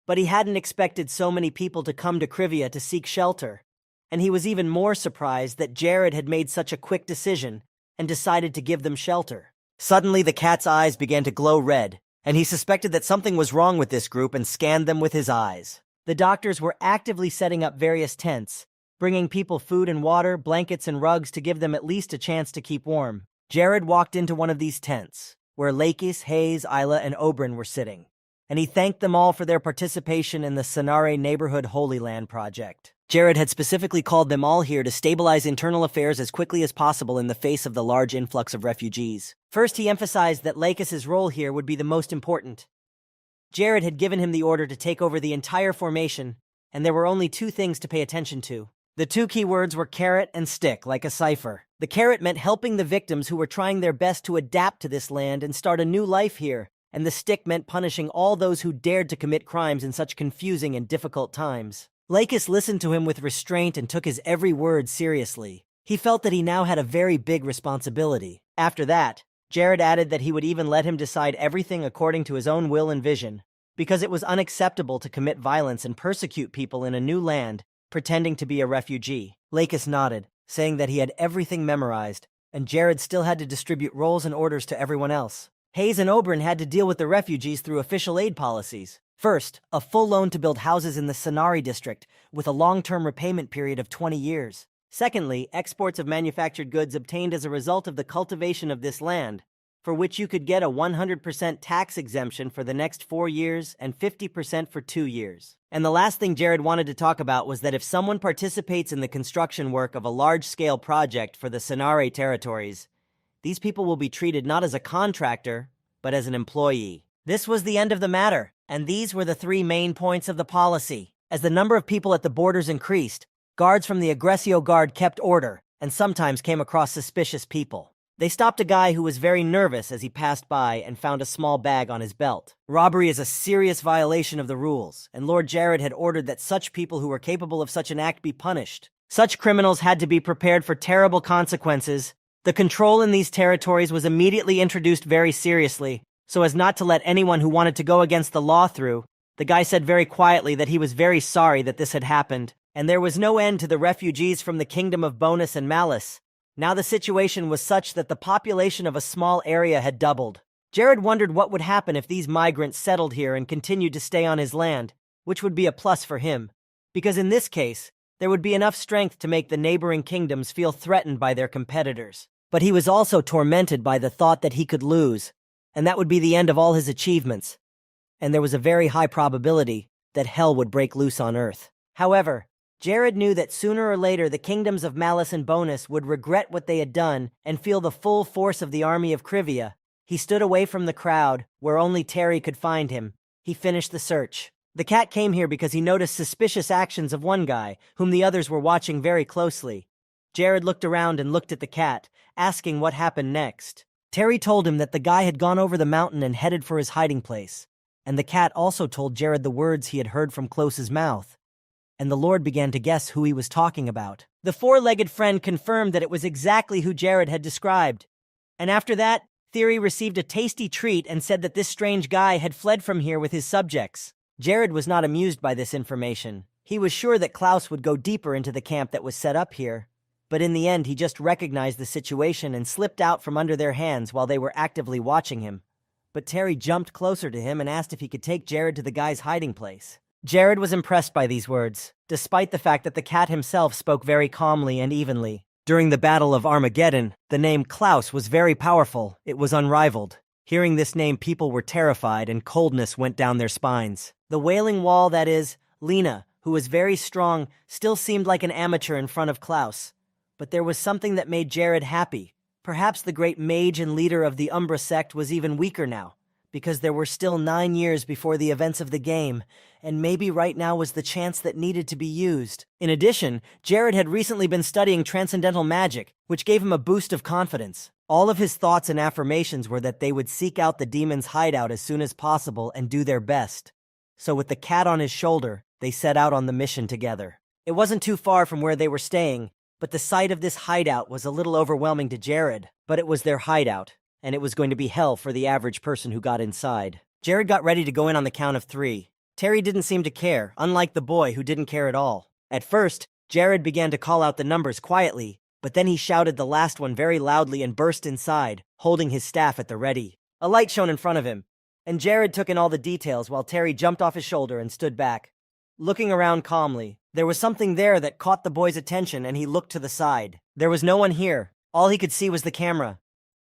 [SPEAKER 2] But he hadn't expected so many people to come to Krivia to seek shelter, and he was even more surprised that Jared had made such a quick decision and decided to give them shelter. Suddenly, the cat's eyes began to glow red, and he suspected that something was wrong with this group and scanned them with his eyes. The doctors were actively setting up various tents, bringing people food and water, blankets and rugs to give them at least a chance to keep warm. Jared walked into one of these tents, where Lakis, Hayes, Isla, and Oberyn were sitting, and he thanked them all for their participation in the Sanare Neighborhood Holy Land project. Jared had specifically called them all here to stabilize internal affairs as quickly as possible in the face of the large influx of refugees. First, he emphasized that Lakis' role here would be the most important. Jared had given him the order to take over the entire formation, and there were only 2 things to pay attention to. The 2 key words were carrot and stick, like a cipher. The carrot meant helping the victims who were trying their best to adapt to this land and start a new life here, and the stick meant punishing all those who dared to commit crimes in such confusing and difficult times. Lakis listened to him with restraint and took his every word seriously. He felt that he now had a very big responsibility. After that, Jared added that he would even let him decide everything according to his own will and vision, because it was unacceptable to commit violence and persecute people in a new land, pretending to be a refugee. Lakis nodded, saying that he had everything memorized, and Jared still had to distribute roles and orders to everyone else. Hayes and Oberyn had to deal with the refugees through official aid policies. First, a full loan to build houses in the Sanare district, with a long-term repayment period of 20 years. Secondly, exports of manufactured goods obtained as a result of the cultivation of this land, for which you could get a 100% tax exemption for the next 4 years and 50% for 2 years. And the last thing Jared wanted to talk about was that if someone participates in the construction work of a large-scale project for the Sanare territories, these people will be treated not as a contractor, but as an employee. This was the end of the matter, and these were the 3 main points of the policy. As the number of people at the borders increased, guards from the Aggressio Guard kept order, and sometimes came across suspicious people. They stopped a guy who was very nervous as he passed by and found a small bag on his belt. Robbery is a serious violation of the rules, and Lord Jared had ordered that such people who were capable of such an act be punished. Such criminals had to be prepared for terrible consequences. The control in these territories was immediately introduced very seriously, so as not to let anyone who wanted to go against the law through. The guy said very quietly that he was very sorry that this had happened, and there was no end to the refugees from the kingdom of Bonus and Malice. Now the situation was such that the population of a small area had doubled. Jared wondered what would happen if these migrants settled here and continued to stay on his land, which would be a plus for him, because in this case, there would be enough strength to make the neighboring kingdoms feel threatened by their competitors. But he was also tormented by the thought that he could lose, and that would be the end of all his achievements. And there was a very high probability that hell would break loose on Earth. However, Jared knew that sooner or later the kingdoms of Malice and Bonus would regret what they had done and feel the full force of the army of Krivia. He stood away from the crowd, where only Terry could find him. He finished the search. The cat came here because he noticed suspicious actions of one guy, whom the others were watching very closely. Jared looked around and looked at the cat, asking what happened next. Terry told him that the guy had gone over the mountain and headed for his hiding place. And the cat also told Jared the words he had heard from Close's mouth. And the Lord began to guess who he was talking about. The four-legged friend confirmed that it was exactly who Jared had described. And after that, Theory received a tasty treat and said that this strange guy had fled from here with his subjects. Jared was not amused by this information. He was sure that Klaus would go deeper into the camp that was set up here. But in the end, he just recognized the situation and slipped out from under their hands while they were actively watching him. But Terry jumped closer to him and asked if he could take Jared to the guy's hiding place. Jared was impressed by these words, despite the fact that the cat himself spoke very calmly and evenly. During the Battle of Armageddon, the name Klaus was very powerful. It was unrivaled. Hearing this name, people were terrified and coldness went down their spines. The Wailing Wall, that is, Lena, who was very strong, still seemed like an amateur in front of Klaus. But there was something that made Jared happy. Perhaps the great mage and leader of the Umbra sect was even weaker now, because there were still 9 years before the events of the game, and maybe right now was the chance that needed to be used. In addition, Jared had recently been studying transcendental magic, which gave him a boost of confidence. All of his thoughts and affirmations were that they would seek out the demon's hideout as soon as possible and do their best. So with the cat on his shoulder, they set out on the mission together. It wasn't too far from where they were staying, but the sight of this hideout was a little overwhelming to Jared. But it was their hideout, and it was going to be hell for the average person who got inside. Jared got ready to go in on the count of 3. Terry didn't seem to care, unlike the boy who didn't care at all. At first, Jared began to call out the numbers quietly, but then he shouted the last one very loudly and burst inside, holding his staff at the ready. A light shone in front of him, and Jared took in all the details while Terry jumped off his shoulder and stood back. Looking around calmly, there was something there that caught the boy's attention and he looked to the side. There was no one here. All he could see was the camera.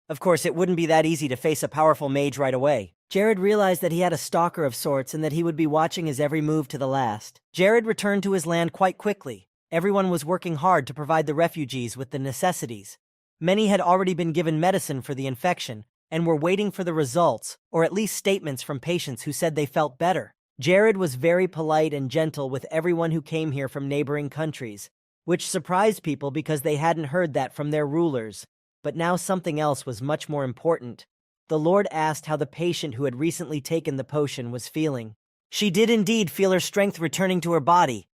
[SPEAKER 2] Of course, it wouldn't be that easy to face a powerful mage right away. Jared realized that he had a stalker of sorts and that he would be watching his every move to the last. Jared returned to his land quite quickly. Everyone was working hard to provide the refugees with the necessities. Many had already been given medicine for the infection and were waiting for the results, or at least statements from patients who said they felt better. Jared was very polite and gentle with everyone who came here from neighboring countries, which surprised people because they hadn't heard that from their rulers. But now something else was much more important. The Lord asked how the patient who had recently taken the potion was feeling. She did indeed feel her strength returning to her body,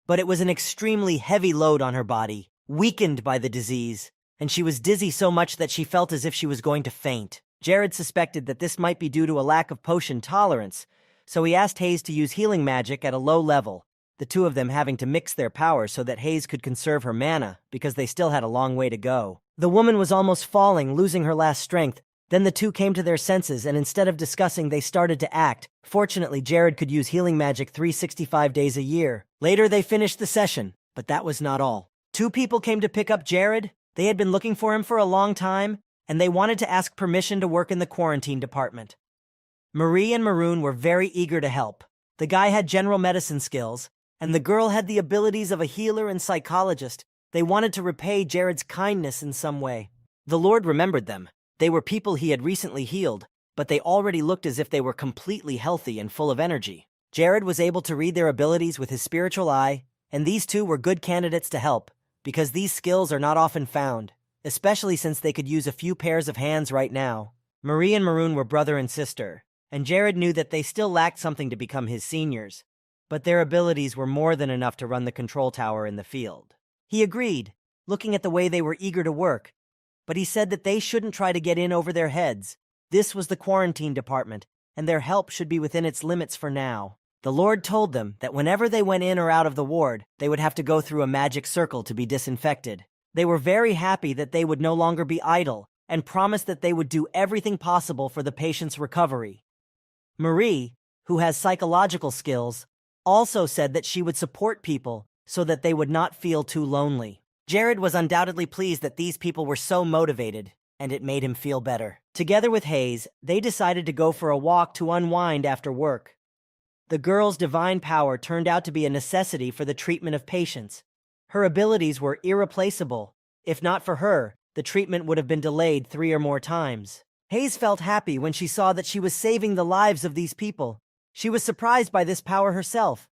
[SPEAKER 2] but it was an extremely heavy load on her body, weakened by the disease, and she was dizzy so much that she felt as if she was going to faint. Jared suspected that this might be due to a lack of potion tolerance, so he asked Hayes to use healing magic at a low level, the two of them having to mix their powers so that Hayes could conserve her mana, because they still had a long way to go. The woman was almost falling, losing her last strength. Then the two came to their senses, and instead of discussing, they started to act. Fortunately, Jared could use healing magic 365 days a year. Later, they finished the session, but that was not all. 2 people came to pick up Jared. They had been looking for him for a long time, and they wanted to ask permission to work in the quarantine department. Marie and Maroon were very eager to help. The guy had general medicine skills, and the girl had the abilities of a healer and psychologist. They wanted to repay Jared's kindness in some way. The Lord remembered them. They were people he had recently healed, but they already looked as if they were completely healthy and full of energy. Jared was able to read their abilities with his spiritual eye, and these two were good candidates to help, because these skills are not often found, especially since they could use a few pairs of hands right now. Marie and Maroon were brother and sister, and Jared knew that they still lacked something to become his seniors, but their abilities were more than enough to run the control tower in the field. He agreed, looking at the way they were eager to work, but he said that they shouldn't try to get in over their heads. This was the quarantine department, and their help should be within its limits for now. The Lord told them that whenever they went in or out of the ward, they would have to go through a magic circle to be disinfected. They were very happy that they would no longer be idle, and promised that they would do everything possible for the patient's recovery. Marie, who has psychological skills, also said that she would support people so that they would not feel too lonely. Jared was undoubtedly pleased that these people were so motivated, and it made him feel better. Together with Hayes, they decided to go for a walk to unwind after work. The girl's divine power turned out to be a necessity for the treatment of patients. Her abilities were irreplaceable. If not for her, the treatment would have been delayed 3 or more times. Hayes felt happy when she saw that she was saving the lives of these people. She was surprised by this power herself.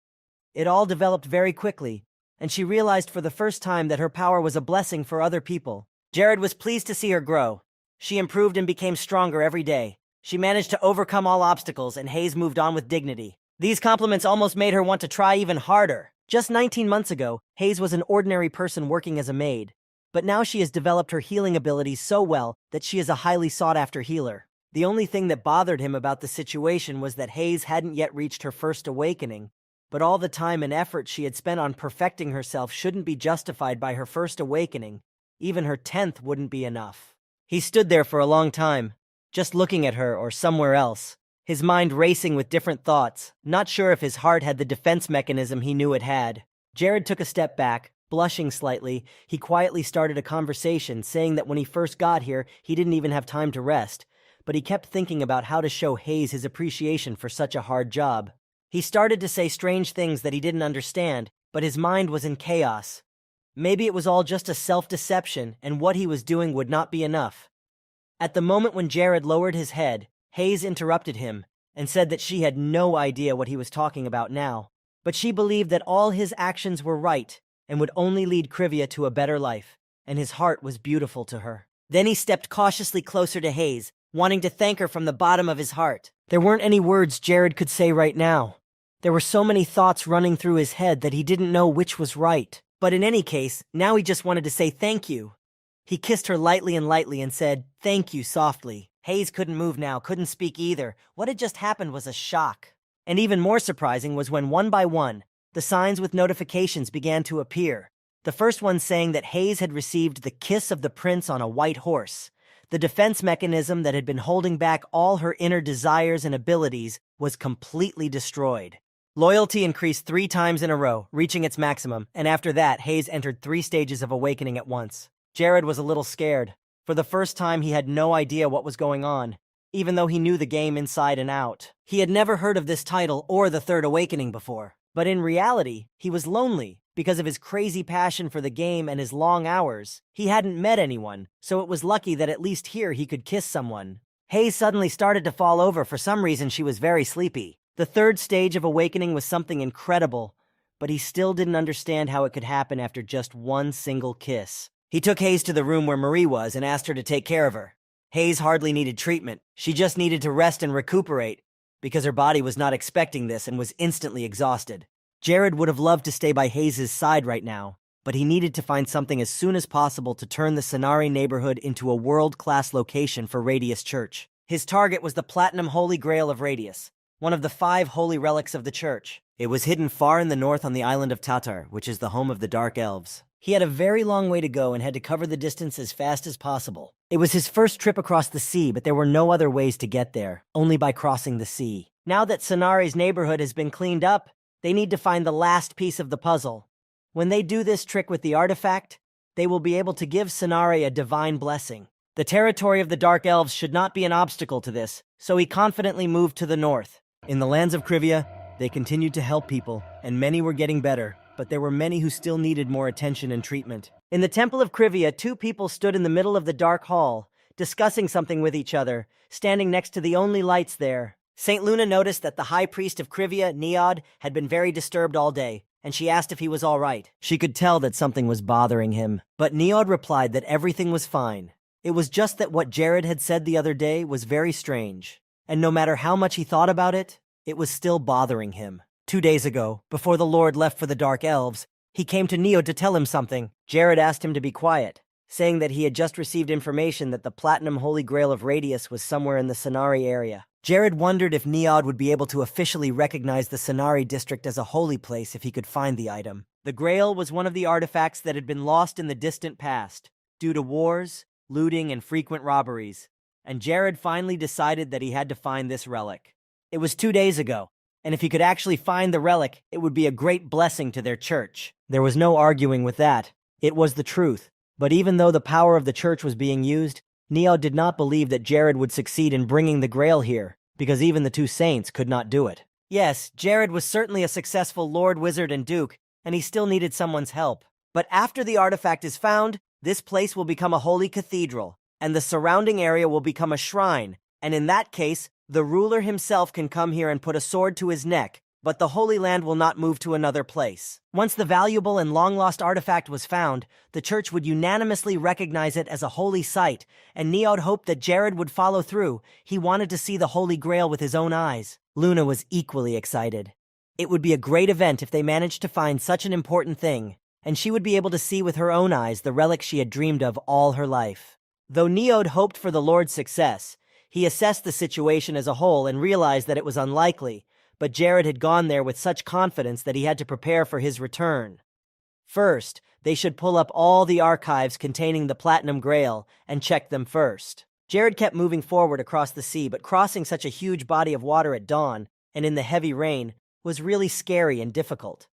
[SPEAKER 2] It all developed very quickly, and she realized for the first time that her power was a blessing for other people. Jared was pleased to see her grow. She improved and became stronger every day. She managed to overcome all obstacles, and Hayes moved on with dignity. These compliments almost made her want to try even harder. Just 19 months ago, Hayes was an ordinary person working as a maid. But now she has developed her healing abilities so well that she is a highly sought-after healer. The only thing that bothered him about the situation was that Hayes hadn't yet reached her first awakening, but all the time and effort she had spent on perfecting herself shouldn't be justified by her first awakening. Even her 10th wouldn't be enough. He stood there for a long time, just looking at her or somewhere else, his mind racing with different thoughts, not sure if his heart had the defense mechanism he knew it had. Jared took a step back. Blushing slightly, he quietly started a conversation, saying that when he first got here, he didn't even have time to rest, but he kept thinking about how to show Hayes his appreciation for such a hard job. He started to say strange things that he didn't understand, but his mind was in chaos. Maybe it was all just a self-deception, and what he was doing would not be enough. At the moment when Jared lowered his head, Hayes interrupted him and said that she had no idea what he was talking about now, but she believed that all his actions were right and would only lead Krivia to a better life, and his heart was beautiful to her. Then he stepped cautiously closer to Hayes, wanting to thank her from the bottom of his heart. There weren't any words Jared could say right now. There were so many thoughts running through his head that he didn't know which was right. But in any case, now he just wanted to say thank you. He kissed her lightly and said, "Thank you," softly. Hayes couldn't move now, couldn't speak either. What had just happened was a shock. And even more surprising was when one by one, the signs with notifications began to appear. The first one saying that Hayes had received the kiss of the prince on a white horse. The defense mechanism that had been holding back all her inner desires and abilities was completely destroyed. Loyalty increased 3 times in a row, reaching its maximum, and after that, Hayes entered 3 stages of awakening at once. Jared was a little scared. For the first time, he had no idea what was going on, even though he knew the game inside and out. He had never heard of this title or the Third Awakening before. But in reality, he was lonely because of his crazy passion for the game and his long hours. He hadn't met anyone, so it was lucky that at least here he could kiss someone. Hayes suddenly started to fall over. For some reason, she was very sleepy. The 3rd stage of awakening was something incredible, but he still didn't understand how it could happen after just one single kiss. He took Hayes to the room where Marie was and asked her to take care of her. Hayes hardly needed treatment. She just needed to rest and recuperate, because her body was not expecting this and was instantly exhausted. Jared would have loved to stay by Hayes' side right now, but he needed to find something as soon as possible to turn the Sonari neighborhood into a world-class location for Radius Church. His target was the Platinum Holy Grail of Radius, one of the 5 holy relics of the church. It was hidden far in the north on the island of Tatar, which is the home of the Dark Elves. He had a very long way to go and had to cover the distance as fast as possible. It was his first trip across the sea, but there were no other ways to get there, only by crossing the sea. Now that Sonari's neighborhood has been cleaned up, they need to find the last piece of the puzzle. When they do this trick with the artifact, they will be able to give Sonari a divine blessing. The territory of the Dark Elves should not be an obstacle to this, so he confidently moved to the north. In the lands of Krivia, they continued to help people, and many were getting better, but there were many who still needed more attention and treatment. In the Temple of Krivia, 2 people stood in the middle of the dark hall, discussing something with each other, standing next to the only lights there. St. Luna noticed that the high priest of Krivia, Neod, had been very disturbed all day, and she asked if he was all right. She could tell that something was bothering him, but Neod replied that everything was fine. It was just that what Jared had said the other day was very strange, and no matter how much he thought about it, it was still bothering him. 2 days ago, before the Lord left for the Dark Elves, He came to Neo to tell him something. Jared asked him to be quiet, saying that he had just received information that the Platinum Holy Grail of Radius was somewhere in the Sonari area. Jared wondered if Neod would be able to officially recognize the Sonari district as a holy place if he could find the item. The Grail was one of the artifacts that had been lost in the distant past, due to wars, looting, and frequent robberies, and Jared finally decided that he had to find this relic. It was 2 days ago, and if he could actually find the relic, it would be a great blessing to their church. There was no arguing with that. It was the truth. But even though the power of the church was being used, Neo did not believe that Jared would succeed in bringing the Grail here, because even the two saints could not do it. Yes, Jared was certainly a successful Lord, Wizard, and Duke, and he still needed someone's help. But after the artifact is found, this place will become a holy cathedral, and the surrounding area will become a shrine, and in that case, the ruler himself can come here and put a sword to his neck, but the Holy Land will not move to another place. Once the valuable and long-lost artifact was found, the church would unanimously recognize it as a holy site, and Neod hoped that Jared would follow through. He wanted to see the Holy Grail with his own eyes. Luna was equally excited. It would be a great event if they managed to find such an important thing, and she would be able to see with her own eyes the relic she had dreamed of all her life. Though Neod hoped for the Lord's success, he assessed the situation as a whole and realized that it was unlikely, but Jared had gone there with such confidence that he had to prepare for his return. First, they should pull up all the archives containing the Platinum Grail and check them first. Jared kept moving forward across the sea, but crossing such a huge body of water at dawn, and in the heavy rain, was really scary and difficult.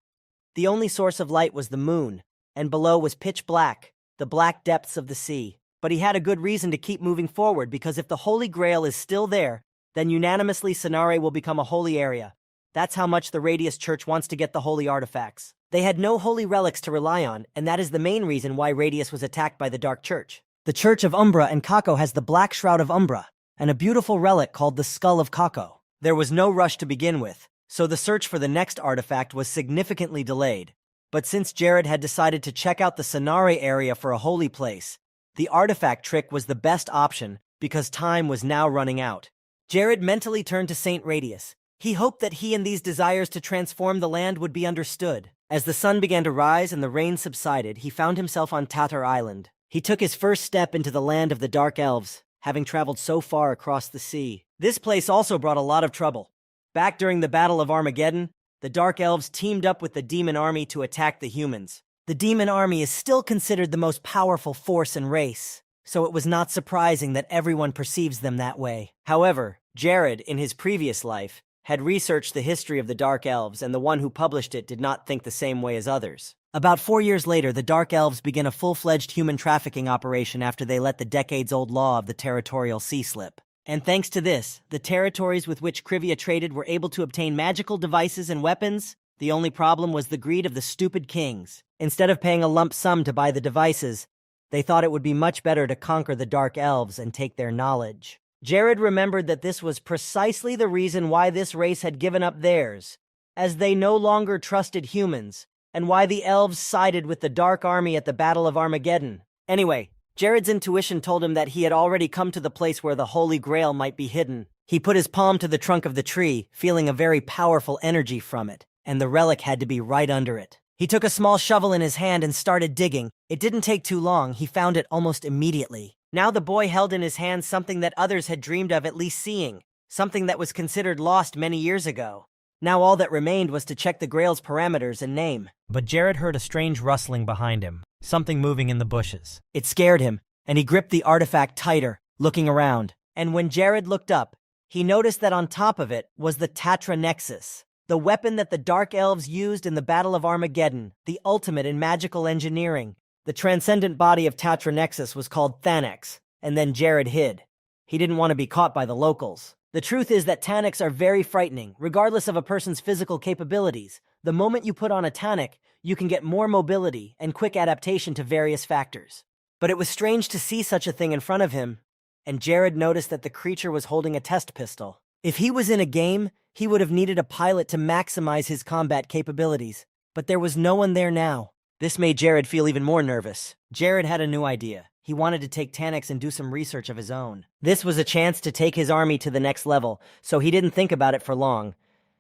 [SPEAKER 2] The only source of light was the moon, and below was pitch black, the black depths of the sea. But he had a good reason to keep moving forward, because if the Holy Grail is still there, then unanimously Sonari will become a holy area. That's how much the Radius Church wants to get the holy artifacts. They had no holy relics to rely on, and that is the main reason why Radius was attacked by the Dark Church. The Church of Umbra and Kako has the Black Shroud of Umbra, and a beautiful relic called the Skull of Kako. There was no rush to begin with, so the search for the next artifact was significantly delayed. But since Jared had decided to check out the Sonari area for a holy place, the artifact trick was the best option because time was now running out. Jared mentally turned to Saint Radius. He hoped that he and these desires to transform the land would be understood. As the sun began to rise and the rain subsided, he found himself on Tatar Island. He took his first step into the land of the Dark Elves, having traveled so far across the sea. This place also brought a lot of trouble. Back during the Battle of Armageddon, the Dark Elves teamed up with the Demon Army to attack the humans. The Demon Army is still considered the most powerful force and race, so it was not surprising that everyone perceives them that way. However, Jared, in his previous life, had researched the history of the Dark Elves, and the one who published it did not think the same way as others. About 4 years later, the Dark Elves began a full-fledged human trafficking operation after they let the decades-old law of the territorial sea slip. And thanks to this, the territories with which Krivia traded were able to obtain magical devices and weapons. The only problem was the greed of the stupid kings. Instead of paying a lump sum to buy the devices, they thought it would be much better to conquer the Dark Elves and take their knowledge. Jared remembered that this was precisely the reason why this race had given up theirs, as they no longer trusted humans, and why the elves sided with the Dark Army at the Battle of Armageddon. Anyway, Jared's intuition told him that he had already come to the place where the Holy Grail might be hidden. He put his palm to the trunk of the tree, feeling a very powerful energy from it, and the relic had to be right under it. He took a small shovel in his hand and started digging. It didn't take too long. He found it almost immediately. Now the boy held in his hand something that others had dreamed of at least seeing, something that was considered lost many years ago. Now all that remained was to check the Grail's parameters and name. But Jared heard a strange rustling behind him, something moving in the bushes. It scared him, and he gripped the artifact tighter, looking around. And when Jared looked up, he noticed that on top of it was the Tatra Nexus, the weapon that the Dark Elves used in the Battle of Armageddon, the ultimate in magical engineering. The transcendent body of Tatra Nexus was called Thanex, and then Jared hid. He didn't want to be caught by the locals. The truth is that Taniks are very frightening, regardless of a person's physical capabilities. The moment you put on a Tanik, you can get more mobility and quick adaptation to various factors. But it was strange to see such a thing in front of him, and Jared noticed that the creature was holding a test pistol. If he was in a game, he would have needed a pilot to maximize his combat capabilities, but there was no one there now. This made Jared feel even more nervous. Jared had a new idea. He wanted to take Taniks and do some research of his own. This was a chance to take his army to the next level, so he didn't think about it for long.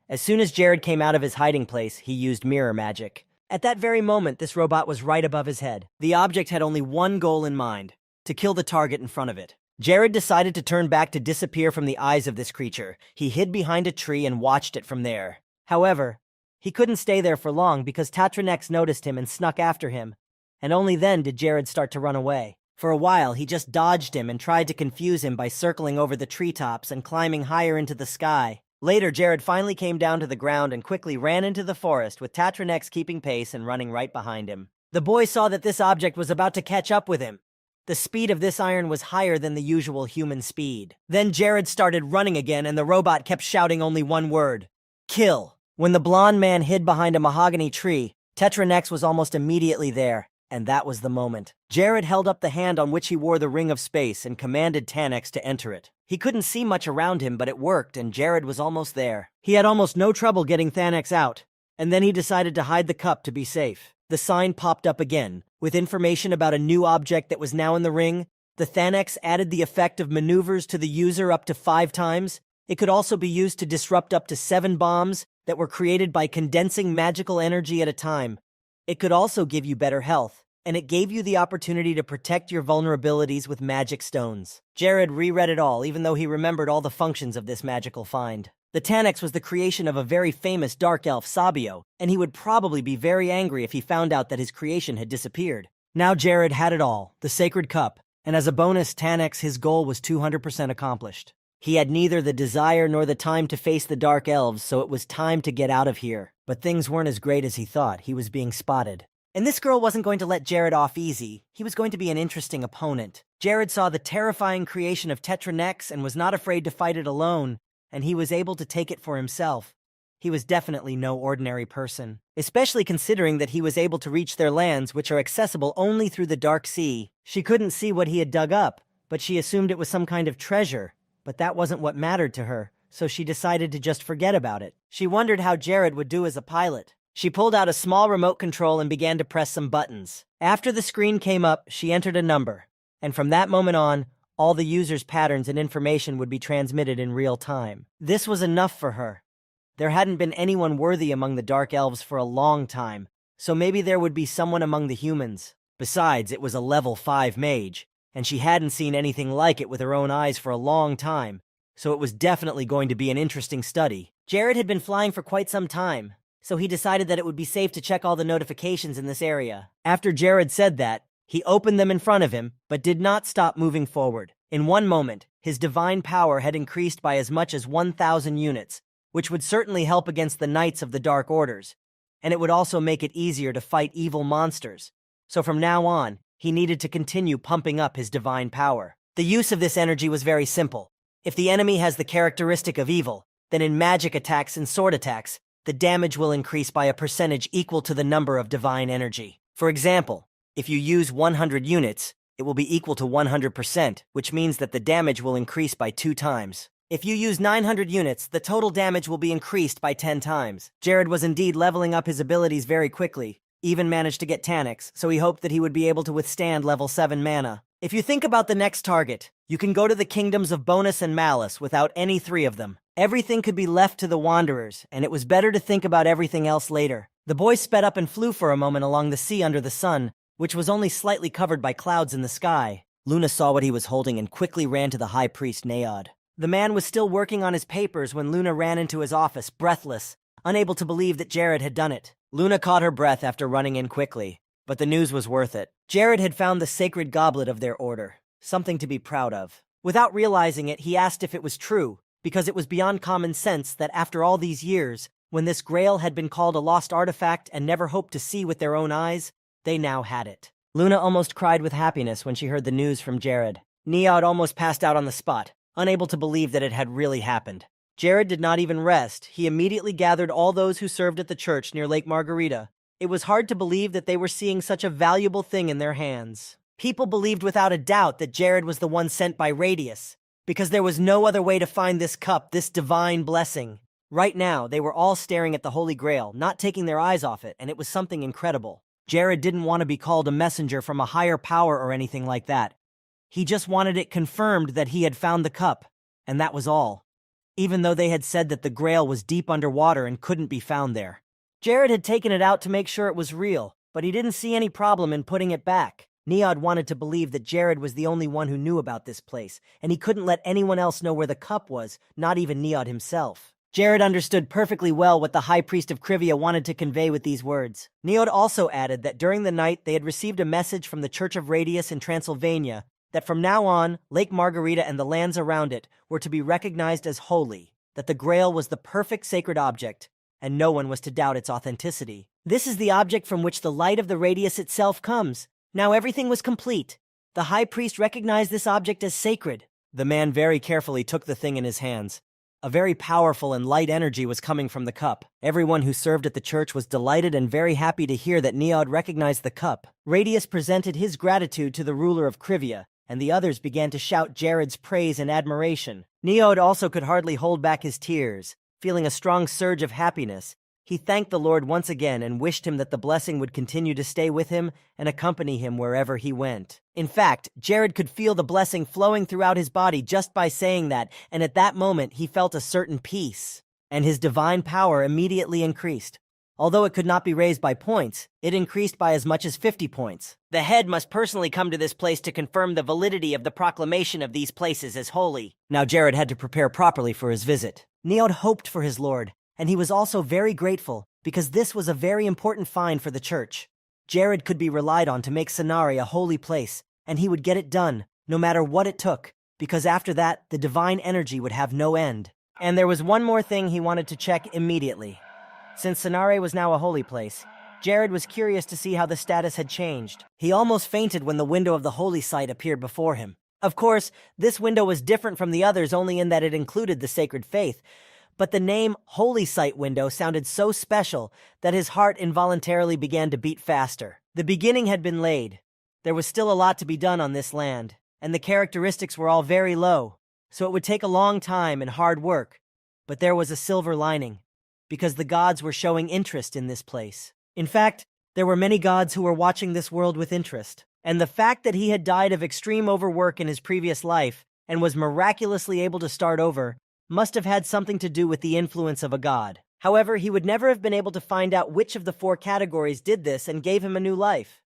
[SPEAKER 2] As soon as Jared came out of his hiding place, he used mirror magic.
[SPEAKER 1] At that very moment, this robot was right above his head. The object had only one goal in mind: to kill the target in front of it. Jared decided to turn back to disappear from the eyes of this creature. He hid behind a tree and watched it from there. However, he couldn't stay there for long because Tatranex noticed him and snuck after him, and only then did Jared start to run away. For a while, he just dodged him and tried to confuse him by circling over the treetops and climbing higher into the sky. Later, Jared finally came down to the ground and quickly ran into the forest, with Tatranex keeping pace and running right behind him. The boy saw that this object was about to catch up with him. The speed of this iron was higher than the usual human speed. Then Jared started running again, and the robot kept shouting only one word: kill. When the blonde man hid behind a mahogany tree, Tatranex was almost immediately there, and that was the moment. Jared held up the hand on which he wore the ring of space and commanded Tanex to enter it. He couldn't see much around him, but it worked, and Jared was almost there. He had almost no trouble getting Tanex out, and then he decided to hide the cup to be safe. The sign popped up again, with information about a new object that was now in the ring. The Tanex added the effect of maneuvers to the user up to 5 times. It could also be used to disrupt up to 7 bombs that were created by condensing magical energy at a time. It could also give you better health, and it gave you the opportunity to protect your vulnerabilities with magic stones. Jared reread it all, even though he remembered all the functions of this magical find. The Tanex was the creation of a very famous dark elf, Sabio, and he would probably be very angry if he found out that his creation had disappeared. Now Jared had it all, the sacred cup, and as a bonus, Tanex, his goal was 200% accomplished. He had neither the desire nor the time to face the dark elves, so it was time to get out of here. But things weren't as great as he thought. He was being spotted. And this girl wasn't going to let Jared off easy. He was going to be an interesting opponent. Jared saw the terrifying creation of Tatranex and was not afraid to fight it alone, and he was able to take it for himself. He was definitely no ordinary person, especially considering that he was able to reach their lands, which are accessible only through the dark sea. She couldn't see what he had dug up, but she assumed it was some kind of treasure. But that wasn't what mattered to her, so she decided to just forget about it. She wondered how Jared would do as a pilot. She pulled out a small remote control and began to press some buttons. After the screen came up, she entered a number, and from that moment on, all the user's patterns and information would be transmitted in real time. This was enough for her. There hadn't been anyone worthy among the Dark Elves for a long time, so maybe there would be someone among the humans. Besides, it was a level 5 mage, and she hadn't seen anything like it with her own eyes for a long time, so it was definitely going to be an interesting study. Jared had been flying for quite some time, so he decided that it would be safe to check all the notifications in this area. After Jared said that, he opened them in front of him, but did not stop moving forward. In one moment, his divine power had increased by as much as 1,000 units, which would certainly help against the Knights of the Dark Orders, and it would also make it easier to fight evil monsters. So from now on, he needed to continue pumping up his divine power. The use of this energy was very simple. If the enemy has the characteristic of evil, then in magic attacks and sword attacks, the damage will increase by a percentage equal to the number of divine energy. For example, if you use 100 units, it will be equal to 100%, which means that the damage will increase by 2 times. If you use 900 units, the total damage will be increased by 10 times. Jared was indeed leveling up his abilities very quickly, even managed to get Tanex, so he hoped that he would be able to withstand level 7 mana. If you think about the next target, you can go to the kingdoms of Bonus and Malice without any 3 of them. Everything could be left to the Wanderers, and it was better to think about everything else later. The boy sped up and flew for a moment along the sea under the sun, which was only slightly covered by clouds in the sky. Luna saw what he was holding and quickly ran to the high priest Naod. The man was still working on his papers when Luna ran into his office, breathless, unable to believe that Jared had done it. Luna caught her breath after running in quickly, but the news was worth it. Jared had found the sacred goblet of their order, something to be proud of. Without realizing it, he asked if it was true, because it was beyond common sense that after all these years, when this grail had been called a lost artifact and never hoped to see with their own eyes, they now had it. Luna almost cried with happiness when she heard the news from Jared. Naod almost passed out on the spot, unable to believe that it had really happened. Jared did not even rest. He immediately gathered all those who served at the church near Lake Margarita. It was hard to believe that they were seeing such a valuable thing in their hands. People believed without a doubt that Jared was the one sent by Radius, because there was no other way to find this cup, this divine blessing. Right now, they were all staring at the Holy Grail, not taking their eyes off it, and it was something incredible. Jared didn't want to be called a messenger from a higher power or anything like that. He just wanted it confirmed that he had found the cup, and that was all. Even though they had said that the Grail was deep underwater and couldn't be found there. Jared had taken it out to make sure it was real, but he didn't see any problem in putting it back. Neod wanted to believe that Jared was the only one who knew about this place, and he couldn't let anyone else know where the cup was, not even Neod himself. Jared understood perfectly well what the High Priest of Krivia wanted to convey with these words. Neod also added that during the night they had received a message from the Church of Radius in Transylvania that from now on, Lake Margarita and the lands around it were to be recognized as holy, that the Grail was the perfect sacred object, and no one was to doubt its authenticity. This is the object from which the light of the Radius itself comes. Now everything was complete. The High Priest recognized this object as sacred. The man very carefully took the thing in his hands. A very powerful and light energy was coming from the cup. Everyone who served at the church was delighted and very happy to hear that Neod recognized the cup. Radius presented his gratitude to the ruler of Krivia, and the others began to shout Jared's praise and admiration. Neod also could hardly hold back his tears. Feeling a strong surge of happiness, he thanked the Lord once again and wished him that the blessing would continue to stay with him and accompany him wherever he went. In fact, Jared could feel the blessing flowing throughout his body just by saying that, and at that moment he felt a certain peace, and his divine power immediately increased. Although it could not be raised by points, it increased by as much as 50 points. The head must personally come to this place to confirm the validity of the proclamation of these places as holy. Now Jared had to prepare properly for his visit. Neod hoped for his lord, and he was also very grateful because this was a very important find for the church. Jared could be relied on to make Sanare a holy place, and he would get it done, no matter what it took, because after that, the divine energy would have no end. And there was one more thing he wanted to check immediately. Since Sanare was now a holy place, Jared was curious to see how the status had changed. He almost fainted when the window of the holy site appeared before him. Of course, this window was different from the others only in that it included the sacred faith, but the name Holy Site Window sounded so special that his heart involuntarily began to beat faster. The beginning had been laid. There was still a lot to be done on this land, and the characteristics were all very low, so it would take a long time and hard work. But there was a silver lining, because the gods were showing interest in this place. In fact, there were many gods who were watching this world with interest, and the fact that he had died of extreme overwork in his previous life and was miraculously able to start over must have had something to do with the influence of a god. However, he would never have been able to find out which of the 4 categories did this and gave him a new life.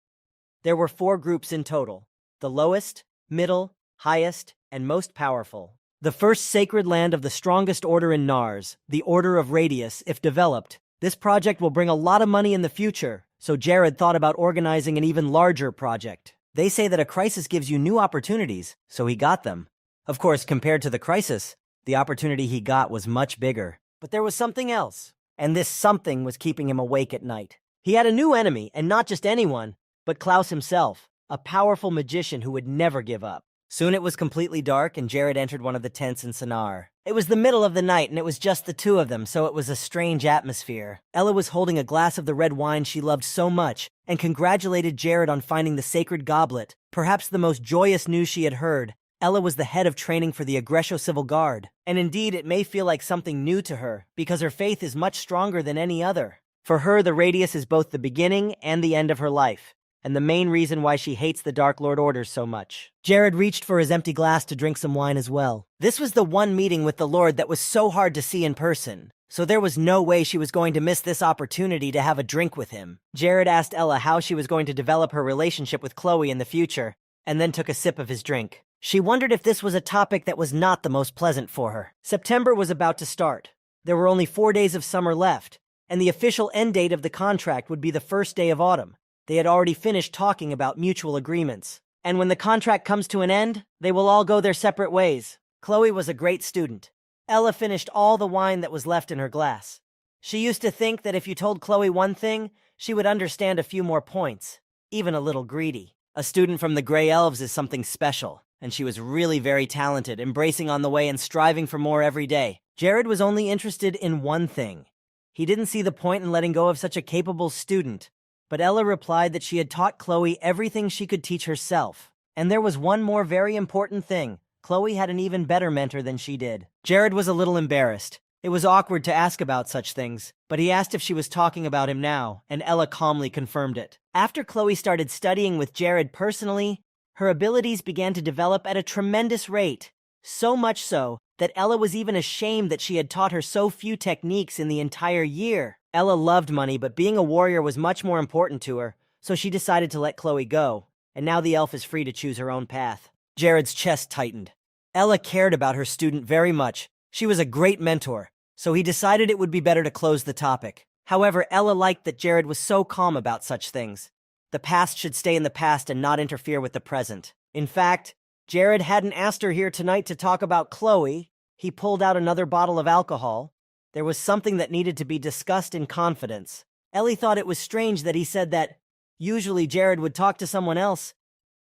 [SPEAKER 1] There were 4 groups in total: the lowest, middle, highest, and most powerful. The first sacred land of the strongest order in Nars, the Order of Radius, if developed. This project will bring a lot of money in the future, so Jared thought about organizing an even larger project. They say that a crisis gives you new opportunities, so he got them. Of course, compared to the crisis, the opportunity he got was much bigger. But there was something else, and this something was keeping him awake at night. He had a new enemy, and not just anyone, but Klaus himself, a powerful magician who would never give up. Soon it was completely dark, and Jared entered one of the tents in Sanar. It was the middle of the night, and it was just the 2 of them, so it was a strange atmosphere. Ella was holding a glass of the red wine she loved so much, and congratulated Jared on finding the sacred goblet, perhaps the most joyous news she had heard. Ella was the head of training for the Aggresho Civil Guard, and indeed it may feel like something new to her, because her faith is much stronger than any other. For her, the Radius is both the beginning and the end of her life, and the main reason why she hates the Dark Lord orders so much. Jared reached for his empty glass to drink some wine as well. This was the one meeting with the Lord that was so hard to see in person, so there was no way she was going to miss this opportunity to have a drink with him. Jared asked Ella how she was going to develop her relationship with Chloe in the future, and then took a sip of his drink. She wondered if this was a topic that was not the most pleasant for her. September was about to start. There were only 4 days of summer left, and the official end date of the contract would be the first day of autumn. They had already finished talking about mutual agreements. And when the contract comes to an end, they will all go their separate ways. Chloe was a great student. Ella finished all the wine that was left in her glass. She used to think that if you told Chloe one thing, she would understand a few more points, even a little greedy. A student from the Grey Elves is something special, and she was really very talented, embracing on the way and striving for more every day. Jared was only interested in one thing. He didn't see the point in letting go of such a capable student, but Ella replied that she had taught Chloe everything she could teach herself. And there was one more very important thing. Chloe had an even better mentor than she did. Jared was a little embarrassed. It was awkward to ask about such things, but he asked if she was talking about him now, and Ella calmly confirmed it. After Chloe started studying with Jared personally, her abilities began to develop at a tremendous rate. So much so that Ella was even ashamed that she had taught her so few techniques in the entire year.
[SPEAKER 2] Ella loved money, but being a warrior was much more important to her, so she decided to let Chloe go, and now the elf is free to choose her own path. Jared's chest tightened. Ella cared about her student very much. She was a great mentor, so he decided it would be better to close the topic. However, Ella liked that Jared was so calm about such things. The past should stay in the past and not interfere with the present. In fact, Jared hadn't asked her here tonight to talk about Chloe. He pulled out another bottle of alcohol. There was something that needed to be discussed in confidence. Ellie thought it was strange that he said that usually Jared would talk to someone else,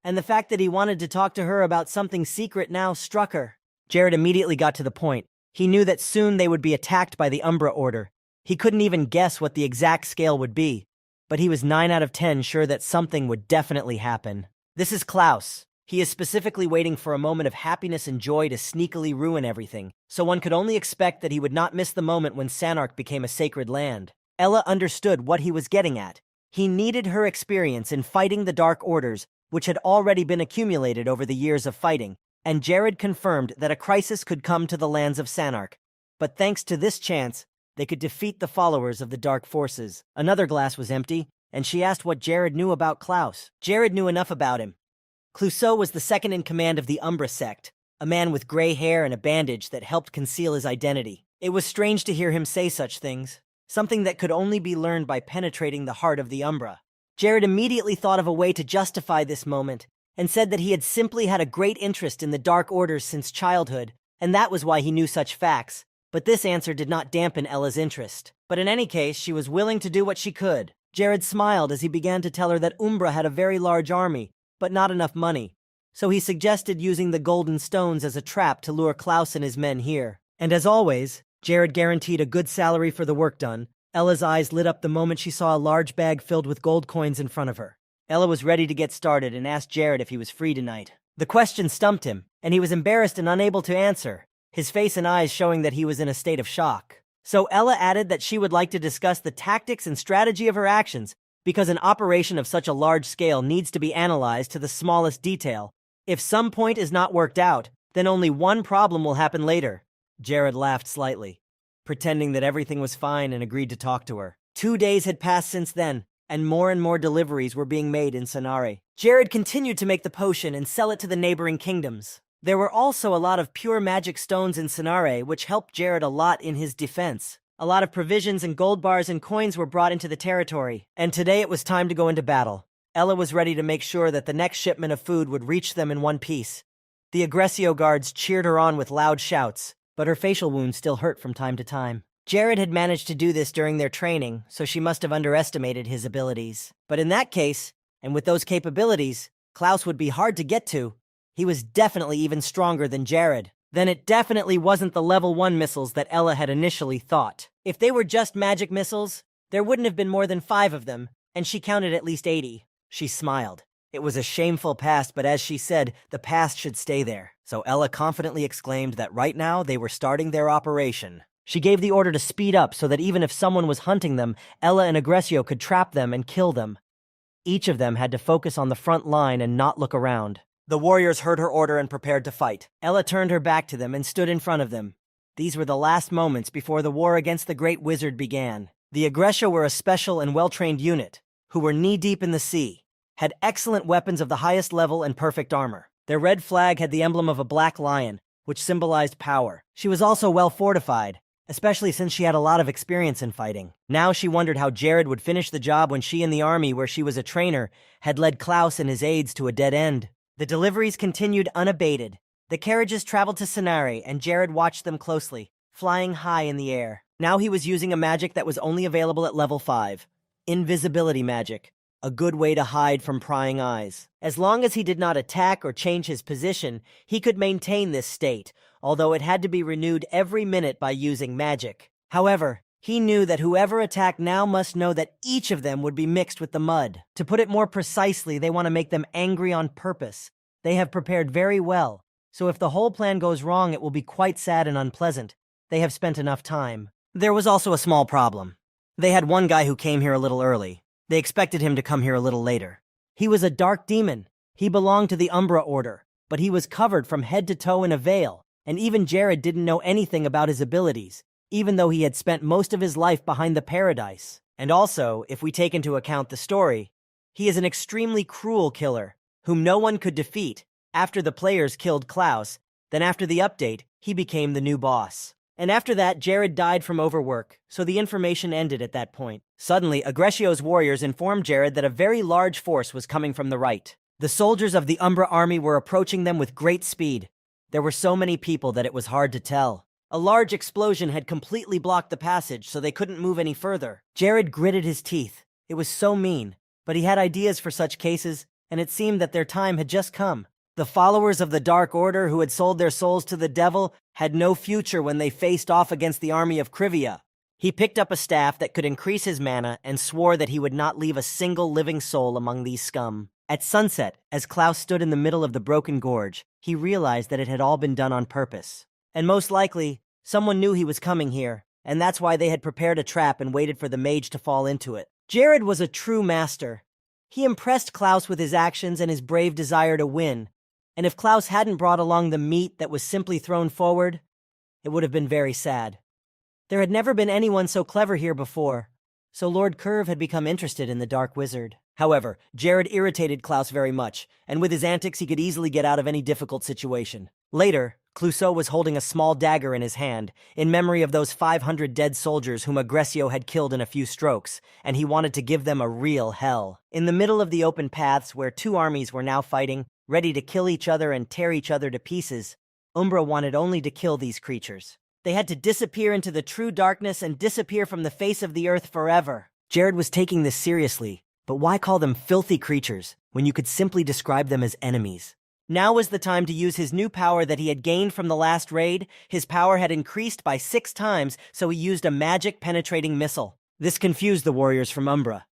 [SPEAKER 2] and the fact that he wanted to talk to her about something secret now struck her. Jared immediately got to the point. He knew that soon they would be attacked by the Umbra Order. He couldn't even guess what the exact scale would be, but he was 9 out of 10 sure that something would definitely happen. This is Klaus. He is specifically waiting for a moment of happiness and joy to sneakily ruin everything, so one could only expect that he would not miss the moment when Sanark became a sacred land. Ella understood what he was getting at. He needed her experience in fighting the Dark Orders, which had already been accumulated over the years of fighting, and Jared confirmed that a crisis could come to the lands of Sanark. But thanks to this chance, they could defeat the followers of the Dark Forces. Another glass was empty, and she asked what Jared knew about Klaus. Jared knew enough about him. Clouseau was the second in command of the Umbra sect, a man with gray hair and a bandage that helped conceal his identity. It was strange to hear him say such things, something that could only be learned by penetrating the heart of the Umbra. Jared immediately thought of a way to justify this moment, and said that he had simply had a great interest in the Dark Orders since childhood, and that was why he knew such facts. But this answer did not dampen Ella's interest. But in any case, she was willing to do what she could. Jared smiled as he began to tell her that Umbra had a very large army, but not enough money. So he suggested using the golden stones as a trap to lure Klaus and his men here. And as always, Jared guaranteed a good salary for the work done. Ella's eyes lit up the moment she saw a large bag filled with gold coins in front of her. Ella was ready to get started and asked Jared if he was free tonight. The question stumped him, and he was embarrassed and unable to answer, his face and eyes showing that he was in a state of shock. So Ella added that she would like to discuss the tactics and strategy of her actions, because an operation of such a large scale needs to be analyzed to the smallest detail. If some point is not worked out, then only one problem will happen later. Jared laughed slightly, pretending that everything was fine, and agreed to talk to her. 2 days had passed since then, and more deliveries were being made in Sanare. Jared continued to make the potion and sell it to the neighboring kingdoms. There were also a lot of pure magic stones in Sanare, which helped Jared a lot in his defense. A lot of provisions and gold bars and coins were brought into the territory, and today it was time to go into battle. Ella was ready to make sure that the next shipment of food would reach them in one piece. The Aggressio guards cheered her on with loud shouts, but her facial wounds still hurt from time to time. Jared had managed to do this during their training, so she must have underestimated his abilities. But in that case, and with those capabilities, Klaus would be hard to get to. He was definitely even stronger than Jared. Then it definitely wasn't the level 1 missiles that Ella had initially thought. If they were just magic missiles, there wouldn't have been more than 5 of them, and she counted at least 80. She smiled. It was a shameful past, but as she said, the past should stay there. So Ella confidently exclaimed that right now they were starting their operation. She gave the order to speed up so that even if someone was hunting them, Ella and Aggressio could trap them and kill them. Each of them had to focus on the front line and not look around. The warriors heard her order and prepared to fight. Ella turned her back to them and stood in front of them. These were the last moments before the war against the Great Wizard began. The Aggressio were a special and well-trained unit, who were knee-deep in the sea, had excellent weapons of the highest level and perfect armor. Their red flag had the emblem of a black lion, which symbolized power. She was also well fortified, especially since she had a lot of experience in fighting. Now she wondered how Jared would finish the job when she and the army, where she was a trainer, had led Klaus and his aides to a dead end. The deliveries continued unabated. The carriages traveled to Sanare, and Jared watched them closely, flying high in the air. Now he was using a magic that was only available at level 5. Invisibility magic. A good way to hide from prying eyes. As long as he did not attack or change his position, he could maintain this state, although it had to be renewed every minute by using magic. However, he knew that whoever attacked now must know that each of them would be mixed with the mud. To put it more precisely, they want to make them angry on purpose. They have prepared very well, so if the whole plan goes wrong, it will be quite sad and unpleasant. They have spent enough time. There was also a small problem. They had one guy who came here a little early. They expected him to come here a little later. He was a dark demon. He belonged to the Umbra Order, but he was covered from head to toe in a veil, and even Jared didn't know anything about his abilities. even though he had spent most of his life behind the paradise. And also, if we take into account the story, he is an extremely cruel killer, whom no one could defeat. After the players killed Klaus, then after the update, he became the new boss. And after that, Jared died from overwork, so the information ended at that point. Suddenly, Aggressio's warriors informed Jared that a very large force was coming from the right. The soldiers of the Umbra army were approaching them with great speed. There were so many people that it was hard to tell. A large explosion had completely blocked the passage, so they couldn't move any further. Jared gritted his teeth. It was so mean, but he had ideas for such cases, and it seemed that their time had just come. The followers of the Dark Order who had sold their souls to the devil had no future when they faced off against the army of Krivia. He picked up a staff that could increase his mana and swore that he would not leave a single living soul among these scum. At sunset, as Klaus stood in the middle of the broken gorge, he realized that it had all been done on purpose. And most likely, someone knew he was coming here, and that's why they had prepared a trap and waited for the mage to fall into it. Jared was a true master. He impressed Klaus with his actions and his brave desire to win, and if Klaus hadn't brought along the meat that was simply thrown forward, it would have been very sad. There had never been anyone so clever here before, so Lord Curve had become interested in the Dark Wizard. However, Jared irritated Klaus very much, and with his antics he could easily get out of any difficult situation. Later, Clouseau was holding a small dagger in his hand, in memory of those 500 dead soldiers whom Aggressio had killed in a few strokes, and he wanted to give them a real hell. In the middle of the open paths where two armies were now fighting, ready to kill each other and tear each other to pieces, Umbra wanted only to kill these creatures. They had to disappear into the true darkness and disappear from the face of the earth forever. Jared was taking this seriously, but why call them filthy creatures when you could simply describe them as enemies? Now was the time to use his new power that he had gained from the last raid. His power had increased by 6 times, so he used a magic penetrating missile. This confused the warriors from Umbra.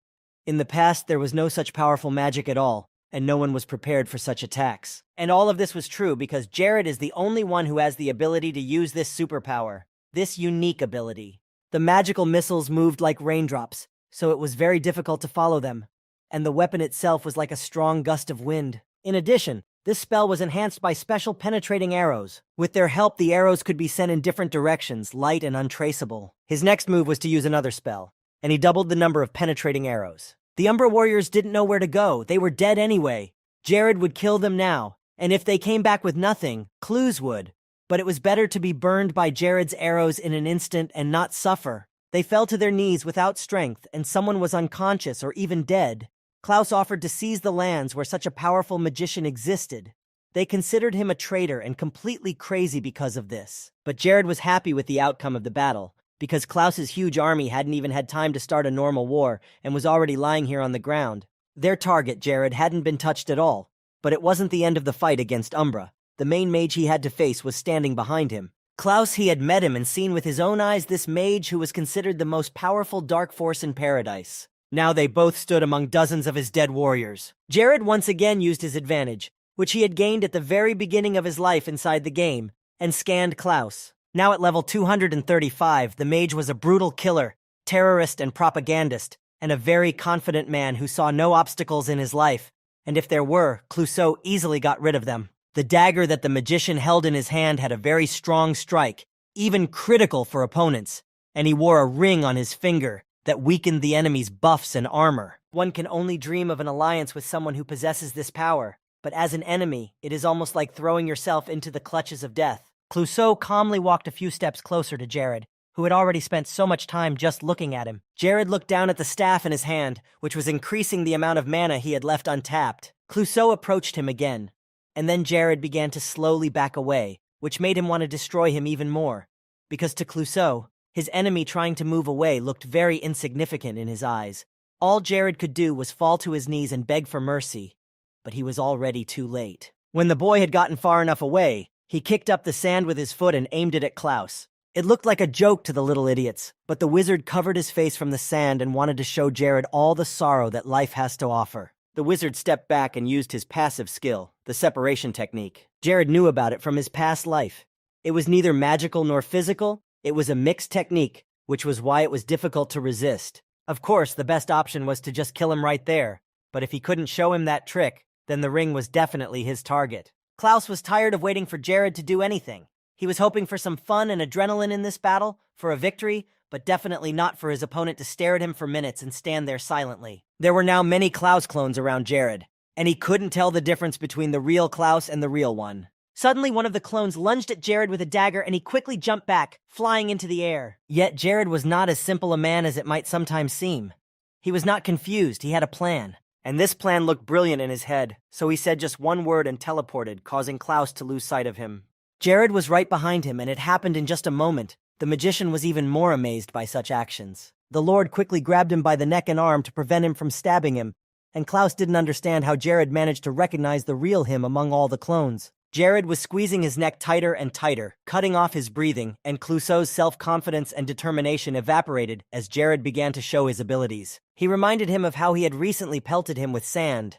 [SPEAKER 2] In the past, there was no such powerful magic at all, and no one was prepared for such attacks. And all of this was true because Jared is the only one who has the ability to use this superpower, this unique ability. The magical missiles moved like raindrops, so it was very difficult to follow them, and the weapon itself was like a strong gust of wind. In addition, this spell was enhanced by special penetrating arrows. With their help, the arrows could be sent in different directions, light and untraceable. His next move was to use another spell, and he doubled the number of penetrating arrows. The Umbra warriors didn't know where to go. They were dead anyway. Jared would kill them now, and if they came back with nothing, Clues would. But it was better to be burned by Jared's arrows in an instant and not suffer. They fell to their knees without strength, and someone was unconscious or even dead. Klaus offered to seize the lands where such a powerful magician existed. They considered him a traitor and completely crazy because of this. But Jared was happy with the outcome of the battle, because Klaus's huge army hadn't even had time to start a normal war and was already lying here on the ground. Their target, Jared, hadn't been touched at all, but it wasn't the end of the fight against Umbra. The main mage he had to face was standing behind him. Klaus, he had met him and seen with his own eyes this mage who was considered the most powerful dark force in paradise. Now they both stood among dozens of his dead warriors. Jared once again used his advantage, which he had gained at the very beginning of his life inside the game, and scanned Klaus. Now at level 235, the mage was a brutal killer, terrorist and propagandist, and a very confident man who saw no obstacles in his life, and if there were, Clouseau easily got rid of them. The dagger that the magician held in his hand had a very strong strike, even critical for opponents, and he wore a ring on his finger that weakened the enemy's buffs and armor. One can only dream of an alliance with someone who possesses this power, but as an enemy, it is almost like throwing yourself into the clutches of death. Clouseau calmly walked a few steps closer to Jared, who had already spent so much time just looking at him. Jared looked down at the staff in his hand, which was increasing the amount of mana he had left untapped. Clouseau approached him again, and then Jared began to slowly back away, which made him want to destroy him even more, because to Clouseau, his enemy trying to move away looked very insignificant in his eyes. All Jared could do was fall to his knees and beg for mercy, but he was already too late. When the boy had gotten far enough away, he kicked up the sand with his foot and aimed it at Klaus. It looked like a joke to the little idiots, but the wizard covered his face from the sand and wanted to show Jared all the sorrow that life has to offer. The wizard stepped back and used his passive skill, the separation technique. Jared knew about it from his past life. It was neither magical nor physical. It was a mixed technique, which was why it was difficult to resist. Of course, the best option was to just kill him right there, but if he couldn't show him that trick, then the ring was definitely his target. Klaus was tired of waiting for Jared to do anything. He was hoping for some fun and adrenaline in this battle, for a victory, but definitely not for his opponent to stare at him for minutes and stand there silently. There were now many Klaus clones around Jared, and he couldn't tell the difference between the real Klaus and the real one. Suddenly, one of the clones lunged at Jared with a dagger, and he quickly jumped back, flying into the air. Yet Jared was not as simple a man as it might sometimes seem. He was not confused, he had a plan. And this plan looked brilliant in his head, so he said just one word and teleported, causing Klaus to lose sight of him. Jared was right behind him, and it happened in just a moment. The magician was even more amazed by such actions. The Lord quickly grabbed him by the neck and arm to prevent him from stabbing him, and Klaus didn't understand how Jared managed to recognize the real him among all the clones. Jared was squeezing his neck tighter and tighter, cutting off his breathing, and Clouseau's self-confidence and determination evaporated as Jared began to show his abilities. He reminded him of how he had recently pelted him with sand,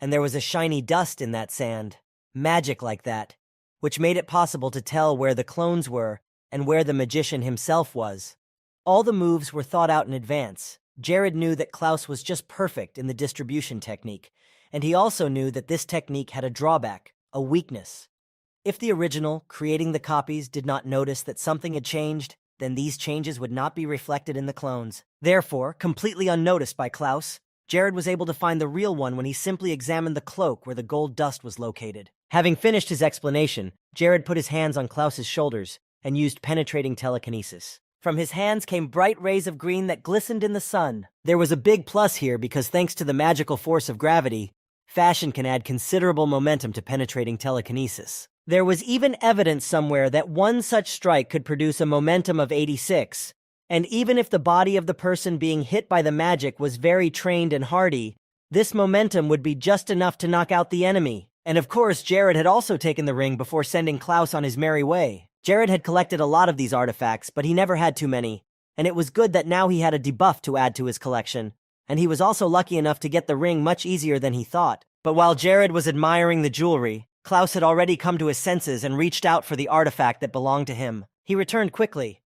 [SPEAKER 2] and there was a shiny dust in that sand. Magic like that, which made it possible to tell where the clones were and where the magician himself was. All the moves were thought out in advance. Jared knew that Klaus was just perfect in the distribution technique, and he also knew that this technique had a drawback, a weakness. If the original, creating the copies, did not notice that something had changed, then these changes would not be reflected in the clones. Therefore, completely unnoticed by Klaus, Jared was able to find the real one when he simply examined the cloak where the gold dust was located. Having finished his explanation, Jared put his hands on Klaus's shoulders and used penetrating telekinesis. From his hands came bright rays of green that glistened in the sun. There was a big plus here because thanks to the magical force of gravity, fashion can add considerable momentum to penetrating telekinesis. There was even evidence somewhere that one such strike could produce a momentum of 86, and even if the body of the person being hit by the magic was very trained and hardy, this momentum would be just enough to knock out the enemy. And of course, Jared had also taken the ring before sending Klaus on his merry way. Jared had collected a lot of these artifacts, but he never had too many, and it was good that now he had a debuff to add to his collection, and he was also lucky enough to get the ring much easier than he thought. But while Jared was admiring the jewelry, Klaus had already come to his senses and reached out for the artifact that belonged to him. He returned quickly.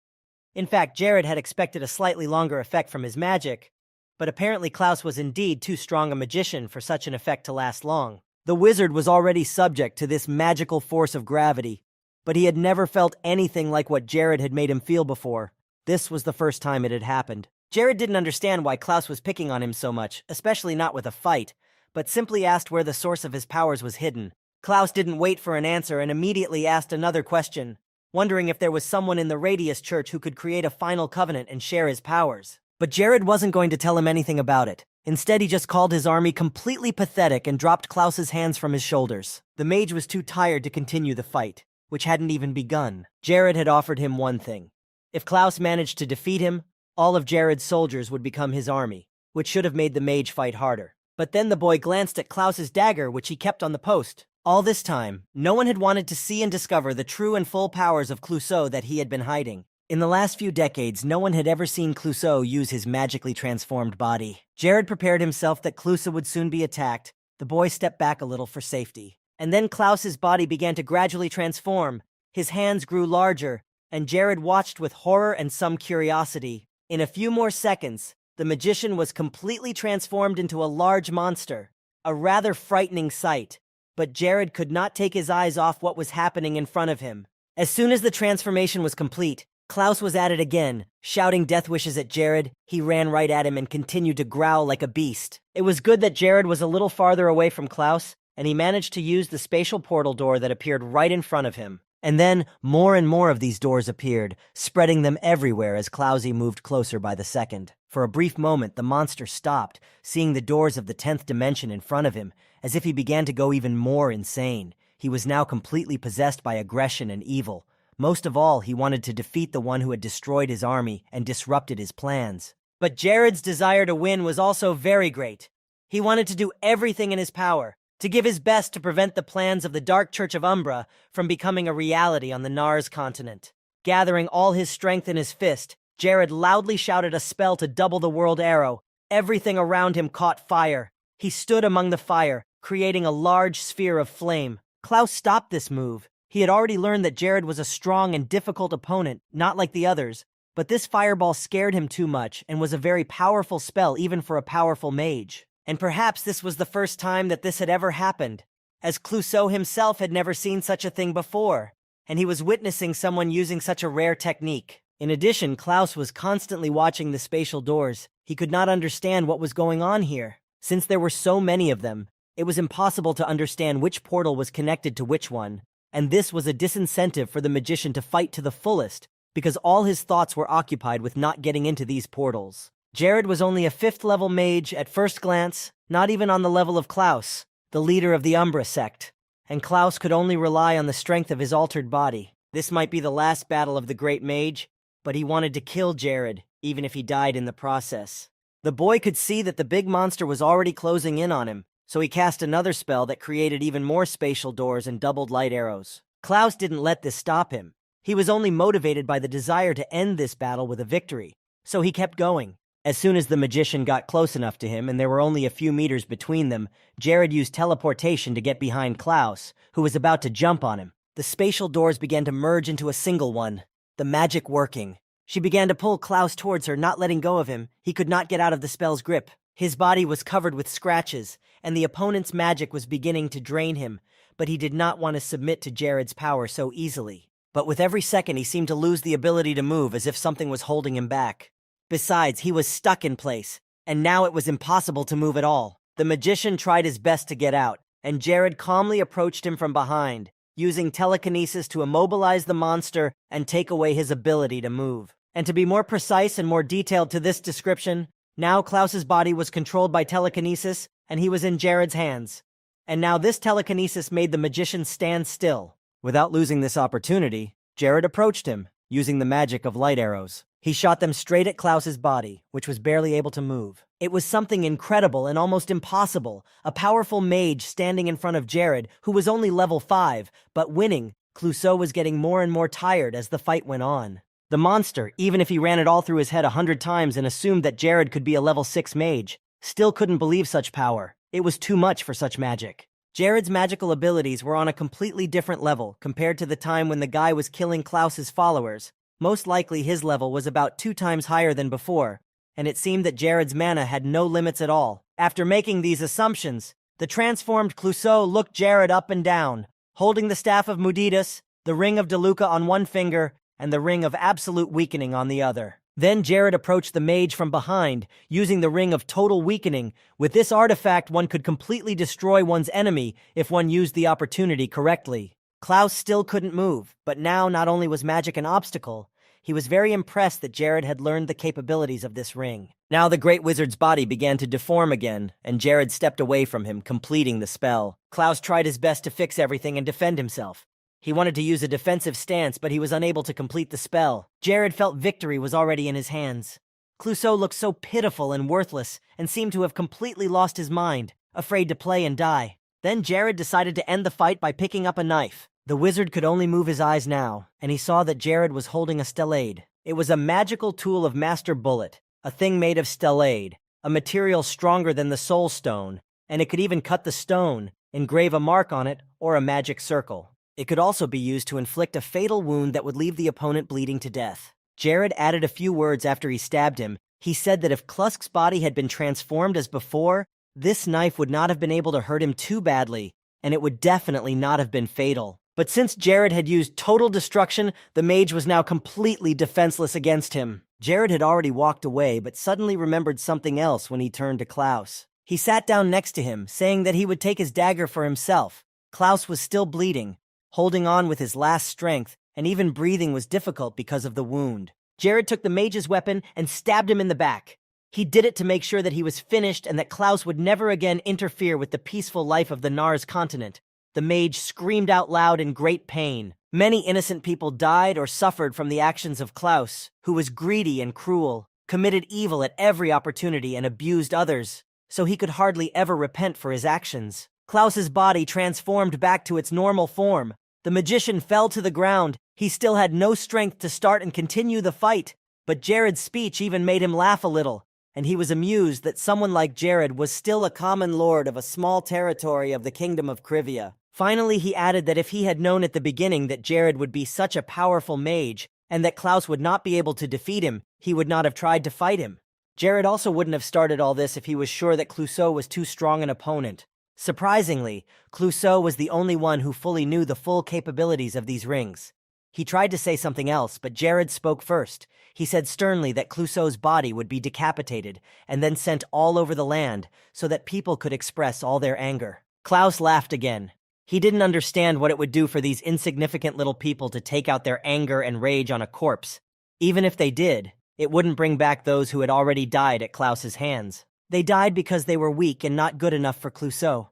[SPEAKER 2] In fact, Jared had expected a slightly longer effect from his magic, but apparently Klaus was indeed too strong a magician for such an effect to last long. The wizard was already subject to this magical force of gravity, but he had never felt anything like what Jared had made him feel before. This was the first time it had happened. Jared didn't understand why Klaus was picking on him so much, especially not with a fight, but simply asked where the source of his powers was hidden. Klaus didn't wait for an answer and immediately asked another question, wondering if there was someone in the Radius Church who could create a final covenant and share his powers. But Jared wasn't going to tell him anything about it. Instead, he just called his army completely pathetic and dropped Klaus's hands from his shoulders. The mage was too tired to continue the fight, which hadn't even begun. Jared had offered him one thing. If Klaus managed to defeat him, all of Jared's soldiers would become his army, which should have made the mage fight harder. But then the boy glanced at Klaus's dagger, which he kept on the post. All this time, no one had wanted to see and discover the true and full powers of Clouseau that he had been hiding. In the last few decades, no one had ever seen Clouseau use his magically transformed body. Jared prepared himself that Clouseau would soon be attacked. The boy stepped back a little for safety. And then Klaus's body began to gradually transform. His hands grew larger, and Jared watched with horror and some curiosity. In a few more seconds, the magician was completely transformed into a large monster, a rather frightening sight. But Jared could not take his eyes off what was happening in front of him. As soon as the transformation was complete, Klaus was at it again, shouting death wishes at Jared. He ran right at him and continued to growl like a beast. It was good that Jared was a little farther away from Klaus, and he managed to use the spatial portal door that appeared right in front of him. And then, more and more of these doors appeared, spreading them everywhere as Klausy moved closer by the second. For a brief moment, the monster stopped, seeing the doors of the 10th dimension in front of him, as if he began to go even more insane. He was now completely possessed by aggression and evil. Most of all, he wanted to defeat the one who had destroyed his army and disrupted his plans. But Jared's desire to win was also very great. He wanted to do everything in his power, to give his best to prevent the plans of the Dark Church of Umbra from becoming a reality on the Nars continent. Gathering all his strength in his fist, Jared loudly shouted a spell to double the world arrow. Everything around him caught fire. He stood among the fire, creating a large sphere of flame. Klaus stopped this move. He had already learned that Jared was a strong and difficult opponent, not like the others, but this fireball scared him too much and was a very powerful spell even for a powerful mage. And perhaps this was the first time that this had ever happened, as Clouseau himself had never seen such a thing before. and he was witnessing someone using such a rare technique. In addition, Klaus was constantly watching the spatial doors. He could not understand what was going on here. Since there were so many of them, it was impossible to understand which portal was connected to which one, and this was a disincentive for the magician to fight to the fullest, because all his thoughts were occupied with not getting into these portals. Jared was only a 5th-level mage at first glance, not even on the level of Klaus, the leader of the Umbra sect, and Klaus could only rely on the strength of his altered body. This might be the last battle of the great mage, but he wanted to kill Jared, even if he died in the process. The boy could see that the big monster was already closing in on him, so he cast another spell that created even more spatial doors and doubled light arrows. Klaus didn't let this stop him. He was only motivated by the desire to end this battle with a victory, so he kept going. As soon as the magician got close enough to him and there were only a few meters between them, Jared used teleportation to get behind Klaus, who was about to jump on him. The spatial doors began to merge into a single one, the magic working. She began to pull Klaus towards her, not letting go of him. He could not get out of the spell's grip. His body was covered with scratches, and the opponent's magic was beginning to drain him, but he did not want to submit to Jared's power so easily. But with every second he seemed to lose the ability to move, as if something was holding him back. Besides, he was stuck in place, and now it was impossible to move at all. The magician tried his best to get out, and Jared calmly approached him from behind, using telekinesis to immobilize the monster and take away his ability to move. And to be more precise and more detailed to this description, now Klaus's body was controlled by telekinesis, and he was in Jared's hands. And now this telekinesis made the magician stand still. Without losing this opportunity, Jared approached him, using the magic of light arrows. He shot them straight at Klaus's body, which was barely able to move. It was something incredible and almost impossible, a powerful mage standing in front of Jared, who was only level 5, but winning. Clouseau was getting more and more tired as the fight went on. The monster, even if he ran it all through his head 100 times and assumed that Jared could be a level 6 mage, still couldn't believe such power. It was too much for such magic. Jared's magical abilities were on a completely different level compared to the time when the guy was killing Klaus's followers. Most likely his level was about 2 times higher than before, and it seemed that Jared's mana had no limits at all. After making these assumptions, the transformed Clouseau looked Jared up and down, holding the staff of Muditus, the ring of Deluca on one finger, and the ring of absolute weakening on the other. Then Jared approached the mage from behind, using the ring of total weakening. With this artifact, one could completely destroy one's enemy if one used the opportunity correctly. Klaus still couldn't move, but now not only was magic an obstacle, he was very impressed that Jared had learned the capabilities of this ring. Now the great wizard's body began to deform again, and Jared stepped away from him, completing the spell. Klaus tried his best to fix everything and defend himself. He wanted to use a defensive stance, but he was unable to complete the spell. Jared felt victory was already in his hands. Clouseau looked so pitiful and worthless, and seemed to have completely lost his mind, afraid to play and die. Then Jared decided to end the fight by picking up a knife. The wizard could only move his eyes now, and he saw that Jared was holding a stellade. It was a magical tool of Master Bullet, a thing made of stellade, a material stronger than the soul stone, and it could even cut the stone, engrave a mark on it, or a magic circle. It could also be used to inflict a fatal wound that would leave the opponent bleeding to death. Jared added a few words after he stabbed him. He said that if Klusk's body had been transformed as before, this knife would not have been able to hurt him too badly, and it would definitely not have been fatal. But since Jared had used total destruction, the mage was now completely defenseless against him. Jared had already walked away, but suddenly remembered something else when he turned to Klaus. He sat down next to him, saying that he would take his dagger for himself. Klaus was still bleeding, holding on with his last strength, and even breathing was difficult because of the wound. Jared took the mage's weapon and stabbed him in the back. He did it to make sure that he was finished and that Klaus would never again interfere with the peaceful life of the Nars continent. The mage screamed out loud in great pain. Many innocent people died or suffered from the actions of Klaus, who was greedy and cruel, committed evil at every opportunity and abused others, so he could hardly ever repent for his actions. Klaus's body transformed back to its normal form. The magician fell to the ground. He still had no strength to start and continue the fight, but Jared's speech even made him laugh a little, and he was amused that someone like Jared was still a common lord of a small territory of the kingdom of Krivia. Finally, he added that if he had known at the beginning that Jared would be such a powerful mage, and that Klaus would not be able to defeat him, he would not have tried to fight him. Jared also wouldn't have started all this if he was sure that Clouseau was too strong an opponent. Surprisingly, Clouseau was the only one who fully knew the full capabilities of these rings. He tried to say something else, but Jared spoke first. He said sternly that Clouseau's body would be decapitated and then sent all over the land so that people could express all their anger. Klaus laughed again. He didn't understand what it would do for these insignificant little people to take out their anger and rage on a corpse. Even if they did, it wouldn't bring back those who had already died at Klaus's hands. They died because they were weak and not good enough for Clouseau.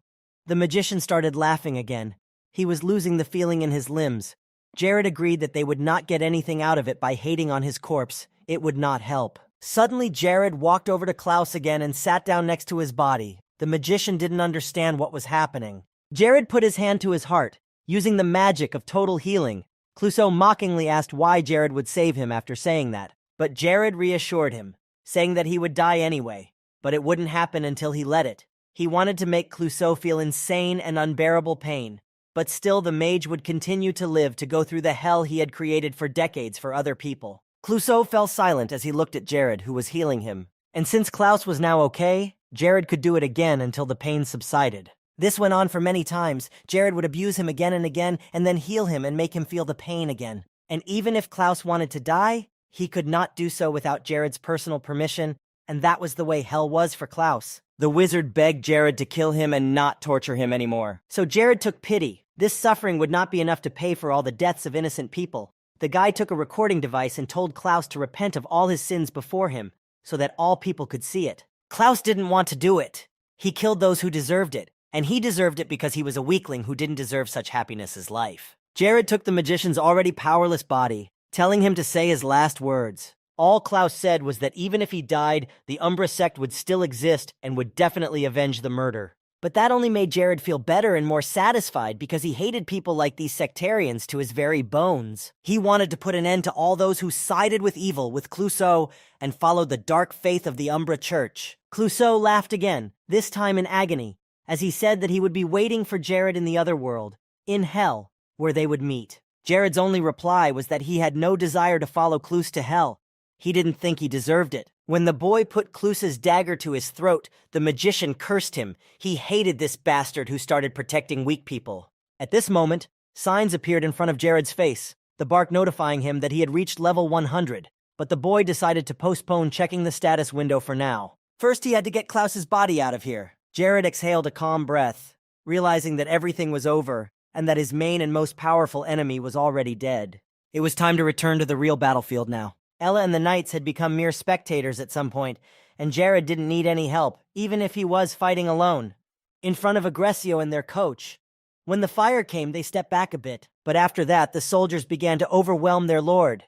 [SPEAKER 2] The magician started laughing again. He was losing the feeling in his limbs. Jared agreed that they would not get anything out of it by hating on his corpse. It would not help. Suddenly, Jared walked over to Klaus again and sat down next to his body. The magician didn't understand what was happening. Jared put his hand to his heart, using the magic of total healing. Clouseau mockingly asked why Jared would save him after saying that, but Jared reassured him, saying that he would die anyway, but it wouldn't happen until he let it. He wanted to make Clouseau feel insane and unbearable pain, but still the mage would continue to live to go through the hell he had created for decades for other people. Clouseau fell silent as he looked at Jared, who was healing him. And since Klaus was now okay, Jared could do it again until the pain subsided. This went on for many times. Jared would abuse him again and again, and then heal him and make him feel the pain again. And even if Klaus wanted to die, he could not do so without Jared's personal permission, and that was the way hell was for Klaus. The wizard begged Jared to kill him and not torture him anymore. So Jared took pity. This suffering would not be enough to pay for all the deaths of innocent people. The guy took a recording device and told Klaus to repent of all his sins before him, so that all people could see it. Klaus didn't want to do it. He killed those who deserved it, and he deserved it because he was a weakling who didn't deserve such happiness as life. Jared took the magician's already powerless body, telling him to say his last words. All Klaus said was that even if he died, the Umbra sect would still exist and would definitely avenge the murder. But that only made Jared feel better and more satisfied because he hated people like these sectarians to his very bones. He wanted to put an end to all those who sided with evil with Clouseau and followed the dark faith of the Umbra Church. Clouseau laughed again, this time in agony, as he said that he would be waiting for Jared in the other world, in hell, where they would meet. Jared's only reply was that he had no desire to follow Klaus to hell. He didn't think he deserved it. When the boy put Klaus's dagger to his throat, the magician cursed him. He hated this bastard who started protecting weak people. At this moment, signs appeared in front of Jared's face, the bark notifying him that he had reached level 100, but the boy decided to postpone checking the status window for now. First, he had to get Klaus's body out of here. Jared exhaled a calm breath, realizing that everything was over and that his main and most powerful enemy was already dead. It was time to return to the real battlefield now. Ella and the Knights had become mere spectators at some point, and Jared didn't need any help, even if he was fighting alone, in front of Aggressio and their coach. When the fire came, they stepped back a bit, but after that, the soldiers began to overwhelm their lord.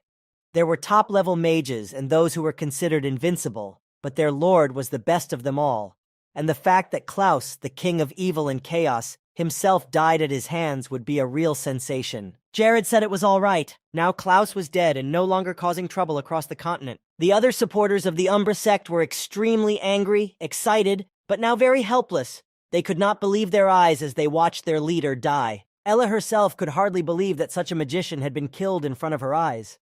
[SPEAKER 2] There were top-level mages and those who were considered invincible, but their lord was the best of them all, and the fact that Klaus, the king of evil and chaos, himself died at his hands would be a real sensation. Jared said it was all right. Now Klaus was dead and no longer causing trouble across the continent. The other supporters of the Umbra sect were extremely angry, excited, but now very helpless. They could not believe their eyes as they watched their leader die. Ella herself could hardly believe that such a magician had been killed in front of her eyes.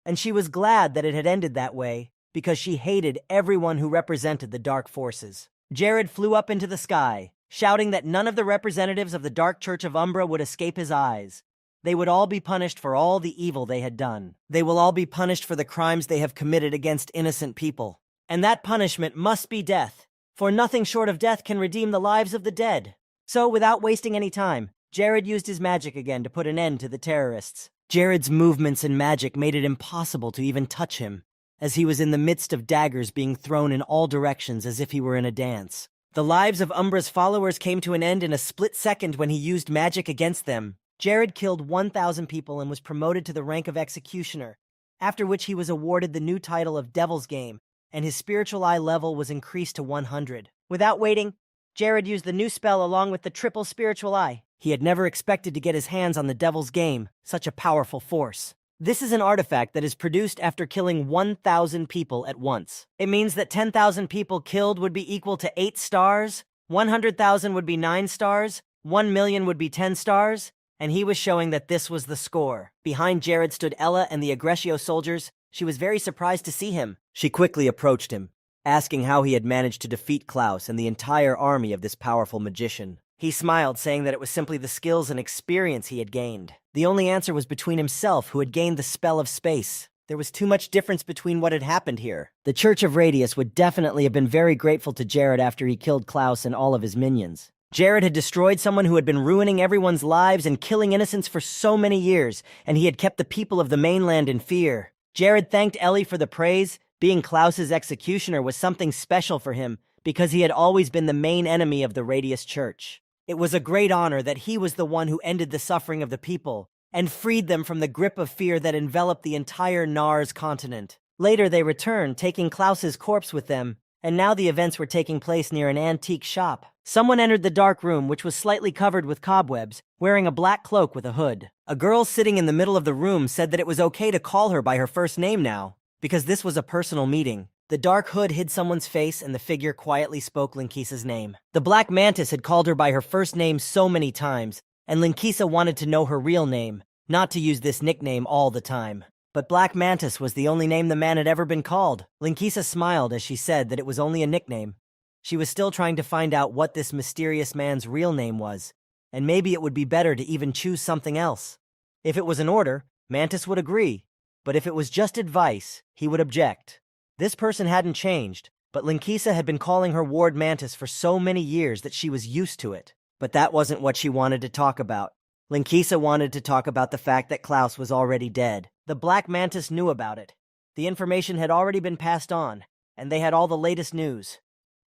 [SPEAKER 2] And she was glad that it had ended that way, because she hated everyone who represented the dark forces. Jared flew up into the sky, shouting that none of the representatives of the Dark Church of Umbra would escape his eyes. They would all be punished for all the evil they had done. They will all be punished for the crimes they have committed against innocent people. And that punishment must be death, for nothing short of death can redeem the lives of the dead. So, without wasting any time, Jared used his magic again to put an end to the terrorists. Jared's movements and magic made it impossible to even touch him, as he was in the midst of daggers being thrown in all directions as if he were in a dance. The lives of Umbra's followers came to an end in a split second when he used magic against them. Jared killed 1,000 people and was promoted to the rank of executioner, after which he was awarded the new title of Devil's Game, and his spiritual eye level was increased to 100. Without waiting, Jared used the new spell along with the triple spiritual eye. He had never expected to get his hands on the Devil's Game, such a powerful force. This is an artifact that is produced after killing 1,000 people at once. It means that 10,000 people killed would be equal to 8 stars, 100,000 would be 9 stars, 1 million would be 10 stars, and he was showing that this was the score. Behind Jared stood Ella and the Aggressio soldiers. She was very surprised to see him. She quickly approached him, asking how he had managed to defeat Klaus and the entire army of this powerful magician. He smiled, saying that it was simply the skills and experience he had gained. The only answer was between himself, who had gained the spell of space. There was too much difference between what had happened here. The Church of Radius would definitely have been very grateful to Jared after he killed Klaus and all of his minions. Jared had destroyed someone who had been ruining everyone's lives and killing innocents for so many years, and he had kept the people of the mainland in fear. Jared thanked Ellie for the praise. Being Klaus's executioner was something special for him, because he had always been the main enemy of the Radius Church. It was a great honor that he was the one who ended the suffering of the people and freed them from the grip of fear that enveloped the entire Nars continent. Later they returned, taking Klaus's corpse with them, and now the events were taking place near an antique shop. Someone entered the dark room, which was slightly covered with cobwebs, wearing a black cloak with a hood. A girl sitting in the middle of the room said that it was okay to call her by her first name now, because this was a personal meeting. The dark hood hid someone's face, and the figure quietly spoke Linkisa's name. The Black Mantis had called her by her first name so many times, and Linkisa wanted to know her real name, not to use this nickname all the time. But Black Mantis was the only name the man had ever been called. Linkisa smiled as she said that it was only a nickname. She was still trying to find out what this mysterious man's real name was, and maybe it would be better to even choose something else. If it was an order, Mantis would agree, but if it was just advice, he would object. This person hadn't changed, but Linkisa had been calling her ward Mantis for so many years that she was used to it. But that wasn't what she wanted to talk about. Linkisa wanted to talk about the fact that Klaus was already dead. The Black Mantis knew about it. The information had already been passed on, and they had all the latest news.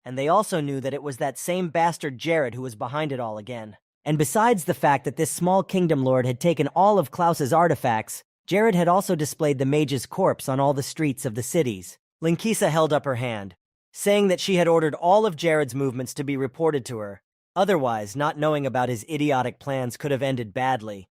[SPEAKER 2] And they also knew that it was that same bastard Jared who was behind it all again. And besides the fact that this small kingdom lord had taken all of Klaus's artifacts, Jared had also displayed the mage's corpse on all the streets of the cities. Linkisa held up her hand, saying that she had ordered all of Jared's movements to be reported to her. Otherwise, not knowing about his idiotic plans could have ended badly.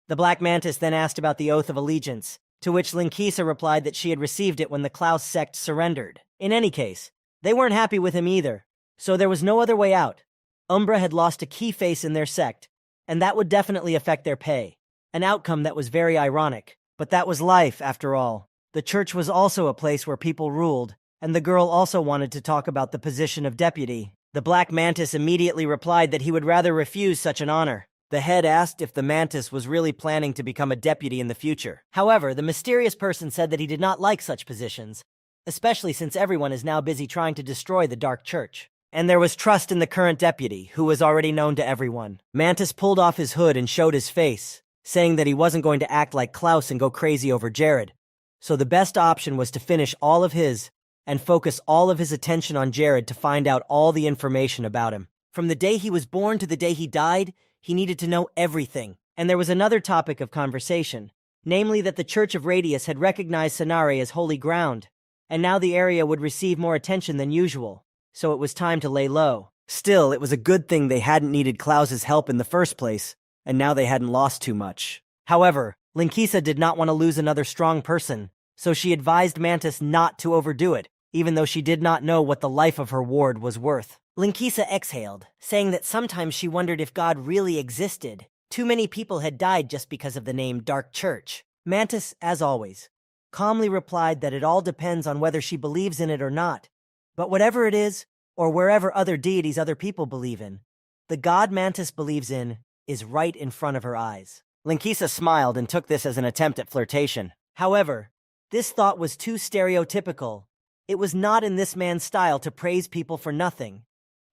[SPEAKER 2] The Black Mantis then asked about the Oath of Allegiance, to which Linkisa replied that she had received it when the Klaus sect surrendered. In any case, they weren't happy with him either, so there was no other way out. Umbra had lost a key face in their sect, and that would definitely affect their pay. An outcome that was very ironic, but that was life after all. The church was also a place where people ruled, and the girl also wanted to talk about the position of deputy. The Black Mantis immediately replied that he would rather refuse such an honor. The head asked if the Mantis was really planning to become a deputy in the future. However, the mysterious person said that he did not like such positions, especially since everyone is now busy trying to destroy the Dark Church. And there was trust in the current deputy, who was already known to everyone. Mantis pulled off his hood and showed his face, saying that he wasn't going to act like Klaus and go crazy over Jared. So the best option was to finish all of his and focus all of his attention on Jared to find out all the information about him. From the day he was born to the day he died, he needed to know everything. And there was another topic of conversation, namely that the Church of Radius had recognized Sanare as holy ground, and now the area would receive more attention than usual, so it was time to lay low. Still, it was a good thing they hadn't needed Klaus's help in the first place, and now they hadn't lost too much. However, Linkisa did not want to lose another strong person, so she advised Mantis not to overdo it, even though she did not know what the life of her ward was worth. Linkisa exhaled, saying that sometimes she wondered if God really existed. Too many people had died just because of the name Dark Church. Mantis, as always, calmly replied that it all depends on whether she believes in it or not. But whatever it is, or wherever other deities other people believe in, the God Mantis believes in is right in front of her eyes. Linkisa smiled and took this as an attempt at flirtation. However, this thought was too stereotypical. It was not in this man's style to praise people for nothing.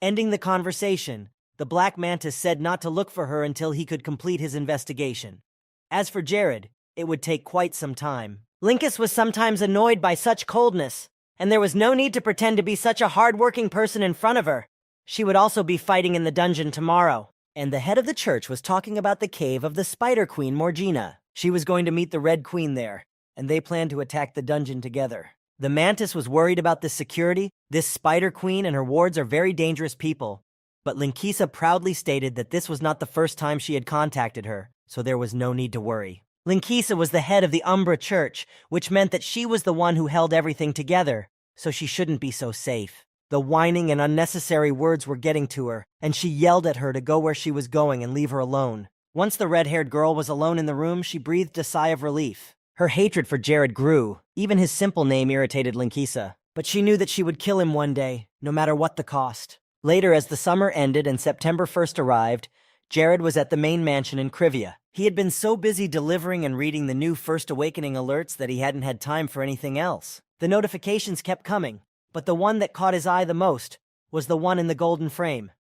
[SPEAKER 2] Ending the conversation, the Black Mantis said not to look for her until he could complete his investigation. As for Jared, it would take quite some time. Linkus was sometimes annoyed by such coldness, and there was no need to pretend to be such a hard-working person in front of her. She would also be fighting in the dungeon tomorrow. And the head of the church was talking about the cave of the Spider Queen Morgina. She was going to meet the Red Queen there, and they planned to attack the dungeon together. The Mantis was worried about the security. This Spider Queen and her wards are very dangerous people, but Linkisa proudly stated that this was not the first time she had contacted her, so there was no need to worry. Linkisa was the head of the Umbra Church, which meant that she was the one who held everything together, so she shouldn't be so safe. The whining and unnecessary words were getting to her, and she yelled at her to go where she was going and leave her alone. Once the red-haired girl was alone in the room, she breathed a sigh of relief. Her hatred for Jared grew. Even his simple name irritated Linkisa, but she knew that she would kill him one day, no matter what the cost. Later, as the summer ended and September 1st arrived, Jared was at the main mansion in Krivia. He had been so busy delivering and reading the new First Awakening alerts that he hadn't had time for anything else. The notifications kept coming, but the one that caught his eye the most was the one in the golden frame.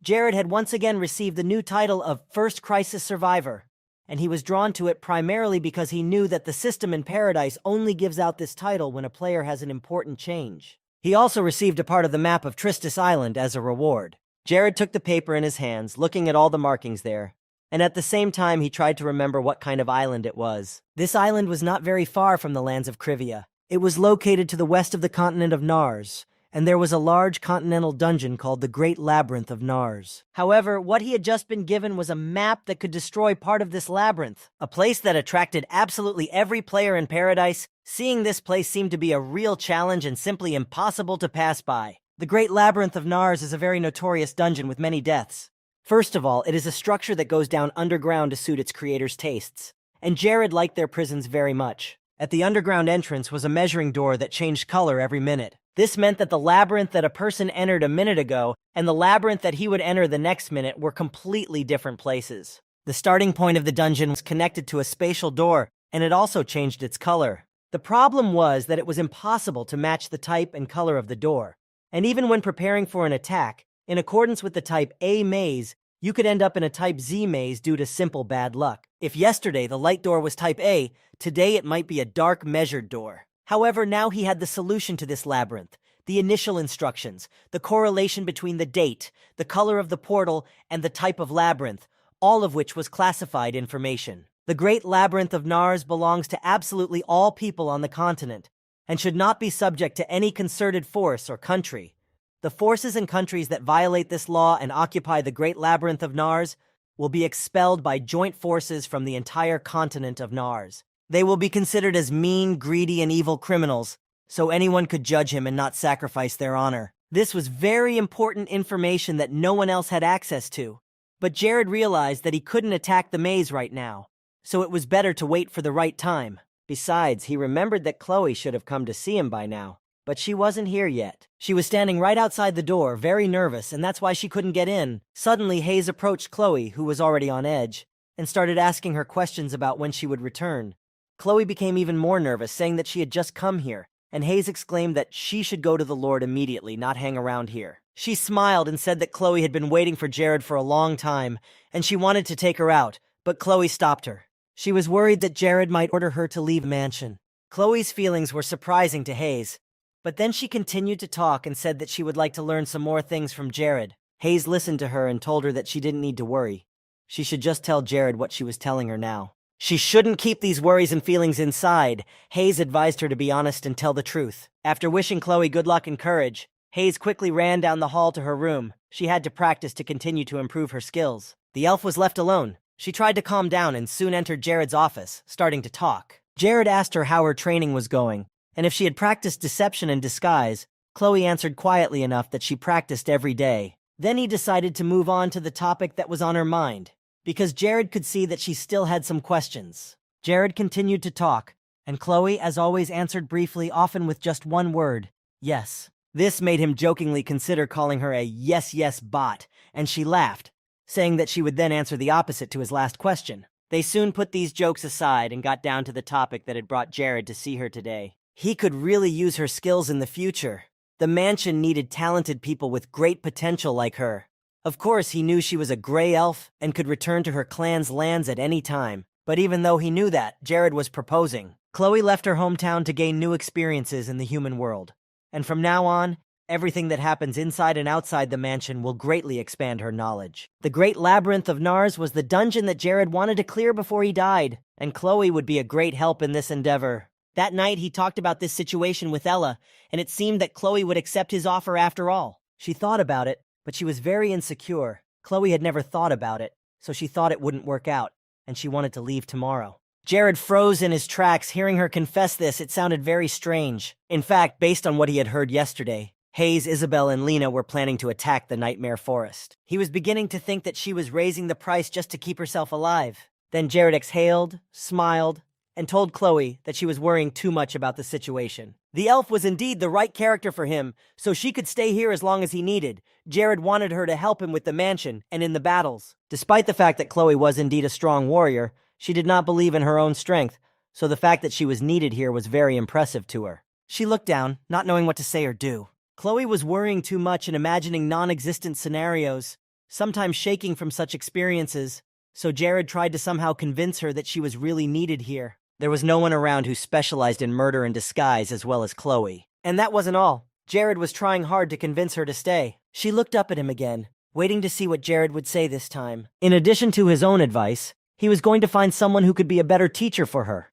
[SPEAKER 2] Jared had once again received the new title of First Crisis Survivor, and he was drawn to it primarily because he knew that the system in Paradise only gives out this title when a player has an important change. He also received a part of the map of Tristis Island as a reward. Jared took the paper in his hands, looking at all the markings there, and at the same time he tried to remember what kind of island it was. This island was not very far from the lands of Krivia. It was located to the west of the continent of Nars, and there was a large continental dungeon called the Great Labyrinth of Nars. However, what he had just been given was a map that could destroy part of this labyrinth, a place that attracted absolutely every player in Paradise. Seeing this place seemed to be a real challenge and simply impossible to pass by. The Great Labyrinth of Nars is a very notorious dungeon with many deaths. First of all, it is a structure that goes down underground to suit its creator's tastes, and Jared liked their prisons very much. At the underground entrance was a measuring door that changed color every minute. This meant that the labyrinth that a person entered a minute ago and the labyrinth that he would enter the next minute were completely different places. The starting point of the dungeon was connected to a spatial door, and it also changed its color. The problem was that it was impossible to match the type and color of the door. And even when preparing for an attack, in accordance with the type A maze, you could end up in a type Z maze due to simple bad luck. If yesterday the light door was type A, today it might be a dark measured door. However, now he had the solution to this labyrinth, the initial instructions, the correlation between the date, the color of the portal, and the type of labyrinth, all of which was classified information. The Great Labyrinth of Nars belongs to absolutely all people on the continent, and should not be subject to any concerted force or country. The forces and countries that violate this law and occupy the Great Labyrinth of Nars will be expelled by joint forces from the entire continent of Nars. They will be considered as mean, greedy, and evil criminals, so anyone could judge him and not sacrifice their honor. This was very important information that no one else had access to. But Jared realized that he couldn't attack the maze right now, so it was better to wait for the right time. Besides, he remembered that Chloe should have come to see him by now, but she wasn't here yet. She was standing right outside the door, very nervous, and that's why she couldn't get in. Suddenly, Hayes approached Chloe, who was already on edge, and started asking her questions about when she would return. Chloe became even more nervous, saying that she had just come here, and Hayes exclaimed that she should go to the Lord immediately, not hang around here. She smiled and said that Chloe had been waiting for Jared for a long time, and she wanted to take her out, but Chloe stopped her. She was worried that Jared might order her to leave the mansion. Chloe's feelings were surprising to Hayes, but then she continued to talk and said that she would like to learn some more things from Jared. Hayes listened to her and told her that she didn't need to worry. She should just tell Jared what she was telling her now. She shouldn't keep these worries and feelings inside. Hayes advised her to be honest and tell the truth. After wishing Chloe good luck and courage, Hayes quickly ran down the hall to her room. She had to practice to continue to improve her skills. The elf was left alone. She tried to calm down and soon entered Jared's office, starting to talk. Jared asked her how her training was going, and if she had practiced deception and disguise. Chloe answered quietly enough that she practiced every day. Then he decided to move on to the topic that was on her mind, because Jared could see that she still had some questions. Jared continued to talk, and Chloe, as always, answered briefly, often with just one word, yes. This made him jokingly consider calling her a yes bot, and she laughed, saying that she would then answer the opposite to his last question. They soon put these jokes aside and got down to the topic that had brought Jared to see her today. He could really use her skills in the future. The mansion needed talented people with great potential like her. Of course, he knew she was a gray elf and could return to her clan's lands at any time. But even though he knew that, Jared was proposing. Chloe left her hometown to gain new experiences in the human world. And from now on, everything that happens inside and outside the mansion will greatly expand her knowledge. The Great Labyrinth of Nars was the dungeon that Jared wanted to clear before he died, and Chloe would be a great help in this endeavor. That night, he talked about this situation with Ella, and it seemed that Chloe would accept his offer after all. She thought about it, but she was very insecure. Chloe had never thought about it, so she thought it wouldn't work out, and she wanted to leave tomorrow. Jared froze in his tracks. Hearing her confess this, it sounded very strange. In fact, based on what he had heard yesterday, Hayes, Isabel, and Lena were planning to attack the Nightmare Forest. He was beginning to think that she was raising the price just to keep herself alive. Then Jared exhaled, smiled, and told Chloe that she was worrying too much about the situation. The elf was indeed the right character for him, so she could stay here as long as he needed. Jared wanted her to help him with the mansion and in the battles. Despite the fact that Chloe was indeed a strong warrior, she did not believe in her own strength, so the fact that she was needed here was very impressive to her. She looked down, not knowing what to say or do. Chloe was worrying too much and imagining non-existent scenarios, sometimes shaking from such experiences, so Jared tried to somehow convince her that she was really needed here. There was no one around who specialized in murder and disguise as well as Chloe. And that wasn't all. Jared was trying hard to convince her to stay. She looked up at him again, waiting to see what Jared would say this time. In addition to his own advice, he was going to find someone who could be a better teacher for her.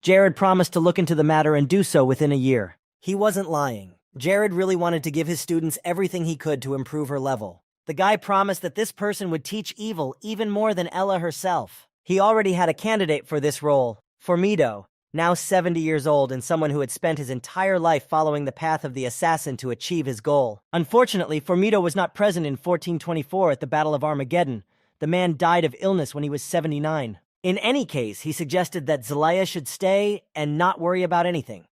[SPEAKER 2] Jared promised to look into the matter and do so within a year. He wasn't lying. Jared really wanted to give his students everything he could to improve her level. The guy promised that this person would teach evil even more than Ella herself. He already had a candidate for this role, Formido, now 70 years old and someone who had spent his entire life following the path of the assassin to achieve his goal. Unfortunately, Formido was not present in 1424 at the Battle of Armageddon. The man died of illness when he was 79. In any case, he suggested that Zelaya should stay and not worry about anything.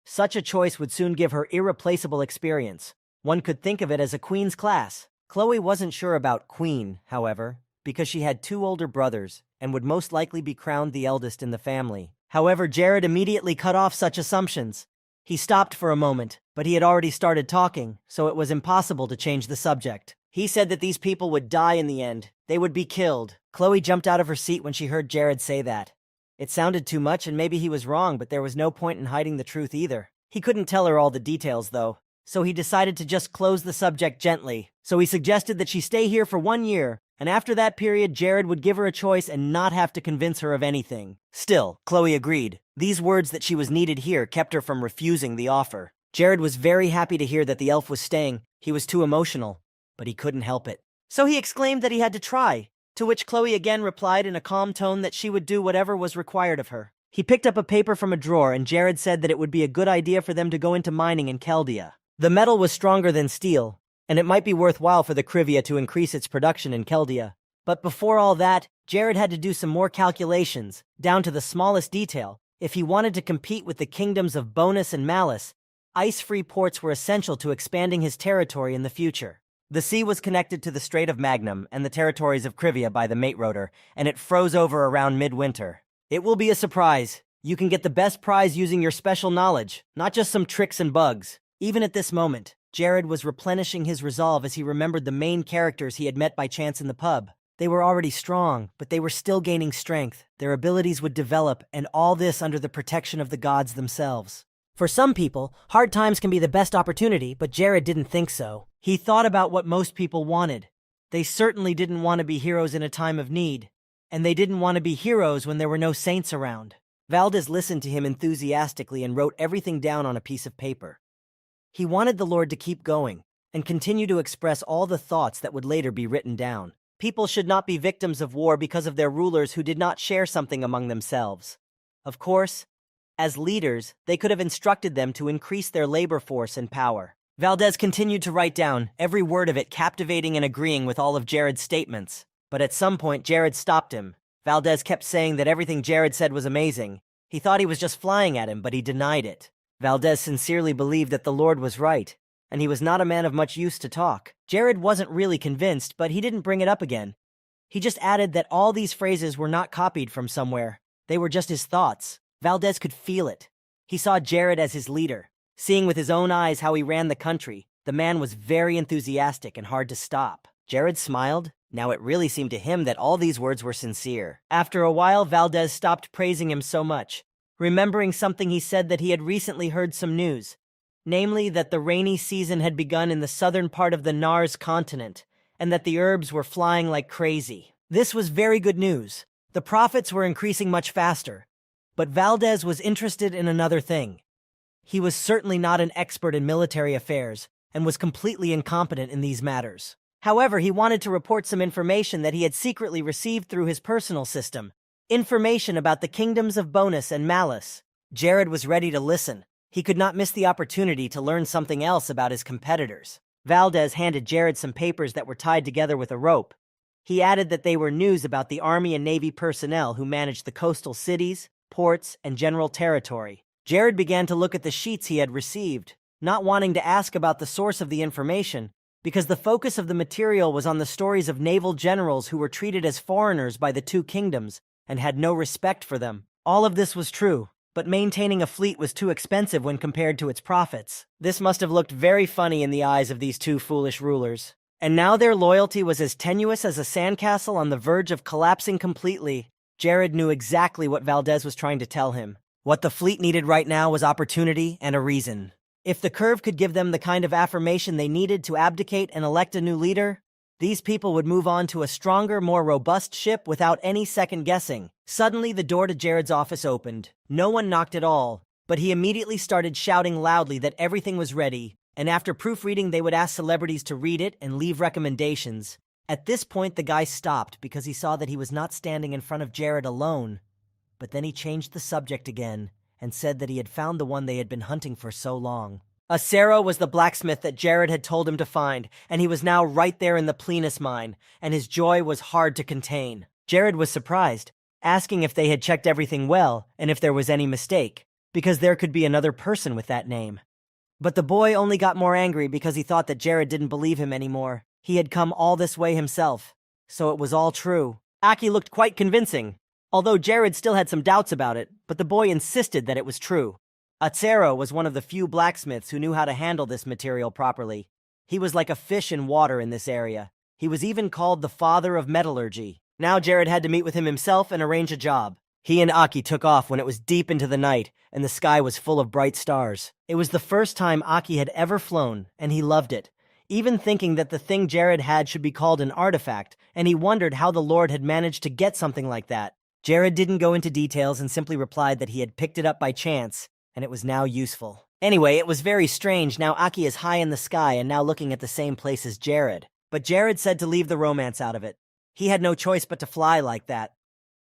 [SPEAKER 2] Such a choice would soon give her irreplaceable experience. One could think of it as a queen's class. Chloe wasn't sure about queen, however, because she had 2 older brothers and would most likely be crowned the eldest in the family. However, Jared immediately cut off such assumptions. He stopped for a moment, but he had already started talking, so it was impossible to change the subject. He said that these people would die in the end. They would be killed. Chloe jumped out of her seat when she heard Jared say that. It sounded too much and maybe he was wrong, but there was no point in hiding the truth either. He couldn't tell her all the details, though, so he decided to just close the subject gently. So he suggested that she stay here for 1 year, and after that period, Jared would give her a choice and not have to convince her of anything. Still, Chloe agreed. These words that she was needed here kept her from refusing the offer. Jared was very happy to hear that the elf was staying. He was too emotional, but he couldn't help it. So he exclaimed that he had to try, to which Chloe again replied in a calm tone that she would do whatever was required of her. He picked up a paper from a drawer and Jared said that it would be a good idea for them to go into mining in Chaldea. The metal was stronger than steel, and it might be worthwhile for the Krivia to increase its production in Chaldea. But before all that, Jared had to do some more calculations, down to the smallest detail. If he wanted to compete with the kingdoms of Bonus and Malice, ice-free ports were essential to expanding his territory in the future. The sea was connected to the Strait of Magnum and the territories of Krivia by the Mate Rotor, and it froze over around midwinter. It will be a surprise. You can get the best prize using your special knowledge, not just some tricks and bugs. Even at this moment, Jared was replenishing his resolve as he remembered the main characters he had met by chance in the pub. They were already strong, but they were still gaining strength. Their abilities would develop, and all this under the protection of the gods themselves. For some people, hard times can be the best opportunity, but Jared didn't think so. He thought about what most people wanted. They certainly didn't want to be heroes in a time of need, and they didn't want to be heroes when there were no saints around. Valdez listened to him enthusiastically and wrote everything down on a piece of paper. He wanted the Lord to keep going and continue to express all the thoughts that would later be written down. People should not be victims of war because of their rulers who did not share something among themselves. Of course, as leaders, they could have instructed them to increase their labor force and power. Valdez continued to write down, every word of it captivating and agreeing with all of Jared's statements. But at some point, Jared stopped him. Valdez kept saying that everything Jared said was amazing. He thought he was just flying at him, but he denied it. Valdez sincerely believed that the Lord was right, and he was not a man of much use to talk. Jared wasn't really convinced, but he didn't bring it up again. He just added that all these phrases were not copied from somewhere. They were just his thoughts. Valdez could feel it. He saw Jared as his leader. Seeing with his own eyes how he ran the country, the man was very enthusiastic and hard to stop. Jared smiled. Now it really seemed to him that all these words were sincere. After a while, Valdez stopped praising him so much. Remembering something, he said that he had recently heard some news, namely that the rainy season had begun in the southern part of the Nars continent, and that the herbs were flying like crazy. This was very good news. The profits were increasing much faster. But Valdez was interested in another thing. He was certainly not an expert in military affairs, and was completely incompetent in these matters. However, he wanted to report some information that he had secretly received through his personal system. Information about the kingdoms of Bonus and Malice. Jared was ready to listen. He could not miss the opportunity to learn something else about his competitors. Valdez handed Jared some papers that were tied together with a rope. He added that they were news about the Army and Navy personnel who managed the coastal cities, ports, and general territory. Jared began to look at the sheets he had received, not wanting to ask about the source of the information, because the focus of the material was on the stories of naval generals who were treated as foreigners by the two kingdoms and had no respect for them. All of this was true, but maintaining a fleet was too expensive when compared to its profits. This must have looked very funny in the eyes of these two foolish rulers. And now their loyalty was as tenuous as a sandcastle on the verge of collapsing completely. Jared knew exactly what Valdez was trying to tell him. What the fleet needed right now was opportunity and a reason. If the curve could give them the kind of affirmation they needed to abdicate and elect a new leader, these people would move on to a stronger, more robust ship without any second guessing. Suddenly, the door to Jared's office opened. No one knocked at all, but he immediately started shouting loudly that everything was ready, and after proofreading, they would ask celebrities to read it and leave recommendations. At this point, the guy stopped because he saw that he was not standing in front of Jared alone. But then he changed the subject again and said that he had found the one they had been hunting for so long. Acero was the blacksmith that Jared had told him to find, and he was now right there in the Plenus mine, and his joy was hard to contain. Jared was surprised, asking if they had checked everything well and if there was any mistake, because there could be another person with that name. But the boy only got more angry because he thought that Jared didn't believe him anymore. He had come all this way himself, so it was all true. Aki looked quite convincing, although Jared still had some doubts about it, but the boy insisted that it was true. Acero was one of the few blacksmiths who knew how to handle this material properly. He was like a fish in water in this area. He was even called the father of metallurgy. Now Jared had to meet with him himself and arrange a job. He and Aki took off when it was deep into the night, and the sky was full of bright stars. It was the first time Aki had ever flown, and he loved it, even thinking that the thing Jared had should be called an artifact, and he wondered how the Lord had managed to get something like that. Jared didn't go into details and simply replied that he had picked it up by chance, and it was now useful. Anyway, it was very strange. Now Aki is high in the sky and now looking at the same place as Jared. But Jared said to leave the romance out of it. He had no choice but to fly like that,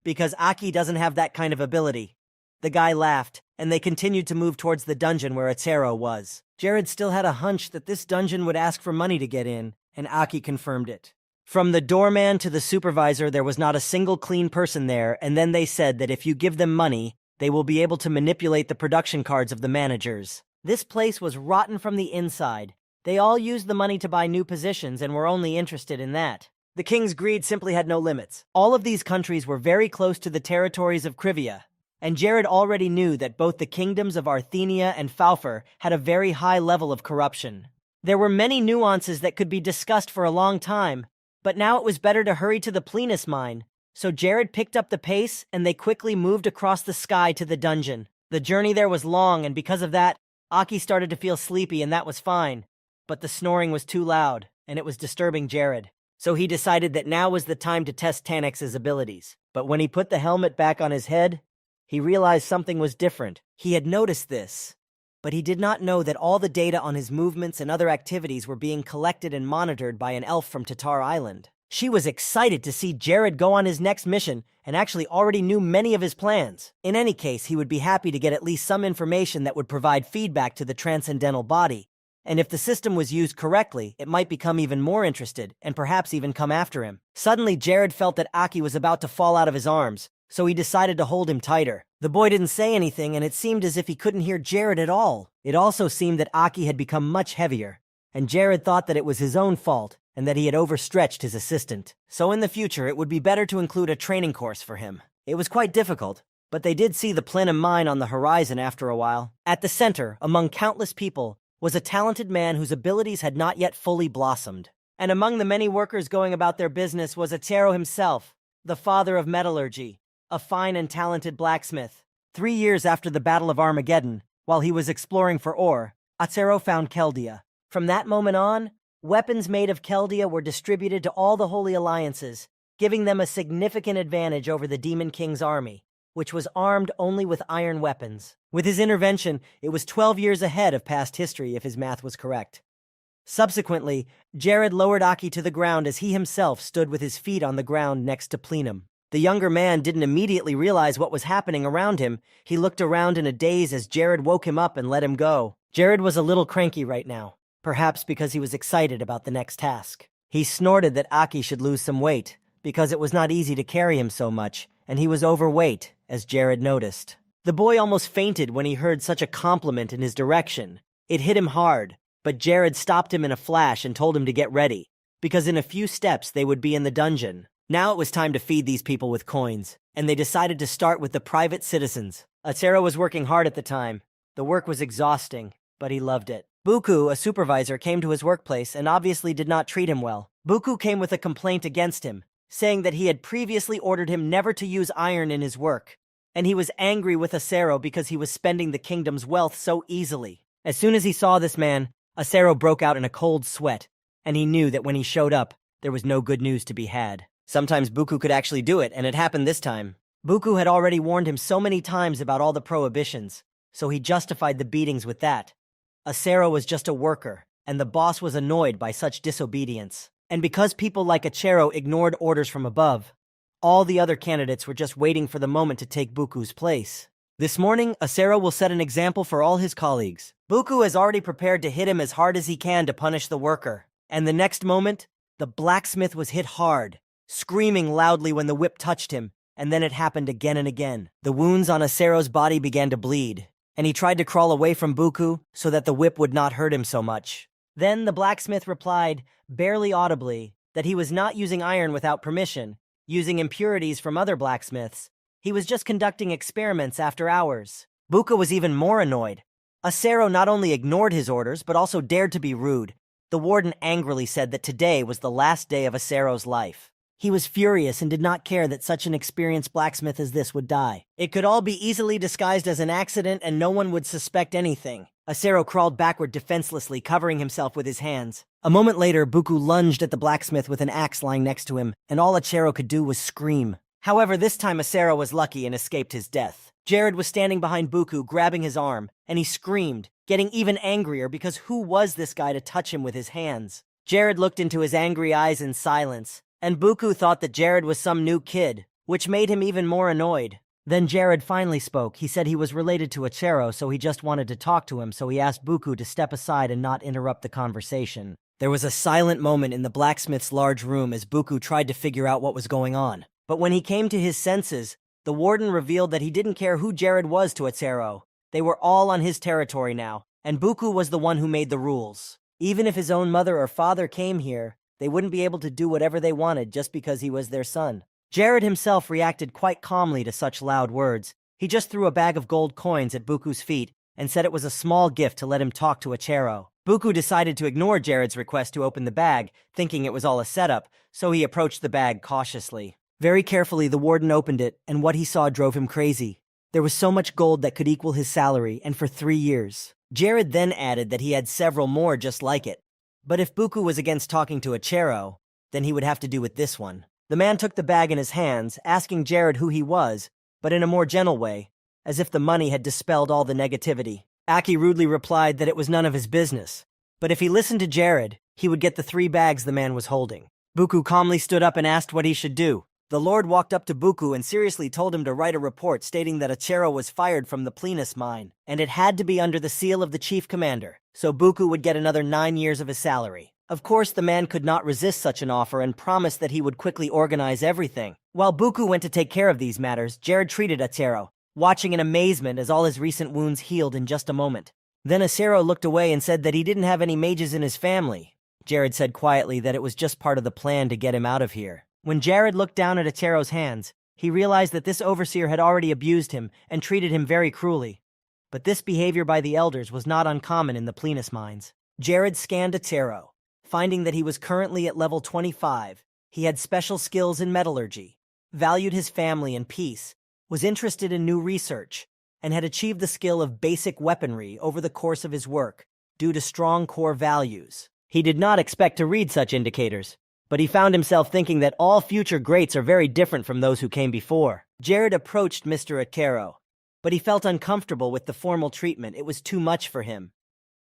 [SPEAKER 2] because Aki doesn't have that kind of ability. The guy laughed, and they continued to move towards the dungeon where Acero was. Jared still had a hunch that this dungeon would ask for money to get in, and Aki confirmed it. From the doorman to the supervisor, there was not a single clean person there, and then they said that if you give them money, they will be able to manipulate the production cards of the managers. This place was rotten from the inside. They all used the money to buy new positions and were only interested in that. The king's greed simply had no limits. All of these countries were very close to the territories of Krivia, and Jared already knew that both the kingdoms of Arthenia and Faufur had a very high level of corruption. There were many nuances that could be discussed for a long time, but now it was better to hurry to the Plenus mine. So Jared picked up the pace, and they quickly moved across the sky to the dungeon. The journey there was long, and because of that, Aki started to feel sleepy, and that was fine. But the snoring was too loud, and it was disturbing Jared. So he decided that now was the time to test Tanex's abilities. But when he put the helmet back on his head, he realized something was different. He had noticed this, but he did not know that all the data on his movements and other activities were being collected and monitored by an elf from Tatar Island. She was excited to see Jared go on his next mission and actually already knew many of his plans. In any case, he would be happy to get at least some information that would provide feedback to the transcendental body. And if the system was used correctly, it might become even more interested and perhaps even come after him. Suddenly, Jared felt that Aki was about to fall out of his arms, so he decided to hold him tighter. The boy didn't say anything, and it seemed as if he couldn't hear Jared at all. It also seemed that Aki had become much heavier, and Jared thought that it was his own fault and that he had overstretched his assistant. So in the future, it would be better to include a training course for him. It was quite difficult, but they did see the Plenum mine on the horizon after a while. At the center, among countless people, was a talented man whose abilities had not yet fully blossomed. And among the many workers going about their business was Acero himself, the father of metallurgy, a fine and talented blacksmith. 3 years after the Battle of Armageddon, while he was exploring for ore, Acero found Keldia. From that moment on, weapons made of Keldia were distributed to all the Holy Alliances, giving them a significant advantage over the Demon King's army, which was armed only with iron weapons. With his intervention, it was 12 years ahead of past history if his math was correct. Subsequently, Jared lowered Aki to the ground as he himself stood with his feet on the ground next to Plenum. The younger man didn't immediately realize what was happening around him. He looked around in a daze as Jared woke him up and let him go. Jared was a little cranky right now, perhaps because he was excited about the next task. He snorted that Aki should lose some weight, because it was not easy to carry him so much, and he was overweight, as Jared noticed. The boy almost fainted when he heard such a compliment in his direction. It hit him hard, but Jared stopped him in a flash and told him to get ready, because in a few steps they would be in the dungeon. Now it was time to feed these people with coins, and they decided to start with the private citizens. Atsuro was working hard at the time. The work was exhausting, but he loved it. Buku, a supervisor, came to his workplace and obviously did not treat him well. Buku came with a complaint against him, saying that he had previously ordered him never to use iron in his work, and he was angry with Atsuro because he was spending the kingdom's wealth so easily. As soon as he saw this man, Atsuro broke out in a cold sweat, and he knew that when he showed up, there was no good news to be had. Sometimes Buku could actually do it, and it happened this time. Buku had already warned him so many times about all the prohibitions, so he justified the beatings with that. Atsuro was just a worker, and the boss was annoyed by such disobedience. And because people like Atsuro ignored orders from above, all the other candidates were just waiting for the moment to take Buku's place. This morning, Atsuro will set an example for all his colleagues. Buku has already prepared to hit him as hard as he can to punish the worker. And the next moment, the blacksmith was hit hard, screaming loudly when the whip touched him, and then it happened again and again. The wounds on Atsuro's body began to bleed, and he tried to crawl away from Buku so that the whip would not hurt him so much. Then the blacksmith replied, barely audibly, that he was not using iron without permission, using impurities from other blacksmiths. He was just conducting experiments after hours. Buku was even more annoyed. Atsuro not only ignored his orders, but also dared to be rude. The warden angrily said that today was the last day of Atsuro's life. He was furious and did not care that such an experienced blacksmith as this would die. It could all be easily disguised as an accident and no one would suspect anything. Atsuro crawled backward defenselessly, covering himself with his hands. A moment later, Buku lunged at the blacksmith with an axe lying next to him, and all Atsuro could do was scream. However, this time Atsuro was lucky and escaped his death. Jared was standing behind Buku, grabbing his arm, and he screamed, getting even angrier because who was this guy to touch him with his hands? Jared looked into his angry eyes in silence, and Buku thought that Jared was some new kid, which made him even more annoyed. Then Jared finally spoke. He said he was related to Atsuro, so he just wanted to talk to him, so he asked Buku to step aside and not interrupt the conversation. There was a silent moment in the blacksmith's large room as Buku tried to figure out what was going on. But when he came to his senses, the warden revealed that he didn't care who Jared was to Atsuro. They were all on his territory now, and Buku was the one who made the rules. Even if his own mother or father came here, they wouldn't be able to do whatever they wanted just because he was their son. Jared himself reacted quite calmly to such loud words. He just threw a bag of gold coins at Buku's feet and said it was a small gift to let him talk to Atsuro. Buku decided to ignore Jared's request to open the bag, thinking it was all a setup, so he approached the bag cautiously. Very carefully, the warden opened it, and what he saw drove him crazy. There was so much gold that could equal his salary, and for 3 years. Jared then added that he had several more just like it. But if Buku was against talking to Atsuro, then he would have to do with this one. The man took the bag in his hands, asking Jared who he was, but in a more gentle way, as if the money had dispelled all the negativity. Aki rudely replied that it was none of his business, but if he listened to Jared, he would get the 3 bags the man was holding. Buku calmly stood up and asked what he should do. The Lord walked up to Buku and seriously told him to write a report stating that Atsuro was fired from the Plenus mine, and it had to be under the seal of the chief commander, so Buku would get another 9 years of his salary. Of course, the man could not resist such an offer and promised that he would quickly organize everything. While Buku went to take care of these matters, Jared treated Atsuro, watching in amazement as all his recent wounds healed in just a moment. Then Atsuro looked away and said that he didn't have any mages in his family. Jared said quietly that it was just part of the plan to get him out of here. When Jared looked down at Atsuro's hands, he realized that this overseer had already abused him and treated him very cruelly. But this behavior by the elders was not uncommon in the Plenus mines. Jared scanned Atsuro, finding that he was currently at level 25. He had special skills in metallurgy, valued his family and peace, was interested in new research, and had achieved the skill of basic weaponry over the course of his work due to strong core values. He did not expect to read such indicators, but he found himself thinking that all future greats are very different from those who came before. Jared approached Mr. Atsuro, but he felt uncomfortable with the formal treatment. It was too much for him.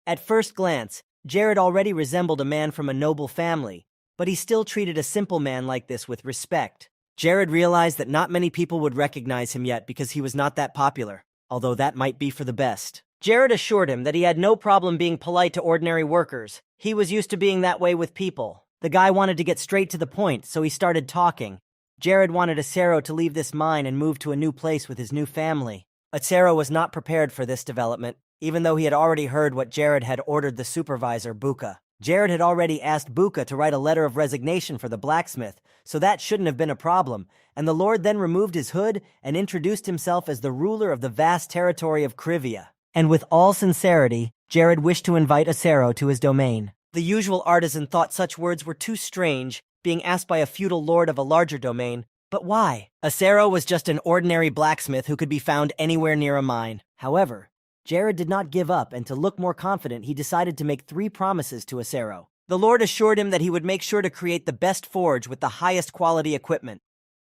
[SPEAKER 2] At first glance, Jared already resembled a man from a noble family, but he still treated a simple man like this with respect. Jared realized that not many people would recognize him yet because he was not that popular, although that might be for the best. Jared assured him that he had no problem being polite to ordinary workers. He was used to being that way with people. The guy wanted to get straight to the point, so he started talking. Jared wanted Atsuro to leave this mine and move to a new place with his new family. Atsuro was not prepared for this development, even though he had already heard what Jared had ordered the supervisor, Buka. Jared had already asked Buka to write a letter of resignation for the blacksmith, so that shouldn't have been a problem, and the Lord then removed his hood and introduced himself as the ruler of the vast territory of Krivia. And with all sincerity, Jared wished to invite Atsuro to his domain. The usual artisan thought such words were too strange, being asked by a feudal lord of a larger domain. But why? Atsuro was just an ordinary blacksmith who could be found anywhere near a mine. However, Jared did not give up, and to look more confident, he decided to make 3 promises to Atsuro. The Lord assured him that he would make sure to create the best forge with the highest quality equipment.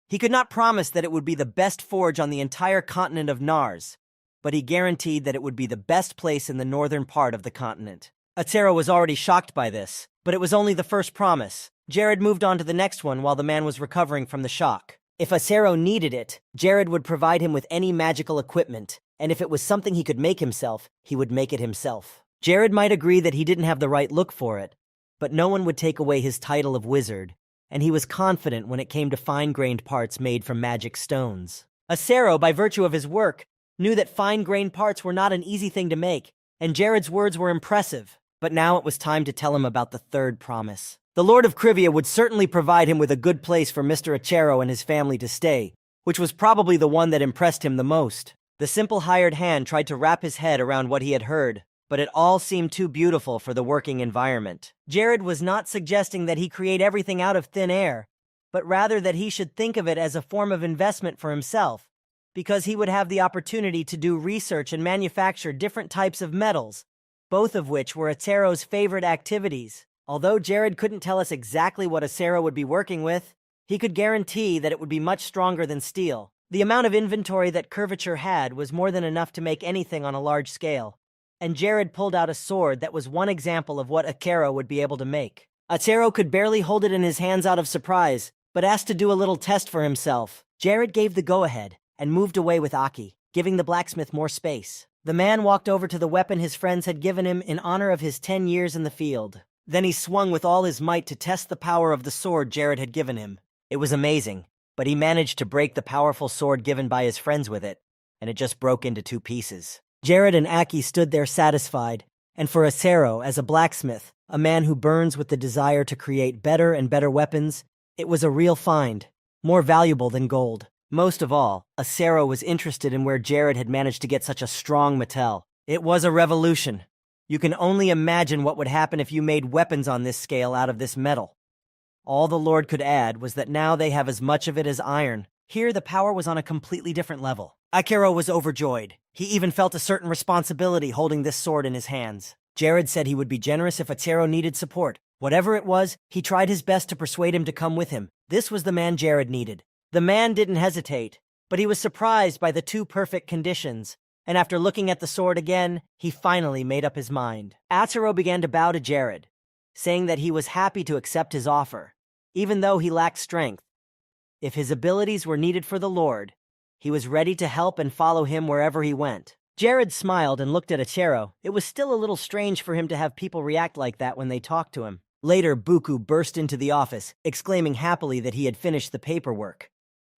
[SPEAKER 2] He could not promise that it would be the best forge on the entire continent of Nars, but he guaranteed that it would be the best place in the northern part of the continent. Atsuro was already shocked by this, but it was only the first promise. Jared moved on to the next one while the man was recovering from the shock. If Atsuro needed it, Jared would provide him with any magical equipment, and if it was something he could make himself, he would make it himself. Jared might agree that he didn't have the right look for it, but no one would take away his title of wizard, and he was confident when it came to fine-grained parts made from magic stones. Atsuro, by virtue of his work, knew that fine-grained parts were not an easy thing to make, and Jared's words were impressive. But now it was time to tell him about the 3rd promise. The Lord of Krivia would certainly provide him with a good place for Mr. Atsuro and his family to stay, which was probably the one that impressed him the most. The simple hired hand tried to wrap his head around what he had heard, but it all seemed too beautiful for the working environment. Jared was not suggesting that he create everything out of thin air, but rather that he should think of it as a form of investment for himself, because he would have the opportunity to do research and manufacture different types of metals, both of which were Atsuro's favorite activities. Although Jared couldn't tell us exactly what Atsuro would be working with, he could guarantee that it would be much stronger than steel. The amount of inventory that Curvature had was more than enough to make anything on a large scale, and Jared pulled out a sword that was one example of what Atsuro would be able to make. Atsuro could barely hold it in his hands out of surprise, but asked to do a little test for himself. Jared gave the go-ahead and moved away with Aki, giving the blacksmith more space. The man walked over to the weapon his friends had given him in honor of his 10 years in the field. Then he swung with all his might to test the power of the sword Jared had given him. It was amazing, but he managed to break the powerful sword given by his friends with it, and it just broke into 2 pieces. Jared and Aki stood there satisfied, and for Atsuro, as a blacksmith, a man who burns with the desire to create better and better weapons, it was a real find, more valuable than gold. Most of all, Atsuro was interested in where Jared had managed to get such a strong metal. It was a revolution. You can only imagine what would happen if you made weapons on this scale out of this metal. All the Lord could add was that now they have as much of it as iron. Here the power was on a completely different level. Atsuro was overjoyed. He even felt a certain responsibility holding this sword in his hands. Jared said he would be generous if Atsuro needed support. Whatever it was, he tried his best to persuade him to come with him. This was the man Jared needed. The man didn't hesitate, but he was surprised by the 2 perfect conditions. And after looking at the sword again, he finally made up his mind. Atsuro began to bow to Jared, saying that he was happy to accept his offer, even though he lacked strength. If his abilities were needed for the Lord, he was ready to help and follow him wherever he went. Jared smiled and looked at Atsuro. It was still a little strange for him to have people react like that when they talked to him. Later, Buku burst into the office, exclaiming happily that he had finished the paperwork.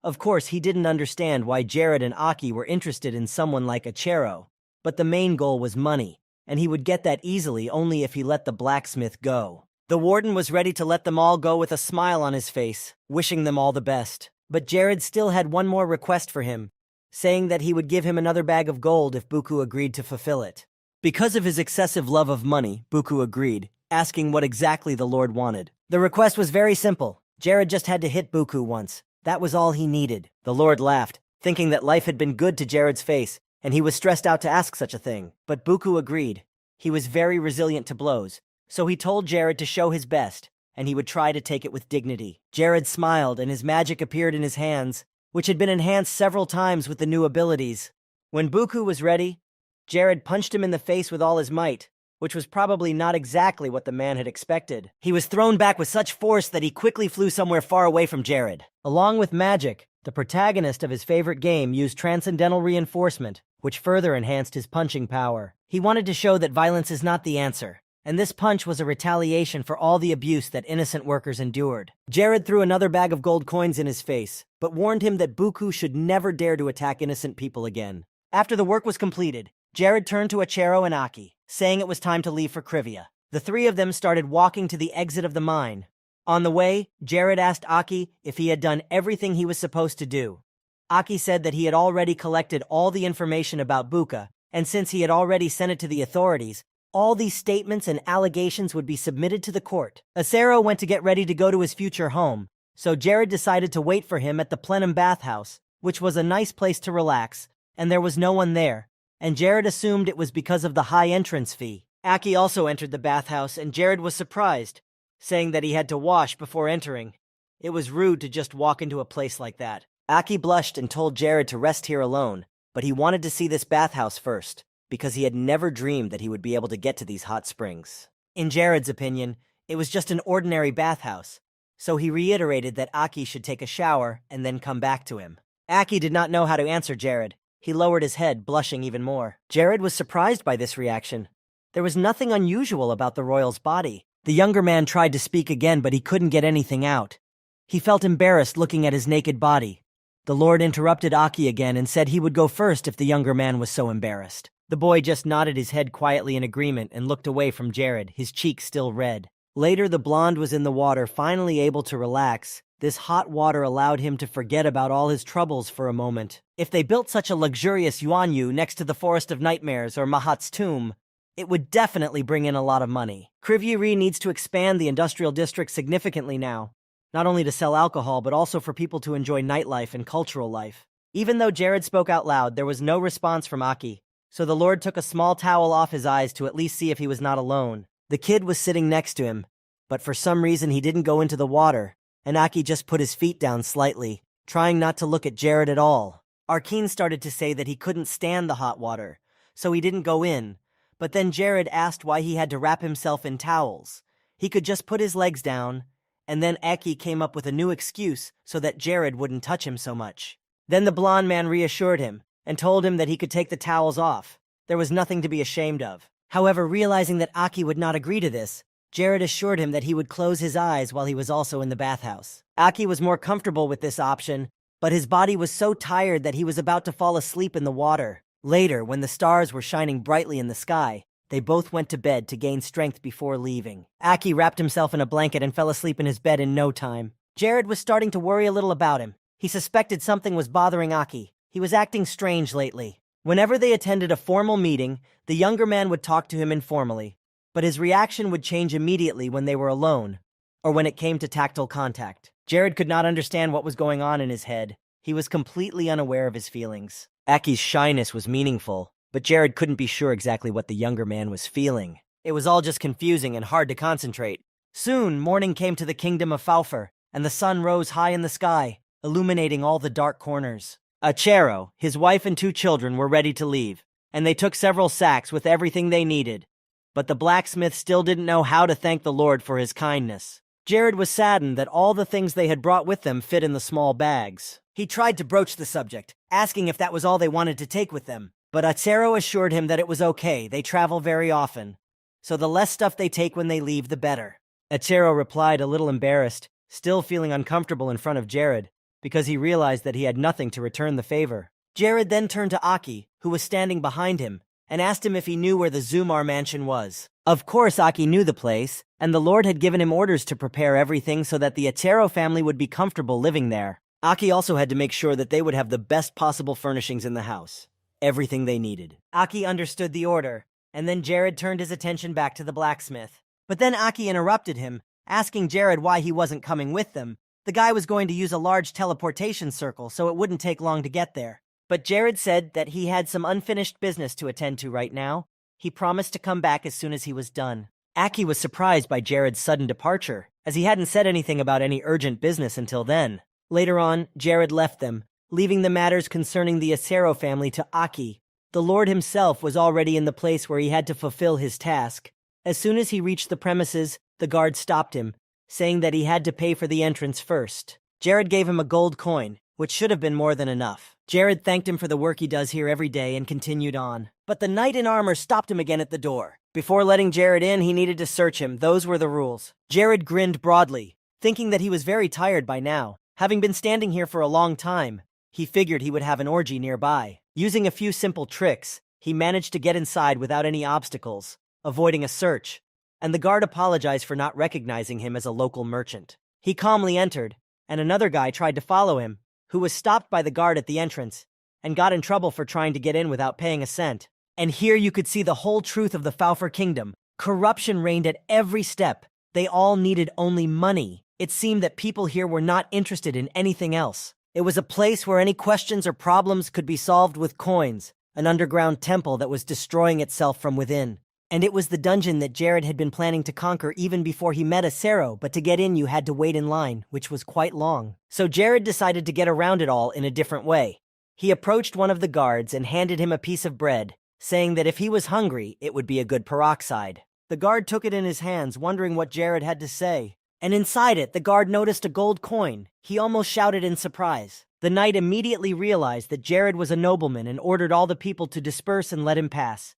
[SPEAKER 2] Of course, he didn't understand why Jared and Aki were interested in someone like Atsuro, but the main goal was money, and he would get that easily only if he let the blacksmith go. The warden was ready to let them all go with a smile on his face, wishing them all the best. But Jared still had one more request for him, saying that he would give him another bag of gold if Buku agreed to fulfill it. Because of his excessive love of money, Buku agreed, asking what exactly the Lord wanted. The request was very simple. Jared just had to hit Buku once. That was all he needed. The Lord laughed, thinking that life had been good to Jared's face, and he was stressed out to ask such a thing. But Buku agreed. He was very resilient to blows, so he told Jared to show his best, and he would try to take it with dignity. Jared smiled, and his magic appeared in his hands, which had been enhanced several times with the new abilities. When Buku was ready, Jared punched him in the face with all his might, which was probably not exactly what the man had expected. He was thrown back with such force that he quickly flew somewhere far away from Jared. Along with magic, the protagonist of his favorite game used transcendental reinforcement, which further enhanced his punching power. He wanted to show that violence is not the answer, and this punch was a retaliation for all the abuse that innocent workers endured. Jared threw another bag of gold coins in his face, but warned him that Buku should never dare to attack innocent people again.
[SPEAKER 1] After the work was completed, Jared turned to Achero and Aki, saying it was time to leave for Krivia. The three of them started walking to the exit of the mine. On the way, Jared asked Aki if he had done everything he was supposed to do. Aki said that he had already collected all the information about Buka, and since he had already sent it to the authorities, all these statements and allegations would be submitted to the court. Acero went to get ready to go to his future home, so Jared decided to wait for him at the Plenum bathhouse, which was a nice place to relax, and there was no one there, and Jared assumed it was because of the high entrance fee. Aki also entered the bathhouse, and Jared was surprised, saying that he had to wash before entering. It was rude to just walk into a place like that. Aki blushed and told Jared to rest here alone, but he wanted to see this bathhouse first, because he had never dreamed that he would be able to get to these hot springs. In Jared's opinion, it was just an ordinary bathhouse, so he reiterated that Aki should take a shower and then come back to him. Aki did not know how to answer Jared. He lowered his head, blushing even more. Jared was surprised by this reaction. There was nothing unusual about the royal's body. The younger man tried to speak again, but he couldn't get anything out. He felt embarrassed looking at his naked body. The Lord interrupted Aki again and said he would go first if the younger man was so embarrassed. The boy just nodded his head quietly in agreement and looked away from Jared, his cheeks still red. Later, the blonde was in the water, finally able to relax. This hot water allowed him to forget about all his troubles for a moment. If they built such a luxurious Yuanyu next to the Forest of Nightmares or Mahat's tomb, it would definitely bring in a lot of money. Krivyuri needs to expand the industrial district significantly now, not only to sell alcohol but also for people to enjoy nightlife and cultural life. Even though Jared spoke out loud, there was no response from Aki, so the Lord took a small towel off his eyes to at least see if he was not alone. The kid was sitting next to him, but for some reason he didn't go into the water, and Aki just put his feet down slightly, trying not to look at Jared at all. Arkeen started to say that he couldn't stand the hot water, so he didn't go in, but then Jared asked why he had to wrap himself in towels. He could just put his legs down, and then Aki came up with a new excuse so that Jared wouldn't touch him so much. Then the blonde man reassured him and told him that he could take the towels off. There was nothing to be ashamed of. However, realizing that Aki would not agree to this, Jared assured him that he would close his eyes while he was also in the bathhouse. Aki was more comfortable with this option, but his body was so tired that he was about to fall asleep in the water. Later, when the stars were shining brightly in the sky, they both went to bed to gain strength before leaving. Aki wrapped himself in a blanket and fell asleep in his bed in no time. Jared was starting to worry a little about him. He suspected something was bothering Aki. He was acting strange lately. Whenever they attended a formal meeting, the younger man would talk to him informally, but his reaction would change immediately when they were alone, or when it came to tactile contact. Jared could not understand what was going on in his head. He was completely unaware of his feelings. Aki's shyness was meaningful, but Jared couldn't be sure exactly what the younger man was feeling. It was all just confusing and hard to concentrate. Soon, morning came to the kingdom of Faufur, and the sun rose high in the sky, illuminating all the dark corners. Achero, his wife and 2 children were ready to leave, and they took several sacks with everything they needed. But the blacksmith still didn't know how to thank the Lord for his kindness. Jared was saddened that all the things they had brought with them fit in the small bags. He tried to broach the subject, asking if that was all they wanted to take with them, but Achero assured him that it was okay, they travel very often, so the less stuff they take when they leave, the better. Achero replied a little embarrassed, still feeling uncomfortable in front of Jared, because he realized that he had nothing to return the favor. Jared then turned to Aki, who was standing behind him, and asked him if he knew where the Zumar mansion was. Of course Aki knew the place, and the Lord had given him orders to prepare everything so that the Achero family would be comfortable living there. Aki also had to make sure that they would have the best possible furnishings in the house. Everything they needed. Aki understood the order, and then Jared turned his attention back to the blacksmith. But then Aki interrupted him, asking Jared why he wasn't coming with them. The guy was going to use a large teleportation circle, so it wouldn't take long to get there. But Jared said that he had some unfinished business to attend to right now. He promised to come back as soon as he was done. Aki was surprised by Jared's sudden departure, as he hadn't said anything about any urgent business until then. Later on, Jared left them, leaving the matters concerning the Acero family to Aki. The Lord himself was already in the place where he had to fulfill his task. As soon as he reached the premises, the guard stopped him, saying that he had to pay for the entrance first. Jared gave him a gold coin, which should have been more than enough. Jared thanked him for the work he does here every day and continued on. But the knight in armor stopped him again at the door. Before letting Jared in, he needed to search him. Those were the rules. Jared grinned broadly, thinking that he was very tired by now, having been standing here for a long time.
[SPEAKER 2] He figured he would have an orgy nearby. Using a few simple tricks, he managed to get inside without any obstacles, avoiding a search, and the guard apologized for not recognizing him as a local merchant. He calmly entered, and another guy tried to follow him, who was stopped by the guard at the entrance, and got in trouble for trying to get in without paying a cent. And here you could see the whole truth of the Faofer kingdom. Corruption reigned at every step. They all needed only money. It seemed that people here were not interested in anything else. It was a place where any questions or problems could be solved with coins, an underground temple that was destroying itself from within. And it was the dungeon that Jared had been planning to conquer even before he met Acero, but to get in you had to wait in line, which was quite long. So Jared decided to get around it all in a different way. He approached one of the guards and handed him a piece of bread, saying that if he was hungry, it would be a good peroxide. The guard took it in his hands, wondering what Jared had to say. And inside it, the guard noticed a gold coin. He almost shouted in surprise. The knight immediately realized that Jared was a nobleman and ordered all the people to disperse and let him pass.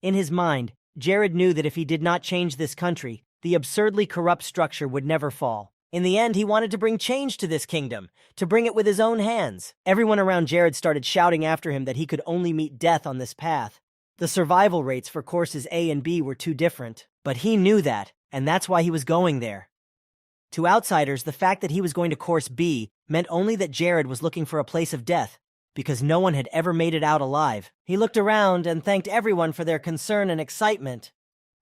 [SPEAKER 2] In his mind, Jared knew that if he did not change this country, the absurdly corrupt structure would never fall. In the end, he wanted to bring change to this kingdom, to bring it with his own hands. Everyone around Jared started shouting after him that he could only meet death on this path. The survival rates for courses A and B were too different, but he knew that, and that's why he was going there. To outsiders, the fact that he was going to course B meant only that Jared was looking for a place of death, because no one had ever made it out alive. He looked around and thanked everyone for their concern and excitement,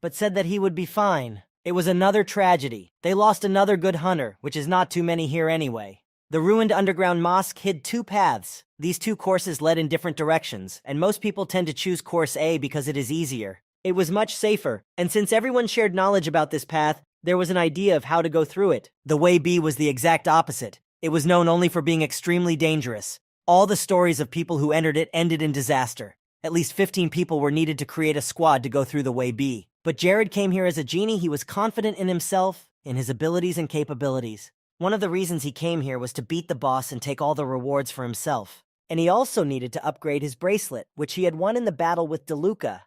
[SPEAKER 2] but said that he would be fine. It was another tragedy. They lost another good hunter, which is not too many here anyway. The ruined underground mosque hid two paths. These two courses led in different directions, and most people tend to choose course A because it is easier. It was much safer, and since everyone shared knowledge about this path, there was an idea of how to go through it. The way B was the exact opposite. It was known only for being extremely dangerous. All the stories of people who entered it ended in disaster. At least 15 people were needed to create a squad to go through the way B. But Jared came here as a genie. He was confident in himself, in his abilities and capabilities. One of the reasons he came here was to beat the boss and take all the rewards for himself. And he also needed to upgrade his bracelet, which he had won in the battle with DeLuca.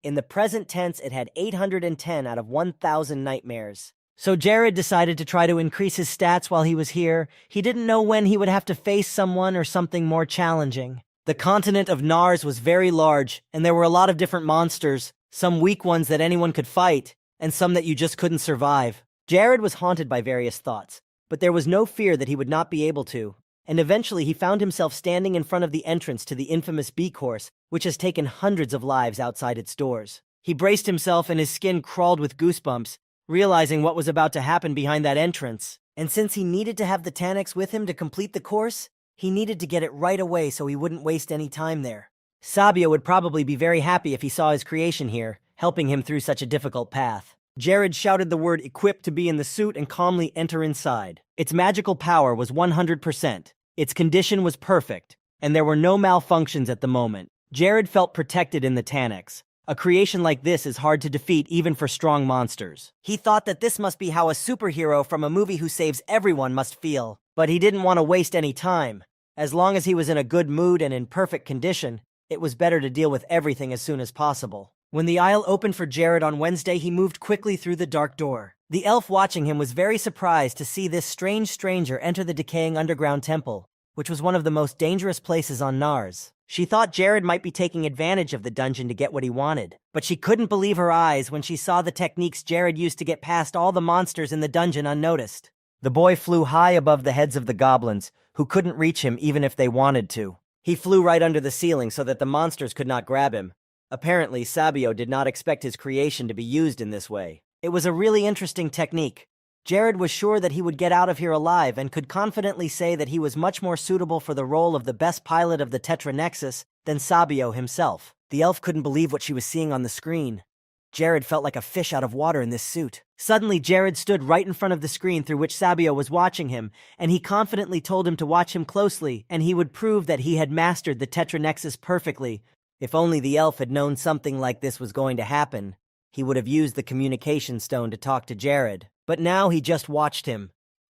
[SPEAKER 2] In the present tense, it had 810 out of 1,000 nightmares. So Jared decided to try to increase his stats while he was here. He didn't know when he would have to face someone or something more challenging. The continent of Nars was very large, and there were a lot of different monsters, some weak ones that anyone could fight, and some that you just couldn't survive. Jared was haunted by various thoughts, but there was no fear that he would not be able to. And eventually he found himself standing in front of the entrance to the infamous B course, which has taken hundreds of lives outside its doors. He braced himself and his skin crawled with goosebumps, realizing what was about to happen behind that entrance. And since he needed to have the Taniks with him to complete the course, he needed to get it right away so he wouldn't waste any time there. Sabio would probably be very happy if he saw his creation here, helping him through such a difficult path. Jared shouted the word equipped to be in the suit and calmly enter inside. Its magical power was 100%. Its condition was perfect, and there were no malfunctions at the moment. Jared felt protected in the Taniks. A creation like this is hard to defeat even for strong monsters. He thought that this must be how a superhero from a movie who saves everyone must feel, but he didn't want to waste any time. As long as he was in a good mood and in perfect condition, it was better to deal with everything as soon as possible. When the aisle opened for Jared on Wednesday, he moved quickly through the dark door. The elf watching him was very surprised to see this strange stranger enter the decaying underground temple, which was one of the most dangerous places on Nars. She thought Jared might be taking advantage of the dungeon to get what he wanted, but she couldn't believe her eyes when she saw the techniques Jared used to get past all the monsters in the dungeon unnoticed. The boy flew high above the heads of the goblins, who couldn't reach him even if they wanted to. He flew right under the ceiling so that the monsters could not grab him. Apparently, Sabio did not expect his creation to be used in this way. It was a really interesting technique. Jared was sure that he would get out of here alive and could confidently say that he was much more suitable for the role of the best pilot of the Tetra Nexus than Sabio himself. The elf couldn't believe what she was seeing on the screen. Jared felt like a fish out of water in this suit. Suddenly, Jared stood right in front of the screen through which Sabio was watching him, and he confidently told him to watch him closely, and he would prove that he had mastered the Tetra Nexus perfectly. If only the elf had known something like this was going to happen, he would have used the communication stone to talk to Jared. But now he just watched him.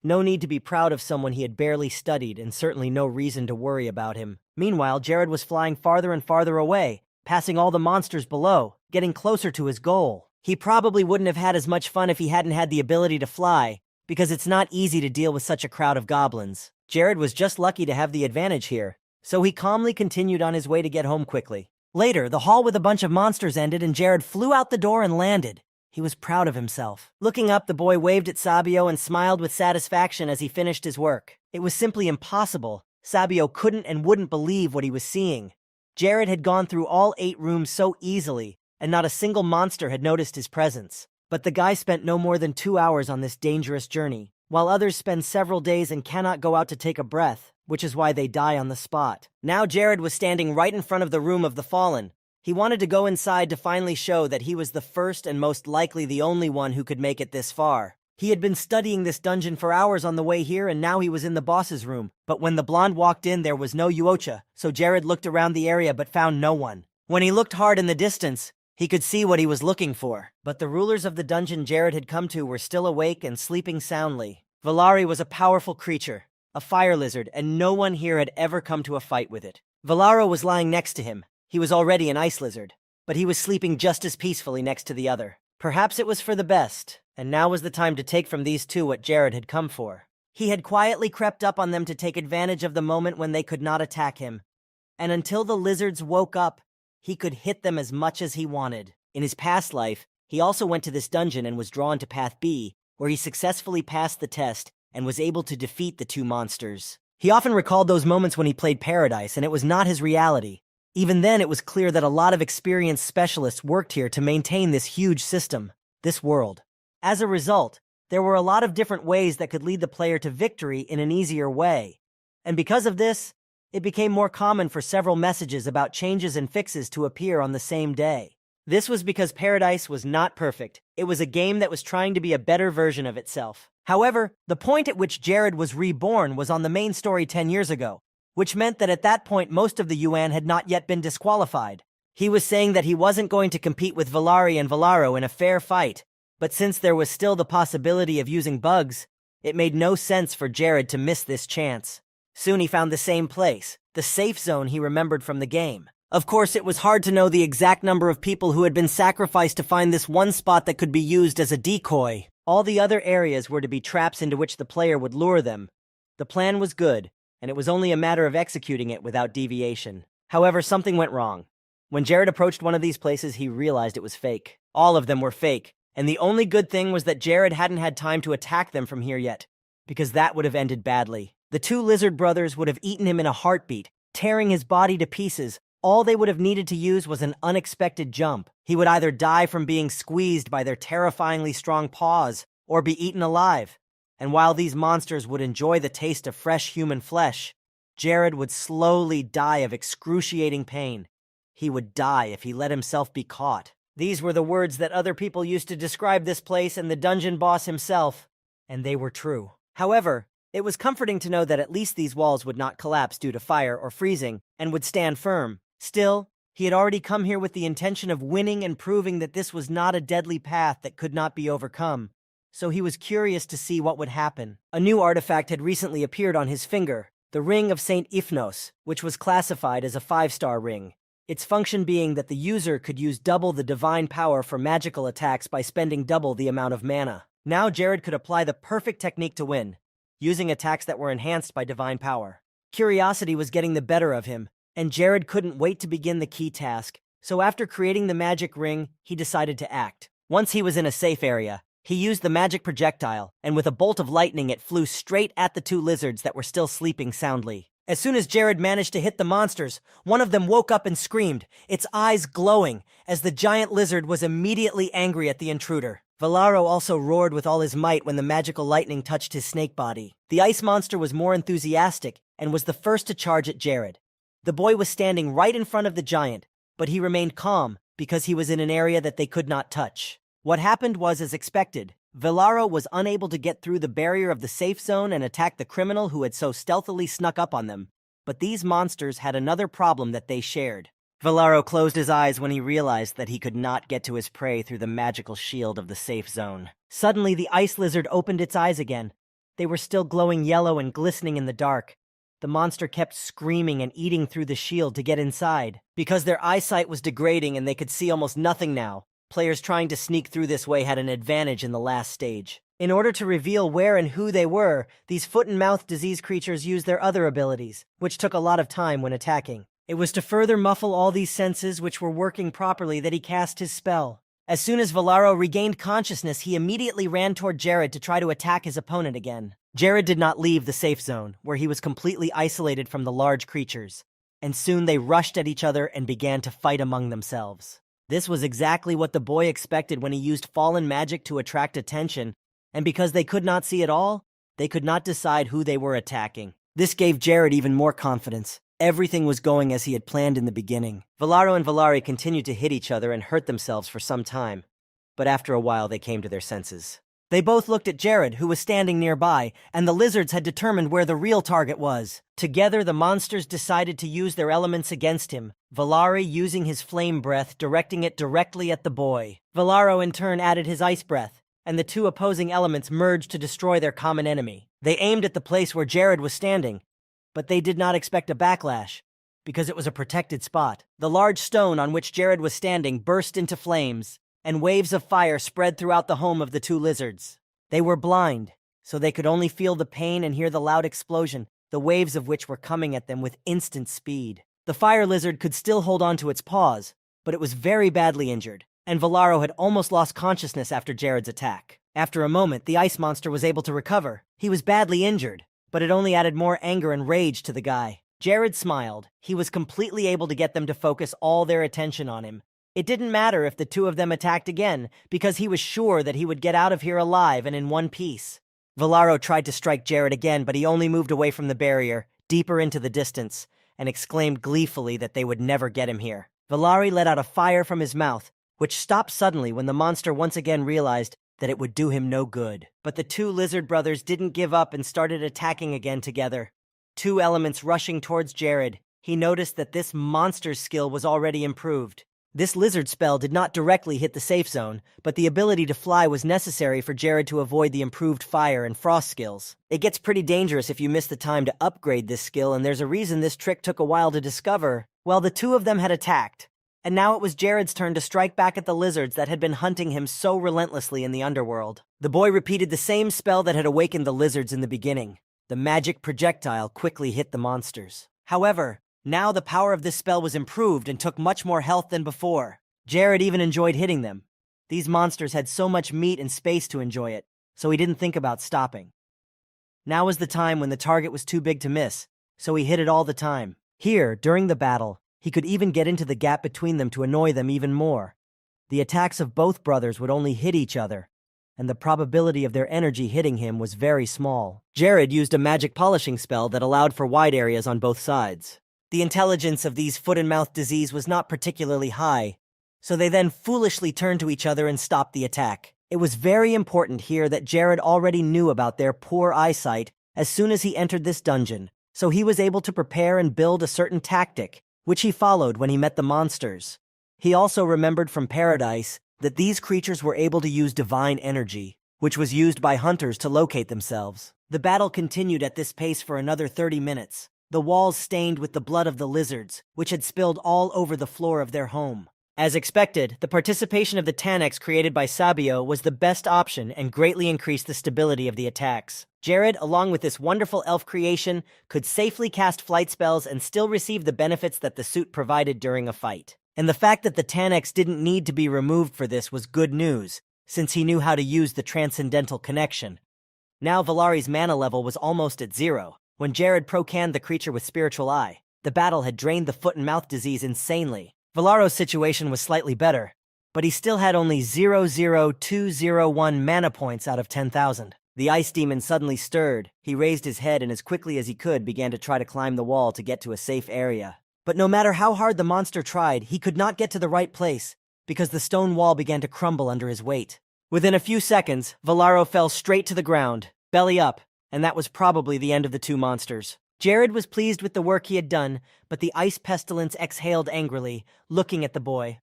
[SPEAKER 2] No need to be proud of someone he had barely studied, and certainly no reason to worry about him. Meanwhile, Jared was flying farther and farther away, passing all the monsters below, getting closer to his goal. He probably wouldn't have had as much fun if he hadn't had the ability to fly, because it's not easy to deal with such a crowd of goblins. Jared was just lucky to have the advantage here.
[SPEAKER 1] So he calmly continued on his way to get home quickly. Later, the hall with a bunch of monsters ended and Jared flew out the door and landed. He was proud of himself. Looking up, the boy waved at Sabio and smiled with satisfaction as he finished his work. It was simply impossible. Sabio couldn't and wouldn't believe what he was seeing. Jared had gone through all 8 rooms so easily, and not a single monster had noticed his presence. But the guy spent no more than 2 hours on this dangerous journey, while others spend several days and cannot go out to take a breath, which is why they die on the spot. Now Jared was standing right in front of the room of the fallen. He wanted to go inside to finally show that he was the first and most likely the only one who could make it this far. He had been studying this dungeon for hours on the way here, and now he was in the boss's room. But when the blonde walked in, there was no Yuocha, so Jared looked around the area but found no one. When he looked hard in the distance, he could see what he was looking for. But the rulers of the dungeon Jared had come to were still awake and sleeping soundly. Valari was a powerful creature, a fire lizard, and no one here had ever come to a fight with it. Valaro was lying next to him. He was already an ice lizard, but he was sleeping just as peacefully next to the other. Perhaps it was for the best, and now was the time to take from these two what Jared had come for. He had quietly crept up on them to take advantage of the moment when they could not attack him, and until the lizards woke up, he could hit them as much as he wanted. In his past life, he also went to this dungeon and was drawn to Path B, where he successfully passed the test and was able to defeat the 2 monsters. He often recalled those moments when he played Paradise, and it was not his reality. Even then, it was clear that a lot of experienced specialists worked here to maintain this huge system, this world. As a result, there were a lot of different ways that could lead the player to victory in an easier way. And because of this, it became more common for several messages about changes and fixes to appear on the same day. This was because Paradise was not perfect. It was a game that was trying to be a better version of itself. However, the point at which Jared was reborn was on the main story 10 years ago, which meant that at that point most of the Yuan had not yet been disqualified. He was saying that he wasn't going to compete with Valari and Valaro in a fair fight, but since there was still the possibility of using bugs, it made no sense for Jared to miss this chance. Soon he found the same place, the safe zone he remembered from the game. Of course, it was hard to know the exact number of people who had been sacrificed to find this one spot that could be used as a decoy. All the other areas were to be traps into which the player would lure them. The plan was good, and it was only a matter of executing it without deviation. However, something went wrong. When Jared approached one of these places, he realized it was fake. All of them were fake, and the only good thing was that Jared hadn't had time to attack them from here yet, because that would have ended badly. The 2 lizard brothers would have eaten him in a heartbeat, tearing his body to pieces. All they would have needed to use was an unexpected jump. He would either die from being squeezed by their terrifyingly strong paws, or be eaten alive. And while these monsters would enjoy the taste of fresh human flesh, Jared would slowly die of excruciating pain. He would die if he let himself be caught. These were the words that other people used to describe this place and the dungeon boss himself, and they were true. However, it was comforting to know that at least these walls would not collapse due to fire or freezing, and would stand firm. Still, he had already come here with the intention of winning and proving that this was not a deadly path that could not be overcome. So he was curious to see what would happen. A new artifact had recently appeared on his finger, the Ring of St. Ifnos, which was classified as a 5-star ring. Its function being that the user could use double the divine power for magical attacks by spending double the amount of mana. Now Jared could apply the perfect technique to win, using attacks that were enhanced by divine power. Curiosity was getting the better of him, and Jared couldn't wait to begin the key task. So after creating the magic ring, he decided to act. Once he was in a safe area, he used the magic projectile, and with a bolt of lightning it flew straight at the 2 lizards that were still sleeping soundly. As soon as Jared managed to hit the monsters, one of them woke up and screamed, its eyes glowing, as the giant lizard was immediately angry at the intruder. Valaro also roared with all his might when the magical lightning touched his snake body. The ice monster was more enthusiastic and was the first to charge at Jared. The boy was standing right in front of the giant, but he remained calm because he was in an area that they could not touch. What happened was as expected. Valaro was unable to get through the barrier of the safe zone and attack the criminal who had so stealthily snuck up on them. But these monsters had another problem that they shared. Valaro closed his eyes when he realized that he could not get to his prey through the magical shield of the safe zone. Suddenly, the ice lizard opened its eyes again. They were still glowing yellow and glistening in the dark. The monster kept screaming and eating through the shield to get inside. Because their eyesight was degrading and they could see almost nothing now, players trying to sneak through this way had an advantage in the last stage. In order to reveal where and who they were, these foot-and-mouth disease creatures used their other abilities, which took a lot of time when attacking. It was to further muffle all these senses which were working properly that he cast his spell. As soon as Valaro regained consciousness, he immediately ran toward Jared to try to attack his opponent again. Jared did not leave the safe zone, where he was completely isolated from the large creatures, and soon they rushed at each other and began to fight among themselves. This was exactly what the boy expected when he used fallen magic to attract attention, and because they could not see it all, they could not decide who they were attacking. This gave Jared even more confidence. Everything was going as he had planned in the beginning. Valaro and Valari continued to hit each other and hurt themselves for some time, but after a while they came to their senses. They both looked at Jared, who was standing nearby, and the lizards had determined where the real target was. Together, the monsters decided to use their elements against him, Valari using his flame breath, directing it directly at the boy. Valaro in turn added his ice breath, and the two opposing elements merged to destroy their common enemy. They aimed at the place where Jared was standing, but they did not expect a backlash, because it was a protected spot. The large stone on which Jared was standing burst into flames, and waves of fire spread throughout the home of the two lizards. They were blind, so they could only feel the pain and hear the loud explosion, the waves of which were coming at them with instant speed. The fire lizard could still hold on to its paws, but it was very badly injured, and Valaro had almost lost consciousness after Jared's attack. After a moment, the ice monster was able to recover. He was badly injured, but it only added more anger and rage to the guy. Jared smiled. He was completely able to get them to focus all their attention on him. It didn't matter if the two of them attacked again, because he was sure that he would get out of here alive and in one piece. Valaro tried to strike Jared again, but he only moved away from the barrier, deeper into the distance, and exclaimed gleefully that they would never get him here. Valari let out a fire from his mouth, which stopped suddenly when the monster once again realized that it would do him no good. But the two lizard brothers didn't give up and started attacking again together. Two elements rushing towards Jared. He noticed that this monster's skill was already improved. This lizard spell did not directly hit the safe zone, but the ability to fly was necessary for Jared to avoid the improved fire and frost skills. It gets pretty dangerous if you miss the time to upgrade this skill, and there's a reason this trick took a while to discover. Well, the two of them had attacked, and now it was Jared's turn to strike back at the lizards that had been hunting him so relentlessly in the underworld. The boy repeated the same spell that had awakened the lizards in the beginning. The magic projectile quickly hit the monsters. However, now the power of this spell was improved and took much more health than before. Jared even enjoyed hitting them. These monsters had so much meat and space to enjoy it, so he didn't think about stopping. Now was the time when the target was too big to miss, so he hit it all the time. Here, during the battle, he could even get into the gap between them to annoy them even more. The attacks of both brothers would only hit each other, and the probability of their energy hitting him was very small. Jared used a magic polishing spell that allowed for wide areas on both sides. The intelligence of these foot-and-mouth disease was not particularly high, so they then foolishly turned to each other and stopped the attack. It was very important here that Jared already knew about their poor eyesight as soon as he entered this dungeon, so he was able to prepare and build a certain tactic, which he followed when he met the monsters. He also remembered from Paradise that these creatures were able to use divine energy, which was used by hunters to locate themselves. The battle continued at this pace for another 30 minutes. The walls stained with the blood of the lizards, which had spilled all over the floor of their home. As expected, the participation of the Tannex created by Sabio was the best option and greatly increased the stability of the attacks. Jared, along with this wonderful elf creation, could safely cast flight spells and still receive the benefits that the suit provided during a fight. And the fact that the Tannex didn't need to be removed for this was good news, since he knew how to use the transcendental connection. Now Valari's mana level was almost at 0. When Jared pro-canned the creature with Spiritual Eye, the battle had drained the foot-and-mouth disease insanely. Valaro's situation was slightly better, but he still had only 0.00201 mana points out of 10,000. The ice demon suddenly stirred. He raised his head and as quickly as he could began to try to climb the wall to get to a safe area. But no matter how hard the monster tried, he could not get to the right place, because the stone wall began to crumble under his weight. Within a few seconds, Valaro fell straight to the ground, belly up, and that was probably the end of the two monsters. Jared was pleased with the work he had done, but the ice pestilence exhaled angrily, looking at the boy.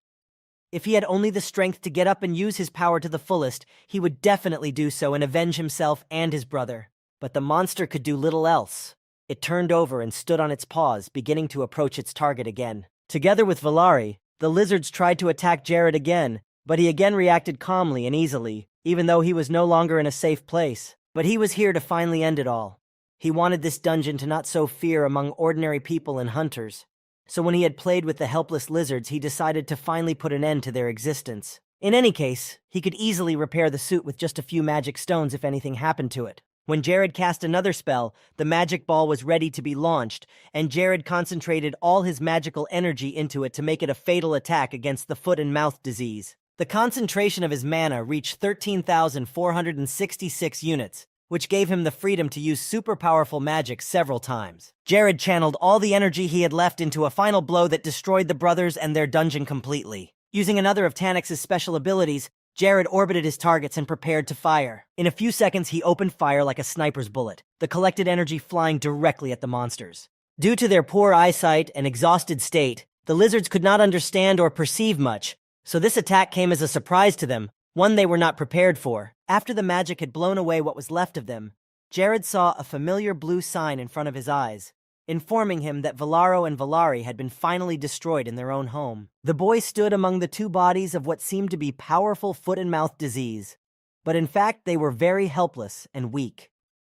[SPEAKER 1] If he had only the strength to get up and use his power to the fullest, he would definitely do so and avenge himself and his brother. But the monster could do little else. It turned over and stood on its paws, beginning to approach its target again. Together with Valari, the lizards tried to attack Jared again, but he again reacted calmly and easily,
[SPEAKER 2] even though he was no longer in a safe place. But he was here to finally end it all. He wanted this dungeon to not sow fear among ordinary people and hunters. So when he had played with the helpless lizards, he decided to finally put an end to their existence. In any case, he could easily repair the suit with just a few magic stones if anything happened to it. When Jared cast another spell, the magic ball was ready to be launched, and Jared concentrated all his magical energy into it to make it a fatal attack against the foot and mouth disease. The concentration of his mana reached 13,466 units, which gave him the freedom to use super powerful magic several times. Jared channeled all the energy he had left into a final blow that destroyed the brothers and their dungeon completely. Using another of Tanix's special abilities, Jared orbited his targets and prepared to fire. In a few seconds, he opened fire like a sniper's bullet, the collected energy flying directly at the monsters. Due to their poor eyesight and exhausted state, the lizards could not understand or perceive much, so this attack came as a surprise to them, one they were not prepared for. After the magic had blown away what was left of them, Jared saw a familiar blue sign in front of his eyes, informing him that Valaro and Valari had been finally destroyed in their own home. The boy stood among the two bodies of what seemed to be powerful foot-and-mouth disease, but in fact they were very helpless and weak.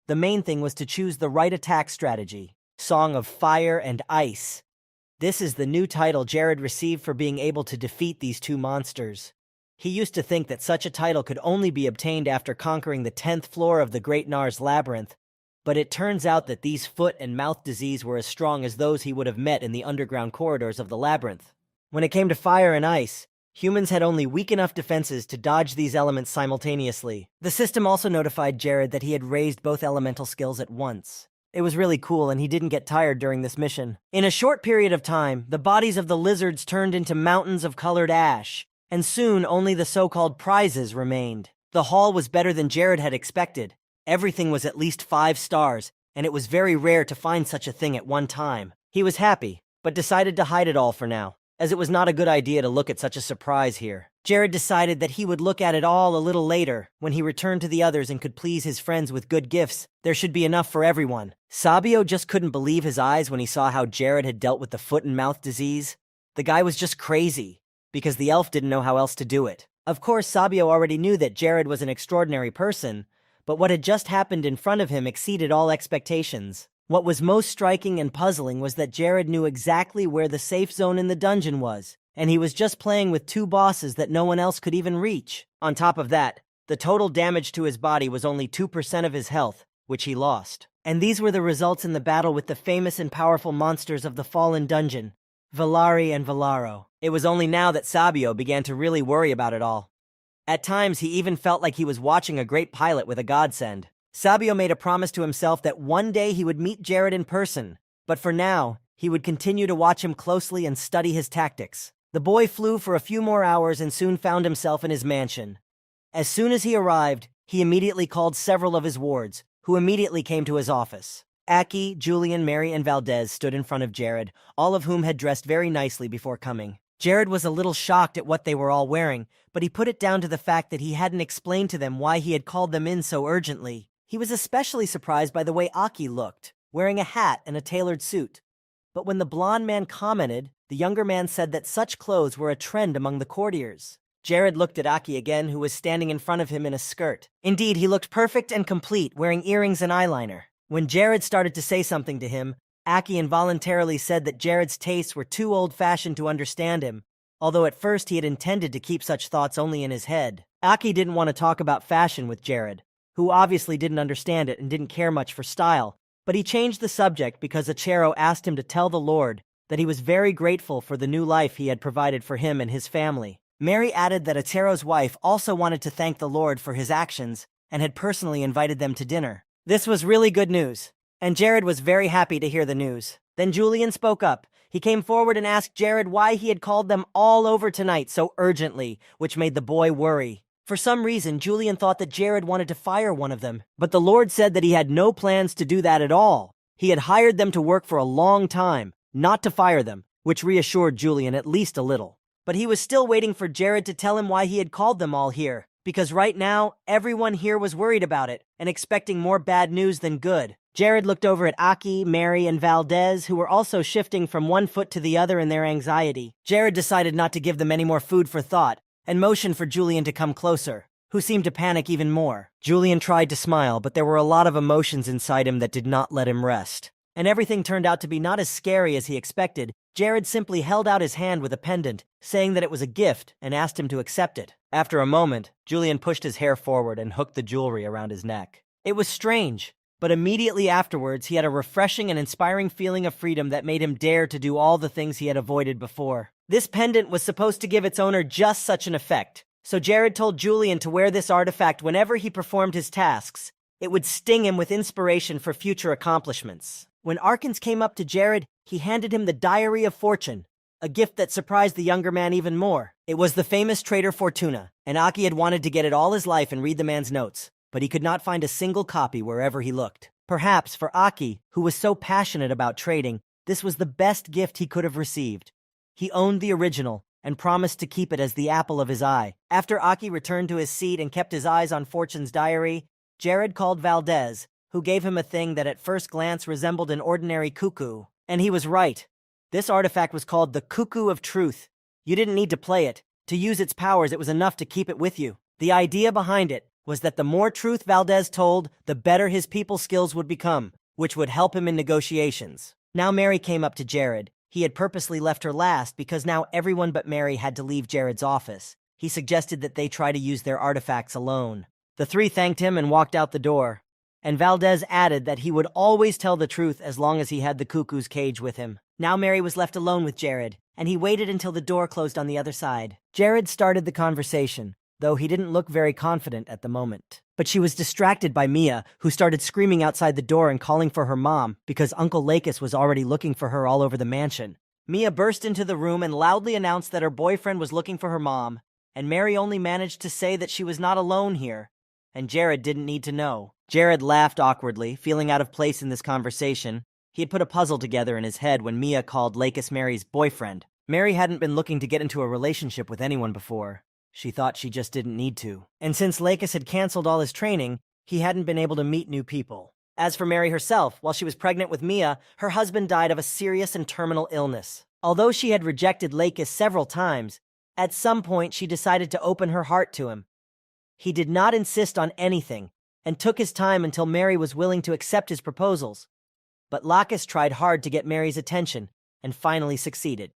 [SPEAKER 2] The main thing was to choose the right attack strategy. Song of Fire and Ice. This is the new title Jared received for being able to defeat these two monsters. He used to think that such a title could only be obtained after conquering the 10th floor of the Great Nar's Labyrinth, but it turns out that these foot and mouth disease were as strong as those he would have met in the underground corridors of the labyrinth. When it came to fire and ice, humans had only weak enough defenses to dodge these elements simultaneously. The system also notified Jared that he had raised both elemental skills at once. It was really cool, and he didn't get tired during this mission. In a short period of time, the bodies of the lizards turned into mountains of colored ash, and soon only the so-called prizes remained. The haul was better than Jared had expected. Everything was at least 5 stars, and it was very rare to find such a thing at one time. He was happy, but decided to hide it all for now, as it was not a good idea to look at such a surprise here. Jared decided that he would look at it all a little later, when he returned to the others and could please his friends with good gifts. There should be enough for everyone. Sabio just couldn't believe his eyes when he saw how Jared had dealt with the foot and mouth disease. The guy was just crazy, because the elf didn't know how else to do it. Of course, Sabio already knew that Jared was an extraordinary person, but what had just happened in front of him exceeded all expectations. What was most striking and puzzling was that Jared knew exactly where the safe zone in the dungeon was, and he was just playing with 2 bosses that no one else could even reach. On top of that, the total damage to his body was only 2% of his health, which he lost. And these were the results in the battle with the famous and powerful monsters of the Fallen Dungeon, Valari and Valaro. It was only now that Sabio began to really worry about it all. At times, he even felt like he was watching a great pilot with a godsend. Sabio made a promise to himself that one day he would meet Jared in person, but for now, he would continue to watch him closely and study his tactics. The boy flew for a few more hours and soon found himself in his mansion. As soon as he arrived, he immediately called several of his wards, who immediately came to his office. Aki, Julian, Mary, and Valdez stood in front of Jared, all of whom had dressed very nicely before coming. Jared was a little shocked at what they were all wearing, but he put it down to the fact that he hadn't explained to them why he had called them in so urgently. He was especially surprised by the way Aki looked, wearing a hat and a tailored suit. But when the blonde man commented, the younger man said that such clothes were a trend among the courtiers. Jared looked at Aki again, who was standing in front of him in a skirt. Indeed, he looked perfect and complete, wearing earrings and eyeliner. When Jared started to say something to him, Aki involuntarily said that Jared's tastes were too old-fashioned to understand him, although at first he had intended to keep such thoughts only in his head. Aki didn't want to talk about fashion with Jared, who obviously didn't understand it and didn't care much for style, but he changed the subject because Achero asked him to tell the Lord that he was very grateful for the new life he had provided for him and his family. Mary added that Achero's wife also wanted to thank the Lord for his actions and had personally invited them to dinner. This was really good news, and Jared was very happy to hear the news. Then Julian spoke up. He came forward and asked Jared why he had called them all over tonight so urgently, which made the boy worry. For some reason, Julian thought that Jared wanted to fire one of them, but the Lord said that he had no plans to do that at all. He had hired them to work for a long time, not to fire them, which reassured Julian at least a little. But he was still waiting for Jared to tell him why he had called them all here, because right now, everyone here was worried about it and expecting more bad news than good. Jared looked over at Aki, Mary, and Valdez, who were also shifting from one foot to the other in their anxiety. Jared decided not to give them any more food for thought, and motioned for Julian to come closer.
[SPEAKER 1] who seemed to panic even more. Julian tried to smile, but there were a lot of emotions inside him that did not let him rest. And everything turned out to be not as scary as he expected. Jared simply held out his hand with a pendant, saying that it was a gift, and asked him to accept it. After a moment, Julian pushed his hair forward and hooked the jewelry around his neck. It was strange, but immediately afterwards he had a refreshing and inspiring feeling of freedom that made him dare to do all the things he had avoided before. This pendant was supposed to give its owner just such an effect, so Jared told Julian to wear this artifact whenever he performed his tasks. It would sting him with inspiration for future accomplishments. When Arkans came up to Jared, he handed him the Diary of Fortune, a gift that surprised the younger man even more. It was the famous trader Fortuna, and Aki had wanted to get it all his life and read the man's notes, but he could not find a single copy wherever he looked. Perhaps for Aki, who was so passionate about trading, this was the best gift he could have received. He owned the original and promised to keep it as the apple of his eye. After Aki returned to his seat and kept his eyes on Fortune's diary, Jared called Valdez, who gave him a thing that at first glance resembled an ordinary cuckoo. And he was right. This artifact was called the Cuckoo of Truth. You didn't need to play it. To use its powers, it was enough to keep it with you. The idea behind it was that the more truth Valdez told, the better his people skills would become, which would help him in negotiations. Now Mary came up to Jared. He had purposely left her last because now everyone but Mary had to leave Jared's office. He suggested that they try to use their artifacts alone. The three thanked him and walked out the door. And Valdez added that he would always tell the truth as long as he had the cuckoo's cage with him. Now Mary was left alone with Jared, and he waited until the door closed on the other side. Jared started the conversation, though he didn't look very confident at the moment. But she was distracted by Mia, who started screaming outside the door and calling for her mom because Uncle Lakis was already looking for her all over the mansion. Mia burst into the room and loudly announced that her boyfriend was looking for her mom, and Mary only managed to say that she was not alone here, and Jared didn't need to know. Jared laughed awkwardly, feeling out of place in this conversation. He had put a puzzle together in his head when Mia called Lakis Mary's boyfriend. Mary hadn't been looking to get into a relationship with anyone before. She thought she just didn't need to. And since Lakis had canceled all his training, he hadn't been able to meet new people. As for Mary herself, while she was pregnant with Mia, her husband died of a serious and terminal illness. Although she had rejected Lakis several times, at some point she decided to open her heart to him. He did not insist on anything, and took his time until Mary was willing to accept his proposals. But Lakis tried hard to get Mary's attention, and finally succeeded.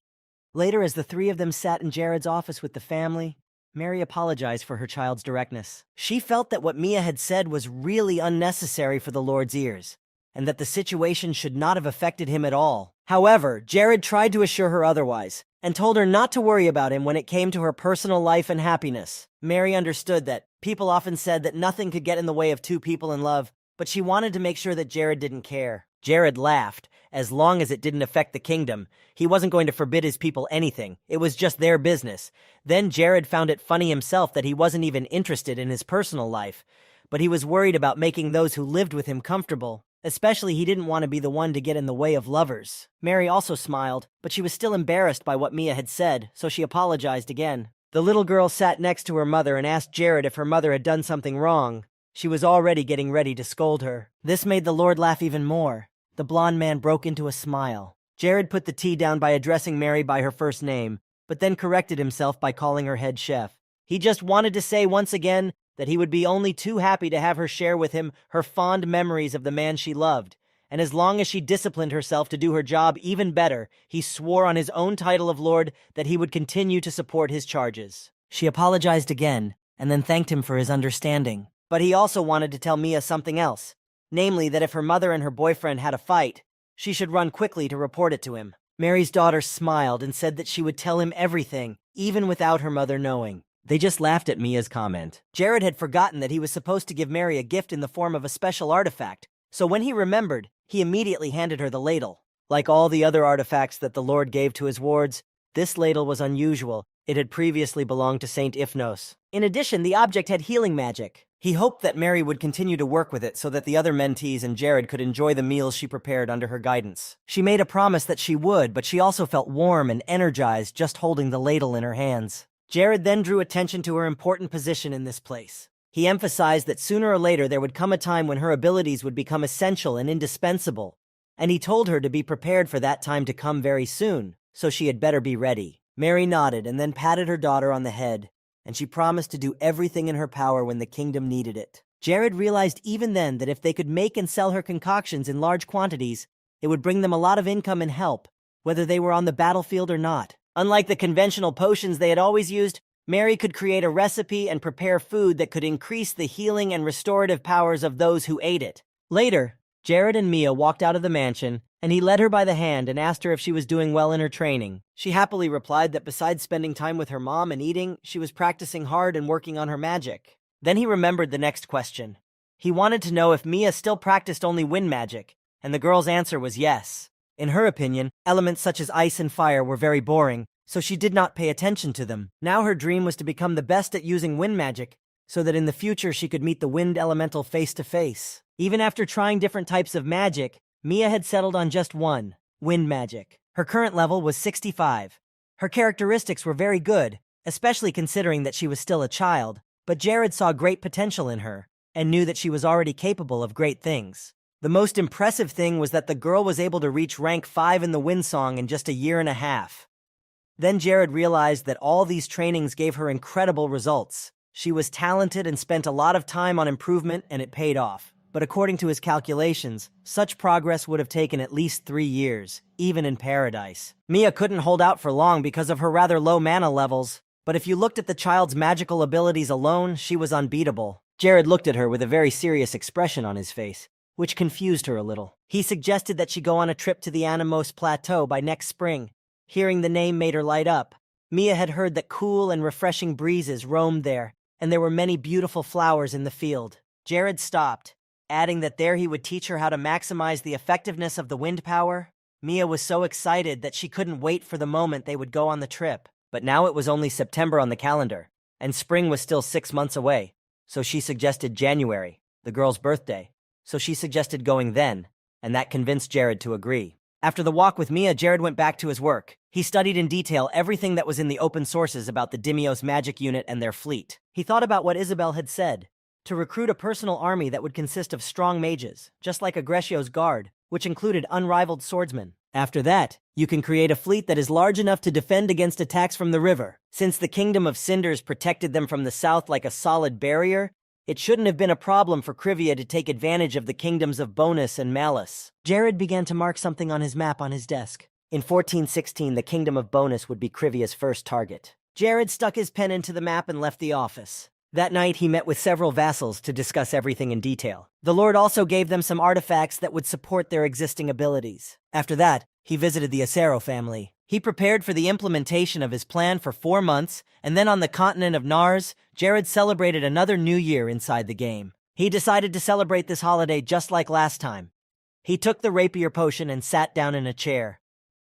[SPEAKER 1] Later, as the three of them sat in Jared's office with the family, Mary apologized for her child's directness. She felt that what Mia had said was really unnecessary for the Lord's ears, and that the situation should not have affected him at all. However, Jared tried to assure her otherwise, and told her not to worry about him when it came to her personal life and happiness. Mary understood that people often said that nothing could get in the way of two people in love, but she wanted to make sure that Jared didn't care. Jared laughed. As long as it didn't affect the kingdom, he wasn't going to forbid his people anything. It was just their business. Then Jared found it funny himself that he wasn't even interested in his personal life, but he was worried about making those who lived with him comfortable. Especially, he didn't want to be the one to get in the way of lovers. Mary also smiled, but she was still embarrassed by what Mia had said, so she apologized again. The little girl sat next to her mother and asked Jared if her mother had done something wrong. She was already getting ready to scold her. This made the Lord laugh even more. The blonde man broke into a smile. Jared put the tea down by addressing Mary by her first name, but then corrected himself by calling her head chef. He just wanted to say once again that he would be only too happy to have her share with him her fond memories of the man she loved, and as long as she disciplined herself to do her job even better, he swore on his own title of Lord that he would continue to support his charges. She apologized again, and then thanked him for his understanding. But he also wanted to tell Mia something else, namely that if her mother and her boyfriend had a fight, she should run quickly to report it to him. Mary's daughter smiled and said that she would tell him everything, even without her mother knowing. They just laughed at Mia's comment. Jared had forgotten that he was supposed to give Mary a gift in the form of a special artifact, so when he remembered, he immediately handed her the ladle. Like all the other artifacts that the Lord gave to his wards, this ladle was unusual. It had previously belonged to Saint Ifnos. In addition, the object had healing magic. He hoped that Mary would continue to work with it so that the other mentees and Jared could enjoy the meals she prepared under her guidance. She made a promise that she would, but she also felt warm and energized just holding the ladle in her hands. Jared then drew attention to her important position in this place. He emphasized that sooner or later there would come a time when her abilities would become essential and indispensable, and he told her to be prepared for that time to come very soon, so she had better be ready. Mary nodded and then patted her daughter on the head,
[SPEAKER 2] and she promised to do everything in her power when the kingdom needed it. Jared realized even then that if they could make and sell her concoctions in large quantities, it would bring them a lot of income and help, whether they were on the battlefield or not. Unlike the conventional potions they had always used, Mary could create a recipe and prepare food that could increase the healing and restorative powers of those who ate it. Later, Jared and Mia walked out of the mansion, and he led her by the hand and asked her if she was doing well in her training. She happily replied that besides spending time with her mom and eating, she was practicing hard and working on her magic. Then he remembered the next question. He wanted to know if Mia still practiced only wind magic, and the girl's answer was yes. In her opinion, elements such as ice and fire were very boring, so she did not pay attention to them. Now her dream was to become the best at using wind magic, so that in the future she could meet the wind elemental face to face. Even after trying different types of magic, Mia had settled on just one, wind magic. Her current level was 65. Her characteristics were very good, especially considering that she was still a child, but Jared saw great potential in her, and knew that she was already capable of great things. The most impressive thing was that the girl was able to reach rank 5 in the wind song in just a year and a half. Then Jared realized that all these trainings gave her incredible results. She was talented and spent a lot of time on improvement, and it paid off. But according to his calculations, such progress would have taken at least 3 years, even in paradise. Mia couldn't hold out for long because of her rather low mana levels, but if you looked at the child's magical abilities alone, she was unbeatable. Jared looked at her with a very serious expression on his face, which confused her a little. He suggested that she go on a trip to the Animos Plateau by next spring. Hearing the name made her light up. Mia had heard that cool and refreshing breezes roamed there, and there were many beautiful flowers in the field. Jared stopped, adding that there he would teach her how to maximize the effectiveness of the wind power. Mia was so excited that she couldn't wait for the moment they would go on the trip. But now it was only September on the calendar, and spring was still 6 months away, so she suggested January, the girl's birthday. So she suggested going then, and that convinced Jared to agree. After the walk with Mia, Jared went back to his work. He studied in detail everything that was in the open sources about the Dimios magic unit and their fleet. He thought about what Isabel had said, to recruit a personal army that would consist of strong mages, just like Agressio's guard, which included unrivaled swordsmen. After that, you can create a fleet that is large enough to defend against attacks from the river. Since the Kingdom of Cinders protected them from the south like a solid barrier, it shouldn't have been a problem for Krivia to take advantage of the kingdoms of Bonus and Malus. Jared began to mark something on his map on his desk. In 1416, the Kingdom of Bonus would be Krivia's first target. Jared stuck his pen into the map and left the office. That night, he met with several vassals to discuss everything in detail. The Lord also gave them some artifacts that would support their existing abilities. After that, he visited the Acero family. He prepared for the implementation of his plan for 4 months, and then on the continent of Nars, Jared celebrated another new year inside the game. He decided to celebrate this holiday just like last time. He took the rapier potion and sat down in a chair.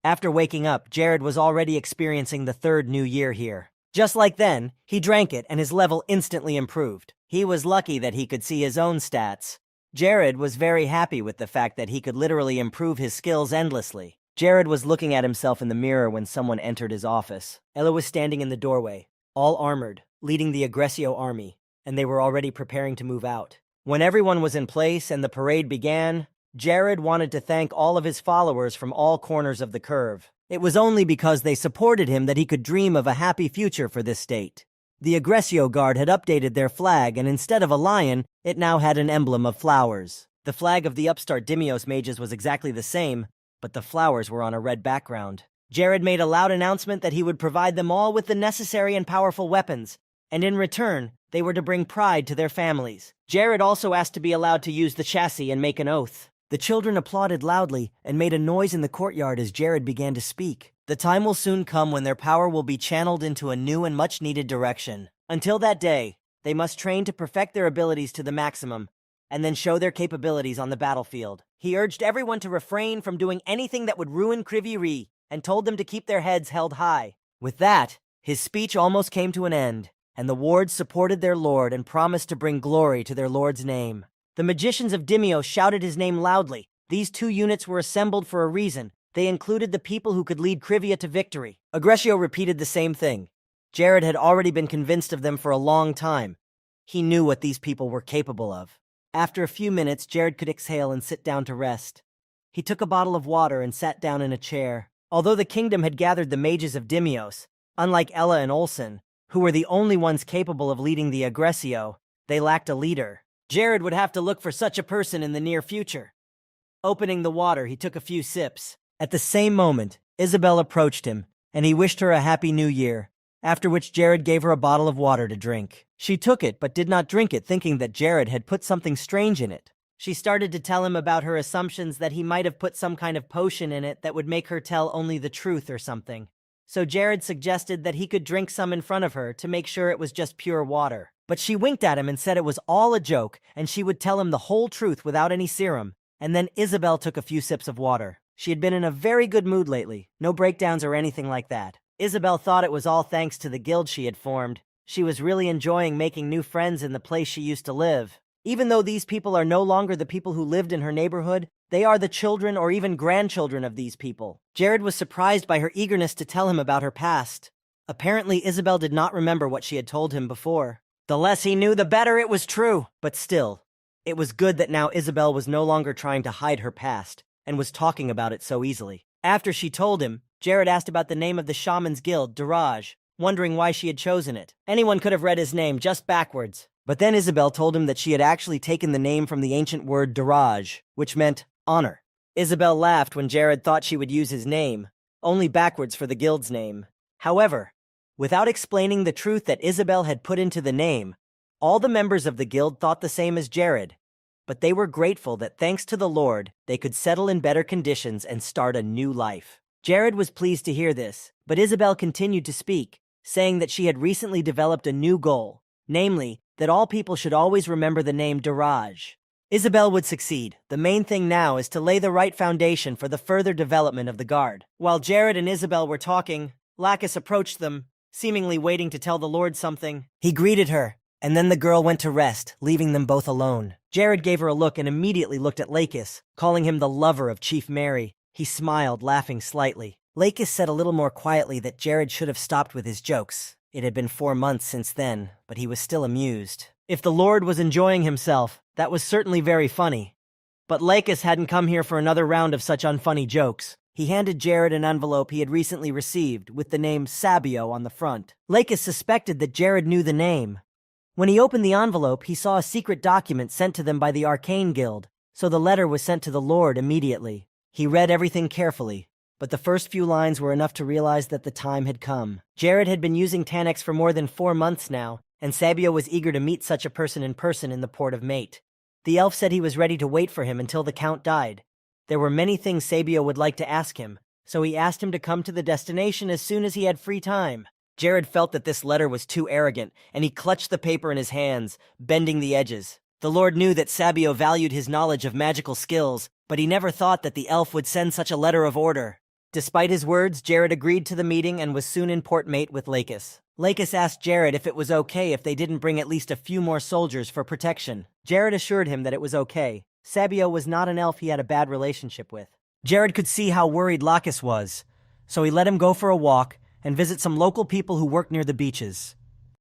[SPEAKER 2] After waking up, Jared was already experiencing the 3rd new year here. Just like then, he drank it and his level instantly improved. He was lucky that he could see his own stats. Jared was very happy with the fact that he could literally improve his skills endlessly. Jared was looking at himself in the mirror when someone entered his office. Ella was standing in the doorway, all armored, leading the Aggressio army, and they were already preparing to move out. When everyone was in place and the parade began, Jared wanted to thank all of his followers from all corners of the curve. It was only because they supported him that he could dream of a happy future for this state. The Aggressio Guard had updated their flag, and instead of a lion, it now had an emblem of flowers. The flag of the upstart Dimios mages was exactly the same, but the flowers were on a red background. Jared made a loud announcement that he would provide them all with the necessary and powerful weapons, and in return, they were to bring pride to their families. Jared also asked to be allowed to use the chassis and make an oath. The children applauded loudly and made a noise in the courtyard as Jared began to speak. The time will soon come when their power will be channeled into a new and much-needed direction. Until that day, they must train to perfect their abilities to the maximum, and then show their capabilities on the battlefield. He urged everyone to refrain from doing anything that would ruin Kriviri, and told them to keep their heads held high. With that, his speech almost came to an end, and the wards supported their lord and promised to bring glory to their lord's name. The magicians of Dimio shouted his name loudly. These 2 units were assembled for a reason. They included the people who could lead Krivia to victory. Aggressio repeated the same thing. Jared had already been convinced of them for a long time. He knew what these people were capable of. After a few minutes, Jared could exhale and sit down to rest. He took a bottle of water and sat down in a chair. Although the kingdom had gathered the mages of Dimios, unlike Ella and Olsen, who were the only ones capable of leading the Aggressio. They lacked a leader. Jared would have to look for such a person in the near future. Opening the water, he took a few sips. At the same moment, Isabel approached him, and he wished her a happy new year, after which Jared gave her a bottle of water to drink. She took it but did not drink it, thinking that Jared had put something strange in it. She started to tell him about her assumptions that he might have put some kind of potion in it that would make her tell only the truth or something. So Jared suggested that he could drink some in front of her to make sure it was just pure water. But she winked at him and said it was all a joke and she would tell him the whole truth without any serum. And then Isabel took a few sips of water. She had been in a very good mood lately, no breakdowns or anything like that. Isabel thought it was all thanks to the guild she had formed. She was really enjoying making new friends in the place she used to live. Even though these people are no longer the people who lived in her neighborhood, they are the children or even grandchildren of these people. Jared was surprised by her eagerness to tell him about her past. Apparently, Isabel did not remember what she had told him before. The less he knew, the better it was true. But still, it was good that now Isabel was no longer trying to hide her past and was talking about it so easily. After she told him, Jared asked about the name of the shaman's guild, Daraj, wondering why she had chosen it. Anyone could have read his name just backwards. But then Isabel told him that she had actually taken the name from the ancient word Daraj, which meant honor. Isabel laughed when Jared thought she would use his name, only backwards for the guild's name. However, without explaining the truth that Isabel had put into the name, all the members of the guild thought the same as Jared. But they were grateful that thanks to the Lord, they could settle in better conditions and start a new life. Jared was pleased to hear this, but Isabel continued to speak, saying that she had recently developed a new goal, namely, that all people should always remember the name Daraj. Isabel would succeed. The main thing now is to lay the right foundation for the further development of the guard. While Jared and Isabel were talking, Lacus approached them, seemingly waiting to tell the Lord something. He greeted her, and then the girl went to rest, leaving them both alone. Jared gave her a look and immediately looked at Lacus, calling him the lover of Chief Mary. He smiled, laughing slightly. Lacus said a little more quietly that Jared should have stopped with his jokes. It had been 4 months since then, but he was still amused. If the Lord was enjoying himself, that was certainly very funny. But Lacus hadn't come here for another round of such unfunny jokes. He handed Jared an envelope he had recently received, with the name Sabio on the front. Lacus suspected that Jared knew the name. When he opened the envelope, he saw a secret document sent to them by the Arcane Guild, so the letter was sent to the Lord immediately. He read everything carefully, but the first few lines were enough to realize that the time had come. Jared had been using Tanex for more than 4 months now, and Sabio was eager to meet such a person in the port of Mate. The elf said he was ready to wait for him until the Count died. There were many things Sabio would like to ask him, so he asked him to come to the destination as soon as he had free time. Jared felt that this letter was too arrogant, and he clutched the paper in his hands, bending the edges. The Lord knew that Sabio valued his knowledge of magical skills, but he never thought that the elf would send such a letter of order. Despite his words, Jared agreed to the meeting and was soon in Port Mate with Lacus. Lacus asked Jared if it was okay if they didn't bring at least a few more soldiers for protection. Jared assured him that it was okay. Sabio was not an elf he had a bad relationship with. Jared could see how worried Lacus was, so he let him go for a walk and visit some local people who worked near the beaches.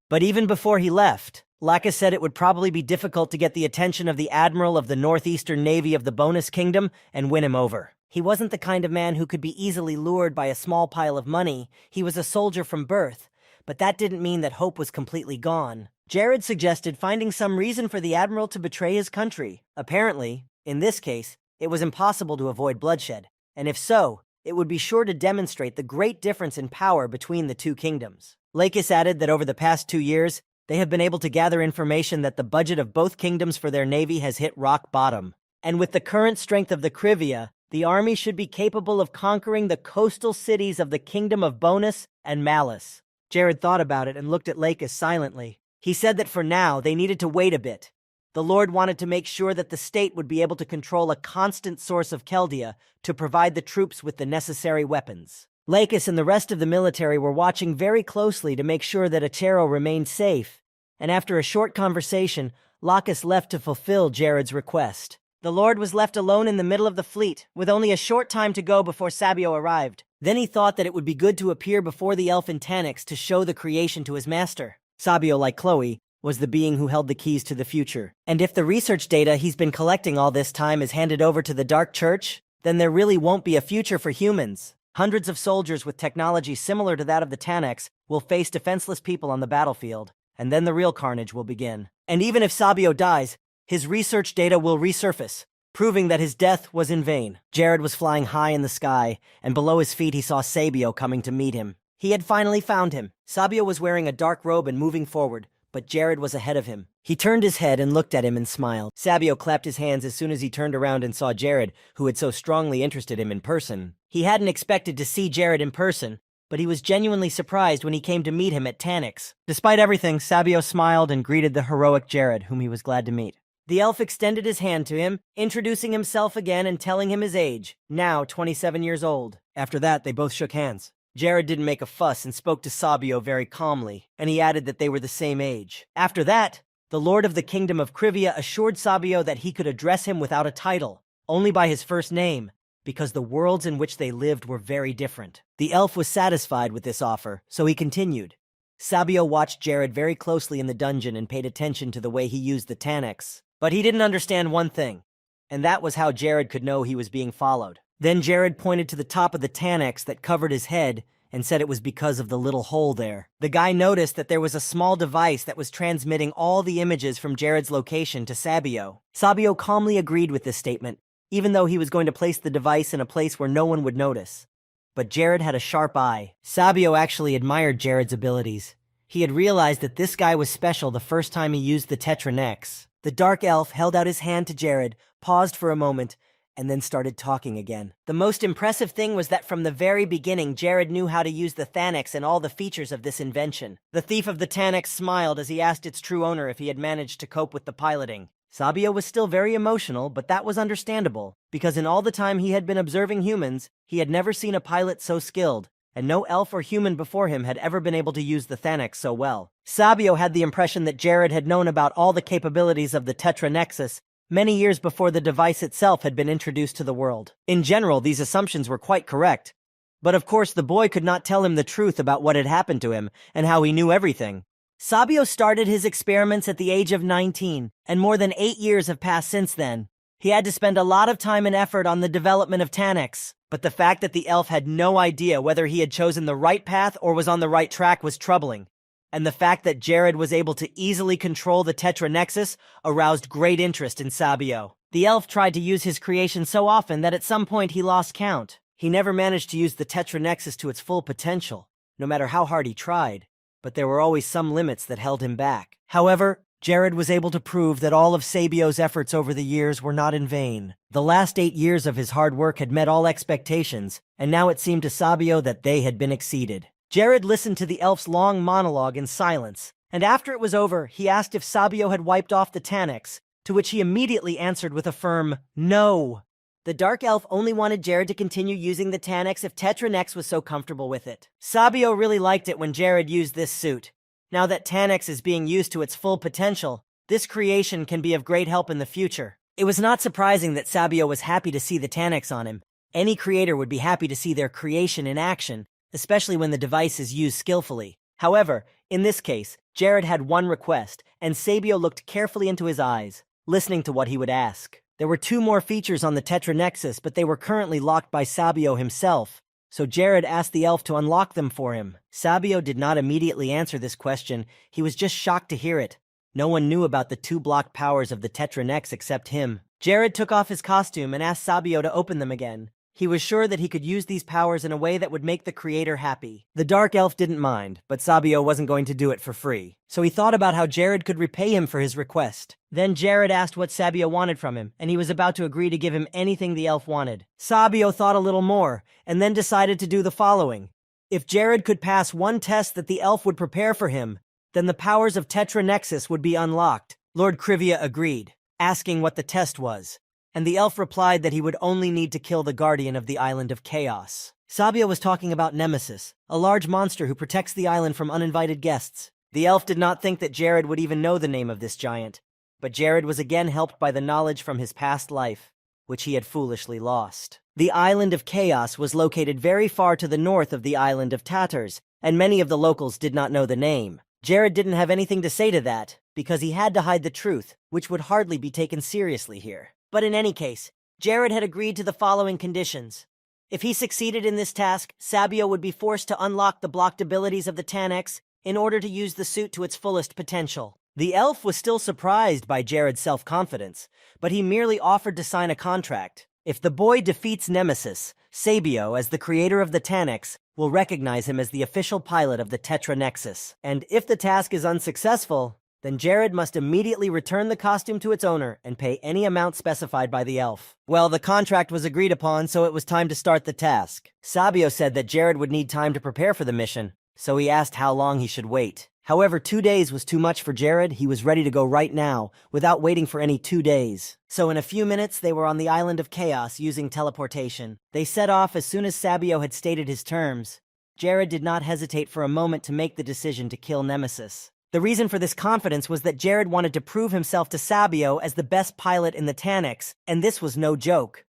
[SPEAKER 2] But even before he left, Lacus said it would probably be difficult to get the attention of the Admiral of the Northeastern Navy of the Bonus Kingdom and win him over. He wasn't the kind of man who could be easily lured by a small pile of money. He was a soldier from birth, but that didn't mean that hope was completely gone. Jared suggested finding some reason for the Admiral to betray his country. Apparently, in this case, it was impossible to avoid bloodshed, and if so, it would be sure to demonstrate the great difference in power between the two kingdoms. Lacus added that over the past 2 years, they have been able to gather information that the budget of both kingdoms for their navy has hit rock bottom. And with the current strength of the Krivia, the army should be capable of conquering the coastal cities of the Kingdom of Bonus and Malice. Jared thought about it and looked at Lacus silently. He said that for now, they needed to wait a bit. The Lord wanted to make sure that the state would be able to control a constant source of Keldia to provide the troops with the necessary weapons. Lacus and the rest of the military were watching very closely to make sure that Achero remained safe, and after a short conversation, Lacus left to fulfill Jared's request. The Lord was left alone in the middle of the fleet, with only a short time to go before Sabio arrived. Then he thought that it would be good to appear before the elf in Tanex to show the creation to his master. Sabio, like Chloe, was the being who held the keys to the future. And if the research data he's been collecting all this time is handed over to the Dark Church, then there really won't be a future for humans. Hundreds of soldiers with technology similar to that of the Tanex We'll face defenseless people on the battlefield, and then the real carnage will begin. And even if Sabio dies, his research data will resurface, proving that his death was in vain. Jared was flying high in the sky, and below his feet he saw Sabio coming to meet him. He had finally found him. Sabio was wearing a dark robe and moving forward, but Jared was ahead of him. He turned his head and looked at him and smiled. Sabio clapped his hands as soon as he turned around and saw Jared, who had so strongly interested him in person. He hadn't expected to see Jared in person, but he was genuinely surprised when he came to meet him at TAMING. Despite everything, Sabio smiled and greeted the heroic Jared, whom he was glad to meet. The elf extended his hand to him, introducing himself again and telling him his age, now 27 years old. After that, they both shook hands. Jared didn't make a fuss and spoke to Sabio very calmly, and he added that they were the same age. After that, the Lord of the Kingdom of Krivia assured Sabio that he could address him without a title, only by his first name, because the worlds in which they lived were very different. The elf was satisfied with this offer, so he continued. Sabio watched Jared very closely in the dungeon and paid attention to the way he used the Tanix. But he didn't understand one thing, and that was how Jared could know he was being followed. Then Jared pointed to the top of the Tanix that covered his head and said it was because of the little hole there. The guy noticed that there was a small device that was transmitting all the images from Jared's location to Sabio. Sabio calmly agreed with this statement, even though he was going to place the device in a place where no one would notice. But Jared had a sharp eye. Sabio actually admired Jared's abilities. He had realized that this guy was special the first time he used the Tetranex. The dark elf held out his hand to Jared, paused for a moment, and then started talking again. The most impressive thing was that from the very beginning, Jared knew how to use the Thanix and all the features of this invention. The thief of the Tanix smiled as he asked its true owner if he had managed to cope with the piloting. Sabio was still very emotional, but that was understandable, because in all the time he had been observing humans, he had never seen a pilot so skilled, and no elf or human before him had ever been able to use the Thanix so well. Sabio had the impression that Jared had known about all the capabilities of the Tetranexus many years before the device itself had been introduced to the world. In general, these assumptions were quite correct. But of course, the boy could not tell him the truth about what had happened to him and how he knew everything. Sabio started his experiments at the age of 19, and more than 8 years have passed since then. He had to spend a lot of time and effort on the development of Tanix, but the fact that the elf had no idea whether he had chosen the right path or was on the right track was troubling. And the fact that Jared was able to easily control the Tetranexus aroused great interest in Sabio. The elf tried to use his creation so often that at some point he lost count. He never managed to use the Tetranexus to its full potential, no matter how hard he tried, but there were always some limits that held him back. However, Jared was able to prove that all of Sabio's efforts over the years were not in vain. The last 8 years of his hard work had met all expectations, and now it seemed to Sabio that they had been exceeded. Jared listened to the elf's long monologue in silence, and after it was over, he asked if Sabio had wiped off the Tanix, to which he immediately answered with a firm no. The dark elf only wanted Jared to continue using the Tanix if Tetranex was so comfortable with it. Sabio really liked it when Jared used this suit. Now that Tanix is being used to its full potential, this creation can be of great help in the future. It was not surprising that Sabio was happy to see the Tanix on him. Any creator would be happy to see their creation in action, especially when the device is used skillfully. However, in this case, Jared had one request, and Sabio looked carefully into his eyes, listening to what he would ask. There were 2 more features on the Tetranexus, but they were currently locked by Sabio himself, so Jared asked the elf to unlock them for him. Sabio did not immediately answer this question. He was just shocked to hear it. No one knew about the 2 blocked powers of the Tetranex except him. Jared took off his costume and asked Sabio to open them again. He was sure that he could use these powers in a way that would make the creator happy. The dark elf didn't mind, but Sabio wasn't going to do it for free. So he thought about how Jared could repay him for his request. Then Jared asked what Sabio wanted from him, and he was about to agree to give him anything the elf wanted. Sabio thought a little more, and then decided to do the following. If Jared could pass one test that the elf would prepare for him, then the powers of Tetranexus would be unlocked. Lord Krivia agreed, asking what the test was, and the elf replied that he would only need to kill the guardian of the Island of Chaos. Sabio was talking about Nemesis, a large monster who protects the island from uninvited guests. The elf did not think that Jared would even know the name of this giant, but Jared was again helped by the knowledge from his past life, which he had foolishly lost. The Island of Chaos was located very far to the north of the Island of Tatters, and many of the locals did not know the name. Jared didn't have anything to say to that, because he had to hide the truth, which would hardly be taken seriously here. But in any case, Jared had agreed to the following conditions. If he succeeded in this task, Sabio would be forced to unlock the blocked abilities of the Tanix in order to use the suit to its fullest potential. The elf was still surprised by Jared's self-confidence, but he merely offered to sign a contract. If the boy defeats Nemesis, Sabio, as the creator of the Tanix, will recognize him as the official pilot of the Tetra Nexus. And if the task is unsuccessful, then Jared must immediately return the costume to its owner and pay any amount specified by the elf. Well, the contract was agreed upon, so it was time to start the task. Sabio said that Jared would need time to prepare for the mission, so he asked how long he should wait. However, 2 days was too much for Jared. He was ready to go right now, without waiting for any 2 days. So in a few minutes, they were on the island of Chaos using teleportation. They set off as soon as Sabio had stated his terms. Jared did not hesitate for a moment to make the decision to kill Nemesis. The reason for this confidence was that Jared wanted to prove himself to Sabio as the best pilot in the Tanix, and this was no joke.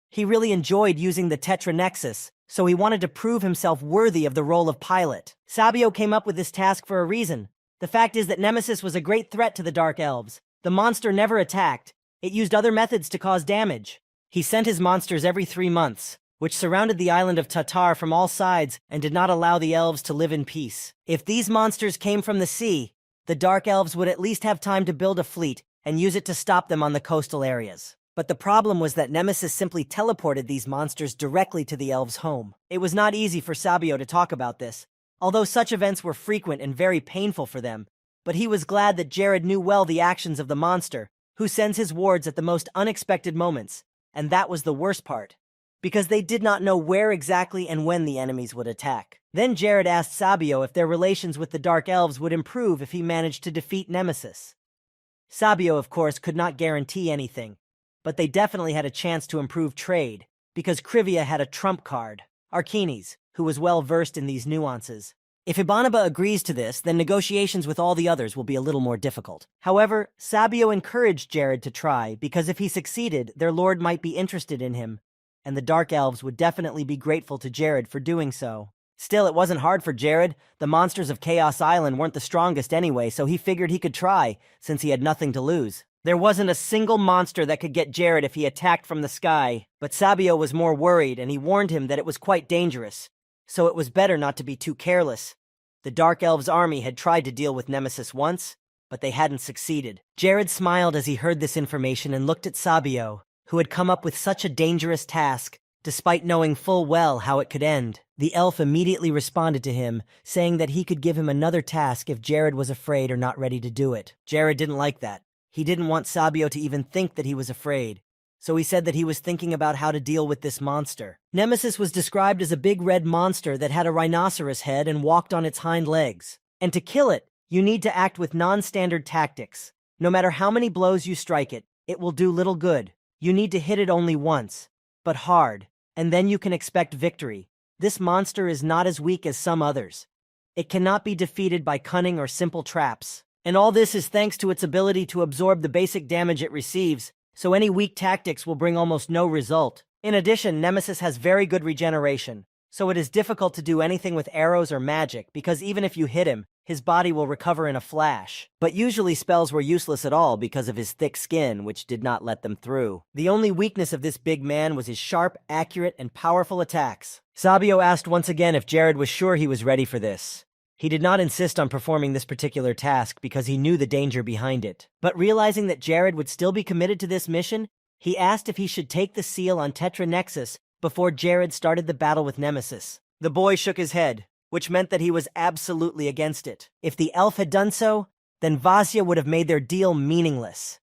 [SPEAKER 2] He really enjoyed using the Tetra Nexus, so he wanted to prove himself worthy of the role of pilot. Sabio came up with this task for a reason. The fact is that Nemesis was a great threat to the Dark Elves. The monster never attacked. It used other methods to cause damage. He sent his monsters every 3 months, which surrounded the island of Tatar from all sides and did not allow the elves to live in peace. If these monsters came from the sea, the Dark Elves would at least have time to build a fleet and use it to stop them on the coastal areas. But the problem was that Nemesis simply teleported these monsters directly to the elves' home. It was not easy for Sabio to talk about this, although such events were frequent and very painful for them. But he was glad that Jared knew well the actions of the monster, who sends his wards at the most unexpected moments, and that was the worst part, because they did not know where exactly and when the enemies would attack. Then Jared asked Sabio if their relations with the Dark Elves would improve if he managed to defeat Nemesis. Sabio, of course, could not guarantee anything, but they definitely had a chance to improve trade, because Krivia had a trump card, Archinis, who was well versed in these nuances. If Ibanaba agrees to this, then negotiations with all the others will be a little more difficult. However, Sabio encouraged Jared to try, because if he succeeded, their lord might be interested in him, and the Dark Elves would definitely be grateful to Jared for doing so. Still, it wasn't hard for Jared. The monsters of Chaos Island weren't the strongest anyway, so he figured he could try, since he had nothing to lose. There wasn't a single monster that could get Jared if he attacked from the sky, but Sabio was more worried, and he warned him that it was quite dangerous, so it was better not to be too careless. The Dark Elves' army had tried to deal with Nemesis once, but they hadn't succeeded. Jared smiled as he heard this information and looked at Sabio, who had come up with such a dangerous task, despite knowing full well how it could end. The elf immediately responded to him, saying that he could give him another task if Jared was afraid or not ready to do it. Jared didn't like that. He didn't want Sabio to even think that he was afraid, so he said that he was thinking about how to deal with this monster. Nemesis was described as a big red monster that had a rhinoceros head and walked on its hind legs. And to kill it, you need to act with non-standard tactics. No matter how many blows you strike it, it will do little good. You need to hit it only once, but hard, and then you can expect victory. This monster is not as weak as some others. It cannot be defeated by cunning or simple traps. And all this is thanks to its ability to absorb the basic damage it receives, so any weak tactics will bring almost no result. In addition, Nemesis has very good regeneration, so it is difficult to do anything with arrows or magic, because even if you hit him, his body will recover in a flash. But usually spells were useless at all because of his thick skin, which did not let them through. The only weakness of this big man was his sharp, accurate, and powerful attacks. Sabio asked once again if Jared was sure he was ready for this. He did not insist on performing this particular task because he knew the danger behind it. But realizing that Jared would still be committed to this mission, he asked if he should take the seal on Tetra Nexus before Jared started the battle with Nemesis. The boy shook his head, which meant that he was absolutely against it. If the elf had done so, then Vasya would have made their deal meaningless.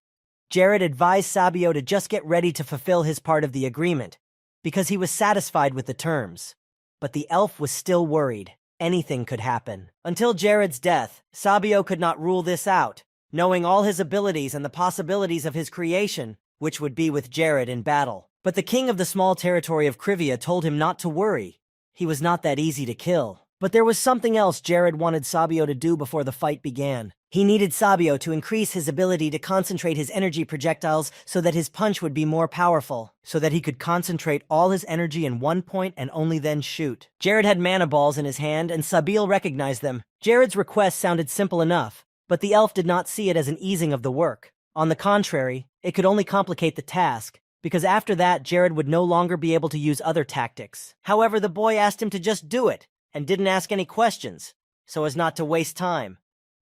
[SPEAKER 2] Jared advised Sabio to just get ready to fulfill his part of the agreement, because he was satisfied with the terms. But the elf was still worried. Anything could happen. Until Jared's death, Sabio could not rule this out, knowing all his abilities and the possibilities of his creation, which would be with Jared in battle. But the king of the small territory of Krivia told him not to worry. He was not that easy to kill. But there was something else Jared wanted Sabio to do before the fight began. He needed Sabio to increase his ability to concentrate his energy projectiles so that his punch would be more powerful, so that he could concentrate all his energy in one point and only then shoot. Jared had mana balls in his hand, and Sabio recognized them. Jared's request sounded simple enough, but the elf did not see it as an easing of the work. On the contrary, it could only complicate the task, because after that, Jared would no longer be able to use other tactics. However, the boy asked him to just do it, and didn't ask any questions, so as not to waste time.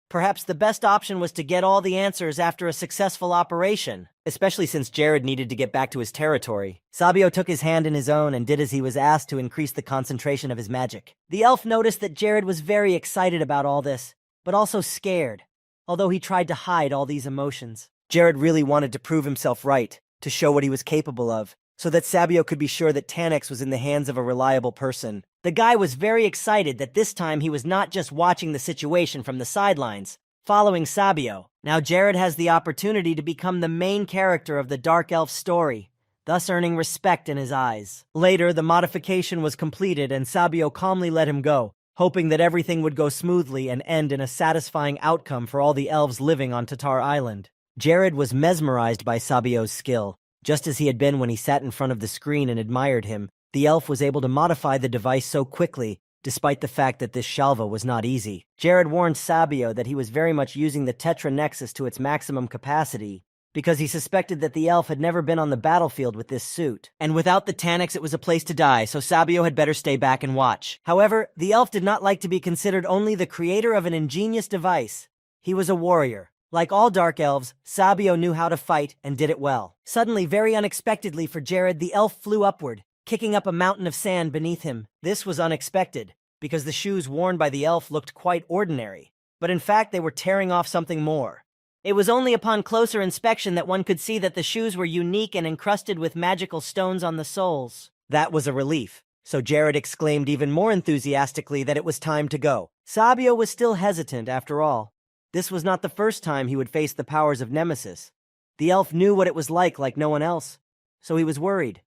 [SPEAKER 2] Perhaps the best option was to get all the answers after a successful operation, especially since Jared needed to get back to his territory. Sabio took his hand in his own and did as he was asked to increase the concentration of his magic. The elf noticed that Jared was very excited about all this, but also scared, although he tried to hide all these emotions. Jared really wanted to prove himself right, to show what he was capable of, so that Sabio could be sure that Tanix was in the hands of a reliable person. The guy was very excited that this time he was not just watching the situation from the sidelines, following Sabio. Now Jared has the opportunity to become the main character of the Dark Elf story, thus earning respect in his eyes. Later, the modification was completed and Sabio calmly let him go, hoping that everything would go smoothly and end in a satisfying outcome for all the elves living on Tatar Island. Jared was mesmerized by Sabio's skill. Just as he had been when he sat in front of the screen and admired him, the elf was able to modify the device so quickly, despite the fact that this shalva was not easy. Jared warned Sabio that he was very much using the Tetra Nexus to its maximum capacity, because he suspected that the elf had never been on the battlefield with this suit. And without the Tanix, it was a place to die, so Sabio had better stay back and watch. However, the elf did not like to be considered only the creator of an ingenious device. He was a warrior. Like all Dark Elves, Sabio knew how to fight and did it well. Suddenly, very unexpectedly for Jared, the elf flew upward, kicking up a mountain of sand beneath him. This was unexpected, because the shoes worn by the elf looked quite ordinary, but in fact they were tearing off something more. It was only upon closer inspection that one could see that the shoes were unique and encrusted with magical stones on the soles. That was a relief, so Jared exclaimed even more enthusiastically that it was time to go. Sabio was still hesitant after all. This was not the first time he would face the powers of Nemesis. The elf knew what it was like no one else, so he was worried.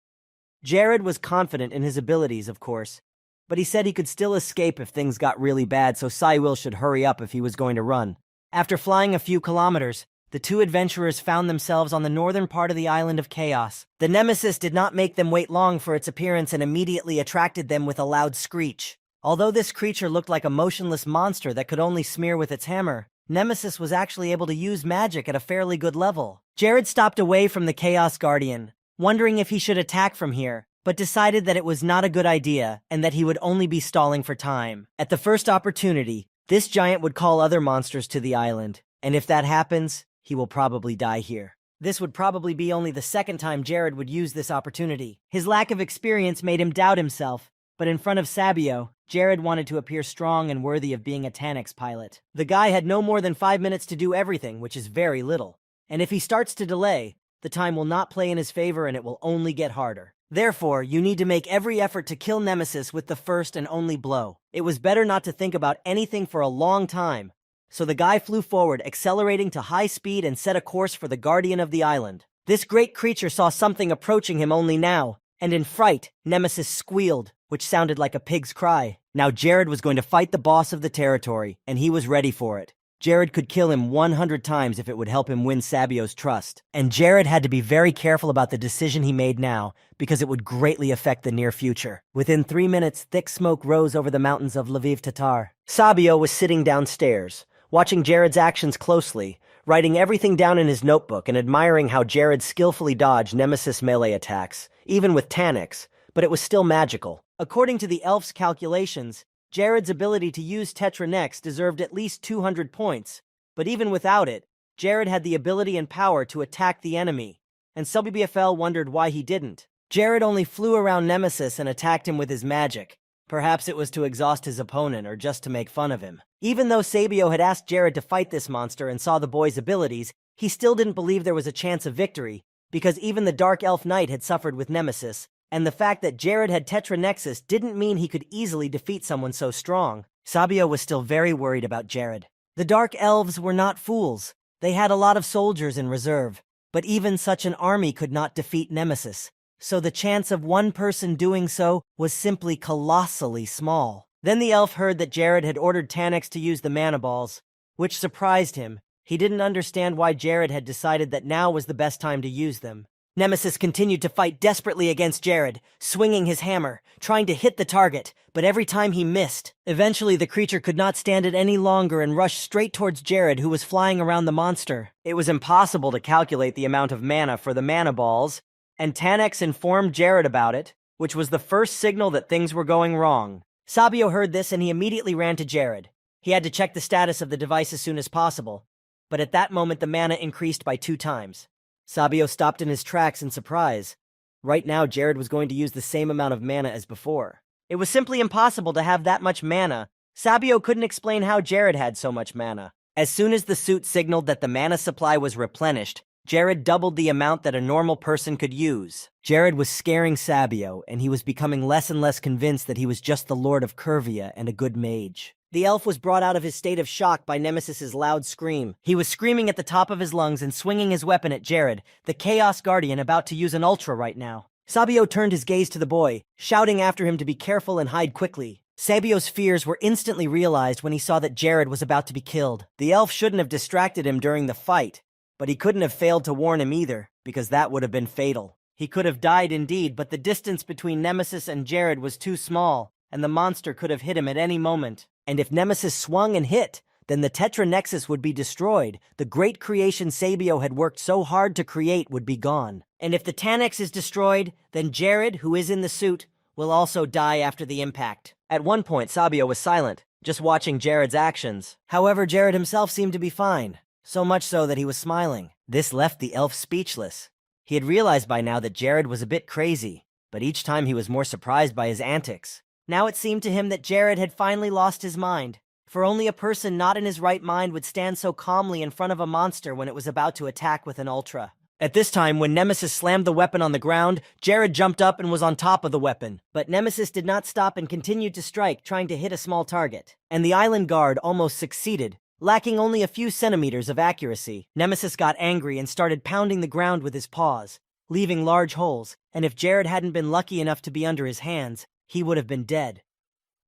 [SPEAKER 2] Jared was confident in his abilities, of course, but he said he could still escape if things got really bad, so Saiwil should hurry up if he was going to run. After flying a few kilometers, the two adventurers found themselves on the northern part of the island of Chaos. The Nemesis did not make them wait long for its appearance and immediately attracted them with a loud screech. Although this creature looked like a motionless monster that could only smear with its hammer, Nemesis was actually able to use magic at a fairly good level. Jared stopped away from the Chaos Guardian, wondering if he should attack from here, but decided that it was not a good idea and that he would only be stalling for time. At the first opportunity, this giant would call other monsters to the island, and if that happens, he will probably die here. This would probably be only the second time Jared would use this opportunity. His lack of experience made him doubt himself, but in front of Sabio, Jared wanted to appear strong and worthy of being a Tanix pilot. The guy had no more than 5 minutes to do everything, which is very little. And if he starts to delay, the time will not play in his favor and it will only get harder. Therefore, you need to make every effort to kill Nemesis with the first and only blow. It was better not to think about anything for a long time. So the guy flew forward, accelerating to high speed and set a course for the guardian of the island. This great creature saw something approaching him only now, and in fright, Nemesis squealed, which sounded like a pig's cry. Now Jared was going to fight the boss of the territory, and he was ready for it. Jared could kill him 100 times if it would help him win Sabio's trust. And Jared had to be very careful about the decision he made now, because it would greatly affect the near future. Within 3 minutes, thick smoke rose over the mountains of Lviv Tatar. Sabio was sitting downstairs, watching Jared's actions closely, writing everything down in his notebook and admiring how Jared skillfully dodged Nemesis melee attacks, even with Tanix, but it was still magical. According to the elf's calculations, Jared's ability to use Tetra Nex deserved at least 200 points, but even without it, Jared had the ability and power to attack the enemy, and SBFL wondered why he didn't. Jared only flew around Nemesis and attacked him with his magic. Perhaps it was to exhaust his opponent or just to make fun of him. Even though Sabio had asked Jared to fight this monster and saw the boy's abilities, he still didn't believe there was a chance of victory, because even the Dark Elf Knight had suffered with Nemesis, and the fact that Jared had Tetra Nexus didn't mean he could easily defeat someone so strong. Sabio was still very worried about Jared. The Dark Elves were not fools. They had a lot of soldiers in reserve, but even such an army could not defeat Nemesis, so the chance of one person doing so was simply colossally small. Then the elf heard that Jared had ordered Tanix to use the mana balls, which surprised him. He didn't understand why Jared had decided that now was the best time to use them. Nemesis continued to fight desperately against Jared, swinging his hammer, trying to hit the target, but every time he missed. Eventually, the creature could not stand it any longer and rushed straight towards Jared, who was flying around the monster. It was impossible to calculate the amount of mana for the mana balls, and Tanex informed Jared about it, which was the first signal that things were going wrong. Sabio heard this and he immediately ran to Jared. He had to check the status of the device as soon as possible, but at that moment the mana increased by 2 times. Sabio stopped in his tracks in surprise. Right now, Jared was going to use the same amount of mana as before. It was simply impossible to have that much mana. Sabio couldn't explain how Jared had so much mana. As soon as the suit signaled that the mana supply was replenished, Jared doubled the amount that a normal person could use. Jared was scaring Sabio, and he was becoming less and less convinced that he was just the Lord of Curvia and a good mage. The elf was brought out of his state of shock by Nemesis's loud scream. He was screaming at the top of his lungs and swinging his weapon at Jared, the Chaos Guardian about to use an Ultra right now. Sabio turned his gaze to the boy, shouting after him to be careful and hide quickly. Sabio's fears were instantly realized when he saw that Jared was about to be killed. The elf shouldn't have distracted him during the fight, but he couldn't have failed to warn him either, because that would have been fatal. He could have died indeed, but the distance between Nemesis and Jared was too small, and the monster could have hit him at any moment. And if Nemesis swung and hit, then the Tetra Nexus would be destroyed. The great creation Sabio had worked so hard to create would be gone. And if the Tanex is destroyed, then Jared, who is in the suit, will also die after the impact. At one point, Sabio was silent, just watching Jared's actions. However, Jared himself seemed to be fine, so much so that he was smiling. This left the elf speechless. He had realized by now that Jared was a bit crazy, but each time he was more surprised by his antics. Now it seemed to him that Jared had finally lost his mind, for only a person not in his right mind would stand so calmly in front of a monster when it was about to attack with an Ultra. At this time, when Nemesis slammed the weapon on the ground, Jared jumped up and was on top of the weapon. But Nemesis did not stop and continued to strike, trying to hit a small target. And the island guard almost succeeded, lacking only a few centimeters of accuracy. Nemesis got angry and started pounding the ground with his paws, leaving large holes, and if Jared hadn't been lucky enough to be under his hands, he would have been dead.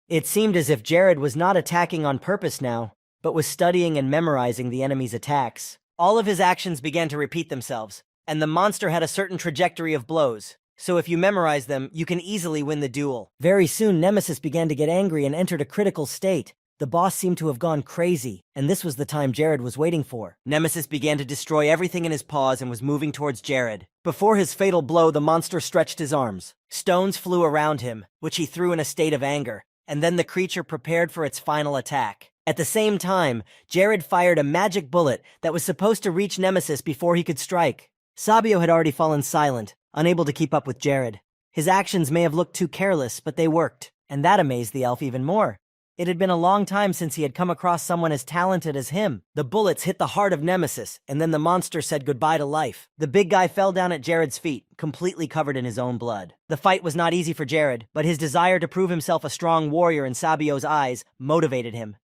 [SPEAKER 2] It seemed as if Jared was not attacking on purpose now, but was studying and memorizing the enemy's attacks. All of his actions began to repeat themselves, and the monster had a certain trajectory of blows, so if you memorize them, you can easily win the duel. Very soon, Nemesis began to get angry and entered a critical state. The boss seemed to have gone crazy, and this was the time Jared was waiting for. Nemesis began to destroy everything in his paws and was moving towards Jared. Before his fatal blow, the monster stretched his arms. Stones flew around him, which he threw in a state of anger, and then the creature prepared for its final attack. At the same time, Jared fired a magic bullet that was supposed to reach Nemesis before he could strike. Sabio had already fallen silent, unable to keep up with Jared. His actions may have looked too careless, but they worked, and that amazed the elf even more. It had been a long time since he had come across someone as talented as him. The bullets hit the heart of Nemesis, and then the monster said goodbye to life. The big guy fell down at Jared's feet, completely covered in his own blood. The fight was not easy for Jared, but his desire to prove himself a strong warrior in Sabio's eyes motivated him.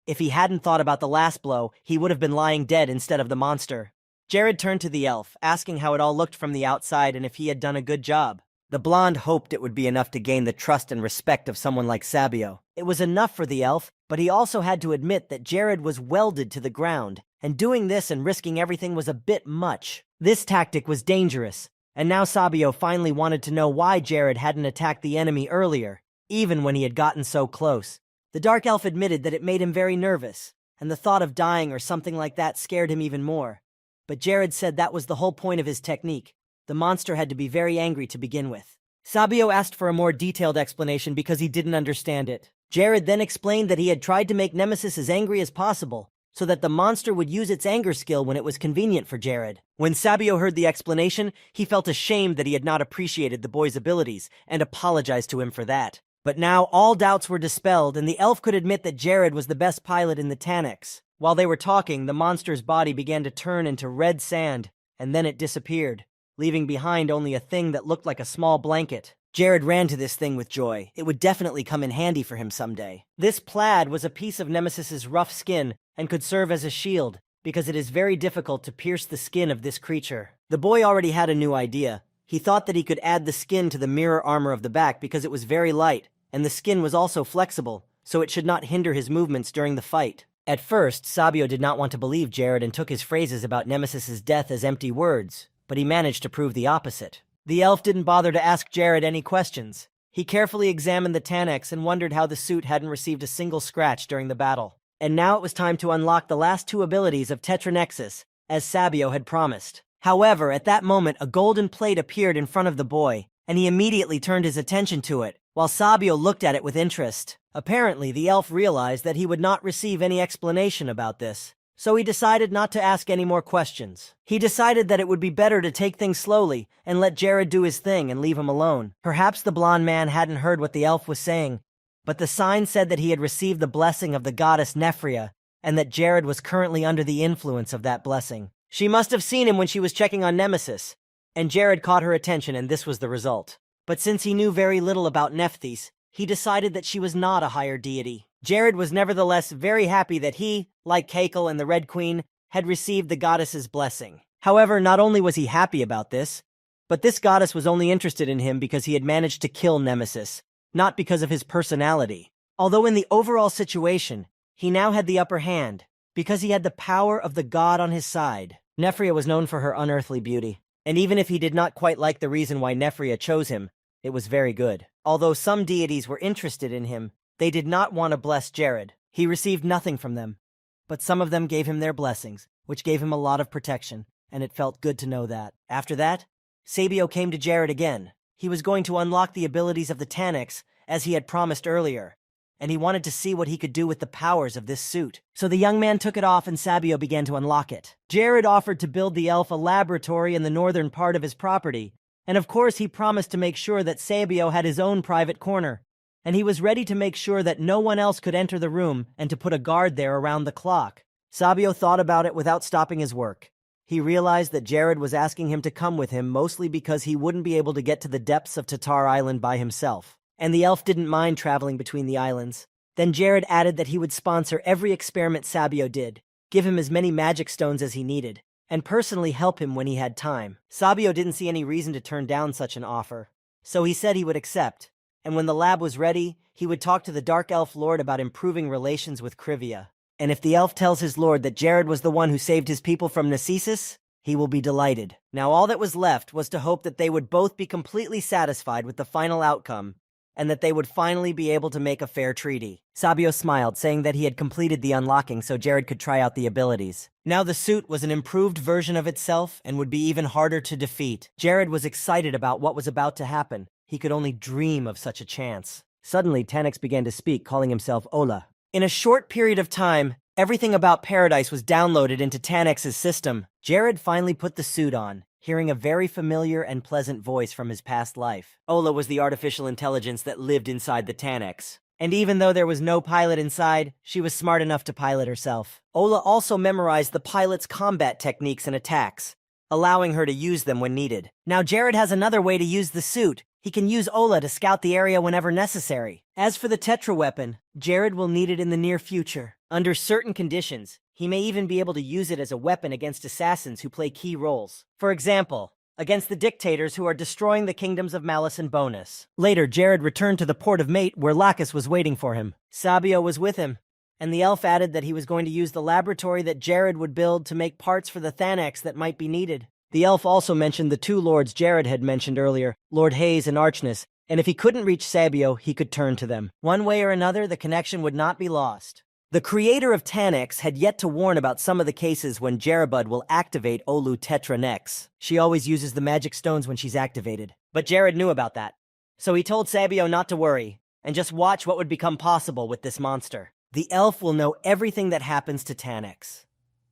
[SPEAKER 2] If he hadn't thought about the last blow, he would have been lying dead instead of the monster. Jared turned to the elf, asking how it all looked from the outside and if he had done a good job. The blonde hoped it would be enough to gain the trust and respect of someone like Sabio. It was enough for the elf, but he also had to admit that Jared was welded to the ground, and doing this and risking everything was a bit much. This tactic was dangerous, and now Sabio finally wanted to know why Jared hadn't attacked the enemy earlier, even when he had gotten so close. The dark elf admitted that it made him very nervous, and the thought of dying or something like that scared him even more. But Jared said that was the whole point of his technique. The monster had to be very angry to begin with. Sabio asked for a more detailed explanation because he didn't understand it. Jared then explained that he had tried to make Nemesis as angry as possible, so that the monster would use its anger skill when it was convenient for Jared. When Sabio heard the explanation, he felt ashamed that he had not appreciated the boy's abilities, and apologized to him for that. But now all doubts were dispelled, and the elf could admit that Jared was the best pilot in the Tanex. While they were talking, the monster's body began to turn into red sand, and then it disappeared, leaving behind only a thing that looked like a small blanket. Jared ran to this thing with joy. It would definitely come in handy for him someday. This plaid was a piece of Nemesis's rough skin and could serve as a shield, because it is very difficult to pierce the skin of this creature. The boy already had a new idea. He thought that he could add the skin to the mirror armor of the back because it was very light, and the skin was also flexible, so it should not hinder his movements during the fight. At first, Sabio did not want to believe Jared and took his phrases about Nemesis's death as empty words, but he managed to prove the opposite. The elf didn't bother to ask Jared any questions. He carefully examined the Tanex and wondered how the suit hadn't received a single scratch during the battle. And now it was time to unlock the last 2 abilities of Tetra Nexus, as Sabio had promised. However, at that moment, a golden plate appeared in front of the boy, and he immediately turned his attention to it, while Sabio looked at it with interest. Apparently, the elf realized that he would not receive any explanation about this, so he decided not to ask any more questions. He decided that it would be better to take things slowly and let Jared do his thing and leave him alone. Perhaps the blonde man hadn't heard what the elf was saying, but the sign said that he had received the blessing of the goddess Nephria, and that Jared was currently under the influence of that blessing. She must have seen him when she was checking on Nemesis, and Jared caught her attention, and this was the result. But since he knew very little about Nephthys, he decided that she was not a higher deity. Jared was nevertheless very happy that he, like Kekel and the Red Queen, had received the goddess's blessing. However, not only was he happy about this, but this goddess was only interested in him because he had managed to kill Nemesis, not because of his personality. Although in the overall situation, he now had the upper hand, because he had the power of the god on his side. Nephria was known for her unearthly beauty, and even if he did not quite like the reason why Nephria chose him, it was very good. Although some deities were interested in him, they did not want to bless Jared. He received nothing from them, but some of them gave him their blessings, which gave him a lot of protection, and it felt good to know that. After that, Sabio came to Jared again. He was going to unlock the abilities of the Tanix, as he had promised earlier, and he wanted to see what he could do with the powers of this suit. So the young man took it off and Sabio began to unlock it. Jared offered to build the elf a laboratory in the northern part of his property, and of course he promised to make sure that Sabio had his own private corner, and he was ready to make sure that no one else could enter the room and to put a guard there around the clock. Sabio thought about it without stopping his work. He realized that Jared was asking him to come with him mostly because he wouldn't be able to get to the depths of Tatar Island by himself, and the elf didn't mind traveling between the islands. Then Jared added that he would sponsor every experiment Sabio did, give him as many magic stones as he needed, and personally help him when he had time. Sabio didn't see any reason to turn down such an offer, so he said he would accept, and when the lab was ready, he would talk to the Dark Elf Lord about improving relations with Krivia. And if the elf tells his lord that Jared was the one who saved his people from Narcissus, he will be delighted. Now all that was left was to hope that they would both be completely satisfied with the final outcome, and that they would finally be able to make a fair treaty. Sabio smiled, saying that he had completed the unlocking so Jared could try out the abilities. Now the suit was an improved version of itself and would be even harder to defeat. Jared was excited about what was about to happen. He could only dream of such a chance. Suddenly, Tanix began to speak, calling himself Ola. In a short period of time, everything about Paradise was downloaded into Tanix's system. Jared finally put the suit on, hearing a very familiar and pleasant voice from his past life. Ola was the artificial intelligence that lived inside the Tanix. And even though there was no pilot inside, she was smart enough to pilot herself. Ola also memorized the pilot's combat techniques and attacks, allowing her to use them when needed. Now Jared has another way to use the suit. He can use Ola to scout the area whenever necessary. As for the Tetra weapon, Jared will need it in the near future. Under certain conditions, he may even be able to use it as a weapon against assassins who play key roles. For example, against the dictators who are destroying the kingdoms of Malice and Bonus. Later, Jared returned to the port of Mate where Lacus was waiting for him. Sabio was with him, and the elf added that he was going to use the laboratory that Jared would build to make parts for the Thanax that might be needed. The elf also mentioned the two lords Jared had mentioned earlier, Lord Hayes and Archness, and if he couldn't reach Sabio, he could turn to them. One way or another, the connection would not be lost. The creator of Tanix had yet to warn about some of the cases when Jerabud will activate Olu Tetra Nex. She always uses the magic stones when she's activated. But Jared knew about that. So he told Sabio not to worry, and just watch what would become possible with this monster. The elf will know everything that happens to Tanix.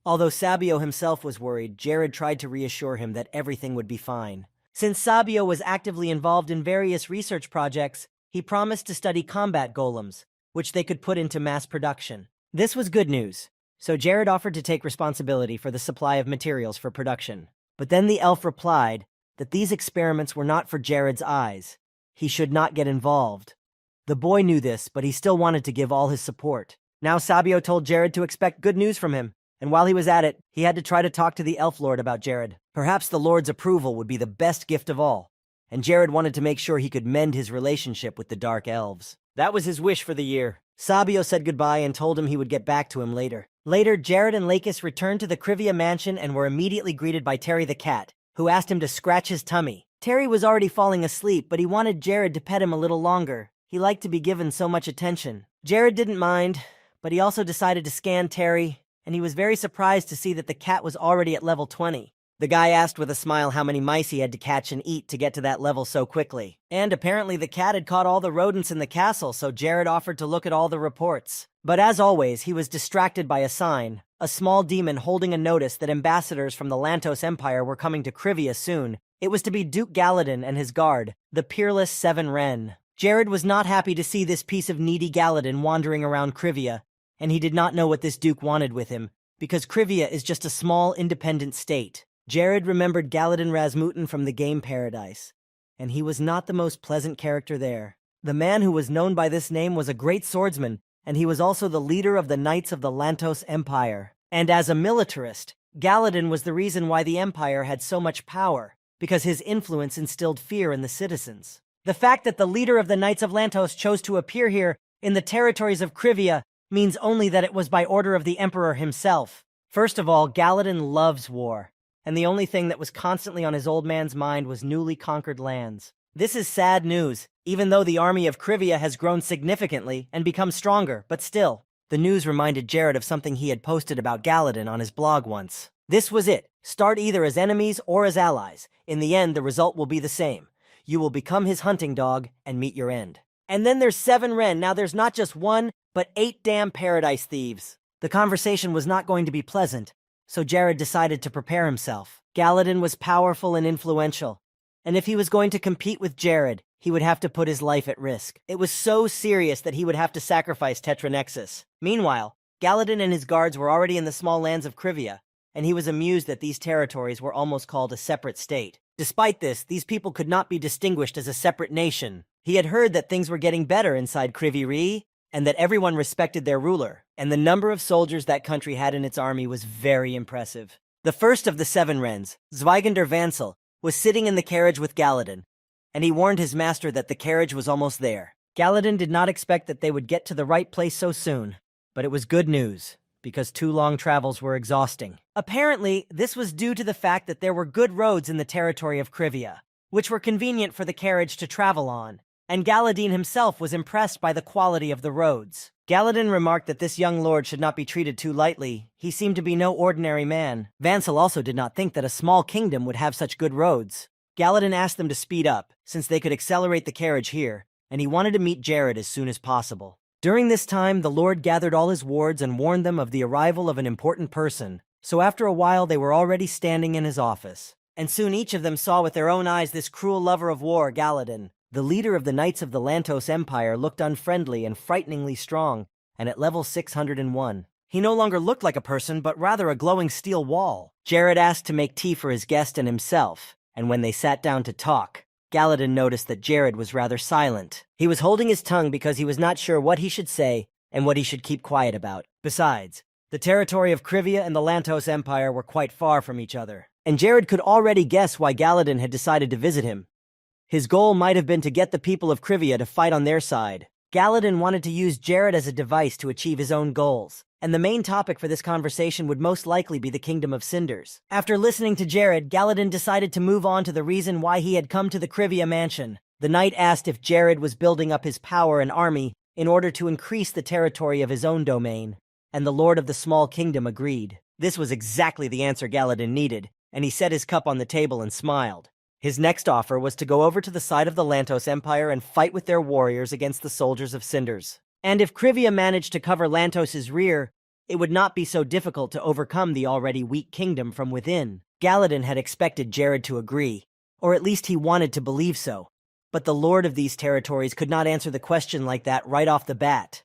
[SPEAKER 2] Although Sabio himself was worried, Jared tried to reassure him that everything would be fine. Since Sabio was actively involved in various research projects, he promised to study combat golems, which they could put into mass production. This was good news, so Jared offered to take responsibility for the supply of materials for production. But then the elf replied that these experiments were not for Jared's eyes. He should not get involved. The boy knew this, but he still wanted to give all his support. Now Sabio told Jared to expect good news from him. And while he was at it, he had to try to talk to the Elf Lord about Jared. Perhaps the Lord's approval would be the best gift of all, and Jared wanted to make sure he could mend his relationship with the Dark Elves. That was his wish for the year. Sabio said goodbye and told him he would get back to him later. Later, Jared and Lacus returned to the Krivia mansion and were immediately greeted by Terry the cat, who asked him to scratch his tummy. Terry was already falling asleep, but he wanted Jared to pet him a little longer. He liked to be given so much attention. Jared didn't mind, but he also decided to scan Terry, and he was very surprised to see that the cat was already at level 20. The guy asked with a smile how many mice he had to catch and eat to get to that level so quickly. And apparently the cat had caught all the rodents in the castle, so Jared offered to look at all the reports. But as always, he was distracted by a sign, a small demon holding a notice that ambassadors from the Lantos Empire were coming to Krivia soon. It was to be Duke Galadin and his guard, the peerless Seven Wren. Jared was not happy to see this piece of needy Galadin wandering around Krivia, and he did not know what this duke wanted with him, because Krivia is just a small, independent state. Jared remembered Galadin Rasmutin from the game Paradise, and he was not the most pleasant character there. The man who was known by this name was a great swordsman, and he was also the leader of the Knights of the Lantos Empire. And as a militarist, Galadin was the reason why the Empire had so much power, because his influence instilled fear in the citizens. The fact that the leader of the Knights of Lantos chose to appear here in the territories of Krivia means only that it was by order of the Emperor himself. First of all, Galadin loves war, and the only thing that was constantly on his old man's mind was newly conquered lands. This is sad news, even though the army of Krivia has grown significantly and become stronger, but still. The news reminded Jared of something he had posted about Galadin on his blog once. This was it. Start either as enemies or as allies. In the end, the result will be the same. You will become his hunting dog and meet your end. And then there's Seven Wren. Now there's not just one, but 8 damn paradise thieves. The conversation was not going to be pleasant, so Jared decided to prepare himself. Galadin was powerful and influential, and if he was going to compete with Jared, he would have to put his life at risk. It was so serious that he would have to sacrifice Tetranexus. Meanwhile, Galadin and his guards were already in the small lands of Krivia, and he was amused that these territories were almost called a separate state. Despite this, these people could not be distinguished as a separate nation. He had heard that things were getting better inside Krivi-Ree, and that everyone respected their ruler, and the number of soldiers that country had in its army was very impressive. The first of the Seven Wrens, Zweigender Vansel, was sitting in the carriage with Galadin, and he warned his master that the carriage was almost there. Galadin did not expect that they would get to the right place so soon, but it was good news, because 2 long travels were exhausting. Apparently, this was due to the fact that there were good roads in the territory of Krivia, which were convenient for the carriage to travel on, and Galadin himself was impressed by the quality of the roads. Galadin remarked that this young lord should not be treated too lightly. He seemed to be no ordinary man. Vansel also did not think that a small kingdom would have such good roads. Galadin asked them to speed up, since they could accelerate the carriage here, and he wanted to meet Jared as soon as possible. During this time, the Lord gathered all his wards and warned them of the arrival of an important person, so after a while they were already standing in his office. And soon each of them saw with their own eyes this cruel lover of war, Galadin. The leader of the Knights of the Lantos Empire looked unfriendly and frighteningly strong, and at level 601. He no longer looked like a person, but rather a glowing steel wall. Jared asked to make tea for his guest and himself, and when they sat down to talk, Galadin noticed that Jared was rather silent. He was holding his tongue because he was not sure what he should say and what he should keep quiet about. Besides, the territory of Krivia and the Lantos Empire were quite far from each other, and Jared could already guess why Galadin had decided to visit him. His goal might have been to get the people of Krivia to fight on their side. Galadin wanted to use Jared as a device to achieve his own goals, and the main topic for this conversation would most likely be the Kingdom of Cinders. After listening to Jared, Galadin decided to move on to the reason why he had come to the Krivia mansion. The knight asked if Jared was building up his power and army in order to increase the territory of his own domain, and the Lord of the Small Kingdom agreed. This was exactly the answer Galadin needed, and he set his cup on the table and smiled. His next offer was to go over to the side of the Lantos Empire and fight with their warriors against the soldiers of Cinders. And if Krivia managed to cover Lantos's rear, it would not be so difficult to overcome the already weak kingdom from within. Galadin had expected Jared to agree, or at least he wanted to believe so. But the lord of these territories could not answer the question like that right off the bat.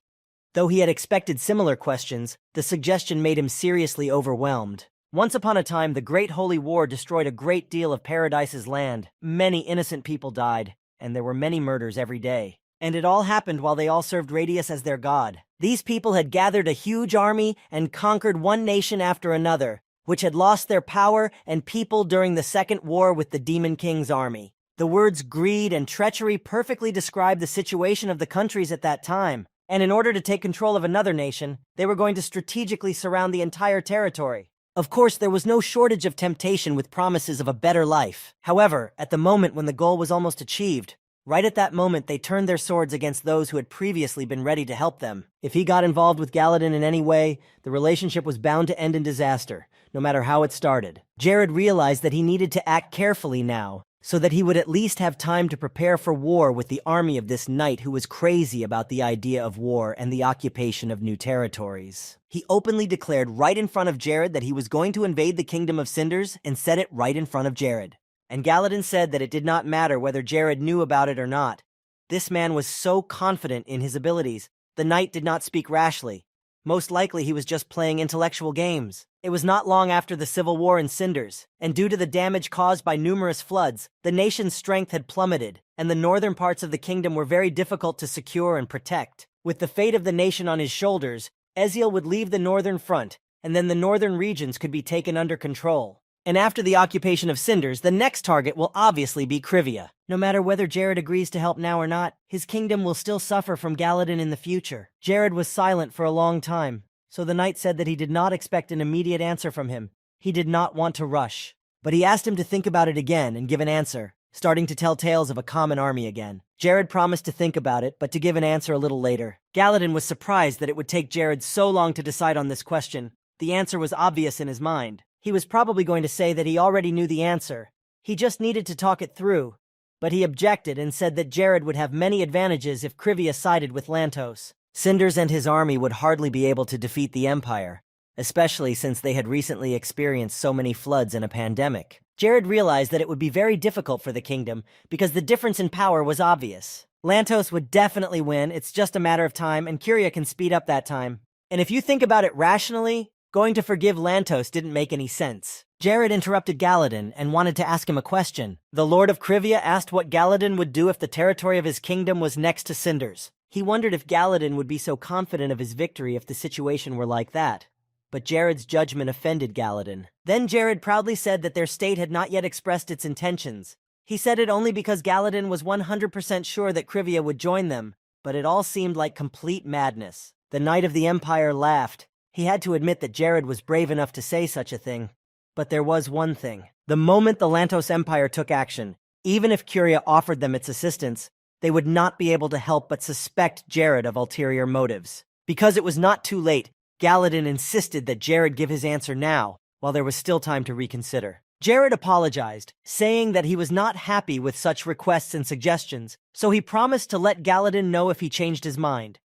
[SPEAKER 2] Though he had expected similar questions, the suggestion made him seriously overwhelmed. Once upon a time, the Great Holy War destroyed a great deal of Paradise's land. Many innocent people died, and there were many murders every day. And it all happened while they all served Radius as their god. These people had gathered a huge army and conquered one nation after another, which had lost their power and people during the Second War with the Demon King's army. The words greed and treachery perfectly describe the situation of the countries at that time. And in order to take control of another nation, they were going to strategically surround the entire territory. Of course, there was no shortage of temptation with promises of a better life. However, at the moment when the goal was almost achieved, right at that moment they turned their swords against those who had previously been ready to help them. If he got involved with Galadin in any way, the relationship was bound to end in disaster. no matter how it started. Jared realized that he needed to act carefully now, so that he would at least have time to prepare for war with the army of this knight who was crazy about the idea of war and the occupation of new territories. He openly declared right in front of Jared that he was going to invade the Kingdom of Cinders and said it right in front of Jared. And Galadin said that it did not matter whether Jared knew about it or not. This man was so confident in his abilities. The knight did not speak rashly. Most likely he was just playing intellectual games. It was not long after the civil war in Cinders, and due to the damage caused by numerous floods, the nation's strength had plummeted, and the northern parts of the kingdom were very difficult to secure and protect. With the fate of the nation on his shoulders, Ezreal would leave the northern front, and then the northern regions could be taken under control. And after the occupation of Cinders, the next target will obviously be Krivia. No matter whether Jared agrees to help now or not, his kingdom will still suffer from Galadin in the future. Jared was silent for a long time, so the knight said that he did not expect an immediate answer from him. He did not want to rush. But he asked him to think about it again and give an answer, starting to tell tales of a common army again. Jared promised to think about it, but to give an answer a little later. Galadin was surprised that it would take Jared so long to decide on this question. The answer was obvious in his mind. He was probably going to say that he already knew the answer. He just needed to talk it through. But he objected and said that Jared would have many advantages if Krivia sided with Lantos. Cinders and his army would hardly be able to defeat the Empire, especially since they had recently experienced so many floods and a pandemic. Jared realized that it would be very difficult for the kingdom because the difference in power was obvious. Lantos would definitely win, it's just a matter of time, and Kyria can speed up that time. And if you think about it rationally, going to forgive Lantos didn't make any sense. Jared interrupted Galadin and wanted to ask him a question. The Lord of Krivia asked what Galadin would do if the territory of his kingdom was next to Cinders. He wondered if Galadin would be so confident of his victory if the situation were like that. But Jared's judgment offended Galadin. Then Jared proudly said that their state had not yet expressed its intentions. He said it only because Galadin was 100% sure that Krivia would join them, but it all seemed like complete madness. The Knight of the Empire laughed. He had to admit that Jared was brave enough to say such a thing. But there was one thing. The moment the Lantos Empire took action, even if Kyria offered them its assistance, they would not be able to help but suspect Jared of ulterior motives. Because it was not too late, Galadin insisted that Jared give his answer now, while there was still time to reconsider. Jared apologized, saying that he was not happy with such requests and suggestions, so he promised to let Galadin know if he changed his mind.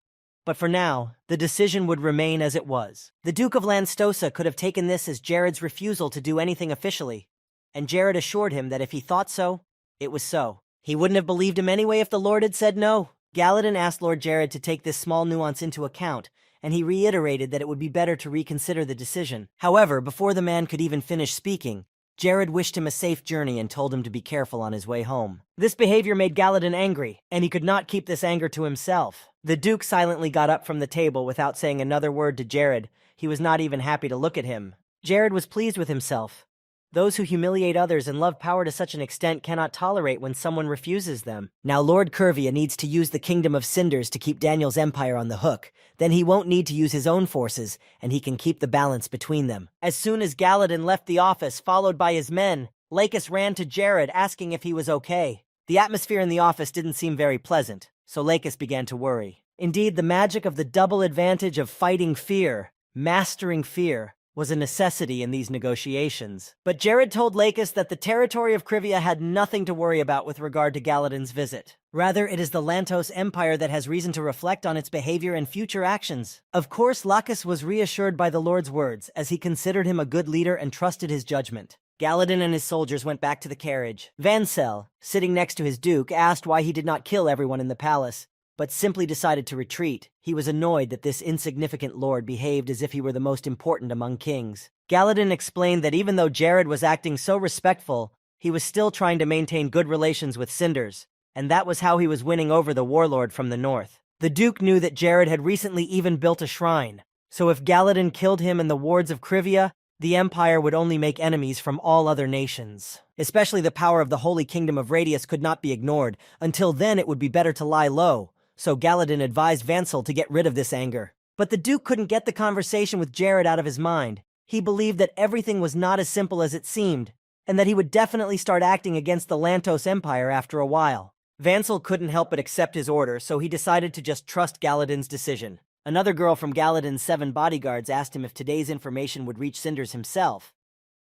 [SPEAKER 2] But for now, the decision would remain as it was. The Duke of Lanstosa could have taken this as Jared's refusal to do anything officially, and Jared assured him that if he thought so, it was so. He wouldn't have believed him anyway if the Lord had said no. Galadin asked Lord Jared to take this small nuance into account, and he reiterated that it would be better to reconsider the decision. However, before the man could even finish speaking, Jared wished him a safe journey and told him to be careful on his way home. This behavior made Galadin angry, and he could not keep this anger to himself. The Duke silently got up from the table without saying another word to Jared. He was not even happy to look at him. Jared was pleased with himself. Those who humiliate others and love power to such an extent cannot tolerate when someone refuses them. Now Lord Krivia needs to use the Kingdom of Cinders to keep Daniel's empire on the hook. Then he won't need to use his own forces, and he can keep the balance between them. As soon as Galadin left the office, followed by his men, Lakis ran to Jared asking if he was okay. The atmosphere in the office didn't seem very pleasant, so Lakis began to worry. Indeed, the magic of the double advantage of fighting fear, mastering fear, was a necessity in these negotiations. But Jared told Lakis that the territory of Krivia had nothing to worry about with regard to Galadin's visit. Rather, it is the Lantos Empire that has reason to reflect on its behavior and future actions. Of course, Lakis was reassured by the Lord's words, as he considered him a good leader and trusted his judgment. Galadin and his soldiers went back to the carriage. Vansel, sitting next to his duke, asked why he did not kill everyone in the palace, but simply decided to retreat. He was annoyed that this insignificant lord behaved as if he were the most important among kings. Galadin explained that even though Jared was acting so respectful, he was still trying to maintain good relations with Cinders, and that was how he was winning over the warlord from the north. The Duke knew that Jared had recently even built a shrine, so if Galadin killed him and the wards of Krivia, the Empire would only make enemies from all other nations. Especially the power of the Holy Kingdom of Radius could not be ignored. Until then, it would be better to lie low. So Galadin advised Vansel to get rid of this anger. But the Duke couldn't get the conversation with Jared out of his mind. He believed that everything was not as simple as it seemed, and that he would definitely start acting against the Lantos Empire after a while. Vansel couldn't help but accept his order, so he decided to just trust Galadin's decision. Another girl from Galadin's 7 bodyguards asked him if today's information would reach Cinders himself.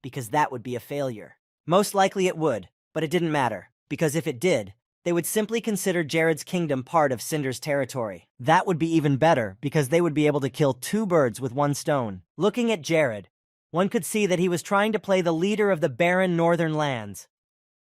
[SPEAKER 2] because that would be a failure. Most likely it would, but it didn't matter, because if it did, they would simply consider Jared's kingdom part of Cinder's territory. That would be even better, because they would be able to kill two birds with one stone. Looking at Jared, one could see that he was trying to play the leader of the barren northern lands.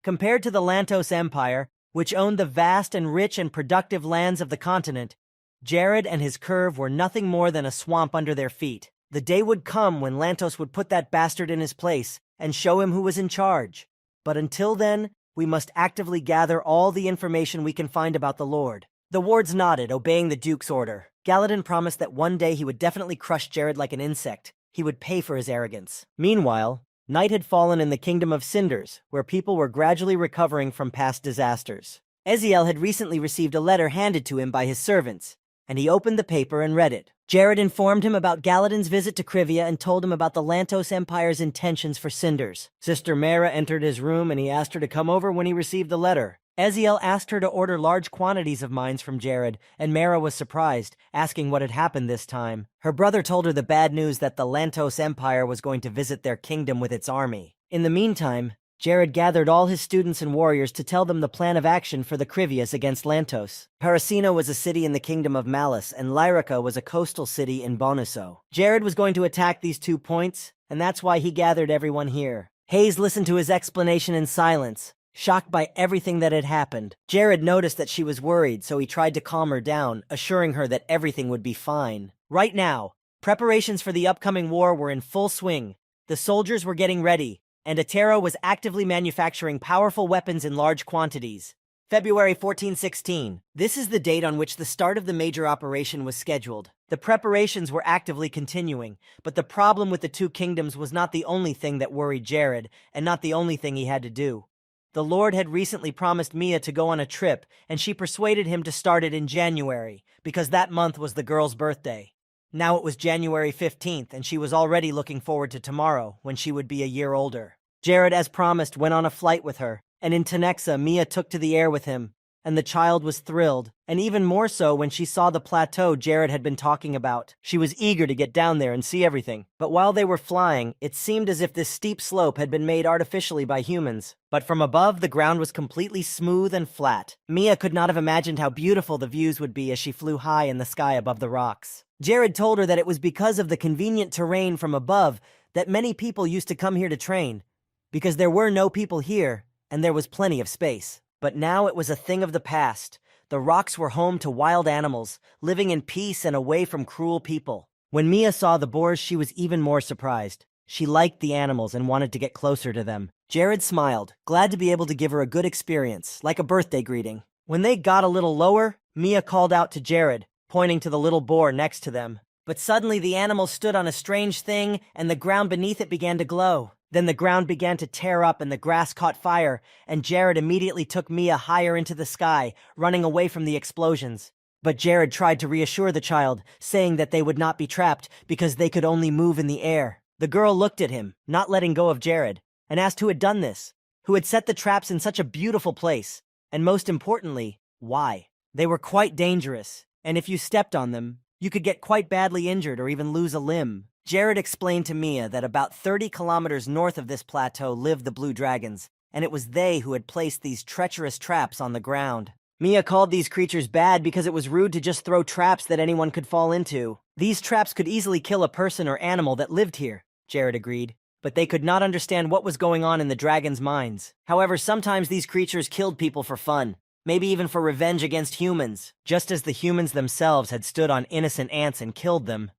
[SPEAKER 2] Compared to the Lantos Empire, which owned the vast and rich and productive lands of the continent, Jared and his curve were nothing more than a swamp under their feet. The day would come when Lantos would put that bastard in his place and show him who was in charge. But until then, we must actively gather all the information we can find about the Lord. The wards nodded, obeying the Duke's order. Galadin promised that one day he would definitely crush Jared like an insect. He would pay for his arrogance. Meanwhile, night had fallen in the Kingdom of Cinders, where people were gradually recovering from past disasters. Eziel had recently received a letter handed to him by his servants, and he opened the paper and read it. Jared informed him about Galadin's visit to Krivia and told him about the Lantos Empire's intentions for Cinders. Sister Mera entered his room and he asked her to come over when he received the letter. Eziel asked her to order large quantities of mines from Jared, and Mera was surprised, asking what had happened this time. Her brother told her the bad news that the Lantos Empire was going to visit their kingdom with its army. In the meantime, Jared gathered all his students and warriors to tell them the plan of action for the Krivias against Lantos. Parasina was a city in the Kingdom of Malice, and Lyrica was a coastal city in Bonuso. Jared was going to attack these 2 points, and that's why he gathered everyone here. Hayes listened to his explanation in silence, shocked by everything that had happened. Jared noticed that she was worried, so he tried to calm her down, assuring her that everything would be fine. Right now, preparations for the upcoming war were in full swing. The soldiers were getting ready, and Atero was actively manufacturing powerful weapons in large quantities. February 1416. This is the date on which the start of the major operation was scheduled. The preparations were actively continuing, but the problem with the 2 kingdoms was not the only thing that worried Jared, and not the only thing he had to do. The Lord had recently promised Mia to go on a trip, and she persuaded him to start it in January, because that month was the girl's birthday. Now it was January 15th, and she was already looking forward to tomorrow, when she would be a year older. Jared, as promised, went on a flight with her, and in Tenexa, Mia took to the air with him, and the child was thrilled, and even more so when she saw the plateau Jared had been talking about. She was eager to get down there and see everything. But while they were flying, it seemed as if this steep slope had been made artificially by humans. But from above, the ground was completely smooth and flat. Mia could not have imagined how beautiful the views would be as she flew high in the sky above the rocks. Jared told her that it was because of the convenient terrain from above that many people used to come here to train, because there were no people here, and there was plenty of space. But now it was a thing of the past. The rocks were home to wild animals, living in peace and away from cruel people. When Mia saw the boars, she was even more surprised. She liked the animals and wanted to get closer to them. Jared smiled, glad to be able to give her a good experience, like a birthday greeting. When they got a little lower, Mia called out to Jared, pointing to the little boar next to them. But suddenly the animal stood on a strange thing, and the ground beneath it began to glow. Then the ground began to tear up and the grass caught fire, and Jared immediately took Mia higher into the sky, running away from the explosions. But Jared tried to reassure the child, saying that they would not be trapped because they could only move in the air. The girl looked at him, not letting go of Jared, and asked who had done this, who had set the traps in such a beautiful place, and most importantly, why. They were quite dangerous, and if you stepped on them, you could get quite badly injured or even lose a limb. Jared explained to Mia that about 30 kilometers north of this plateau lived the Blue Dragons, and it was they who had placed these treacherous traps on the ground. Mia called these creatures bad because it was rude to just throw traps that anyone could fall into. These traps could easily kill a person or animal that lived here, Jared agreed, but they could not understand what was going on in the dragons' minds. However, sometimes these creatures killed people for fun, maybe even for revenge against humans, just as the humans themselves had stood on innocent ants and killed them.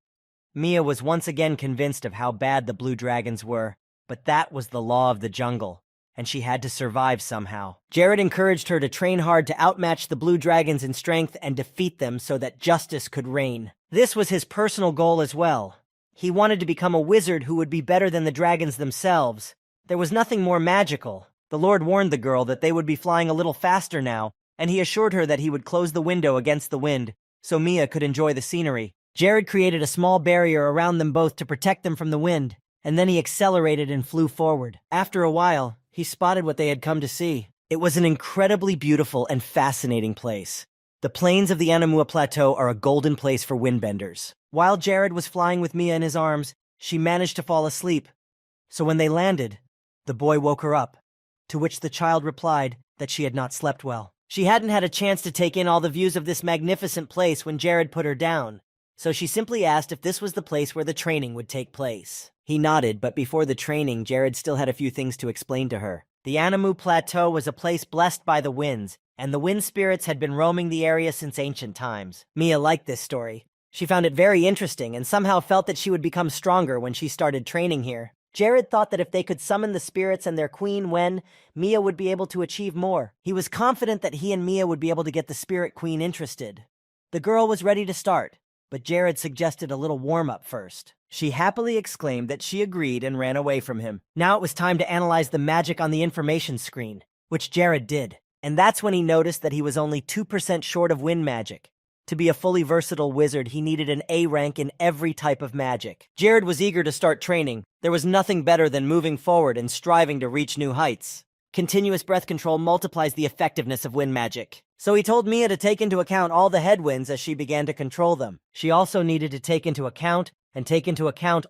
[SPEAKER 2] Mia was once again convinced of how bad the Blue Dragons were, but that was the law of the jungle, and she had to survive somehow. Jared encouraged her to train hard to outmatch the Blue Dragons in strength and defeat them so that justice could reign. This was his personal goal as well. He wanted to become a wizard who would be better than the dragons themselves. There was nothing more magical. The Lord warned the girl that they would be flying a little faster now, and he assured her that he would close the window against the wind so Mia could enjoy the scenery. Jared created a small barrier around them both to protect them from the wind, and then he accelerated and flew forward. After a while, he spotted what they had come to see. It was an incredibly beautiful and fascinating place. The plains of the Anamua Plateau are a golden place for windbenders. While Jared was flying with Mia in his arms, she managed to fall asleep, So when they landed, the boy woke her up, to which the child replied that she had not slept well. She hadn't had a chance to take in all the views of this magnificent place when Jared put her down, so she simply asked if this was the place where the training would take place. He nodded, but before the training, Jared still had a few things to explain to her. The Animu Plateau was a place blessed by the winds, and the wind spirits had been roaming the area since ancient times. Mia liked this story. She found it very interesting and somehow felt that she would become stronger when she started training here. Jared thought that if they could summon the spirits and their queen Wen, Mia would be able to achieve more. He was confident that he and Mia would be able to get the spirit queen interested. The girl was ready to start, but Jared suggested a little warm-up first. She happily exclaimed that she agreed and ran away from him. Now it was time to analyze the magic on the information screen, which Jared did. And that's when he noticed that he was only 2% short of wind magic. To be a fully versatile wizard, he needed an A rank in every type of magic. Jared was eager to start training. There was nothing better than moving forward and striving to reach new heights. Continuous breath control multiplies the effectiveness of wind magic. So he told Mia to take into account all the headwinds as she began to control them. She also needed to take into account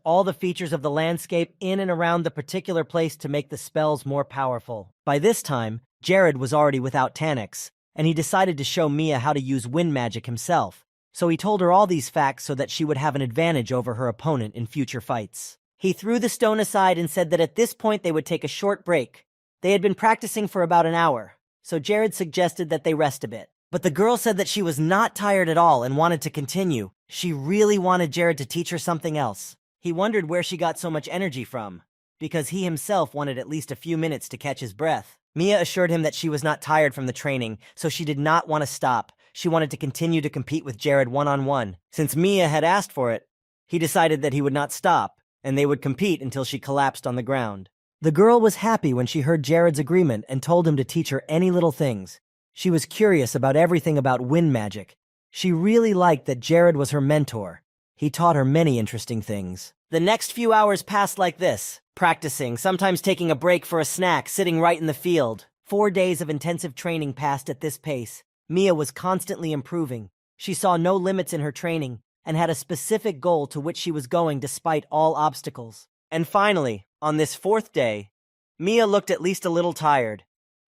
[SPEAKER 2] all the features of the landscape in and around the particular place to make the spells more powerful. By this time, Jared was already without Tanics, and he decided to show Mia how to use wind magic himself. So he told her all these facts so that she would have an advantage over her opponent in future fights. He threw the stone aside and said that at this point they would take a short break. They had been practicing for about an hour, so Jared suggested that they rest a bit. But the girl said that she was not tired at all and wanted to continue. She really wanted Jared to teach her something else. He wondered where she got so much energy from, because he himself wanted at least a few minutes to catch his breath. Mia assured him that she was not tired from the training, so she did not want to stop. She wanted to continue to compete with Jared one-on-one. Since Mia had asked for it, he decided that he would not stop, and they would compete until she collapsed on the ground. The girl was happy when she heard Jared's agreement and told him to teach her any little things. She was curious about everything about wind magic. She really liked that Jared was her mentor. He taught her many interesting things. The next few hours passed like this, practicing, sometimes taking a break for a snack, sitting right in the field. 4 days of intensive training passed at this pace. Mia was constantly improving. She saw no limits in her training and had a specific goal to which she was going despite all obstacles. And finally, on this 4th day, Mia looked at least a little tired.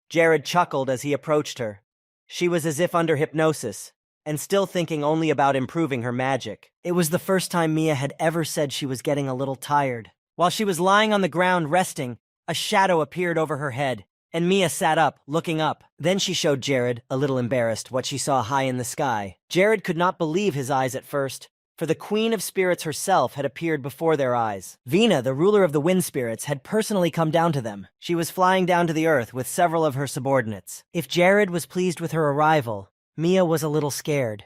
[SPEAKER 2] Jared chuckled as he approached her. She was as if under hypnosis, and still thinking only about improving her magic. It was the first time Mia had ever said she was getting a little tired. While she was lying on the ground resting, a shadow appeared over her head, and Mia sat up, looking up. Then she showed Jared, a little embarrassed, what she saw high in the sky. Jared could not believe his eyes at first, for the Queen of Spirits herself had appeared before their eyes. Vina, the ruler of the wind spirits, had personally come down to them. She was flying down to the earth with several of her subordinates. If Jared was pleased with her arrival, Mia was a little scared.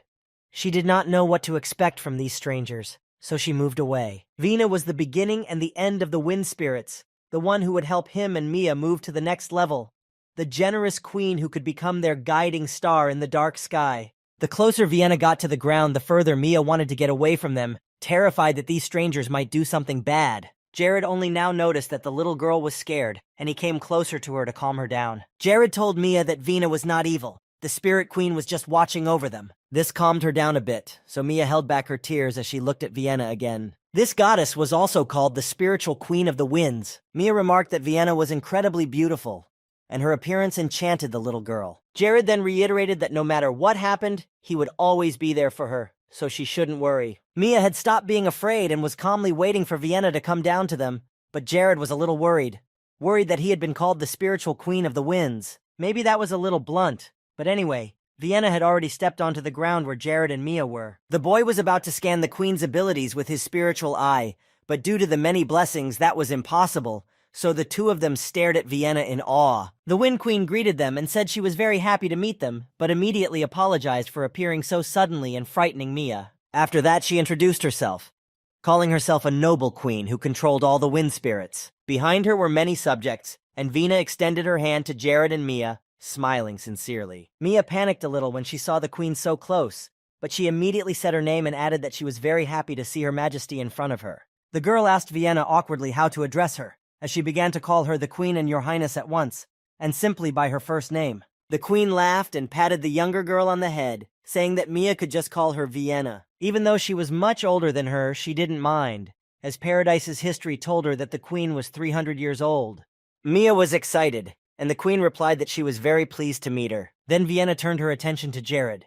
[SPEAKER 2] She did not know what to expect from these strangers, so she moved away. Vina was the beginning and the end of the wind spirits, the one who would help him and Mia move to the next level, the generous queen who could become their guiding star in the dark sky. The closer Vienna got to the ground, the further Mia wanted to get away from them, terrified that these strangers might do something bad. Jared only now noticed that the little girl was scared, and he came closer to her to calm her down. Jared told Mia that Vina was not evil. The Spirit Queen was just watching over them. This calmed her down a bit, so Mia held back her tears as she looked at Vienna again. This goddess was also called the Spiritual Queen of the Winds. Mia remarked that Vienna was incredibly beautiful, and her appearance enchanted the little girl. Jared then reiterated that no matter what happened, he would always be there for her, so she shouldn't worry. Mia had stopped being afraid and was calmly waiting for Vienna to come down to them, but Jared was a little worried that he had been called the Spiritual Queen of the Winds. Maybe that was a little blunt. But anyway, Vienna had already stepped onto the ground where Jared and Mia were. The boy was about to scan the queen's abilities with his spiritual eye, but due to the many blessings, that was impossible, so the two of them stared at Vienna in awe. The Wind Queen greeted them and said she was very happy to meet them, but immediately apologized for appearing so suddenly and frightening Mia. After that, she introduced herself, calling herself a noble queen who controlled all the wind spirits. Behind her were many subjects, and Vina extended her hand to Jared and Mia, smiling sincerely. Mia panicked a little when she saw the queen so close, but she immediately said her name and added that she was very happy to see Her Majesty in front of her. The girl asked Vienna awkwardly how to address her, as she began to call her the Queen and Your Highness at once, and simply by her first name. The queen laughed and patted the younger girl on the head, saying that Mia could just call her Vienna. Even though she was much older than her, she didn't mind, as Paradise's history told her that the queen was 300 years old. Mia was excited, and the queen replied that she was very pleased to meet her. Then Vienna turned her attention to Jared.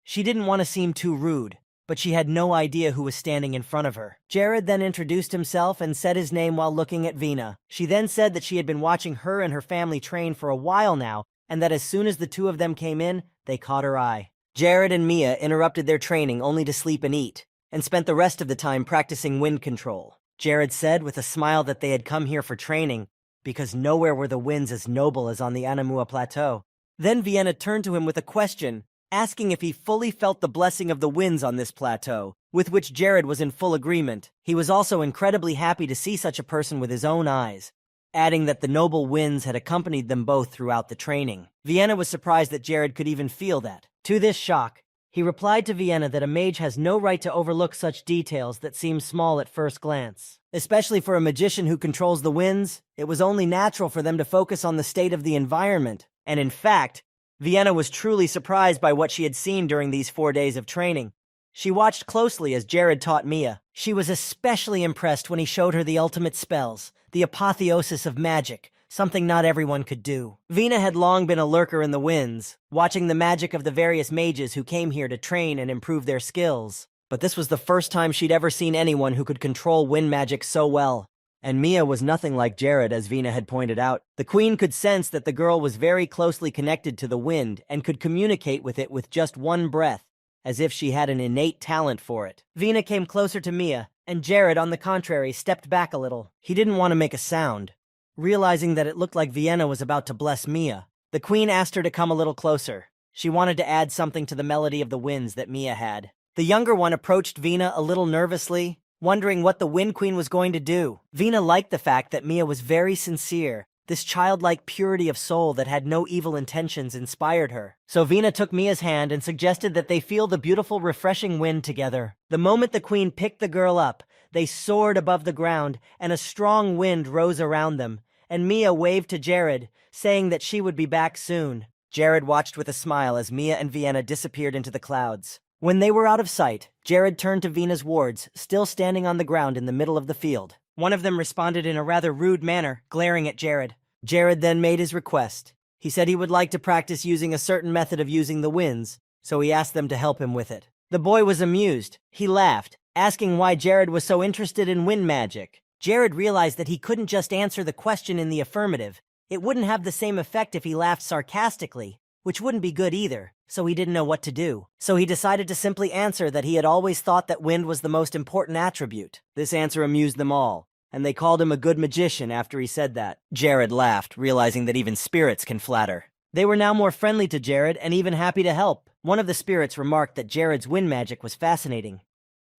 [SPEAKER 2] She didn't want to seem too rude, but she had no idea who was standing in front of her. Jared then introduced himself and said his name while looking at Vina. She then said that she had been watching her and her family train for a while now, and that as soon as the two of them came in, they caught her eye. Jared and Mia interrupted their training only to sleep and eat, and spent the rest of the time practicing wind control. Jared said with a smile that they had come here for training, because nowhere were the winds as noble as on the Anamua Plateau. Then Vienna turned to him with a question, asking if he fully felt the blessing of the winds on this plateau, with which Jared was in full agreement. He was also incredibly happy to see such a person with his own eyes, adding that the noble winds had accompanied them both throughout the training. Vienna was surprised that Jared could even feel that. To this shock, he replied to Vienna that a mage has no right to overlook such details that seem small at first glance. Especially for a magician who controls the winds, it was only natural for them to focus on the state of the environment. And in fact, Vienna was truly surprised by what she had seen during these 4 days of training. She watched closely as Jared taught Mia. She was especially impressed when he showed her the ultimate spells, the apotheosis of magic, something not everyone could do. Vina had long been a lurker in the winds, watching the magic of the various mages who came here to train and improve their skills. But this was the first time she'd ever seen anyone who could control wind magic so well. And Mia was nothing like Jared, as Vina had pointed out. The queen could sense that the girl was very closely connected to the wind and could communicate with it with just one breath, as if she had an innate talent for it. Vina came closer to Mia, and Jared, on the contrary, stepped back a little. He didn't want to make a sound. Realizing that it looked like Vienna was about to bless Mia, the queen asked her to come a little closer. She wanted to add something to the melody of the winds that Mia had. The younger one approached Vina a little nervously, wondering what the Wind Queen was going to do. Vina liked the fact that Mia was very sincere. This childlike purity of soul that had no evil intentions inspired her. So Vina took Mia's hand and suggested that they feel the beautiful, refreshing wind together. The moment the queen picked the girl up, they soared above the ground, and a strong wind rose around them, and Mia waved to Jared, saying that she would be back soon. Jared watched with a smile as Mia and Vienna disappeared into the clouds. When they were out of sight, Jared turned to Vina's wards, still standing on the ground in the middle of the field. One of them responded in a rather rude manner, glaring at Jared. Jared then made his request. He said he would like to practice using a certain method of using the winds, so he asked them to help him with it. The boy was amused. He laughed, asking why Jared was so interested in wind magic. Jared realized that he couldn't just answer the question in the affirmative. It wouldn't have the same effect if he laughed sarcastically, which wouldn't be good either, so he didn't know what to do. So he decided to simply answer that he had always thought that wind was the most important attribute. This answer amused them all, and they called him a good magician after he said that. Jared laughed, realizing that even spirits can flatter. They were now more friendly to Jared and even happy to help. One of the spirits remarked that Jared's wind magic was fascinating,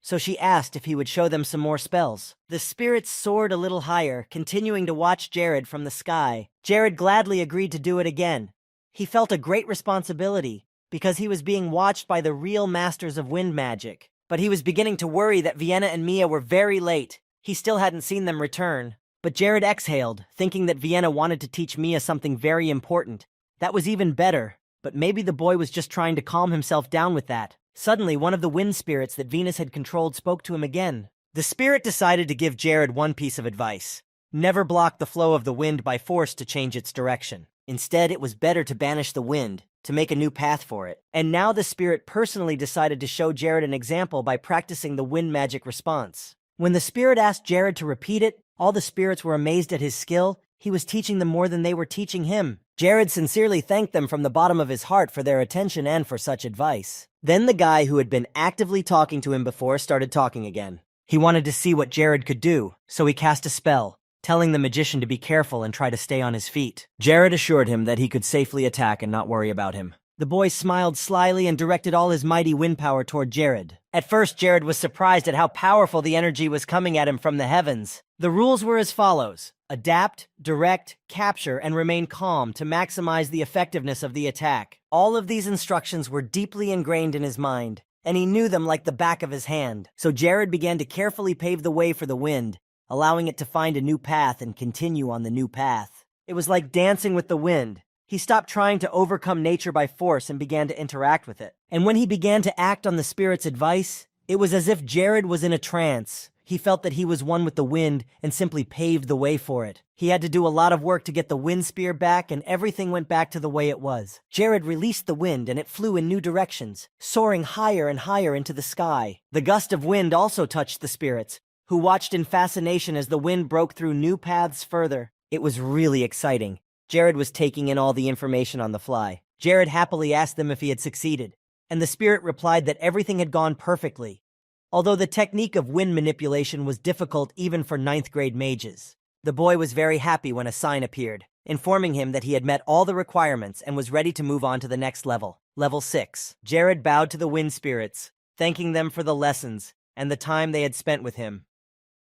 [SPEAKER 2] so she asked if he would show them some more spells. The spirits soared a little higher, continuing to watch Jared from the sky. Jared gladly agreed to do it again. He felt a great responsibility, because he was being watched by the real masters of wind magic. But he was beginning to worry that Vienna and Mia were very late. He still hadn't seen them return. But Jared exhaled, thinking that Vienna wanted to teach Mia something very important. That was even better, but maybe the boy was just trying to calm himself down with that. Suddenly, one of the wind spirits that Venus had controlled spoke to him again. The spirit decided to give Jared one piece of advice. Never block the flow of the wind by force to change its direction. Instead, it was better to banish the wind, to make a new path for it. And now the spirit personally decided to show Jared an example by practicing the wind magic response. When the spirit asked Jared to repeat it, all the spirits were amazed at his skill. He was teaching them more than they were teaching him. Jared sincerely thanked them from the bottom of his heart for their attention and for such advice. Then the guy who had been actively talking to him before started talking again. He wanted to see what Jared could do, so he cast a spell, telling the magician to be careful and try to stay on his feet. Jared assured him that he could safely attack and not worry about him. The boy smiled slyly and directed all his mighty wind power toward Jared. At first, Jared was surprised at how powerful the energy was coming at him from the heavens. The rules were as follows: adapt, direct, capture, and remain calm to maximize the effectiveness of the attack. All of these instructions were deeply ingrained in his mind, and he knew them like the back of his hand. So Jared began to carefully pave the way for the wind, allowing it to find a new path and continue on the new path. It was like dancing with the wind. He stopped trying to overcome nature by force and began to interact with it. And when he began to act on the spirit's advice, it was as if Jared was in a trance. He felt that he was one with the wind and simply paved the way for it. He had to do a lot of work to get the wind spear back, and everything went back to the way it was. Jared released the wind and it flew in new directions, soaring higher and higher into the sky. The gust of wind also touched the spirits, who watched in fascination as the wind broke through new paths further. It was really exciting. Jared was taking in all the information on the fly. Jared happily asked them if he had succeeded, and the spirit replied that everything had gone perfectly, although the technique of wind manipulation was difficult even for 9th grade mages. The boy was very happy when a sign appeared, informing him that he had met all the requirements and was ready to move on to the next level, level 6. Jared bowed to the wind spirits, thanking them for the lessons and the time they had spent with him.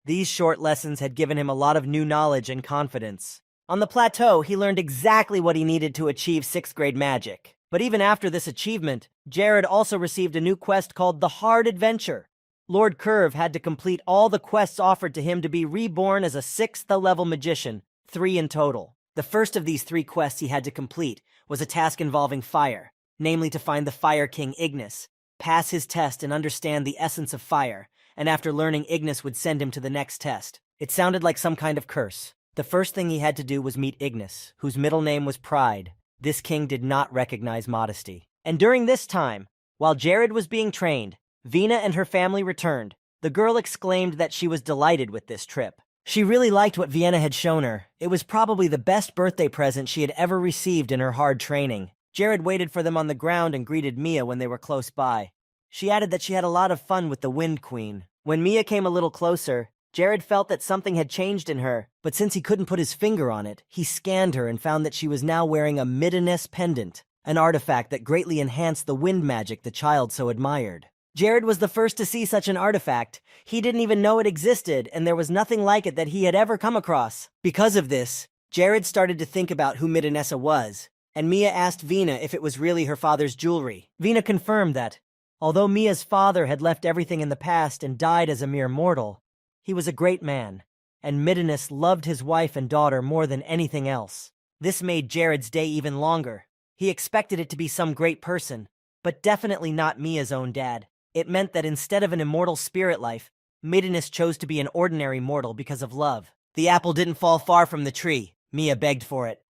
[SPEAKER 2] These short lessons had given him a lot of new knowledge and confidence. On the plateau, he learned exactly what he needed to achieve 6th grade magic. But even after this achievement, Jared also received a new quest called the Hard Adventure. Lord Curve had to complete all the quests offered to him to be reborn as a 6th level magician, 3 in total. The first of these 3 quests he had to complete was a task involving fire, namely to find the Fire King Ignis, pass his test and understand the essence of fire, and after learning, Ignis would send him to the next test. It sounded like some kind of curse. The first thing he had to do was meet Ignis, whose middle name was Pride. This king did not recognize modesty. And during this time, while Jared was being trained, Vina and her family returned. The girl exclaimed that she was delighted with this trip. She really liked what Vienna had shown her. It was probably the best birthday present she had ever received in her hard training. Jared waited for them on the ground and greeted Mia when they were close by. She added that she had a lot of fun with the Wind Queen. When Mia came a little closer, Jared felt that something had changed in her, but since he couldn't put his finger on it, he scanned her and found that she was now wearing a Midiness pendant, an artifact that greatly enhanced the wind magic the child so admired. Jared was the first to see such an artifact. He didn't even know it existed, and there was nothing like it that he had ever come across. Because of this, Jared started to think about who Midinessa was, and Mia asked Vina if it was really her father's jewelry. Vina confirmed that, although Mia's father had left everything in the past and died as a mere mortal, he was a great man, and Midiness loved his wife and daughter more than anything else. This made Jared's day even longer. He expected it to be some great person, but definitely not Mia's own dad. It meant that instead of an immortal spirit life, Midiness chose to be an ordinary mortal because of love. The apple didn't fall far from the tree. Mia begged for it.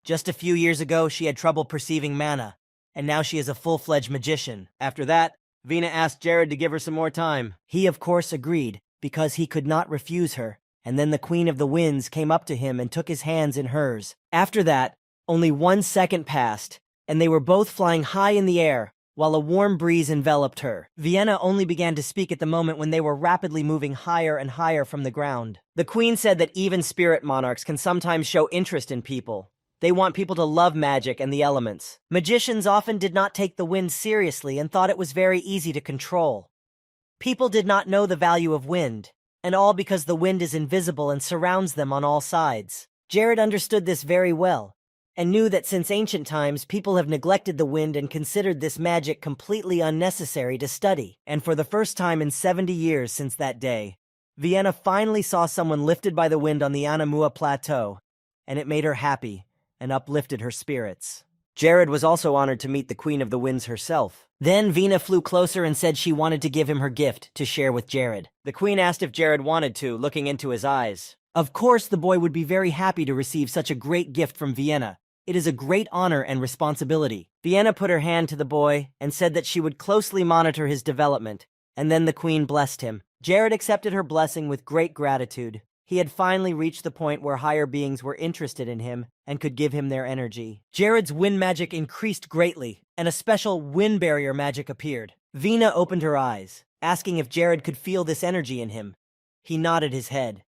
[SPEAKER 2] Just a few years ago, she had trouble perceiving mana, and now she is a full-fledged magician. After that, Vina asked Jared to give her some more time. He, of course, agreed, because he could not refuse her, and then the Queen of the Winds came up to him and took his hands in hers. After that, only 1 second passed, and they were both flying high in the air, while a warm breeze enveloped her. Vienna only began to speak at the moment when they were rapidly moving higher and higher from the ground. The Queen said that even spirit monarchs can sometimes show interest in people. They want people to love magic and the elements. Magicians often did not take the wind seriously and thought it was very easy to control. People did not know the value of wind, and all because the wind is invisible and surrounds them on all sides. Jared understood this very well, and knew that since ancient times people have neglected the wind and considered this magic completely unnecessary to study. And for the first time in 70 years since that day, Vienna finally saw someone lifted by the wind on the Anamua Plateau, and it made her happy and uplifted her spirits. Jared was also honored to meet the Queen of the Winds herself. Then Vina flew closer and said she wanted to give him her gift to share with Jared. The Queen asked if Jared wanted to, looking into his eyes. Of course, the boy would be very happy to receive such a great gift from Vienna. It is a great honor and responsibility. Vienna put her hand to the boy and said that she would closely monitor his development, and then the Queen blessed him. Jared accepted her blessing with great gratitude. He had finally reached the point where higher beings were interested in him and could give him their energy. Jared's wind magic increased greatly, and a special wind barrier magic appeared. Vina opened her eyes, asking if Jared could feel this energy in him. He nodded his head.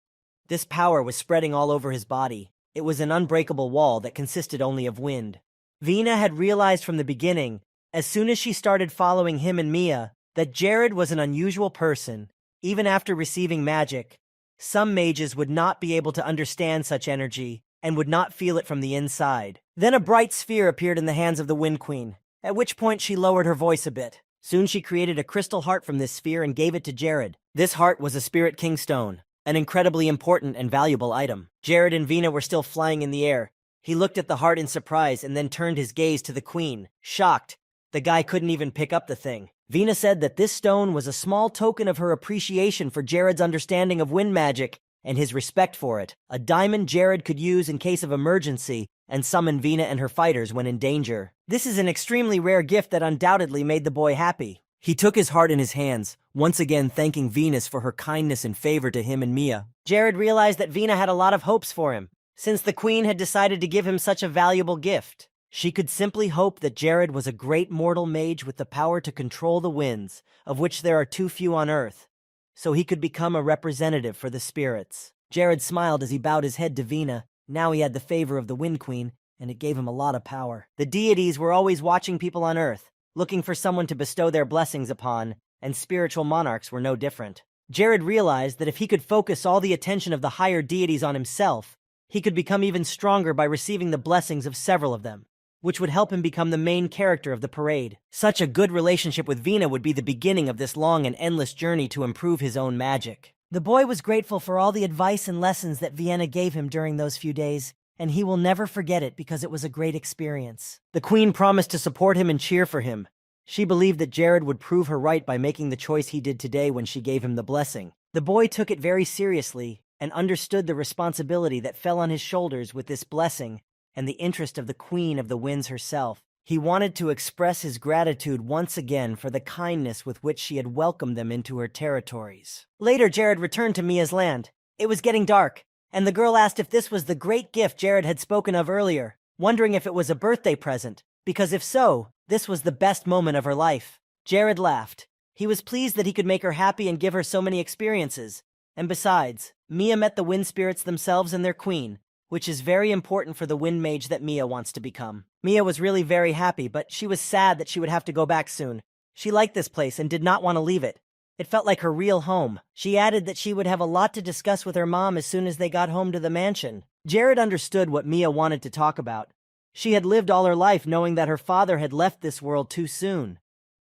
[SPEAKER 2] This power was spreading all over his body. It was an unbreakable wall that consisted only of wind. Vina had realized from the beginning, as soon as she started following him and Mia, that Jared was an unusual person. Even after receiving magic, some mages would not be able to understand such energy and would not feel it from the inside. Then a bright sphere appeared in the hands of the Wind Queen, at which point she lowered her voice a bit. Soon she created a crystal heart from this sphere and gave it to Jared. This heart was a Spirit King stone, an incredibly important and valuable item. Jared and Vina were still flying in the air. He looked at the heart in surprise and then turned his gaze to the Queen. Shocked, The guy couldn't even pick up the thing. Vina said that this stone was a small token of her appreciation for Jared's understanding of wind magic and his respect for it. A diamond Jared could use in case of emergency and summon Vina and her fighters when in danger. This is an extremely rare gift that undoubtedly made the boy happy. He took his heart in his hands, once again thanking Venus for her kindness and favor to him and Mia. Jared realized that Vina had a lot of hopes for him, since the queen had decided to give him such a valuable gift. She could simply hope that Jared was a great mortal mage with the power to control the winds, of which there are too few on Earth, so he could become a representative for the spirits. Jared smiled as he bowed his head to Vina. Now he had the favor of the Wind Queen, and it gave him a lot of power. The deities were always watching people on Earth, looking for someone to bestow their blessings upon, and spiritual monarchs were no different. Jared realized that if he could focus all the attention of the higher deities on himself, he could become even stronger by receiving the blessings of several of them, which would help him become the main character of the parade. Such a good relationship with Vina would be the beginning of this long and endless journey to improve his own magic. The boy was grateful for all the advice and lessons that Vienna gave him during those few days, and he will never forget it because it was a great experience. The queen promised to support him and cheer for him. She believed that Jared would prove her right by making the choice he did today when she gave him the blessing. The boy took it very seriously and understood the responsibility that fell on his shoulders with this blessing and the interest of the Queen of the Winds herself. He wanted to express his gratitude once again for the kindness with which she had welcomed them into her territories. Later, Jared returned to Mia's land. It was getting dark, and the girl asked if this was the great gift Jared had spoken of earlier, wondering if it was a birthday present, because if so, this was the best moment of her life. Jared laughed. He was pleased that he could make her happy and give her so many experiences. And besides, Mia met the wind spirits themselves and their queen, which is very important for the wind mage that Mia wants to become. Mia was really very happy, but she was sad that she would have to go back soon. She liked this place and did not want to leave it. It felt like her real home. She added that she would have a lot to discuss with her mom as soon as they got home to the mansion. Jared understood what Mia wanted to talk about. She had lived all her life knowing that her father had left this world too soon.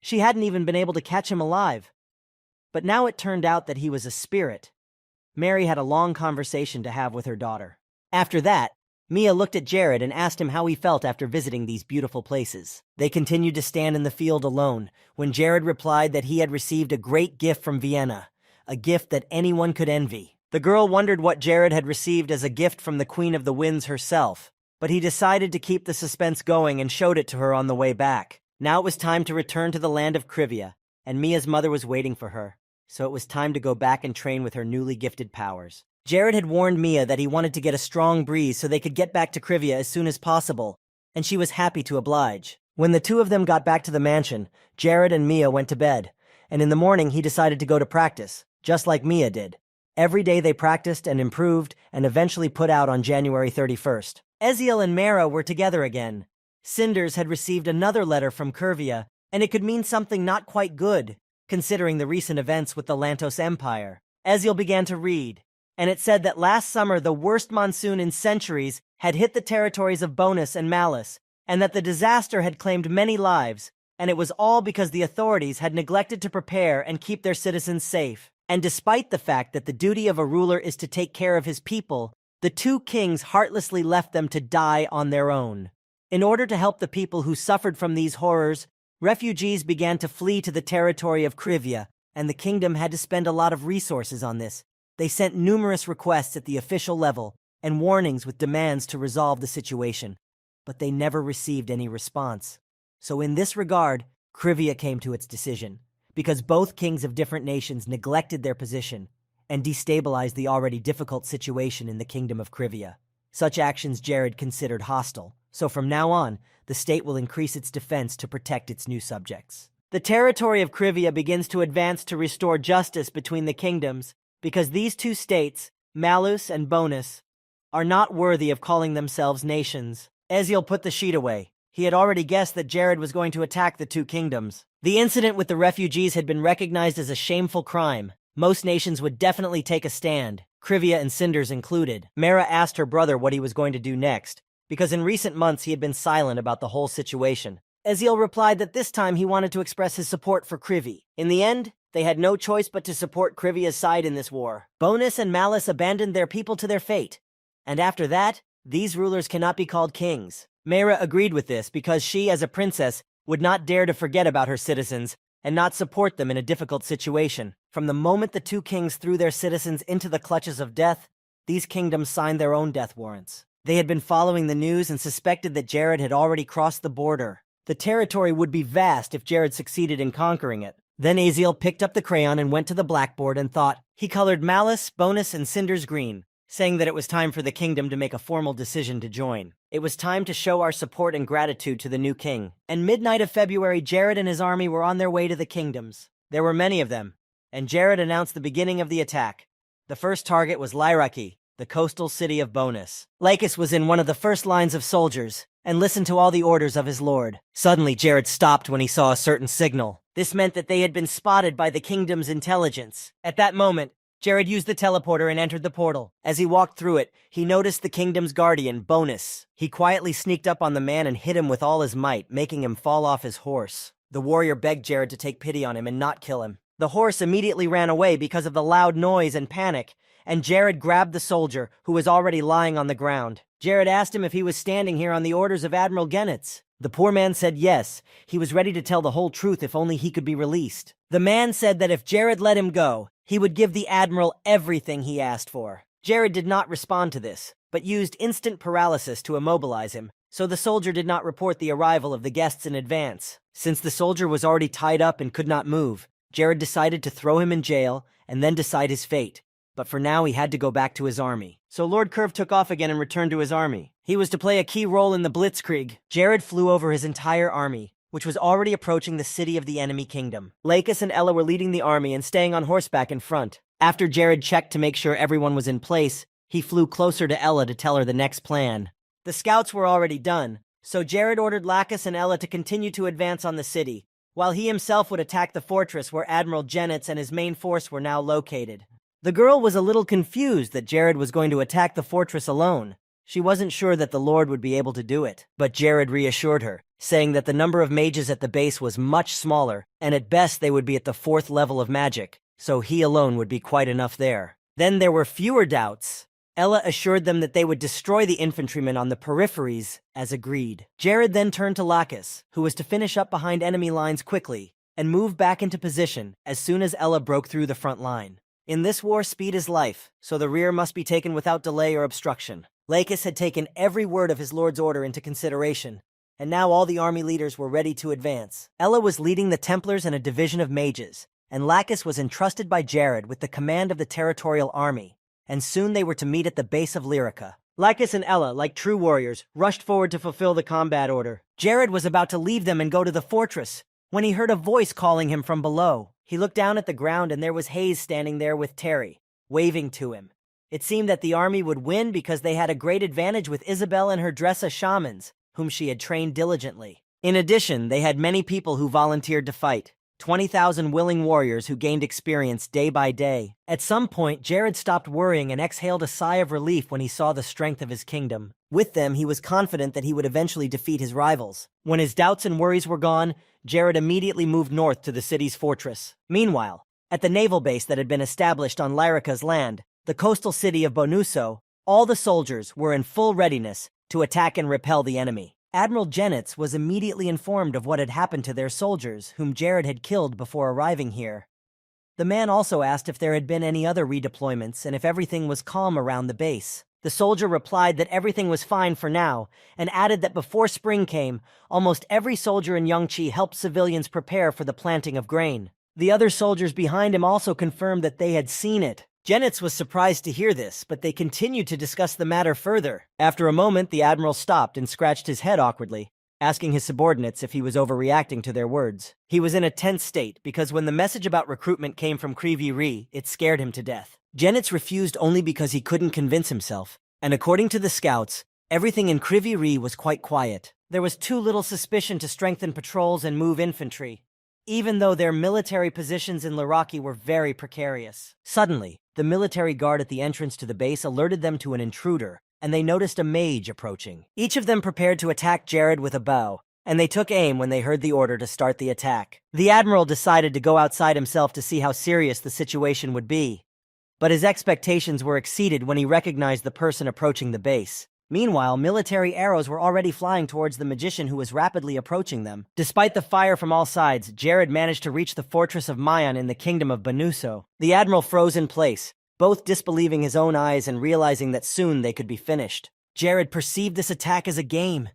[SPEAKER 2] She hadn't even been able to catch him alive. But now it turned out that he was a spirit. Mary had a long conversation to have with her daughter. After that, Mia looked at Jared and asked him how he felt after visiting these beautiful places. They continued to stand in the field alone, when Jared replied that he had received a great gift from Vienna, a gift that anyone could envy. The girl wondered what Jared had received as a gift from the Queen of the Winds herself, but he decided to keep the suspense going and showed it to her on the way back. Now it was time to return to the land of Krivia, and Mia's mother was waiting for her, so it was time to go back and train with her newly gifted powers. Jared had warned Mia that he wanted to get a strong breeze so they could get back to Krivia as soon as possible, and she was happy to oblige. When the two of them got back to the mansion, Jared and Mia went to bed, and in the morning he decided to go to practice, just like Mia did. Every day they practiced and improved and eventually put out on January 31st. Eziel and Mara were together again. Cinders had received another letter from Krivia, and it could mean something not quite good, considering the recent events with the Lantos Empire. Eziel began to read, and it said that last summer the worst monsoon in centuries had hit the territories of Bonus and Malice, and that the disaster had claimed many lives, and it was all because the authorities had neglected to prepare and keep their citizens safe. And despite the fact that the duty of a ruler is to take care of his people, the two kings heartlessly left them to die on their own. In order to help the people who suffered from these horrors, refugees began to flee to the territory of Krivia, and the kingdom had to spend a lot of resources on this. They sent numerous requests at the official level and warnings with demands to resolve the situation, but they never received any response. So in this regard, Krivia came to its decision, because both kings of different nations neglected their position and destabilized the already difficult situation in the kingdom of Krivia. Such actions Jared considered hostile, so from now on, the state will increase its defense to protect its new subjects. The territory of Krivia begins to advance to restore justice between the kingdoms, because these two states, Malus and Bonus, are not worthy of calling themselves nations. Eziel put the sheet away. He had already guessed that Jared was going to attack the two kingdoms. The incident with the refugees had been recognized as a shameful crime. Most nations would definitely take a stand, Krivia and Cinders included. Mara asked her brother what he was going to do next, because in recent months he had been silent about the whole situation. Eziel replied that this time he wanted to express his support for Krivi. In the end, they had no choice but to support Krivia's side in this war. Bonus and Malice abandoned their people to their fate, and after that, these rulers cannot be called kings. Mara agreed with this because she, as a princess, would not dare to forget about her citizens and not support them in a difficult situation. From the moment the two kings threw their citizens into the clutches of death, these kingdoms signed their own death warrants. They had been following the news and suspected that Jared had already crossed the border. The territory would be vast if Jared succeeded in conquering it. Then Aziel picked up the crayon and went to the blackboard and thought. He colored Malice, Bonus, and Cinders green, saying that it was time for the kingdom to make a formal decision to join. It was time to show our support and gratitude to the new king. And midnight of February, Jared and his army were on their way to the kingdoms. There were many of them, and Jared announced the beginning of the attack. The first target was Lyraki, the coastal city of Bonus. Lycus was in one of the first lines of soldiers, and listened to all the orders of his lord. Suddenly, Jared stopped when he saw a certain signal. This meant that they had been spotted by the kingdom's intelligence. At that moment, Jared used the teleporter and entered the portal. As he walked through it, he noticed the kingdom's guardian, Bonus. He quietly sneaked up on the man and hit him with all his might, making him fall off his horse. The warrior begged Jared to take pity on him and not kill him. The horse immediately ran away because of the loud noise and panic, and Jared grabbed the soldier, who was already lying on the ground. Jared asked him if he was standing here on the orders of Admiral Genitz. The poor man said yes, he was ready to tell the whole truth if only he could be released. The man said that if Jared let him go, he would give the Admiral everything he asked for. Jared did not respond to this, but used instant paralysis to immobilize him, so the soldier did not report the arrival of the guests in advance. Since the soldier was already tied up and could not move, Jared decided to throw him in jail and then decide his fate. But for now he had to go back to his army. So Lord Curve took off again and returned to his army. He was to play a key role in the Blitzkrieg. Jared flew over his entire army, which was already approaching the city of the enemy kingdom. Lycus and Ella were leading the army and staying on horseback in front. After Jared checked to make sure everyone was in place, he flew closer to Ella to tell her the next plan. The scouts were already done, so Jared ordered Lacus and Ella to continue to advance on the city, while he himself would attack the fortress where Admiral Genitz and his main force were now located. The girl was a little confused that Jared was going to attack the fortress alone. She wasn't sure that the Lord would be able to do it, but Jared reassured her, saying that the number of mages at the base was much smaller, and at best they would be at the 4th level of magic, so he alone would be quite enough there. Then there were fewer doubts. Ella assured them that they would destroy the infantrymen on the peripheries, as agreed. Jared then turned to Lacus, who was to finish up behind enemy lines quickly, and move back into position as soon as Ella broke through the front line. In this war, speed is life, so the rear must be taken without delay or obstruction. Lacus had taken every word of his lord's order into consideration, and now all the army leaders were ready to advance. Ella was leading the Templars and a division of mages, and Lacus was entrusted by Jared with the command of the territorial army, and soon they were to meet at the base of Lyrica. Lacus and Ella, like true warriors, rushed forward to fulfill the combat order. Jared was about to leave them and go to the fortress, when he heard a voice calling him from below. He looked down at the ground and there was Hayes standing there with Terry, waving to him. It seemed that the army would win because they had a great advantage with Isabel and her Dressa shamans, whom she had trained diligently. In addition, they had many people who volunteered to fight, 20,000 willing warriors who gained experience day by day. At some point, Jared stopped worrying and exhaled a sigh of relief when he saw the strength of his kingdom. With them, he was confident that he would eventually defeat his rivals. When his doubts and worries were gone, Jared immediately moved north to the city's fortress. Meanwhile, at the naval base that had been established on Lyrica's land, the coastal city of Bonuso, all the soldiers were in full readiness to attack and repel the enemy. Admiral Genitz was immediately informed of what had happened to their soldiers, whom Jared had killed before arriving here. The man also asked if there had been any other redeployments and if everything was calm around the base. The soldier replied that everything was fine for now, and added that before spring came, almost every soldier in Yangchi helped civilians prepare for the planting of grain. The other soldiers behind him also confirmed that they had seen it. Genitz was surprised to hear this, but they continued to discuss the matter further. After a moment, the admiral stopped and scratched his head awkwardly, asking his subordinates if he was overreacting to their words. He was in a tense state because when the message about recruitment came from Krivi-Ri, it scared him to death. Genitz refused only because he couldn't convince himself, and according to the scouts, everything in Krivi-Ri was quite quiet. There was too little suspicion to strengthen patrols and move infantry, even though their military positions in Liraki were very precarious. Suddenly, the military guard at the entrance to the base alerted them to an intruder, and they noticed a mage approaching. Each of them prepared to attack Jared with a bow, and they took aim when they heard the order to start the attack. The admiral decided to go outside himself to see how serious the situation would be, but his expectations were exceeded when he recognized the person approaching the base.
[SPEAKER 1] Meanwhile, military arrows were already flying towards the magician who was rapidly approaching them. Despite the fire from all sides, Jared managed to reach the fortress of Mayan in the kingdom of Banuso. The admiral froze in place, both disbelieving his own eyes and realizing that soon they could be finished. Jared perceived this attack as a game.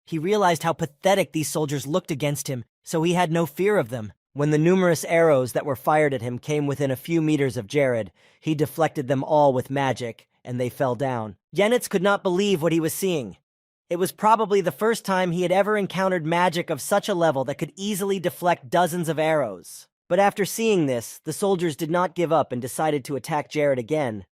[SPEAKER 1] He realized how pathetic these soldiers looked against him, so he had no fear of them. When the numerous arrows that were fired at him came within a few meters of Jared, he deflected them all with magic, and they fell down. Yenitz could not believe what he was seeing. It was probably the first time he had ever encountered magic of such a level that could easily deflect dozens of arrows. But after seeing this, the soldiers did not give up and decided to attack Jared again.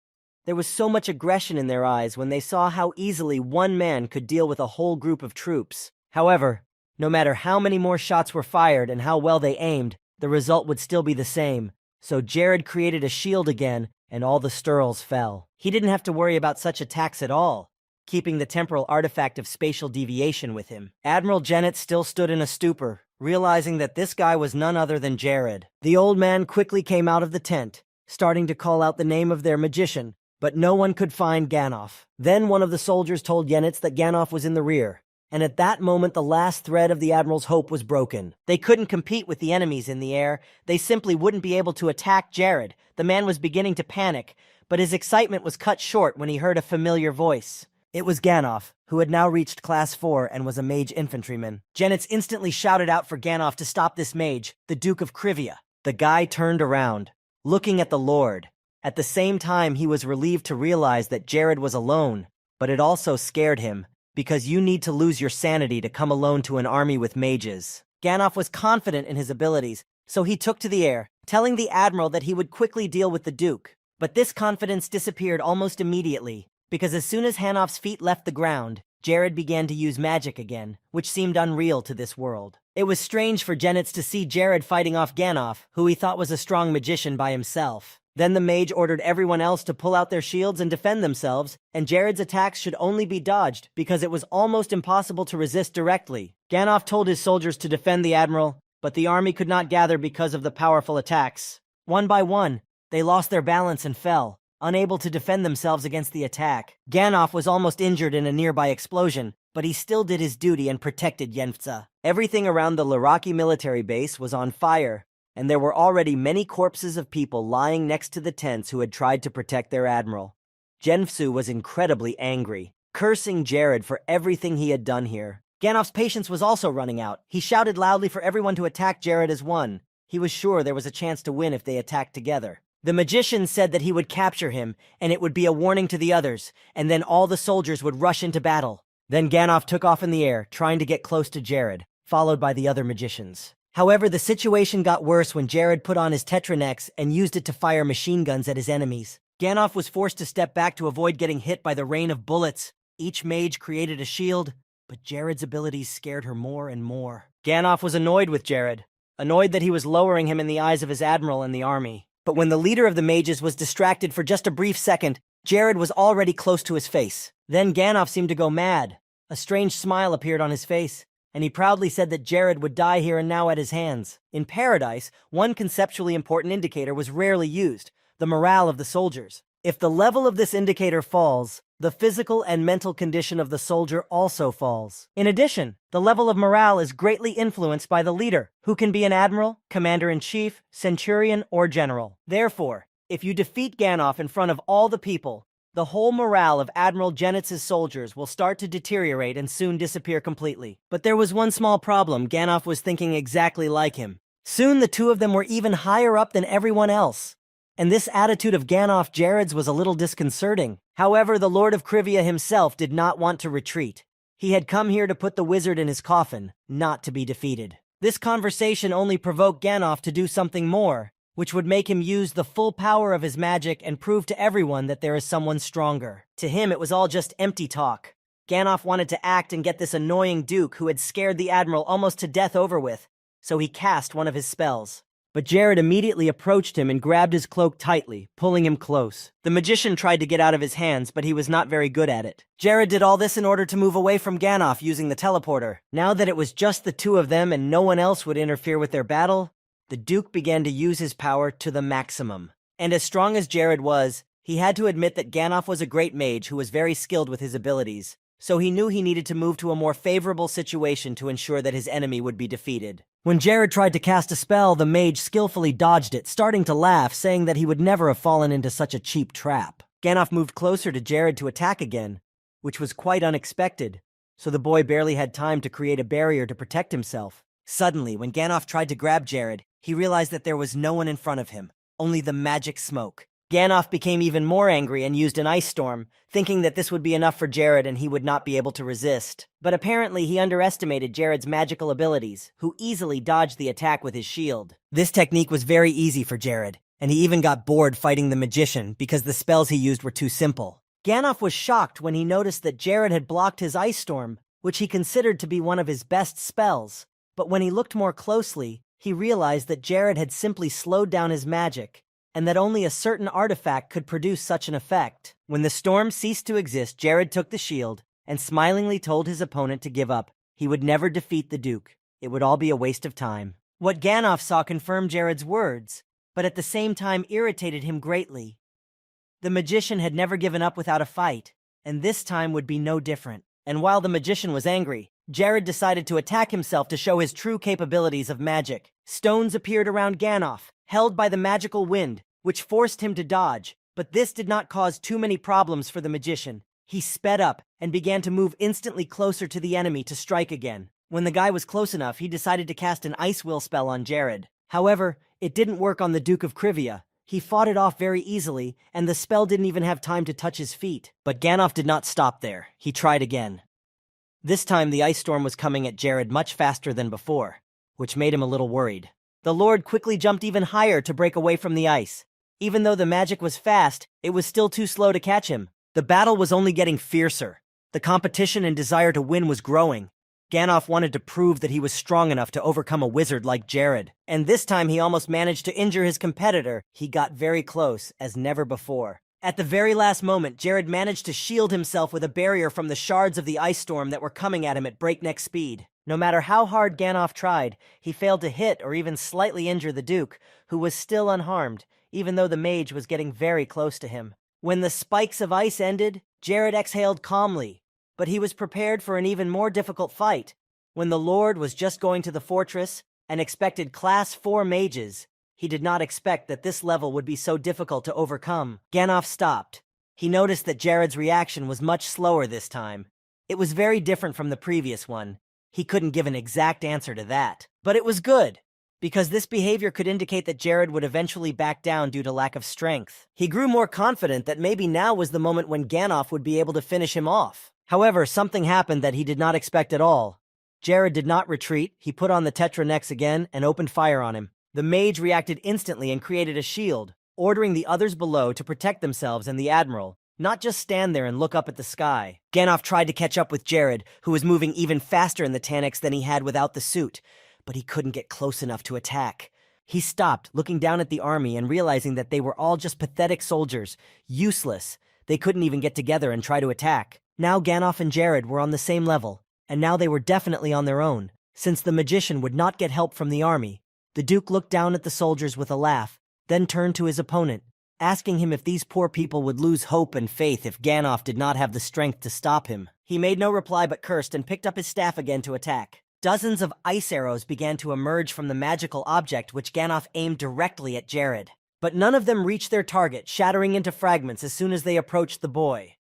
[SPEAKER 1] There was so much aggression in their eyes when they saw how easily one man could deal with a whole group of troops. However, no matter how many more shots were fired and how well they aimed, the result would still be the same. So Jared created a shield again, and all the Sturls fell. He didn't have to worry about such attacks at all, keeping the temporal artifact of spatial deviation with him. Admiral Jennett still stood in a stupor, realizing that this guy was none other than Jared. The old man quickly came out of the tent, starting to call out the name of their magician, but no one could find Ganoff. Then one of the soldiers told Yenitz that Ganoff was in the rear, and at that moment the last thread of the Admiral's hope was broken. They couldn't compete with the enemies in the air. They simply wouldn't be able to attack Jared. The man was beginning to panic, but his excitement was cut short when he heard a familiar voice. It was Ganoff, who had now reached Class 4 and was a mage infantryman. Yenitz instantly shouted out for Ganoff to stop this mage, the Duke of Krivia. The guy turned around, looking at the Lord. At the same time, he was relieved to realize that Jared was alone, but it also scared him, because you need to lose your sanity to come alone to an army with mages. Ganoff was confident in his abilities, so he took to the air, telling the Admiral that he would quickly deal with the Duke. But this confidence disappeared almost immediately, because as soon as Hanoff's feet left the ground, Jared began to use magic again, which seemed unreal to this world. It was strange for Yenitz to see Jared fighting off Ganoff, who he thought was a strong magician by himself. Then the mage ordered everyone else to pull out their shields and defend themselves, and Jared's attacks should only be dodged because it was almost impossible to resist directly. Ganoff told his soldiers to defend the Admiral, but the army could not gather because of the powerful attacks. One by one, they lost their balance and fell, unable to defend themselves against the attack. Ganoff was almost injured in a nearby explosion, but he still did his duty and protected Yenitz. Everything around the Laraki military base was on fire, and there were already many corpses of people lying next to the tents who had tried to protect their admiral. Yenitz was incredibly angry, cursing Jared for everything he had done here. Ganoff's patience was also running out. He shouted loudly for everyone to attack Jared as one. He was sure there was a chance to win if they attacked together. The magician said that he would capture him, and it would be a warning to the others, and then all the soldiers would rush into battle. Then Ganoff took off in the air, trying to get close to Jared, followed by the other magicians. However, the situation got worse when Jared put on his Tetranex and used it to fire machine guns at his enemies. Ganoff was forced to step back to avoid getting hit by the rain of bullets. Each mage created a shield, but Jared's abilities scared her more and more. Ganoff was annoyed with Jared, annoyed that he was lowering him in the eyes of his admiral and the army. But when the leader of the mages was distracted for just a brief second, Jared was already close to his face. Then Ganoff seemed to go mad. A strange smile appeared on his face, and he proudly said that Jared would die here and now at his hands. In Paradise, one conceptually important indicator was rarely used: the morale of the soldiers. If the level of this indicator falls, the physical and mental condition of the soldier also falls. In addition, the level of morale is greatly influenced by the leader, who can be an admiral, commander-in-chief, centurion, or general. Therefore, if you defeat Ganoff in front of all the people, the whole morale of Admiral Jenitz's soldiers will start to deteriorate and soon disappear completely. But there was one small problem: Ganoff was thinking exactly like him. Soon the two of them were even higher up than everyone else. And this attitude of Ganoff Jared's was a little disconcerting. However, the Lord of Krivia himself did not want to retreat. He had come here to put the wizard in his coffin, not to be defeated. This conversation only provoked Ganoff to do something more, which would make him use the full power of his magic and prove to everyone that there is someone stronger. To him, it was all just empty talk. Ganoff wanted to act and get this annoying duke who had scared the admiral almost to death over with, so he cast one of his spells. But Jared immediately approached him and grabbed his cloak tightly, pulling him close. The magician tried to get out of his hands, but he was not very good at it. Jared did all this in order to move away from Ganoff using the teleporter. Now that it was just the two of them and no one else would interfere with their battle, the Duke began to use his power to the maximum. And as strong as Jared was, he had to admit that Ganoff was a great mage who was very skilled with his abilities.
[SPEAKER 2] so he knew he needed to move to a more favorable situation to ensure that his enemy would be defeated. When Jared tried to cast a spell, the mage skillfully dodged it, starting to laugh, saying that he would never have fallen into such a cheap trap. Gandalf moved closer to Jared to attack again, which was quite unexpected, so the boy barely had time to create a barrier to protect himself. Suddenly, when Gandalf tried to grab Jared, he realized that there was no one in front of him, only the magic smoke. Gandalf became even more angry and used an ice storm, thinking that this would be enough for Jared and he would not be able to resist. But apparently he underestimated Jared's magical abilities, who easily dodged the attack with his shield. This technique was very easy for Jared, and he even got bored fighting the magician because the spells he used were too simple. Gandalf was shocked when he noticed that Jared had blocked his ice storm, which he considered to be one of his best spells. But when he looked more closely, he realized that Jared had simply slowed down his magic, and that only a certain artifact could produce such an effect. When the storm ceased to exist, Jared took the shield and smilingly told his opponent to give up. He would never defeat the Duke. It would all be a waste of time. What Gandalf saw confirmed Jared's words, but at the same time irritated him greatly. The magician had never given up without a fight, and this time would be no different. And while the magician was angry, Jared decided to attack himself to show his true capabilities of magic. Stones appeared around Gandalf, held by the magical wind, which forced him to dodge, but this did not cause too many problems for the magician. He sped up and began to move instantly closer to the enemy to strike again. When the guy was close enough, he decided to cast an ice will spell on Jared. However, it didn't work on the Duke of Krivia. He fought it off very easily, and the spell didn't even have time to touch his feet. But Gandalf did not stop there. He tried again. This time, the ice storm was coming at Jared much faster than before, which made him a little worried. The Lord quickly jumped even higher to break away from the ice. Even though the magic was fast, it was still too slow to catch him. The battle was only getting fiercer. The competition and desire to win was growing. Gandalf wanted to prove that he was strong enough to overcome a wizard like Jared. And this time he almost managed to injure his competitor. He got very close, as never before. At the very last moment, Jared managed to shield himself with a barrier from the shards of the ice storm that were coming at him at breakneck speed. No matter how hard Gandalf tried, he failed to hit or even slightly injure the Duke, who was still unharmed, even though the mage was getting very close to him. When the spikes of ice ended, Jared exhaled calmly, but he was prepared for an even more difficult fight. When the Lord was just going to the fortress and expected Class 4 mages, he did not expect that this level would be so difficult to overcome. Gandalf stopped. He noticed that Jared's reaction was much slower this time. It was very different from the previous one. He couldn't give an exact answer to that. But it was good, because this behavior could indicate that Jared would eventually back down due to lack of strength. He grew more confident that maybe now was the moment when Gandalf would be able to finish him off. However, something happened that he did not expect at all. Jared did not retreat. He put on the Tetranex again and opened fire on him. The mage reacted instantly and created a shield, ordering the others below to protect themselves and the Admiral, not just stand there and look up at the sky. Gandalf tried to catch up with Jared, who was moving even faster in the Taniks than he had without the suit, but he couldn't get close enough to attack. He stopped, looking down at the army and realizing that they were all just pathetic soldiers, useless. They couldn't even get together and try to attack. Now Gandalf and Jared were on the same level, and now they were definitely on their own. Since the magician would not get help from the army, the Duke looked down at the soldiers with a laugh, then turned to his opponent, asking him if these poor people would lose hope and faith if Gandalf did not have the strength to stop him. He made no reply but cursed and picked up his staff again to attack. Dozens of ice arrows began to emerge from the magical object which Gandalf aimed directly at Jared. But none of them reached their target, shattering into fragments as soon as they approached the boy.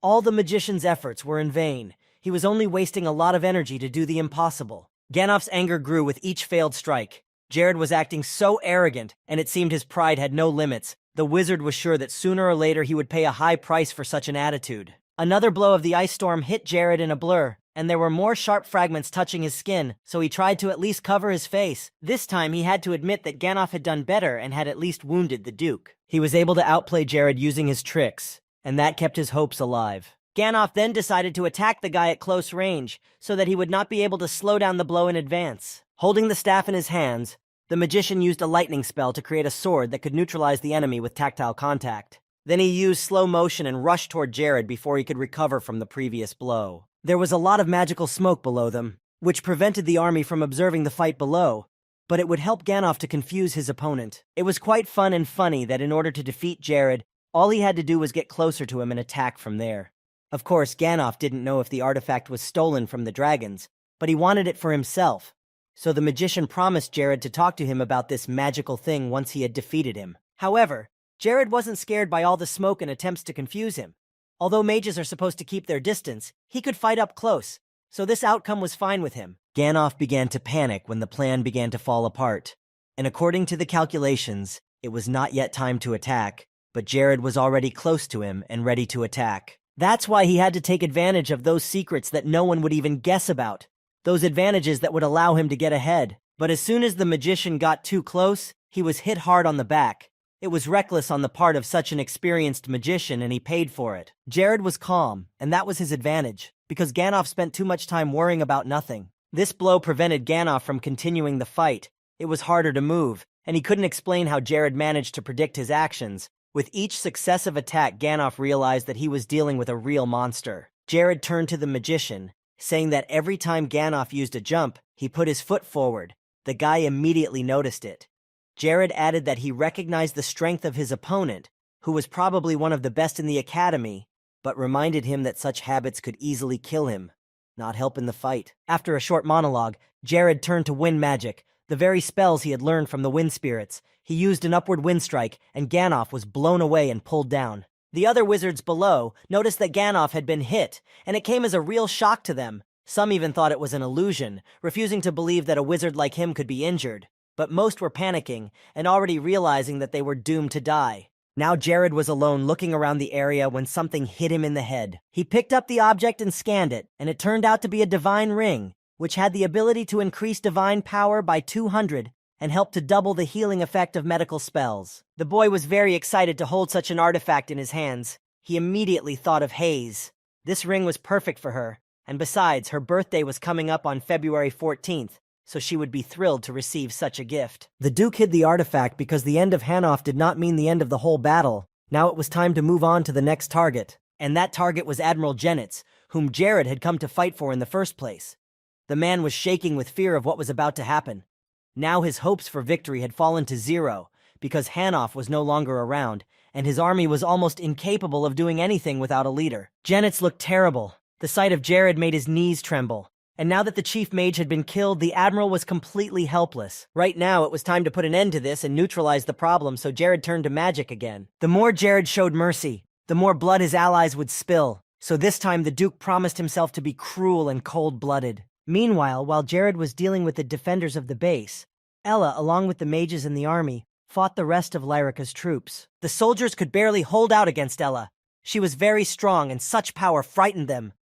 [SPEAKER 2] All the magician's efforts were in vain. He was only wasting a lot of energy to do the impossible. Gandalf's anger grew with each failed strike. Jared was acting so arrogant, and it seemed his pride had no limits. The wizard was sure that sooner or later he would pay a high price for such an attitude. Another blow of the ice storm hit Jared in a blur, and there were more sharp fragments touching his skin, so he tried to at least cover his face. This time he had to admit that Gandalf had done better and had at least wounded the Duke. He was able to outplay Jared using his tricks, and that kept his hopes alive. Gandalf then decided to attack the guy at close range, so that he would not be able to slow down the blow in advance. Holding the staff in his hands, the magician used a lightning spell to create a sword that could neutralize the enemy with tactile contact. Then he used slow motion and rushed toward Jared before he could recover from the previous blow. There was a lot of magical smoke below them, which prevented the army from observing the fight below, but it would help Gandalf to confuse his opponent. It was quite fun and funny that in order to defeat Jared, all he had to do was get closer to him and attack from there. Of course, Gandalf didn't know if the artifact was stolen from the dragons, but he wanted it for himself. So the magician promised Jared to talk to him about this magical thing once he had defeated him. However, Jared wasn't scared by all the smoke and attempts to confuse him. Although mages are supposed to keep their distance, he could fight up close, so this outcome was fine with him. Gandalf began to panic when the plan began to fall apart. And according to the calculations, it was not yet time to attack, but Jared was already close to him and ready to attack. That's why he had to take advantage of those secrets that no one would even guess about. Those advantages that would allow him to get ahead. But as soon as the magician got too close, he was hit hard on the back. It was reckless on the part of such an experienced magician, and he paid for it. Jared was calm, and that was his advantage, because Gandalf spent too much time worrying about nothing. This blow prevented Gandalf from continuing the fight. It was harder to move, and he couldn't explain how Jared managed to predict his actions. With each successive attack, Gandalf realized that he was dealing with a real monster. Jared turned to the magician, saying that every time Gandalf used a jump, he put his foot forward. The guy immediately noticed it. Jared added that he recognized the strength of his opponent, who was probably one of the best in the academy, but reminded him that such habits could easily kill him, not help in the fight. After a short monologue, Jared turned to wind magic, the very spells he had learned from the wind spirits. He used an upward wind strike, and Gandalf was blown away and pulled down. The other wizards below noticed that Gandalf had been hit, and it came as a real shock to them. Some even thought it was an illusion, refusing to believe that a wizard like him could be injured. But most were panicking and already realizing that they were doomed to die. Now Jared was alone looking around the area when something hit him in the head. He picked up the object and scanned it, and it turned out to be a divine ring, which had the ability to increase divine power by 200 and help to double the healing effect of medical spells. The boy was very excited to hold such an artifact in his hands. He immediately thought of Hayes. This ring was perfect for her, and besides, her birthday was coming up on February 14th, so she would be thrilled to receive such a gift. The Duke hid the artifact because the end of Hannoff did not mean the end of the whole battle. Now it was time to move on to the next target, and that target was Admiral Genitz, whom Jared had come to fight for in the first place. The man was shaking with fear of what was about to happen. Now his hopes for victory had fallen to zero, because Hannoff was no longer around, and his army was almost incapable of doing anything without a leader. Genitz looked terrible. The sight of Jared made his knees tremble. And now that the chief mage had been killed, the admiral was completely helpless. Right now, it was time to put an end to this and neutralize the problem, so Jared turned to magic again. The more Jared showed mercy, the more blood his allies would spill. So this time, the Duke promised himself to be cruel and cold-blooded. Meanwhile, while Jared was dealing with the defenders of the base, Ella, along with the mages and the army, fought the rest of Lyrica's troops. The soldiers could barely hold out against Ella. She was very strong, and such power frightened them.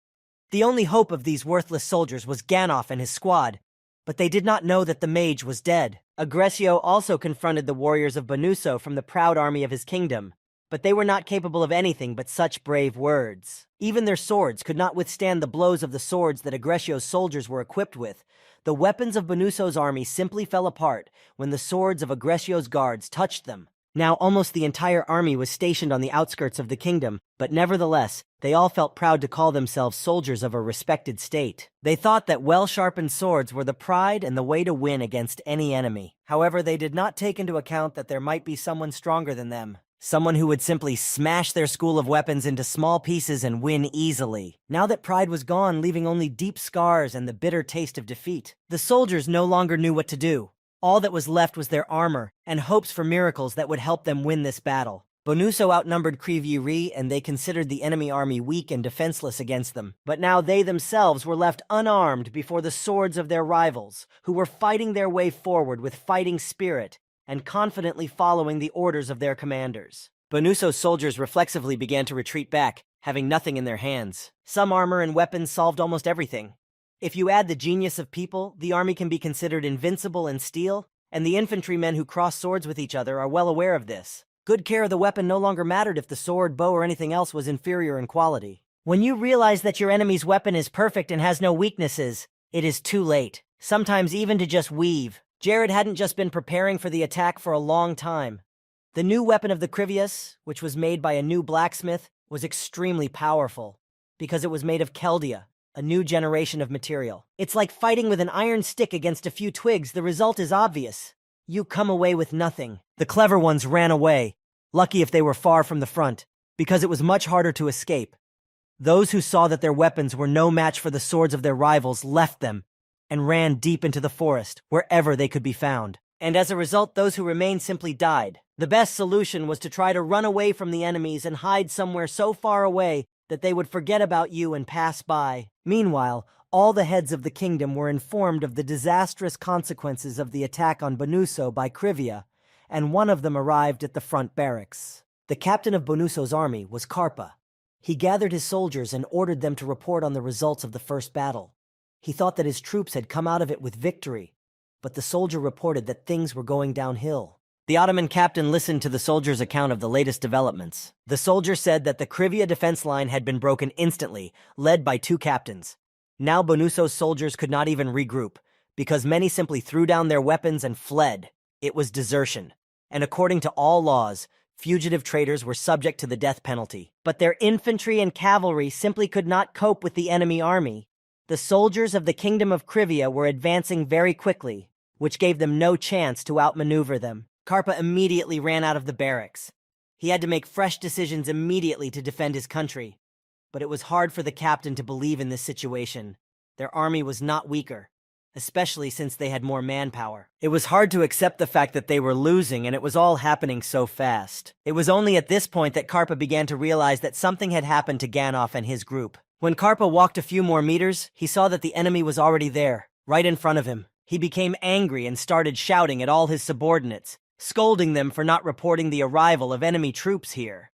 [SPEAKER 2] The only hope of these worthless soldiers was Gandalf and his squad, but they did not know that the mage was dead. Aggressio also confronted the warriors of Banuso from the proud army of his kingdom, but they were not capable of anything but such brave words. Even their swords could not withstand the blows of the swords that Aggressio's soldiers were equipped with. The weapons of Banuso's army simply fell apart when the swords of Aggressio's guards touched them. Now almost the entire army was stationed on the outskirts of the kingdom, but nevertheless, they all felt proud to call themselves soldiers of a respected state. They thought that well-sharpened swords were the pride and the way to win against any enemy. However, they did not take into account that there might be someone stronger than them. Someone who would simply smash their school of weapons into small pieces and win easily. Now that pride was gone, leaving only deep scars and the bitter taste of defeat, the soldiers no longer knew what to do. All that was left was their armor and hopes for miracles that would help them win this battle. Bonuso outnumbered Krivyi, and they considered the enemy army weak and defenseless against them. But now they themselves were left unarmed before the swords of their rivals, who were fighting their way forward with fighting spirit and confidently following the orders of their commanders. Bonuso's soldiers reflexively began to retreat back, having nothing in their hands. Some armor and weapons solved almost everything. If you add the genius of people, the army can be considered invincible in steel, and the infantrymen who cross swords with each other are well aware of this. Good care of the weapon no longer mattered if the sword, bow, or anything else was inferior in quality. When you realize that your enemy's weapon is perfect and has no weaknesses, it is too late. Sometimes even to just weave. Jared hadn't just been preparing for the attack for a long time. The new weapon of the Krivius, which was made by a new blacksmith, was extremely powerful, because it was made of Keldia, a new generation of material. It's like fighting with an iron stick against a few twigs. The result is obvious. You come away with nothing. The clever ones ran away, lucky if they were far from the front, because it was much harder to escape. Those who saw that their weapons were no match for the swords of their rivals left them and ran deep into the forest, wherever they could be found. And as a result, those who remained simply died. The best solution was to try to run away from the enemies and hide somewhere so far away that they would forget about you and pass by. Meanwhile, all the heads of the kingdom were informed of the disastrous consequences of the attack on Bonuso by Krivia, and one of them arrived at the front barracks. The captain of Bonuso's army was Karpa. He gathered his soldiers and ordered them to report on the results of the first battle. He thought that his troops had come out of it with victory, but the soldier reported that things were going downhill. The Ottoman captain listened to the soldier's account of the latest developments. The soldier said that the Krivia defense line had been broken instantly, led by 2 captains. Now Bonuso's soldiers could not even regroup, because many simply threw down their weapons and fled. It was desertion. And according to all laws, fugitive traitors were subject to the death penalty. But their infantry and cavalry simply could not cope with the enemy army. The soldiers of the kingdom of Krivia were advancing very quickly, which gave them no chance to outmaneuver them. Karpa immediately ran out of the barracks. He had to make fresh decisions immediately to defend his country. But it was hard for the captain to believe in this situation. Their army was not weaker, especially since they had more manpower. It was hard to accept the fact that they were losing, and it was all happening so fast. It was only at this point that Karpa began to realize that something had happened to Ganov and his group. When Karpa walked a few more meters, he saw that the enemy was already there, right in front of him. He became angry and started shouting at all his subordinates, scolding them for not reporting the arrival of enemy troops here.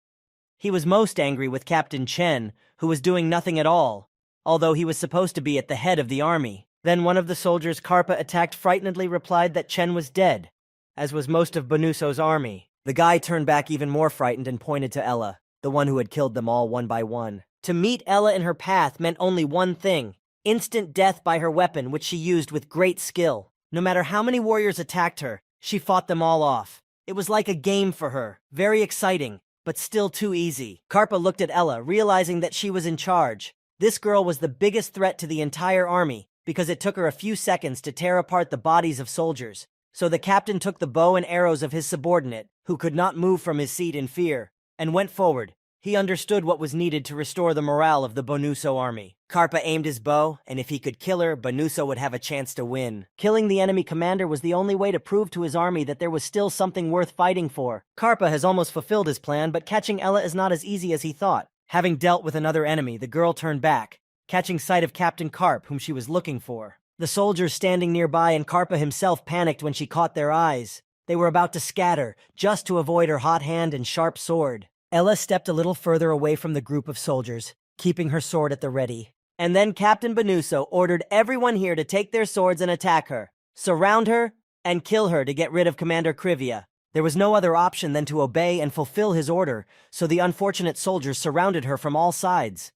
[SPEAKER 2] He was most angry with Captain Chen, who was doing nothing at all, although he was supposed to be at the head of the army. Then one of the soldiers Karpa attacked frightenedly replied that Chen was dead, as was most of Bonuso's army. The guy turned back even more frightened and pointed to Ella, the one who had killed them all one by one. To meet Ella in her path meant only one thing: instant death by her weapon, which she used with great skill. No matter how many warriors attacked her, she fought them all off. It was like a game for her, very exciting, but still too easy. Karpa looked at Ella, realizing that she was in charge. This girl was the biggest threat to the entire army, because it took her a few seconds to tear apart the bodies of soldiers. So the captain took the bow and arrows of his subordinate, who could not move from his seat in fear, and went forward. He understood what was needed to restore the morale of the Bonuso army. Karpa aimed his bow, and if he could kill her, Bonuso would have a chance to win. Killing the enemy commander was the only way to prove to his army that there was still something worth fighting for. Karpa has almost fulfilled his plan, but catching Ella is not as easy as he thought. Having dealt with another enemy, the girl turned back, catching sight of Captain Karp, whom she was looking for. The soldiers standing nearby and Karpa himself panicked when she caught their eyes. They were about to scatter, just to avoid her hot hand and sharp sword. Ella stepped a little further away from the group of soldiers, keeping her sword at the ready. And then Captain Bonuso ordered everyone here to take their swords and attack her, surround her, and kill her to get rid of Commander Krivia. There was no other option than to obey and fulfill his order, so the unfortunate soldiers surrounded her from all sides.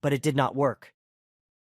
[SPEAKER 2] But it did not work.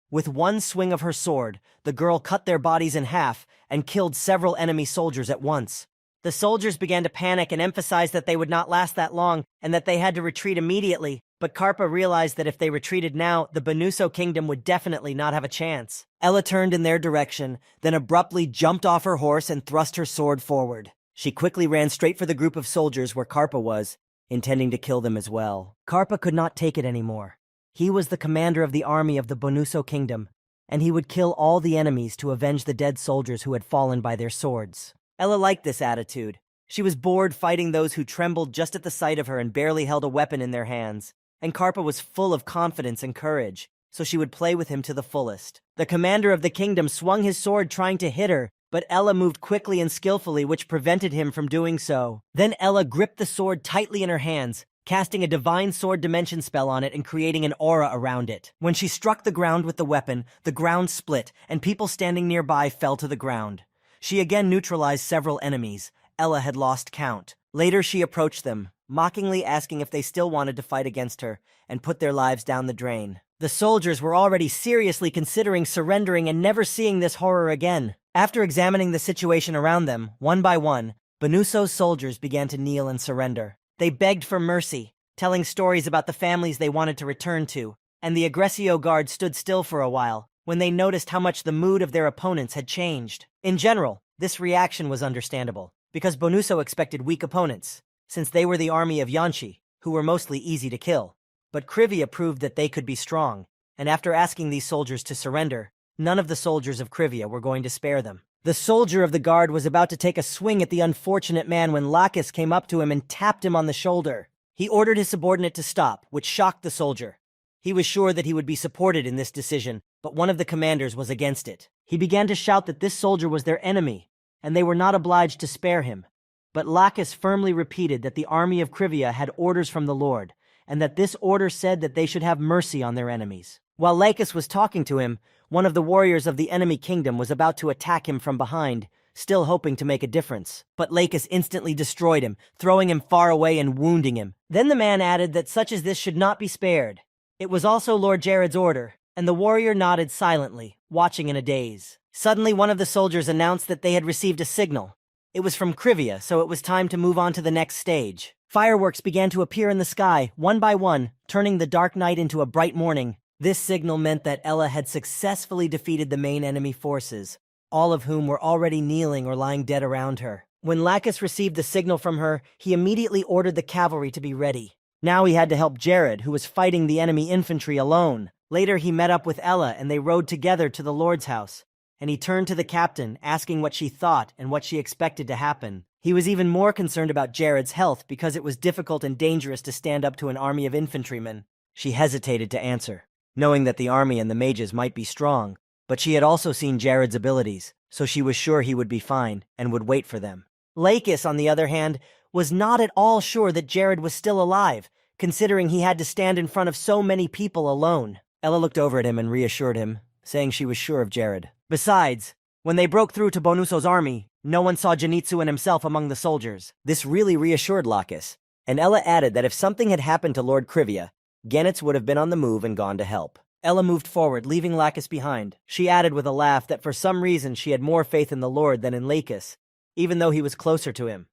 [SPEAKER 2] With one swing of her sword, the girl cut their bodies in half and killed several enemy soldiers at once. The soldiers began to panic and emphasized that they would not last that long and that they had to retreat immediately, but Karpa realized that if they retreated now, the Bonuso kingdom would definitely not have a chance. Ella turned in their direction, then abruptly jumped off her horse and thrust her sword forward. She quickly ran straight for the group of soldiers where Karpa was, intending to kill them as well. Karpa could not take it anymore. He was the commander of the army of the Bonuso kingdom, and he would kill all the enemies to avenge the dead soldiers who had fallen by their swords. Ella liked this attitude. She was bored fighting those who trembled just at the sight of her and barely held a weapon in their hands. And Karpa was full of confidence and courage, so she would play with him to the fullest. The commander of the kingdom swung his sword trying to hit her, but Ella moved quickly and skillfully, which prevented him from doing so. Then Ella gripped the sword tightly in her hands, casting a divine sword dimension spell on it and creating an aura around it. When she struck the ground with the weapon, the ground split, and people standing nearby fell to the ground. She again neutralized several enemies. Ella had lost count. Later she approached them, mockingly asking if they still wanted to fight against her, and put their lives down the drain. The soldiers were already seriously considering surrendering and never seeing this horror again. After examining the situation around them, one by one, Bonuso's soldiers began to kneel and surrender. They begged for mercy, telling stories about the families they wanted to return to, and the Aggressio guard stood still for a while, when they noticed how much the mood of their opponents had changed. In general, this reaction was understandable, because Bonuso expected weak opponents, since they were the army of Yanshi, who were mostly easy to kill. But Krivia proved that they could be strong, and after asking these soldiers to surrender, none of the soldiers of Krivia were going to spare them. The soldier of the guard was about to take a swing at the unfortunate man when Lacus came up to him and tapped him on the shoulder. He ordered his subordinate to stop, which shocked the soldier. He was sure that he would be supported in this decision, but one of the commanders was against it. He began to shout that this soldier was their enemy, and they were not obliged to spare him. But Lacus firmly repeated that the army of Krivia had orders from the Lord, and that this order said that they should have mercy on their enemies. While Lacus was talking to him, one of the warriors of the enemy kingdom was about to attack him from behind, still hoping to make a difference. But Lacus instantly destroyed him, throwing him far away and wounding him. Then the man added that such as this should not be spared. It was also Lord Jared's order, and the warrior nodded silently, watching in a daze. Suddenly one of the soldiers announced that they had received a signal. It was from Krivia, so it was time to move on to the next stage. Fireworks began to appear in the sky, one by one, turning the dark night into a bright morning. This signal meant that Ella had successfully defeated the main enemy forces, all of whom were already kneeling or lying dead around her. When Lacus received the signal from her, he immediately ordered the cavalry to be ready. Now he had to help Jared, who was fighting the enemy infantry alone. Later he met up with Ella and they rode together to the Lord's house, and he turned to the captain, asking what she thought and what she expected to happen. He was even more concerned about Jared's health because it was difficult and dangerous to stand up to an army of infantrymen. She hesitated to answer, knowing that the army and the mages might be strong, but she had also seen Jared's abilities, so she was sure he would be fine and would wait for them. Lacus, on the other hand, was not at all sure that Jared was still alive, considering he had to stand in front of so many people alone. Ella looked over at him and reassured him, saying she was sure of Jared. Besides, when they broke through to Bonuso's army, no one saw Zenitsu and himself among the soldiers. This really reassured Lacus, and Ella added that if something had happened to Lord Krivia, Genitz would have been on the move and gone to help. Ella moved forward, leaving Lacus behind. She added with a laugh that for some reason she had more faith in the Lord than in Lacus, even though he was closer to him.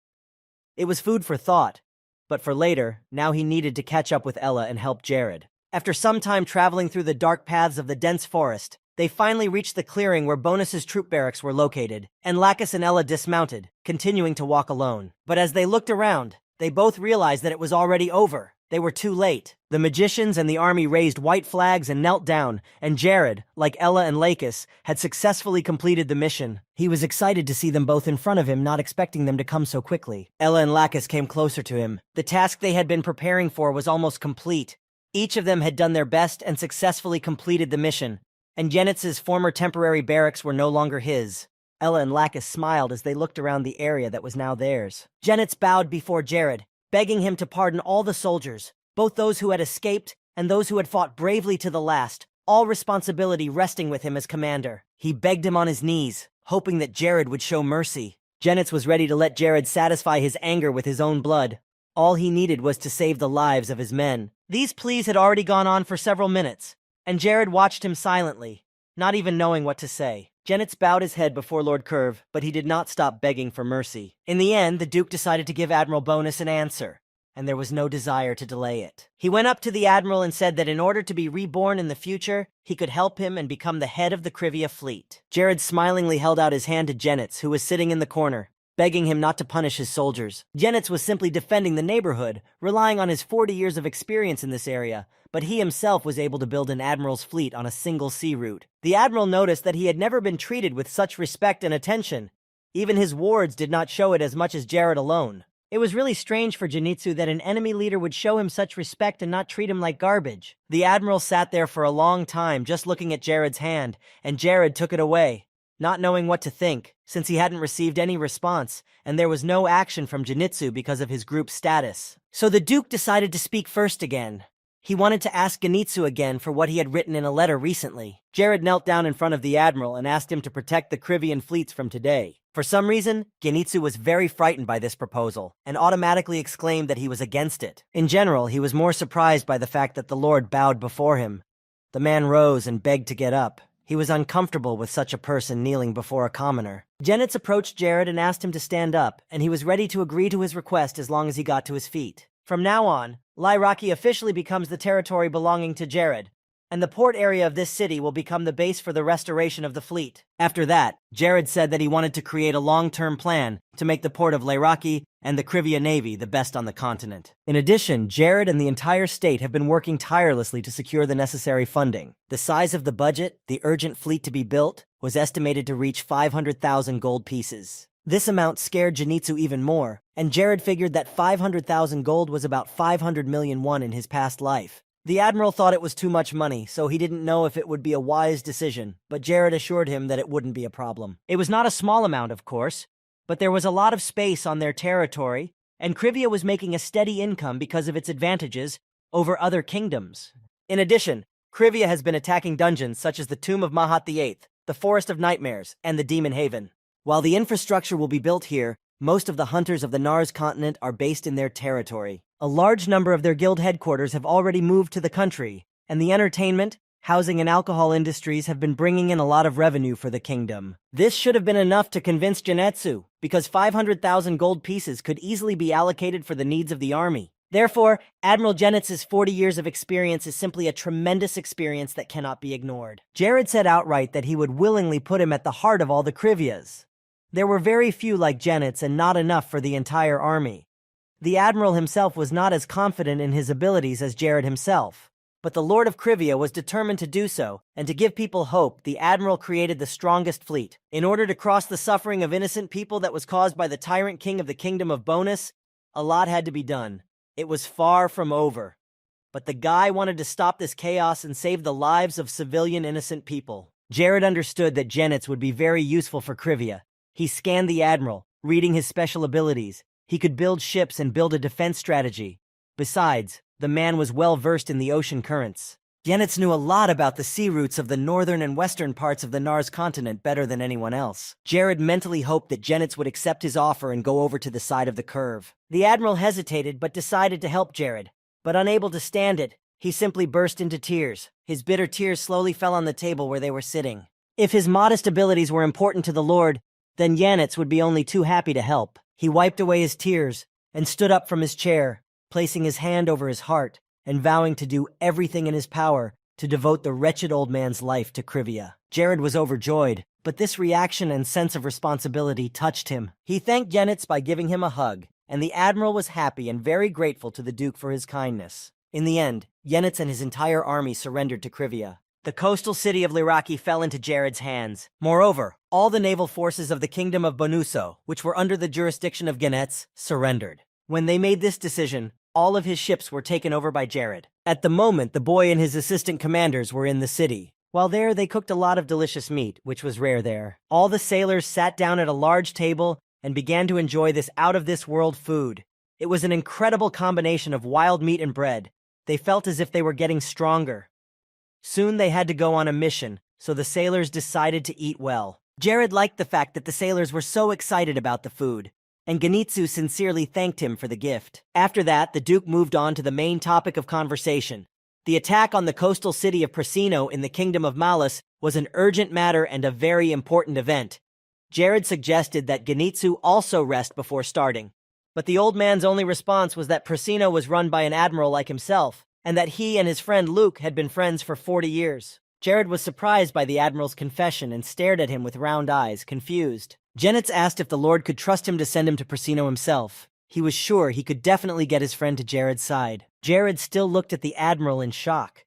[SPEAKER 2] It was food for thought, but for later, now he needed to catch up with Ella and help Jared. After some time traveling through the dark paths of the dense forest, they finally reached the clearing where Bonus's troop barracks were located, and Lacus and Ella dismounted, continuing to walk alone. But as they looked around, they both realized that it was already over. They were too late. The magicians and the army raised white flags and knelt down, and Jared, like Ella and Lacus, had successfully completed the mission. He was excited to see them both in front of him, not expecting them to come so quickly. Ella and Lacus came closer to him. The task they had been preparing for was almost complete. Each of them had done their best and successfully completed the mission, and Genitz's former temporary barracks were no longer his. Ella and Lacus smiled as they looked around the area that was now theirs. Genitz bowed before Jared, begging him to pardon all the soldiers, both those who had escaped and those who had fought bravely to the last, all responsibility resting with him as commander. He begged him on his knees, hoping that Jared would show mercy. Genitz was ready to let Jared satisfy his anger with his own blood. All he needed was to save the lives of his men. These pleas had already gone on for several minutes, and Jared watched him silently, not even knowing what to say. Genitz bowed his head before Lord Curve, but he did not stop begging for mercy. In the end, the Duke decided to give Admiral Bonus an answer, and there was no desire to delay it. He went up to the Admiral and said that in order to be reborn in the future, he could help him and become the head of the Krivia fleet. Jared smilingly held out his hand to Genitz, who was sitting in the corner, begging him not to punish his soldiers. Genitz was simply defending the neighborhood, relying on his 40 years of experience in this area, but he himself was able to build an admiral's fleet on a single sea route. The admiral noticed that he had never been treated with such respect and attention. Even his wards did not show it as much as Jared alone. It was really strange for Zenitsu that an enemy leader would show him such respect and not treat him like garbage. The admiral sat there for a long time just looking at Jared's hand, and Jared took it away, not knowing what to think, since he hadn't received any response, and there was no action from Zenitsu because of his group status. So the Duke decided to speak first again. He wanted to ask Zenitsu again for what he had written in a letter recently. Jared knelt down in front of the admiral and asked him to protect the Krivian fleets from today. For some reason, Zenitsu was very frightened by this proposal, and automatically exclaimed that he was against it. In general, he was more surprised by the fact that the Lord bowed before him. The man rose and begged to get up. He was uncomfortable with such a person kneeling before a commoner. Genitz approached Jared and asked him to stand up, and he was ready to agree to his request as long as he got to his feet. From now on, Lyraki officially becomes the territory belonging to Jared,
[SPEAKER 1] and the port area of this city will become the base for the restoration of the fleet. After that, Jared said that he wanted to create a long-term plan to make the port of Lairaki and the Krivia Navy the best on the continent. In addition, Jared and the entire state have been working tirelessly to secure the necessary funding. The size of the budget, the urgent fleet to be built, was estimated to reach 500,000 gold pieces. This amount scared Zenitsu even more, and Jared figured that 500,000 gold was about 500 million won in his past life. The admiral thought it was too much money, so he didn't know if it would be a wise decision, but Jared assured him that it wouldn't be a problem. It was not a small amount, of course, but there was a lot of space on their territory, and Krivia was making a steady income because of its advantages over other kingdoms. In addition, Krivia has been attacking dungeons such as the Tomb of Mahat VIII, the Forest of Nightmares, and the Demon Haven. While the infrastructure will be built here, most of the hunters of the Nars continent are based in their territory. A large number of their guild headquarters have already moved to the country, and the entertainment, housing, and alcohol industries have been bringing in a lot of revenue for the kingdom. This should have been enough to convince Zenitsu, because 500,000 gold pieces could easily be allocated for the needs of the army. Therefore, Admiral Zenitsu's 40 years of experience is simply a tremendous experience that cannot be ignored. Jared said outright that he would willingly put him at the heart of all the Krivias. There were very few like Zenitsu and not enough for the entire army. The admiral himself was not as confident in his abilities as Jared himself, but the Lord of Krivia was determined to do so, and to give people hope, the admiral created the strongest fleet. In order to cross the suffering of innocent people that was caused by the tyrant king of the kingdom of Bonus, a lot had to be done. It was far from over. But the guy wanted to stop this chaos and save the lives of civilian innocent people. Jared understood that Zenitsu would be very useful for Krivia. He scanned the admiral, reading his special abilities. He could build ships and build a defense strategy. Besides, the man was well versed in the ocean currents. Zenitsu knew a lot about the sea routes of the northern and western parts of the Nars continent better than anyone else. Jared mentally hoped that Zenitsu would accept his offer and go over to the side of the curve. The admiral hesitated but decided to help Jared. But unable to stand it, he simply burst into tears. His bitter tears slowly fell on the table where they were sitting. If his modest abilities were important to the Lord, then Zenitsu would be only too happy to help. He wiped away his tears and stood up from his chair, placing his hand over his heart and vowing to do everything in his power to devote the wretched old man's life to Krivia. Jared was overjoyed, but this reaction and sense of responsibility touched him. He thanked Zenitsu by giving him a hug, and the admiral was happy and very grateful to the Duke for his kindness. In the end, Zenitsu and his entire army surrendered to Krivia. The coastal city of Lairaki fell into Jared's hands. Moreover, all the naval forces of the Kingdom of Bonuso, which were under the jurisdiction of Zenitsu, surrendered. When they made this decision, all of his ships were taken over by Jared. At the moment, the boy and his assistant commanders were in the city. While there, they cooked a lot of delicious meat, which was rare there. All the sailors sat down at a large table and began to enjoy this out-of-this-world food. It was an incredible combination of wild meat and bread. They felt as if they were getting stronger. Soon they had to go on a mission, so the sailors decided to eat well. Jared liked the fact that the sailors were so excited about the food, and Zenitsu sincerely thanked him for the gift. After that, the Duke moved on to the main topic of conversation. The attack on the coastal city of Prasino in the Kingdom of Malus was an urgent matter and a very important event. Jared suggested that Zenitsu also rest before starting, but the old man's only response was that Prasino was run by an admiral like himself, and that he and his friend Luke had been friends for 40 years. Jared was surprised by the admiral's confession and stared at him with round eyes, confused. Zenitsu asked if the Lord could trust him to send him to Prasino himself. He was sure he could definitely get his friend to Jared's side. Jared still looked at the admiral in shock.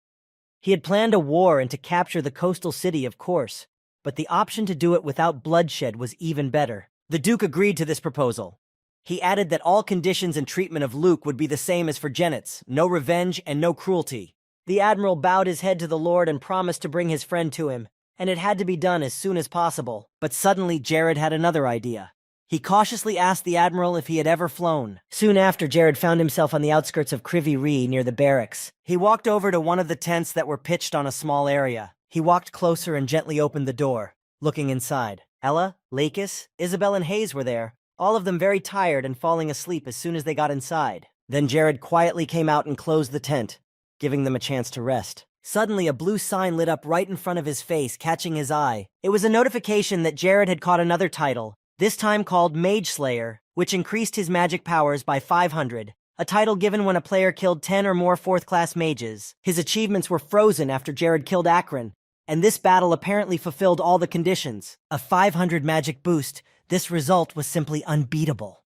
[SPEAKER 1] He had planned a war and to capture the coastal city, of course, but the option to do it without bloodshed was even better. The Duke agreed to this proposal. He added that all conditions and treatment of Luke would be the same as for Zenitsu, no revenge and no cruelty. The admiral bowed his head to the Lord and promised to bring his friend to him, and it had to be done as soon as possible. But suddenly Jared had another idea. He cautiously asked the admiral if he had ever flown. Soon after, Jared found himself on the outskirts of Krivi near the barracks. He walked over to one of the tents that were pitched on a small area. He walked closer and gently opened the door, looking inside. Ella, Lakis, Isabel, and Hayes were there, all of them very tired and falling asleep as soon as they got inside. Then Jared quietly came out and closed the tent, giving them a chance to rest. Suddenly, a blue sign lit up right in front of his face, catching his eye. It was a notification that Jared had caught another title, this time called Mage Slayer, which increased his magic powers by 500,
[SPEAKER 2] a title given when a player killed 10 or more 4th-class mages. His achievements were frozen after Jared killed Akron, and this battle apparently fulfilled all the conditions. A 500 magic boost, this result was simply unbeatable.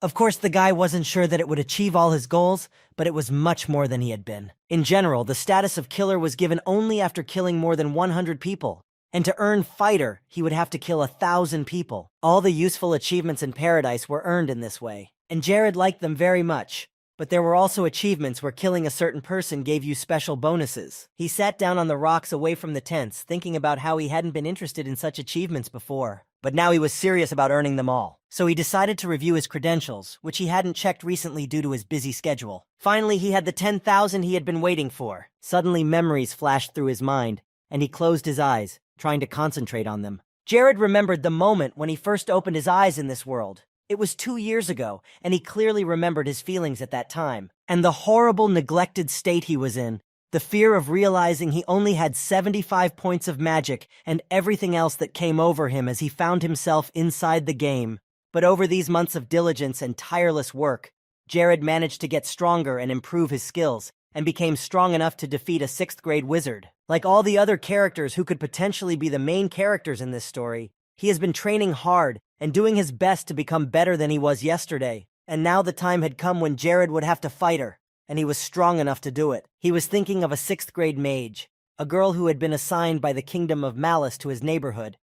[SPEAKER 2] Of course, the guy wasn't sure that it would achieve all his goals, but it was much more than he had been. In general, the status of killer was given only after killing more than 100 people. And to earn fighter, he would have to kill 1,000 people. All the useful achievements in Paradise were earned in this way, and Jared liked them very much. But there were also achievements where killing a certain person gave you special bonuses. He sat down on the rocks away from the tents, thinking about how he hadn't been interested in such achievements before. But now he was serious about earning them all. So he decided to review his credentials, which he hadn't checked recently due to his busy schedule. Finally, he had the 10,000 he had been waiting for. Suddenly, memories flashed through his mind, and he closed his eyes, trying to concentrate on them. Jared remembered the moment when he first opened his eyes in this world. It was 2 years ago, and he clearly remembered his feelings at that time. And the horrible, neglected state he was in. The fear of realizing he only had 75 points of magic and everything else that came over him as he found himself inside the game. But over these months of diligence and tireless work, Jared managed to get stronger and improve his skills, and became strong enough to defeat a 6th-grade wizard. Like all the other characters who could potentially be the main characters in this story, he has been training hard and doing his best to become better than he was yesterday. And now the time had come when Jared would have to fight her, and he was strong enough to do it. He was thinking of a 6th-grade mage, a girl who had been assigned by the Kingdom of Malice to his neighborhood,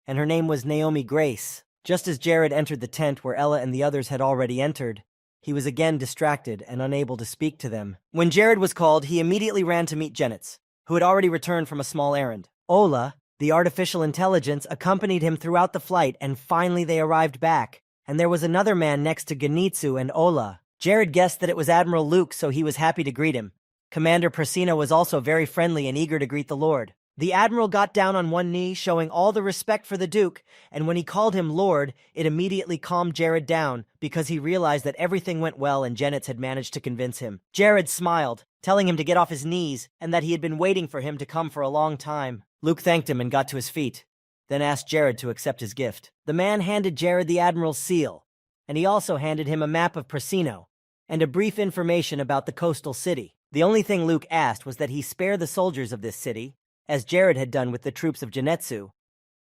[SPEAKER 2] and her name was Naomi Grace. Just as Jared entered the tent where Ella and the others had already entered, he was again distracted and unable to speak to them. When Jared was called, he immediately ran to meet Genitz, who had already returned from a small errand. Ola, the artificial intelligence, accompanied him throughout the flight, and finally they arrived back. And there was another man next to Genitsu and Ola. Jared guessed that it was Admiral Luke, so he was happy to greet him. Commander Prasina was also very friendly and eager to greet the Lord. The Admiral got down on one knee, showing all the respect for the Duke, and when he called him Lord, it immediately calmed Jared down, because he realized that everything went well and Genitz had managed to convince him. Jared smiled, telling him to get off his knees, and that he had been waiting for him to come for a long time. Luke thanked him and got to his feet, then asked Jared to accept his gift. The man handed Jared the Admiral's seal, and he also handed him a map of Prasino, and a brief information about the coastal city. The only thing Luke asked was that he spare the soldiers of this city, as Jared had done with the troops of Genetsu.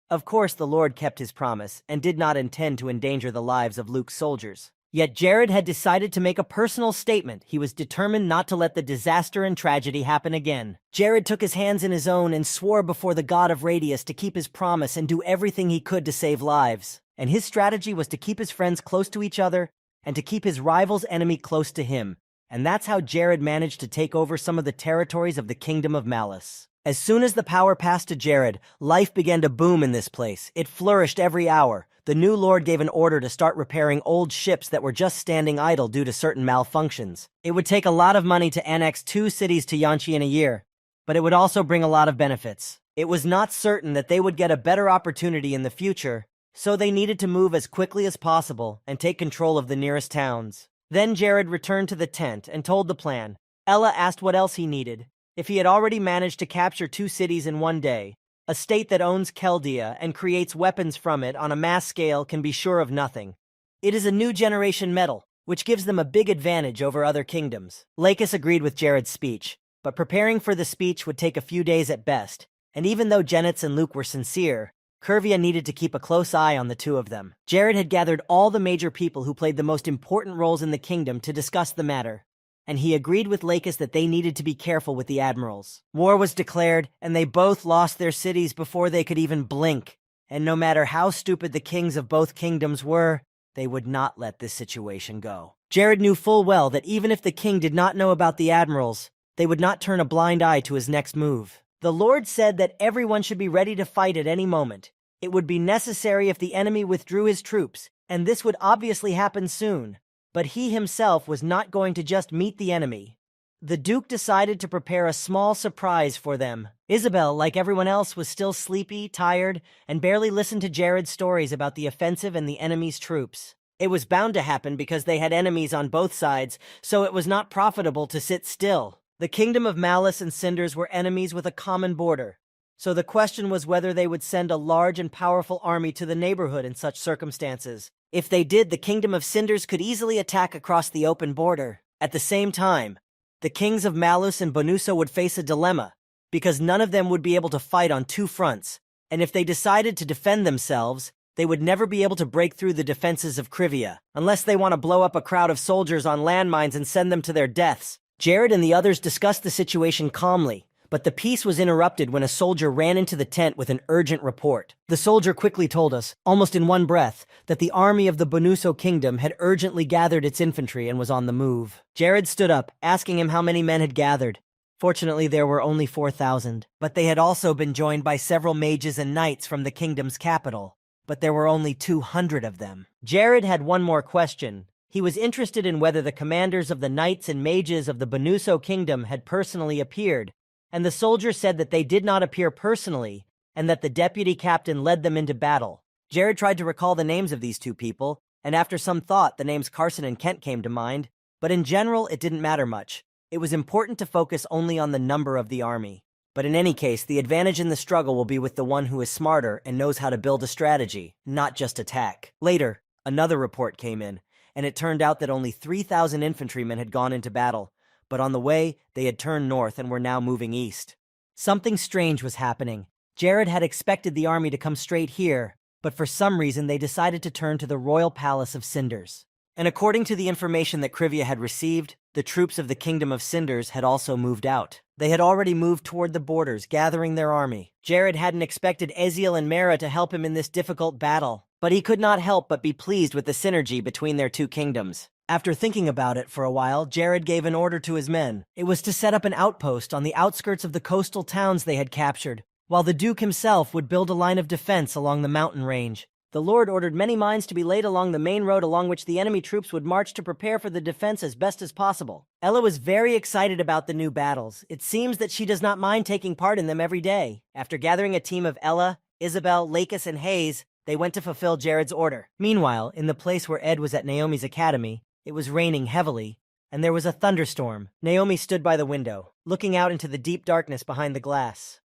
[SPEAKER 2] Of course, the Lord kept his promise and did not intend to endanger the lives of Luke's soldiers. Yet Jared had decided to make a personal statement. He was determined not to let the disaster and tragedy happen again. Jared took his hands in his own and swore before the god of Radius to keep his promise and do everything he could to save lives. And his strategy was to keep his friends close to each other and to keep his rival's enemy close to him. And that's how Jared managed to take over some of the territories of the Kingdom of Malice. As soon as the power passed to Jared, life began to boom in this place. It flourished every hour. The new lord gave an order to start repairing old ships that were just standing idle due to certain malfunctions. It would take a lot of money to annex 2 cities to Yanchi in a year, but it would also bring a lot of benefits. It was not certain that they would get a better opportunity in the future, so they needed to move as quickly as possible and take control of the nearest towns. Then Jared returned to the tent and told the plan. Ella asked what else he needed. If he had already managed to capture 2 cities in one day, a state that owns Chaldea and creates weapons from it on a mass scale can be sure of nothing. It is a new generation metal, which gives them a big advantage over other kingdoms. Lakis agreed with Jared's speech, but preparing for the speech would take a few days at best, and even though Genitz and Luke were sincere, Curvia needed to keep a close eye on the 2 of them. Jared had gathered all the major people who played the most important roles in the kingdom to discuss the matter, and he agreed with Lakis that they needed to be careful with the admirals. War was declared, and they both lost their cities before they could even blink. And no matter how stupid the kings of both kingdoms were, they would not let this situation go. Jared knew full well that even if the king did not know about the admirals, they would not turn a blind eye to his next move. The Lord said that everyone should be ready to fight at any moment. It would be necessary if the enemy withdrew his troops, and this would obviously happen soon. But he himself was not going to just meet the enemy. The Duke decided to prepare a small surprise for them. Isabel, like everyone else, was still sleepy, tired, and barely listened to Jared's stories about the offensive and the enemy's troops. It was bound to happen because they had enemies on both sides, so it was not profitable to sit still. The Kingdom of Malice and Cinders were enemies with a common border, so the question was whether they would send a large and powerful army to the neighborhood in such circumstances. If they did, the Kingdom of Cinders could easily attack across the open border. At the same time, the kings of Malus and Bonuso would face a dilemma, because none of them would be able to fight on two fronts, and if they decided to defend themselves, they would never be able to break through the defenses of Krivia, unless they want to blow up a crowd of soldiers on landmines and send them to their deaths. Jared and the others discussed the situation calmly, but the peace was interrupted when a soldier ran into the tent with an urgent report. The soldier quickly told us, almost in one breath, that the army of the Bonuso kingdom had urgently gathered its infantry and was on the move. Jared stood up, asking him how many men had gathered. Fortunately, there were only 4,000, but they had also been joined by several mages and knights from the kingdom's capital. But there were only 200 of them. Jared had one more question. He was interested in whether the commanders of the knights and mages of the Bonuso kingdom had personally appeared, and the soldier said that they did not appear personally, and that the deputy captain led them into battle. Jared tried to recall the names of these two people, and after some thought, the names Carson and Kent came to mind, but in general, it didn't matter much. It was important to focus only on the number of the army. But in any case, the advantage in the struggle will be with the one who is smarter and knows how to build a strategy, not just attack. Later, another report came in, and it turned out that only 3,000 infantrymen had gone into battle, but on the way, they had turned north and were now moving east. Something strange was happening. Jared had expected the army to come straight here, but for some reason they decided to turn to the royal palace of Cinders. And according to the information that Krivia had received, the troops of the Kingdom of Cinders had also moved out. They had already moved toward the borders, gathering their army. Jared hadn't expected Eziel and Mara to help him in this difficult battle, but he could not help but be pleased with the synergy between their two kingdoms. After thinking about it for a while, Jared gave an order to his men. It was to set up an outpost on the outskirts of the coastal towns they had captured, while the Duke himself would build a line of defense along the mountain range. The Lord ordered many mines to be laid along the main road along which the enemy troops would march to prepare for the defense as best as possible. Ella was very excited about the new battles. It seems that she does not mind taking part in them every day. After gathering a team of Ella, Isabel, Lakis, and Hayes, they went to fulfill Jared's order. Meanwhile, in the place where Ed was at Naomi's academy, it was raining heavily, and there was a thunderstorm. Naomi stood by the window, looking out into the deep darkness behind the glass.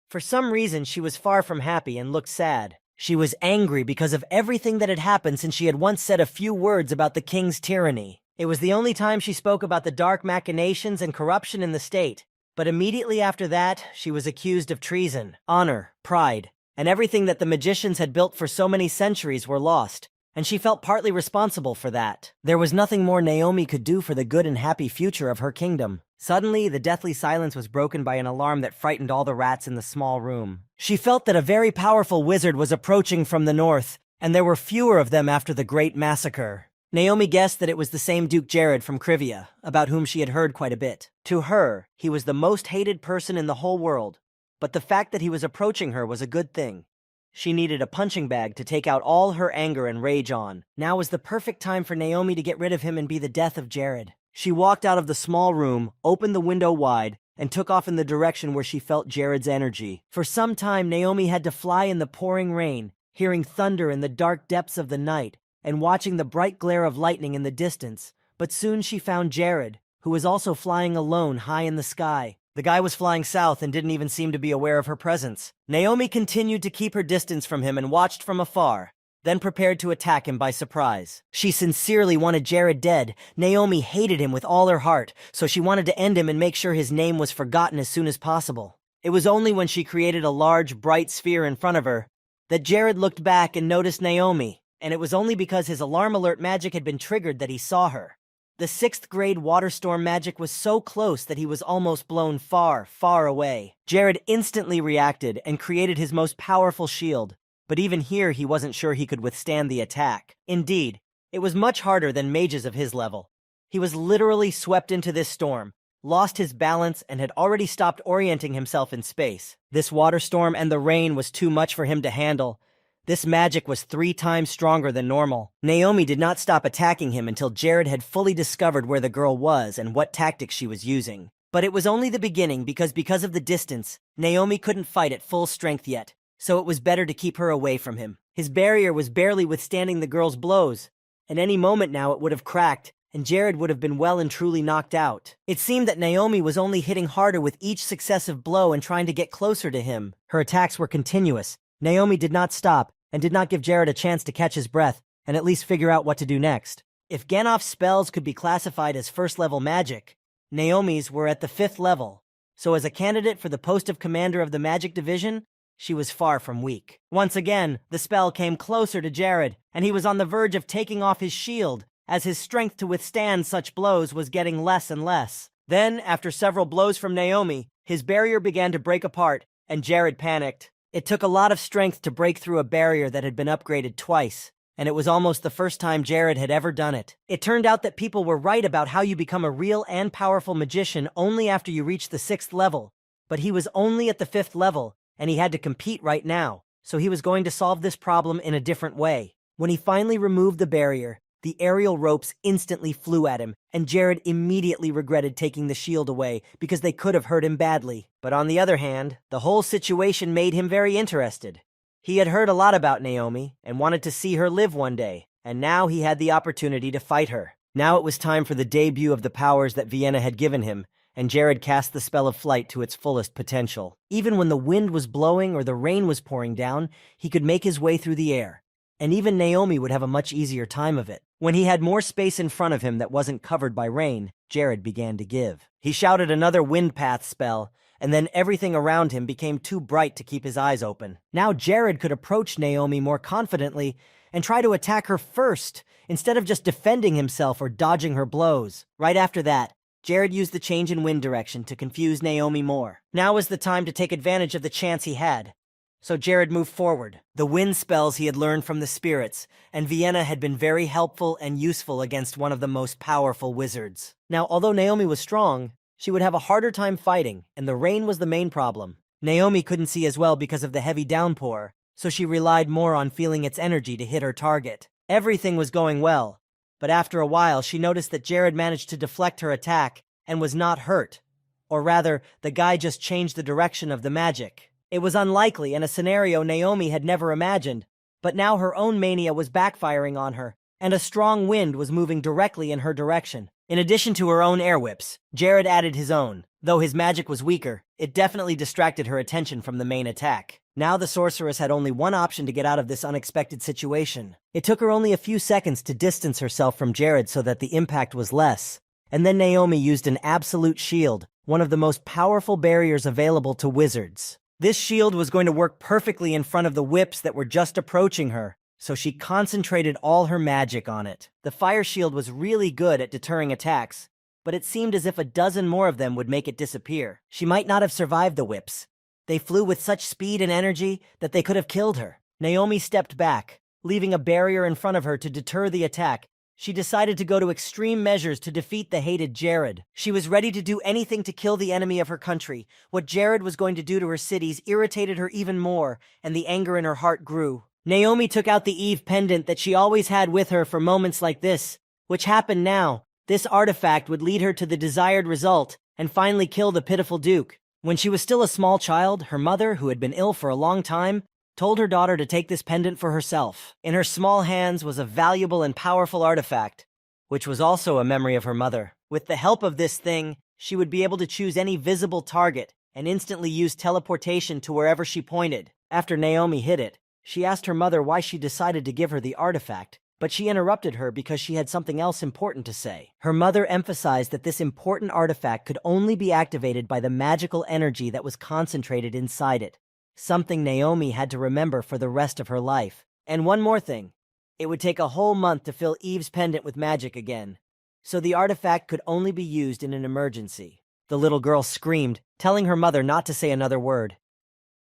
[SPEAKER 2] For some reason, she was far from happy and looked sad. She was angry because of everything that had happened since she had once said a few words about the king's tyranny. It was the only time she spoke about the dark machinations and corruption in the state, but immediately after that, she was accused of treason, honor, pride, and everything that the magicians had built for so many centuries were lost, and she felt partly responsible for that. There was nothing more Naomi could do for the good and happy future of her kingdom. Suddenly, the deathly silence was broken by an alarm that frightened all the rats in the small room. She felt that a very powerful wizard was approaching from the north, and there were fewer of them after the great massacre. Naomi guessed that it was the same Duke Jared from Krivia, about whom she had heard quite a bit. To her, he was the most hated person in the whole world, but the fact that he was approaching her was a good thing. She needed a punching bag to take out all her anger and rage on. Now was the perfect time for Naomi to get rid of him and be the death of Jared. She walked out of the small room, opened the window wide, and took off in the direction where she felt Jared's energy. For some time, Naomi had to fly in the pouring rain, hearing thunder in the dark depths of the night, and watching the bright glare of lightning in the distance. But soon she found Jared, who was also flying alone high in the sky. The guy was flying south and didn't even seem to be aware of her presence. Naomi continued to keep her distance from him and watched from afar, then prepared to attack him by surprise. She sincerely wanted Jared dead. Naomi hated him with all her heart, so she wanted to end him and make sure his name was forgotten as soon as possible. It was only when she created a large, bright sphere in front of her that Jared looked back and noticed Naomi, and it was only because his alarm alert magic had been triggered that he saw her. The 6th grade water storm magic was so close that he was almost blown far, far away. Jared instantly reacted and created his most powerful shield, but even here he wasn't sure he could withstand the attack. Indeed, it was much harder than mages of his level. He was literally swept into this storm, lost his balance, and had already stopped orienting himself in space. This water storm and the rain was too much for him to handle. This magic was 3 times stronger than normal. Naomi did not stop attacking him until Jared had fully discovered where the girl was and what tactics she was using. But it was only the beginning because of the distance, Naomi couldn't fight at full strength yet. So it was better to keep her away from him. His barrier was barely withstanding the girl's blows, and any moment now it would have cracked, and Jared would have been well and truly knocked out. It seemed that Naomi was only hitting harder with each successive blow and trying to get closer to him. Her attacks were continuous. Naomi did not stop, and did not give Jared a chance to catch his breath and at least figure out what to do next.
[SPEAKER 1] If Ganon's spells could be classified as first-level magic, Naomi's were at the 5th level, so as a candidate for the post of commander of the magic division, she was far from weak. Once again, the spell came closer to Jared, and he was on the verge of taking off his shield, as his strength to withstand such blows was getting less and less. Then, after several blows from Naomi, his barrier began to break apart, and Jared panicked. It took a lot of strength to break through a barrier that had been upgraded twice, and it was almost the first time Jared had ever done it. It turned out that people were right about how you become a real and powerful magician only after you reach the 6th level, but he was only at the 5th level, and he had to compete right now, so he was going to solve this problem in a different way. When he finally removed the barrier, the aerial ropes instantly flew at him, and Jared immediately regretted taking the shield away because they could have hurt him badly. But on the other hand, the whole situation made him very interested. He had heard a lot about Naomi and wanted to see her live one day, and now he had the opportunity to fight her. Now it was time for the debut of the powers that Vienna had given him, and Jared cast the spell of flight to its fullest potential. Even when the wind was blowing or the rain was pouring down, he could make his way through the air, and even Naomi would have a much easier time of it. When he had more space in front of him that wasn't covered by rain, Jared began to give. He shouted another wind path spell, and then everything around him became too bright to keep his eyes open. Now Jared could approach Naomi more confidently and try to attack her first, instead of just defending himself or dodging her blows. Right after that, Jared used the change in wind direction to confuse Naomi more. Now was the time to take advantage of the chance he had. So Jared moved forward. The wind spells he had learned from the spirits, and Vienna had been very helpful and useful against one of the most powerful wizards. Now, although Naomi was strong, she would have a harder time fighting, and the rain was the main problem. Naomi couldn't see as well because of the heavy downpour, so she relied more on feeling its energy to hit her target. Everything was going well, but after a while she noticed that Jared managed to deflect her attack and was not hurt. Or rather, the guy just changed the direction of the magic. It was unlikely and a scenario Naomi had never imagined, but now her own mania was backfiring on her, and a strong wind was moving directly in her direction. In addition to her own air whips, Jared added his own. Though his magic was weaker, it definitely distracted her attention from the main attack. Now the sorceress had only one option to get out of this unexpected situation. It took her only a few seconds to distance herself from Jared so that the impact was less, and then Naomi used an absolute shield, one of the most powerful barriers available to wizards. This shield was going to work perfectly in front of the whips that were just approaching her, so she concentrated all her magic on it. The fire shield was really good at deterring attacks, but it seemed as if a dozen more of them would make it disappear. She might not have survived the whips. They flew with such speed and energy that they could have killed her. Naomi stepped back, leaving a barrier in front of her to deter the attack. She decided to go to extreme measures to defeat the hated Jared. She was ready to do anything to kill the enemy of her country. What Jared was going to do to her cities irritated her even more, and the anger in her heart grew. Naomi took out the Eve pendant that she always had with her for moments like this, which happened now. This artifact would lead her to the desired result and finally kill the pitiful Duke. When she was still a small child, her mother, who had been ill for a long time, told her daughter to take this pendant for herself. In her small hands was a valuable and powerful artifact, which was also a memory of her mother. With the help of this thing, she would be able to choose any visible target and instantly use teleportation to wherever she pointed. After Naomi hid it, she asked her mother why she decided to give her the artifact, but she interrupted her because she had something else important to say. Her mother emphasized that this important artifact could only be activated by the magical energy that was concentrated inside it, something Naomi had to remember for the rest of her life. And one more thing, it would take a whole month to fill Eve's pendant with magic again, so the artifact could only be used in an emergency. The little girl screamed, telling her mother not to say another word.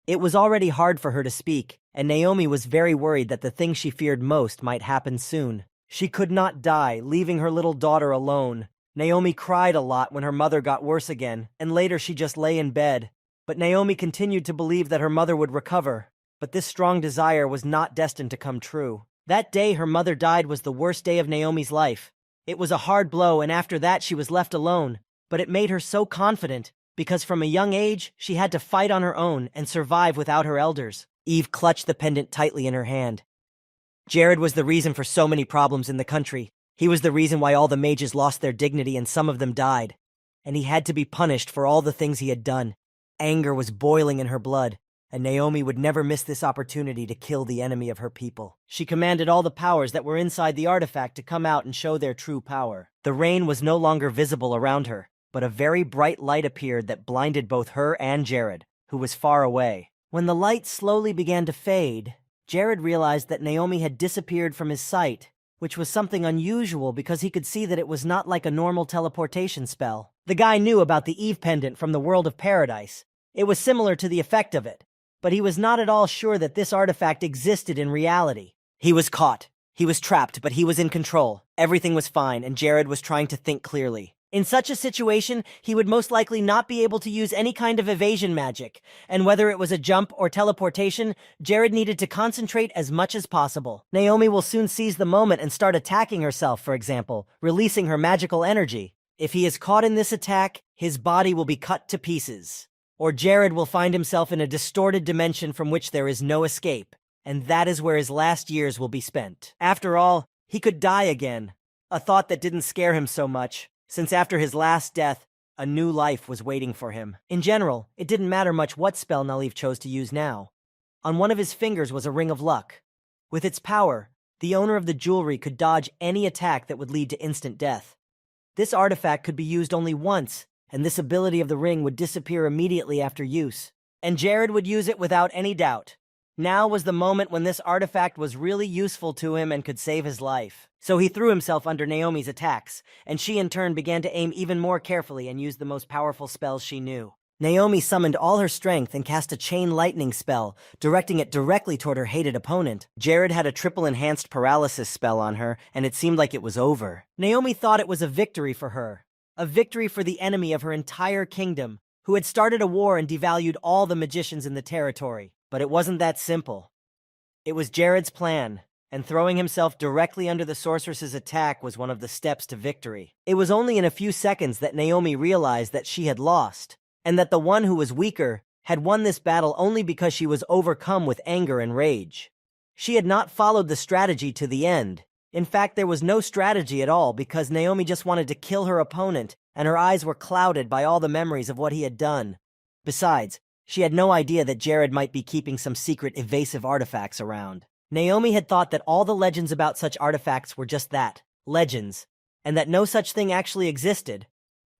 [SPEAKER 1] It was already hard for her to speak, and Naomi was very worried that the thing she feared most might happen soon. She could not die, leaving her little daughter alone. Naomi cried a lot when her mother got worse again, and later she just lay in bed. But Naomi continued to believe that her mother would recover. But this strong desire was not destined to come true. That day her mother died was the worst day of Naomi's life. It was a hard blow, and after that she was left alone. But it made her so confident, because from a young age she had to fight on her own and survive without her elders. Eve clutched the pendant tightly in her hand. Jared was the reason for so many problems in the country. He was the reason why all the mages lost their dignity and some of them died. And he had to be punished for all the things he had done. Anger was boiling in her blood,
[SPEAKER 2] and Naomi would never miss this opportunity to kill the enemy of her people. She commanded all the powers that were inside the artifact to come out and show their true power. The rain was no longer visible around her, but a very bright light appeared that blinded both her and Jared, who was far away. When the light slowly began to fade, Jared realized that Naomi had disappeared from his sight, which was something unusual because he could see that it was not like a normal teleportation spell. The guy knew about the Eve pendant from the world of paradise. It was similar to the effect of it, but he was not at all sure that this artifact existed in reality. He was caught. He was trapped, but he was in control. Everything was fine, and Jared was trying to think clearly. In such a situation, he would most likely not be able to use any kind of evasion magic, and whether it was a jump or teleportation, Jared needed to concentrate as much as possible. Naomi will soon seize the moment and start attacking herself, for example, releasing her magical energy. If he is caught in this attack, his body will be cut to pieces. Or Jared will find himself in a distorted dimension from which there is no escape, and that is where his last years will be spent. After all, he could die again, a thought that didn't scare him so much, since after his last death, a new life was waiting for him. In general, it didn't matter much what spell Nalif chose to use now. On one of his fingers was a ring of luck. With its power, the owner of the jewelry could dodge any attack that would lead to instant death. This artifact could be used only once, and this ability of the ring would disappear immediately after use. And Jared would use it without any doubt. Now was the moment when this artifact was really useful to him and could save his life. So he threw himself under Naomi's attacks, and she in turn began to aim even more carefully and use the most powerful spells she knew. Naomi summoned all her strength and cast a chain lightning spell, directing it directly toward her hated opponent. Jared had a triple enhanced paralysis spell on her, and it seemed like it was over. Naomi thought it was a victory for her. A victory for the enemy of her entire kingdom, who had started a war and devalued all the magicians in the territory. But it wasn't that simple. It was Jared's plan, and throwing himself directly under the sorceress's attack was one of the steps to victory. It was only in a few seconds that Naomi realized that she had lost, and that the one who was weaker had won this battle only because she was overcome with anger and rage. She had not followed the strategy to the end. In fact, there was no strategy at all because Naomi just wanted to kill her opponent, and her eyes were clouded by all the memories of what he had done. Besides, she had no idea that Jared might be keeping some secret evasive artifacts around. Naomi had thought that all the legends about such artifacts were just that, legends, and that no such thing actually existed.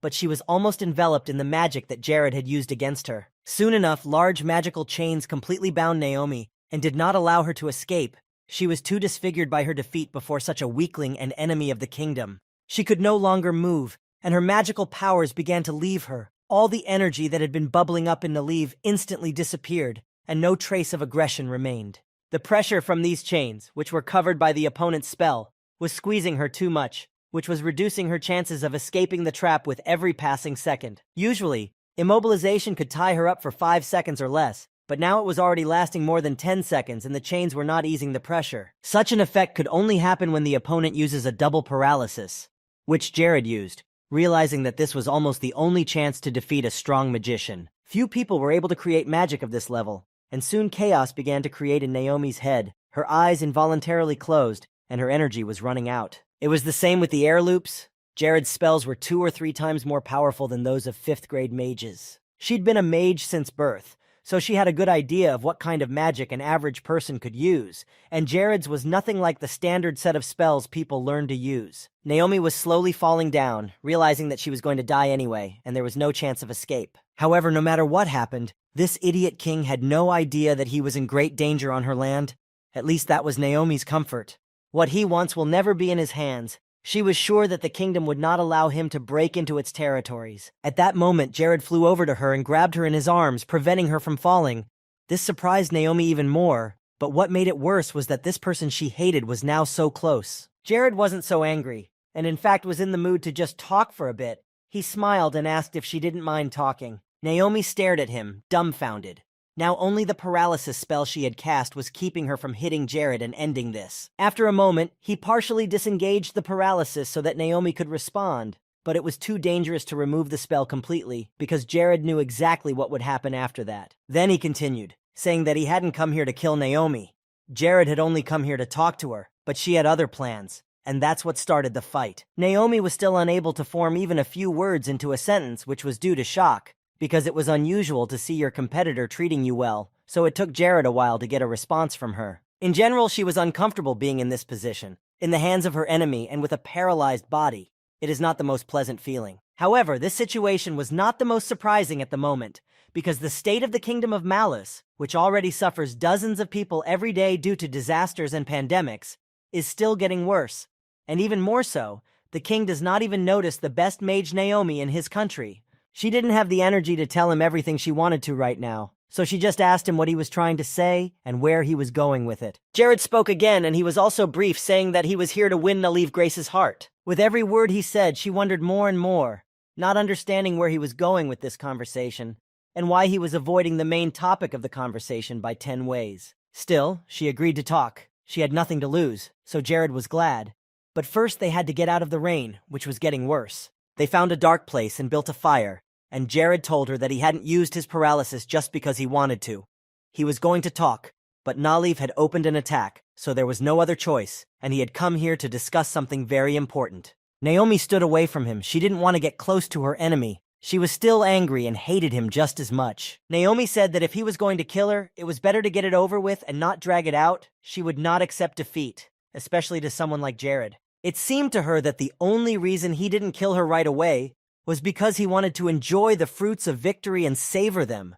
[SPEAKER 2] But she was almost enveloped in the magic that Jared had used against her. Soon enough, large magical chains completely bound Naomi and did not allow her to escape. She was too disfigured by her defeat before such a weakling and enemy of the kingdom. She could no longer move, and her magical powers began to leave her. All the energy that had been bubbling up in Naliv instantly disappeared, and no trace of aggression remained. The pressure from these chains, which were covered by the opponent's spell, was squeezing her too much, which was reducing her chances of escaping the trap with every passing second. Usually, immobilization could tie her up for 5 seconds or less, but now it was already lasting more than 10 seconds and the chains were not easing the pressure. Such an effect could only happen when the opponent uses a double paralysis, which Jared used, realizing that this was almost the only chance to defeat a strong magician. Few people were able to create magic of this level, and soon chaos began to create in Naomi's head. Her eyes involuntarily closed, and her energy was running out. It was the same with the air loops. Jared's spells were 2 or 3 times more powerful than those of 5th grade mages. She'd been a mage since birth, so she had a good idea of what kind of magic an average person could use, and Jared's was nothing like the standard set of spells people learn to use. Naomi was slowly falling down, realizing that she was going to die anyway, and there was no chance of escape. However, no matter what happened, this idiot king had no idea that he was in great danger on her land. At least that was Naomi's comfort. What he wants will never be in his hands. She was sure that the kingdom would not allow him to break into its territories. At that moment, Jared flew over to her and grabbed her in his arms, preventing her from falling. This surprised Naomi even more, but what made it worse was that this person she hated was now so close. Jared wasn't so angry, and in fact was in the mood to just talk for a bit. He smiled and asked if she didn't mind talking. Naomi stared at him, dumbfounded. Now only the paralysis spell she had cast was keeping her from hitting Jared and ending this. After a moment, he partially disengaged the paralysis so that Naomi could respond, but it was too dangerous to remove the spell completely because Jared knew exactly what would happen after that. Then he continued, saying that he hadn't come here to kill Naomi. Jared had only come here to talk to her, but she had other plans, and that's what started the fight. Naomi was still unable to form even a few words into a sentence, which was due to shock. because it was unusual to see your competitor treating you well, so it took Jared a while to get a response from her. In general, she was uncomfortable being in this position, in the hands of her enemy and with a paralyzed body. It is not the most pleasant feeling. However, this situation was not the most surprising at the moment, because the state of the Kingdom of Malice, which already suffers dozens of people every day due to disasters and pandemics, is still getting worse. And even more so, the king does not even notice the best mage Naomi in his country. She didn't have the energy to tell him everything she wanted to right now, so she just asked him what he was trying to say and where he was going with it. Jared spoke again, and he was also brief, saying that he was here to win Naive Grace's heart. With every word he said, she wondered more and more, not understanding where he was going with this conversation, and why he was avoiding the main topic of the conversation by 10 ways. Still, she agreed to talk. She had nothing to lose, so Jared was glad. But first they had to get out of the rain, which was getting worse. They found a dark place and built a fire, and Jared told her that he hadn't used his paralysis just because he wanted to. He was going to talk, but Naliv had opened an attack, so there was no other choice, and he had come here to discuss something very important. Naomi stood away from him. She didn't want to get close to her enemy. She was still angry and hated him just as much. Naomi said that if he was going to kill her, it was better to get it over with and not drag it out. She would not accept defeat, especially to someone like Jared. It seemed to her that the only reason he didn't kill her right away was because he wanted to enjoy the fruits of victory and savor them.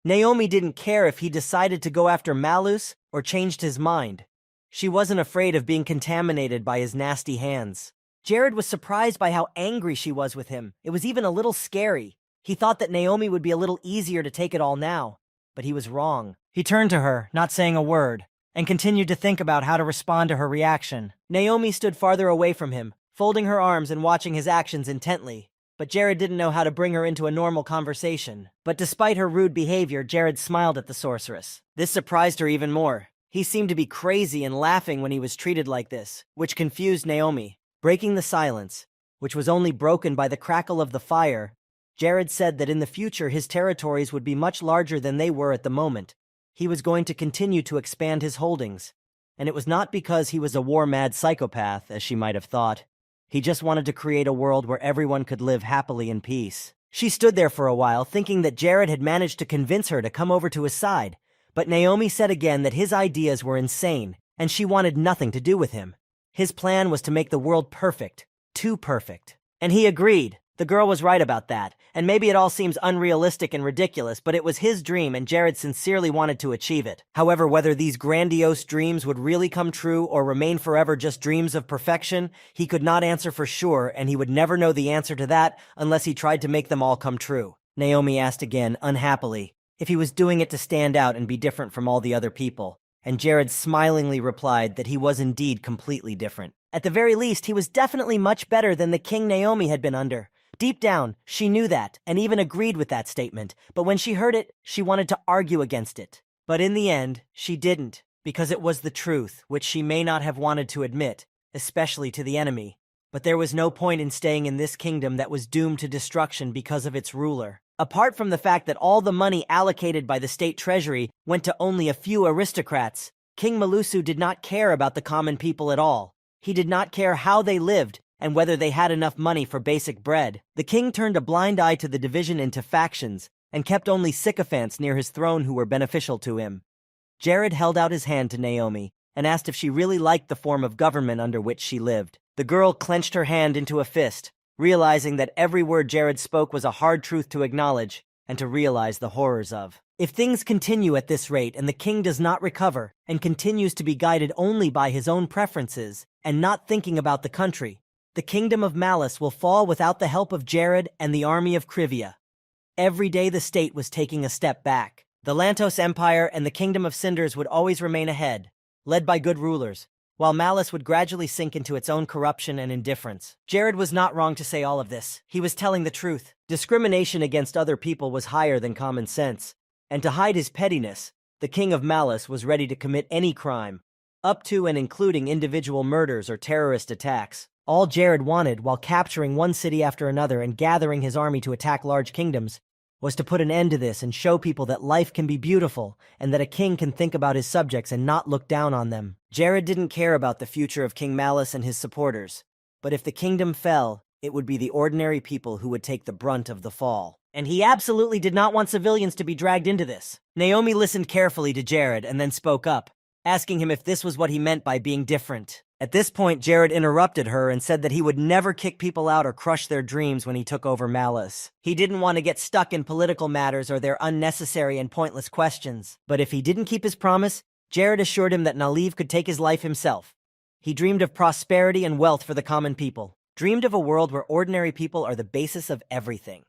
[SPEAKER 2] Naomi didn't care if he decided to go after Malus or changed his mind. She wasn't afraid of being contaminated by his nasty hands. Jared was surprised by how angry she was with him. It was even a little scary. He thought that Naomi would be a little easier to take it all now, but he was wrong. He turned to her, not saying a word, and continued to think about how to respond to her reaction. Naomi stood farther away from him, folding her arms and watching his actions intently. But Jared didn't know how to bring her into a normal conversation. But despite her rude behavior, Jared smiled at the sorceress. This surprised her even more. He seemed to be crazy and laughing when he was treated like this, which confused Naomi. Breaking the silence, which was only broken by the crackle of the fire, Jared said that in the future his territories would be much larger than they were at the moment. He was going to continue to expand his holdings, and it was not because he was a war-mad psychopath, as she might have thought. He just wanted to create a world where everyone could live happily in peace. She stood there for a while, thinking that Jared had managed to convince her to come over to his side, but Naomi said again that his ideas were insane, and she wanted nothing to do with him. His plan was to make the world perfect, too perfect. And he agreed. The girl was right about that, and maybe it all seems unrealistic and ridiculous, but it was his dream and Jared sincerely wanted to achieve it. However, whether these grandiose dreams would really come true or remain forever just dreams of perfection, he could not answer for sure, and he would never know the answer to that unless he tried to make them all come true. Naomi asked again, unhappily, if he was doing it to stand out and be different from all the other people, and Jared smilingly replied that he was indeed completely different. At the very least, he was definitely much better than the king Naomi had been under. Deep down, she knew that, and even agreed with that statement, but when she heard it, she wanted to argue against it. But in the end, she didn't, because it was the truth, which she may not have wanted to admit, especially to the enemy. But there was no point in staying in this kingdom that was doomed to destruction because of its ruler. Apart from the fact that all the money allocated by the state treasury went to only a few aristocrats, King Malusu did not care about the common people at all. He did not care how they lived and whether they had enough money for basic bread. The king turned a blind eye to the division into factions and kept only sycophants near his throne who were beneficial to him. Jared held out his hand to Naomi and asked if she really liked the form of government under which she lived. The girl clenched her hand into a fist, realizing that every word Jared spoke was a hard truth to acknowledge and to realize the horrors of. If things continue at this rate and the king does not recover and continues to be guided only by his own preferences and not thinking about the country, the kingdom of Malice will fall without the help of Jared and the army of Krivia. Every day the state was taking a step back. The Lantos Empire and the Kingdom of Cinders would always remain ahead, led by good rulers, while Malice would gradually sink into its own corruption and indifference. Jared was not wrong to say all of this. He was telling the truth. Discrimination against other people was higher than common sense, and to hide his pettiness, the King of Malice was ready to commit any crime, up to and including individual murders or terrorist attacks. All Jared wanted, while capturing one city after another and gathering his army to attack large kingdoms, was to put an end to this and show people that life can be beautiful and that a king can think about his subjects and not look down on them. Jared didn't care about the future of King Malice and his supporters, but if the kingdom fell, it would be the ordinary people who would take the brunt of the fall.
[SPEAKER 1] and he absolutely did not want civilians to be dragged into this. Naomi listened carefully to Jared and then spoke up, asking him if this was what he meant by being different. At this point, Jared interrupted her and said that he would never kick people out or crush their dreams when he took over Malice. He didn't want to get stuck in political matters or their unnecessary and pointless questions. But if he didn't keep his promise, Jared assured him that Naliv could take his life himself. He dreamed of prosperity and wealth for the common people, dreamed of a world where ordinary people are the basis of everything.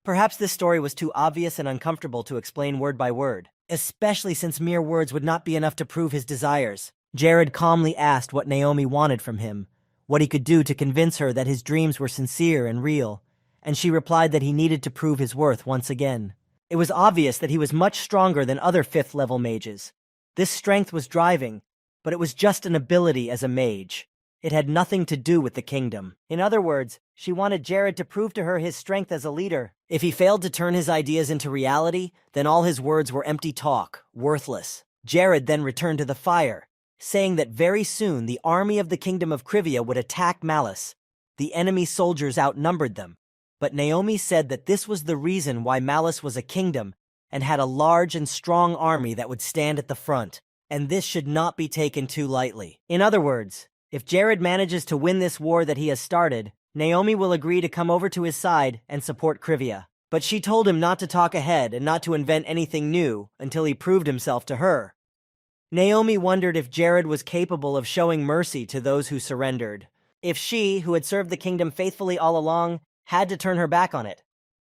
[SPEAKER 1] Perhaps this story was too obvious and uncomfortable to explain word by word, especially since mere words would not be enough to prove his desires. Jared calmly asked what Naomi wanted from him, what he could do to convince her that his dreams were sincere and real, and she replied that he needed to prove his worth once again. It was obvious that he was much stronger than other 5th-level mages. This strength was driving, but it was just an ability as a mage. It had nothing to do with the kingdom. In other words, she wanted Jared to prove to her his strength as a leader. If he failed to turn his ideas into reality, then all his words were empty talk, worthless. Jared then returned to the fire, saying that very soon the army of the kingdom of Krivia would attack Malice. The enemy soldiers outnumbered them, but Naomi said that this was the reason why Malice was a kingdom and had a large and strong army that would stand at the front, and this should not be taken too lightly. In other words, if Jared manages to win this war that he has started, Naomi will agree to come over to his side and support Krivia. But she told him not to talk ahead and not to invent anything new until he proved himself to her. Naomi wondered if Jared was capable of showing mercy to those who surrendered. If she, who had served the kingdom faithfully all along, had to turn her back on it,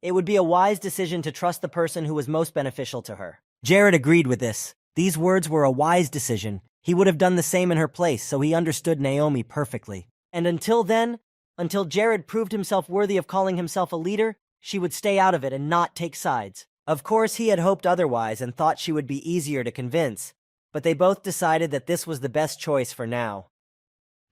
[SPEAKER 1] it would be a wise decision to trust the person who was most beneficial to her. Jared agreed with this. These words were a wise decision. He would have done the same in her place, so he understood Naomi perfectly. And until then, until Jared proved himself worthy of calling himself a leader, she would stay out of it and not take sides. Of course, he had hoped otherwise and thought she would be easier to convince, but they both decided that this was the best choice for now.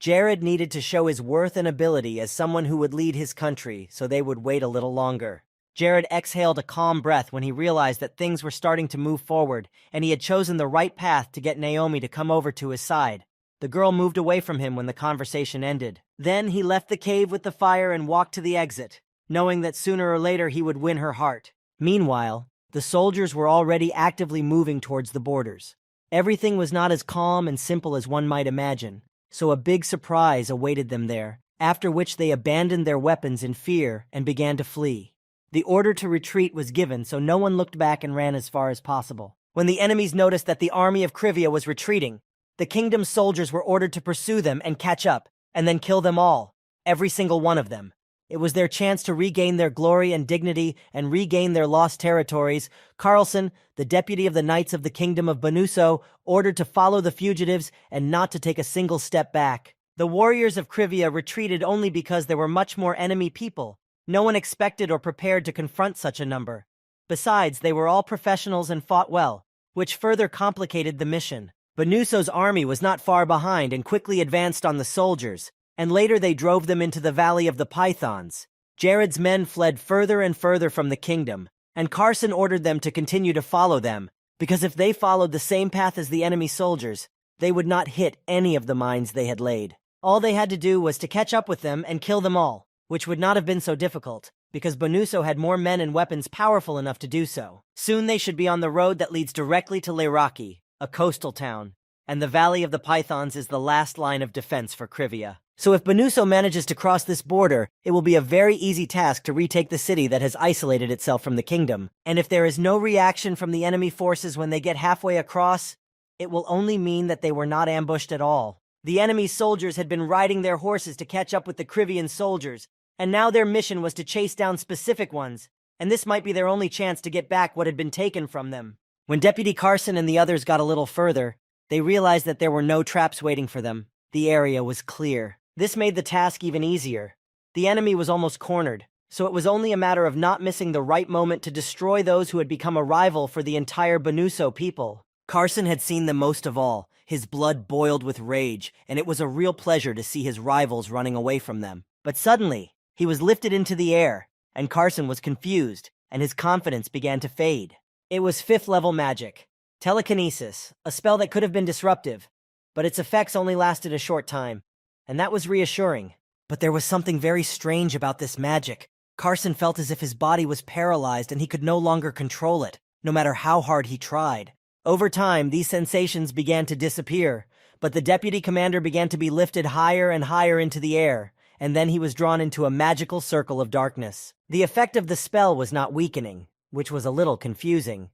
[SPEAKER 1] Jared needed to show his worth and ability as someone who would lead his country, so they would wait a little longer. Jared exhaled a calm breath when he realized that things were starting to move forward, and he had chosen the right path to get Naomi to come over to his side. The girl moved away from him when the conversation ended. Then he left the cave with the fire and walked to the exit, knowing that sooner or later he would win her heart. Meanwhile, the soldiers were already actively moving towards the borders. Everything was not as calm and simple as one might imagine, so a big surprise awaited them there, after which they abandoned their weapons in fear and began to flee. The order to retreat was given, so no one looked back and ran as far as possible. When the enemies noticed that the army of Krivia was retreating, the kingdom's soldiers were ordered to pursue them and catch up, and then kill them all, every single one of them. It was their chance to regain their glory and dignity and regain their lost territories. Carlson, the deputy of the Knights of the Kingdom of Banuso, ordered to follow the fugitives and not to take a single step back. The warriors of Krivia retreated only because there were much more enemy people. No one expected or prepared to confront such a number. Besides, they were all professionals and fought well, which further complicated the mission. Banuso's army was not far behind and quickly advanced on the soldiers, and later they drove them into the Valley of the Pythons. Jared's men fled further and further from the kingdom, and Carson ordered them to continue to follow them, because if they followed the same path as the enemy soldiers, they would not hit any of the mines they had laid. All they had to do was to catch up with them and kill them all, which would not have been so difficult, because Banuso had more men and weapons powerful enough to do so. Soon they should be on the road that leads directly to Leiraki, a coastal town, and the Valley of the Pythons is the last line of defense for Krivia. So if Banuso manages to cross this border, it will be a very easy task to retake the city that has isolated itself from the kingdom. And if there is no reaction from the enemy forces when they get halfway across, it will only mean that they were not ambushed at all. The enemy's soldiers had been riding their horses to catch up with the Krivian soldiers, and now their mission was to chase down specific ones, and this might be their only chance to get back what had been taken from them. When Deputy Carson and the others got a little further, they realized that there were no traps waiting for them. The area was clear. This made the task even easier. The enemy was almost cornered, so it was only a matter of not missing the right moment to destroy those who had become a rival for the entire Banuso people. Carson had seen them most of all. His blood boiled with rage, and it was a real pleasure to see his rivals running away from them. But suddenly, he was lifted into the air, and Carson was confused, and his confidence began to fade. It was 5th-level magic. Telekinesis, a spell that could have been disruptive, but its effects only lasted a short time. And that was reassuring. But there was something very strange about this magic. Carson felt as if his body was paralyzed and he could no longer control it, no matter how hard he tried. Over time, these sensations began to disappear, but the deputy commander began to be lifted higher and higher into the air, and then he was drawn into a magical circle of darkness. The effect of the spell was not weakening, which was a little confusing.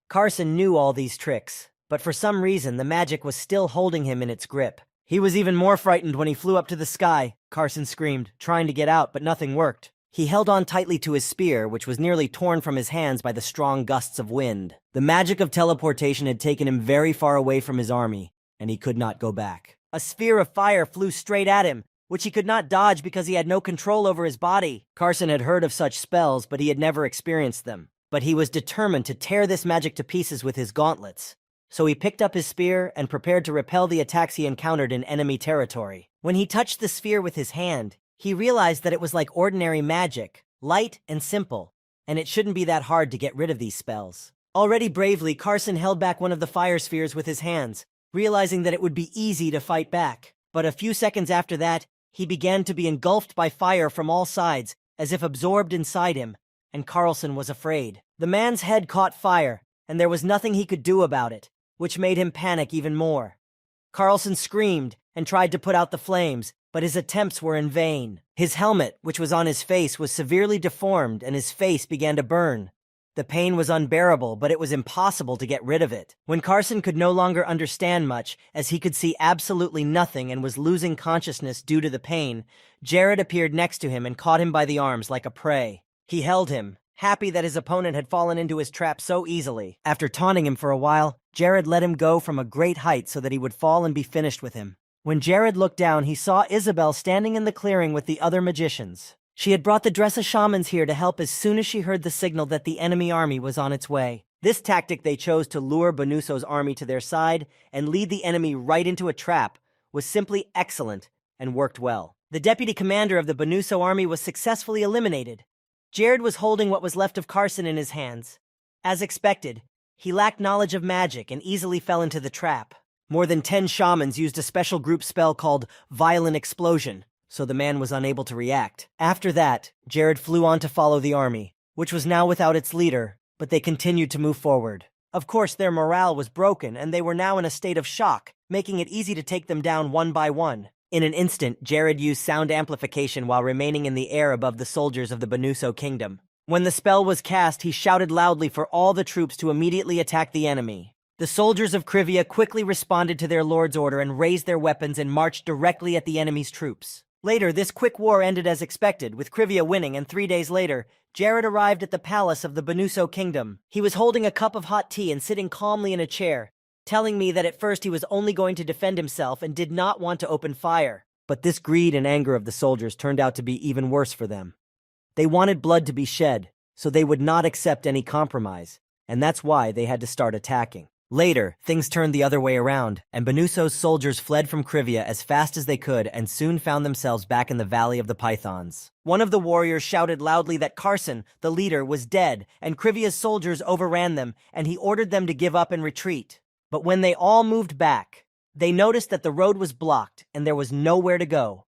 [SPEAKER 1] Carson knew all these tricks, but for some reason the magic was still holding him in its grip. He was even more frightened when he flew up to the sky, Carson screamed, trying to get out, but nothing worked. He held on tightly to his spear, which was nearly torn from his hands by the strong gusts of wind. The magic of teleportation had taken him very far away from his army, and he could not go back. A sphere of fire flew straight at him, which he could not dodge because he had no control over his body. Carson had heard of such spells, but he had never experienced them. But he was determined to tear this magic to pieces with his gauntlets. So he picked up his spear and prepared to repel the attacks he encountered in enemy territory. When he touched the sphere with his hand, he realized that it was like ordinary magic, light and simple, and it shouldn't be that hard to get rid of these spells. Already bravely, Carson held back one of the fire spheres with his hands, realizing that it would be easy to fight back. But a few seconds after that, he began to be engulfed by fire from all sides, as if absorbed inside him, and Carlson was afraid. The man's head caught fire, and there was nothing he could do about it, which made him panic even more. Carlson screamed and tried to put out the flames, but his attempts were in vain. His helmet, which was on his face, was severely deformed, and his face began to burn. The pain was unbearable, but it was impossible to get rid of it. When Carson could no longer understand much, as he could see absolutely nothing and was losing consciousness due to the pain, Jared appeared next to him and caught him by the arms like a prey. He held him, happy that his opponent had fallen into his trap so easily. After taunting him for a while, Jared let him go from a great height so that he would fall and be finished with him. When Jared looked down, he saw Isabel standing in the clearing with the other magicians. She had brought the Dressa shamans here to help as soon as she heard the signal that the enemy army was on its way. This tactic they chose to lure Banuso's army to their side and lead the enemy right into a trap was simply excellent and worked well. The deputy commander of the Banuso army was successfully eliminated. Jared was holding what was left of Carson in his hands. As expected, he lacked knowledge of magic and easily fell into the trap. More than 10 shamans used a special group spell called Violent Explosion, so the man was unable to react. After that, Jared flew on to follow the army, which was now without its leader, but they continued to move forward. Of course, their morale was broken, and they were now in a state of shock, making it easy to take them down one by one. In an instant, Jared used sound amplification while remaining in the air above the soldiers of the Banuso kingdom. When the spell was cast, he shouted loudly for all the troops to immediately attack the enemy. The soldiers of Krivia quickly responded to their lord's order and raised their weapons and marched directly at the enemy's troops. Later, this quick war ended as expected, with Krivia winning, and 3 days later, Jared arrived at the palace of the Banuso kingdom. He was holding a cup of hot tea and sitting calmly in a chair, telling me that at first he was only going to defend himself and did not want to open fire. But this greed and anger of the soldiers turned out to be even worse for them. They wanted blood to be shed, so they would not accept any compromise, and that's why they had to start attacking. Later, things turned the other way around, and Banuso's soldiers fled from Krivia as fast as they could and soon found themselves back in the Valley of the Pythons. One of the warriors shouted loudly that Carson, the leader, was dead, and Krivia's soldiers overran them, and he ordered them to give up and retreat. But when they all moved back, they noticed that the road was blocked and there was nowhere to go.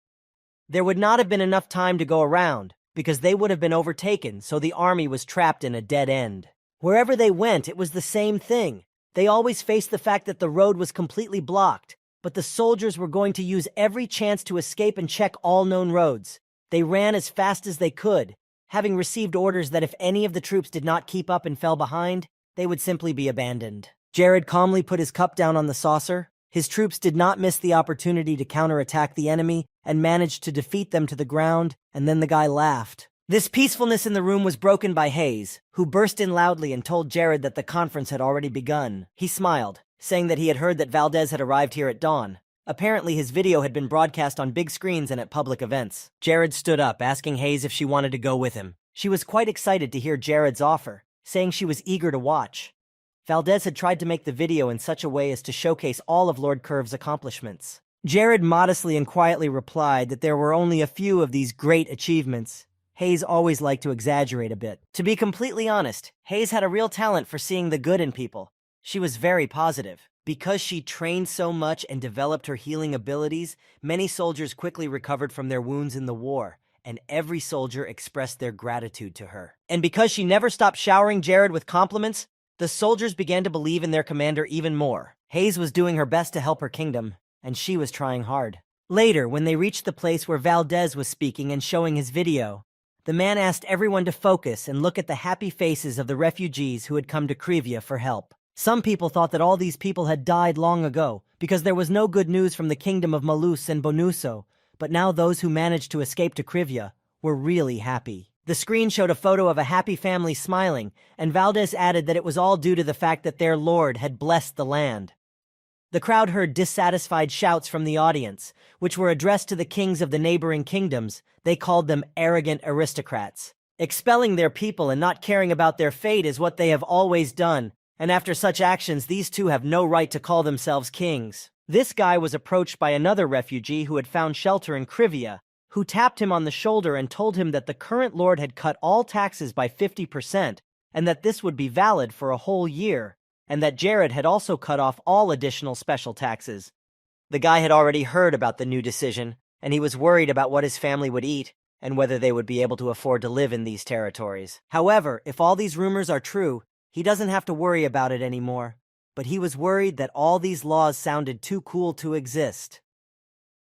[SPEAKER 1] There would not have been enough time to go around, because they would have been overtaken, so the army was trapped in a dead end. Wherever they went, it was the same thing. They always faced the fact that the road was completely blocked, but the soldiers were going to use every chance to escape and check all known roads. They ran as fast as they could, having received orders that if any of the troops did not keep up and fell behind, they would simply be abandoned. Jared calmly put his cup down on the saucer. His troops did not miss the opportunity to counterattack the enemy and managed to defeat them to the ground, and then the guy laughed. This peacefulness in the room was broken by Hayes, who burst in loudly and told Jared that the conference had already begun. He smiled, saying that he had heard that Valdez had arrived here at dawn. Apparently, his video had been broadcast on big screens and at public events. Jared stood up, asking Hayes if she wanted to go with him. She was quite excited to hear Jared's offer, saying she was eager to watch. Valdez had tried to make the video in such a way as to showcase all of Lord Curve's accomplishments. Jared modestly and quietly replied that there were only a few of these great achievements. Hayes always liked to exaggerate a bit. To be completely honest, Hayes had a real talent for seeing the good in people. She was very positive. Because she trained so much and developed her healing abilities, many soldiers quickly recovered from their wounds in the war,
[SPEAKER 2] and every soldier expressed their gratitude to her. And because she never stopped showering Jared with compliments, the soldiers began to believe in their commander even more. Hayes was doing her best to help her kingdom, and she was trying hard. Later, when they reached the place where Valdez was speaking and showing his video, the man asked everyone to focus and look at the happy faces of the refugees who had come to Krivia for help. Some people thought that all these people had died long ago because there was no good news from the kingdom of Malus and Bonuso, but now those who managed to escape to Krivia were really happy. The screen showed a photo of a happy family smiling, and Valdez added that it was all due to the fact that their lord had blessed the land. The crowd heard dissatisfied shouts from the audience, which were addressed to the kings of the neighboring kingdoms. They called them arrogant aristocrats. Expelling their people and not caring about their fate is what they have always done, and after such actions these two have no right to call themselves kings. This guy was approached by another refugee who had found shelter in Krivia, who tapped him on the shoulder and told him that the current lord had cut all taxes by 50%, and that this would be valid for a whole year, and that Jared had also cut off all additional special taxes. The guy had already heard about the new decision, and he was worried about what his family would eat and whether they would be able to afford to live in these territories. However, if all these rumors are true, he doesn't have to worry about it anymore. But he was worried that all these laws sounded too cool to exist.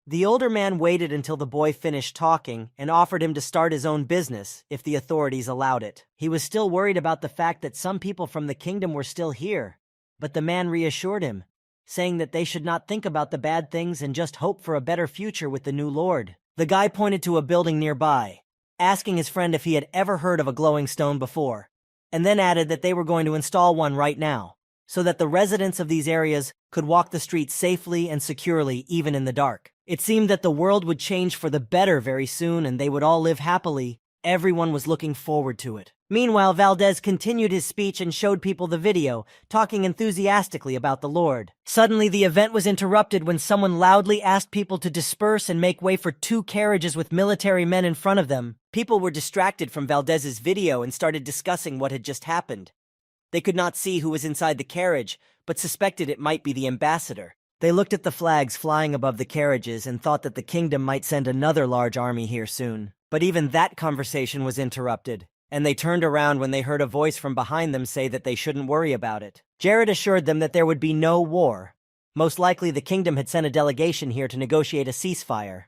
[SPEAKER 2] The older man waited until the boy finished talking and offered him to start his own business if the authorities allowed it. He was still worried about the fact that some people from the kingdom were still here, but the man reassured him, saying that they should not think about the bad things and just hope for a better future with the new lord. The guy pointed to a building nearby, asking his friend if he had ever heard of a glowing stone before, and then added that they were going to install one right now, so that the residents of these areas could walk the streets safely and securely even in the dark. It seemed that the world would change for the better very soon and they would all live happily. Everyone was looking forward to it. Meanwhile, Valdez continued his speech and showed people the video, talking enthusiastically about the Lord. Suddenly, the event was interrupted when someone loudly asked people to disperse and make way for 2 carriages with military men in front of them. People were distracted from Valdez's video and started discussing what had just happened. They could not see who was inside the carriage, but suspected it might be the ambassador. They looked at the flags flying above the carriages and thought that the kingdom might send another large army here soon. But even that conversation was interrupted, and they turned around when they heard a voice from behind them say that they shouldn't worry about it. Jared assured them that there would be no war. Most likely the kingdom had sent a delegation here to negotiate a ceasefire.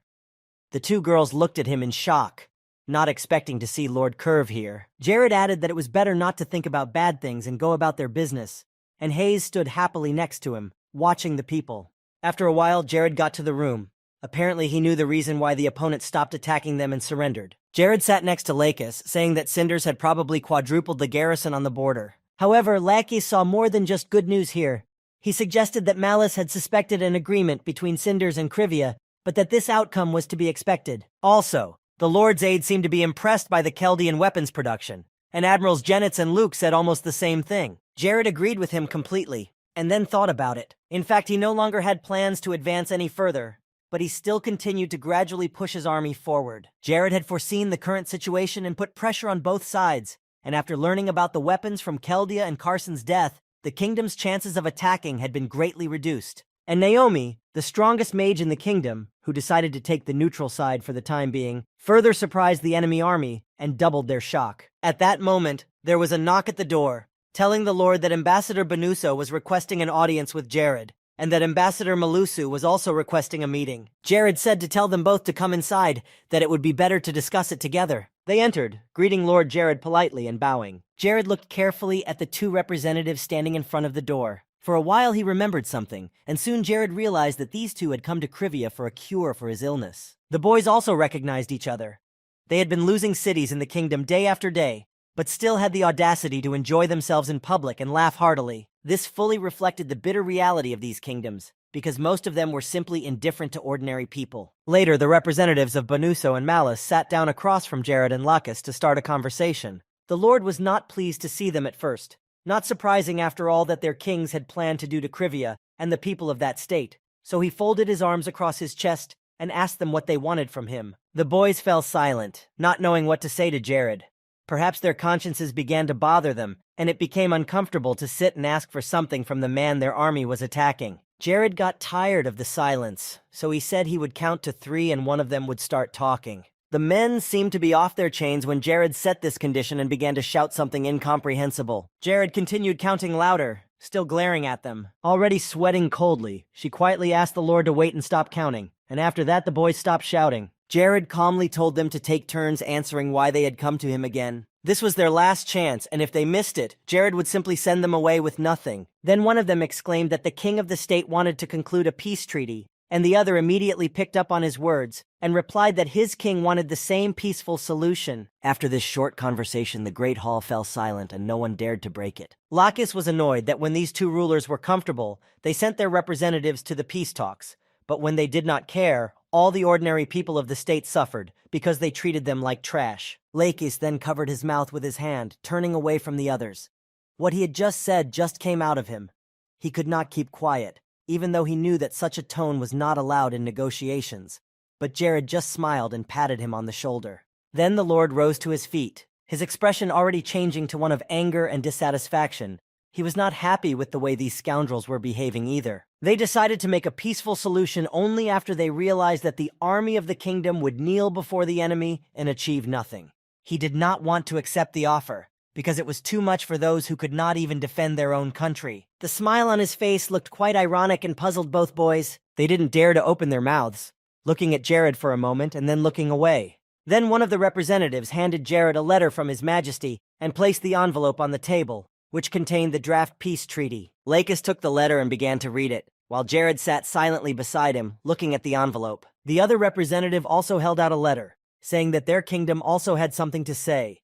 [SPEAKER 2] The 2 girls looked at him in shock, not expecting to see Lord Curve here. Jared added that it was better not to think about bad things and go about their business, and Hayes stood happily next to him, watching the people. After a while, Jared got to the room. Apparently, he knew the reason why the opponent stopped attacking them and surrendered. Jared sat next to Lakis, saying that Cinders had probably quadrupled the garrison on the border. However, Lakis saw more than just good news here. He suggested that Malice had suspected an agreement between Cinders and Krivia, but that this outcome was to be expected. Also, the Lord's aide seemed to be impressed by the Chaldean weapons production, and Admirals Genitz and Luke said almost the same thing. Jared agreed with him completely, and then thought about it. In fact, he no longer had plans to advance any further, but he still continued to gradually push his army forward. Jared had foreseen the current situation and put pressure on both sides, and after learning about the weapons from Chaldea and Carson's death, the kingdom's chances of attacking had been greatly reduced. And Naomi, the strongest mage in the kingdom, who decided to take the neutral side for the time being, further surprised the enemy army and doubled their shock. At that moment, there was a knock at the door, telling the Lord that Ambassador Bonuso was requesting an audience with Jared, and that Ambassador Malusu was also requesting a meeting. Jared said to tell them both to come inside, that it would be better to discuss it together. They entered, greeting Lord Jared politely and bowing. Jared looked carefully at the 2 representatives standing in front of the door. For a while he remembered something, and soon Jared realized that these 2 had come to Krivia for a cure for his illness. The boys also recognized each other. They had been losing cities in the kingdom day after day, but still had the audacity to enjoy themselves in public and laugh heartily. This fully reflected the bitter reality of these kingdoms, because most of them were simply indifferent to ordinary people. Later, the representatives of Bonuso and Malice sat down across from Jared and Lacus to start a conversation. The Lord was not pleased to see them at first, not surprising after all that their kings had planned to do to Krivia and the people of that state, so he folded his arms across his chest and asked them what they wanted from him. The boys fell silent, not knowing what to say to Jared. Perhaps their consciences began to bother them, and it became uncomfortable to sit and ask for something from the man their army was attacking. Jared got tired of the silence, so he said he would count to 3 and one of them would start talking. The men seemed to be off their chains when Jared set this condition and began to shout something incomprehensible. Jared continued counting louder, still glaring at them. Already sweating coldly, she quietly asked the Lord to wait and stop counting, and after that the boys stopped shouting. Jared calmly told them to take turns answering why they had come to him again. This was their last chance, and if they missed it, Jared would simply send them away with nothing. Then one of them exclaimed that the king of the state wanted to conclude a peace treaty, and the other immediately picked up on his words and replied that his king wanted the same peaceful solution. After this short conversation, the great hall fell silent and no one dared to break it. Lacus was annoyed that when these two rulers were comfortable, they sent their representatives to the peace talks, but when they did not care, all the ordinary people of the state suffered because they treated them like trash. Lacus then covered his mouth with his hand, turning away from the others. What he had just said just came out of him. He could not keep quiet, even though he knew that such a tone was not allowed in negotiations. But Jared just smiled and patted him on the shoulder. Then the Lord rose to his feet, his expression already changing to one of anger and dissatisfaction. He was not happy with the way these scoundrels were behaving either. They decided to make a peaceful solution only after they realized that the army of the kingdom would kneel before the enemy and achieve nothing. He did not want to accept the offer, because it was too much for those who could not even defend their own country. The smile on his face looked quite ironic and puzzled both boys. They didn't dare to open their mouths, looking at Jared for a moment and then looking away. Then one of the representatives handed Jared a letter from His Majesty and placed the envelope on the table, which contained the draft peace treaty. Lacus took the letter and began to read it, while Jared sat silently beside him, looking at the envelope. The other representative also held out a letter, saying that their kingdom also had something to say,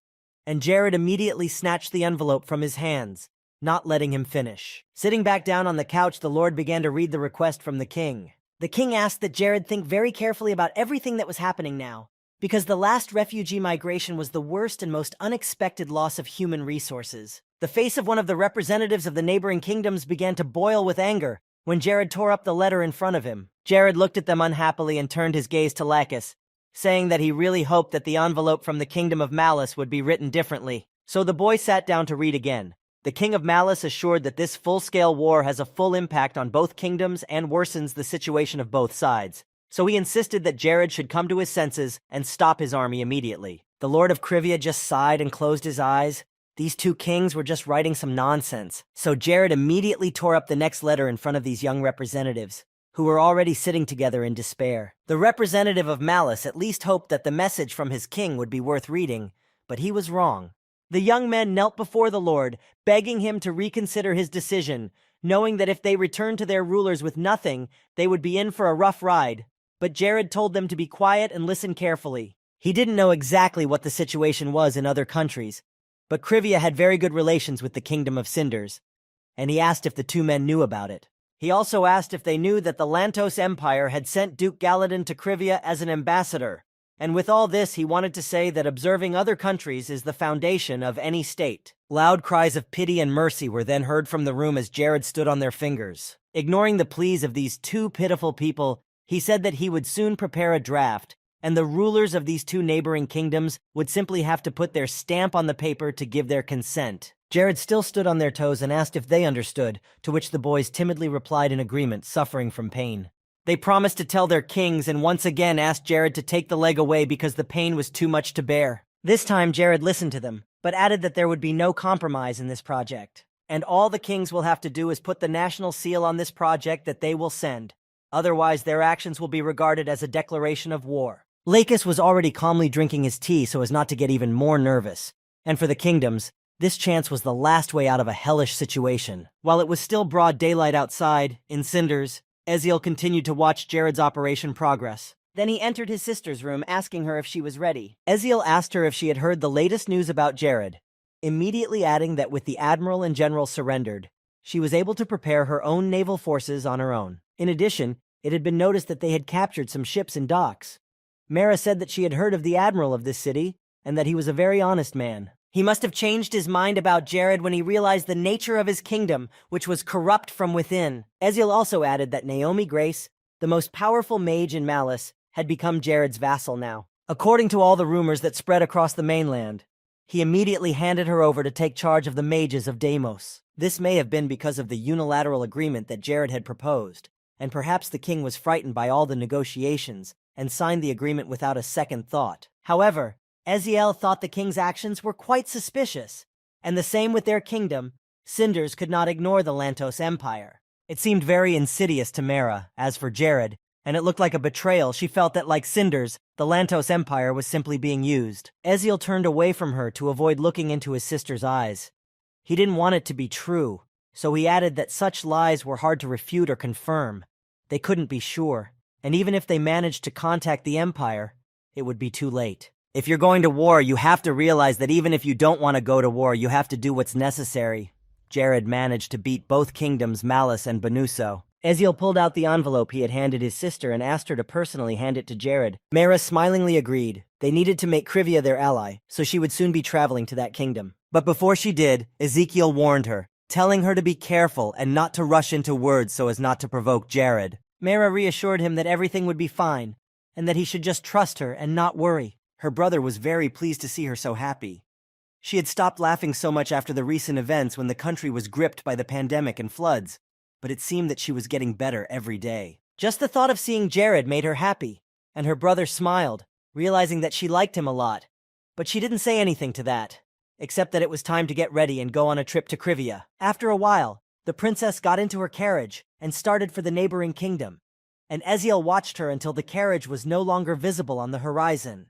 [SPEAKER 2] and Jared immediately snatched the envelope from his hands, not letting him finish. Sitting back down on the couch, the Lord began to read the request from the king. The king asked that Jared think very carefully about everything that was happening now, because the last refugee migration was the worst and most unexpected loss of human resources. The face of one of the representatives of the neighboring kingdoms began to boil with anger when Jared tore up the letter in front of him. Jared looked at them unhappily and turned his gaze to Lacus, saying that he really hoped that the envelope from the Kingdom of Malice would be written differently. So the boy sat down to read again. The King of Malice assured that this full-scale war has a full impact on both kingdoms and worsens the situation of both sides. So he insisted that Jared should come to his senses and stop his army immediately. The Lord of Krivia just sighed and closed his eyes. These two kings were just writing some nonsense. So Jared immediately tore up the next letter in front of these young representatives, who were already sitting together in despair. The representative of Malice at least hoped that the message from his king would be worth reading, but he was wrong. The young men knelt before the Lord, begging him to reconsider his decision, knowing that if they returned to their rulers with nothing, they would be in for a rough ride. But Jared told them to be quiet and listen carefully. He didn't know exactly what the situation was in other countries, but Krivia had very good relations with the Kingdom of Cinders, and he asked if the two men knew about it. He also asked if they knew that the Lantos Empire had sent Duke Galadon to Krivia as an ambassador, and with all this he wanted to say that observing other countries is the foundation of any state. Loud cries of pity and mercy were then heard from the room as Jared stood on their fingers. Ignoring the pleas of these two pitiful people, he said that he would soon prepare a draft, and the rulers of these two neighboring kingdoms would simply have to put their stamp on the paper to give their consent. Jared still stood on their toes and asked if they understood, to which the boys timidly replied in agreement, suffering from pain. They promised to tell their kings and once again asked Jared to take the leg away because the pain was too much to bear. This time Jared listened to them, but added that there would be no compromise in this project. And all the kings will have to do is put the national seal on this project that they will send. Otherwise, their actions will be regarded as a declaration of war. Lacus was already calmly drinking his tea so as not to get even more nervous. And for the kingdoms, this chance was the last way out of a hellish situation. While it was still broad daylight outside, in Cinders, Eziel continued to watch Jared's operation progress. Then he entered his sister's room, asking her if she was ready. Eziel asked her if she had heard the latest news about Jared, immediately adding that with the admiral and general surrendered, she was able to prepare her own naval forces on her own. In addition, it had been noticed that they had captured some ships in docks. Mara said that she had heard of the admiral of this city, and that he was a very honest man. He must have changed his mind about Jared when he realized the nature of his kingdom, which was corrupt from within. Eziel also added that Naomi Grace, the most powerful mage in Malice, had become Jared's vassal now. According to all the rumors that spread across the mainland, he immediately handed her over to take charge of the mages of Deimos. This may have been because of the unilateral agreement that Jared had proposed, and perhaps the king was frightened by all the negotiations and signed the agreement without a second thought. However, Eziel thought the king's actions were quite suspicious, and the same with their kingdom. Cinders could not ignore the Lantos Empire. It seemed very insidious to Mera. As for Jared, and it looked like a betrayal, she felt that, like Cinders, the Lantos Empire was simply being used. Eziel turned away from her to avoid looking into his sister's eyes. He didn't want it to be true, so he added that such lies were hard to refute or confirm. They couldn't be sure, and even if they managed to contact the Empire, it would be too late. If you're going to war, you have to realize that even if you don't want to go to war, you have to do what's necessary. Jared managed to beat both kingdoms, Malice and Banuso. Eziel pulled out the envelope he had handed his sister and asked her to personally hand it to Jared. Mera smilingly agreed. They needed to make Krivia their ally, so she would soon be traveling to that kingdom. But before she did, Ezekiel warned her, telling her to be careful and not to rush into words so as not to provoke Jared. Mera reassured him that everything would be fine, and that he should just trust her and not worry. Her brother was very pleased to see her so happy. She had stopped laughing so much after the recent events when the country was gripped by the pandemic and floods, but it seemed that she was getting better every day. Just the thought of seeing Jared made her happy, and her brother smiled, realizing that she liked him a lot. But she didn't say anything to that, except that it was time to get ready and go on a trip to Krivia. After a while, the princess got into her carriage and started for the neighboring kingdom, and Eziel watched her until the carriage was no longer visible on the horizon.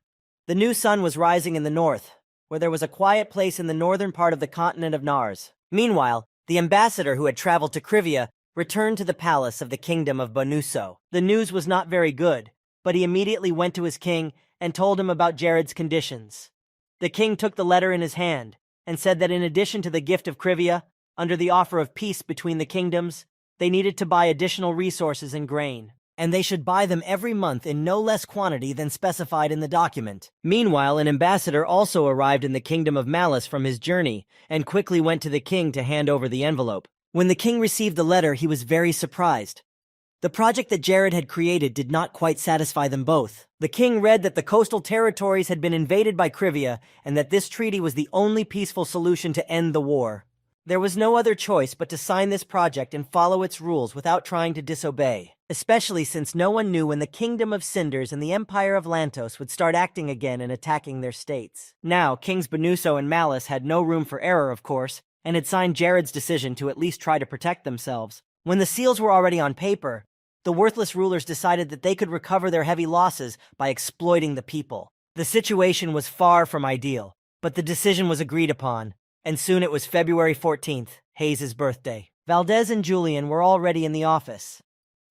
[SPEAKER 2] The new sun was rising in the north, where there was a quiet place in the northern part of the continent of Nars. Meanwhile, the ambassador who had traveled to Krivia returned to the palace of the kingdom of Banuso. The news was not very good, but he immediately went to his king and told him about Jared's conditions. The king took the letter in his hand and said that in addition to the gift of Krivia, under the offer of peace between the kingdoms, they needed to buy additional resources and grain, and they should buy them every month in no less quantity than specified in the document. Meanwhile, an ambassador also arrived in the kingdom of Malice from his journey and quickly went to the king to hand over the envelope. When the king received the letter, he was very surprised. The project that Jared had created did not quite satisfy them both. The king read that the coastal territories had been invaded by Krivia and that this treaty was the only peaceful solution to end the war. There was no other choice but to sign this project and follow its rules without trying to disobey, especially since no one knew when the Kingdom of Cinders and the Empire of Lantos would start acting again and attacking their states. Now, Kings Banuso and Malice had no room for error, of course, and had signed Jared's decision to at least try to protect themselves. When the seals were already on paper, the worthless rulers decided that they could recover their heavy losses by exploiting the people. The situation was far from ideal, but the decision was agreed upon, and soon it was February 14th, Hayes' birthday. Valdez and Julian were already in the office.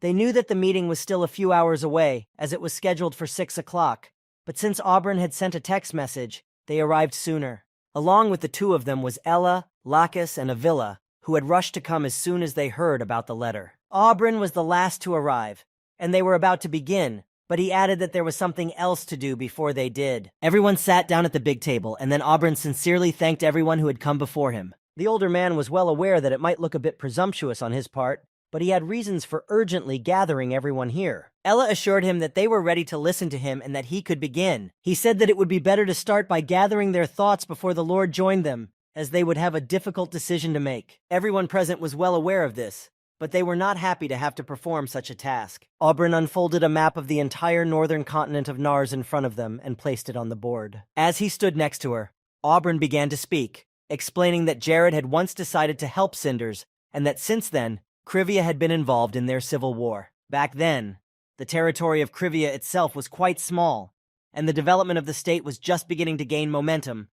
[SPEAKER 2] They knew that the meeting was still a few hours away, as it was scheduled for 6 o'clock, but since Auburn had sent a text message, they arrived sooner. Along with the two of them was Ella, Lacus, and Avila, who had rushed to come as soon as they heard about the letter. Auburn was the last to arrive, and they were about to begin, but he added that there was something else to do before they did. Everyone sat down at the big table, and then Auburn sincerely thanked everyone who had come before him. The older man was well aware that it might look a bit presumptuous on his part, but he had reasons for urgently gathering everyone here. Ella assured him that they were ready to listen to him and that he could begin. He said that it would be better to start by gathering their thoughts before the Lord joined them, as they would have a difficult decision to make. Everyone present was well aware of this, but they were not happy to have to perform such a task. Auburn unfolded a map of the entire northern continent of Nars in front of them and placed it on the board. As he stood next to her, Auburn began to speak, explaining that Jared had once decided to help Cinders, and that since then, Krivia had been involved in their civil war. Back then, the territory of Krivia itself was quite small, and the development of the state was just beginning to gain momentum.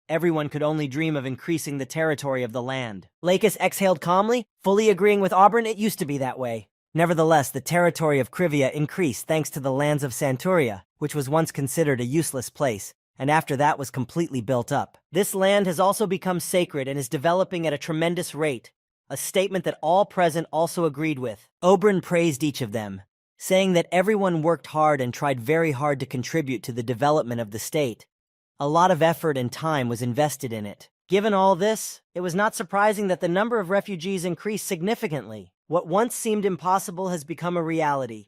[SPEAKER 2] Everyone could only dream of increasing the territory of the land. Lacus exhaled calmly, fully agreeing with Auburn. It used to be that way. Nevertheless, the territory of Krivia increased thanks to the lands of Santuria, which was once considered a useless place, and after that was completely built up. This land has also become sacred and is developing at a tremendous rate, a statement that all present also agreed with. Auburn praised each of them, saying that everyone worked hard and tried very hard to contribute to the development of the state. A lot of effort and time was invested in it. Given all this, it was not surprising that the number of refugees increased significantly. What once seemed impossible has become a reality.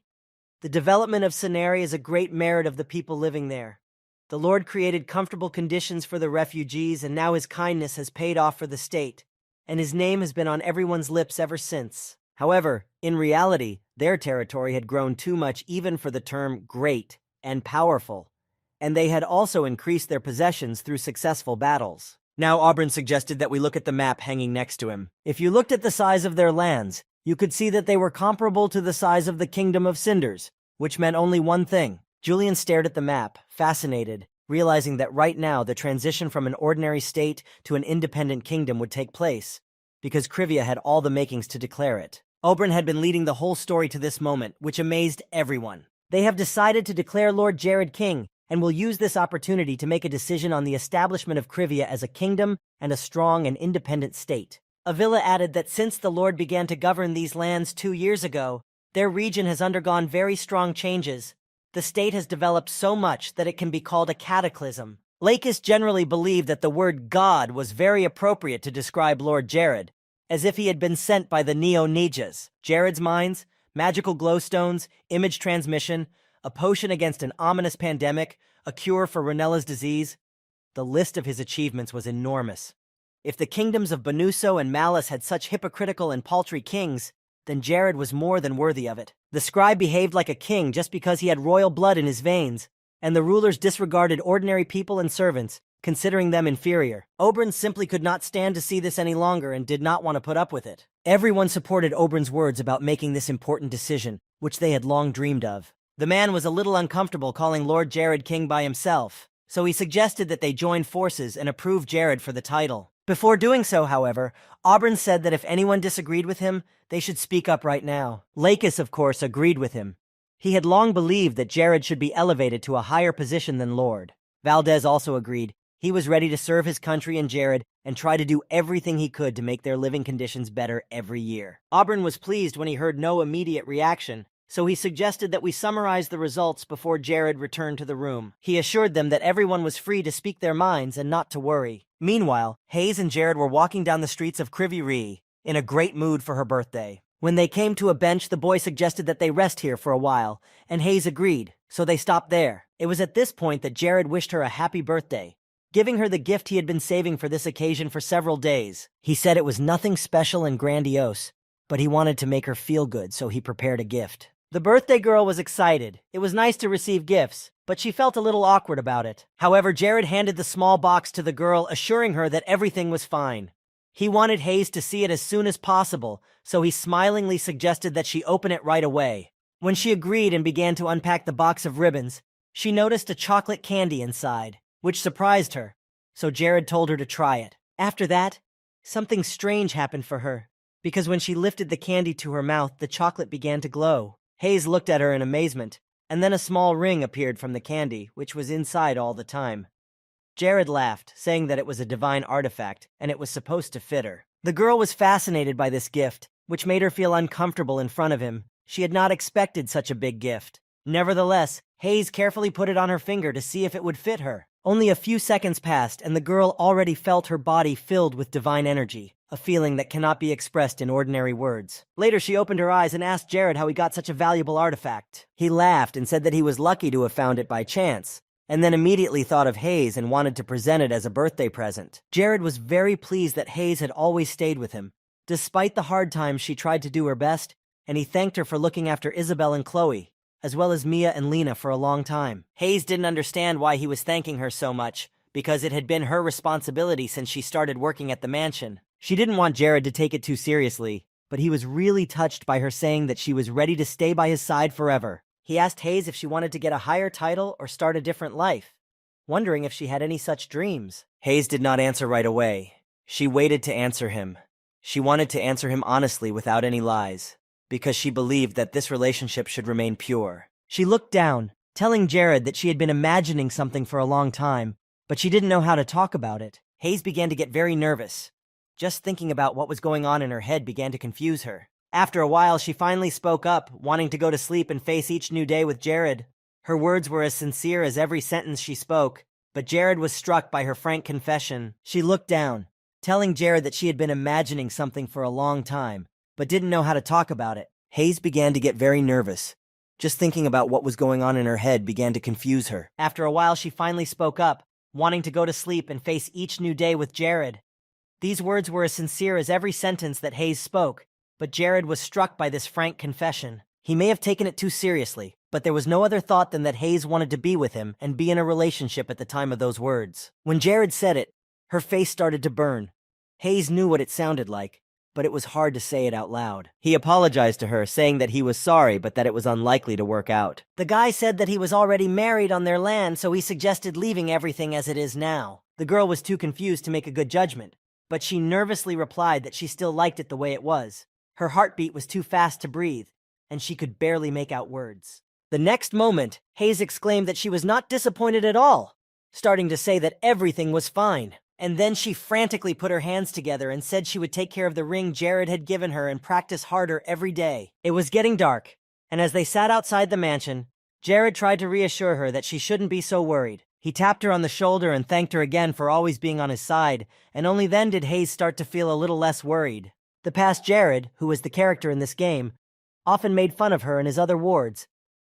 [SPEAKER 2] The development of Sanari is a great merit of the people living there. The Lord created comfortable conditions for the refugees, and now his kindness has paid off for the state, and his name has been on everyone's lips ever since. However, in reality, their territory had grown too much even for the term great and powerful, and they had also increased their possessions through successful battles. Now Auburn suggested that we look at the map hanging next to him. If you looked at the size of their lands, you could see that they were comparable to the size of the Kingdom of Cinders, which meant only one thing. Julian stared at the map, fascinated, realizing that right now the transition from an ordinary state to an independent kingdom would take place, because Krivia had all the makings to declare it. Oberyn had been leading the whole story to this moment, which amazed everyone. They have decided to declare Lord Jared king, and will use this opportunity to make a decision on the establishment of Krivia as a kingdom and a strong and independent state. Avila added that since the Lord began to govern these lands 2 years ago, their region has undergone very strong changes. The state has developed so much that it can be called a cataclysm. Lakis generally believed that the word God was very appropriate to describe Lord Jared, as if he had been sent by the Neo-Nijas. Jared's mines, magical glowstones, image transmission, a potion against an ominous pandemic, a cure for Ranella's disease. The list of his achievements was enormous. If the kingdoms of Benuso and Malice had such hypocritical and paltry kings, then Jared was more than worthy of it. The scribe behaved like a king just because he had royal blood in his veins, and the rulers disregarded ordinary people and servants, considering them inferior. Oberyn simply could not stand to see this any longer and did not want to put up with it. Everyone supported Oberyn's words about making this important decision, which they had long dreamed of. The man was a little uncomfortable calling Lord Jared king by himself, so he suggested that they join forces and approve Jared for the title. Before doing so, however, Oberyn said that if anyone disagreed with him, they should speak up right now. Lakis, of course, agreed with him. He had long believed that Jared should be elevated to a higher position than Lord. Valdez also agreed. He was ready to serve his country and Jared and try to do everything he could to make their living conditions better every year. Oberyn was pleased when he heard no immediate reaction, so he suggested that we summarize the results before Jared returned to the room. He assured them that everyone was free to speak their minds and not to worry. Meanwhile, Hayes and Jared were walking down the streets of Kriviri in a great mood for her birthday. When they came to a bench, the boy suggested that they rest here for a while, and Hayes agreed, so they stopped there. It was at this point that Jared wished her a happy birthday, giving her the gift he had been saving for this occasion for several days. He said it was nothing special and grandiose, but he wanted to make her feel good, so he prepared a gift. The birthday girl was excited. It was nice to receive gifts, but she felt a little awkward about it. However, Jared handed the small box to the girl, assuring her that everything was fine. He wanted Hayes to see it as soon as possible, so he smilingly suggested that she open it right away. When she agreed and began to unpack the box of ribbons, she noticed a chocolate candy inside, which surprised her, so Jared told her to try it. After that, something strange happened for her, because when she lifted the candy to her mouth, the chocolate began to glow. Hayes looked at her in amazement, and then a small ring appeared from the candy, which was inside all the time. Jared laughed, saying that it was a divine artifact, and it was supposed to fit her. The girl was fascinated by this gift, which made her feel uncomfortable in front of him. She had not expected such a big gift. Nevertheless, Hayes carefully put it on her finger to see if it would fit her. Only a few seconds passed, and the girl already felt her body filled with divine energy, a feeling that cannot be expressed in ordinary words. Later, she opened her eyes and asked Jared how he got such a valuable artifact. He laughed and said that he was lucky to have found it by chance, and then immediately thought of Hayes and wanted to present it as a birthday present. Jared was very pleased that Hayes had always stayed with him. Despite the hard times, she tried to do her best, and he thanked her for looking after Isabel and Chloe, as well as Mia and Lena for a long time. Hayes didn't understand why he was thanking her so much, because it had been her responsibility since she started working at the mansion. She didn't want Jared to take it too seriously, but he was really touched by her saying that she was ready to stay by his side forever. He asked Hayes if she wanted to get a higher title or start a different life, wondering if she had any such dreams. Hayes did not answer right away. She waited to answer him. She wanted to answer him honestly without any lies, because she believed that this relationship should remain pure. She looked down, telling Jared that she had been imagining something for a long time, but she didn't know how to talk about it. Hayes began to get very nervous. Just thinking about what was going on in her head began to confuse her. After a while, she finally spoke up, wanting to go to sleep and face each new day with Jared. Her words were as sincere as every sentence she spoke, but Jared was struck by her frank confession. She looked down, telling Jared that she had been imagining something for a long time, but didn't know how to talk about it. Hayes began to get very nervous. Just thinking about what was going on in her head began to confuse her. After a while, she finally spoke up, wanting to go to sleep and face each new day with Jared. These words were as sincere as every sentence that Hayes spoke, but Jared was struck by this frank confession. He may have taken it too seriously, but there was no other thought than that Hayes wanted to be with him and be in a relationship at the time of those words. When Jared said it, her face started to burn. Hayes knew what it sounded like, but it was hard to say it out loud. He apologized to her, saying that he was sorry, but that it was unlikely to work out. The guy said that he was already married on their land, so he suggested leaving everything as it is now. The girl was too confused to make a good judgment, but she nervously replied that she still liked it the way it was. Her heartbeat was too fast to breathe, and she could barely make out words. The next moment, Hayes exclaimed that she was not disappointed at all, starting to say that everything was fine. And then she frantically put her hands together and said she would take care of the ring Jared had given her and practice harder every day. It was getting dark, and as they sat outside the mansion, Jared tried to reassure her that she shouldn't be so worried. He tapped her on the shoulder and thanked her again for always being on his side, and only then did Hayes start to feel a little less worried. The past Jared, who was the character in this game, often made fun of her in his other wards,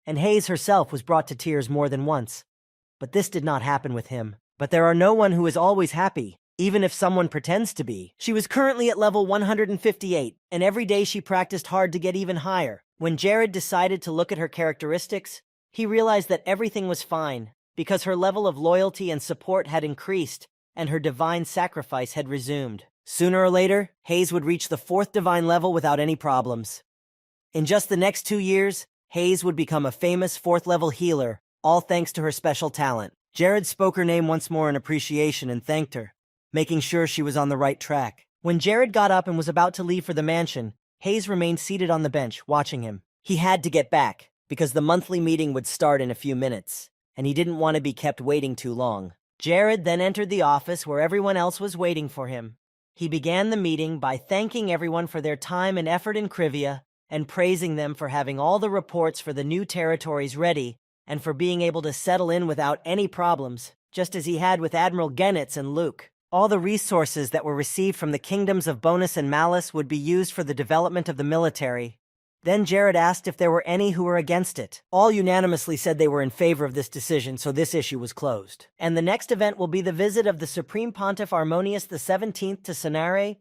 [SPEAKER 2] and Hayes herself was brought to tears more than once. But this did not happen with him. But there are no one who is always happy, even if someone pretends to be. She was currently at level 158, and every day she practiced hard to get even higher. When Jared decided to look at her characteristics, he realized that everything was fine, because her level of loyalty and support had increased, and her divine sacrifice had resumed. Sooner or later, Hayes would reach the 4th divine level without any problems. In just the next 2 years, Hayes would become a famous 4th level healer, all thanks to her special talent. Jared spoke her name once more in appreciation and thanked her, making sure she was on the right track. When Jared got up and was about to leave for the mansion, Hayes remained seated on the bench, watching him. He had to get back, because the monthly meeting would start in a few minutes, and he didn't want to be kept waiting too long. Jared then entered the office where everyone else was waiting for him. He began the meeting by thanking everyone for their time and effort in Krivia, and praising them for having all the reports for the new territories ready, and for being able to settle in without any problems, just as he had with Admiral Genitz and Luke. All the resources that were received from the kingdoms of Bonus and Malice would be used for the development of the military. Then Jared asked if there were any who were against it. All unanimously said they were in favor of this decision, so this issue was closed. And the next event will be the visit of the Supreme Pontiff Armonius XVII to Sonare.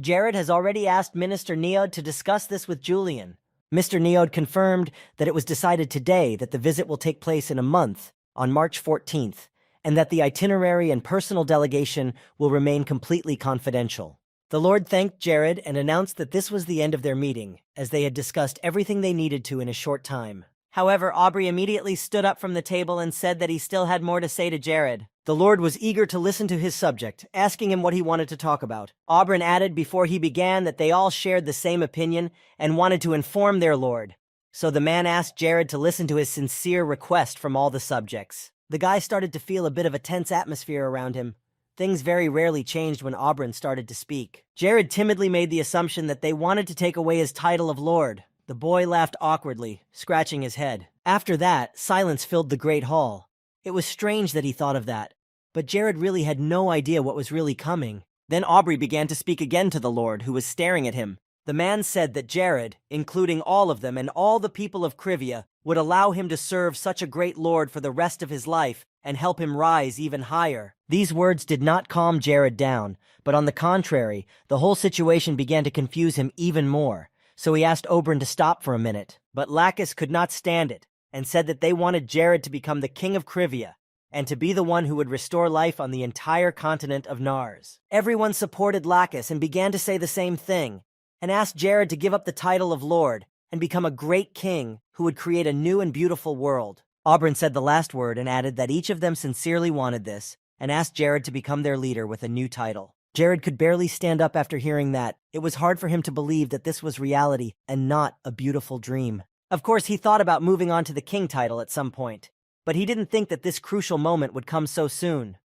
[SPEAKER 2] Jared has already asked Minister Neod to discuss this with Julian. Mr. Neod confirmed that it was decided today that the visit will take place in a month, on March 14th, and that the itinerary and personal delegation will remain completely confidential. The Lord thanked Jared and announced that this was the end of their meeting, as they had discussed everything they needed to in a short time. However, Aubrey immediately stood up from the table and said that he still had more to say to Jared. The Lord was eager to listen to his subject, asking him what he wanted to talk about. Aubryn added before he began that they all shared the same opinion and wanted to inform their Lord. So the man asked Jared to listen to his sincere request from all the subjects. The guy started to feel a bit of a tense atmosphere around him. Things very rarely changed when Aubryn started to speak. Jared timidly made the assumption that they wanted to take away his title of Lord. The boy laughed awkwardly, scratching his head. After that, silence filled the great hall. It was strange that he thought of that, but Jared really had no idea what was really coming. Then Aubrey began to speak again to the Lord, who was staring at him. The man said that Jared, including all of them and all the people of Krivia, would allow him to serve such a great Lord for the rest of his life and help him rise even higher. These words did not calm Jared down, but on the contrary, the whole situation began to confuse him even more. So he asked Oberyn to stop for a minute, but Lacus could not stand it, and said that they wanted Jared to become the king of Krivia, and to be the one who would restore life on the entire continent of Nars. Everyone supported Lacus and began to say the same thing, and asked Jared to give up the title of Lord, and become a great king who would create a new and beautiful world. Oberyn said the last word and added that each of them sincerely wanted this, and asked Jared to become their leader with a new title. Jared could barely stand up after hearing that. It was hard for him to believe that this was reality and not a beautiful dream. Of course, he thought about moving on to the king title at some point, but he didn't think that this crucial moment would come so soon.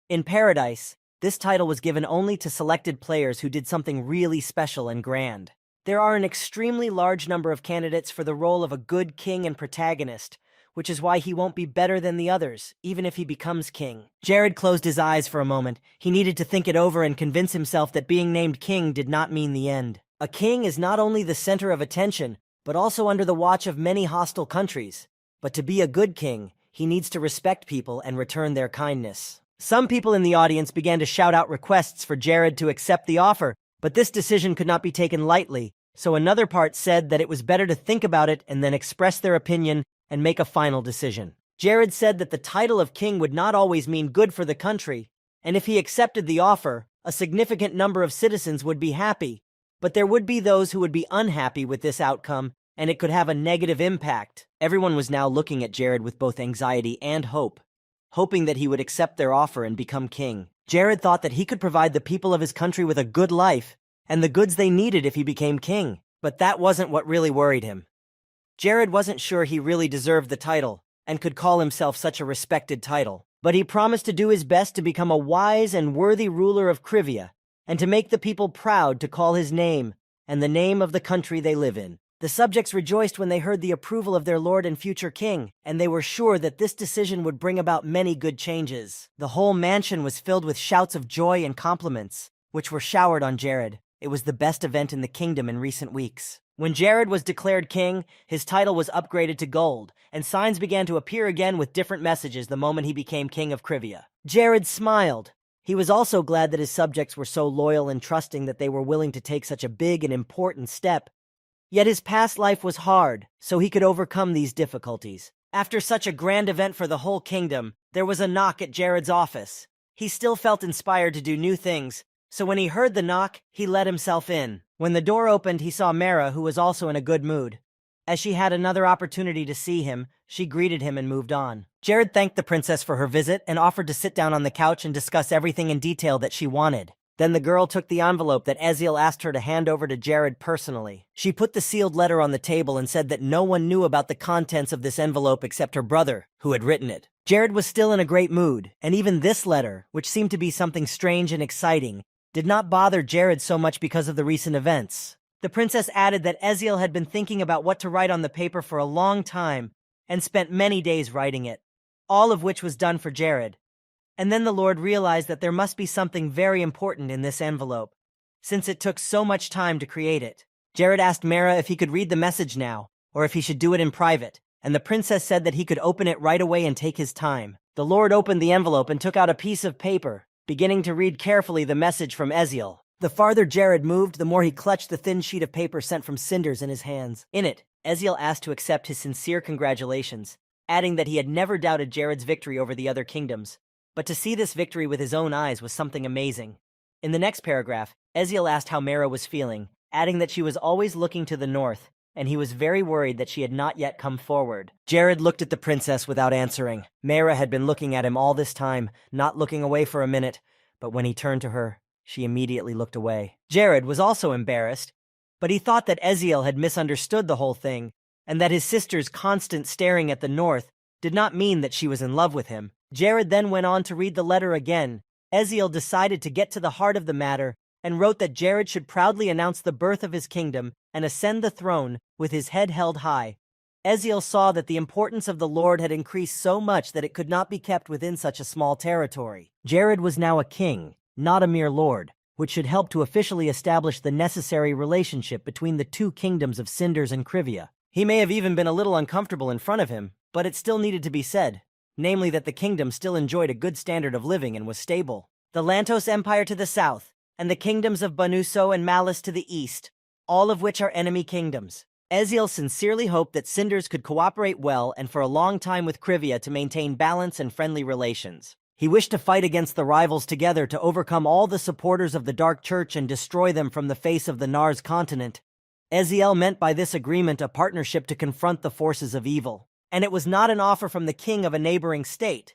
[SPEAKER 2] In Paradise, this title was given only to selected players who did something really special and grand. There are an extremely large number of candidates for the role of a good king and protagonist, which is why he won't be better than the others, even if he becomes king. Jared closed his eyes for a moment. He needed to think it over and convince himself that being named king did not mean the end. A king is not only the center of attention, but also under the watch of many hostile countries. But to be a good king, he needs to respect people and return their kindness. Some people in the audience began to shout out requests for Jared to accept the offer, but this decision could not be taken lightly, so another part said that it was better to think about it and then express their opinion and make a final decision. Jared said that the title of king would not always mean good for the country, and if he accepted the offer, a significant number of citizens would be happy, but there would be those who would be unhappy with this outcome, and it could have a negative impact. Everyone was now looking at Jared with both anxiety and hope, hoping that he would accept their offer and become king. Jared thought that he could provide the people of his country with a good life and the goods they needed if he became king, but that wasn't what really worried him. Jared wasn't sure he really deserved the title and could call himself such a respected title, but he promised to do his best to become a wise and worthy ruler of Krivia and to make the people proud to call his name and the name of the country they live in. The subjects rejoiced when they heard the approval of their lord and future king, and they were sure that this decision would bring about many good changes. The whole mansion was filled with shouts of joy and compliments, which were showered on Jared. It was the best event in the kingdom in recent weeks. When Jared was declared king, his title was upgraded to gold, and signs began to appear again with different messages the moment he became king of Krivia. Jared smiled. He was also glad that his subjects were so loyal and trusting that they were willing to take such a big and important step. Yet his past life was hard, so he could overcome these difficulties. After such a grand event for the whole kingdom, there was a knock at Jared's office. He still felt inspired to do new things, so when he heard the knock, he let himself in. When the door opened, he saw Mara, who was also in a good mood. As she had another opportunity to see him, she greeted him and moved on. Jared thanked the princess for her visit and offered to sit down on the couch and discuss everything in detail that she wanted. Then the girl took the envelope that Eziel asked her to hand over to Jared personally. She put the sealed letter on the table and said that no one knew about the contents of this envelope except her brother, who had written it. Jared was still in a great mood, and even this letter, which seemed to be something strange and exciting, did not bother Jared so much because of the recent events. The princess added that Eziel had been thinking about what to write on the paper for a long time and spent many days writing it, all of which was done for Jared. And then the Lord realized that there must be something very important in this envelope, since it took so much time to create it. Jared asked Mara if he could read the message now, or if he should do it in private, and the princess said that he could open it right away and take his time. The Lord opened the envelope and took out a piece of paper, beginning to read carefully the message from Eziel. The farther Jared moved, the more he clutched the thin sheet of paper sent from Cinders in his hands. In it, Eziel asked to accept his sincere congratulations, adding that he had never doubted Jared's victory over the other kingdoms. But to see this victory with his own eyes was something amazing. In the next paragraph, Eziel asked how Mara was feeling, adding that she was always looking to the north, and he was very worried that she had not yet come forward. Jared looked at the princess without answering. Mara had been looking at him all this time, not looking away for a minute, but when he turned to her, she immediately looked away. Jared was also embarrassed, but he thought that Eziel had misunderstood the whole thing, and that his sister's constant staring at the north did not mean that she was in love with him. Jared then went on to read the letter again. Eziel decided to get to the heart of the matter and wrote that Jared should proudly announce the birth of his kingdom and ascend the throne with his head held high. Eziel saw that the importance of the Lord had increased so much that it could not be kept within such a small territory. Jared was now a king, not a mere lord, which should help to officially establish the necessary relationship between the two kingdoms of Cinders and Krivia. He may have even been a little uncomfortable in front of him, but it still needed to be said. Namely that the kingdom still enjoyed a good standard of living and was stable. The Lantos Empire to the south, and the kingdoms of Banuso and Malice to the east, all of which are enemy kingdoms. Eziel sincerely hoped that Cinders could cooperate well and for a long time with Krivia to maintain balance and friendly relations. He wished to fight against the rivals together to overcome all the supporters of the Dark Church and destroy them from the face of the Nars continent. Eziel meant by this agreement a partnership to confront the forces of evil. And it was not an offer from the king of a neighboring state,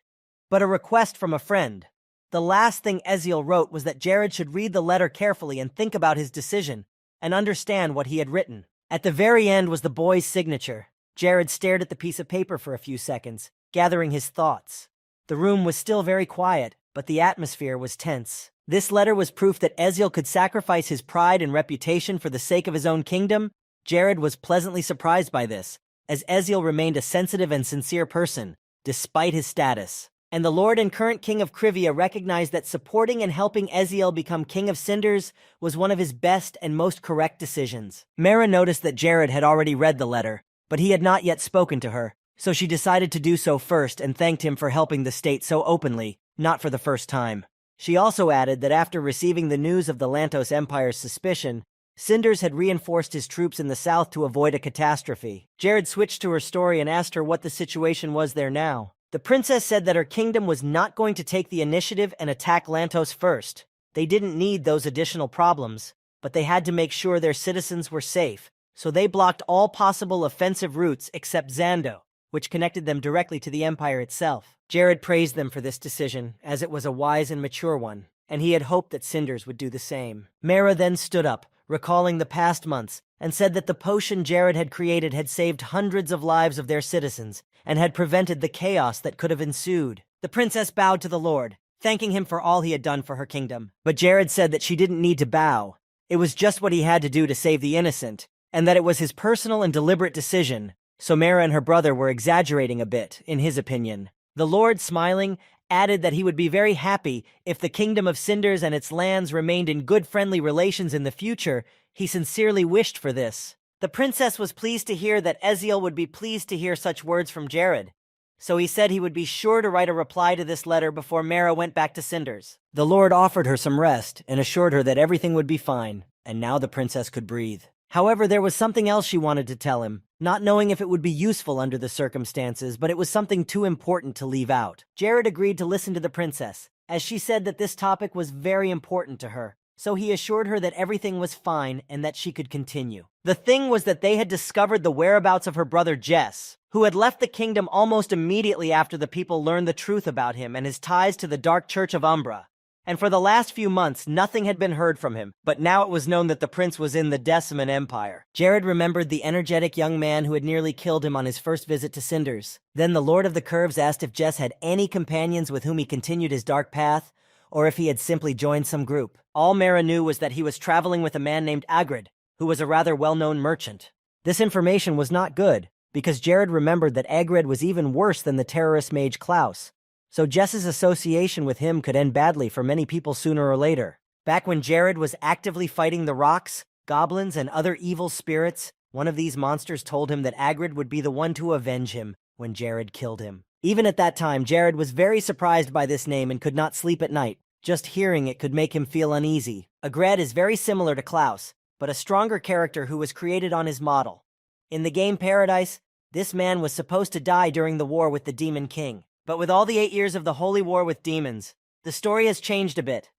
[SPEAKER 2] but a request from a friend. The last thing Eziel wrote was that Jared should read the letter carefully and think about his decision, and understand what he had written. At the very end was the boy's signature. Jared stared at the piece of paper for a few seconds, gathering his thoughts. The room was still very quiet, but the atmosphere was tense. This letter was proof that Eziel could sacrifice his pride and reputation for the sake of his own kingdom. Jared was pleasantly surprised by this, as Eziel remained a sensitive and sincere person, despite his status. And the Lord and current king of Krivia recognized that supporting and helping Eziel become king of Cinders was one of his best and most correct decisions. Mara noticed that Jared had already read the letter, but he had not yet spoken to her, so she decided to do so first and thanked him for helping the state so openly, not for the first time. She also added that after receiving the news of the Lantos Empire's suspicion, Cinders had reinforced his troops in the south to avoid a catastrophe. Jared switched to her story and asked her what the situation was there now. The princess said that her kingdom was not going to take the initiative and attack Lantos first. They didn't need those additional problems, but they had to make sure their citizens were safe, so they blocked all possible offensive routes except Zando, which connected them directly to the Empire itself. Jared praised them for this decision, as it was a wise and mature one, and he had hoped that Cinders would do the same. Mara then stood up, recalling the past months, and said that the potion Jared had created had saved hundreds of lives of their citizens, and had prevented the chaos that could have ensued. The princess bowed to the Lord, thanking him for all he had done for her kingdom. But Jared said that she didn't need to bow. It was just what he had to do to save the innocent, and that it was his personal and deliberate decision, so Mara and her brother were exaggerating a bit, in his opinion. The Lord, smiling, added that he would be very happy if the kingdom of Cinders and its lands remained in good friendly relations in the future. He sincerely wished for this. The princess was pleased to hear that Eziel would be pleased to hear such words from Jared, so he said he would be sure to write a reply to this letter before Mara went back to Cinders. The Lord offered her some rest and assured her that everything would be fine, and now the princess could breathe. However, there was something else she wanted to tell him, not knowing if it would be useful under the circumstances, but it was something too important to leave out. Jared agreed to listen to the princess, as she said that this topic was very important to her, so he assured her that everything was fine and that she could continue. The thing was that they had discovered the whereabouts of her brother Jess, who had left the kingdom almost immediately after the people learned the truth about him and his ties to the Dark Church of Umbra. And for the last few months, nothing had been heard from him, but now it was known that the prince was in the Deciman Empire. Jared remembered the energetic young man who had nearly killed him on his first visit to Cinders. Then the Lord of the Curves asked if Jess had any companions with whom he continued his dark path, or if he had simply joined some group. All Mara knew was that he was traveling with a man named Agrid, who was a rather well-known merchant. This information was not good, because Jared remembered that Agrid was even worse than the terrorist mage Klaus. So Jess's association with him could end badly for many people sooner or later. Back when Jared was actively fighting the rocks, goblins, and other evil spirits, one of these monsters told him that Agrid would be the one to avenge him when Jared killed him. Even at that time, Jared was very surprised by this name and could not sleep at night. Just hearing it could make him feel uneasy. Agred is very similar to Klaus, but a stronger character who was created on his model. In the game Paradise, this man was supposed to die during the war with the Demon King. But with all the 8 years of the Holy War with demons, the story has changed a bit.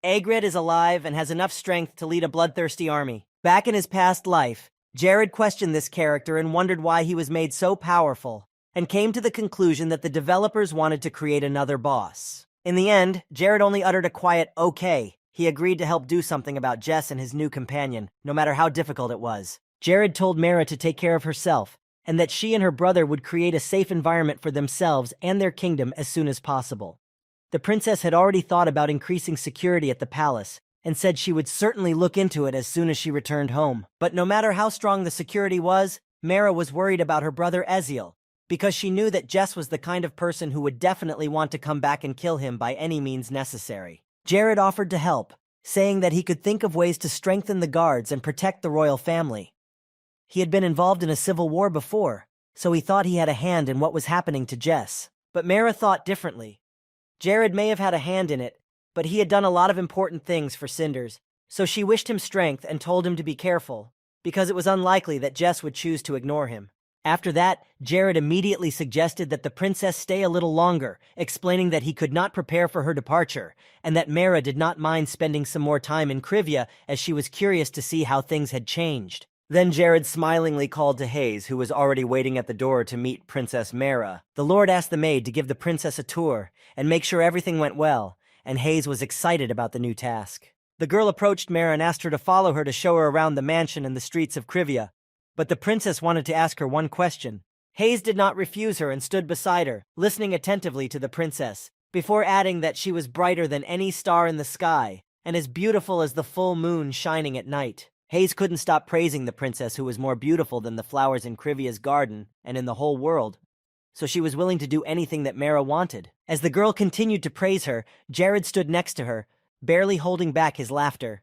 [SPEAKER 2] Agrid is alive and has enough strength to lead a bloodthirsty army. Back in his past life, Jared questioned this character and wondered why he was made so powerful, and came to the conclusion that the developers wanted to create another boss. In the end, Jared only uttered a quiet okay. He agreed to help do something about Jess and his new companion, no matter how difficult it was. Jared told Mara to take care of herself, and that she and her brother would create a safe environment for themselves and their kingdom as soon as possible. The princess had already thought about increasing security at the palace, and said she would certainly look into it as soon as she returned home. But no matter how strong the security was, Mara was worried about her brother Eziel, because she knew that Jess was the kind of person who would definitely want to come back and kill him by any means necessary. Jared offered to help, saying that he could think of ways to strengthen the guards and protect the royal family. He had been involved in a civil war before, so he thought he had a hand in what was happening to Jess. But Mara thought differently. Jared may have had a hand in it, but he had done a lot of important things for Cinders, so she wished him strength and told him to be careful, because it was unlikely that Jess would choose to ignore him. After that, Jared immediately suggested that the princess stay a little longer, explaining that he could not prepare for her departure, and that Mara did not mind spending some more time in Krivia as she was curious to see how things had changed. Then Jared smilingly called to Hayes, who was already waiting at the door to meet Princess Mara. The Lord asked the maid to give the princess a tour and make sure everything went well, and Hayes was excited about the new task. The girl approached Mara and asked her to follow her to show her around the mansion and the streets of Krivia, but the princess wanted to ask her one question. Hayes did not refuse her and stood beside her, listening attentively to the princess, before adding that she was brighter than any star in the sky and as beautiful as the full moon shining at night. Hayes couldn't stop praising the princess, who was more beautiful than the flowers in Krivia's garden and in the whole world, so she was willing to do anything that Mara wanted. As the girl continued to praise her, Jared stood next to her, barely holding back his laughter.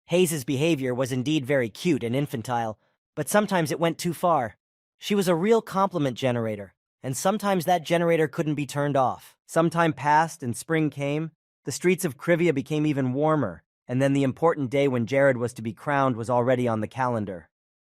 [SPEAKER 2] Hayes's behavior was indeed very cute and infantile, but sometimes it went too far. She was a real compliment generator, and sometimes that generator couldn't be turned off. Some time passed and spring came. The streets of Krivia became even warmer, and then the important day when Jared was to be crowned was already on the calendar.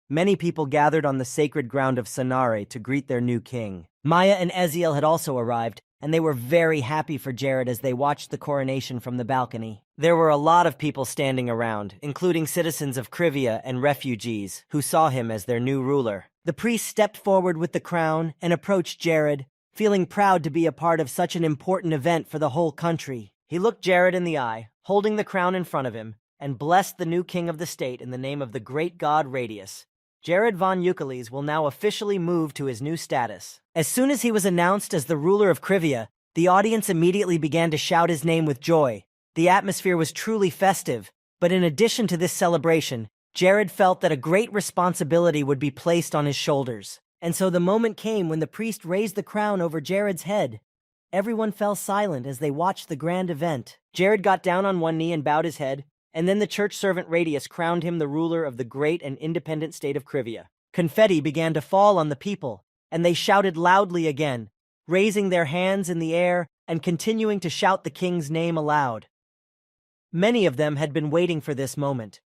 [SPEAKER 2] Many people gathered on the sacred ground of Sanare to greet their new king. Maya and Eziel had also arrived, and they were very happy for Jared as they watched the coronation from the balcony. There were a lot of people standing around, including citizens of Krivia and refugees, who saw him as their new ruler. The priest stepped forward with the crown and approached Jared, feeling proud to be a part of such an important event for the whole country. He looked Jared in the eye, holding the crown in front of him, and blessed the new king of the state in the name of the great god Radius. Jared von Euclides will now officially move to his new status. As soon as he was announced as the ruler of Krivia, the audience immediately began to shout his name with joy. The atmosphere was truly festive, but in addition to this celebration, Jared felt that a great responsibility would be placed on his shoulders. And so the moment came when the priest raised the crown over Jared's head. Everyone fell silent as they watched the grand event. Jared got down on one knee and bowed his head, and then the church servant Radius crowned him the ruler of the great and independent state of Krivia. Confetti began to fall on the people, and they shouted loudly again, raising their hands in the air and continuing to shout the king's name aloud. Many of them had been waiting for this moment,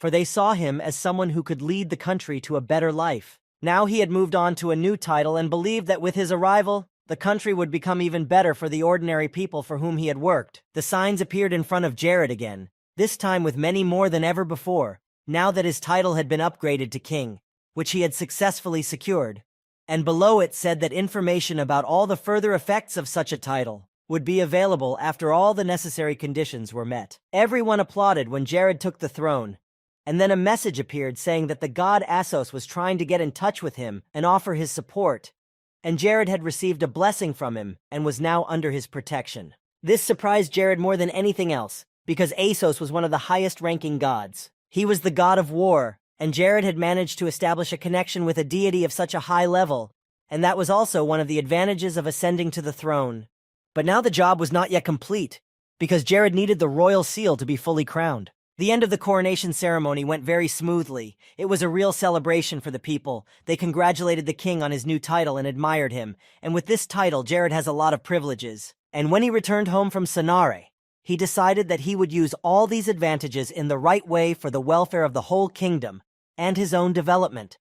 [SPEAKER 2] for they saw him as someone who could lead the country to a better life. Now he had moved on to a new title and believed that with his arrival, the country would become even better for the ordinary people for whom he had worked. The signs appeared in front of Jared again, this time with many more than ever before, now that his title had been upgraded to king, which he had successfully secured. And below it said that information about all the further effects of such a title would be available after all the necessary conditions were met. Everyone applauded when Jared took the throne, and then a message appeared saying that the god Assos was trying to get in touch with him and offer his support, and Jared had received a blessing from him and was now under his protection. This surprised Jared more than anything else, because Assos was one of the highest-ranking gods. He was the god of war, and Jared had managed to establish a connection with a deity of such a high level, and that was also one of the advantages of ascending to the throne. But now the job was not yet complete, because Jared needed the royal seal to be fully crowned. The end of the coronation ceremony went very smoothly. It was a real celebration for the people. They congratulated the king on his new title and admired him, and with this title Jared has a lot of privileges. And when he returned home from Sanare, he decided that he would use all these advantages in the right way for the welfare of the whole kingdom and his own development,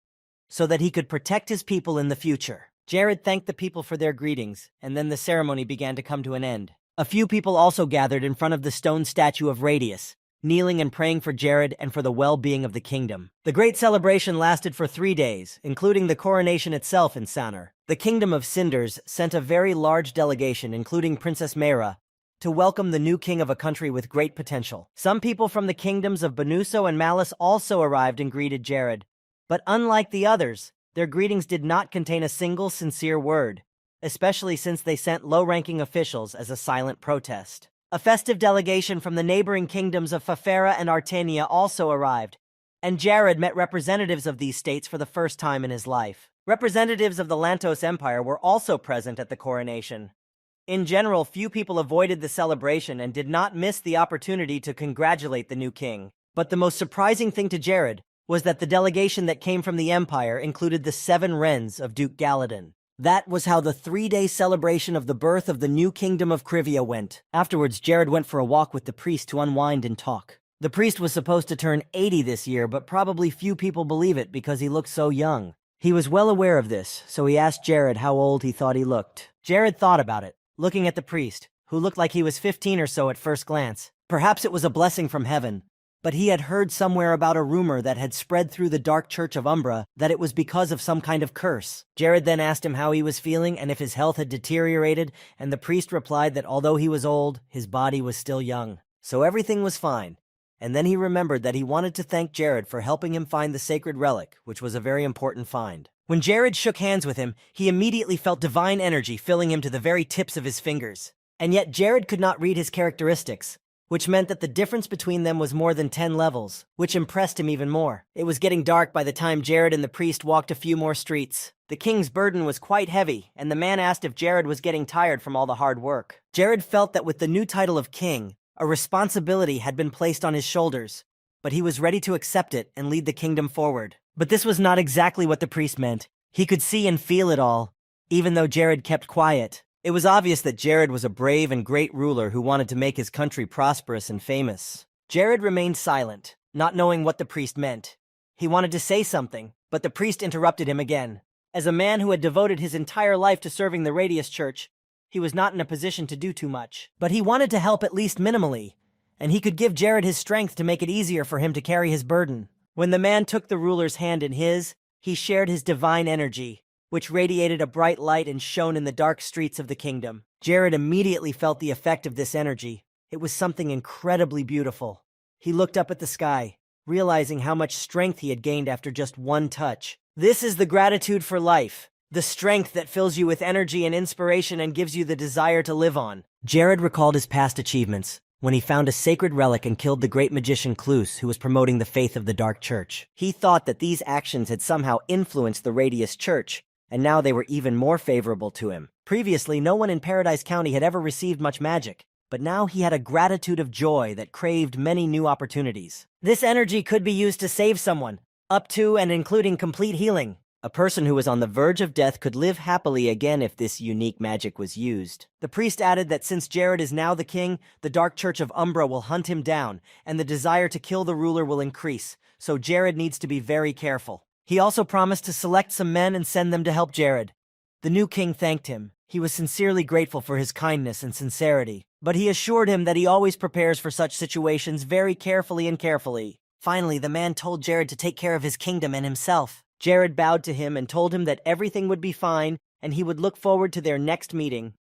[SPEAKER 2] so that he could protect his people in the future. Jared thanked the people for their greetings, and then the ceremony began to come to an end. A few people also gathered in front of the stone statue of Radius, kneeling and praying for Jared and for the well-being of the kingdom. The great celebration lasted for 3 days, including the coronation itself in Sanar. The Kingdom of Cinders sent a very large delegation, including Princess Mayra, to welcome the new king of a country with great potential. Some people from the kingdoms of Benuso and Malice also arrived and greeted Jared, but unlike the others, their greetings did not contain a single sincere word, especially since they sent low-ranking officials as a silent protest. A festive delegation from the neighboring kingdoms of Fafera and Artenia also arrived, and Jared met representatives of these states for the first time in his life. Representatives of the Lantos Empire were also present at the coronation. In general, few people avoided the celebration and did not miss the opportunity to congratulate the new king. But the most surprising thing to Jared was that the delegation that came from the Empire included the 7 Wrens of Duke Galadon. That was how the 3-day celebration of the birth of the new kingdom of Krivia went. Afterwards, Jared went for a walk with the priest to unwind and talk. The priest was supposed to turn 80 this year, but probably few people believe it because he looked so young. He was well aware of this, so he asked Jared how old he thought he looked. Jared thought about it, looking at the priest, who looked like he was 15 or so at first glance. Perhaps it was a blessing from heaven, but he had heard somewhere about a rumor that had spread through the dark church of Umbra that it was because of some kind of curse. Jared then asked him how he was feeling and if his health had deteriorated, and the priest replied that although he was old, his body was still young. So everything was fine. And then he remembered that he wanted to thank Jared for helping him find the sacred relic, which was a very important find. When Jared shook hands with him, he immediately felt divine energy filling him to the very tips of his fingers. And yet Jared could not read his characteristics, which meant that the difference between them was more than 10 levels, which impressed him even more. It was getting dark by the time Jared and the priest walked a few more streets. The king's burden was quite heavy, and the man asked if Jared was getting tired from all the hard work. Jared felt that with the new title of king, a responsibility had been placed on his shoulders, but he was ready to accept it and lead the kingdom forward. But this was not exactly what the priest meant. He could see and feel it all, even though Jared kept quiet. It was obvious that Jared was a brave and great ruler who wanted to make his country prosperous and famous. Jared remained silent, not knowing what the priest meant. He wanted to say something, but the priest interrupted him again. As a man who had devoted his entire life to serving the Radius Church, he was not in a position to do too much. But he wanted to help at least minimally, and he could give Jared his strength to make it easier for him to carry his burden. When the man took the ruler's hand in his, he shared his divine energy, which radiated a bright light and shone in the dark streets of the kingdom. Jared immediately felt the effect of this energy. It was something incredibly beautiful. He looked up at the sky, realizing how much strength he had gained after just one touch. This is the gratitude for life, the strength that fills you with energy and inspiration and gives you the desire to live on. Jared recalled his past achievements when he found a sacred relic and killed the great magician Cluse, who was promoting the faith of the Dark Church. He thought that these actions had somehow influenced the Radius Church, and now they were even more favorable to him. Previously, no one in Paradise County had ever received much magic, but now he had a gratitude of joy that craved many new opportunities. This energy could be used to save someone, up to and including complete healing. A person who was on the verge of death could live happily again if this unique magic was used. The priest added that since Jared is now the king, the Dark Church of Umbra will hunt him down, and the desire to kill the ruler will increase, so Jared needs to be very careful. He also promised to select some men and send them to help Jared. The new king thanked him. He was sincerely grateful for his kindness and sincerity, but he assured him that he always prepares for such situations very carefully. Finally, the man told Jared to take care of his kingdom and himself. Jared bowed to him and told him that everything would be fine and he would look forward to their next meeting.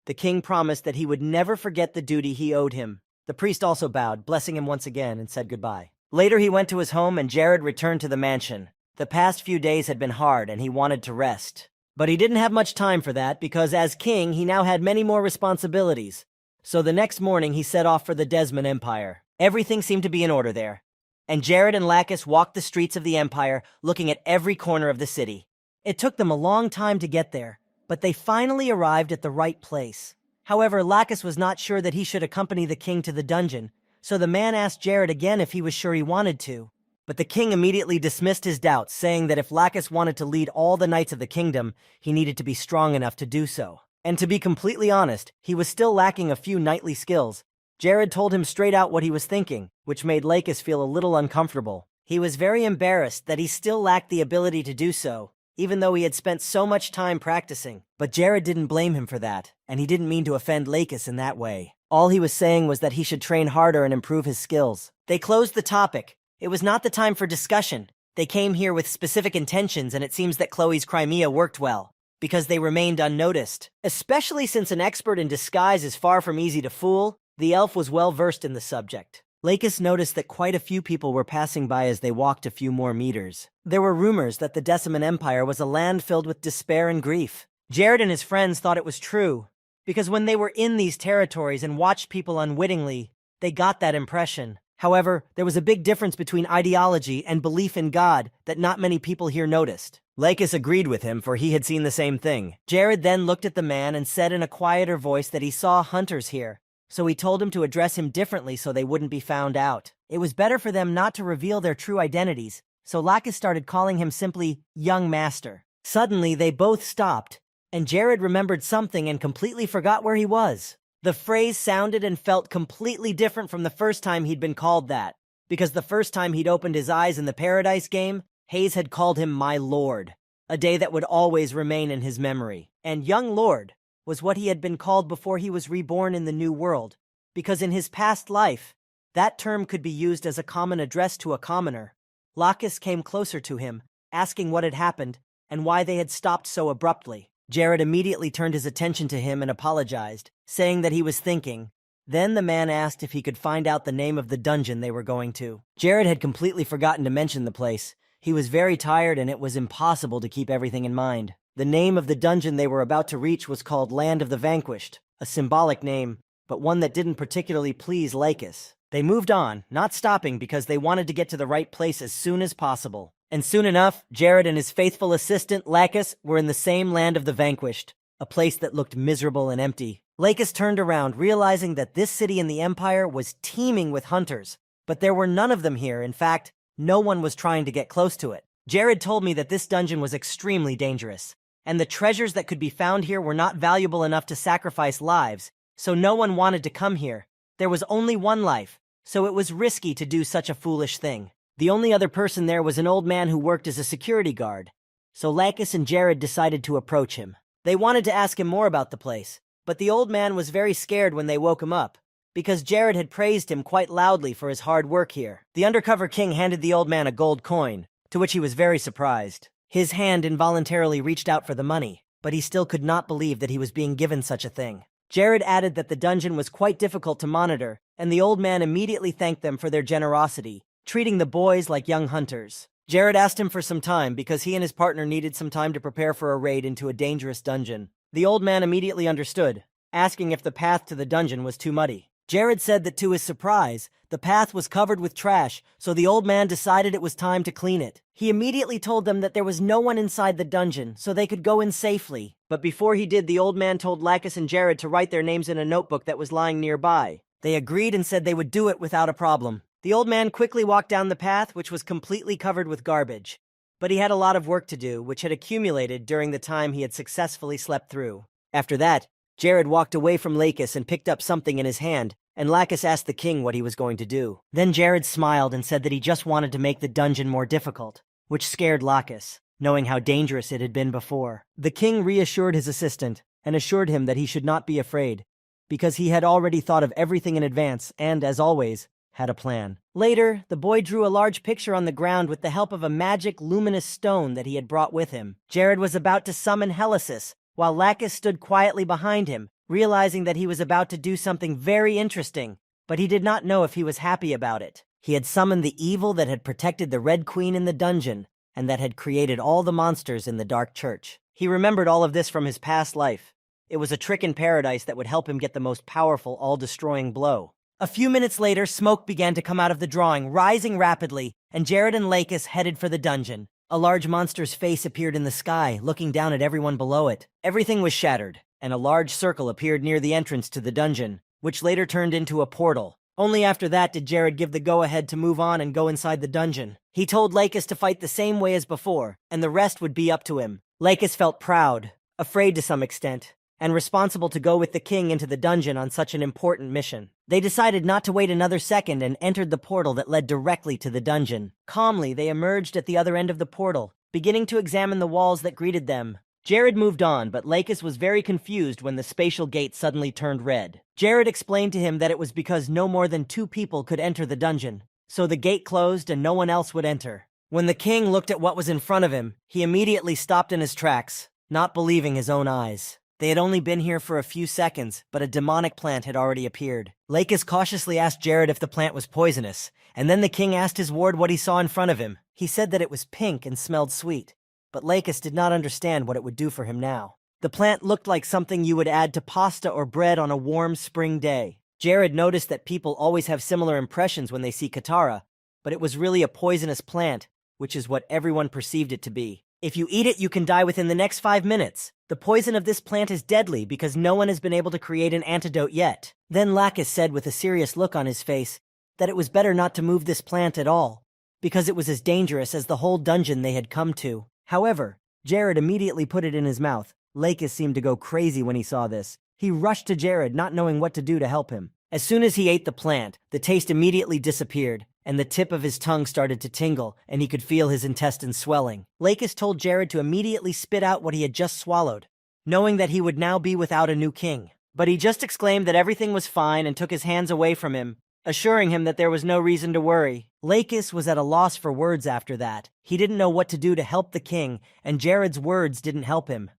[SPEAKER 2] The king promised that he would never forget the duty he owed him. The priest also bowed, blessing him once again, and said goodbye. Later, he went to his home and Jared returned to the mansion. The past few days had been hard and he wanted to rest. But he didn't have much time for that because as king, he now had many more responsibilities. So the next morning, he set off for the Desmond Empire. Everything seemed to be in order there, and Jared and Lacus walked the streets of the Empire, looking at every corner of the city. It took them a long time to get there, but they finally arrived at the right place. However, Lacus was not sure that he should accompany the king to the dungeon, so the man asked Jared again if he was sure he wanted to. But the king immediately dismissed his doubts, saying that if Lacus wanted to lead all the knights of the kingdom, he needed to be strong enough to do so. And to be completely honest, he was still lacking a few knightly skills. Jared told him straight out what he was thinking, which made Lacus feel a little uncomfortable. He was very embarrassed that he still lacked the ability to do so, even though he had spent so much time practicing. But Jared didn't blame him for that, and he didn't mean to offend Lacus in that way. All he was saying was that he should train harder and improve his skills. They closed the topic. It was not the time for discussion. They came here with specific intentions, and it seems that Chloe's Crimea worked well, because they remained unnoticed. Especially since an expert in disguise is far from easy to fool, the elf was well versed in the subject. Lacus noticed that quite a few people were passing by as they walked a few more meters. There were rumors that the Decimon Empire was a land filled with despair and grief. Jared and his friends thought it was true, because when they were in these territories and watched people unwittingly, they got that impression. However, there was a big difference between ideology and belief in God that not many people here noticed. Lacus agreed with him, for he had seen the same thing. Jared then looked at the man and said in a quieter voice that he saw hunters here, so he told him to address him differently so they wouldn't be found out. It was better for them not to reveal their true identities, so Lacus started calling him simply Young Master. Suddenly, they both stopped, and Jared remembered something and completely forgot where he was. The phrase sounded and felt completely different from the first time he'd been called that, because the first time he'd opened his eyes in the Paradise game, Hayes had called him My Lord, a day that would always remain in his memory. And Young Lord was what he had been called before he was reborn in the new world, because in his past life, that term could be used as a common address to a commoner. Lacus came closer to him, asking what had happened and why they had stopped so abruptly. Jared immediately turned his attention to him and apologized, saying that he was thinking. Then the man asked if he could find out the name of the dungeon they were going to. Jared had completely forgotten to mention the place. He was very tired and it was impossible to keep everything in mind. The name of the dungeon they were about to reach was called Land of the Vanquished, a symbolic name, but one that didn't particularly please Lacus. They moved on, not stopping because they wanted to get to the right place as soon as possible. And soon enough, Jared and his faithful assistant, Lacus, were in the same Land of the Vanquished, a place that looked miserable and empty. Lacus turned around, realizing that this city in the Empire was teeming with hunters, but there were none of them here. In fact, no one was trying to get close to it. Jared told me that this dungeon was extremely dangerous, and the treasures that could be found here were not valuable enough to sacrifice lives, so no one wanted to come here. There was only one life, so it was risky to do such a foolish thing. The only other person there was an old man who worked as a security guard, so Lakis and Jared decided to approach him. They wanted to ask him more about the place, but the old man was very scared when they woke him up, because Jared had praised him quite loudly for his hard work here. The undercover king handed the old man a gold coin, to which he was very surprised. His hand involuntarily reached out for the money, but he still could not believe that he was being given such a thing. Jared added that the dungeon was quite difficult to monitor, and the old man immediately thanked them for their generosity, treating the boys like young hunters. Jared asked him for some time because he and his partner needed some time to prepare for a raid into a dangerous dungeon. The old man immediately understood, asking if the path to the dungeon was too muddy. Jared said that to his surprise, the path was covered with trash, so the old man decided it was time to clean it. He immediately told them that there was no one inside the dungeon, so they could go in safely. But before he did, the old man told Lakis and Jared to write their names in a notebook that was lying nearby. They agreed and said they would do it without a problem. The old man quickly walked down the path, which was completely covered with garbage. But he had a lot of work to do, which had accumulated during the time he had successfully slept through. After that, Jared walked away from Lakis and picked up something in his hand, and Lakis asked the king what he was going to do. Then Jared smiled and said that he just wanted to make the dungeon more difficult, which scared Lakis, knowing how dangerous it had been before. The king reassured his assistant and assured him that he should not be afraid, because he had already thought of everything in advance and, as always, had a plan. Later, the boy drew a large picture on the ground with the help of a magic luminous stone that he had brought with him. Jared was about to summon Helicis, while Lakis stood quietly behind him, realizing that he was about to do something very interesting, but he did not know if he was happy about it. He had summoned the evil that had protected the Red Queen in the dungeon, and that had created all the monsters in the Dark Church. He remembered all of this from his past life. It was a trick in paradise that would help him get the most powerful, all-destroying blow. A few minutes later, smoke began to come out of the drawing, rising rapidly, and Jared and Lakis headed for the dungeon. A large monster's face appeared in the sky, looking down at everyone below it. Everything was shattered, and a large circle appeared near the entrance to the dungeon, which later turned into a portal. Only after that did Jared give the go-ahead to move on and go inside the dungeon. He told Lakis to fight the same way as before, and the rest would be up to him. Lakis felt proud, afraid to some extent, and responsible to go with the king into the dungeon on such an important mission. They decided not to wait another second and entered the portal that led directly to the dungeon. Calmly, they emerged at the other end of the portal, beginning to examine the walls that greeted them. Jared moved on, but Lakis was very confused when the spatial gate suddenly turned red. Jared explained to him that it was because no more than 2 people could enter the dungeon, so the gate closed and no one else would enter. When the king looked at what was in front of him, he immediately stopped in his tracks, not believing his own eyes. They had only been here for a few seconds, but a demonic plant had already appeared. Lakis cautiously asked Jared if the plant was poisonous, and then the king asked his ward what he saw in front of him. He said that it was pink and smelled sweet, but Lakis did not understand what it would do for him now. The plant looked like something you would add to pasta or bread on a warm spring day. Jared noticed that people always have similar impressions when they see Katara, but it was really a poisonous plant, which is what everyone perceived it to be. If you eat it, you can die within the next 5 minutes. The poison of this plant is deadly because no one has been able to create an antidote yet. Then Lakis said with a serious look on his face that it was better not to move this plant at all, because it was as dangerous as the whole dungeon they had come to. However, Jared immediately put it in his mouth. Lakis seemed to go crazy when he saw this. He rushed to Jared, not knowing what to do to help him. As soon as he ate the plant, the taste immediately disappeared, and the tip of his tongue started to tingle, and he could feel his intestines swelling. Lakis told Jared to immediately spit out what he had just swallowed, knowing that he would now be without a new king. But he just exclaimed that everything was fine and took his hands away from him, assuring him that there was no reason to worry. Lakis was at a loss for words after that. He didn't know what to do to help the king, and Jared's words didn't help him.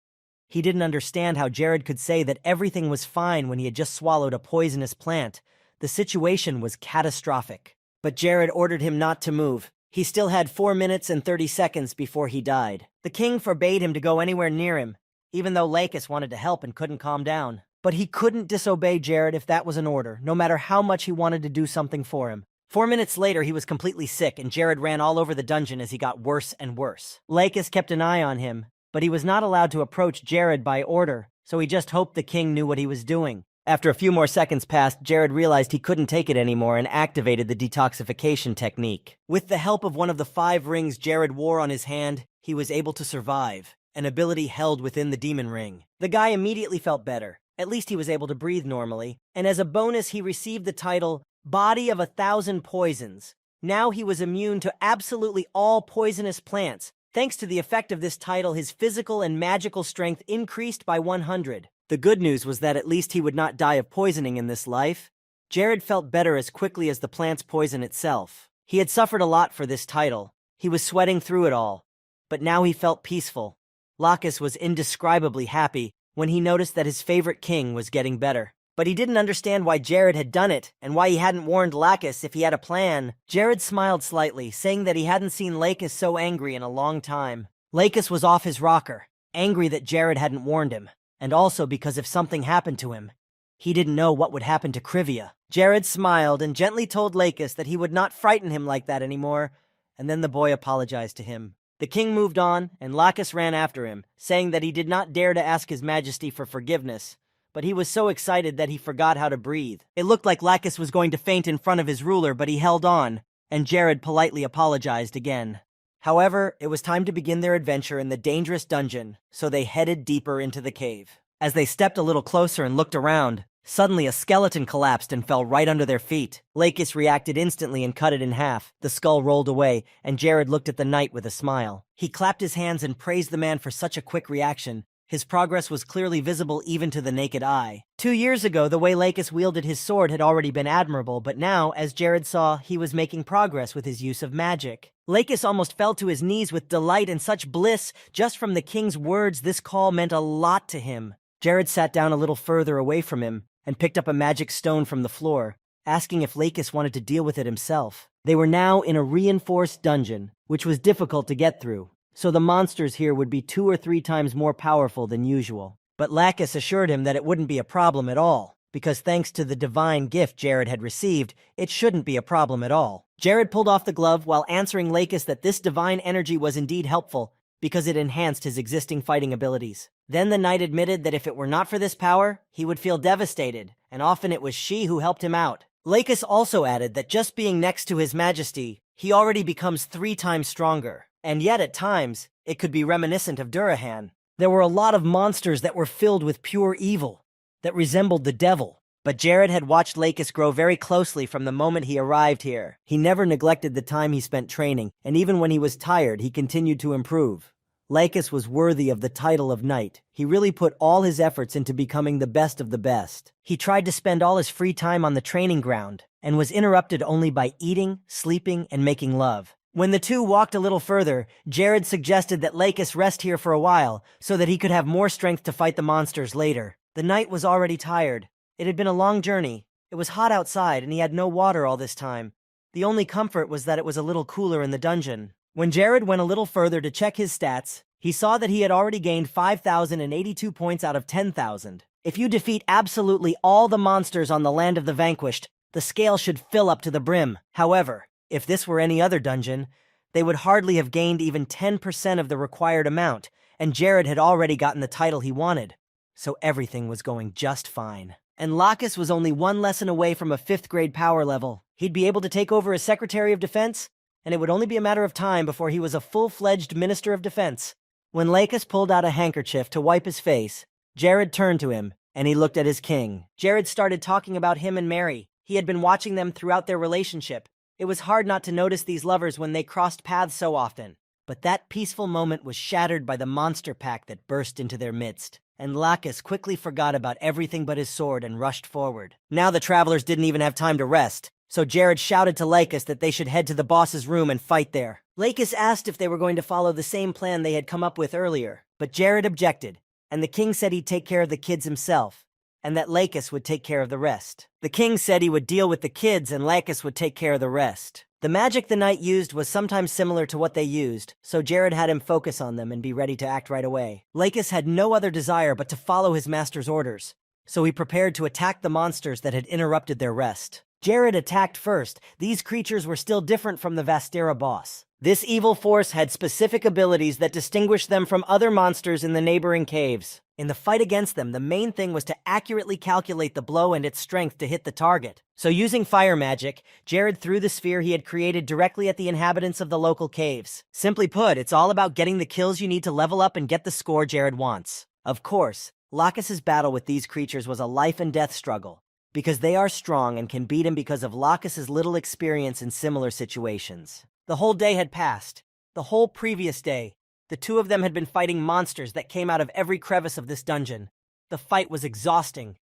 [SPEAKER 2] He didn't understand how Jared could say that everything was fine when he had just swallowed a poisonous plant. The situation was catastrophic. But Jared ordered him not to move. He still had 4 minutes and 30 seconds before he died. The king forbade him to go anywhere near him, even though Lakis wanted to help and couldn't calm down. But he couldn't disobey Jared if that was an order, no matter how much he wanted to do something for him. 4 minutes later, he was completely sick, and Jared ran all over the dungeon as he got worse and worse. Lakis kept an eye on him, but he was not allowed to approach Jared by order, so he just hoped the king knew what he was doing. After a few more seconds passed, Jared realized he couldn't take it anymore and activated the detoxification technique. With the help of one of the 5 rings Jared wore on his hand, he was able to survive, an ability held within the demon ring. The guy immediately felt better. At least he was able to breathe normally, and as a bonus he received the title Body of 1,000 poisons. Now he was immune to absolutely all poisonous plants. Thanks to the effect of this title, his physical and magical strength increased by 100. The good news was that at least he would not die of poisoning in this life. Jared felt better as quickly as the plant's poison itself. He had suffered a lot for this title. He was sweating through it all. But now he felt peaceful. Lacus was indescribably happy when he noticed that his favorite king was getting better. But he didn't understand why Jared had done it, and why he hadn't warned Lacus if he had a plan. Jared smiled slightly, saying that he hadn't seen Lacus so angry in a long time. Lacus was off his rocker, angry that Jared hadn't warned him, and also because if something happened to him, he didn't know what would happen to Krivia. Jared smiled and gently told Lacus that he would not frighten him like that anymore, and then the boy apologized to him. The king moved on, and Lacus ran after him, saying that he did not dare to ask his majesty for forgiveness, but he was so excited that he forgot how to breathe. It looked like Lacus was going to faint in front of his ruler, but he held on, and Jared politely apologized again. However, it was time to begin their adventure in the dangerous dungeon, so they headed deeper into the cave. As they stepped a little closer and looked around, suddenly a skeleton collapsed and fell right under their feet. Lacus reacted instantly and cut it in half. The skull rolled away, and Jared looked at the knight with a smile. He clapped his hands and praised the man for such a quick reaction. His progress was clearly visible even to the naked eye. 2 years ago, the way Lacus wielded his sword had already been admirable, but now, as Jared saw, he was making progress with his use of magic. Lacus almost fell to his knees with delight and such bliss. Just from the king's words, this call meant a lot to him. Jared sat down a little further away from him and picked up a magic stone from the floor, asking if Lacus wanted to deal with it himself. They were now in a reinforced dungeon, which was difficult to get through, so the monsters here would be 2 or 3 times more powerful than usual. But Lacus assured him that it wouldn't be a problem at all, because thanks to the divine gift Jared had received, it shouldn't be a problem at all. Jared pulled off the glove while answering Lacus that this divine energy was indeed helpful, because it enhanced his existing fighting abilities. Then the knight admitted that if it were not for this power, he would feel devastated, and often it was she who helped him out. Lacus also added that just being next to his majesty, he already becomes 3 times stronger. And yet at times, it could be reminiscent of Durahan. There were a lot of monsters that were filled with pure evil, that resembled the devil. But Jared had watched Lacus grow very closely from the moment he arrived here. He never neglected the time he spent training, and even when he was tired, he continued to improve. Lacus was worthy of the title of knight. He really put all his efforts into becoming the best of the best. He tried to spend all his free time on the training ground, and was interrupted only by eating, sleeping, and making love. When the two walked a little further, Jared suggested that Lacus rest here for a while, so that he could have more strength to fight the monsters later. The knight was already tired. It had been a long journey. It was hot outside, and he had no water all this time. The only comfort was that it was a little cooler in the dungeon. When Jared went a little further to check his stats, he saw that he had already gained 5,082 points out of 10,000. If you defeat absolutely all the monsters on the Land of the Vanquished, the scale should fill up to the brim. However, if this were any other dungeon, they would hardly have gained even 10% of the required amount, and Jared had already gotten the title he wanted. So everything was going just fine. And Lacus was only 1 lesson away from a 5th grade power level. He'd be able to take over as Secretary of Defense, and it would only be a matter of time before he was a full-fledged Minister of Defense. When Lacus pulled out a handkerchief to wipe his face, Jared turned to him, and he looked at his king. Jared started talking about him and Mary. He had been watching them throughout their relationship. It was hard not to notice these lovers when they crossed paths so often. But that peaceful moment was shattered by the monster pack that burst into their midst, and Lacus quickly forgot about everything but his sword and rushed forward. Now the travelers didn't even have time to rest, so Jared shouted to Lacus that they should head to the boss's room and fight there. Lacus asked if they were going to follow the same plan they had come up with earlier, but Jared objected, and the king said he'd take care of the kids himself, and that Lacus would take care of the rest. The king said he would deal with the kids and Lacus would take care of the rest. The magic the knight used was sometimes similar to what they used, so Jared had him focus on them and be ready to act right away. Lacus had no other desire but to follow his master's orders, so he prepared to attack the monsters that had interrupted their rest. Jared attacked first. These creatures were still different from the Vastera boss. This evil force had specific abilities that distinguished them from other monsters in the neighboring caves. In the fight against them, the main thing was to accurately calculate the blow and its strength to hit the target. So using fire magic, Jared threw the sphere he had created directly at the inhabitants of the local caves. Simply put, it's all about getting the kills you need to level up and get the score Jared wants. Of course, Lacus's battle with these creatures was a life and death struggle, because they are strong and can beat him because of Lacus's little experience in similar situations. The whole day had passed. The whole previous day, the two of them had been fighting monsters that came out of every crevice of this dungeon. The fight was exhausting,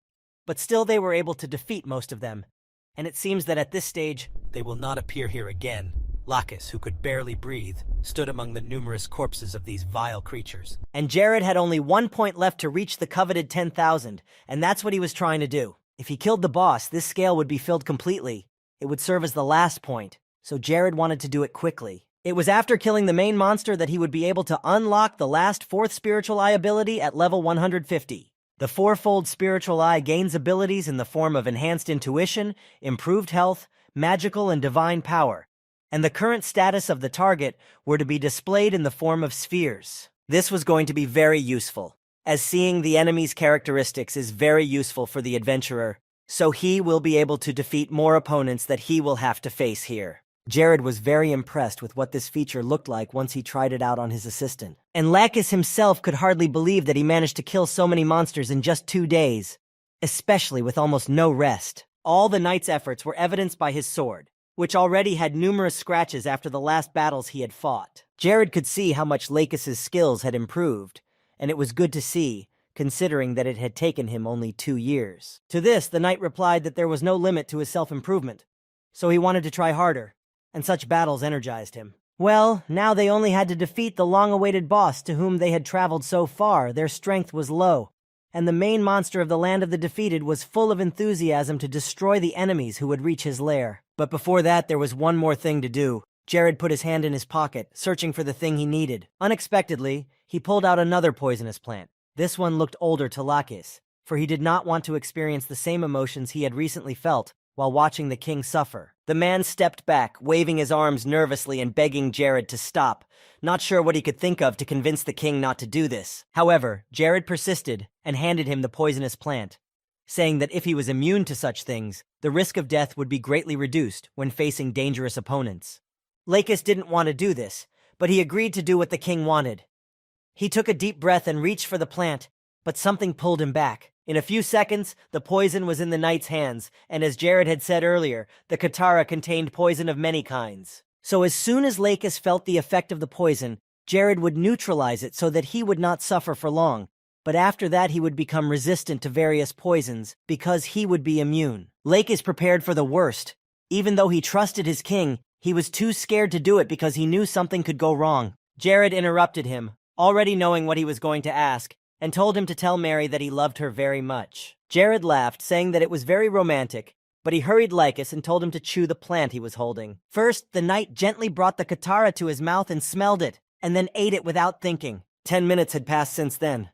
[SPEAKER 2] but still they were able to defeat most of them. And it seems that at this stage,
[SPEAKER 3] they will not appear here again. Lacus, who could barely breathe, stood among the numerous corpses of these vile creatures.
[SPEAKER 2] And Jared had only 1 point left to reach the coveted 10,000, and that's what he was trying to do. If he killed the boss, this scale would be filled completely. It would serve as the last point, so Jared wanted to do it quickly. It was after killing the main monster that he would be able to unlock the last fourth spiritual eye ability at level 150. The fourfold spiritual eye gains abilities in the form of enhanced intuition, improved health, magical and divine power, and the current status of the target were to be displayed in the form of spheres. This was going to be very useful, as seeing the enemy's characteristics is very useful for the adventurer, so he will be able to defeat more opponents that he will have to face here. Jared was very impressed with what this feature looked like once he tried it out on his assistant. And Lacus himself could hardly believe that he managed to kill so many monsters in just 2 days, especially with almost no rest. All the knight's efforts were evidenced by his sword, which already had numerous scratches after the last battles he had fought. Jared could see how much Lacus's skills had improved, and it was good to see, considering that it had taken him only 2 years. To this, the knight replied that there was no limit to his self-improvement, so he wanted to try harder, and such battles energized him. Well, now they only had to defeat the long-awaited boss to whom they had traveled so far. Their strength was low, and the main monster of the land of the defeated was full of enthusiasm to destroy the enemies who would reach his lair. But before that, there was one more thing to do. Jared put his hand in his pocket, searching for the thing he needed. Unexpectedly, he pulled out another poisonous plant. This one looked older to Lacus, for he did not want to experience the same emotions he had recently felt while watching the king suffer. The man stepped back, waving his arms nervously and begging Jared to stop, not sure what he could think of to convince the king not to do this. However, Jared persisted and handed him the poisonous plant, saying that if he was immune to such things, the risk of death would be greatly reduced when facing dangerous opponents. Lacus didn't want to do this, but he agreed to do what the king wanted. He took a deep breath and reached for the plant, but something pulled him back. In a few seconds, the poison was in the knight's hands, and as Jared had said earlier, the katara contained poison of many kinds. So as soon as Lacus felt the effect of the poison, Jared would neutralize it so that he would not suffer for long, but after that he would become resistant to various poisons because he would be immune. Lacus prepared for the worst. Even though he trusted his king, he was too scared to do it because he knew something could go wrong. Jared interrupted him, already knowing what he was going to ask, and told him to tell Mary that he loved her very much. Jared laughed, saying that it was very romantic, but he hurried Lacus and told him to chew the plant he was holding. First, the knight gently brought the katara to his mouth and smelled it, and then ate it without thinking. 10 minutes had passed since then.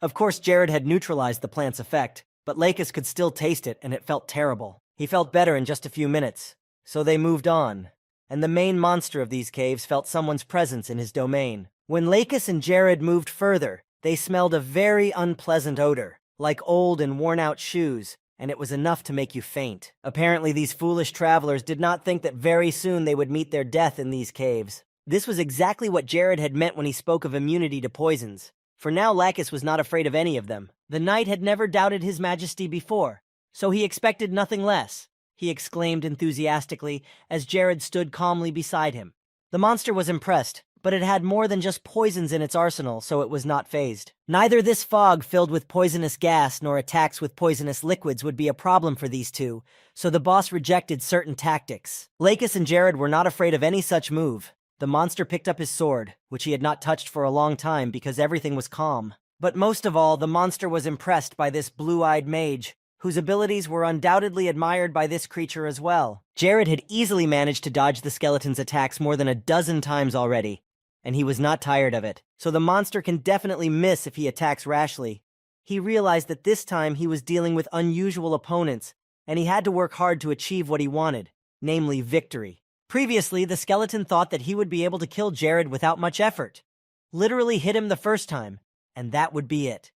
[SPEAKER 2] Of course, Jared had neutralized the plant's effect, but Lacus could still taste it, and it felt terrible. He felt better in just a few minutes, so they moved on, and the main monster of these caves felt someone's presence in his domain. When Lacus and Jared moved further, they smelled a very unpleasant odor, like old and worn-out shoes, and it was enough to make you faint. Apparently, these foolish travelers did not think that very soon they would meet their death in these caves. This was exactly what Jared had meant when he spoke of immunity to poisons. For now, Lacus was not afraid of any of them. The knight had never doubted his majesty before, so he expected nothing less, he exclaimed enthusiastically as Jared stood calmly beside him. The monster was impressed, but it had more than just poisons in its arsenal, so it was not fazed. Neither this fog filled with poisonous gas nor attacks with poisonous liquids would be a problem for these two, so the boss rejected certain tactics. Lacus and Jared were not afraid of any such move. The monster picked up his sword, which he had not touched for a long time because everything was calm. But most of all, the monster was impressed by this blue-eyed mage, whose abilities were undoubtedly admired by this creature as well. Jared had easily managed to dodge the skeleton's attacks more than a dozen times already, and he was not tired of it, so the monster can definitely miss if he attacks rashly. He realized that this time he was dealing with unusual opponents, and he had to work hard to achieve what he wanted, namely victory. Previously, the skeleton thought that he would be able to kill Jared without much effort. Literally hit him the first time, and that would be it.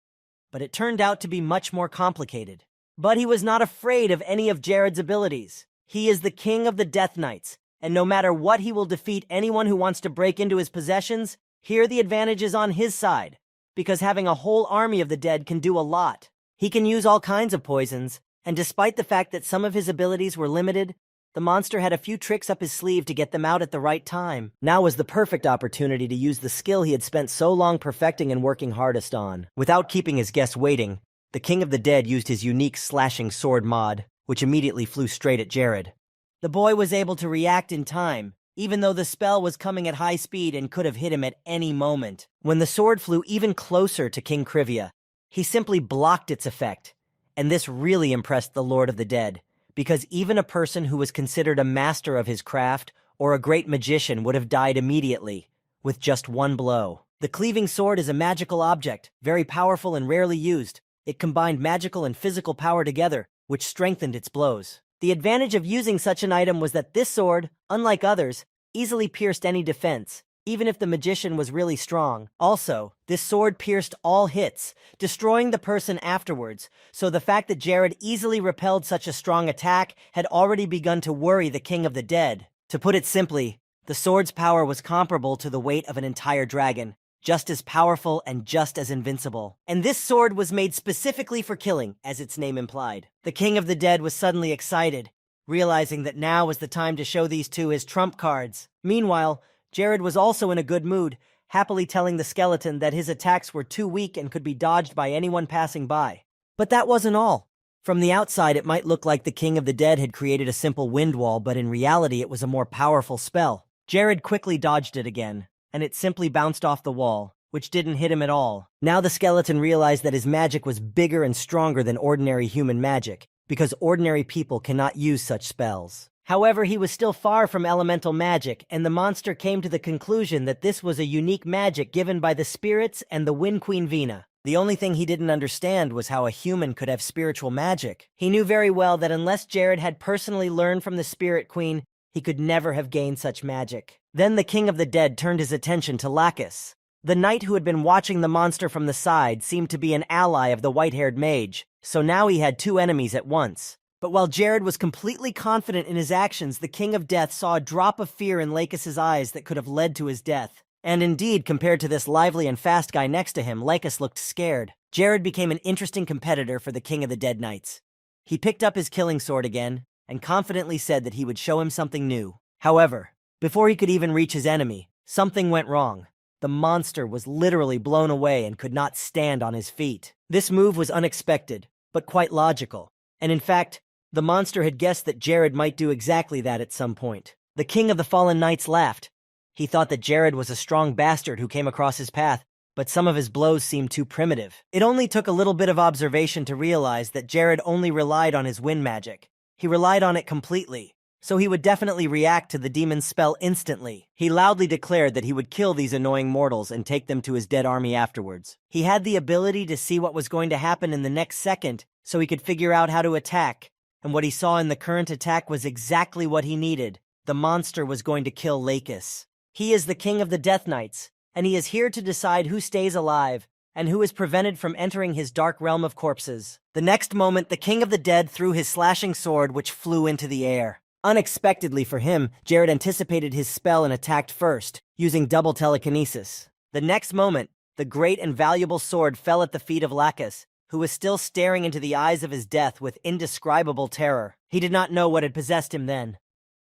[SPEAKER 2] But it turned out to be much more complicated. But he was not afraid of any of Jared's abilities. He is the king of the Death Knights, and no matter what, he will defeat anyone who wants to break into his possessions. Here the advantage is on his side, because having a whole army of the dead can do a lot. He can use all kinds of poisons, And despite the fact that some of his abilities were limited, the monster had a few tricks up his sleeve to get them out at the right time. Now was the perfect opportunity to use the skill he had spent so long perfecting and working hardest on. Without keeping his guests waiting, the King of the Dead used his unique slashing sword mod, which immediately flew straight at Jared. The boy was able to react in time, even though the spell was coming at high speed and could have hit him at any moment. When the sword flew even closer to King Krivia, he simply blocked its effect, and this really impressed the Lord of the Dead, because even a person who was considered a master of his craft or a great magician would have died immediately, with just one blow. The cleaving sword is a magical object, very powerful and rarely used. It combined magical and physical power together, which strengthened its blows. The advantage of using such an item was that this sword, unlike others, easily pierced any defense, even if the magician was really strong. Also, this sword pierced all hits, destroying the person afterwards, so the fact that Jared easily repelled such a strong attack had already begun to worry the King of the Dead. To put it simply, the sword's power was comparable to the weight of an entire dragon, just as powerful and just as invincible. And this sword was made specifically for killing, as its name implied. The King of the Dead was suddenly excited, realizing that now was the time to show these two his trump cards. Meanwhile, Jared was also in a good mood, happily telling the skeleton that his attacks were too weak and could be dodged by anyone passing by. But that wasn't all. From the outside, it might look like the King of the Dead had created a simple wind wall, but in reality, it was a more powerful spell. Jared quickly dodged it again, and it simply bounced off the wall, which didn't hit him at all. Now the skeleton realized that his magic was bigger and stronger than ordinary human magic, because ordinary people cannot use such spells. However, he was still far from elemental magic, and the monster came to the conclusion that this was a unique magic given by the spirits and the Wind Queen Vina. The only thing he didn't understand was how a human could have spiritual magic. He knew very well that unless Jared had personally learned from the Spirit Queen, he could never have gained such magic. Then the King of the Dead turned his attention to Lacus. The knight who had been watching the monster from the side seemed to be an ally of the white-haired mage, so now he had two enemies at once. But while Jared was completely confident in his actions, the King of Death saw a drop of fear in Lacus's eyes that could have led to his death. And indeed, compared to this lively and fast guy next to him, Lacus looked scared. Jared became an interesting competitor for the King of the Dead Knights. He picked up his killing sword again, and confidently said that he would show him something new. However, before he could even reach his enemy, something went wrong. The monster was literally blown away and could not stand on his feet. This move was unexpected, but quite logical. And in fact, the monster had guessed that Jared might do exactly that at some point. The King of the Fallen Knights laughed. He thought that Jared was a strong bastard who came across his path, but some of his blows seemed too primitive. It only took a little bit of observation to realize that Jared only relied on his wind magic. He relied on it completely, so he would definitely react to the demon's spell instantly. He loudly declared that he would kill these annoying mortals and take them to his dead army afterwards. He had the ability to see what was going to happen in the next second, so he could figure out how to attack. And what he saw in the current attack was exactly what he needed. The monster was going to kill Lacus. He is the King of the Death Knights, and he is here to decide who stays alive and who is prevented from entering his dark realm of corpses. The next moment, the King of the Dead threw his slashing sword, which flew into the air. Unexpectedly for him, Jared anticipated his spell and attacked first, using double telekinesis. The next moment, the great and valuable sword fell at the feet of Lacus, who was still staring into the eyes of his death with indescribable terror. He did not know what had possessed him then.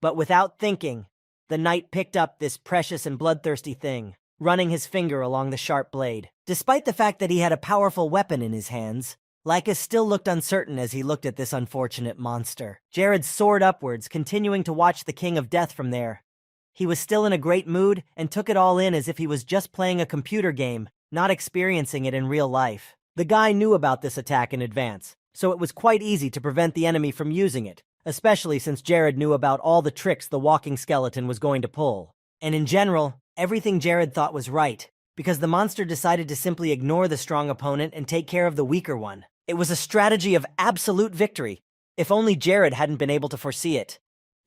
[SPEAKER 2] But without thinking, the knight picked up this precious and bloodthirsty thing, running his finger along the sharp blade. Despite the fact that he had a powerful weapon in his hands, Lacus still looked uncertain as he looked at this unfortunate monster. Jared soared upwards, continuing to watch the King of Death from there. He was still in a great mood and took it all in as if he was just playing a computer game, not experiencing it in real life. The guy knew about this attack in advance, so it was quite easy to prevent the enemy from using it, especially since Jared knew about all the tricks the walking skeleton was going to pull. And in general, everything Jared thought was right, because the monster decided to simply ignore the strong opponent and take care of the weaker one. It was a strategy of absolute victory, if only Jared hadn't been able to foresee it.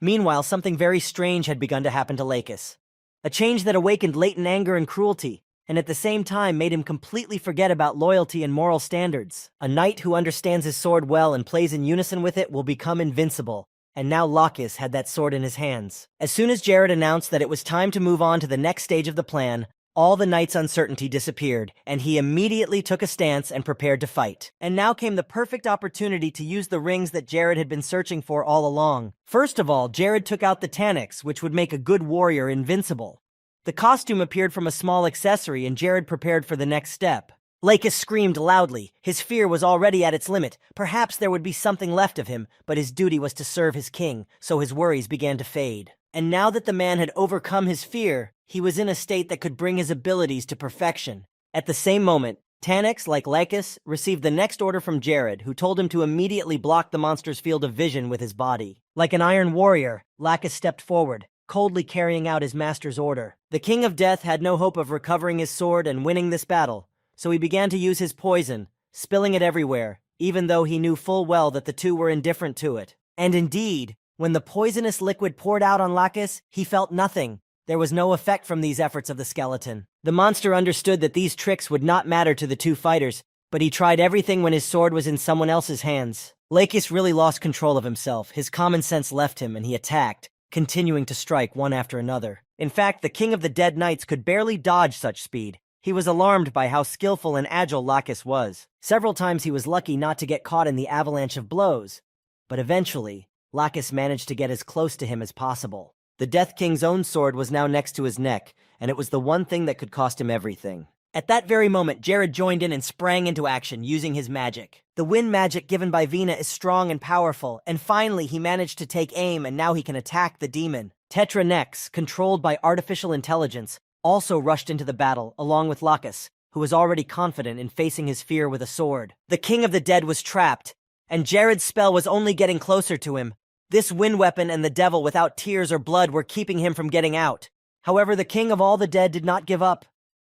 [SPEAKER 2] Meanwhile, something very strange had begun to happen to Lacus. A change that awakened latent anger and cruelty, and at the same time made him completely forget about loyalty and moral standards. A knight who understands his sword well and plays in unison with it will become invincible, and now Lacus had that sword in his hands. As soon as Jared announced that it was time to move on to the next stage of the plan, all the knight's uncertainty disappeared, and he immediately took a stance and prepared to fight. And now came the perfect opportunity to use the rings that Jared had been searching for all along. First of all, Jared took out the tanics, which would make a good warrior invincible. The costume appeared from a small accessory, and Jared prepared for the next step. Lakis screamed loudly. His fear was already at its limit. Perhaps there would be something left of him, but his duty was to serve his king, so his worries began to fade. And now that the man had overcome his fear, he was in a state that could bring his abilities to perfection. At the same moment, Taniks, like Lakis, received the next order from Jared, who told him to immediately block the monster's field of vision with his body. Like an iron warrior, Lakis stepped forward, coldly carrying out his master's order. The King of Death had no hope of recovering his sword and winning this battle, so he began to use his poison, spilling it everywhere, even though he knew full well that the two were indifferent to it. And indeed, when the poisonous liquid poured out on Lakis, he felt nothing. There was no effect from these efforts of the skeleton. The monster understood that these tricks would not matter to the two fighters, but he tried everything when his sword was in someone else's hands. Lakis really lost control of himself. His common sense left him, and he attacked, continuing to strike one after another. In fact, the King of the Dead Knights could barely dodge such speed. He was alarmed by how skillful and agile Lakis was. Several times he was lucky not to get caught in the avalanche of blows, but eventually, Lakis managed to get as close to him as possible. The Death King's own sword was now next to his neck, and it was the one thing that could cost him everything. At that very moment, Jared joined in and sprang into action, using his magic. The wind magic given by Vina is strong and powerful, and finally he managed to take aim, and now he can attack the demon. Tetra Nex, controlled by artificial intelligence, also rushed into the battle, along with Lakis, who was already confident in facing his fear with a sword. The King of the Dead was trapped, and Jared's spell was only getting closer to him. This wind weapon and the devil without tears or blood were keeping him from getting out. However, the King of all the dead did not give up.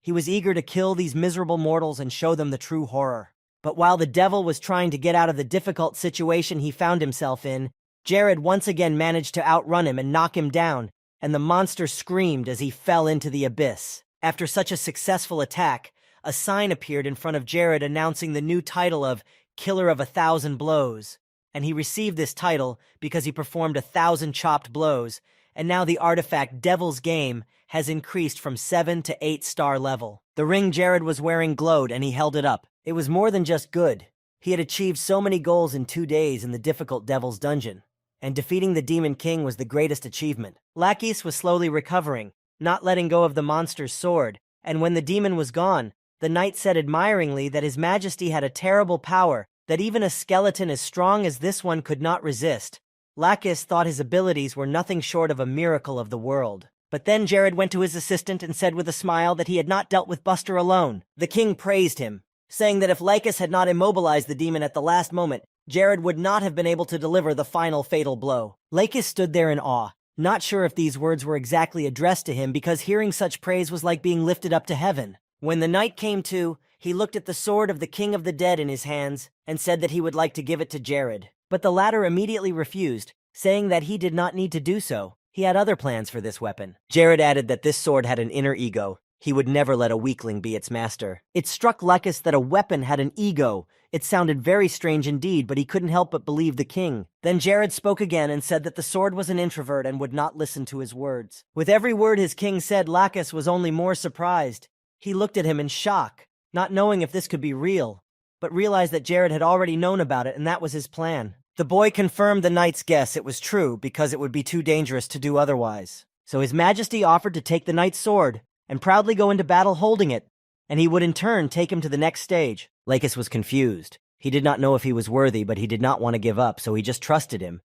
[SPEAKER 2] He was eager to kill these miserable mortals and show them the true horror. But while the devil was trying to get out of the difficult situation he found himself in, Jared once again managed to outrun him and knock him down, and the monster screamed as he fell into the abyss. After such a successful attack, a sign appeared in front of Jared announcing the new title of Killer of 1,000 Blows. And he received this title because he performed 1,000 chopped blows, and now the artifact Devil's Game has increased from 7 to 8-star level. The ring Jared was wearing glowed, and he held it up. It was more than just good. He had achieved so many goals in 2 days in the difficult Devil's Dungeon, and defeating the Demon King was the greatest achievement. Lakis was slowly recovering, not letting go of the monster's sword, and when the demon was gone, the knight said admiringly that His Majesty had a terrible power that even a skeleton as strong as this one could not resist. Lakis thought his abilities were nothing short of a miracle of the world. But then Jared went to his assistant and said with a smile that he had not dealt with Buster alone. The king praised him, saying that if Lakis had not immobilized the demon at the last moment, Jared would not have been able to deliver the final fatal blow. Lakis stood there in awe, not sure if these words were exactly addressed to him because hearing such praise was like being lifted up to heaven. When the knight came to, he looked at the sword of the King of the Dead in his hands and said that he would like to give it to Jared. But the latter immediately refused, saying that he did not need to do so. He had other plans for this weapon. Jared added that this sword had an inner ego. He would never let a weakling be its master. It struck Lakis that a weapon had an ego. It sounded very strange indeed, but he couldn't help but believe the king. Then Jared spoke again and said that the sword was an introvert and would not listen to his words. With every word his king said, Lakis was only more surprised. He looked at him in shock, not knowing if this could be real, but realized that Jared had already known about it and that was his plan. The boy confirmed the knight's guess. It was true because it would be too dangerous to do otherwise. So His Majesty offered to take the knight's sword and proudly go into battle holding it, and he would in turn take him to the next stage. Lakis was confused. He did not know if he was worthy, but he did not want to give up, so he just trusted him.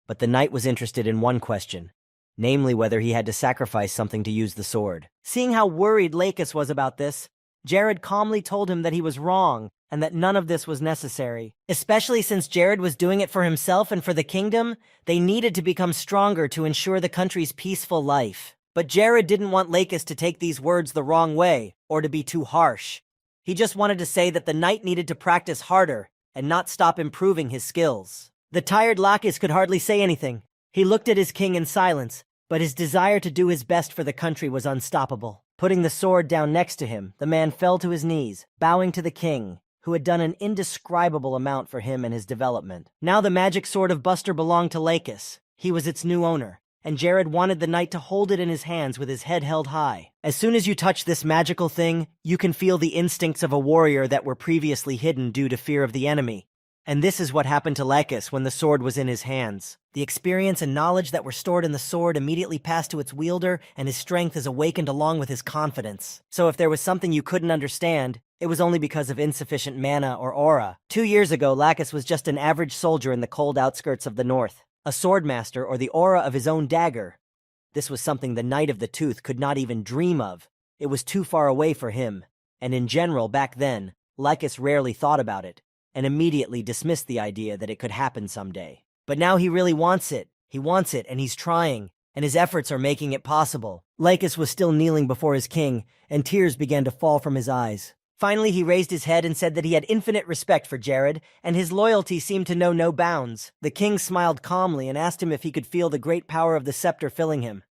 [SPEAKER 2] But the knight was interested in one question, namely whether he had to sacrifice something to use the sword. Seeing how worried Lakis was about this, Jared calmly told him that he was wrong and that none of this was necessary. Especially since Jared was doing it for himself and for the kingdom, they needed to become stronger to ensure the country's peaceful life. But Jared didn't want Lakis to take these words the wrong way or to be too harsh. He just wanted to say that the knight needed to practice harder and not stop improving his skills. The tired Lakis could hardly say anything. He looked at his king in silence, but his desire to do his best for the country was unstoppable. Putting the sword down next to him, the man fell to his knees, bowing to the king, who had done an indescribable amount for him and his development. Now the magic sword of Buster belonged to Lakis. He was its new owner, and Jared wanted the knight to hold it in his hands with his head held high. As soon as you touch this magical thing, you can feel the instincts of a warrior that were previously hidden due to fear of the enemy. And this is what happened to Lycus when the sword was in his hands. The experience and knowledge that were stored in the sword immediately passed to its wielder, and his strength is awakened along with his confidence. So if there was something you couldn't understand, it was only because of insufficient mana or aura. 2 years ago, Lycus was just an average soldier in the cold outskirts of the north, a swordmaster or the aura of his own dagger. This was something the Knight of the Tooth could not even dream of. It was too far away for him, and in general, back then, Lycus rarely thought about it, and immediately dismissed the idea that it could happen someday. But now he really wants it. He wants it, and he's trying, and his efforts are making it possible. Lycus was still kneeling before his king, and tears began to fall from his eyes. Finally, he raised his head and said that he had infinite respect for Jared, and his loyalty seemed to know no bounds. The king smiled calmly and asked him if he could feel the great power of the scepter filling him.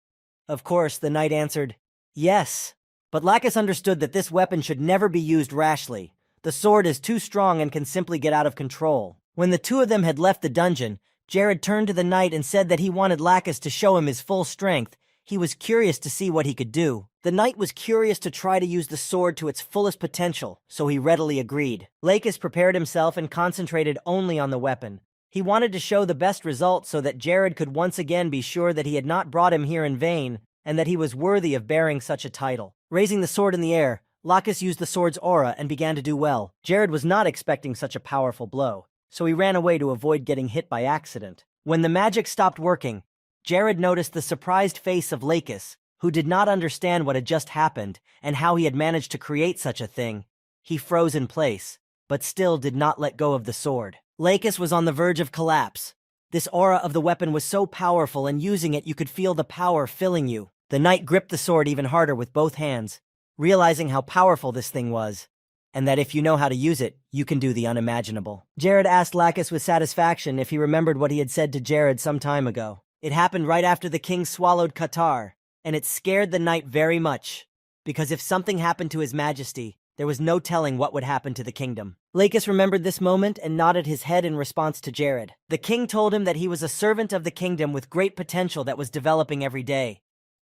[SPEAKER 2] Of course, the knight answered, yes. But Lycus understood that this weapon should never be used rashly. The sword is too strong and can simply get out of control. When the two of them had left the dungeon, Jared turned to the knight and said that he wanted Lycus to show him his full strength. He was curious to see what he could do. The knight was curious to try to use the sword to its fullest potential, so he readily agreed. Lycus prepared himself and concentrated only on the weapon. He wanted to show the best result so that Jared could once again be sure that he had not brought him here in vain, and that he was worthy of bearing such a title. Raising the sword in the air, Lycus used the sword's aura and began to do well. Jared was not expecting such a powerful blow, so he ran away to avoid getting hit by accident. When the magic stopped working, Jared noticed the surprised face of Lycus, who did not understand what had just happened and how he had managed to create such a thing. He froze in place, but still did not let go of the sword. Lycus was on the verge of collapse. This aura of the weapon was so powerful, and using it you could feel the power filling you. The knight gripped the sword even harder with both hands, realizing how powerful this thing was, and that if you know how to use it, you can do the unimaginable. Jared asked Lycus with satisfaction if he remembered what he had said to Jared some time ago. It happened right after the king swallowed Qatar, and it scared the knight very much, because if something happened to his majesty, there was no telling what would happen to the kingdom. Lycus remembered this moment and nodded his head in response to Jared. The king told him that he was a servant of the kingdom with great potential that was developing every day,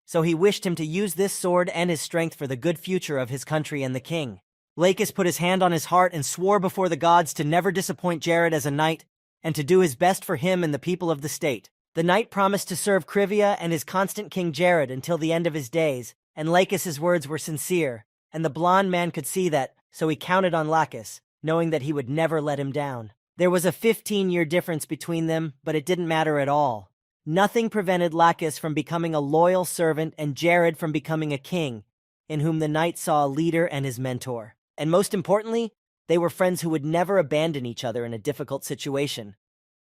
[SPEAKER 2] so he wished him to use this sword and his strength for the good future of his country and the king. Lycus put his hand on his heart and swore before the gods to never disappoint Jared as a knight, and to do his best for him and the people of the state. The knight promised to serve Krivia and his constant king Jared until the end of his days, and Lycus's words were sincere, and the blonde man could see that, so he counted on Lycus, knowing that he would never let him down. There was a 15-year difference between them, but it didn't matter at all. Nothing prevented Lycus from becoming a loyal servant and Jared from becoming a king, in whom the knight saw a leader and his mentor. And most importantly, they were friends who would never abandon each other in a difficult situation.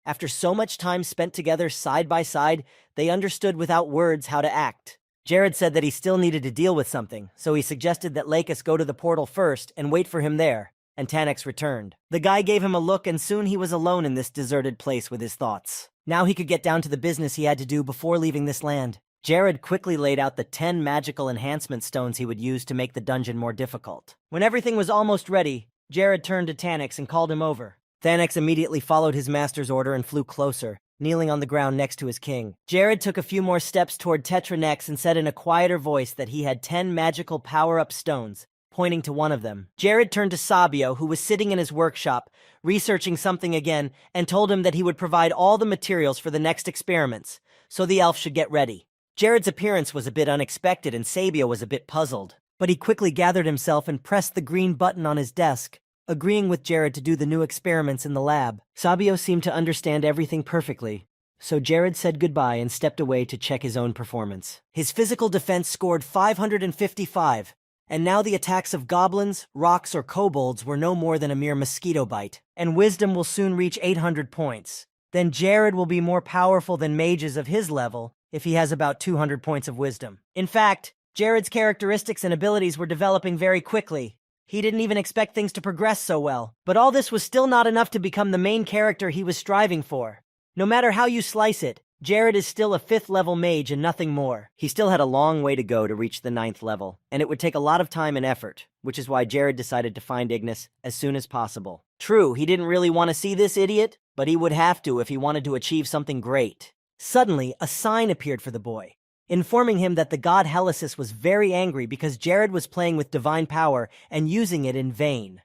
[SPEAKER 2] After so much time spent together side by side, they understood without words how to act. Jared said that he still needed to deal with something, so he suggested that Lycus go to the portal first and wait for him there, and Tanix returned. The guy gave him a look, and soon he was alone in this deserted place with his thoughts. Now he could get down to the business he had to do before leaving this land. Jared quickly laid out the 10 magical enhancement stones he would use to make the dungeon more difficult. When everything was almost ready, Jared turned to Tanix and called him over. Tanix immediately followed his master's order and flew closer, kneeling on the ground next to his king. Jared took a few more steps toward Tetranex and said in a quieter voice that he had 10 magical power-up stones, pointing to one of them. Jared turned to Sabio, who was sitting in his workshop, researching something again, and told him that he would provide all the materials for the next experiments, so the elf should get ready. Jared's appearance was a bit unexpected, and Sabio was a bit puzzled, but he quickly gathered himself and pressed the green button on his desk, agreeing with Jared to do the new experiments in the lab. Sabio seemed to understand everything perfectly, so Jared said goodbye and stepped away to check his own performance. His physical defense scored 555, and now the attacks of goblins, rocks, or kobolds were no more than a mere mosquito bite, and wisdom will soon reach 800 points. Then Jared will be more powerful than mages of his level if he has about 200 points of wisdom. In fact, Jared's characteristics and abilities were developing very quickly. He didn't even expect things to progress so well. But all this was still not enough to become the main character he was striving for. No matter how you slice it, Jared is still a 5th level mage and nothing more. He still had a long way to go to reach the 9th level, and it would take a lot of time and effort, which is why Jared decided to find Ignis as soon as possible. True, he didn't really want to see this idiot, but he would have to if he wanted to achieve something great. Suddenly, a sign appeared for the boy, informing him that the god Helicis was very angry because Jared was playing with divine power and using it in vain.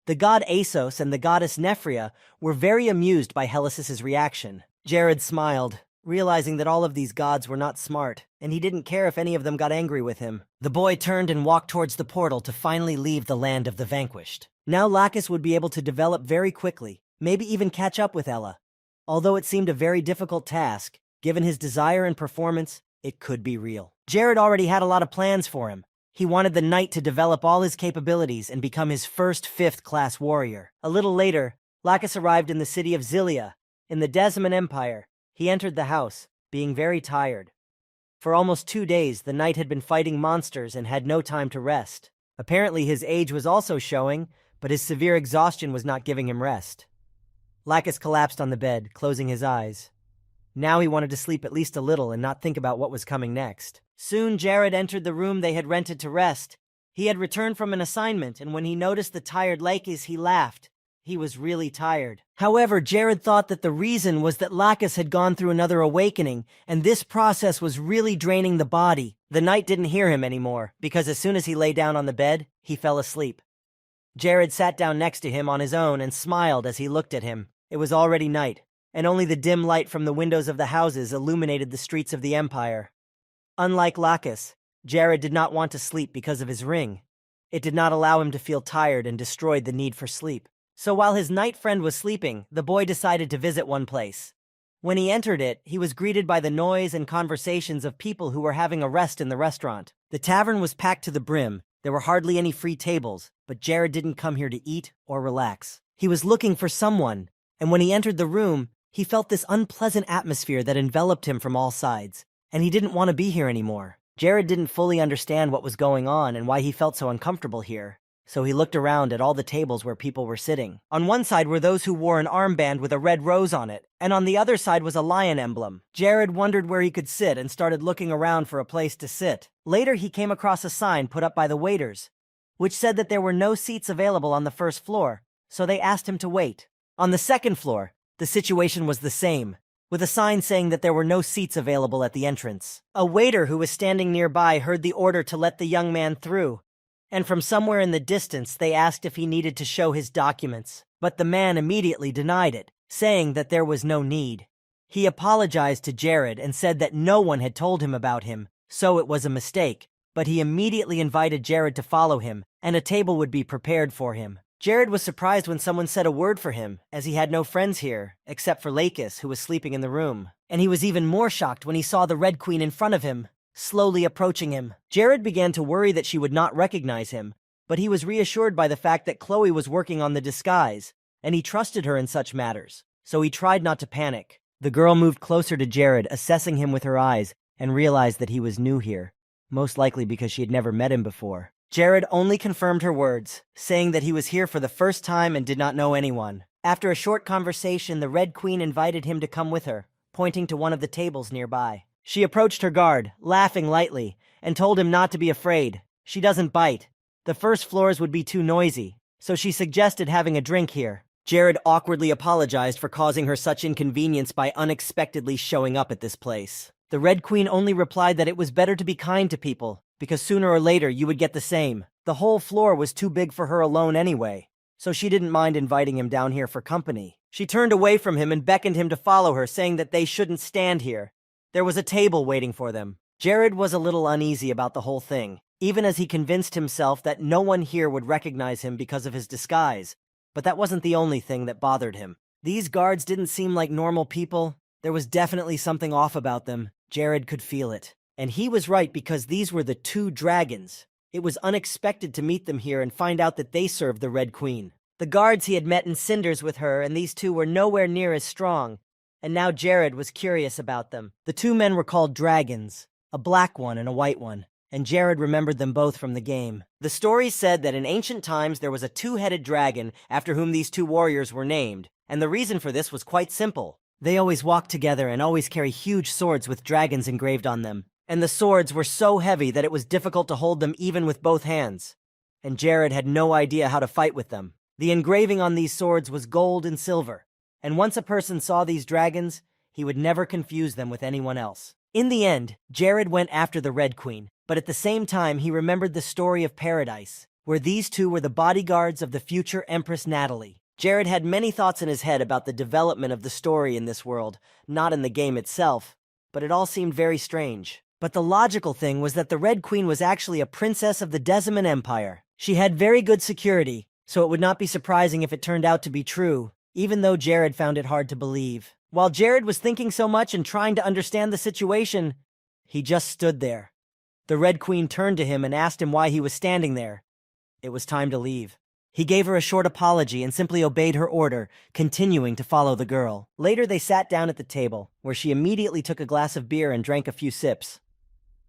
[SPEAKER 2] The god Asos and the goddess Nephria were very amused by Helicis's reaction. Jared smiled, realizing that all of these gods were not smart, and he didn't care if any of them got angry with him. The boy turned and walked towards the portal to finally leave the land of the vanquished. Now Lacus would be able to develop very quickly, maybe even catch up with Ella. Although it seemed a very difficult task, given his desire and performance, it could be real. Jared already had a lot of plans for him. He wanted the knight to develop all his capabilities and become his first 5th-class warrior. A little later, Lacus arrived in the city of Zilia, in the Desmond Empire. He entered the house, being very tired. For almost 2 days, the knight had been fighting monsters and had no time to rest. Apparently his age was also showing, but his severe exhaustion was not giving him rest. Lacus collapsed on the bed, closing his eyes. Now he wanted to sleep at least a little and not think about what was coming next. Soon Jared entered the room they had rented to rest. He had returned from an assignment, and when he noticed the tired Lacus, he laughed. He was really tired. However, Jared thought that the reason was that Lacus had gone through another awakening, and this process was really draining the body. The knight didn't hear him anymore, because as soon as he lay down on the bed, he fell asleep. Jared sat down next to him on his own and smiled as he looked at him. It was already night, and only the dim light from the windows of the houses illuminated the streets of the empire. Unlike Lacus, Jared did not want to sleep because of his ring. It did not allow him to feel tired and destroyed the need for sleep. So while his knight friend was sleeping, the boy decided to visit one place. When he entered it, he was greeted by the noise and conversations of people who were having a rest in the restaurant. The tavern was packed to the brim. There were hardly any free tables, but Jared didn't come here to eat or relax. He was looking for someone, and when he entered the room, he felt this unpleasant atmosphere that enveloped him from all sides, and he didn't want to be here anymore. Jared didn't fully understand what was going on and why he felt so uncomfortable here, so he looked around at all the tables where people were sitting. On one side were those who wore an armband with a red rose on it, and on the other side was a lion emblem. Jared wondered where he could sit and started looking around for a place to sit. Later, he came across a sign put up by the waiters, which said that there were no seats available on the first floor, so they asked him to wait. On the second floor, the situation was the same, with a sign saying that there were no seats available at the entrance. A waiter who was standing nearby heard the order to let the young man through, and from somewhere in the distance they asked if he needed to show his documents, but the man immediately denied it, saying that there was no need. He apologized to Jared and said that no one had told him about him, so it was a mistake, but he immediately invited Jared to follow him, and a table would be prepared for him. Jared was surprised when someone said a word for him, as he had no friends here, except for Lacus, who was sleeping in the room. And he was even more shocked when he saw the Red Queen in front of him, slowly approaching him. Jared began to worry that she would not recognize him, but he was reassured by the fact that Chloe was working on the disguise, and he trusted her in such matters, so he tried not to panic. The girl moved closer to Jared, assessing him with her eyes, and realized that he was new here, most likely because she had never met him before. Jared only confirmed her words, saying that he was here for the first time and did not know anyone. After a short conversation, the Red Queen invited him to come with her, pointing to one of the tables nearby. She approached her guard, laughing lightly, and told him not to be afraid. She doesn't bite. The first floors would be too noisy, so she suggested having a drink here. Jared awkwardly apologized for causing her such inconvenience by unexpectedly showing up at this place. The Red Queen only replied that it was better to be kind to people, because sooner or later you would get the same. The whole floor was too big for her alone anyway, so she didn't mind inviting him down here for company. She turned away from him and beckoned him to follow her, saying that they shouldn't stand here. There was a table waiting for them. Jared was a little uneasy about the whole thing, even as he convinced himself that no one here would recognize him because of his disguise. But that wasn't the only thing that bothered him. These guards didn't seem like normal people. There was definitely something off about them. Jared could feel it. And he was right, because these were the 2 dragons. It was unexpected to meet them here and find out that they served the Red Queen. The guards he had met in Cinders with her, and these 2 were nowhere near as strong, and now Jared was curious about them. The 2 men were called dragons, a black one and a white one, and Jared remembered them both from the game. The story said that in ancient times there was a 2-headed dragon after whom these 2 warriors were named, and the reason for this was quite simple. They always walked together and always carry huge swords with dragons engraved on them. And the swords were so heavy that it was difficult to hold them even with both hands. And Jared had no idea how to fight with them. The engraving on these swords was gold and silver, and once a person saw these dragons,
[SPEAKER 1] he would never confuse them with anyone else. In the end, Jared went after the Red Queen, but at the same time he remembered the story of Paradise, where these two were the bodyguards of the future Empress Natalie. Jared had many thoughts in his head about the development of the story in this world, not in the game itself, but it all seemed very strange. But the logical thing was that the Red Queen was actually a princess of the Deciman Empire. She had very good security, so it would not be surprising if it turned out to be true, even though Jared found it hard to believe. While Jared was thinking so much and trying to understand the situation, he just stood there. The Red Queen turned to him and asked him why he was standing there. It was time to leave. He gave her a short apology and simply obeyed her order, continuing to follow the girl. Later they sat down at the table, where she immediately took a glass of beer and drank a few sips.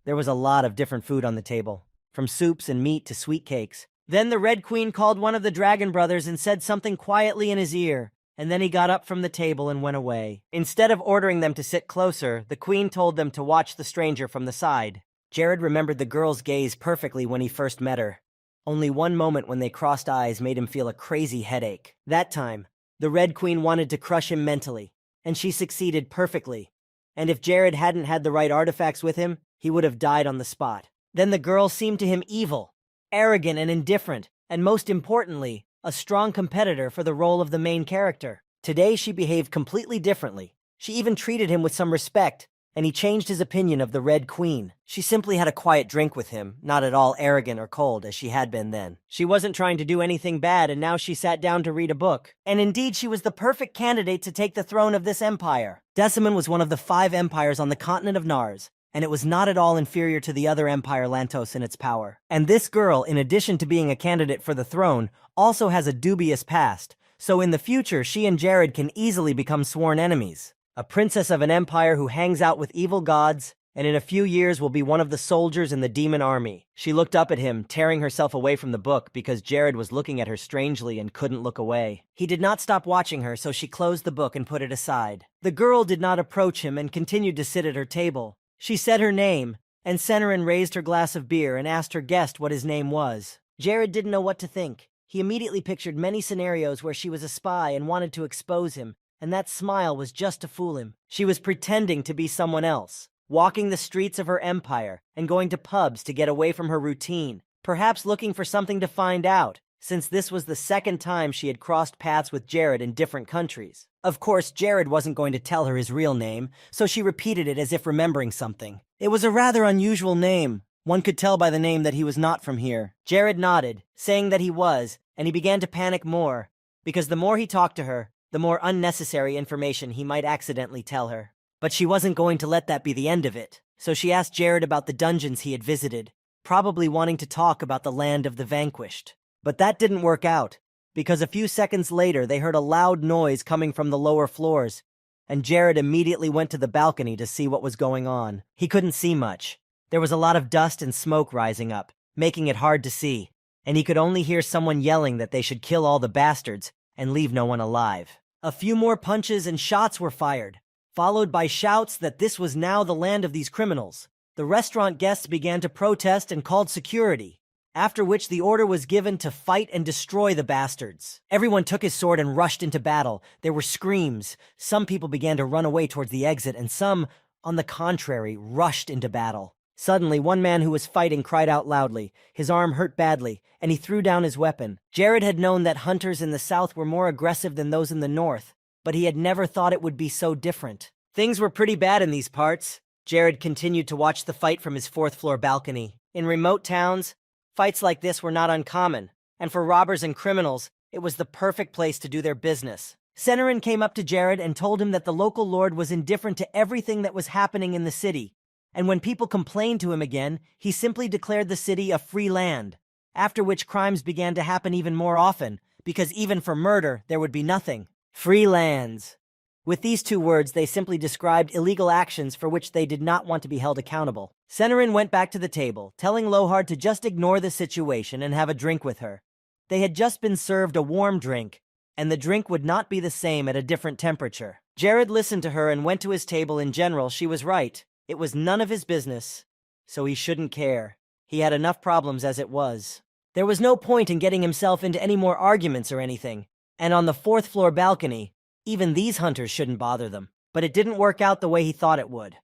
[SPEAKER 1] There was a lot of different food on the table, from soups and meat to sweet cakes. Then the Red Queen called one of the Dragon Brothers and said something quietly in his ear, and then he got up from the table and went away. Instead of ordering them to sit closer, the Queen told them to watch the stranger from the side. Jared remembered the girl's gaze perfectly when he first met her. Only one moment when they crossed eyes made him feel a crazy headache. That time, the Red Queen wanted to crush him mentally, and she succeeded perfectly. And if Jared hadn't had the right artifacts with him, he would have died on the spot. Then the girl seemed to him evil, arrogant and indifferent, and most importantly, a strong competitor for the role of the main character. Today she behaved completely differently. She even treated him with some respect, and he changed his opinion of the Red Queen. She simply had a quiet drink with him, not at all arrogant or cold as she had been then. She wasn't trying to do anything bad, and now she sat down to read a book. And indeed, she was the perfect candidate to take the throne of this empire. Deciman was one of the 5 empires on the continent of Nars, and it was not at all inferior to the other empire Lantos in its power. And this girl, in addition to being a candidate for the throne, also has a dubious past, so in the future she and Jared can easily become sworn enemies. A princess of an empire who hangs out with evil gods, and in a few years will be one of the soldiers in the demon army. She looked up at him, tearing herself away from the book because Jared was looking at her strangely and couldn't look away. He did not stop watching her, so she closed the book and put it aside. The girl did not approach him and continued to sit at her table. She said her name, and Senerin raised her glass of beer and asked her guest what his name was. Jared didn't know what to think. He immediately pictured many scenarios where she was a spy and wanted to expose him, and that smile was just to fool him. She was pretending to be someone else, walking the streets of her empire and going to pubs to get away from her routine, perhaps looking for something to find out, since this was the second time she had crossed paths with Jared in different countries. Of course, Jared wasn't going to tell her his real name, so she repeated it as if remembering something. It was a rather unusual name. One could tell by the name that he was not from here. Jared nodded, saying that he was, and he began to panic more, because the more he talked to her, the more unnecessary information he might accidentally tell her. But she wasn't going to let that be the end of it, so she asked Jared about the dungeons he had visited, probably wanting to talk about the land of the vanquished. But that didn't work out, because a few seconds later they heard a loud noise coming from the lower floors, and Jared immediately went to the balcony to see what was going on. He couldn't see much. There was a lot of dust and smoke rising up, making it hard to see, and he could only hear someone yelling that they should kill all the bastards and leave no one alive. A few more punches and shots were fired, followed by shouts that this was now the land of these criminals. The restaurant guests began to protest and called security, after which the order was given to fight and destroy the bastards. Everyone took his sword and rushed into battle. There were screams. Some people began to run away towards the exit, and some, on the contrary, rushed into battle. Suddenly, one man who was fighting cried out loudly. His arm hurt badly, and he threw down his weapon. Jared had known that hunters in the south were more aggressive than those in the north, but he had never thought it would be so different. Things were pretty bad in these parts. Jared continued to watch the fight from his 4th-floor balcony. In remote towns, fights like this were not uncommon, and for robbers and criminals, it was the perfect place to do their business. Senerin came up to Jared and told him that the local lord was indifferent to everything that was happening in the city, and when people complained to him again, he simply declared the city a free land, after which crimes began to happen even more often, because even for murder, there would be nothing. Free lands. With these 2 words, they simply described illegal actions for which they did not want to be held accountable. Senerin went back to the table, telling Lohard to just ignore the situation and have a drink with her. They had just been served a warm drink, and the drink would not be the same at a different temperature. Jared listened to her and went to his table. In general, she was right. It was none of his business, so he shouldn't care. He had enough problems as it was. There was no point in getting himself into any more arguments or anything, and on the 4th-floor balcony, even these hunters shouldn't bother them. but it didn't work out the way he thought it would.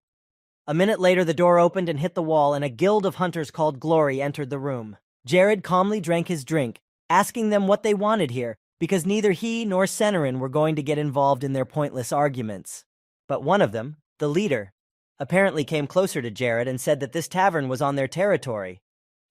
[SPEAKER 1] A minute later, the door opened and hit the wall, and a guild of hunters called Glory entered the room. Jared calmly drank his drink, asking them what they wanted here, because neither he nor Senarin were going to get involved in their pointless arguments. But one of them, the leader, apparently came closer to Jared and said that this tavern was on their territory,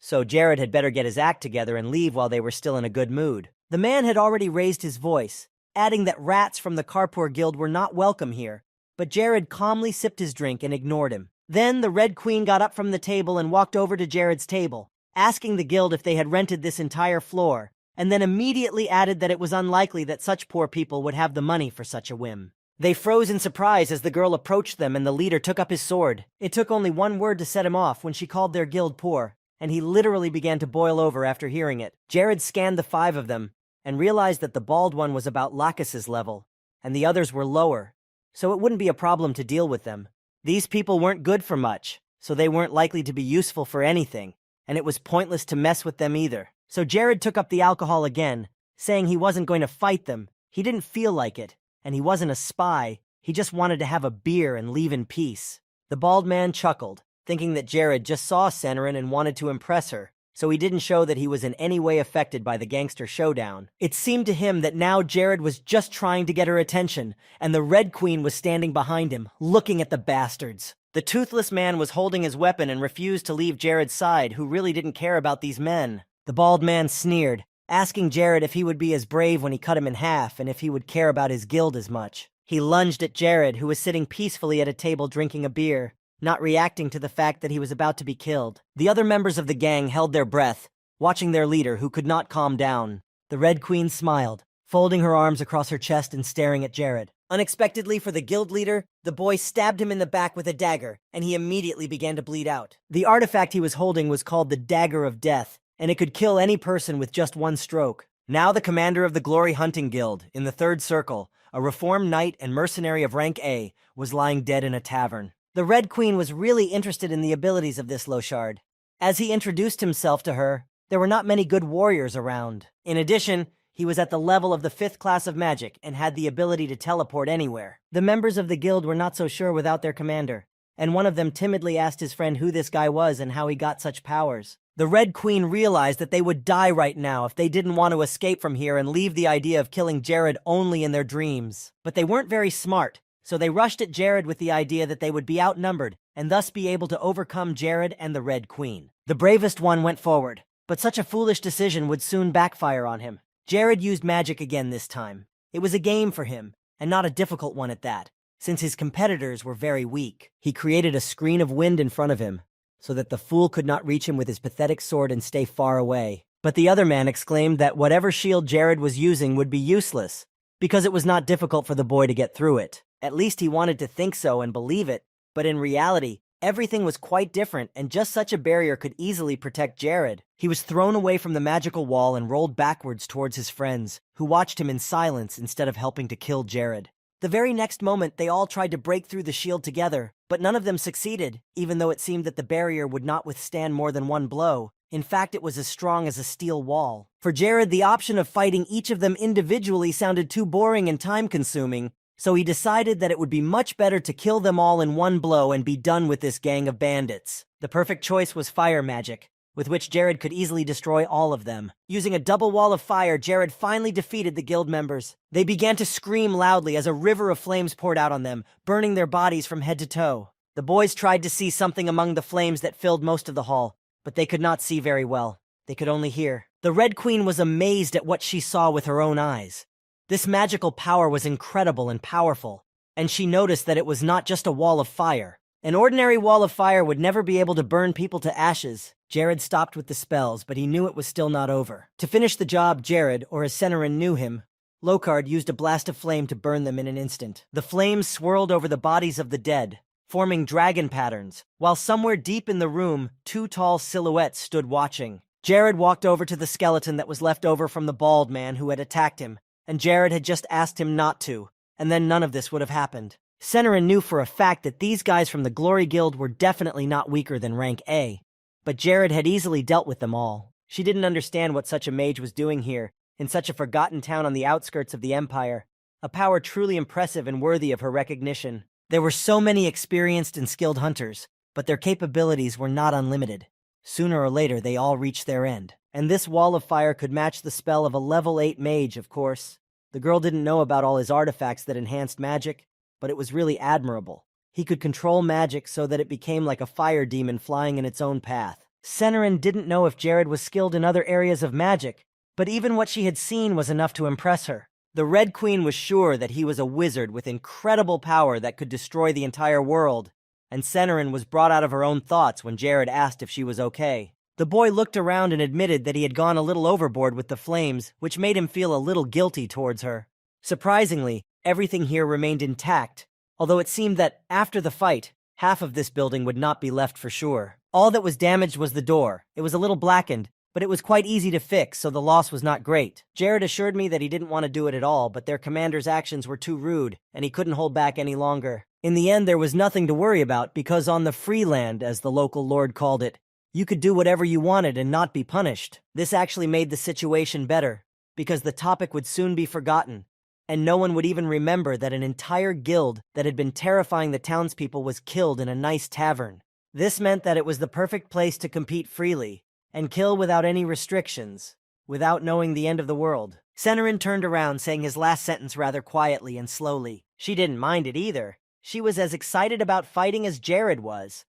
[SPEAKER 1] so Jared had better get his act together and leave while they were still in a good mood. The man had already raised his voice, adding that rats from the Karpur Guild were not welcome here, but Jared calmly sipped his drink and ignored him. Then the Red Queen got up from the table and walked over to Jared's table, asking the guild if they had rented this entire floor, and then immediately added that it was unlikely that such poor people would have the money for such a whim. They froze in surprise as the girl approached them and the leader took up his sword. It took only one word to set him off when she called their guild poor, and he literally began to boil over after hearing it. Jared scanned the 5 of them and realized that the bald one was about Lacus's level, and the others were lower, so it wouldn't be a problem to deal with them. These people weren't good for much, so they weren't likely to be useful for anything, and it was pointless to mess with them either. So Jared took up the alcohol again, saying he wasn't going to fight them. He didn't feel like it, and he wasn't a spy. He just wanted to have a beer and leave in peace. The bald man chuckled, thinking that Jared just saw Senarin and wanted to impress her, so he didn't show that he was in any way affected by the gangster showdown. It seemed to him that now Jared was just trying to get her attention, and the Red Queen was standing behind him, looking at the bastards. The toothless man was holding his weapon and refused to leave Jared's side, who really didn't care about these men. The bald man sneered, asking Jared if he would be as brave when he cut him in half and if he would care about his guild as much. He lunged at Jared, who was sitting peacefully at a table drinking a beer, not reacting to the fact that he was about to be killed. The other members of the gang held their breath, watching their leader, who could not calm down. The Red Queen smiled, folding her arms across her chest and staring at Jared. Unexpectedly for the guild leader, the boy stabbed him in the back with a dagger, and he immediately began to bleed out. The artifact he was holding was called the Dagger of Death, and it could kill any person with just one stroke. Now the commander of the Glory Hunting Guild, in the 3rd circle, a reformed knight and mercenary of rank A, was lying dead in a tavern. The Red Queen was really interested in the abilities of this Loshard. As he introduced himself to her, there were not many good warriors around. In addition, he was at the level of the 5th class of magic and had the ability to teleport anywhere. The members of the guild were not so sure without their commander, and one of them timidly asked his friend who this guy was and how he got such powers. The Red Queen realized that they would die right now if they didn't want to escape from here and leave the idea of killing Jared only in their dreams. But they weren't very smart, so they rushed at Jared with the idea that they would be outnumbered and thus be able to overcome Jared and the Red Queen. The bravest one went forward, but such a foolish decision would soon backfire on him. Jared used magic again this time. It was a game for him, and not a difficult one at that, since his competitors were very weak. He created a screen of wind in front of him, so that the fool could not reach him with his pathetic sword and stay far away. But the other man exclaimed that whatever shield Jared was using would be useless, because it was not difficult for the boy to get through it. At least he wanted to think so and believe it, but in reality, everything was quite different, and just such a barrier could easily protect Jared. He was thrown away from the magical wall and rolled backwards towards his friends, who watched him in silence instead of helping to kill Jared. The very next moment, they all tried to break through the shield together, but none of them succeeded, even though it seemed that the barrier would not withstand more than one blow. In fact, it was as strong as a steel wall. For Jared, the option of fighting each of them individually sounded too boring and time-consuming, so he decided that it would be much better to kill them all in one blow and be done with this gang of bandits. The perfect choice was fire magic, with which Jared could easily destroy all of them. Using a double wall of fire, Jared finally defeated the guild members. They began to scream loudly as a river of flames poured out on them, burning their bodies from head to toe. The boys tried to see something among the flames that filled most of the hall, but they could not see very well. They could only hear. The Red Queen was amazed at what she saw with her own eyes. This magical power was incredible and powerful, and she noticed that it was not just a wall of fire. An ordinary wall of fire would never be able to burn people to ashes. Jared stopped with the spells, but he knew it was still not over. To finish the job, Jared, or as Senarin knew him, Locard, used a blast of flame to burn them in an instant. The flames swirled over the bodies of the dead, forming dragon patterns, while somewhere deep in the room, 2 tall silhouettes stood watching. Jared walked over to the skeleton that was left over from the bald man who had attacked him, and Jared had just asked him not to, and then none of this would have happened. Senarin knew for a fact that these guys from the Glory Guild were definitely not weaker than rank A, but Jared had easily dealt with them all. She didn't understand what such a mage was doing here, in such a forgotten town on the outskirts of the Empire, a power truly impressive and worthy of her recognition. There were so many experienced and skilled hunters, but their capabilities were not unlimited. Sooner or later, they all reached their end. And this wall of fire could match the spell of a level 8 mage, of course. The girl didn't know about all his artifacts that enhanced magic, but it was really admirable. He could control magic so that it became like a fire demon flying in its own path. Senarin didn't know if Jared was skilled in other areas of magic, but even what she had seen was enough to impress her. The Red Queen was sure that he was a wizard with incredible power that could destroy the entire world, and Senarin was brought out of her own thoughts when Jared asked if she was okay. The boy looked around and admitted that he had gone a little overboard with the flames, which made him feel a little guilty towards her. Surprisingly, everything here remained intact, although it seemed that, after the fight, half of this building would not be left for sure. All that was damaged was the door. It was a little blackened, but it was quite easy to fix, so the loss was not great. Jared assured me that he didn't want to do it at all, but their commander's actions were too rude, and he couldn't hold back any longer. In the end, there was nothing to worry about, because on the free land, as the local lord called it, you could do whatever you wanted and not be punished. This actually made the situation better, because the topic would soon be forgotten, and no one would even remember that an entire guild that had been terrifying the townspeople was killed in a nice tavern. This meant that it was the perfect place to compete freely, and kill without any restrictions, without knowing the end of the world. Senarin turned around, saying his last sentence rather quietly and slowly. She didn't mind it either. She was as excited about fighting as Jared was.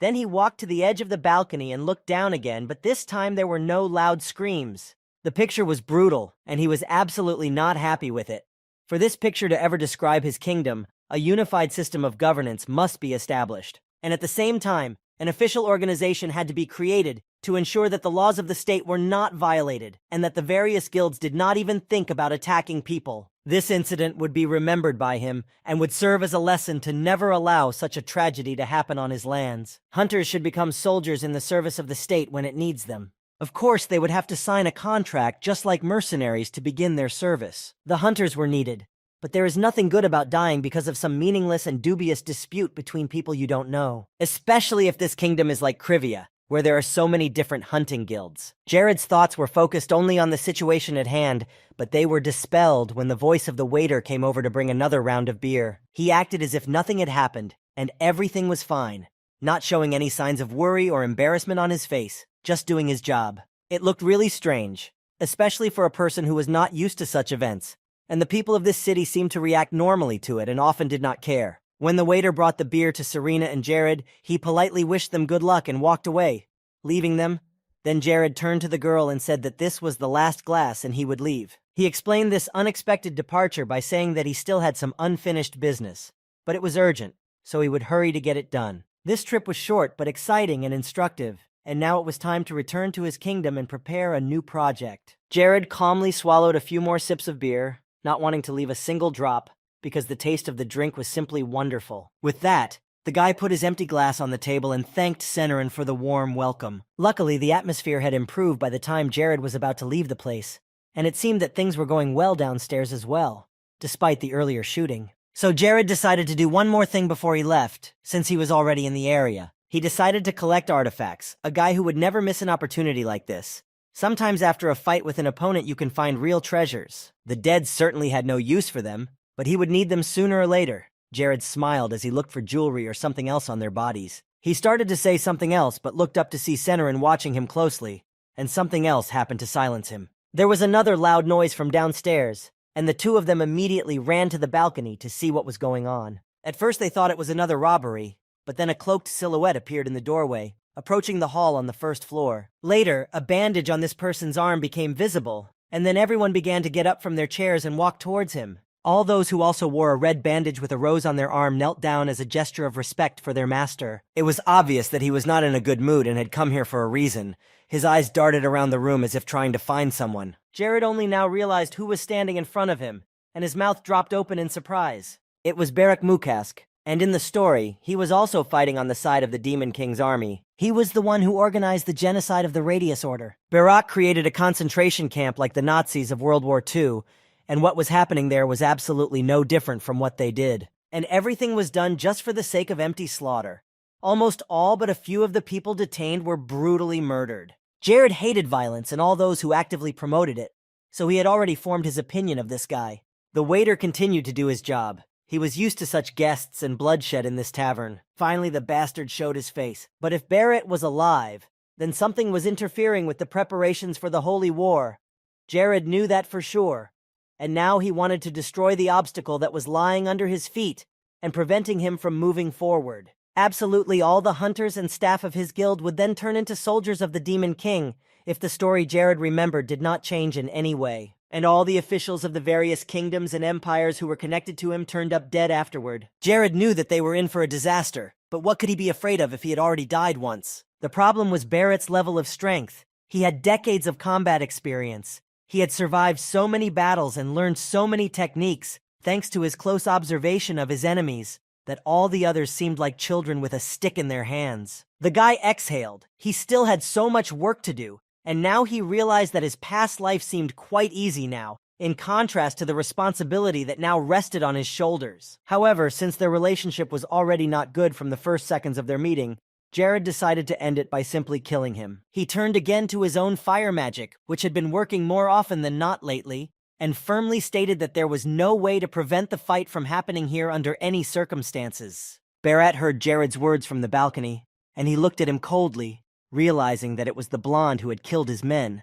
[SPEAKER 1] Then he walked to the edge of the balcony and looked down again, but this time there were no loud screams. The picture was brutal, and he was absolutely not happy with it. For this picture to ever describe his kingdom, a unified system of governance must be established. And at the same time, an official organization had to be created to ensure that the laws of the state were not violated, and that the various guilds did not even think about attacking people. This incident would be remembered by him, and would serve as a lesson to never allow such a tragedy to happen on his lands. Hunters should become soldiers in the service of the state when it needs them. Of course, they would have to sign a contract just like mercenaries to begin their service. The hunters were needed, but there is nothing good about dying because of some meaningless and dubious dispute between people you don't know. Especially if this kingdom is like Krivia, where there are so many different hunting guilds. Jared's thoughts were focused only on the situation at hand, but they were dispelled when the voice of the waiter came over to bring another round of beer. He acted as if nothing had happened, and everything was fine, not showing any signs of worry or embarrassment on his face, just doing his job. It looked really strange, especially for a person who was not used to such events, and the people of this city seemed to react normally to it and often did not care. When the waiter brought the beer to Serena and Jared, he politely wished them good luck and walked away, leaving them. Then Jared turned to the girl and said that this was the last glass and he would leave. He explained this unexpected departure by saying that he still had some unfinished business, but it was urgent, so he would hurry to get it done. This trip was short but exciting and instructive, and now it was time to return to his kingdom and prepare a new project. Jared calmly swallowed a few more sips of beer, not wanting to leave a single drop, because the taste of the drink was simply wonderful. With that, the guy put his empty glass on the table and thanked Senarin for the warm welcome. Luckily, the atmosphere had improved by the time Jared was about to leave the place, and it seemed that things were going well downstairs as well, despite the earlier shooting. So Jared decided to do one more thing before he left, since he was already in the area. He decided to collect artifacts, a guy who would never miss an opportunity like this. Sometimes after a fight with an opponent you can find real treasures. The dead certainly had no use for them, but he would need them sooner or later. Jared smiled as he looked for jewelry or something else on their bodies. He started to say something else but looked up to see Senarin watching him closely, and something else happened to silence him. There was another loud noise from downstairs, and the two of them immediately ran to the balcony to see what was going on. At first they thought it was another robbery, but then a cloaked silhouette appeared in the doorway, approaching the hall on the first floor. Later, a bandage on this person's arm became visible, and then everyone began to get up from their chairs and walk towards him. All those who also wore a red bandage with a rose on their arm knelt down as a gesture of respect for their master. It was obvious that he was not in a good mood and had come here for a reason. His eyes darted around the room as if trying to find someone. Jared only now realized who was standing in front of him, and his mouth dropped open in surprise. It was Barak Mukask, and in the story, he was also fighting on the side of the Demon King's army. He was the one who organized the genocide of the Radius Order. Barak created a concentration camp like the Nazis of World War II, and what was happening there was absolutely no different from what they did. And everything was done just for the sake of empty slaughter. Almost all but a few of the people detained were brutally murdered. Jared hated violence and all those who actively promoted it, so he had already formed his opinion of this guy. The waiter continued to do his job. He was used to such guests and bloodshed in this tavern. Finally, the bastard showed his face. But if Barrett was alive, then something was interfering with the preparations for the Holy War. Jared knew that for sure, and now he wanted to destroy the obstacle that was lying under his feet and preventing him from moving forward. Absolutely all the hunters and staff of his guild would then turn into soldiers of the Demon King if the story Jared remembered did not change in any way. And all the officials of the various kingdoms and empires who were connected to him turned up dead afterward. Jared knew that they were in for a disaster, but what could he be afraid of if he had already died once? The problem was Barrett's level of strength. He had decades of combat experience. He had survived so many battles and learned so many techniques, thanks to his close observation of his enemies, that all the others seemed like children with a stick in their hands. The guy exhaled. He still had so much work to do, and now he realized that his past life seemed quite easy now, in contrast to the responsibility that now rested on his shoulders. However, since their relationship was already not good from the first seconds of their meeting, Jared decided to end it by simply killing him. He turned again to his own fire magic, which had been working more often than not lately, and firmly stated that there was no way to prevent the fight from happening here under any circumstances. Barrett heard Jared's words from the balcony, and he looked at him coldly, realizing that it was the blonde who had killed his men,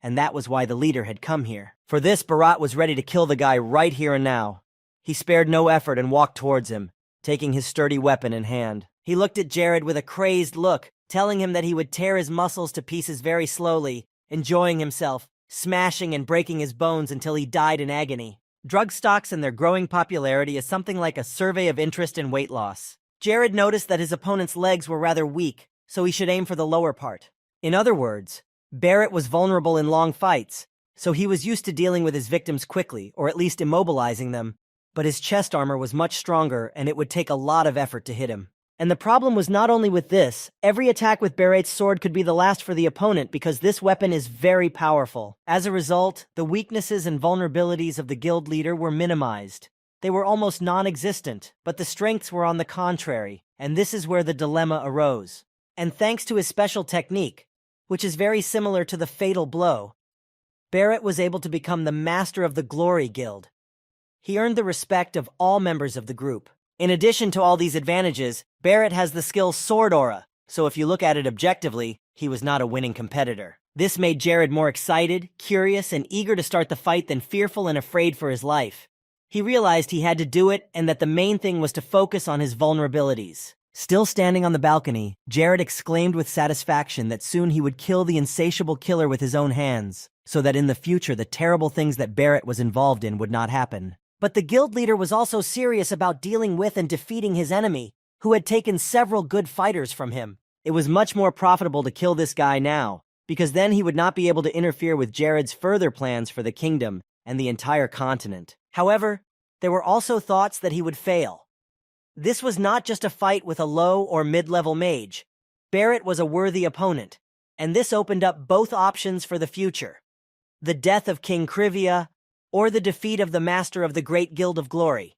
[SPEAKER 1] and that was why the leader had come here. For this, Barat was ready to kill the guy right here and now. He spared no effort and walked towards him, taking his sturdy weapon in hand. He looked at Jared with a crazed look, telling him that he would tear his muscles to pieces very slowly, enjoying himself, smashing and breaking his bones until he died in agony. Drug stocks and their growing popularity is something like a survey of interest in weight loss. Jared noticed that his opponent's legs were rather weak, so he should aim for the lower part. In other words, Barrett was vulnerable in long fights, so he was used to dealing with his victims quickly, or at least immobilizing them, but his chest armor was much stronger and it would take a lot of effort to hit him. And the problem was not only with this, every attack with Barrett's sword could be the last for the opponent because this weapon is very powerful. As a result, the weaknesses and vulnerabilities of the guild leader were minimized. They were almost non-existent, but the strengths were on the contrary, and this is where the dilemma arose. And thanks to his special technique, which is very similar to the fatal blow, Barrett was able to become the master of the Glory Guild. He earned the respect of all members of the group. In addition to all these advantages, Barrett has the skill Sword Aura, so if you look at it objectively, he was not a winning competitor. This made Jared more excited, curious, and eager to start the fight than fearful and afraid for his life. He realized he had to do it and that the main thing was to focus on his vulnerabilities. Still standing on the balcony, Jared exclaimed with satisfaction that soon he would kill the insatiable killer with his own hands, so that in the future the terrible things that Barrett was involved in would not happen. But the guild leader was also serious about dealing with and defeating his enemy, who had taken several good fighters from him. It was much more profitable to kill this guy now, because then he would not be able to interfere with Jared's further plans for the kingdom and the entire continent. However, there were also thoughts that he would fail. This was not just a fight with a low or mid-level mage. Barrett was a worthy opponent, and this opened up both options for the future: the death of King Krivia, or the defeat of the master of the Great Guild of Glory.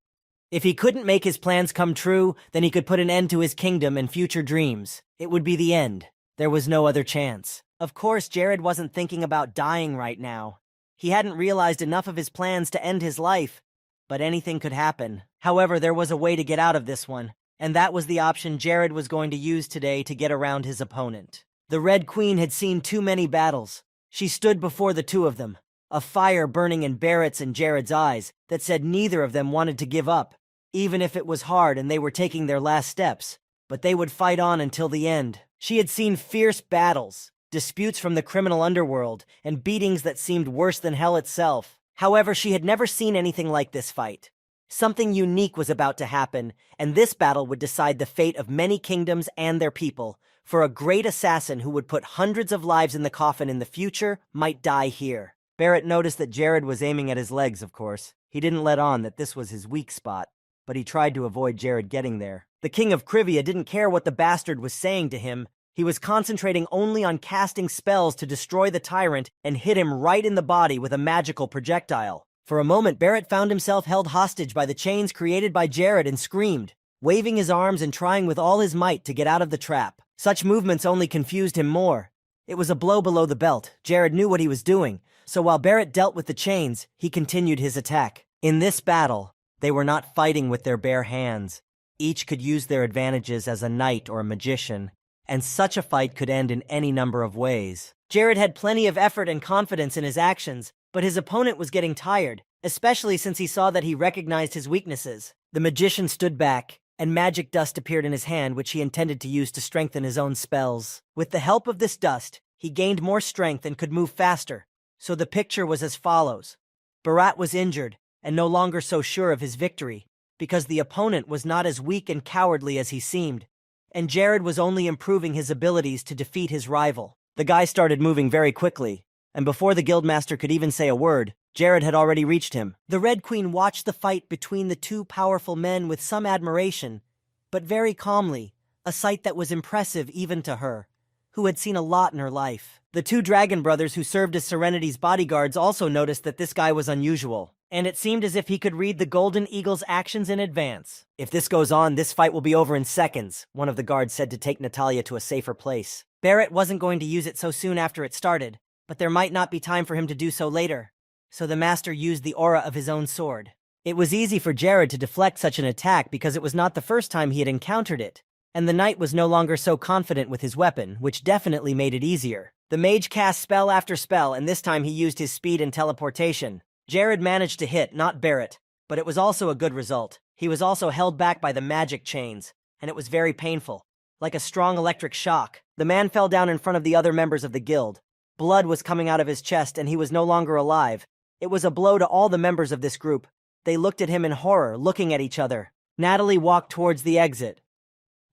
[SPEAKER 1] If he couldn't make his plans come true, then he could put an end to his kingdom and future dreams. It would be the end. There was no other chance. Of course, Jared wasn't thinking about dying right now. He hadn't realized enough of his plans to end his life, but anything could happen. However, there was a way to get out of this one, and that was the option Jared was going to use today to get around his opponent. The Red Queen had seen too many battles. She stood before the two of them, a fire burning in Barrett's and Jared's eyes that said neither of them wanted to give up, even if it was hard and they were taking their last steps, but they would fight on until the end. She had seen fierce battles, disputes from the criminal underworld, and beatings that seemed worse than hell itself. However, she had never seen anything like this fight. Something unique was about to happen, and this battle would decide the fate of many kingdoms and their people, for a great assassin who would put hundreds of lives in the coffin in the future might die here. Barrett noticed that Jared was aiming at his legs, of course. He didn't let on that this was his weak spot, but he tried to avoid Jared getting there. The king of Krivia didn't care what the bastard was saying to him. He was concentrating only on casting spells to destroy the tyrant and hit him right in the body with a magical projectile. For a moment, Barrett found himself held hostage by the chains created by Jared and screamed, waving his arms and trying with all his might to get out of the trap. Such movements only confused him more. It was a blow below the belt. Jared knew what he was doing, so while Barrett dealt with the chains, he continued his attack.
[SPEAKER 2] In this battle, they were not fighting with their bare hands. Each could use their advantages as a knight or a magician, and such a fight could end in any number of ways. Jared had plenty of effort and confidence in his actions, but his opponent was getting tired, especially since he saw that he recognized his weaknesses. The magician stood back, and magic dust appeared in his hand, which he intended to use to strengthen his own spells. With the help of this dust, he gained more strength and could move faster. So the picture was as follows. Bharat was injured, and no longer so sure of his victory, because the opponent was not as weak and cowardly as he seemed, and Jared was only improving his abilities to defeat his rival. The guy started moving very quickly, and before the guildmaster could even say a word, Jared had already reached him. The Red Queen watched the fight between the two powerful men with some admiration, but very calmly, a sight that was impressive even to her, who had seen a lot in her life. The two dragon brothers who served as Serenity's bodyguards also noticed that this guy was unusual, and it seemed as if he could read the Golden Eagle's actions in advance. "If this goes on, this fight will be over in seconds," one of the guards said to take Natalia to a safer place. Barrett wasn't going to use it so soon after it started, but there might not be time for him to do so later, so the master used the aura of his own sword. It was easy for Jared to deflect such an attack because it was not the first time he had encountered it, and the knight was no longer so confident with his weapon, which definitely made it easier. The mage cast spell after spell, and this time he used his speed and teleportation. Jared managed to hit, not Barrett, but it was also a good result. He was also held back by the magic chains, and it was very painful, like a strong electric shock. The man fell down in front of the other members of the guild. Blood was coming out of his chest, and he was no longer alive. It was a blow to all the members of this group. They looked at him in horror, looking at each other. Natalie walked towards the exit,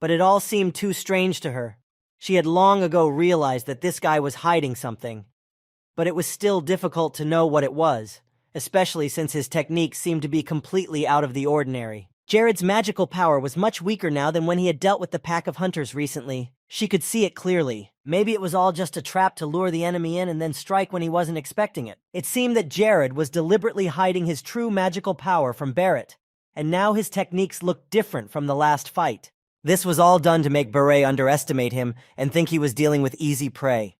[SPEAKER 2] but it all seemed too strange to her. She had long ago realized that this guy was hiding something, but it was still difficult to know what it was, especially since his techniques seemed to be completely out of the ordinary. Jared's magical power was much weaker now than when he had dealt with the pack of hunters recently. She could see it clearly. Maybe it was all just a trap to lure the enemy in and then strike when he wasn't expecting it. It seemed that Jared was deliberately hiding his true magical power from Barrett, and now his techniques looked different from the last fight. This was all done to make Beret underestimate him and think he was dealing with easy prey.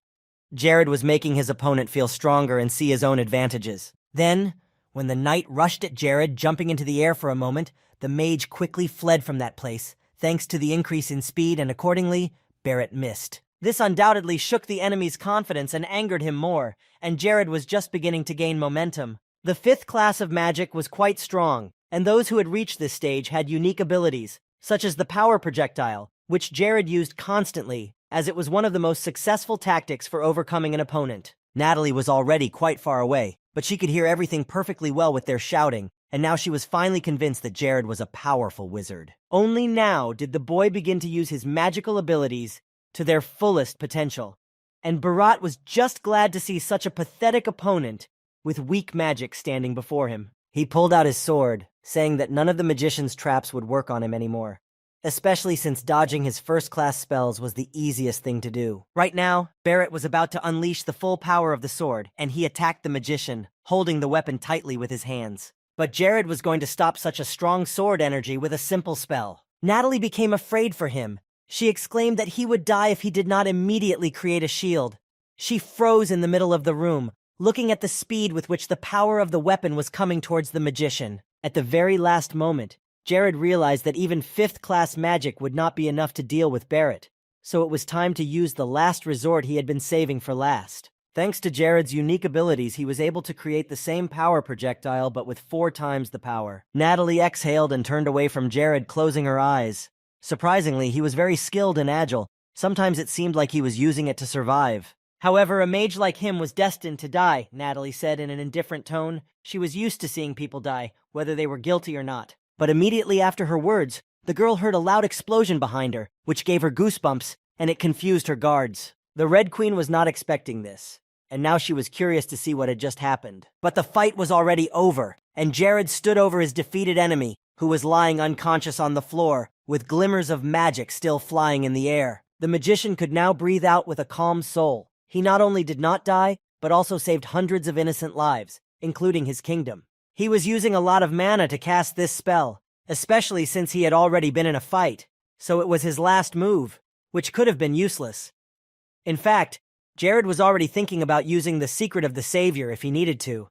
[SPEAKER 2] Jared was making his opponent feel stronger and see his own advantages. Then, when the knight rushed at Jared, jumping into the air for a moment, the mage quickly fled from that place, thanks to the increase in speed, and accordingly, Barrett missed. This undoubtedly shook the enemy's confidence and angered him more, and Jared was just beginning to gain momentum. The 5th class of magic was quite strong, and those who had reached this stage had unique abilities, such as the power projectile, which Jared used constantly, as it was one of the most successful tactics for overcoming an opponent. Natalie was already quite far away, but she could hear everything perfectly well with their shouting, and now she was finally convinced that Jared was a powerful wizard. Only now did the boy begin to use his magical abilities to their fullest potential, and Bharat was just glad to see such a pathetic opponent with weak magic standing before him. He pulled out his sword, saying that none of the magician's traps would work on him anymore, especially since dodging his first-class spells was the easiest thing to do. Right now, Barrett was about to unleash the full power of the sword, and he attacked the magician, holding the weapon tightly with his hands. But Jared was going to stop such a strong sword energy with a simple spell. Natalie became afraid for him. She exclaimed that he would die if he did not immediately create a shield. She froze in the middle of the room, looking at the speed with which the power of the weapon was coming towards the magician. At the very last moment, Jared realized that even 5th-class magic would not be enough to deal with Barrett, so it was time to use the last resort he had been saving for last. Thanks to Jared's unique abilities, he was able to create the same power projectile but with 4 times the power. Natalie exhaled and turned away from Jared, closing her eyes. Surprisingly, he was very skilled and agile. Sometimes it seemed like he was using it to survive. However, a mage like him was destined to die, Natalie said in an indifferent tone. She was used to seeing people die, whether they were guilty or not. But immediately after her words, the girl heard a loud explosion behind her, which gave her goosebumps, and it confused her guards. The Red Queen was not expecting this, and now she was curious to see what had just happened. But the fight was already over, and Jared stood over his defeated enemy, who was lying unconscious on the floor, with glimmers of magic still flying in the air. The magician could now breathe out with a calm soul. He not only did not die, but also saved hundreds of innocent lives, including his kingdom. He was using a lot of mana to cast this spell, especially since he had already been in a fight, so it was his last move, which could have been useless. In fact, Jared was already thinking about using the Secret of the Savior if he needed to.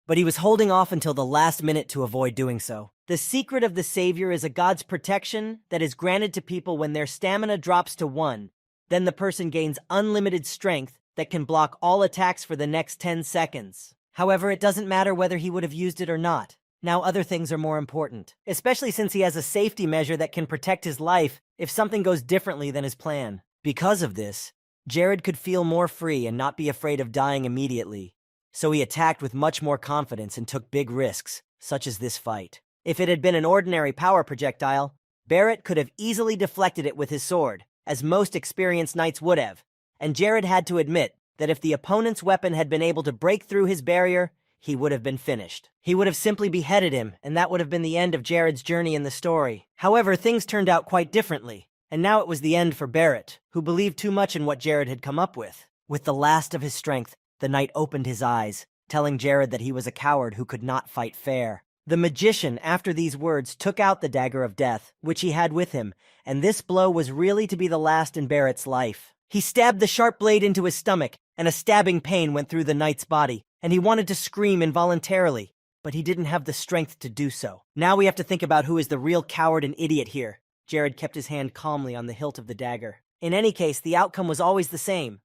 [SPEAKER 1] but he was holding off until the last minute to avoid doing so. The secret of the savior is a god's protection that is granted to people when their stamina drops to 1. Then the person gains unlimited strength that can block all attacks for the next 10 seconds. However, it doesn't matter whether he would have used it or not. Now other things are more important, especially since he has a safety measure that can protect his life if something goes differently than his plan. Because of this, Jared could feel more free and not be afraid of dying immediately. So he attacked with much more confidence and took big risks, such as this fight. If it had been an ordinary power projectile, Barrett could have easily deflected it with his sword, as most experienced knights would have, and Jared had to admit that if the opponent's weapon had been able to break through his barrier, he would have been finished. He would have simply beheaded him, and that would have been the end of Jared's journey in the story. However, things turned out quite differently, and now it was the end for Barrett, who believed too much in what Jared had come up with. With the last of his strength, the knight opened his eyes, telling Jared that he was a coward who could not fight fair. The magician, after these words, took out the dagger of death, which he had with him, and this blow was really to be the last in Barrett's life. He stabbed the sharp blade into his stomach, and a stabbing pain went through the knight's body, and he wanted to scream involuntarily, but he didn't have the strength to do so. Now we have to think about who is the real coward and idiot here. Jared kept his hand calmly on the hilt of the dagger. In any case, the outcome was always the same.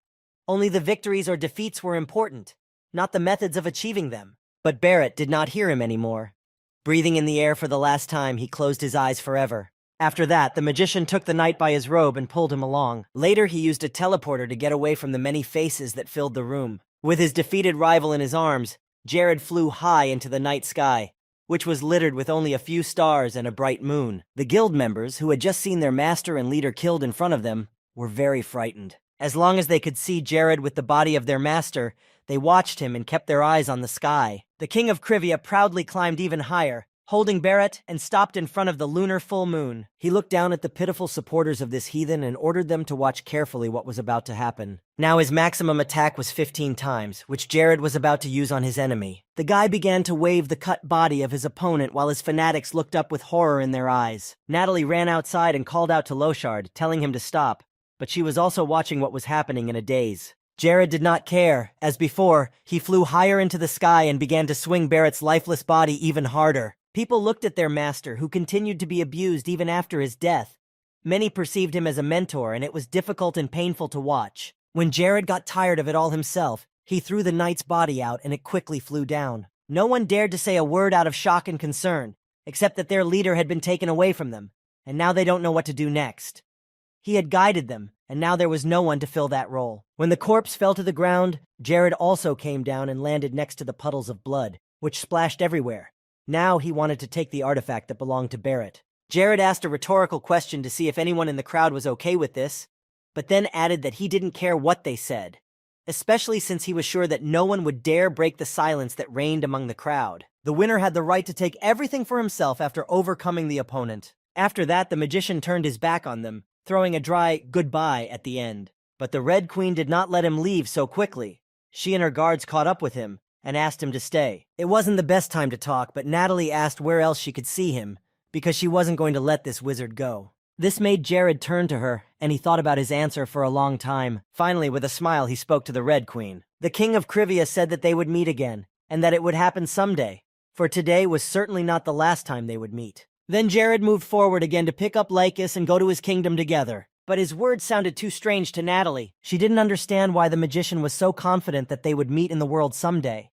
[SPEAKER 1] Only the victories or defeats were important, not the methods of achieving them. But Barrett did not hear him anymore. Breathing in the air for the last time, he closed his eyes forever. After that, the magician took the knight by his robe and pulled him along. Later, he used a teleporter to get away from the many faces that filled the room. With his defeated rival in his arms, Jared flew high into the night sky, which was littered with only a few stars and a bright moon. The guild members, who had just seen their master and leader killed in front of them, were very frightened. As long as they could see Jared with the body of their master, they watched him and kept their eyes on the sky. The king of Krivia proudly climbed even higher, holding Barrett, and stopped in front of the lunar full moon. He looked down at the pitiful supporters of this heathen and ordered them to watch carefully what was about to happen. Now his maximum attack was 15 times, which Jared was about to use on his enemy. The guy began to wave the cut body of his opponent while his fanatics looked up with horror in their eyes. Natalie ran outside and called out to Loshard, telling him to stop, but she was also watching what was happening in a daze. Jared did not care. As before, he flew higher into the sky and began to swing Barrett's lifeless body even harder. People looked at their master, who continued to be abused even after his death. Many perceived him as a mentor, and it was difficult and painful to watch. When Jared got tired of it all himself, he threw the knight's body out and it quickly flew down. No one dared to say a word out of shock and concern, except that their leader had been taken away from them, and now they don't know what to do next. He had guided them, and now there was no one to fill that role. When the corpse fell to the ground, Jared also came down and landed next to the puddles of blood, which splashed everywhere. Now he wanted to take the artifact that belonged to Barrett. Jared asked a rhetorical question to see if anyone in the crowd was okay with this, but then added that he didn't care what they said, especially since he was sure that no one would dare break the silence that reigned among the crowd. The winner had the right to take everything for himself after overcoming the opponent. After that, the magician turned his back on them, throwing a dry goodbye at the end. But the Red Queen did not let him leave so quickly. She and her guards caught up with him and asked him to stay. It wasn't the best time to talk, but Natalie asked where else she could see him, because she wasn't going to let this wizard go. This made Jared turn to her, and he thought about his answer for a long time. Finally, with a smile, he spoke to the Red Queen. The king of Krivia said that they would meet again, and that it would happen someday, for today was certainly not the last time they would meet. Then Jared moved forward again to pick up Lycus and go to his kingdom together. But his words sounded too strange to Natalie. She didn't understand why the magician was so confident that they would meet in the world someday.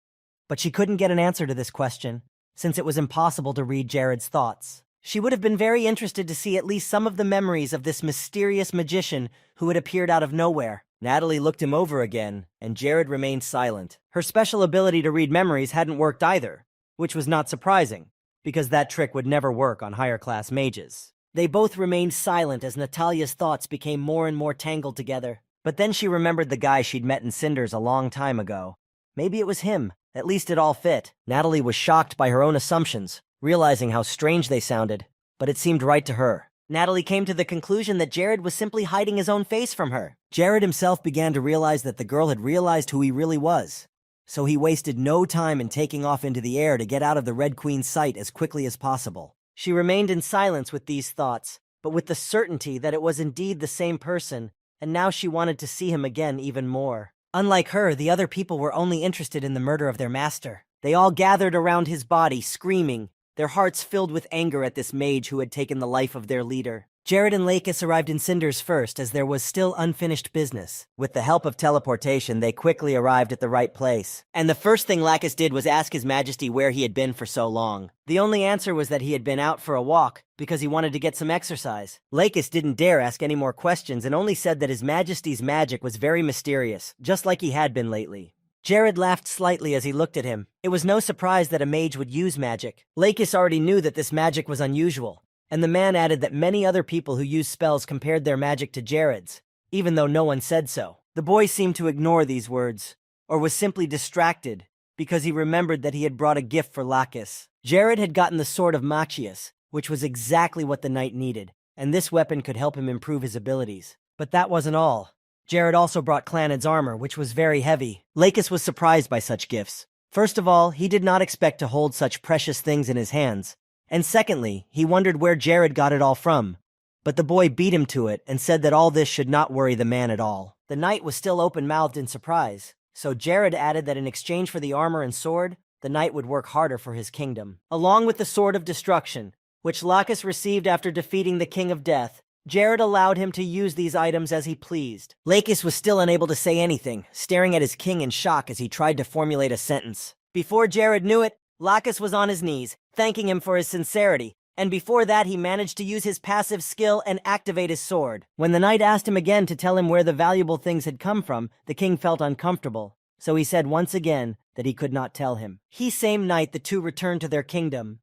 [SPEAKER 1] But she couldn't get an answer to this question, since it was impossible to read Jared's thoughts. She would have been very interested to see at least some of the memories of this mysterious magician who had appeared out of nowhere. Natalie looked him over again, and Jared remained silent. Her special ability to read memories hadn't worked either, which was not surprising, because that trick would never work on higher-class mages. They both remained silent as Natalia's thoughts became more and more tangled together. But then she remembered the guy she'd met in Cinders a long time ago. Maybe it was him. At least it all fit. Natalie was shocked by her own assumptions, realizing how strange they sounded, but it seemed right to her. Natalie came to the conclusion that Jared was simply hiding his own face from her. Jared himself began to realize that the girl had realized who he really was, so he wasted no time in taking off into the air to get out of the Red Queen's sight as quickly as possible. She remained in silence with these thoughts, but with the certainty that it was indeed the same person, and now she wanted to see him again even more. Unlike her, the other people were only interested in the murder of their master.
[SPEAKER 2] They all gathered around his body, screaming, their hearts filled with anger at this mage who had taken the life of their leader. Jared and Lakis arrived in Cinders first, as there was still unfinished business. With the help of teleportation, they quickly arrived at the right place. And the first thing Lakis did was ask His Majesty where he had been for so long. The only answer was that he had been out for a walk, because he wanted to get some exercise. Lakis didn't dare ask any more questions and only said that His Majesty's magic was very mysterious, just like he had been lately. Jared laughed slightly as he looked at him. It was no surprise that a mage would use magic. Lakis already knew that this magic was unusual. And the man added that many other people who use spells compared their magic to Jared's, even though no one said so. The boy seemed to ignore these words, or was simply distracted, because he remembered that he had brought a gift for Lakis. Jared had gotten the Sword of Machias, which was exactly what the knight needed, and this weapon could help him improve his abilities. But that wasn't all. Jared also brought Clanid's armor, which was very heavy. Lakis was surprised by such gifts. First of all, he did not expect to hold such precious things in his hands. And secondly, he wondered where Jared got it all from. But the boy beat him to it and said that all this should not worry the man at all. The knight was still open-mouthed in surprise, so Jared added that in exchange for the armor and sword, the knight would work harder for his kingdom. Along with the Sword of Destruction, which Lakis received after defeating the King of Death, Jared allowed him to use these items as he pleased. Lakis was still unable to say anything, staring at his king in shock as he tried to formulate a sentence. Before Jared knew it, Lakis was on his knees, thanking him for his sincerity, and before that he managed to use his passive skill and activate his sword. When the knight asked him again to tell him where the valuable things had come from, the king felt uncomfortable, so he said once again that he could not tell him. Same night the two returned to their kingdom.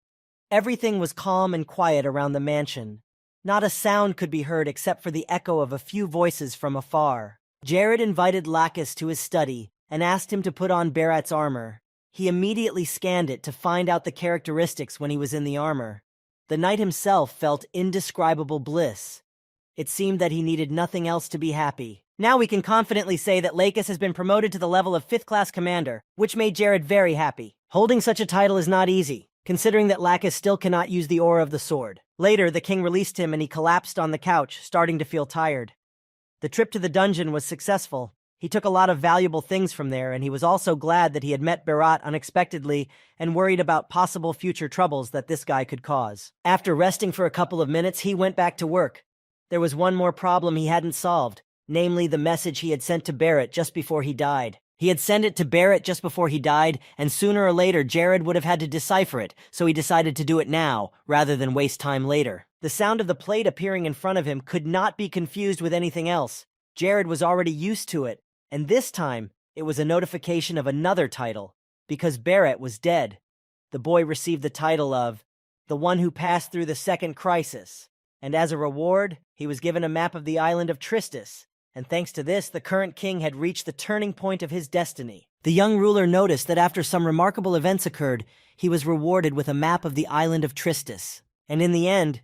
[SPEAKER 2] Everything was calm and quiet around the mansion. Not a sound could be heard except for the echo of a few voices from afar. Jared invited Lakis to his study and asked him to put on Berat's armor. He immediately scanned it to find out the characteristics when he was in the armor. The knight himself felt indescribable bliss. It seemed that he needed nothing else to be happy. Now we can confidently say that Lakis has been promoted to the level of 5th class commander, which made Jared very happy. Holding such a title is not easy, considering that Lakis still cannot use the aura of the sword. Later, the king released him and he collapsed on the couch, starting to feel tired. The trip to the dungeon was successful. He took a lot of valuable things from there, and he was also glad that he had met Berat unexpectedly and worried about possible future troubles that this guy could cause. After resting for a couple of minutes, he went back to work. There was one more problem he hadn't solved, namely the message he had sent to Berat just before he died. He had sent it to Berat just before he died, and sooner or later Jared would have had to decipher it, so he decided to do it now, rather than waste time later. The sound of the plate appearing in front of him could not be confused with anything else. Jared was already used to it, and this time it was a notification of another title, because Berat was dead. The boy received the title of the one who passed through the second crisis, and as a reward, he was given a map of the island of Tristis. And thanks to this, the current king had reached the turning point of his destiny. The young ruler noticed that after some remarkable events occurred, he was rewarded with a map of the island of Tristis. And in the end,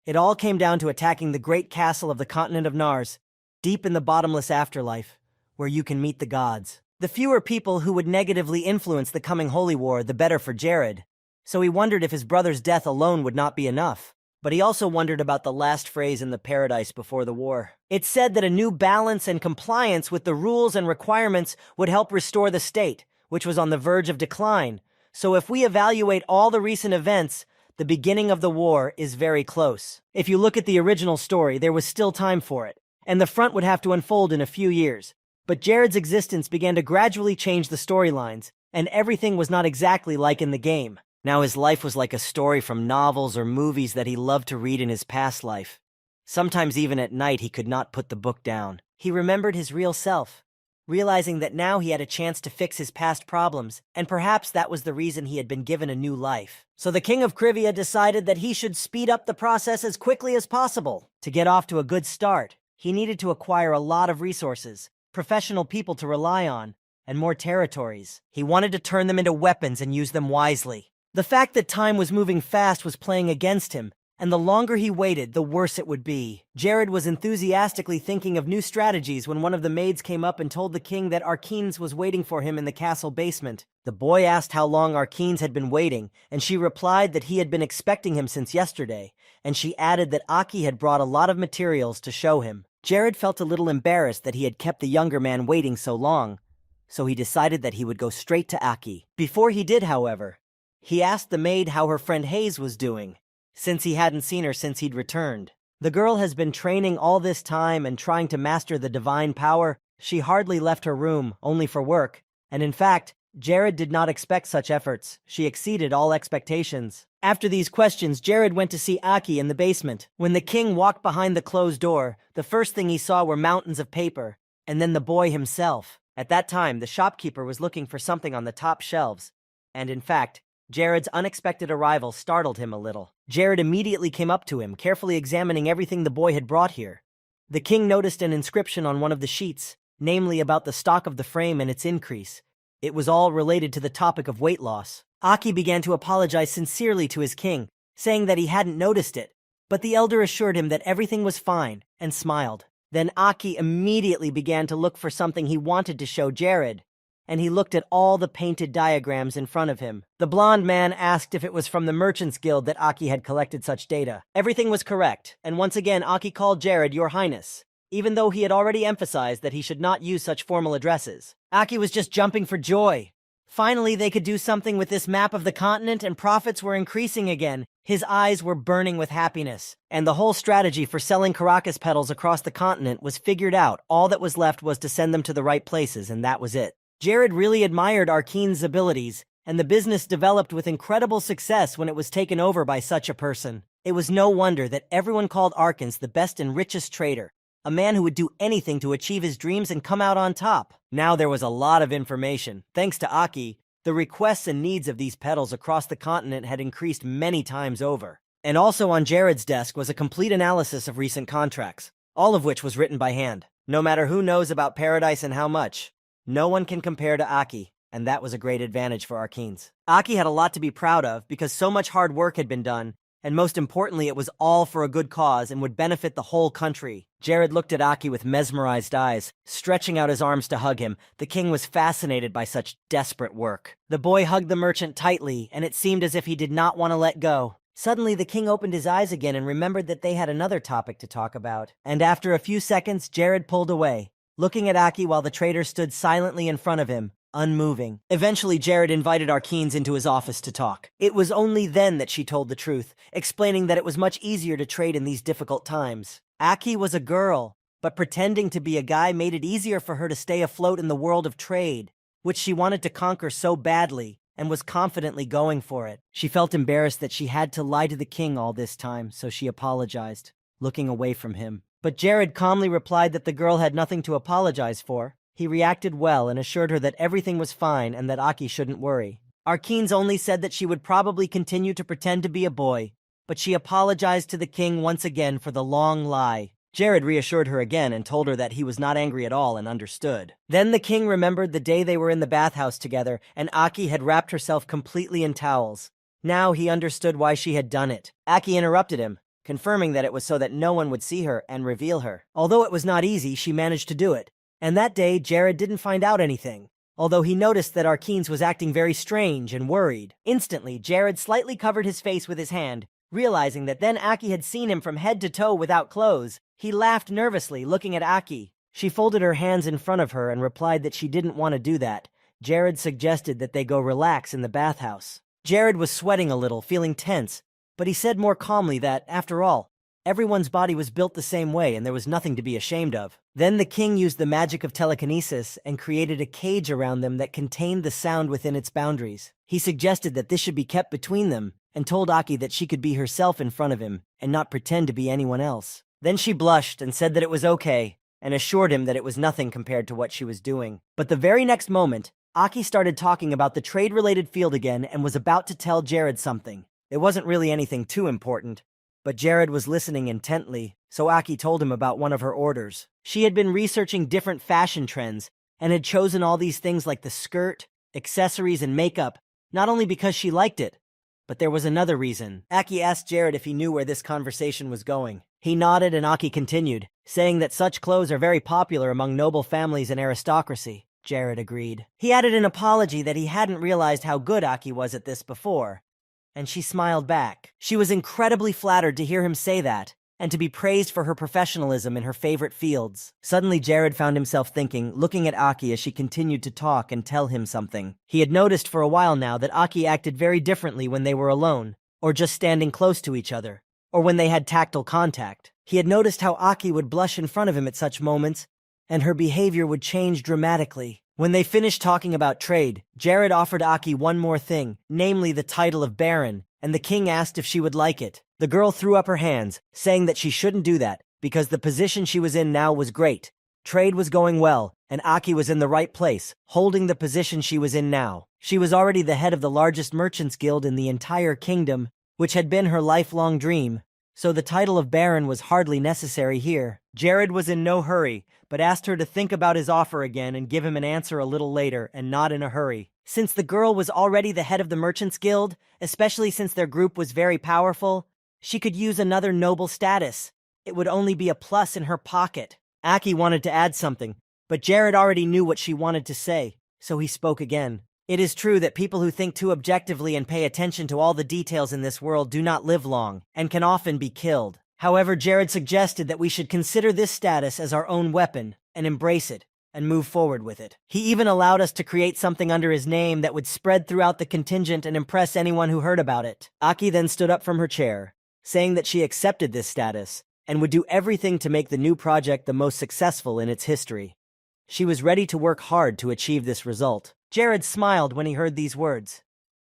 [SPEAKER 2] it all came down to attacking the great castle of the continent of Nars, deep in the bottomless afterlife, where you can meet the gods. The fewer people who would negatively influence the coming holy war, the better for Jared. So he wondered if his brother's death alone would not be enough. But he also wondered about the last phrase in the paradise before the war. It said that a new balance and compliance with the rules and requirements would help restore the state, which was on the verge of decline. So if we evaluate all the recent events, the beginning of the war is very close. If you look at the original story, there was still time for it, and the front would have to unfold in a few years. But Jared's existence began to gradually change the storylines, and everything was not exactly like in the game. Now his life was like a story from novels or movies that he loved to read in his past life. Sometimes even at night he could not put the book down. He remembered his real self, realizing that now he had a chance to fix his past problems, and perhaps that was the reason he had been given a new life. So the king of Krivia decided that he should speed up the process as quickly as possible. To get off to a good start, he needed to acquire a lot of resources, professional people to rely on, and more territories. He wanted to turn them into weapons and use them wisely. The fact that time was moving fast was playing against him, and the longer he waited, the worse it would be. Jared was enthusiastically thinking of new strategies when one of the maids came up and told the king that Arkeen's was waiting for him in the castle basement. The boy asked how long Arkeen's had been waiting, and she replied that he had been expecting him since yesterday, and she added that Aki had brought a lot of materials to show him. Jared felt a little embarrassed that he had kept the younger man waiting so long, so he decided that he would go straight to Aki. Before he did, however, he asked the maid how her friend Hayes was doing, since he hadn't seen her since he'd returned. The girl has been training all this time and trying to master the divine power. She hardly left her room, only for work, and in fact, Jared did not expect such efforts. She exceeded all expectations. After these questions, Jared went to see Aki in the basement. When the king walked behind the closed door, the first thing he saw were mountains of paper, and then the boy himself. At that time, the shopkeeper was looking for something on the top shelves, and in fact, Jared's unexpected arrival startled him a little. Jared immediately came up to him, carefully examining everything the boy had brought here. The king noticed an inscription on one of the sheets, namely about the stock of the frame and its increase. It was all related to the topic of weight loss. Aki began to apologize sincerely to his king, saying that he hadn't noticed it, but the elder assured him that everything was fine and smiled. Then Aki immediately began to look for something he wanted to show Jared, and he looked at all the painted diagrams in front of him. The blond man asked if it was from the Merchants Guild that Aki had collected such data. Everything was correct, and once again Aki called Jared Your Highness, even though he had already emphasized that he should not use such formal addresses. Aki was just jumping for joy. Finally, they could do something with this map of the continent, and profits were increasing again. His eyes were burning with happiness, and the whole strategy for selling Caracas petals across the continent was figured out. All that was left was to send them to the right places, and that was it. Jared really admired Arkene's abilities, and the business developed with incredible success when it was taken over by such a person. It was no wonder that everyone called Arkens the best and richest trader, a man who would do anything to achieve his dreams and come out on top. Now there was a lot of information. Thanks to Aki, the requests and needs of these petals across the continent had increased many times over. And also on Jared's desk was a complete analysis of recent contracts, all of which was written by hand. No matter who knows about Paradise and how much, no one can compare to Aki, and that was a great advantage for Arkenes. Aki had a lot to be proud of because so much hard work had been done, and most importantly, it was all for a good cause and would benefit the whole country. Jared looked at Aki with mesmerized eyes, stretching out his arms to hug him. The king was fascinated by such desperate work. The boy hugged the merchant tightly, and it seemed as if he did not want to let go. Suddenly, the king opened his eyes again and remembered that they had another topic to talk about. And after a few seconds, Jared pulled away, looking at Aki while the trader stood silently in front of him, unmoving. Eventually, Jared invited Arkenes into his office to talk. It was only then that she told the truth, explaining that it was much easier to trade in these difficult times. Aki was a girl, but pretending to be a guy made it easier for her to stay afloat in the world of trade, which she wanted to conquer so badly, and was confidently going for it. She felt embarrassed that she had to lie to the king all this time, so she apologized, looking away from him. But Jared calmly replied that the girl had nothing to apologize for. He reacted well and assured her that everything was fine and that Aki shouldn't worry. Arkenes only said that she would probably continue to pretend to be a boy, but she apologized to the king once again for the long lie. Jared reassured her again and told her that he was not angry at all and understood. Then the king remembered the day they were in the bathhouse together, and Aki had wrapped herself completely in towels. Now he understood why she had done it. Aki interrupted him, confirming that it was so that no one would see her and reveal her. Although it was not easy, she managed to do it. And that day, Jared didn't find out anything, although he noticed that Arkenes was acting very strange and worried. Instantly, Jared slightly covered his face with his hand, realizing that then Aki had seen him from head to toe without clothes. He laughed nervously, looking at Aki. She folded her hands in front of her and replied that she didn't want to do that. Jared suggested that they go relax in the bathhouse. Jared was sweating a little, feeling tense, but he said more calmly that, after all, everyone's body was built the same way and there was nothing to be ashamed of. Then the king used the magic of telekinesis and created a cage around them that contained the sound within its boundaries. He suggested that this should be kept between them and told Aki that she could be herself in front of him and not pretend to be anyone else. Then she blushed and said that it was okay and assured him that it was nothing compared to what she was doing. But the very next moment, Aki started talking about the trade-related field again and was about to tell Jared something. It wasn't really anything too important, but Jared was listening intently, so Aki told him about one of her orders. She had been researching different fashion trends and had chosen all these things like the skirt, accessories, and makeup, not only because she liked it, but there was another reason. Aki asked Jared if he knew where this conversation was going. He nodded and Aki continued, saying that such clothes are very popular among noble families and aristocracy. Jared agreed. He added an apology that he hadn't realized how good Aki was at this before, and she smiled back. She was incredibly flattered to hear him say that, and to be praised for her professionalism in her favorite fields. Suddenly, Jared found himself thinking, looking at Aki as she continued to talk and tell him something. He had noticed for a while now that Aki acted very differently when they were alone, or just standing close to each other, or when they had tactile contact. He had noticed how Aki would blush in front of him at such moments, and her behavior would change dramatically. When they finished talking about trade, Jared offered Aki one more thing, namely the title of Baron, and the king asked if she would like it. The girl threw up her hands, saying that she shouldn't do that, because the position she was in now was great. Trade was going well, and Aki was in the right place, holding the position she was in now. She was already the head of the largest merchants guild in the entire kingdom, which had been her lifelong dream, so the title of Baron was hardly necessary here. Jared was in no hurry, but asked her to think about his offer again and give him an answer a little later, and not in a hurry. Since the girl was already the head of the Merchants Guild, especially since their group was very powerful, she could use another noble status. It would only be a plus in her pocket. Aki wanted to add something, but Jared already knew what she wanted to say, so he spoke again. It is true that people who think too objectively and pay attention to all the details in this world do not live long, and can often be killed. However, Jared suggested that we should consider this status as our own weapon, and embrace it, and move forward with it. He even allowed us to create something under his name that would spread throughout the contingent and impress anyone who heard about it. Aki then stood up from her chair, saying that she accepted this status, and would do everything to make the new project the most successful in its history. She was ready to work hard to achieve this result. Jared smiled when he heard these words.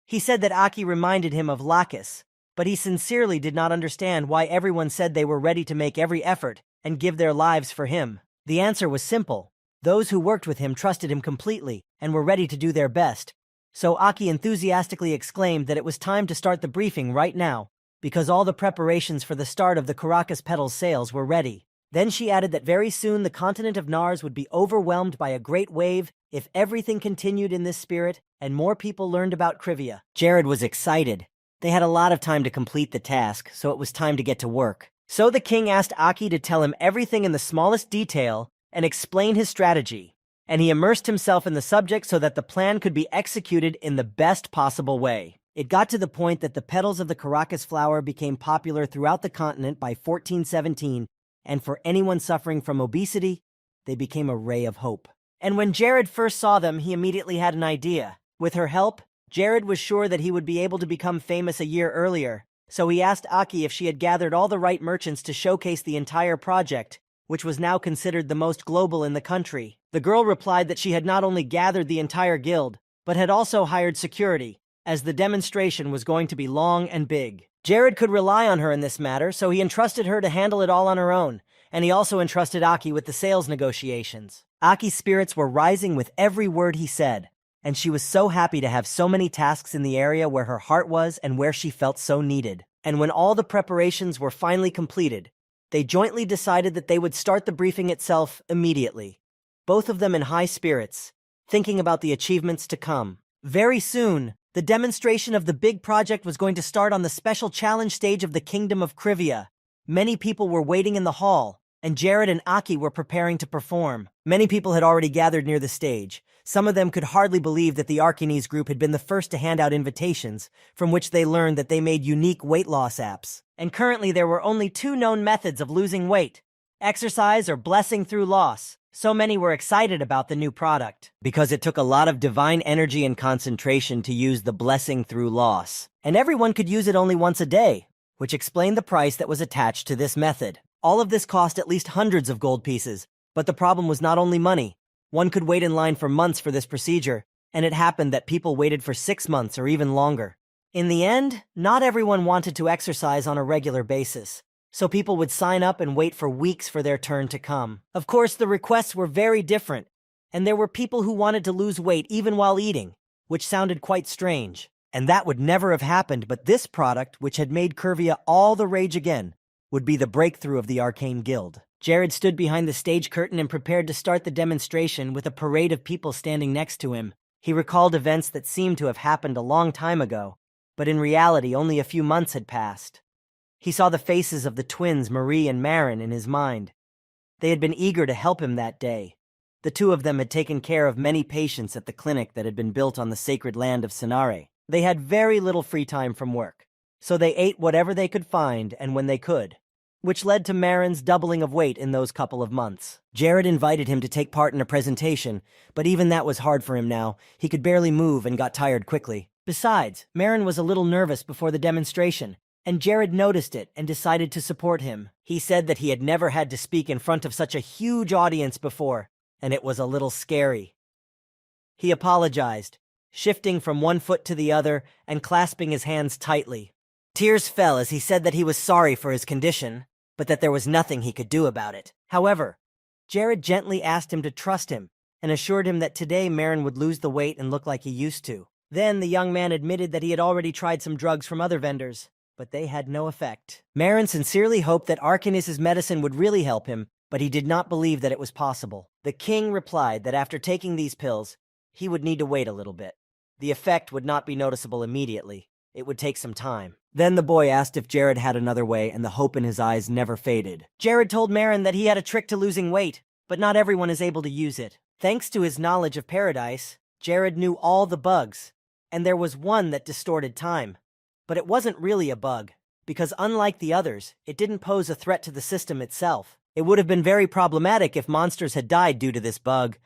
[SPEAKER 2] He said that Aki reminded him of Lacus, but he sincerely did not understand why everyone said they were ready to make every effort and give their lives for him. The answer was simple. Those who worked with him trusted him completely and were ready to do their best. So Aki enthusiastically exclaimed that it was time to start the briefing right now, because all the preparations for the start of the Caracas Petals sales were ready. Then she added that very soon the continent of Nars would be overwhelmed by a great wave if everything continued in this spirit and more people learned about Krivia. Jared was excited. They had a lot of time to complete the task, so it was time to get to work. So the king asked Aki to tell him everything in the smallest detail and explain his strategy, and he immersed himself in the subject so that the plan could be executed in the best possible way. It got to the point that the petals of the Caracas flower became popular throughout the continent by 1417, and for anyone suffering from obesity, they became a ray of hope. And when Jared first saw them, he immediately had an idea. With her help, Jared was sure that he would be able to become famous a year earlier, so he asked Aki if she had gathered all the right merchants to showcase the entire project, which was now considered the most global in the country. The girl replied that she had not only gathered the entire guild, but had also hired security, as the demonstration was going to be long and big. Jared could rely on her in this matter, so he entrusted her to handle it all on her own, and he also entrusted Aki with the sales negotiations. Aki's spirits were rising with every word he said, and she was so happy to have so many tasks in the area where her heart was and where she felt so needed. And when all the preparations were finally completed, they jointly decided that they would start the briefing itself immediately, both of them in high spirits, thinking about the achievements to come. Very soon, the demonstration of the big project was going to start on the special challenge stage of the Kingdom of Krivia. Many people were waiting in the hall, and Jared and Aki were preparing to perform. Many people had already gathered near the stage. Some of them could hardly believe that the Arcanese group had been the first to hand out invitations, from which they learned that they made unique weight loss apps. And currently there were only 2 known methods of losing weight: exercise or blessing through loss. So many were excited about the new product, because it took a lot of divine energy and concentration to use the blessing through loss. And everyone could use it only once a day, which explained the price that was attached to this method. All of this cost at least hundreds of gold pieces, but the problem was not only money. One could wait in line for months for this procedure, and it happened that people waited for 6 months or even longer. In the end, not everyone wanted to exercise on a regular basis, so people would sign up and wait for weeks for their turn to come. Of course, the requests were very different, and there were people who wanted to lose weight even while eating, which sounded quite strange. And that would never have happened, but this product, which had made Curvia all the rage again, would be the breakthrough of the Arcane Guild. Jared stood behind the stage curtain and prepared to start the demonstration with a parade of people standing next to him. He recalled events that seemed to have happened a long time ago, but in reality only a few months had passed. He saw the faces of the twins Marie and Marin in his mind. They had been eager to help him that day. The 2 of them had taken care of many patients at the clinic that had been built on the sacred land of Sinare. They had very little free time from work, so they ate whatever they could find and when they could.
[SPEAKER 1] which led to Marin's doubling of weight in those couple of months. Jared invited him to take part in a presentation, but even that was hard for him now. He could barely move and got tired quickly. Besides, Marin was a little nervous before the demonstration, and Jared noticed it and decided to support him. He said that he had never had to speak in front of such a huge audience before, and it was a little scary. He apologized, shifting from one foot to the other and clasping his hands tightly. Tears fell as he said that he was sorry for his condition, but that there was nothing he could do about it. However, Jared gently asked him to trust him and assured him that today Marin would lose the weight and look like he used to. Then the young man admitted that he had already tried some drugs from other vendors, but they had no effect. Marin sincerely hoped that Arcanis' medicine would really help him, but he did not believe that it was possible. The king replied that after taking these pills, he would need to wait a little bit. The effect would not be noticeable immediately. It would take some time. Then the boy asked if Jared had another way, and the hope in his eyes never faded. Jared told Marin that he had a trick to losing weight, but not everyone is able to use it. Thanks to his knowledge of paradise, Jared knew all the bugs, and there was one that distorted time. But it wasn't really a bug, because unlike the others, it didn't pose a threat to the system itself. It would have been very problematic if monsters had died due to this bug,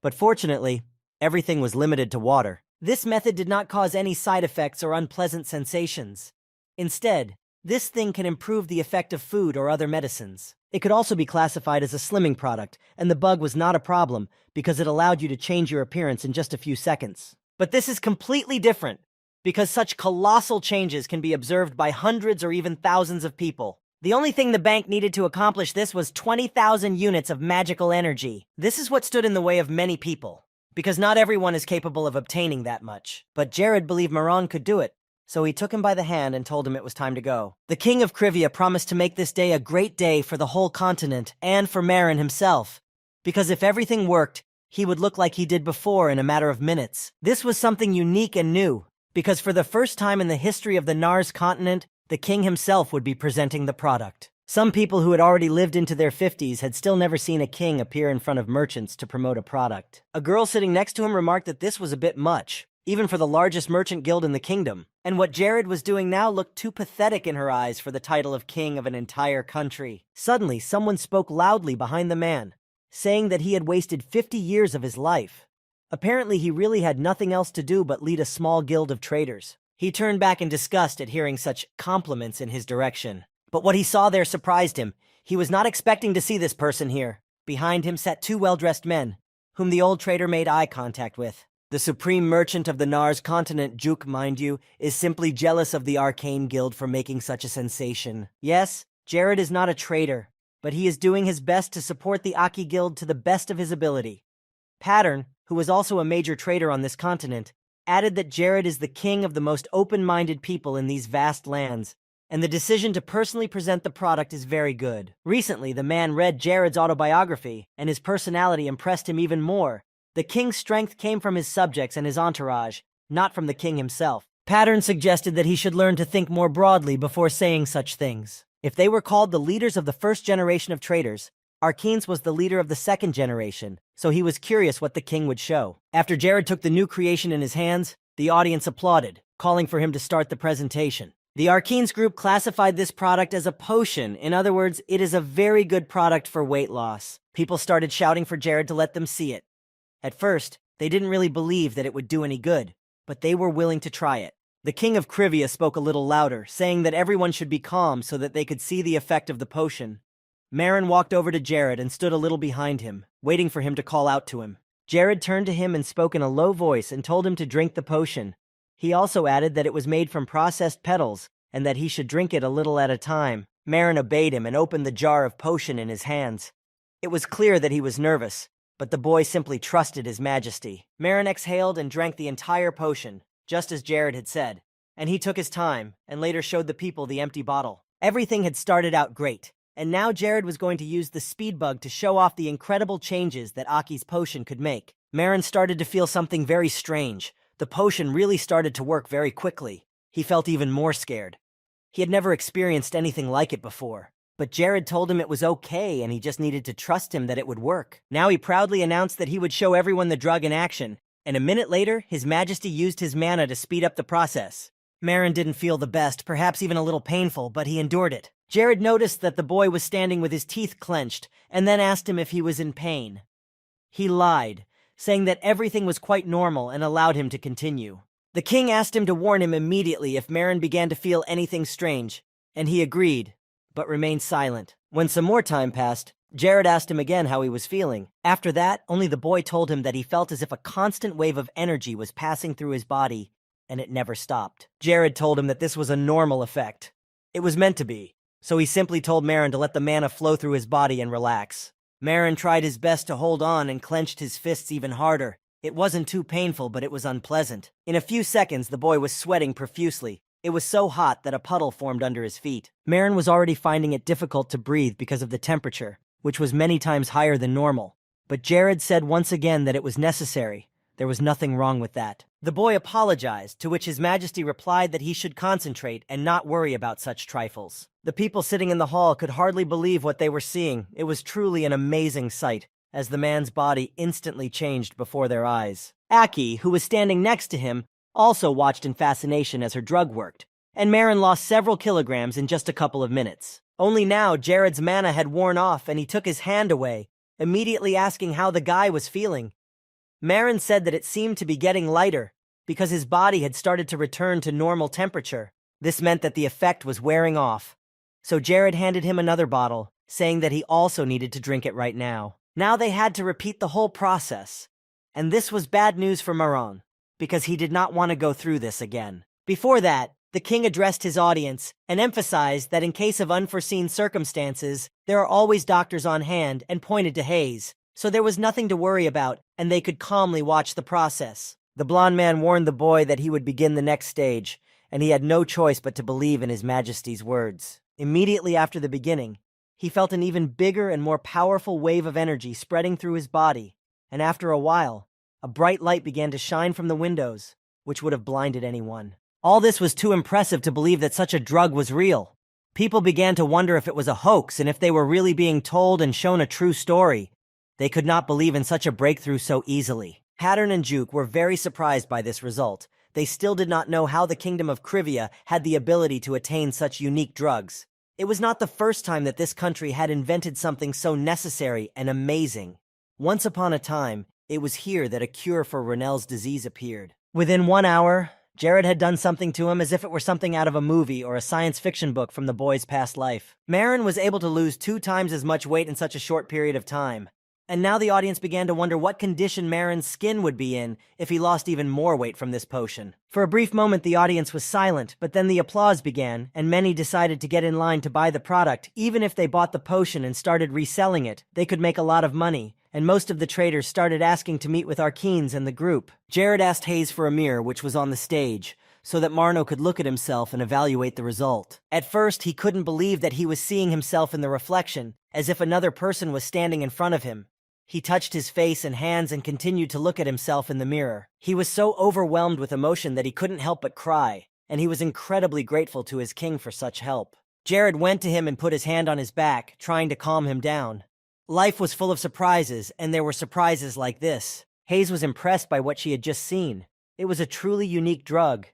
[SPEAKER 1] but fortunately, everything was limited to water. This method did not cause any side effects or unpleasant sensations. Instead, this thing can improve the effect of food or other medicines. It could also be classified as a slimming product, and the bug was not a problem because it allowed you to change your appearance in just a few seconds. But this is completely different, because such colossal changes can be observed by hundreds or even thousands of people. The only thing the bank needed to accomplish this was 20,000 units of magical energy. This is what stood in the way of many people, because not everyone is capable of obtaining that much. But Jared believed Maron could do it, so he took him by the hand and told him it was time to go. The king of Krivia promised to make this day a great day for the whole continent and for Marin himself, because if everything worked, he would look like he did before in a matter of minutes. This was something unique and new, because for the first time in the history of the Nars continent, the king himself would be presenting the product. Some people who had already lived into their 50s had still never seen a king appear in front of merchants to promote a product. A girl sitting next to him remarked that this was a bit much, even for the largest merchant guild in the kingdom, and what Jared was doing now looked too pathetic in her eyes for the title of king of an entire country. Suddenly, someone spoke loudly behind the man, saying that he had wasted 50 years of his life. Apparently, he really had nothing else to do but lead a small guild of traders. He turned back in disgust at hearing such compliments in his direction. But what he saw there surprised him. He was not expecting to see this person here. Behind him sat two well-dressed men, whom the old trader made eye contact with. The supreme merchant of the Nars continent, Juk, mind you, is simply jealous of the Arcane Guild for making such a sensation. Yes, Jared is not a trader, but he is doing his best to support the Aki Guild to the best of his ability. Pattern, who was also a major trader on this continent, added that Jared is the king of the most open-minded people in these vast lands, and the decision to personally present the product is very good. Recently, the man read Jared's autobiography, and his personality impressed him even more. The king's strength came from his subjects and his entourage, not from the king himself. Pattern suggested that he should learn to think more broadly before saying such things. If they were called the leaders of the first generation of traders, Arcanes was the leader of the second generation, so he was curious what the king would show. After Jared took the new creation in his hands, the audience applauded, calling for him to start the presentation. The Arcanes group classified this product as a potion. In other words, it is a very good product for weight loss. People started shouting for Jared to let them see it. At first, they didn't really believe that it would do any good, but they were willing to try it. The king of Krivia spoke a little louder, saying that everyone should be calm so that they could see the effect of the potion. Marin walked over to Jared and stood a little behind him, waiting for him to call out to him. Jared turned to him and spoke in a low voice and told him to drink the potion. He also added that it was made from processed petals, and that he should drink it a little at a time. Marin obeyed him and opened the jar of potion in his hands. It was clear that he was nervous, but the boy simply trusted his majesty. Marin exhaled and drank the entire potion, just as Jared had said, and he took his time and later showed the people the empty bottle. Everything had started out great, and now Jared was going to use the speed bug to show off the incredible changes that Aki's potion could make. Marin started to feel something very strange. The potion really started to work very quickly. He felt even more scared. He had never experienced anything like it before. But Jared told him it was okay and he just needed to trust him that it would work. Now he proudly announced that he would show everyone the drug in action, and a minute later, His Majesty used his mana to speed up the process. Marin didn't feel the best, perhaps even a little painful, but he endured it.
[SPEAKER 2] Jared noticed that the boy was standing with his teeth clenched and then asked him if he was in pain. He lied, saying that everything was quite normal and allowed him to continue. The king asked him to warn him immediately if Marin began to feel anything strange, and he agreed, but remained silent. When some more time passed, Jared asked him again how he was feeling. After that, only the boy told him that he felt as if a constant wave of energy was passing through his body, and it never stopped. Jared told him that this was a normal effect. It was meant to be, so he simply told Marin to let the mana flow through his body and relax. Marin tried his best to hold on and clenched his fists even harder. It wasn't too painful, but it was unpleasant. In a few seconds, the boy was sweating profusely. It was so hot that a puddle formed under his feet. Marin was already finding it difficult to breathe because of the temperature, which was many times higher than normal. But Jared said once again that it was necessary. There was nothing wrong with that. The boy apologized, to which His Majesty replied that he should concentrate and not worry about such trifles. The people sitting in the hall could hardly believe what they were seeing. It was truly an amazing sight, as the man's body instantly changed before their eyes. Aki, who was standing next to him, also watched in fascination as her drug worked, and Marin lost several kilograms in just a couple of minutes. Only now, Jared's mana had worn off and he took his hand away, immediately asking how the guy was feeling. Marin said that it seemed to be getting lighter, because his body had started to return to normal temperature. This meant that the effect was wearing off. So Jared handed him another bottle, saying that he also needed to drink it right now. Now they had to repeat the whole process. And this was bad news for Maron, because he did not want to go through this again. Before that, the king addressed his audience and emphasized that in case of unforeseen circumstances, there are always doctors on hand, and pointed to Hayes, so there was nothing to worry about, and they could calmly watch the process. The blond man warned the boy that he would begin the next stage, and he had no choice but to believe in His Majesty's words. Immediately after the beginning, he felt an even bigger and more powerful wave of energy spreading through his body, and after a while, a bright light began to shine from the windows, which would have blinded anyone. All this was too impressive to believe that such a drug was real. People began to wonder if it was a hoax and if they were really being told and shown a true story. They could not believe in such a breakthrough so easily. Pattern and Juke were very surprised by this result. They still did not know how the Kingdom of Krivia had the ability to attain such unique drugs. It was not the first time that this country had invented something so necessary and amazing. Once upon a time, it was here that a cure for Ronell's disease appeared. Within 1 hour, Jared had done something to him as if it were something out of a movie or a science fiction book from the boy's past life. Marin was able to lose 2 times as much weight in such a short period of time. And now the audience began to wonder what condition Marin's skin would be in if he lost even more weight from this potion. For a brief moment, the audience was silent, but then the applause began, and many decided to get in line to buy the product. Even if they bought the potion and started reselling it, they could make a lot of money, and most of the traders started asking to meet with Arkeens and the group. Jared asked Hayes for a mirror, which was on the stage, so that Marno could look at himself and evaluate the result. At first, he couldn't believe that he was seeing himself in the reflection, as if another person was standing in front of him. He touched his face and hands and continued to look at himself in the mirror. He was so overwhelmed with emotion that he couldn't help but cry, and he was incredibly grateful to his king for such help. Jared went to him and put his hand on his back, trying to calm him down. Life was full of surprises, and there were surprises like this. Hayes was impressed by what she had just seen. It was a truly unique drug.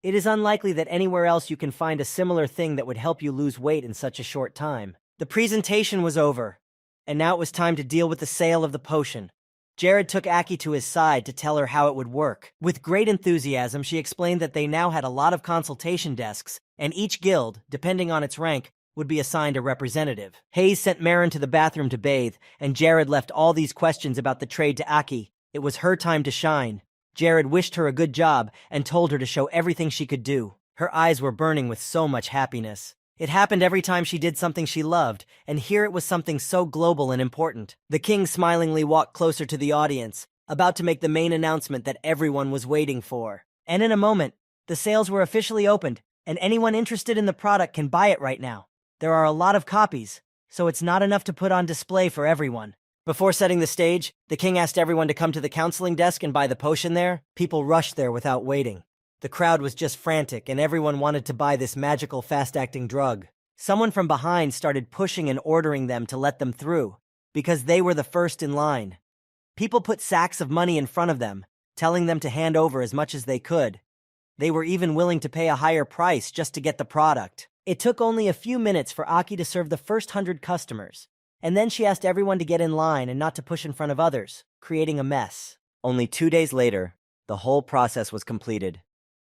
[SPEAKER 2] It is unlikely that anywhere else you can find a similar thing that would help you lose weight in such a short time. The presentation was over, and now it was time to deal with the sale of the potion. Jared took Aki to his side to tell her how it would work. With great enthusiasm, she explained that they now had a lot of consultation desks, and each guild, depending on its rank, would be assigned a representative. Hayes sent Marin to the bathroom to bathe, and Jared left all these questions about the trade to Aki. It was her time to shine. Jared wished her a good job and told her to show everything she could do. Her eyes were burning with so much happiness. It happened every time she did something she loved, and here it was something so global and important. The king smilingly walked closer to the audience, about to make the main announcement that everyone was waiting for. And in a moment, the sales were officially opened, and anyone interested in the product can buy it right now. There are a lot of copies, so it's not enough to put on display for everyone. Before setting the stage, the king asked everyone to come to the counseling desk and buy the potion there. People rushed there without waiting. The crowd was just frantic, and everyone wanted to buy this magical, fast-acting drug. Someone from behind started pushing and ordering them to let them through, because they were the first in line. People put sacks of money in front of them, telling them to hand over as much as they could. They were even willing to pay a higher price just to get the product. It took only a few minutes for Aki to serve the first 100 customers, and then she asked everyone to get in line and not to push in front of others, creating a mess.
[SPEAKER 1] Only 2 days later, the whole process was completed,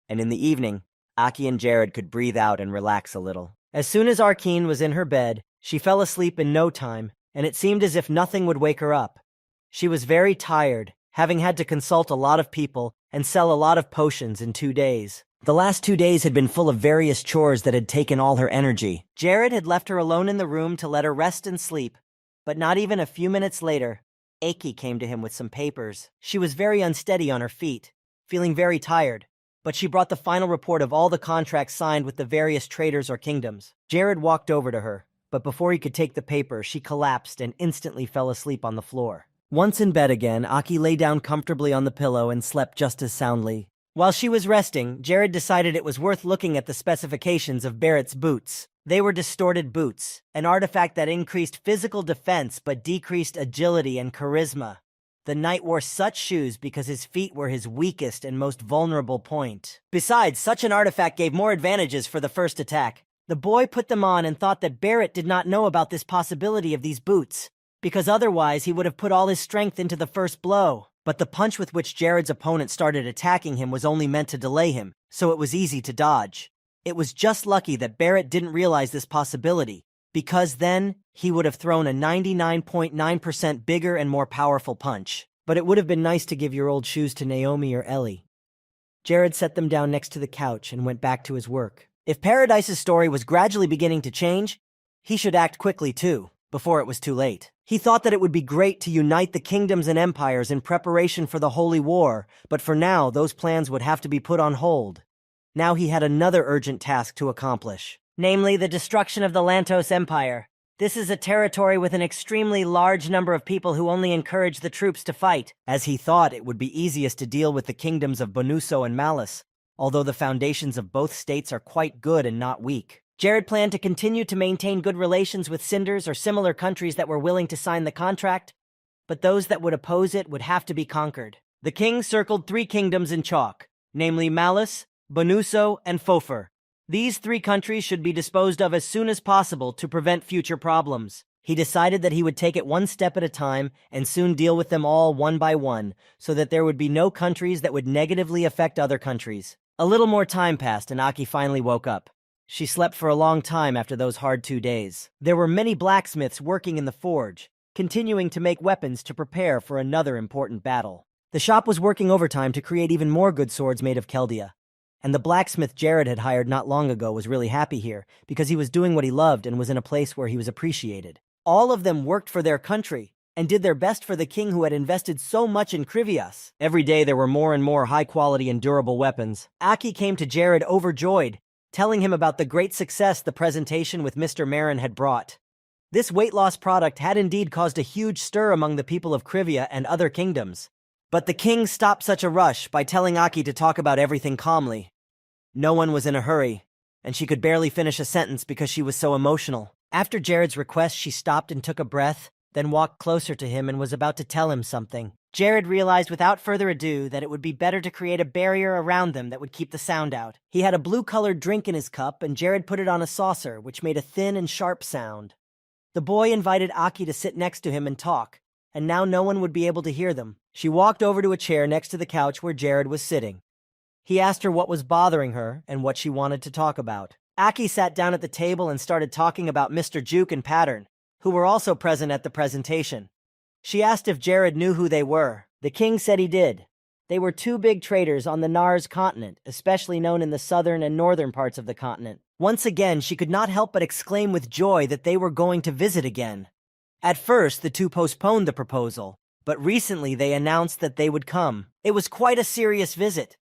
[SPEAKER 1] and in the evening, Aki and Jared could breathe out and relax a little.
[SPEAKER 2] As soon as Arkeen was in her bed, she fell asleep in no time, and it seemed as if nothing would wake her up. She was very tired, having had to consult a lot of people and sell a lot of potions in 2 days.
[SPEAKER 1] The last 2 days had been full of various chores that had taken all her energy.
[SPEAKER 2] Jared had left her alone in the room to let her rest and sleep, but not even a few minutes later, Aki came to him with some papers. She was very unsteady on her feet, feeling very tired, but she brought the final report of all the contracts signed with the various traders or kingdoms. Jared walked over to her, but before he could take the paper, she collapsed and instantly fell asleep on the floor. Once in bed again, Aki lay down comfortably on the pillow and slept just as soundly. While she was resting, Jared decided it was worth looking at the specifications of Barrett's boots. They were distorted boots, an artifact that increased physical defense but decreased agility and charisma. The knight wore such shoes because his feet were his weakest and most vulnerable point. Besides, such an artifact gave more advantages for the first attack. The boy put them on and thought that Barrett did not know about this possibility of these boots, because otherwise he would have put all his strength into the first blow. But the punch with which Jared's opponent started attacking him was only meant to delay him, so it was easy to dodge. It was just lucky that Barrett didn't realize this possibility, because then he would have thrown a 99.9% bigger and more powerful punch. But it would have been nice to give your old shoes to Naomi or Ellie. Jared set them down next to the couch and went back to his work. If Paradise's story was gradually beginning to change, he should act quickly too, before it was too late. He thought that it would be great to unite the kingdoms and empires in preparation for the Holy War, but for now, those plans would have to be put on hold. Now he had another urgent task to accomplish, namely the destruction of the Lantos Empire. This is a territory with an extremely large number of people who only encourage the troops to fight, as he thought it would be easiest to deal with the kingdoms of Bonuso and Malice, although the foundations of both states are quite good and not weak. Jared planned to continue to maintain good relations with Cinders or similar countries that were willing to sign the contract, but those that would oppose it would have to be conquered. The king circled 3 kingdoms in chalk, namely Malice, Bonuso, and Fofer. These 3 countries should be disposed of as soon as possible to prevent future problems. He decided that he would take it one step at a time and soon deal with them all one by one, so that there would be no countries that would negatively affect other countries. A little more time passed and Aki finally woke up. She slept for a long time after those hard 2 days. There were many blacksmiths working in the forge, continuing to make weapons to prepare for another important battle. The shop was working overtime to create even more good swords made of Keldia. And the blacksmith Jared had hired not long ago was really happy here, because he was doing what he loved and was in a place where he was appreciated. All of them worked for their country, and did their best for the king who had invested so much in Krivias. Every day there were more and more high-quality and durable weapons. Aki came to Jared overjoyed, telling him about the great success the presentation with Mr. Marin had brought. This weight loss product had indeed caused a huge stir among the people of Krivia and other kingdoms. But the king stopped such a rush by telling Aki to talk about everything calmly. No one was in a hurry, and she could barely finish a sentence because she was so emotional. After Jared's request, she stopped and took a breath, then walked closer to him and was about to tell him something. Jared realized without further ado that it would be better to create a barrier around them that would keep the sound out. He had a blue-colored drink in his cup, and Jared put it on a saucer, which made a thin and sharp sound. The boy invited Aki to sit next to him and talk, and now no one would be able to hear them. She walked over to a chair next to the couch where Jared was sitting. He asked her what was bothering her and what she wanted to talk about. Aki sat down at the table and started talking about Mr. Juke and Pattern, who were also present at the presentation. She asked if Jared knew who they were. The king said he did. They were 2 big traders on the Nars continent, especially known in the southern and northern parts of the continent. Once again, she could not help but exclaim with joy that they were going to visit again. At first, the 2 postponed the proposal, but recently they announced that they would come. It was quite a serious visit.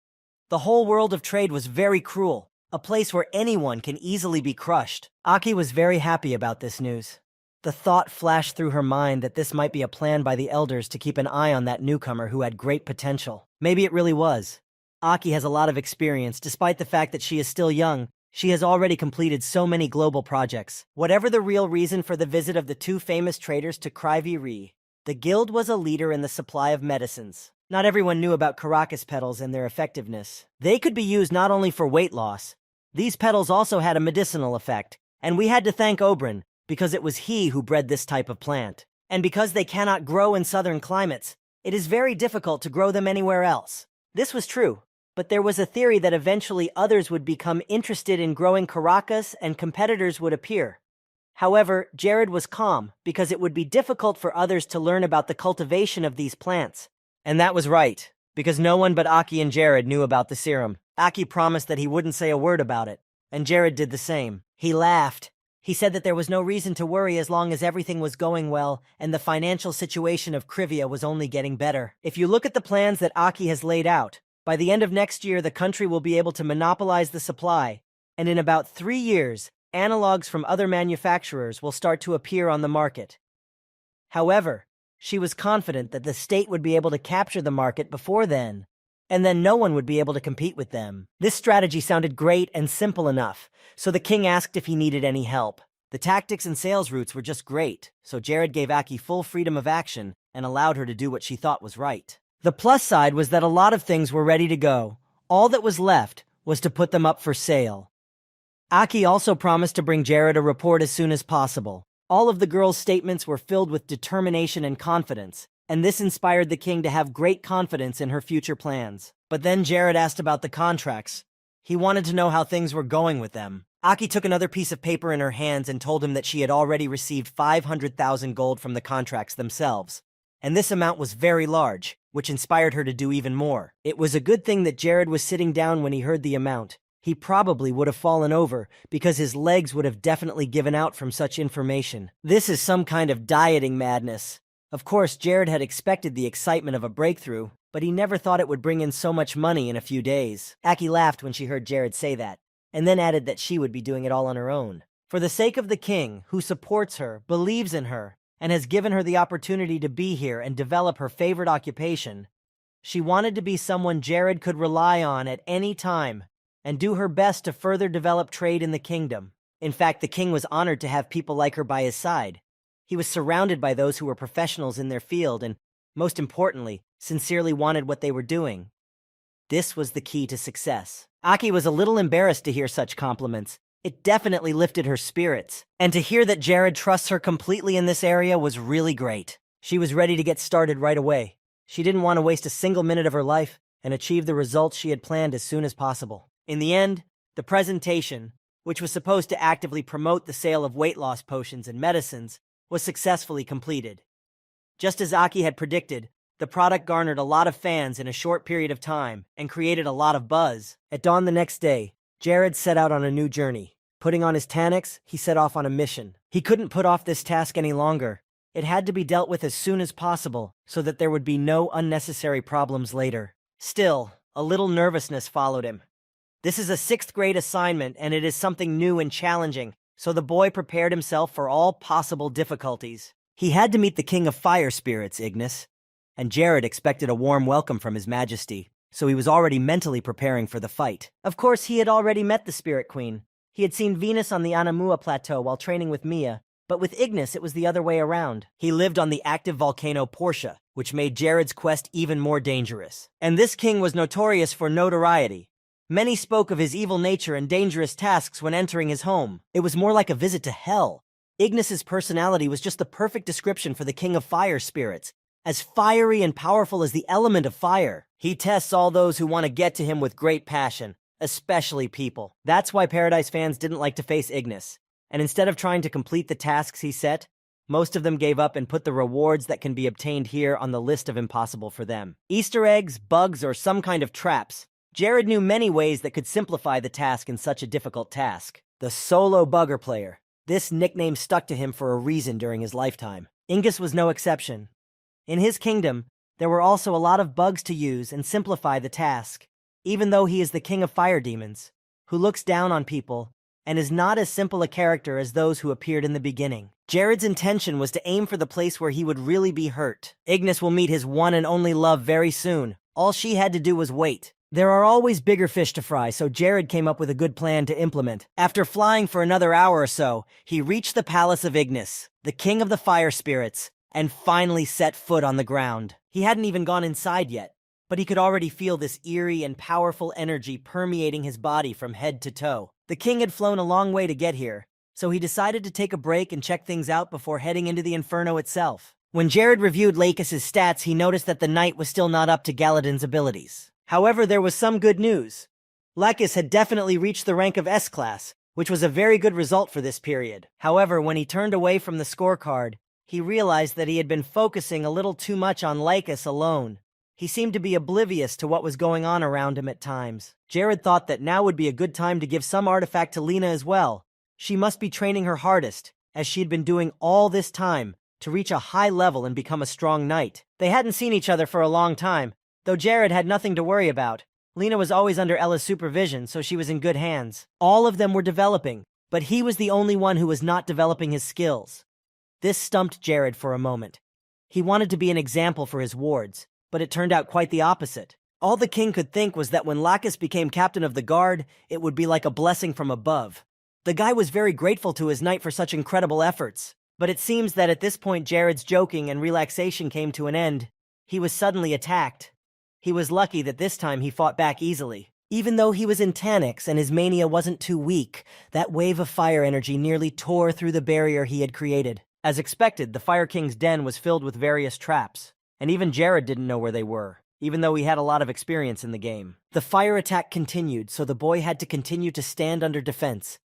[SPEAKER 2] The whole world of trade was very cruel, a place where anyone can easily be crushed. Aki was very happy about this news. The thought flashed through her mind that this might be a plan by the elders to keep an eye on that newcomer who had great potential. Maybe it really was. Aki has a lot of experience. Despite the fact that she is still young, she has already completed so many global projects. Whatever the real reason for the visit of the 2 famous traders to Kryvi-Ri, the guild was a leader in the supply of medicines. Not everyone knew about Caracas petals and their effectiveness. They could be used not only for weight loss,
[SPEAKER 1] These petals also had a medicinal effect, and we had to thank Oberyn, because it was he who bred this type of plant. And because they cannot grow in southern climates, it is very difficult to grow them anywhere else. This was true, but there was a theory that eventually others would become interested in growing Caracas and competitors would appear. However, Jared was calm, because it would be difficult for others to learn about the cultivation of these plants. And that was right, because no one but Aki and Jared knew about the serum. Aki promised that he wouldn't say a word about it, and Jared did the same. He laughed. He said that there was no reason to worry as long as everything was going well and the financial situation of Krivia was only getting better. If you look at the plans that Aki has laid out, by the end of next year the country will be able to monopolize the supply, and in about 3 years, analogs from other manufacturers will start to appear on the market. However, she was confident that the state would be able to capture the market before then, and then no one would be able to compete with them. This strategy sounded great and simple enough, so the king asked if he needed any help. The tactics and sales routes were just great, so Jared gave Aki full freedom of action and allowed her to do what she thought was right. The plus side was that a lot of things were ready to go. All that was left was to put them up for sale. Aki also promised to bring Jared a report as soon as possible. All of the girls' statements were filled with determination and confidence, and this inspired the king to have great confidence in her future plans. But then Jared asked about the contracts. He wanted to know how things were going with them. Aki took another piece of paper in her hands and told him that she had already received 500,000 gold from the contracts themselves. And this amount was very large, which inspired her to do even more. It was a good thing that Jared was sitting down when he heard the amount. He probably would have fallen over, because his legs would have definitely given out from such information. This is some kind of dieting madness. Of course, Jared had expected the excitement of a breakthrough, but he never thought it would bring in so much money in a few days. Aki laughed when she heard Jared say that, and then added that she would be doing it all on her own. For the sake of the king, who supports her, believes in her, and has given her the opportunity to be here and develop her favorite occupation, she wanted to be someone Jared could rely on at any time, and do her best to further develop trade in the kingdom. In fact, the king was honored to have people like her by his side. He was surrounded by those who were professionals in their field and, most importantly, sincerely wanted what they were doing. This was the key to success. Aki was a little embarrassed to hear such compliments. It definitely lifted her spirits. And to hear that Jared trusts her completely in this area was really great. She was ready to get started right away. She didn't want to waste a single minute of her life and achieve the results she had planned as soon as possible. In the end, the presentation, which was supposed to actively promote the sale of weight loss potions and medicines, was successfully completed. Just as Aki had predicted, the product garnered a lot of fans in a short period of time and created a lot of buzz. At dawn the next day, Jared set out on a new journey. Putting on his tanics, he set off on a mission. He couldn't put off this task any longer. It had to be dealt with as soon as possible so that there would be no unnecessary problems later. Still, a little nervousness followed him. This is a 6th grade assignment and it is something new and challenging, so the boy prepared himself for all possible difficulties. He had to meet the King of Fire Spirits, Ignis, and Jared expected a warm welcome from His Majesty, so he was already mentally preparing for the fight. Of course, he had already met the Spirit Queen. He had seen Venus on the Anamua Plateau while training with Mia, but with Ignis it was the other way around. He lived on the active volcano Portia, which made Jared's quest even more dangerous. And this king was notorious for notoriety. Many spoke of his evil nature and dangerous tasks when entering his home. It was more like a visit to hell. Ignis's personality was just the perfect description for the King of Fire Spirits. As fiery and powerful as the element of fire, he tests all those who want to get to him with great passion, especially people. That's why Paradise fans didn't like to face Ignis. And instead of trying to complete the tasks he set, most of them gave up and put the rewards that can be obtained here on the list of impossible for them. Easter eggs, bugs, or some kind of traps. Jared knew many ways that could simplify the task in such a difficult task. The solo bugger player. This nickname stuck to him for a reason during his lifetime. Ingus was no exception. In his kingdom, there were also a lot of bugs to use and simplify the task, even though he is the king of fire demons, who looks down on people and is not as simple a character as those who appeared in the beginning. Jared's intention was to aim for the place where he would really be hurt. Ignis will meet his one and only love very soon. All she had to do was wait. There are always bigger fish to fry, so Jared came up with a good plan to implement. After flying for another hour or so, he reached the palace of Ignis, the king of the fire spirits, and finally set foot on the ground. He hadn't even gone inside yet, but he could already feel this eerie and powerful energy permeating his body from head to toe.
[SPEAKER 2] The king had flown a long way to get here, so he decided to take a break and check things out before heading into the Inferno itself. When Jared reviewed Lakis's stats, he noticed that the knight was still not up to Galadin's abilities. However, there was some good news. Lakis had definitely reached the rank of S-class, which was a very good result for this period. However, when he turned away from the scorecard, he realized that he had been focusing a little too much on Lakis alone. He seemed to be oblivious to what was going on around him at times. Jared thought that now would be a good time to give some artifact to Lena as well. She must be training her hardest, as she had been doing all this time, to reach a high level and become a strong knight. They hadn't seen each other for a long time, though Jared had nothing to worry about. Lena was always under Ella's supervision, so she was in good hands. All of them were developing, but he was the only one who was not developing his skills. This stumped Jared for a moment. He wanted to be an example for his wards, but it turned out quite the opposite. All the king could think was that when Lakis became captain of the guard, it would be like a blessing from above. The guy was very grateful to his knight for such incredible efforts, but it seems that at this point Jared's joking and relaxation came to an end. He was suddenly attacked. He was lucky that this time he fought back easily. Even though he was in Tanix and his mania wasn't too weak, that wave of fire energy nearly tore through the barrier he had created. As expected, the Fire King's den was filled with various traps, and even Jared didn't know where they were, even though he had a lot of experience in the game. The fire attack continued, so the boy had to continue to stand under defense.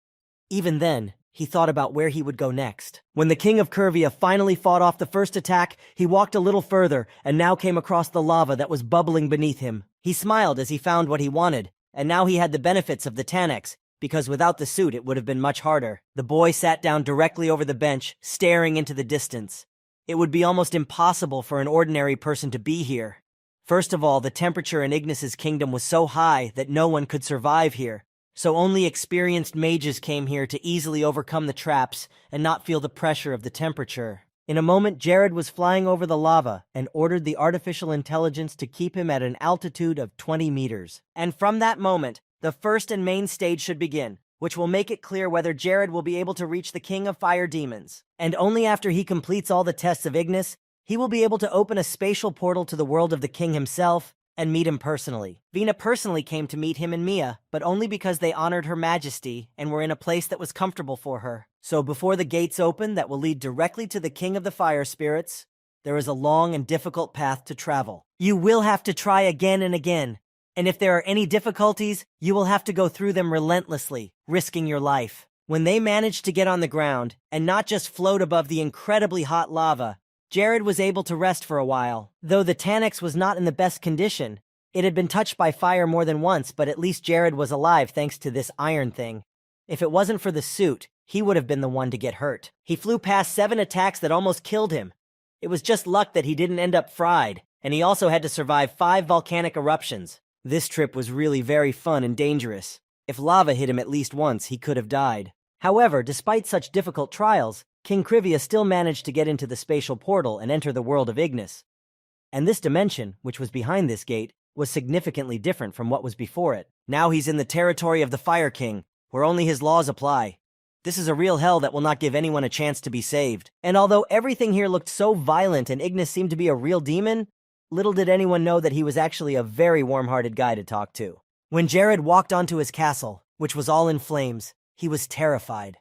[SPEAKER 2] Even then, he thought about where he would go next. When the King of Curvia finally fought off the first attack, he walked a little further and now came across the lava that was bubbling beneath him. He smiled as he found what he wanted, and now he had the benefits of the Tanix, because without the suit it would have been much harder. The boy sat down directly over the bench, staring into the distance. It would be almost impossible for an ordinary person to be here. First of all, the temperature in Ignis's kingdom was so high that no one could survive here. So only experienced mages came here to easily overcome the traps and not feel the pressure of the temperature. In a moment, Jared was flying over the lava and ordered the artificial intelligence to keep him at an altitude of 20 meters. And from that moment, the first and main stage should begin, which will make it clear whether Jared will be able to reach the King of Fire Demons. And only after he completes all the tests of Ignis, he will be able to open a spatial portal to the world of the king himself and meet him personally. Vina personally came to meet him and Mia, but only because they honored her majesty and were in a place that was comfortable for her. So before the gates open that will lead directly to the King of the Fire Spirits, there is a long and difficult path to travel. You will have to try again and again, and if there are any difficulties, you will have to go through them relentlessly, risking your life. When they managed to get on the ground, and not just float above the incredibly hot lava, Jared was able to rest for a while. Though the Tanix was not in the best condition, it had been touched by fire more than once, but at least Jared was alive thanks to this iron thing. If it wasn't for the suit, he would have been the one to get hurt. He flew past 7 attacks that almost killed him. It was just luck that he didn't end up fried, and he also had to survive 5 volcanic eruptions. This trip was really very fun and dangerous. If lava hit him at least once, he could have died. However, despite such difficult trials, King Crivia still managed to get into the spatial portal and enter the world of Ignis. And this dimension, which was behind this gate, was significantly different from what was before it. Now he's in the territory of the Fire King, where only his laws apply. This is a real hell that will not give anyone a chance to be saved. And although everything here looked so violent and Ignis seemed to be a real demon, little did anyone know that he was actually a very warm-hearted guy to talk to. When Jared walked onto his castle, which was all in flames, he was terrified.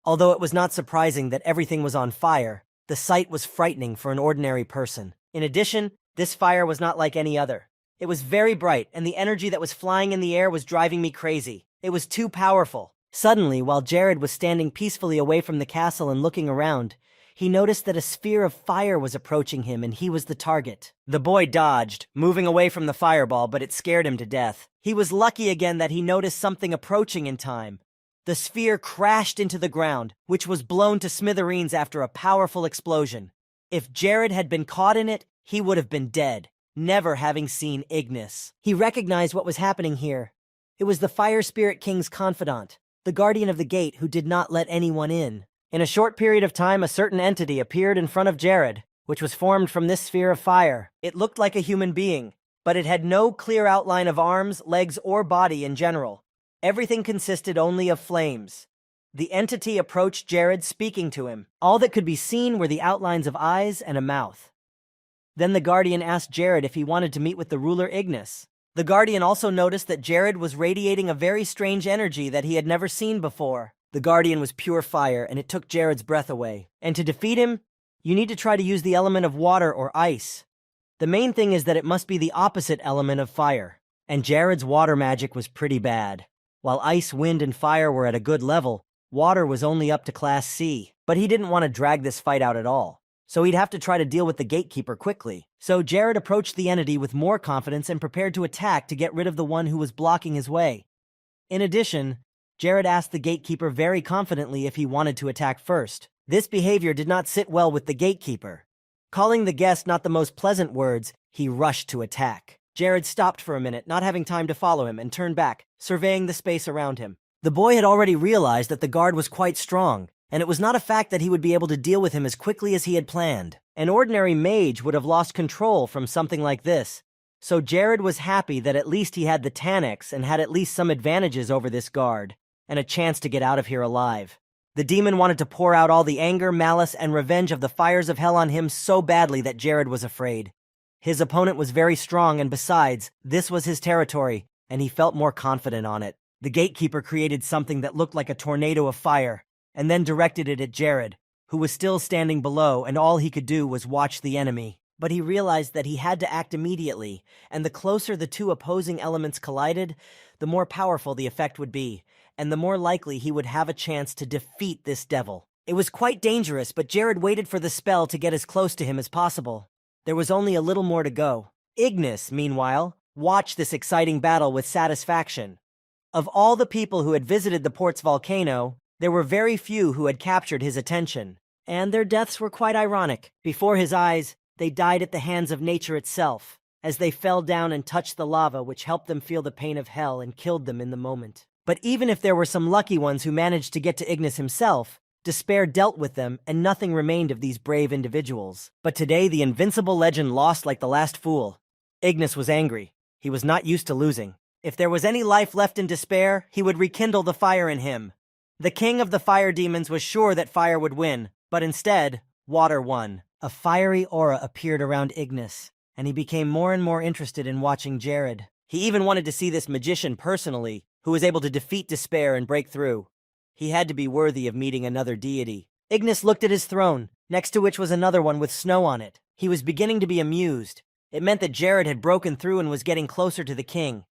[SPEAKER 2] Although it was not surprising that everything was on fire, the sight was frightening for an ordinary person. In addition, this fire was not like any other. It was very bright, and the energy that was flying in the air was driving me crazy. It was too powerful. Suddenly, while Jared was standing peacefully away from the castle and looking around, he noticed that a sphere of fire was approaching him and he was the target. The boy dodged, moving away from the fireball, but it scared him to death. He was lucky again that he noticed something approaching in time. The sphere crashed into the ground, which was blown to smithereens after a powerful explosion. If Jared had been caught in it, he would have been dead, never having seen Ignis. He recognized what was happening here. It was the Fire Spirit King's confidant, the guardian of the gate who did not let anyone in. In a short period of time, a certain entity appeared in front of Jared, which was formed from this sphere of fire. It looked like a human being, but it had no clear outline of arms, legs, or body in general. Everything consisted only of flames. The entity approached Jared, speaking to him. All that could be seen were the outlines of eyes and a mouth. Then the guardian asked Jared if he wanted to meet with the ruler Ignis. The Guardian also noticed that Jared was radiating a very strange energy that he had never seen before. The Guardian was pure fire, and it took Jared's breath away. And to defeat him, you need to try to use the element of water or ice. The main thing is that it must be the opposite element of fire. And Jared's water magic was pretty bad. While ice, wind, and fire were at a good level, water was only up to Class C. But he didn't want to drag this fight out at all, so he'd have to try to deal with the gatekeeper quickly. So Jared approached the entity with more confidence and prepared to attack to get rid of the one who was blocking his way. In addition, Jared asked the gatekeeper very confidently if he wanted to attack first. This behavior did not sit well with the gatekeeper. Calling the guest not the most pleasant words, he rushed to attack. Jared stopped for a minute, not having time to follow him, and turned back, surveying the space around him. The boy had already realized that the guard was quite strong, and it was not a fact that he would be able to deal with him as quickly as he had planned. An ordinary mage would have lost control from something like this, so Jared was happy that at least he had the Tanics and had at least some advantages over this guard, and a chance to get out of here alive. The demon wanted to pour out all the anger, malice, and revenge of the fires of hell on him so badly that Jared was afraid. His opponent was very strong, and besides, this was his territory, and he felt more confident on it. The gatekeeper created something that looked like a tornado of fire, and then directed it at Jared, who was still standing below, and all he could do was watch the enemy. But he realized that he had to act immediately, and the closer the two opposing elements collided, the more powerful the effect would be, and the more likely he would have a chance to defeat this devil. It was quite dangerous, but Jared waited for the spell to get as close to him as possible. There was only a little more to go. Ignis, meanwhile, watched this exciting battle with satisfaction. Of all the people who had visited the port's volcano, there were very few who had captured his attention, and their deaths were quite ironic. Before his eyes, they died at the hands of nature itself, as they fell down and touched the lava, which helped them feel the pain of hell and killed them in the moment. But even if there were some lucky ones who managed to get to Ignis himself, despair dealt with them and nothing remained of these brave individuals. But today the invincible legend lost like the last fool. Ignis was angry. He was not used to losing. If there was any life left in despair, he would rekindle the fire in him. The king of the fire demons was sure that fire would win, but instead, water won. A fiery aura appeared around Ignis, and he became more and more interested in watching Jared. He even wanted to see this magician personally, who was able to defeat despair and break through. He had to be worthy of meeting another deity. Ignis looked at his throne, next to which was another one with snow on it. He was beginning to be amused. It meant that Jared had broken through and was getting closer to the king.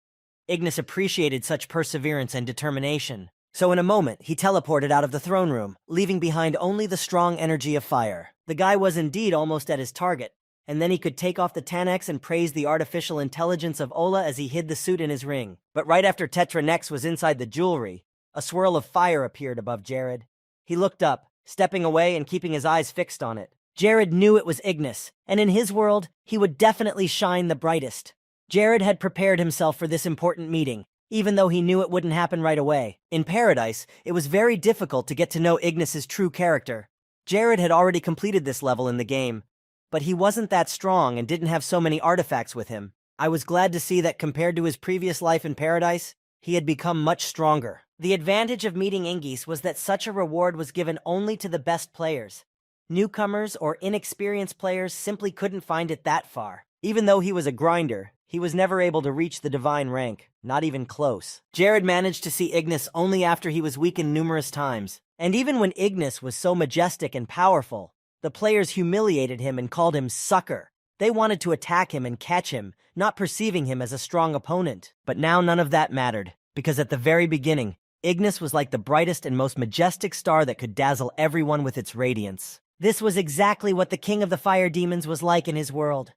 [SPEAKER 2] Ignis appreciated such perseverance and determination. So in a moment, he teleported out of the throne room, leaving behind only the strong energy of fire. The guy was indeed almost at his target, and then he could take off the Tanax and praise the artificial intelligence of Ola as he hid the suit in his ring. But right after Tetra Nex was inside the jewelry, a swirl of fire appeared above Jared. He looked up, stepping away and keeping his eyes fixed on it. Jared knew it was Ignis, and in his world, he would definitely shine the brightest. Jared had prepared himself for this important meeting, even though he knew it wouldn't happen right away. In Paradise, it was very difficult to get to know Ignis's true character. Jared had already completed this level in the game, but he wasn't that strong and didn't have so many artifacts with him. I was glad to see that compared to his previous life in Paradise, he had become much stronger. The advantage of meeting Ingis was that such a reward was given only to the best players. Newcomers or inexperienced players simply couldn't find it that far. Even though he was a grinder, he was never able to reach the divine rank, not even close. Jared managed to see Ignis only after he was weakened numerous times. And even when Ignis was so majestic and powerful, the players humiliated him and called him sucker. They wanted to attack him and catch him, not perceiving him as a strong opponent. But now none of that mattered, because at the very beginning, Ignis was like the brightest and most majestic star that could dazzle everyone with its radiance. This was exactly what the king of the fire demons was like in his world.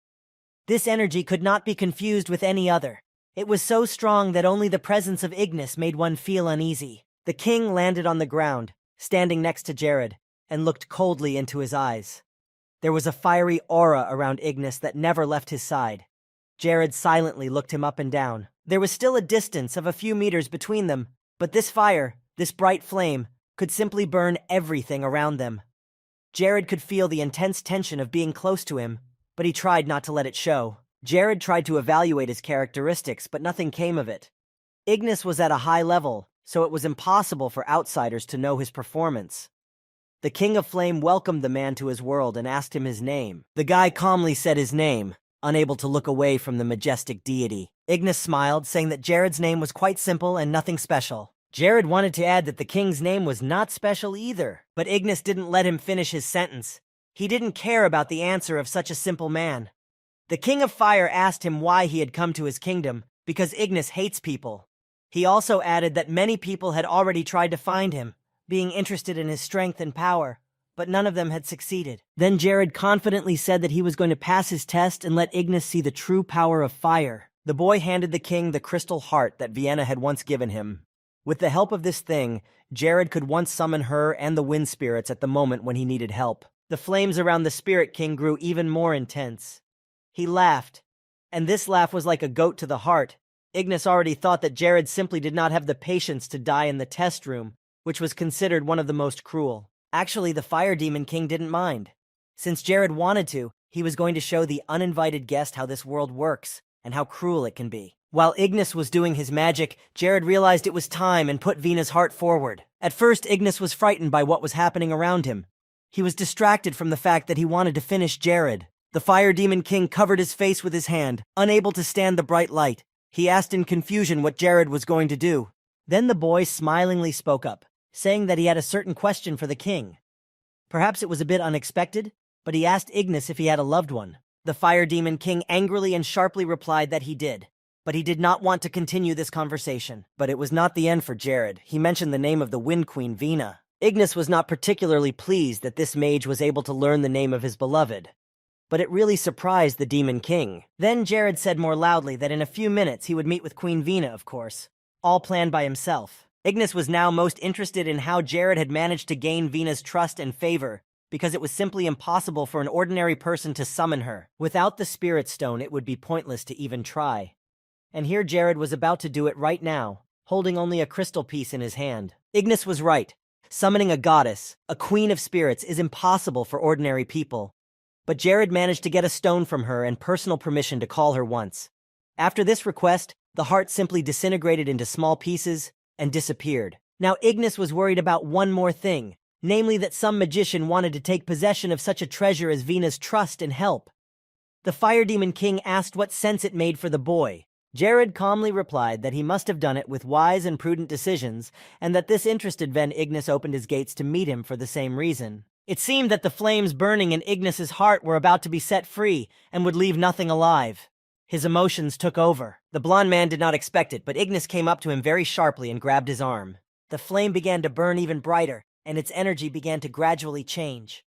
[SPEAKER 2] This energy could not be confused with any other. It was so strong that only the presence of Ignis made one feel uneasy. The king landed on the ground, standing next to Jared, and looked coldly into his eyes. There was a fiery aura around Ignis that never left his side. Jared silently looked him up and down. There was still a distance of a few meters between them, but this fire, this bright flame, could simply burn everything around them. Jared could feel the intense tension of being close to him, but he tried not to let it show. Jared tried to evaluate his characteristics, but nothing came of it. Ignis was at a high level, so it was impossible for outsiders to know his performance. The King of Flame welcomed the man to his world and asked him his name. The guy calmly said his name,
[SPEAKER 1] unable to look away from the majestic deity. Ignis smiled, saying that Jared's name was quite simple and nothing special. Jared wanted to add that the king's name was not special either, but Ignis didn't let him finish his sentence. He didn't care about the answer of such a simple man. The King of Fire asked him why he had come to his kingdom, because Ignis hates people. He also added that many people had already tried to find him, being interested in his strength and power, but none of them had succeeded. Then Jared confidently said that he was going to pass his test and let Ignis see the true power of fire. The boy handed the king the crystal heart that Vienna had once given him. With the help of this thing, Jared could once summon her and the wind spirits at the moment when he needed help. The flames around the Spirit King grew even more intense. He laughed, and this laugh was like a goat to the heart. Ignis already thought that Jared simply did not have the patience to die in the test room, which was considered one of the most cruel. Actually, the Fire Demon King didn't mind. Since Jared wanted to, he was going to show the uninvited guest how this world works and how cruel it can be. While Ignis was doing his magic, Jared realized it was time and put Vina's heart forward. At first, Ignis was frightened by what was happening around him. He was distracted from the fact that he wanted to finish Jared. The Fire Demon King covered his face with his hand, unable to stand the bright light. He asked in confusion what Jared was going to do. Then the boy smilingly spoke up, saying that he had a certain question for the king. Perhaps it was a bit unexpected, but he asked Ignis if he had a loved one. The Fire Demon King angrily and sharply replied that he did, but he did not want to continue this conversation. But it was not the end for Jared. He mentioned the name of the Wind Queen, Vina. Ignis was not particularly pleased that this mage was able to learn the name of his beloved, but it really surprised the Demon King. Then Jared said more loudly that in a few minutes he would meet with Queen Vina, of course, all planned by himself. Ignis was now most interested in how Jared had managed to gain Vina's trust and favor, because it was simply impossible for an ordinary person to summon her. Without the Spirit Stone, it would be pointless to even try. And here Jared was about to do it right now, holding only a crystal piece in his hand. Ignis was right. Summoning a goddess, a queen of spirits, is impossible for ordinary people. But Jared managed to get a stone from her and personal permission to call her once. After this request, the heart simply disintegrated into small pieces and disappeared. Now Ignis was worried about one more thing, namely that some magician wanted to take possession of such a treasure as Vina's trust and help. The Fire Demon King asked what sense it made for the boy. Jared calmly replied that he must have done it with wise and prudent decisions, and that this interested Van. Ignis opened his gates to meet him for the same reason. It seemed that the flames burning in Ignis's heart were about to be set free and would leave nothing alive. His emotions took over. The blond man did not expect it, but Ignis came up to him very sharply and grabbed his arm. The flame began to burn even brighter, and its energy began to gradually change.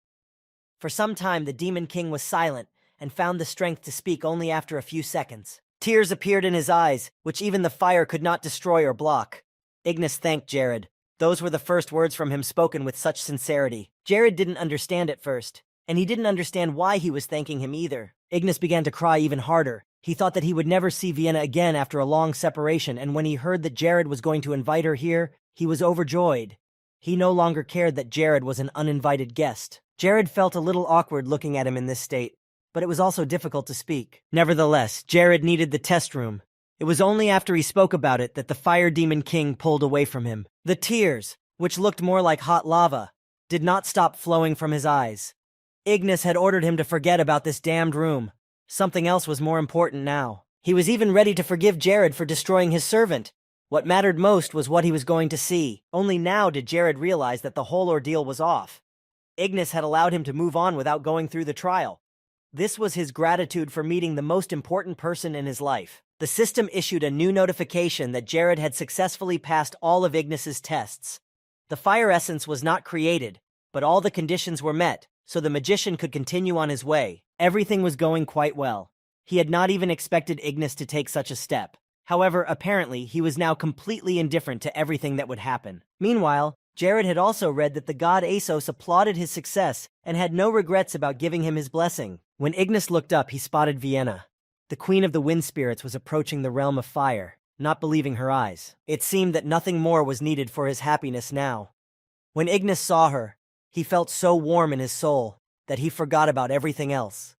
[SPEAKER 1] For some time, the Demon King was silent and found the strength to speak only after a few seconds. Tears appeared in his eyes, which even the fire could not destroy or block. Ignis thanked Jared. Those were the first words from him spoken with such sincerity. Jared didn't understand at first, and he didn't understand why he was thanking him either. Ignis began to cry even harder. He thought that he would never see Vienna again after a long separation, and when he heard that Jared was going to invite her here, he was overjoyed. He no longer cared that Jared was an uninvited guest. Jared felt a little awkward looking at him in this state, but it was also difficult to speak. Nevertheless, Jared needed the test room. It was only after he spoke about it that the Fire Demon King pulled away from him. The tears, which looked more like hot lava, did not stop flowing from his eyes. Ignis had ordered him to forget about this damned room. Something else was more important now. He was even ready to forgive Jared for destroying his servant. What mattered most was what he was going to see. Only now did Jared realize that the whole ordeal was off. Ignis had allowed him to move on without going through the trial. This was his gratitude for meeting the most important person in his life. The system issued a new notification that Jared had successfully passed all of Ignis's tests. The fire essence was not created, but all the conditions were met, so the magician could continue on his way. Everything was going quite well. He had not even expected Ignis to take such a step. However, apparently, he was now completely indifferent to everything that would happen. Meanwhile, Jared had also read that the god Asos applauded his success and had no regrets about giving him his blessing. When Ignis looked up, he spotted Vienna. The queen of the wind spirits was approaching the realm of fire, not believing her eyes. It seemed that nothing more was needed for his happiness now. When Ignis saw her, he felt so warm in his soul that he forgot about everything else.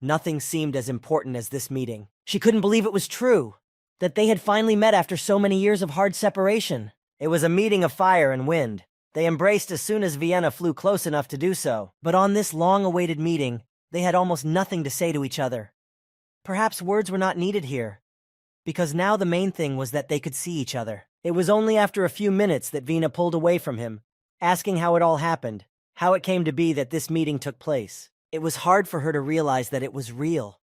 [SPEAKER 1] Nothing seemed as important as this meeting. She couldn't believe it was true, that they had finally met after so many years of hard separation. It was a meeting of fire and wind. They embraced as soon as Vienna flew close enough to do so. But on this long-awaited meeting, they had almost nothing to say to each other.
[SPEAKER 2] Perhaps words were not needed here, because now the main thing was that they could see each other. It was only after a few minutes that Vina pulled away from him, asking how it all happened, how it came to be that this meeting took place. It was hard for her to realize that it was real.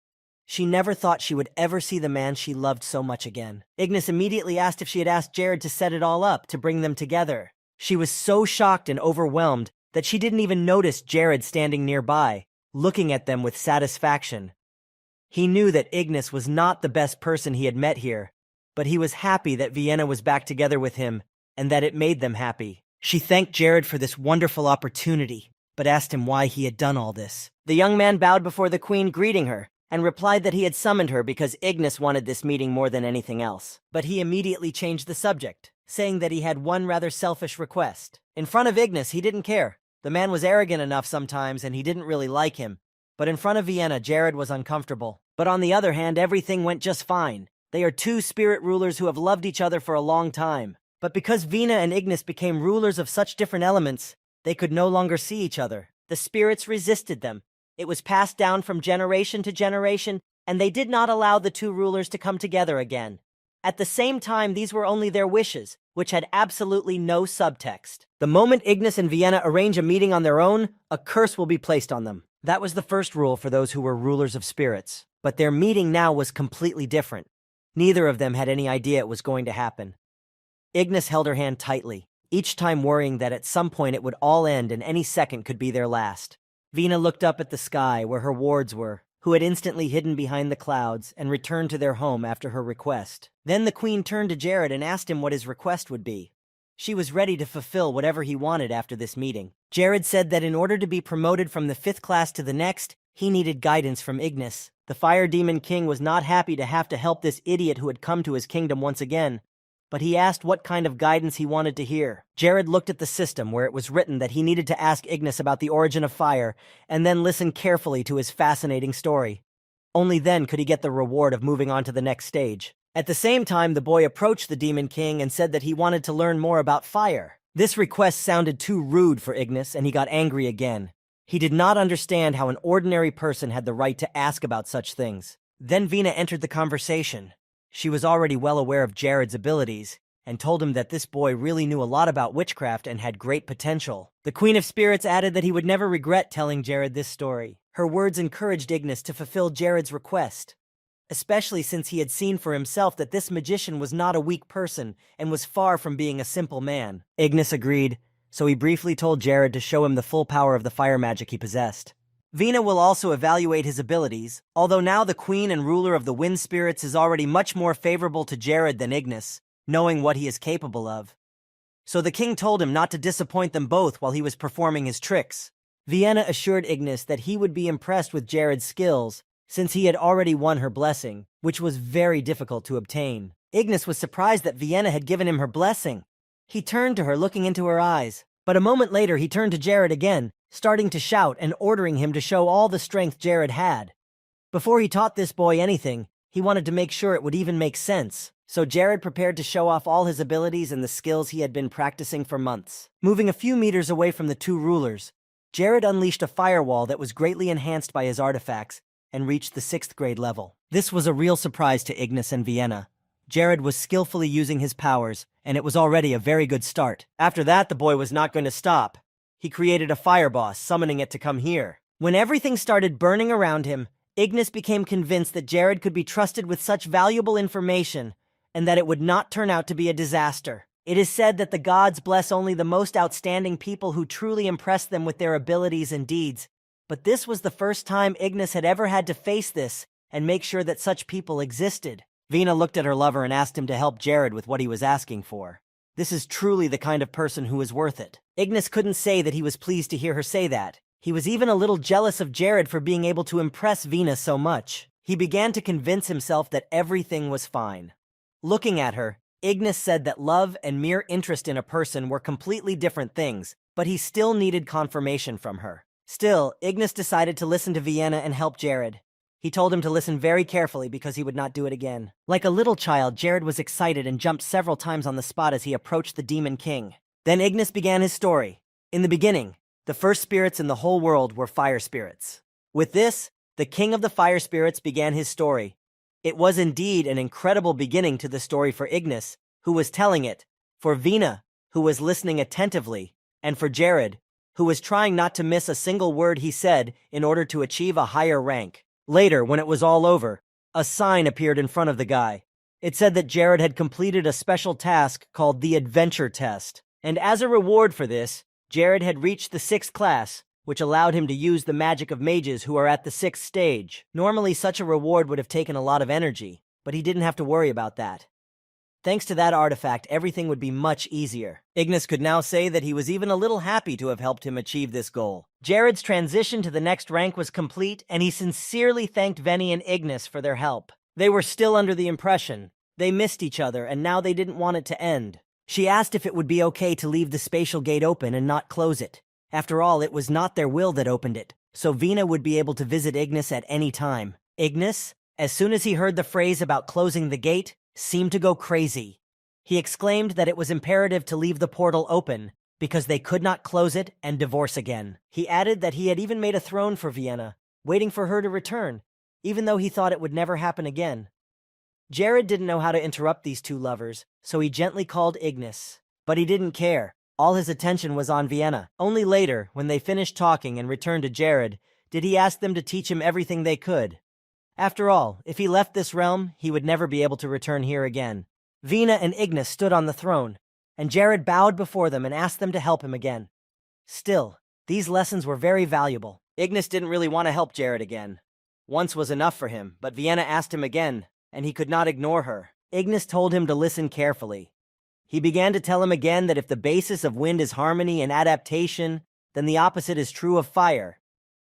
[SPEAKER 2] She never thought she would ever see the man she loved so much again. Ignis immediately asked if she had asked Jared to set it all up, to bring them together. She was so shocked and overwhelmed that she didn't even notice Jared standing nearby, looking at them with satisfaction. He knew that Ignis was not the best person he had met here, but he was happy that Vienna was back together with him and that it made them happy. She thanked Jared for this wonderful opportunity, but asked him why he had done all this. The young man bowed before the queen, greeting her, and replied that he had summoned her because Ignis wanted this meeting more than anything else. But he immediately changed the subject, saying that he had one rather selfish request. In front of Ignis, he didn't care. The man was arrogant enough sometimes, and he didn't really like him. But in front of Vienna, Jared was uncomfortable. But on the other hand, everything went just fine. They are two spirit rulers who have loved each other for a long time. But because Vina and Ignis became rulers of such different elements, they could no longer see each other. The spirits resisted them. It was passed down from generation to generation, and they did not allow the two rulers to come together again. At the same time, these were only their wishes, which had absolutely no subtext. The moment Ignis and Vienna arrange a meeting on their own, a curse will be placed on them. That was the first rule for those who were rulers of spirits. But their meeting now was completely different. Neither of them had any idea it was going to happen. Ignis held her hand tightly, each time worrying that at some point it would all end and any second could be their last. Vina looked up at the sky where her wards were, who had instantly hidden behind the clouds and returned to their home after her request. Then the queen turned to Jared and asked him what his request would be. She was ready to fulfill whatever he wanted after this meeting. Jared said that in order to be promoted from the 5th class to the next, he needed guidance from Ignis. The Fire Demon King was not happy to have to help this idiot who had come to his kingdom once again, but he asked what kind of guidance he wanted to hear. Jared looked at the system where it was written that he needed to ask Ignis about the origin of fire and then listen carefully to his fascinating story. Only then could he get the reward of moving on to the next stage. At the same time, the boy approached the Demon King and said that he wanted to learn more about fire. This request sounded too rude for Ignis, and he got angry again. He did not understand how an ordinary person had the right to ask about such things. Then Vina entered the conversation. She was already well aware of Jared's abilities, and told him that this boy really knew a lot about witchcraft and had great potential. The Queen of Spirits added that he would never regret telling Jared this story. Her words encouraged Ignis to fulfill Jared's request, especially since he had seen for himself that this magician was not a weak person and was far from being a simple man. Ignis agreed, so he briefly told Jared to show him the full power of the fire magic he possessed. Vina will also evaluate his abilities, although now the queen and ruler of the wind spirits is already much more favorable to Jared than Ignis, knowing what he is capable of. So the king told him not to disappoint them both while he was performing his tricks. Vienna assured Ignis that he would be impressed with Jared's skills, since he had already won her blessing, which was very difficult to obtain. Ignis was surprised that Vienna had given him her blessing. He turned to her, looking into her eyes, but a moment later he turned to Jared again, starting to shout and ordering him to show all the strength Jared had. Before he taught this boy anything, he wanted to make sure it would even make sense, so Jared prepared to show off all his abilities and the skills he had been practicing for months. Moving a few meters away from the two rulers, Jared unleashed a firewall that was greatly enhanced by his artifacts and reached the 6th grade level. This was a real surprise to Ignis and Vienna. Jared was skillfully using his powers, and it was already a very good start. After that, the boy was not going to stop. He created a fire boss, summoning it to come here. When everything started burning around him, Ignis became convinced that Jared could be trusted with such valuable information, and that it would not turn out to be a disaster. It is said that the gods bless only the most outstanding people who truly impress them with their abilities and deeds, but this was the first time Ignis had ever had to face this and make sure that such people existed. Vina looked at her lover and asked him to help Jared with what he was asking for. This is truly the kind of person who is worth it. Ignis couldn't say that he was pleased to hear her say that. He was even a little jealous of Jared for being able to impress Vina so much. He began to convince himself that everything was fine. Looking at her, Ignis said that love and mere interest in a person were completely different things, but he still needed confirmation from her. Still, Ignis decided to listen to Vienna and help Jared. He told him to listen very carefully because he would not do it again. Like a little child, Jared was excited and jumped several times on the spot as he approached the Demon King. Then Ignis began his story. In the beginning, the first spirits in the whole world were fire spirits. With this, the king of the fire spirits began his story. It was indeed an incredible beginning to the story for Ignis, who was telling it, for Vina, who was listening attentively, and for Jared, who was trying not to miss a single word he said in order to achieve a higher rank. Later, when it was all over, a sign appeared in front of the guy. It said that Jared had completed a special task called the Adventure Test, and as a reward for this, Jared had reached the 6th class, which allowed him to use the magic of mages who are at the 6th stage. Normally, such a reward would have taken a lot of energy, but he didn't have to worry about that. Thanks to that artifact, everything would be much easier. Ignis could now say that he was even a little happy to have helped him achieve this goal. Jared's transition to the next rank was complete, and he sincerely thanked Veni and Ignis for their help. They were still under the impression they missed each other, and now they didn't want it to end. She asked if it would be okay to leave the spatial gate open and not close it. After all, it was not their will that opened it, so Vina would be able to visit Ignis at any time. Ignis, as soon as he heard the phrase about closing the gate, seemed to go crazy. He exclaimed that it was imperative to leave the portal open because they could not close it and divorce again. He added that he had even made a throne for Vienna, waiting for her to return, even though he thought it would never happen again. Jared didn't know how to interrupt these two lovers, so he gently called Ignis. But he didn't care. All his attention was on Vienna. Only later, when they finished talking and returned to Jared, did he ask them to teach him everything they could. After all, if he left this realm, he would never be able to return here again. Vina and Ignis stood on the throne, and Jared bowed before them and asked them to help him again. Still, these lessons were very valuable. Ignis didn't really want to help Jared again. Once was enough for him, but Vienna asked him again, and he could not ignore her. Ignis told him to listen carefully. He began to tell him again that if the basis of wind is harmony and adaptation, then the opposite is true of fire.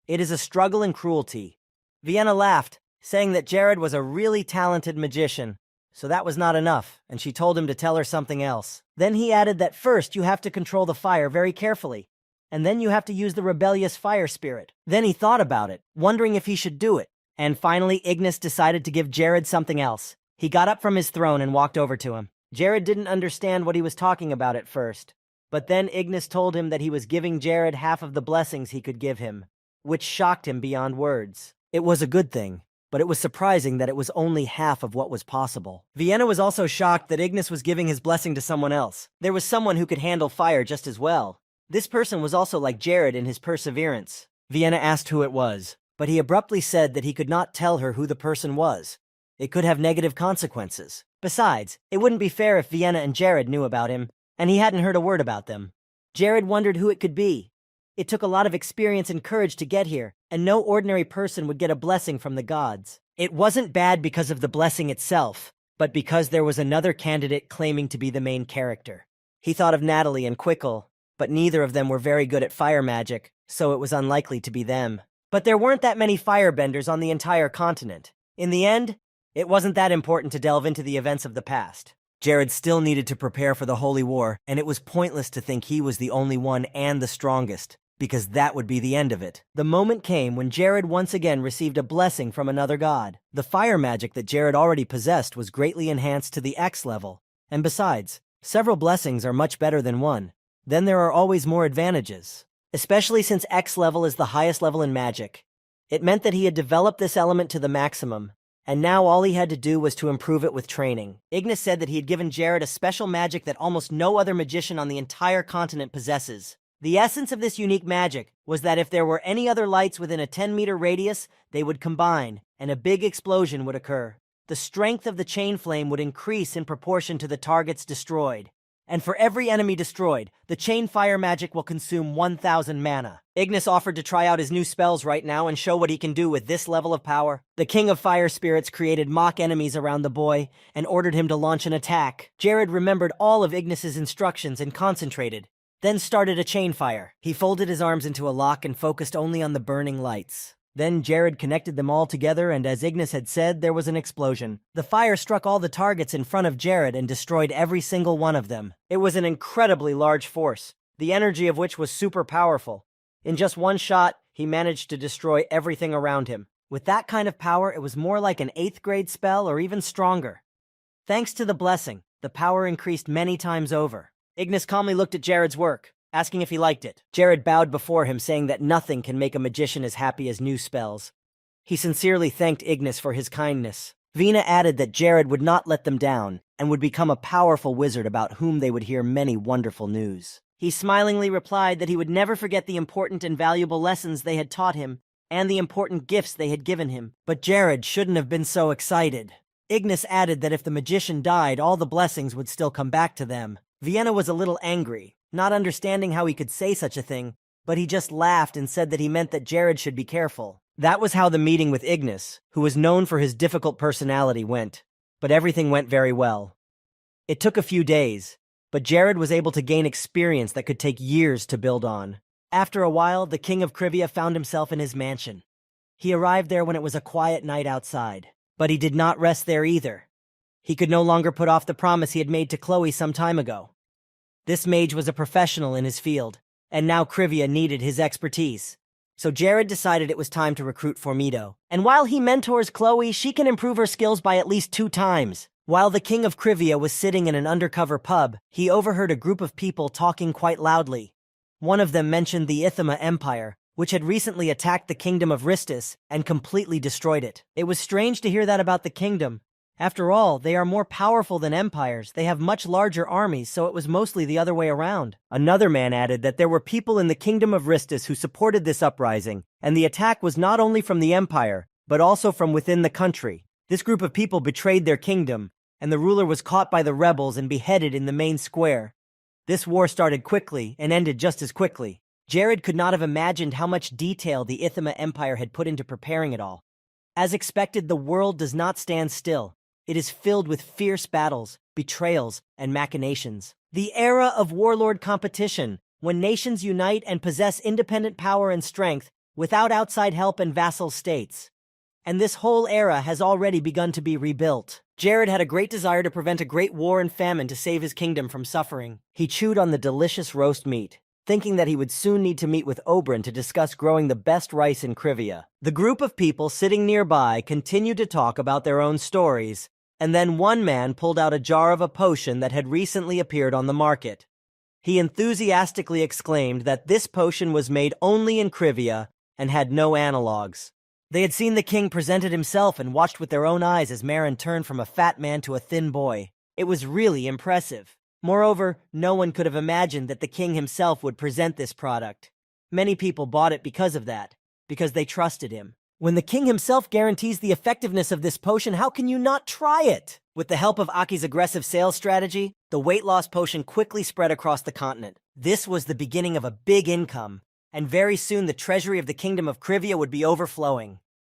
[SPEAKER 2] It is a struggle and cruelty. Vienna laughed, saying that Jared was a really talented magician, so that was not enough, and she told him to tell her something else. Then he added that first you have to control the fire very carefully, and then you have to use the rebellious fire spirit. Then he thought about it, wondering if he should do it, and finally Ignis decided to give Jared something else. He got up from his throne and walked over to him. Jared didn't understand what he was talking about at first, but then Ignis told him that he was giving Jared half of the blessings he could give him, which shocked him beyond words. It was a good thing, but it was surprising that it was only half of what was possible. Vienna was also shocked that Ignis was giving his blessing to someone else. There was someone who could handle fire just as well. This person was also like Jared in his perseverance. Vienna asked who it was, but he abruptly said that he could not tell her who the person was. It could have negative consequences. Besides, it wouldn't be fair if Vienna and Jared knew about him, and he hadn't heard a word about them. Jared wondered who it could be. It took a lot of experience and courage to get here, and no ordinary person would get a blessing from the gods. It wasn't bad because of the blessing itself, but because there was another candidate claiming to be the main character. He thought of Natalie and Quickle, but neither of them were very good at fire magic, so it was unlikely to be them. But there weren't that many firebenders on the entire continent. In the end, it wasn't that important to delve into the events of the past. Jared still needed to prepare for the Holy War, and it was pointless to think he was the only one and the strongest, because that would be the end of it. The moment came when Jared once again received a blessing from another god. The fire magic that Jared already possessed was greatly enhanced to the X level, and besides, several blessings are much better than one. Then there are always more advantages, especially since X level is the highest level in magic. It meant that he had developed this element to the maximum, and now all he had to do was to improve it with training. Ignis said that he had given Jared a special magic that almost no other magician on the entire continent possesses. The essence of this unique magic was that if there were any other lights within a 10-meter radius, they would combine, and a big explosion would occur. The strength of the chain flame would increase in proportion to the targets destroyed. And for every enemy destroyed, the chain fire magic will consume 1,000 mana. Ignis offered to try out his new spells right now and show what he can do with this level of power. The King of Fire Spirits created mock enemies around the boy and ordered him to launch an attack. Jared remembered all of Ignis's instructions and concentrated, then started a chain fire. He folded his arms into a lock and focused only on the burning lights. Then Jared connected them all together, and as Ignis had said, there was an explosion. The fire struck all the targets in front of Jared and destroyed every single one of them. It was an incredibly large force, the energy of which was super powerful. In just one shot, he managed to destroy everything around him. With that kind of power, it was more like an 8th grade spell or even stronger. Thanks to the blessing, the power increased many times over. Ignis calmly looked at Jared's work, asking if he liked it. Jared bowed before him, saying that nothing can make a magician as happy as new spells.
[SPEAKER 1] He sincerely thanked Ignis for his kindness. Vina added that Jared would not let them down and would become a powerful wizard about whom they would hear many wonderful news. He smilingly replied that he would never forget the important and valuable lessons they had taught him and the important gifts they had given him. But Jared shouldn't have been so excited. Ignis added that if the magician died, all the blessings would still come back to them. Vienna was a little angry, not understanding how he could say such a thing, but he just laughed and said that he meant that Jared should be careful. That was how the meeting with Ignis, who was known for his difficult personality, went. But everything went very well. It took a few days, but Jared was able to gain experience that could take years to build on. After a while, the king of Krivia found himself in his mansion. He arrived there when it was a quiet night outside, but he did not rest there either. He could no longer put off the promise he had made to Chloe some time ago. This mage was a professional in his field, and now Krivia needed his expertise. So Jared decided it was time to recruit Formido. And while he mentors Chloe, she can improve her skills by at least 2 times. While the king of Krivia was sitting in an undercover pub, he overheard a group of people talking quite loudly. One of them mentioned the Ithima Empire, which had recently attacked the kingdom of Ristis and completely destroyed it. It was strange to hear that about the kingdom. After all, they are more powerful than empires. They have much larger armies, so it was mostly the other way around. Another man added that there were people in the kingdom of Ristis who supported this uprising, and the attack was not only from the empire, but also from within the country. This group of people betrayed their kingdom, and the ruler was caught by the rebels and beheaded in the main square. This war started quickly and ended just as quickly. Jared could not have imagined how much detail the Ithima Empire had put into preparing it all. As expected, the world does not stand still. It is filled with fierce battles, betrayals, and machinations. The era of warlord competition, when nations unite and possess independent power and strength without outside help and vassal states. And this whole era has already begun to be rebuilt. Jared had a great desire to prevent a great war and famine to save his kingdom from suffering. He chewed on the delicious roast meat, thinking that he would soon need to meet with Oberyn to discuss growing the best rice in Krivia. The group of people sitting nearby continued to talk about their own stories, and then one man pulled out a jar of a potion that had recently appeared on the market. He enthusiastically exclaimed that this potion was made only in Krivia and had no analogs. They had seen the king present it himself and watched with their own eyes as Marin turned from a fat man to a thin boy. It was really impressive. Moreover, no one could have imagined that the king himself would present this product. Many people bought it because of that, because they trusted him. When the king himself guarantees the effectiveness of this potion, how can you not try it? With the help of Aki's aggressive sales strategy, the weight loss potion quickly spread across the continent. This was the beginning of a big income, and very soon the treasury of the kingdom of Krivia would be overflowing.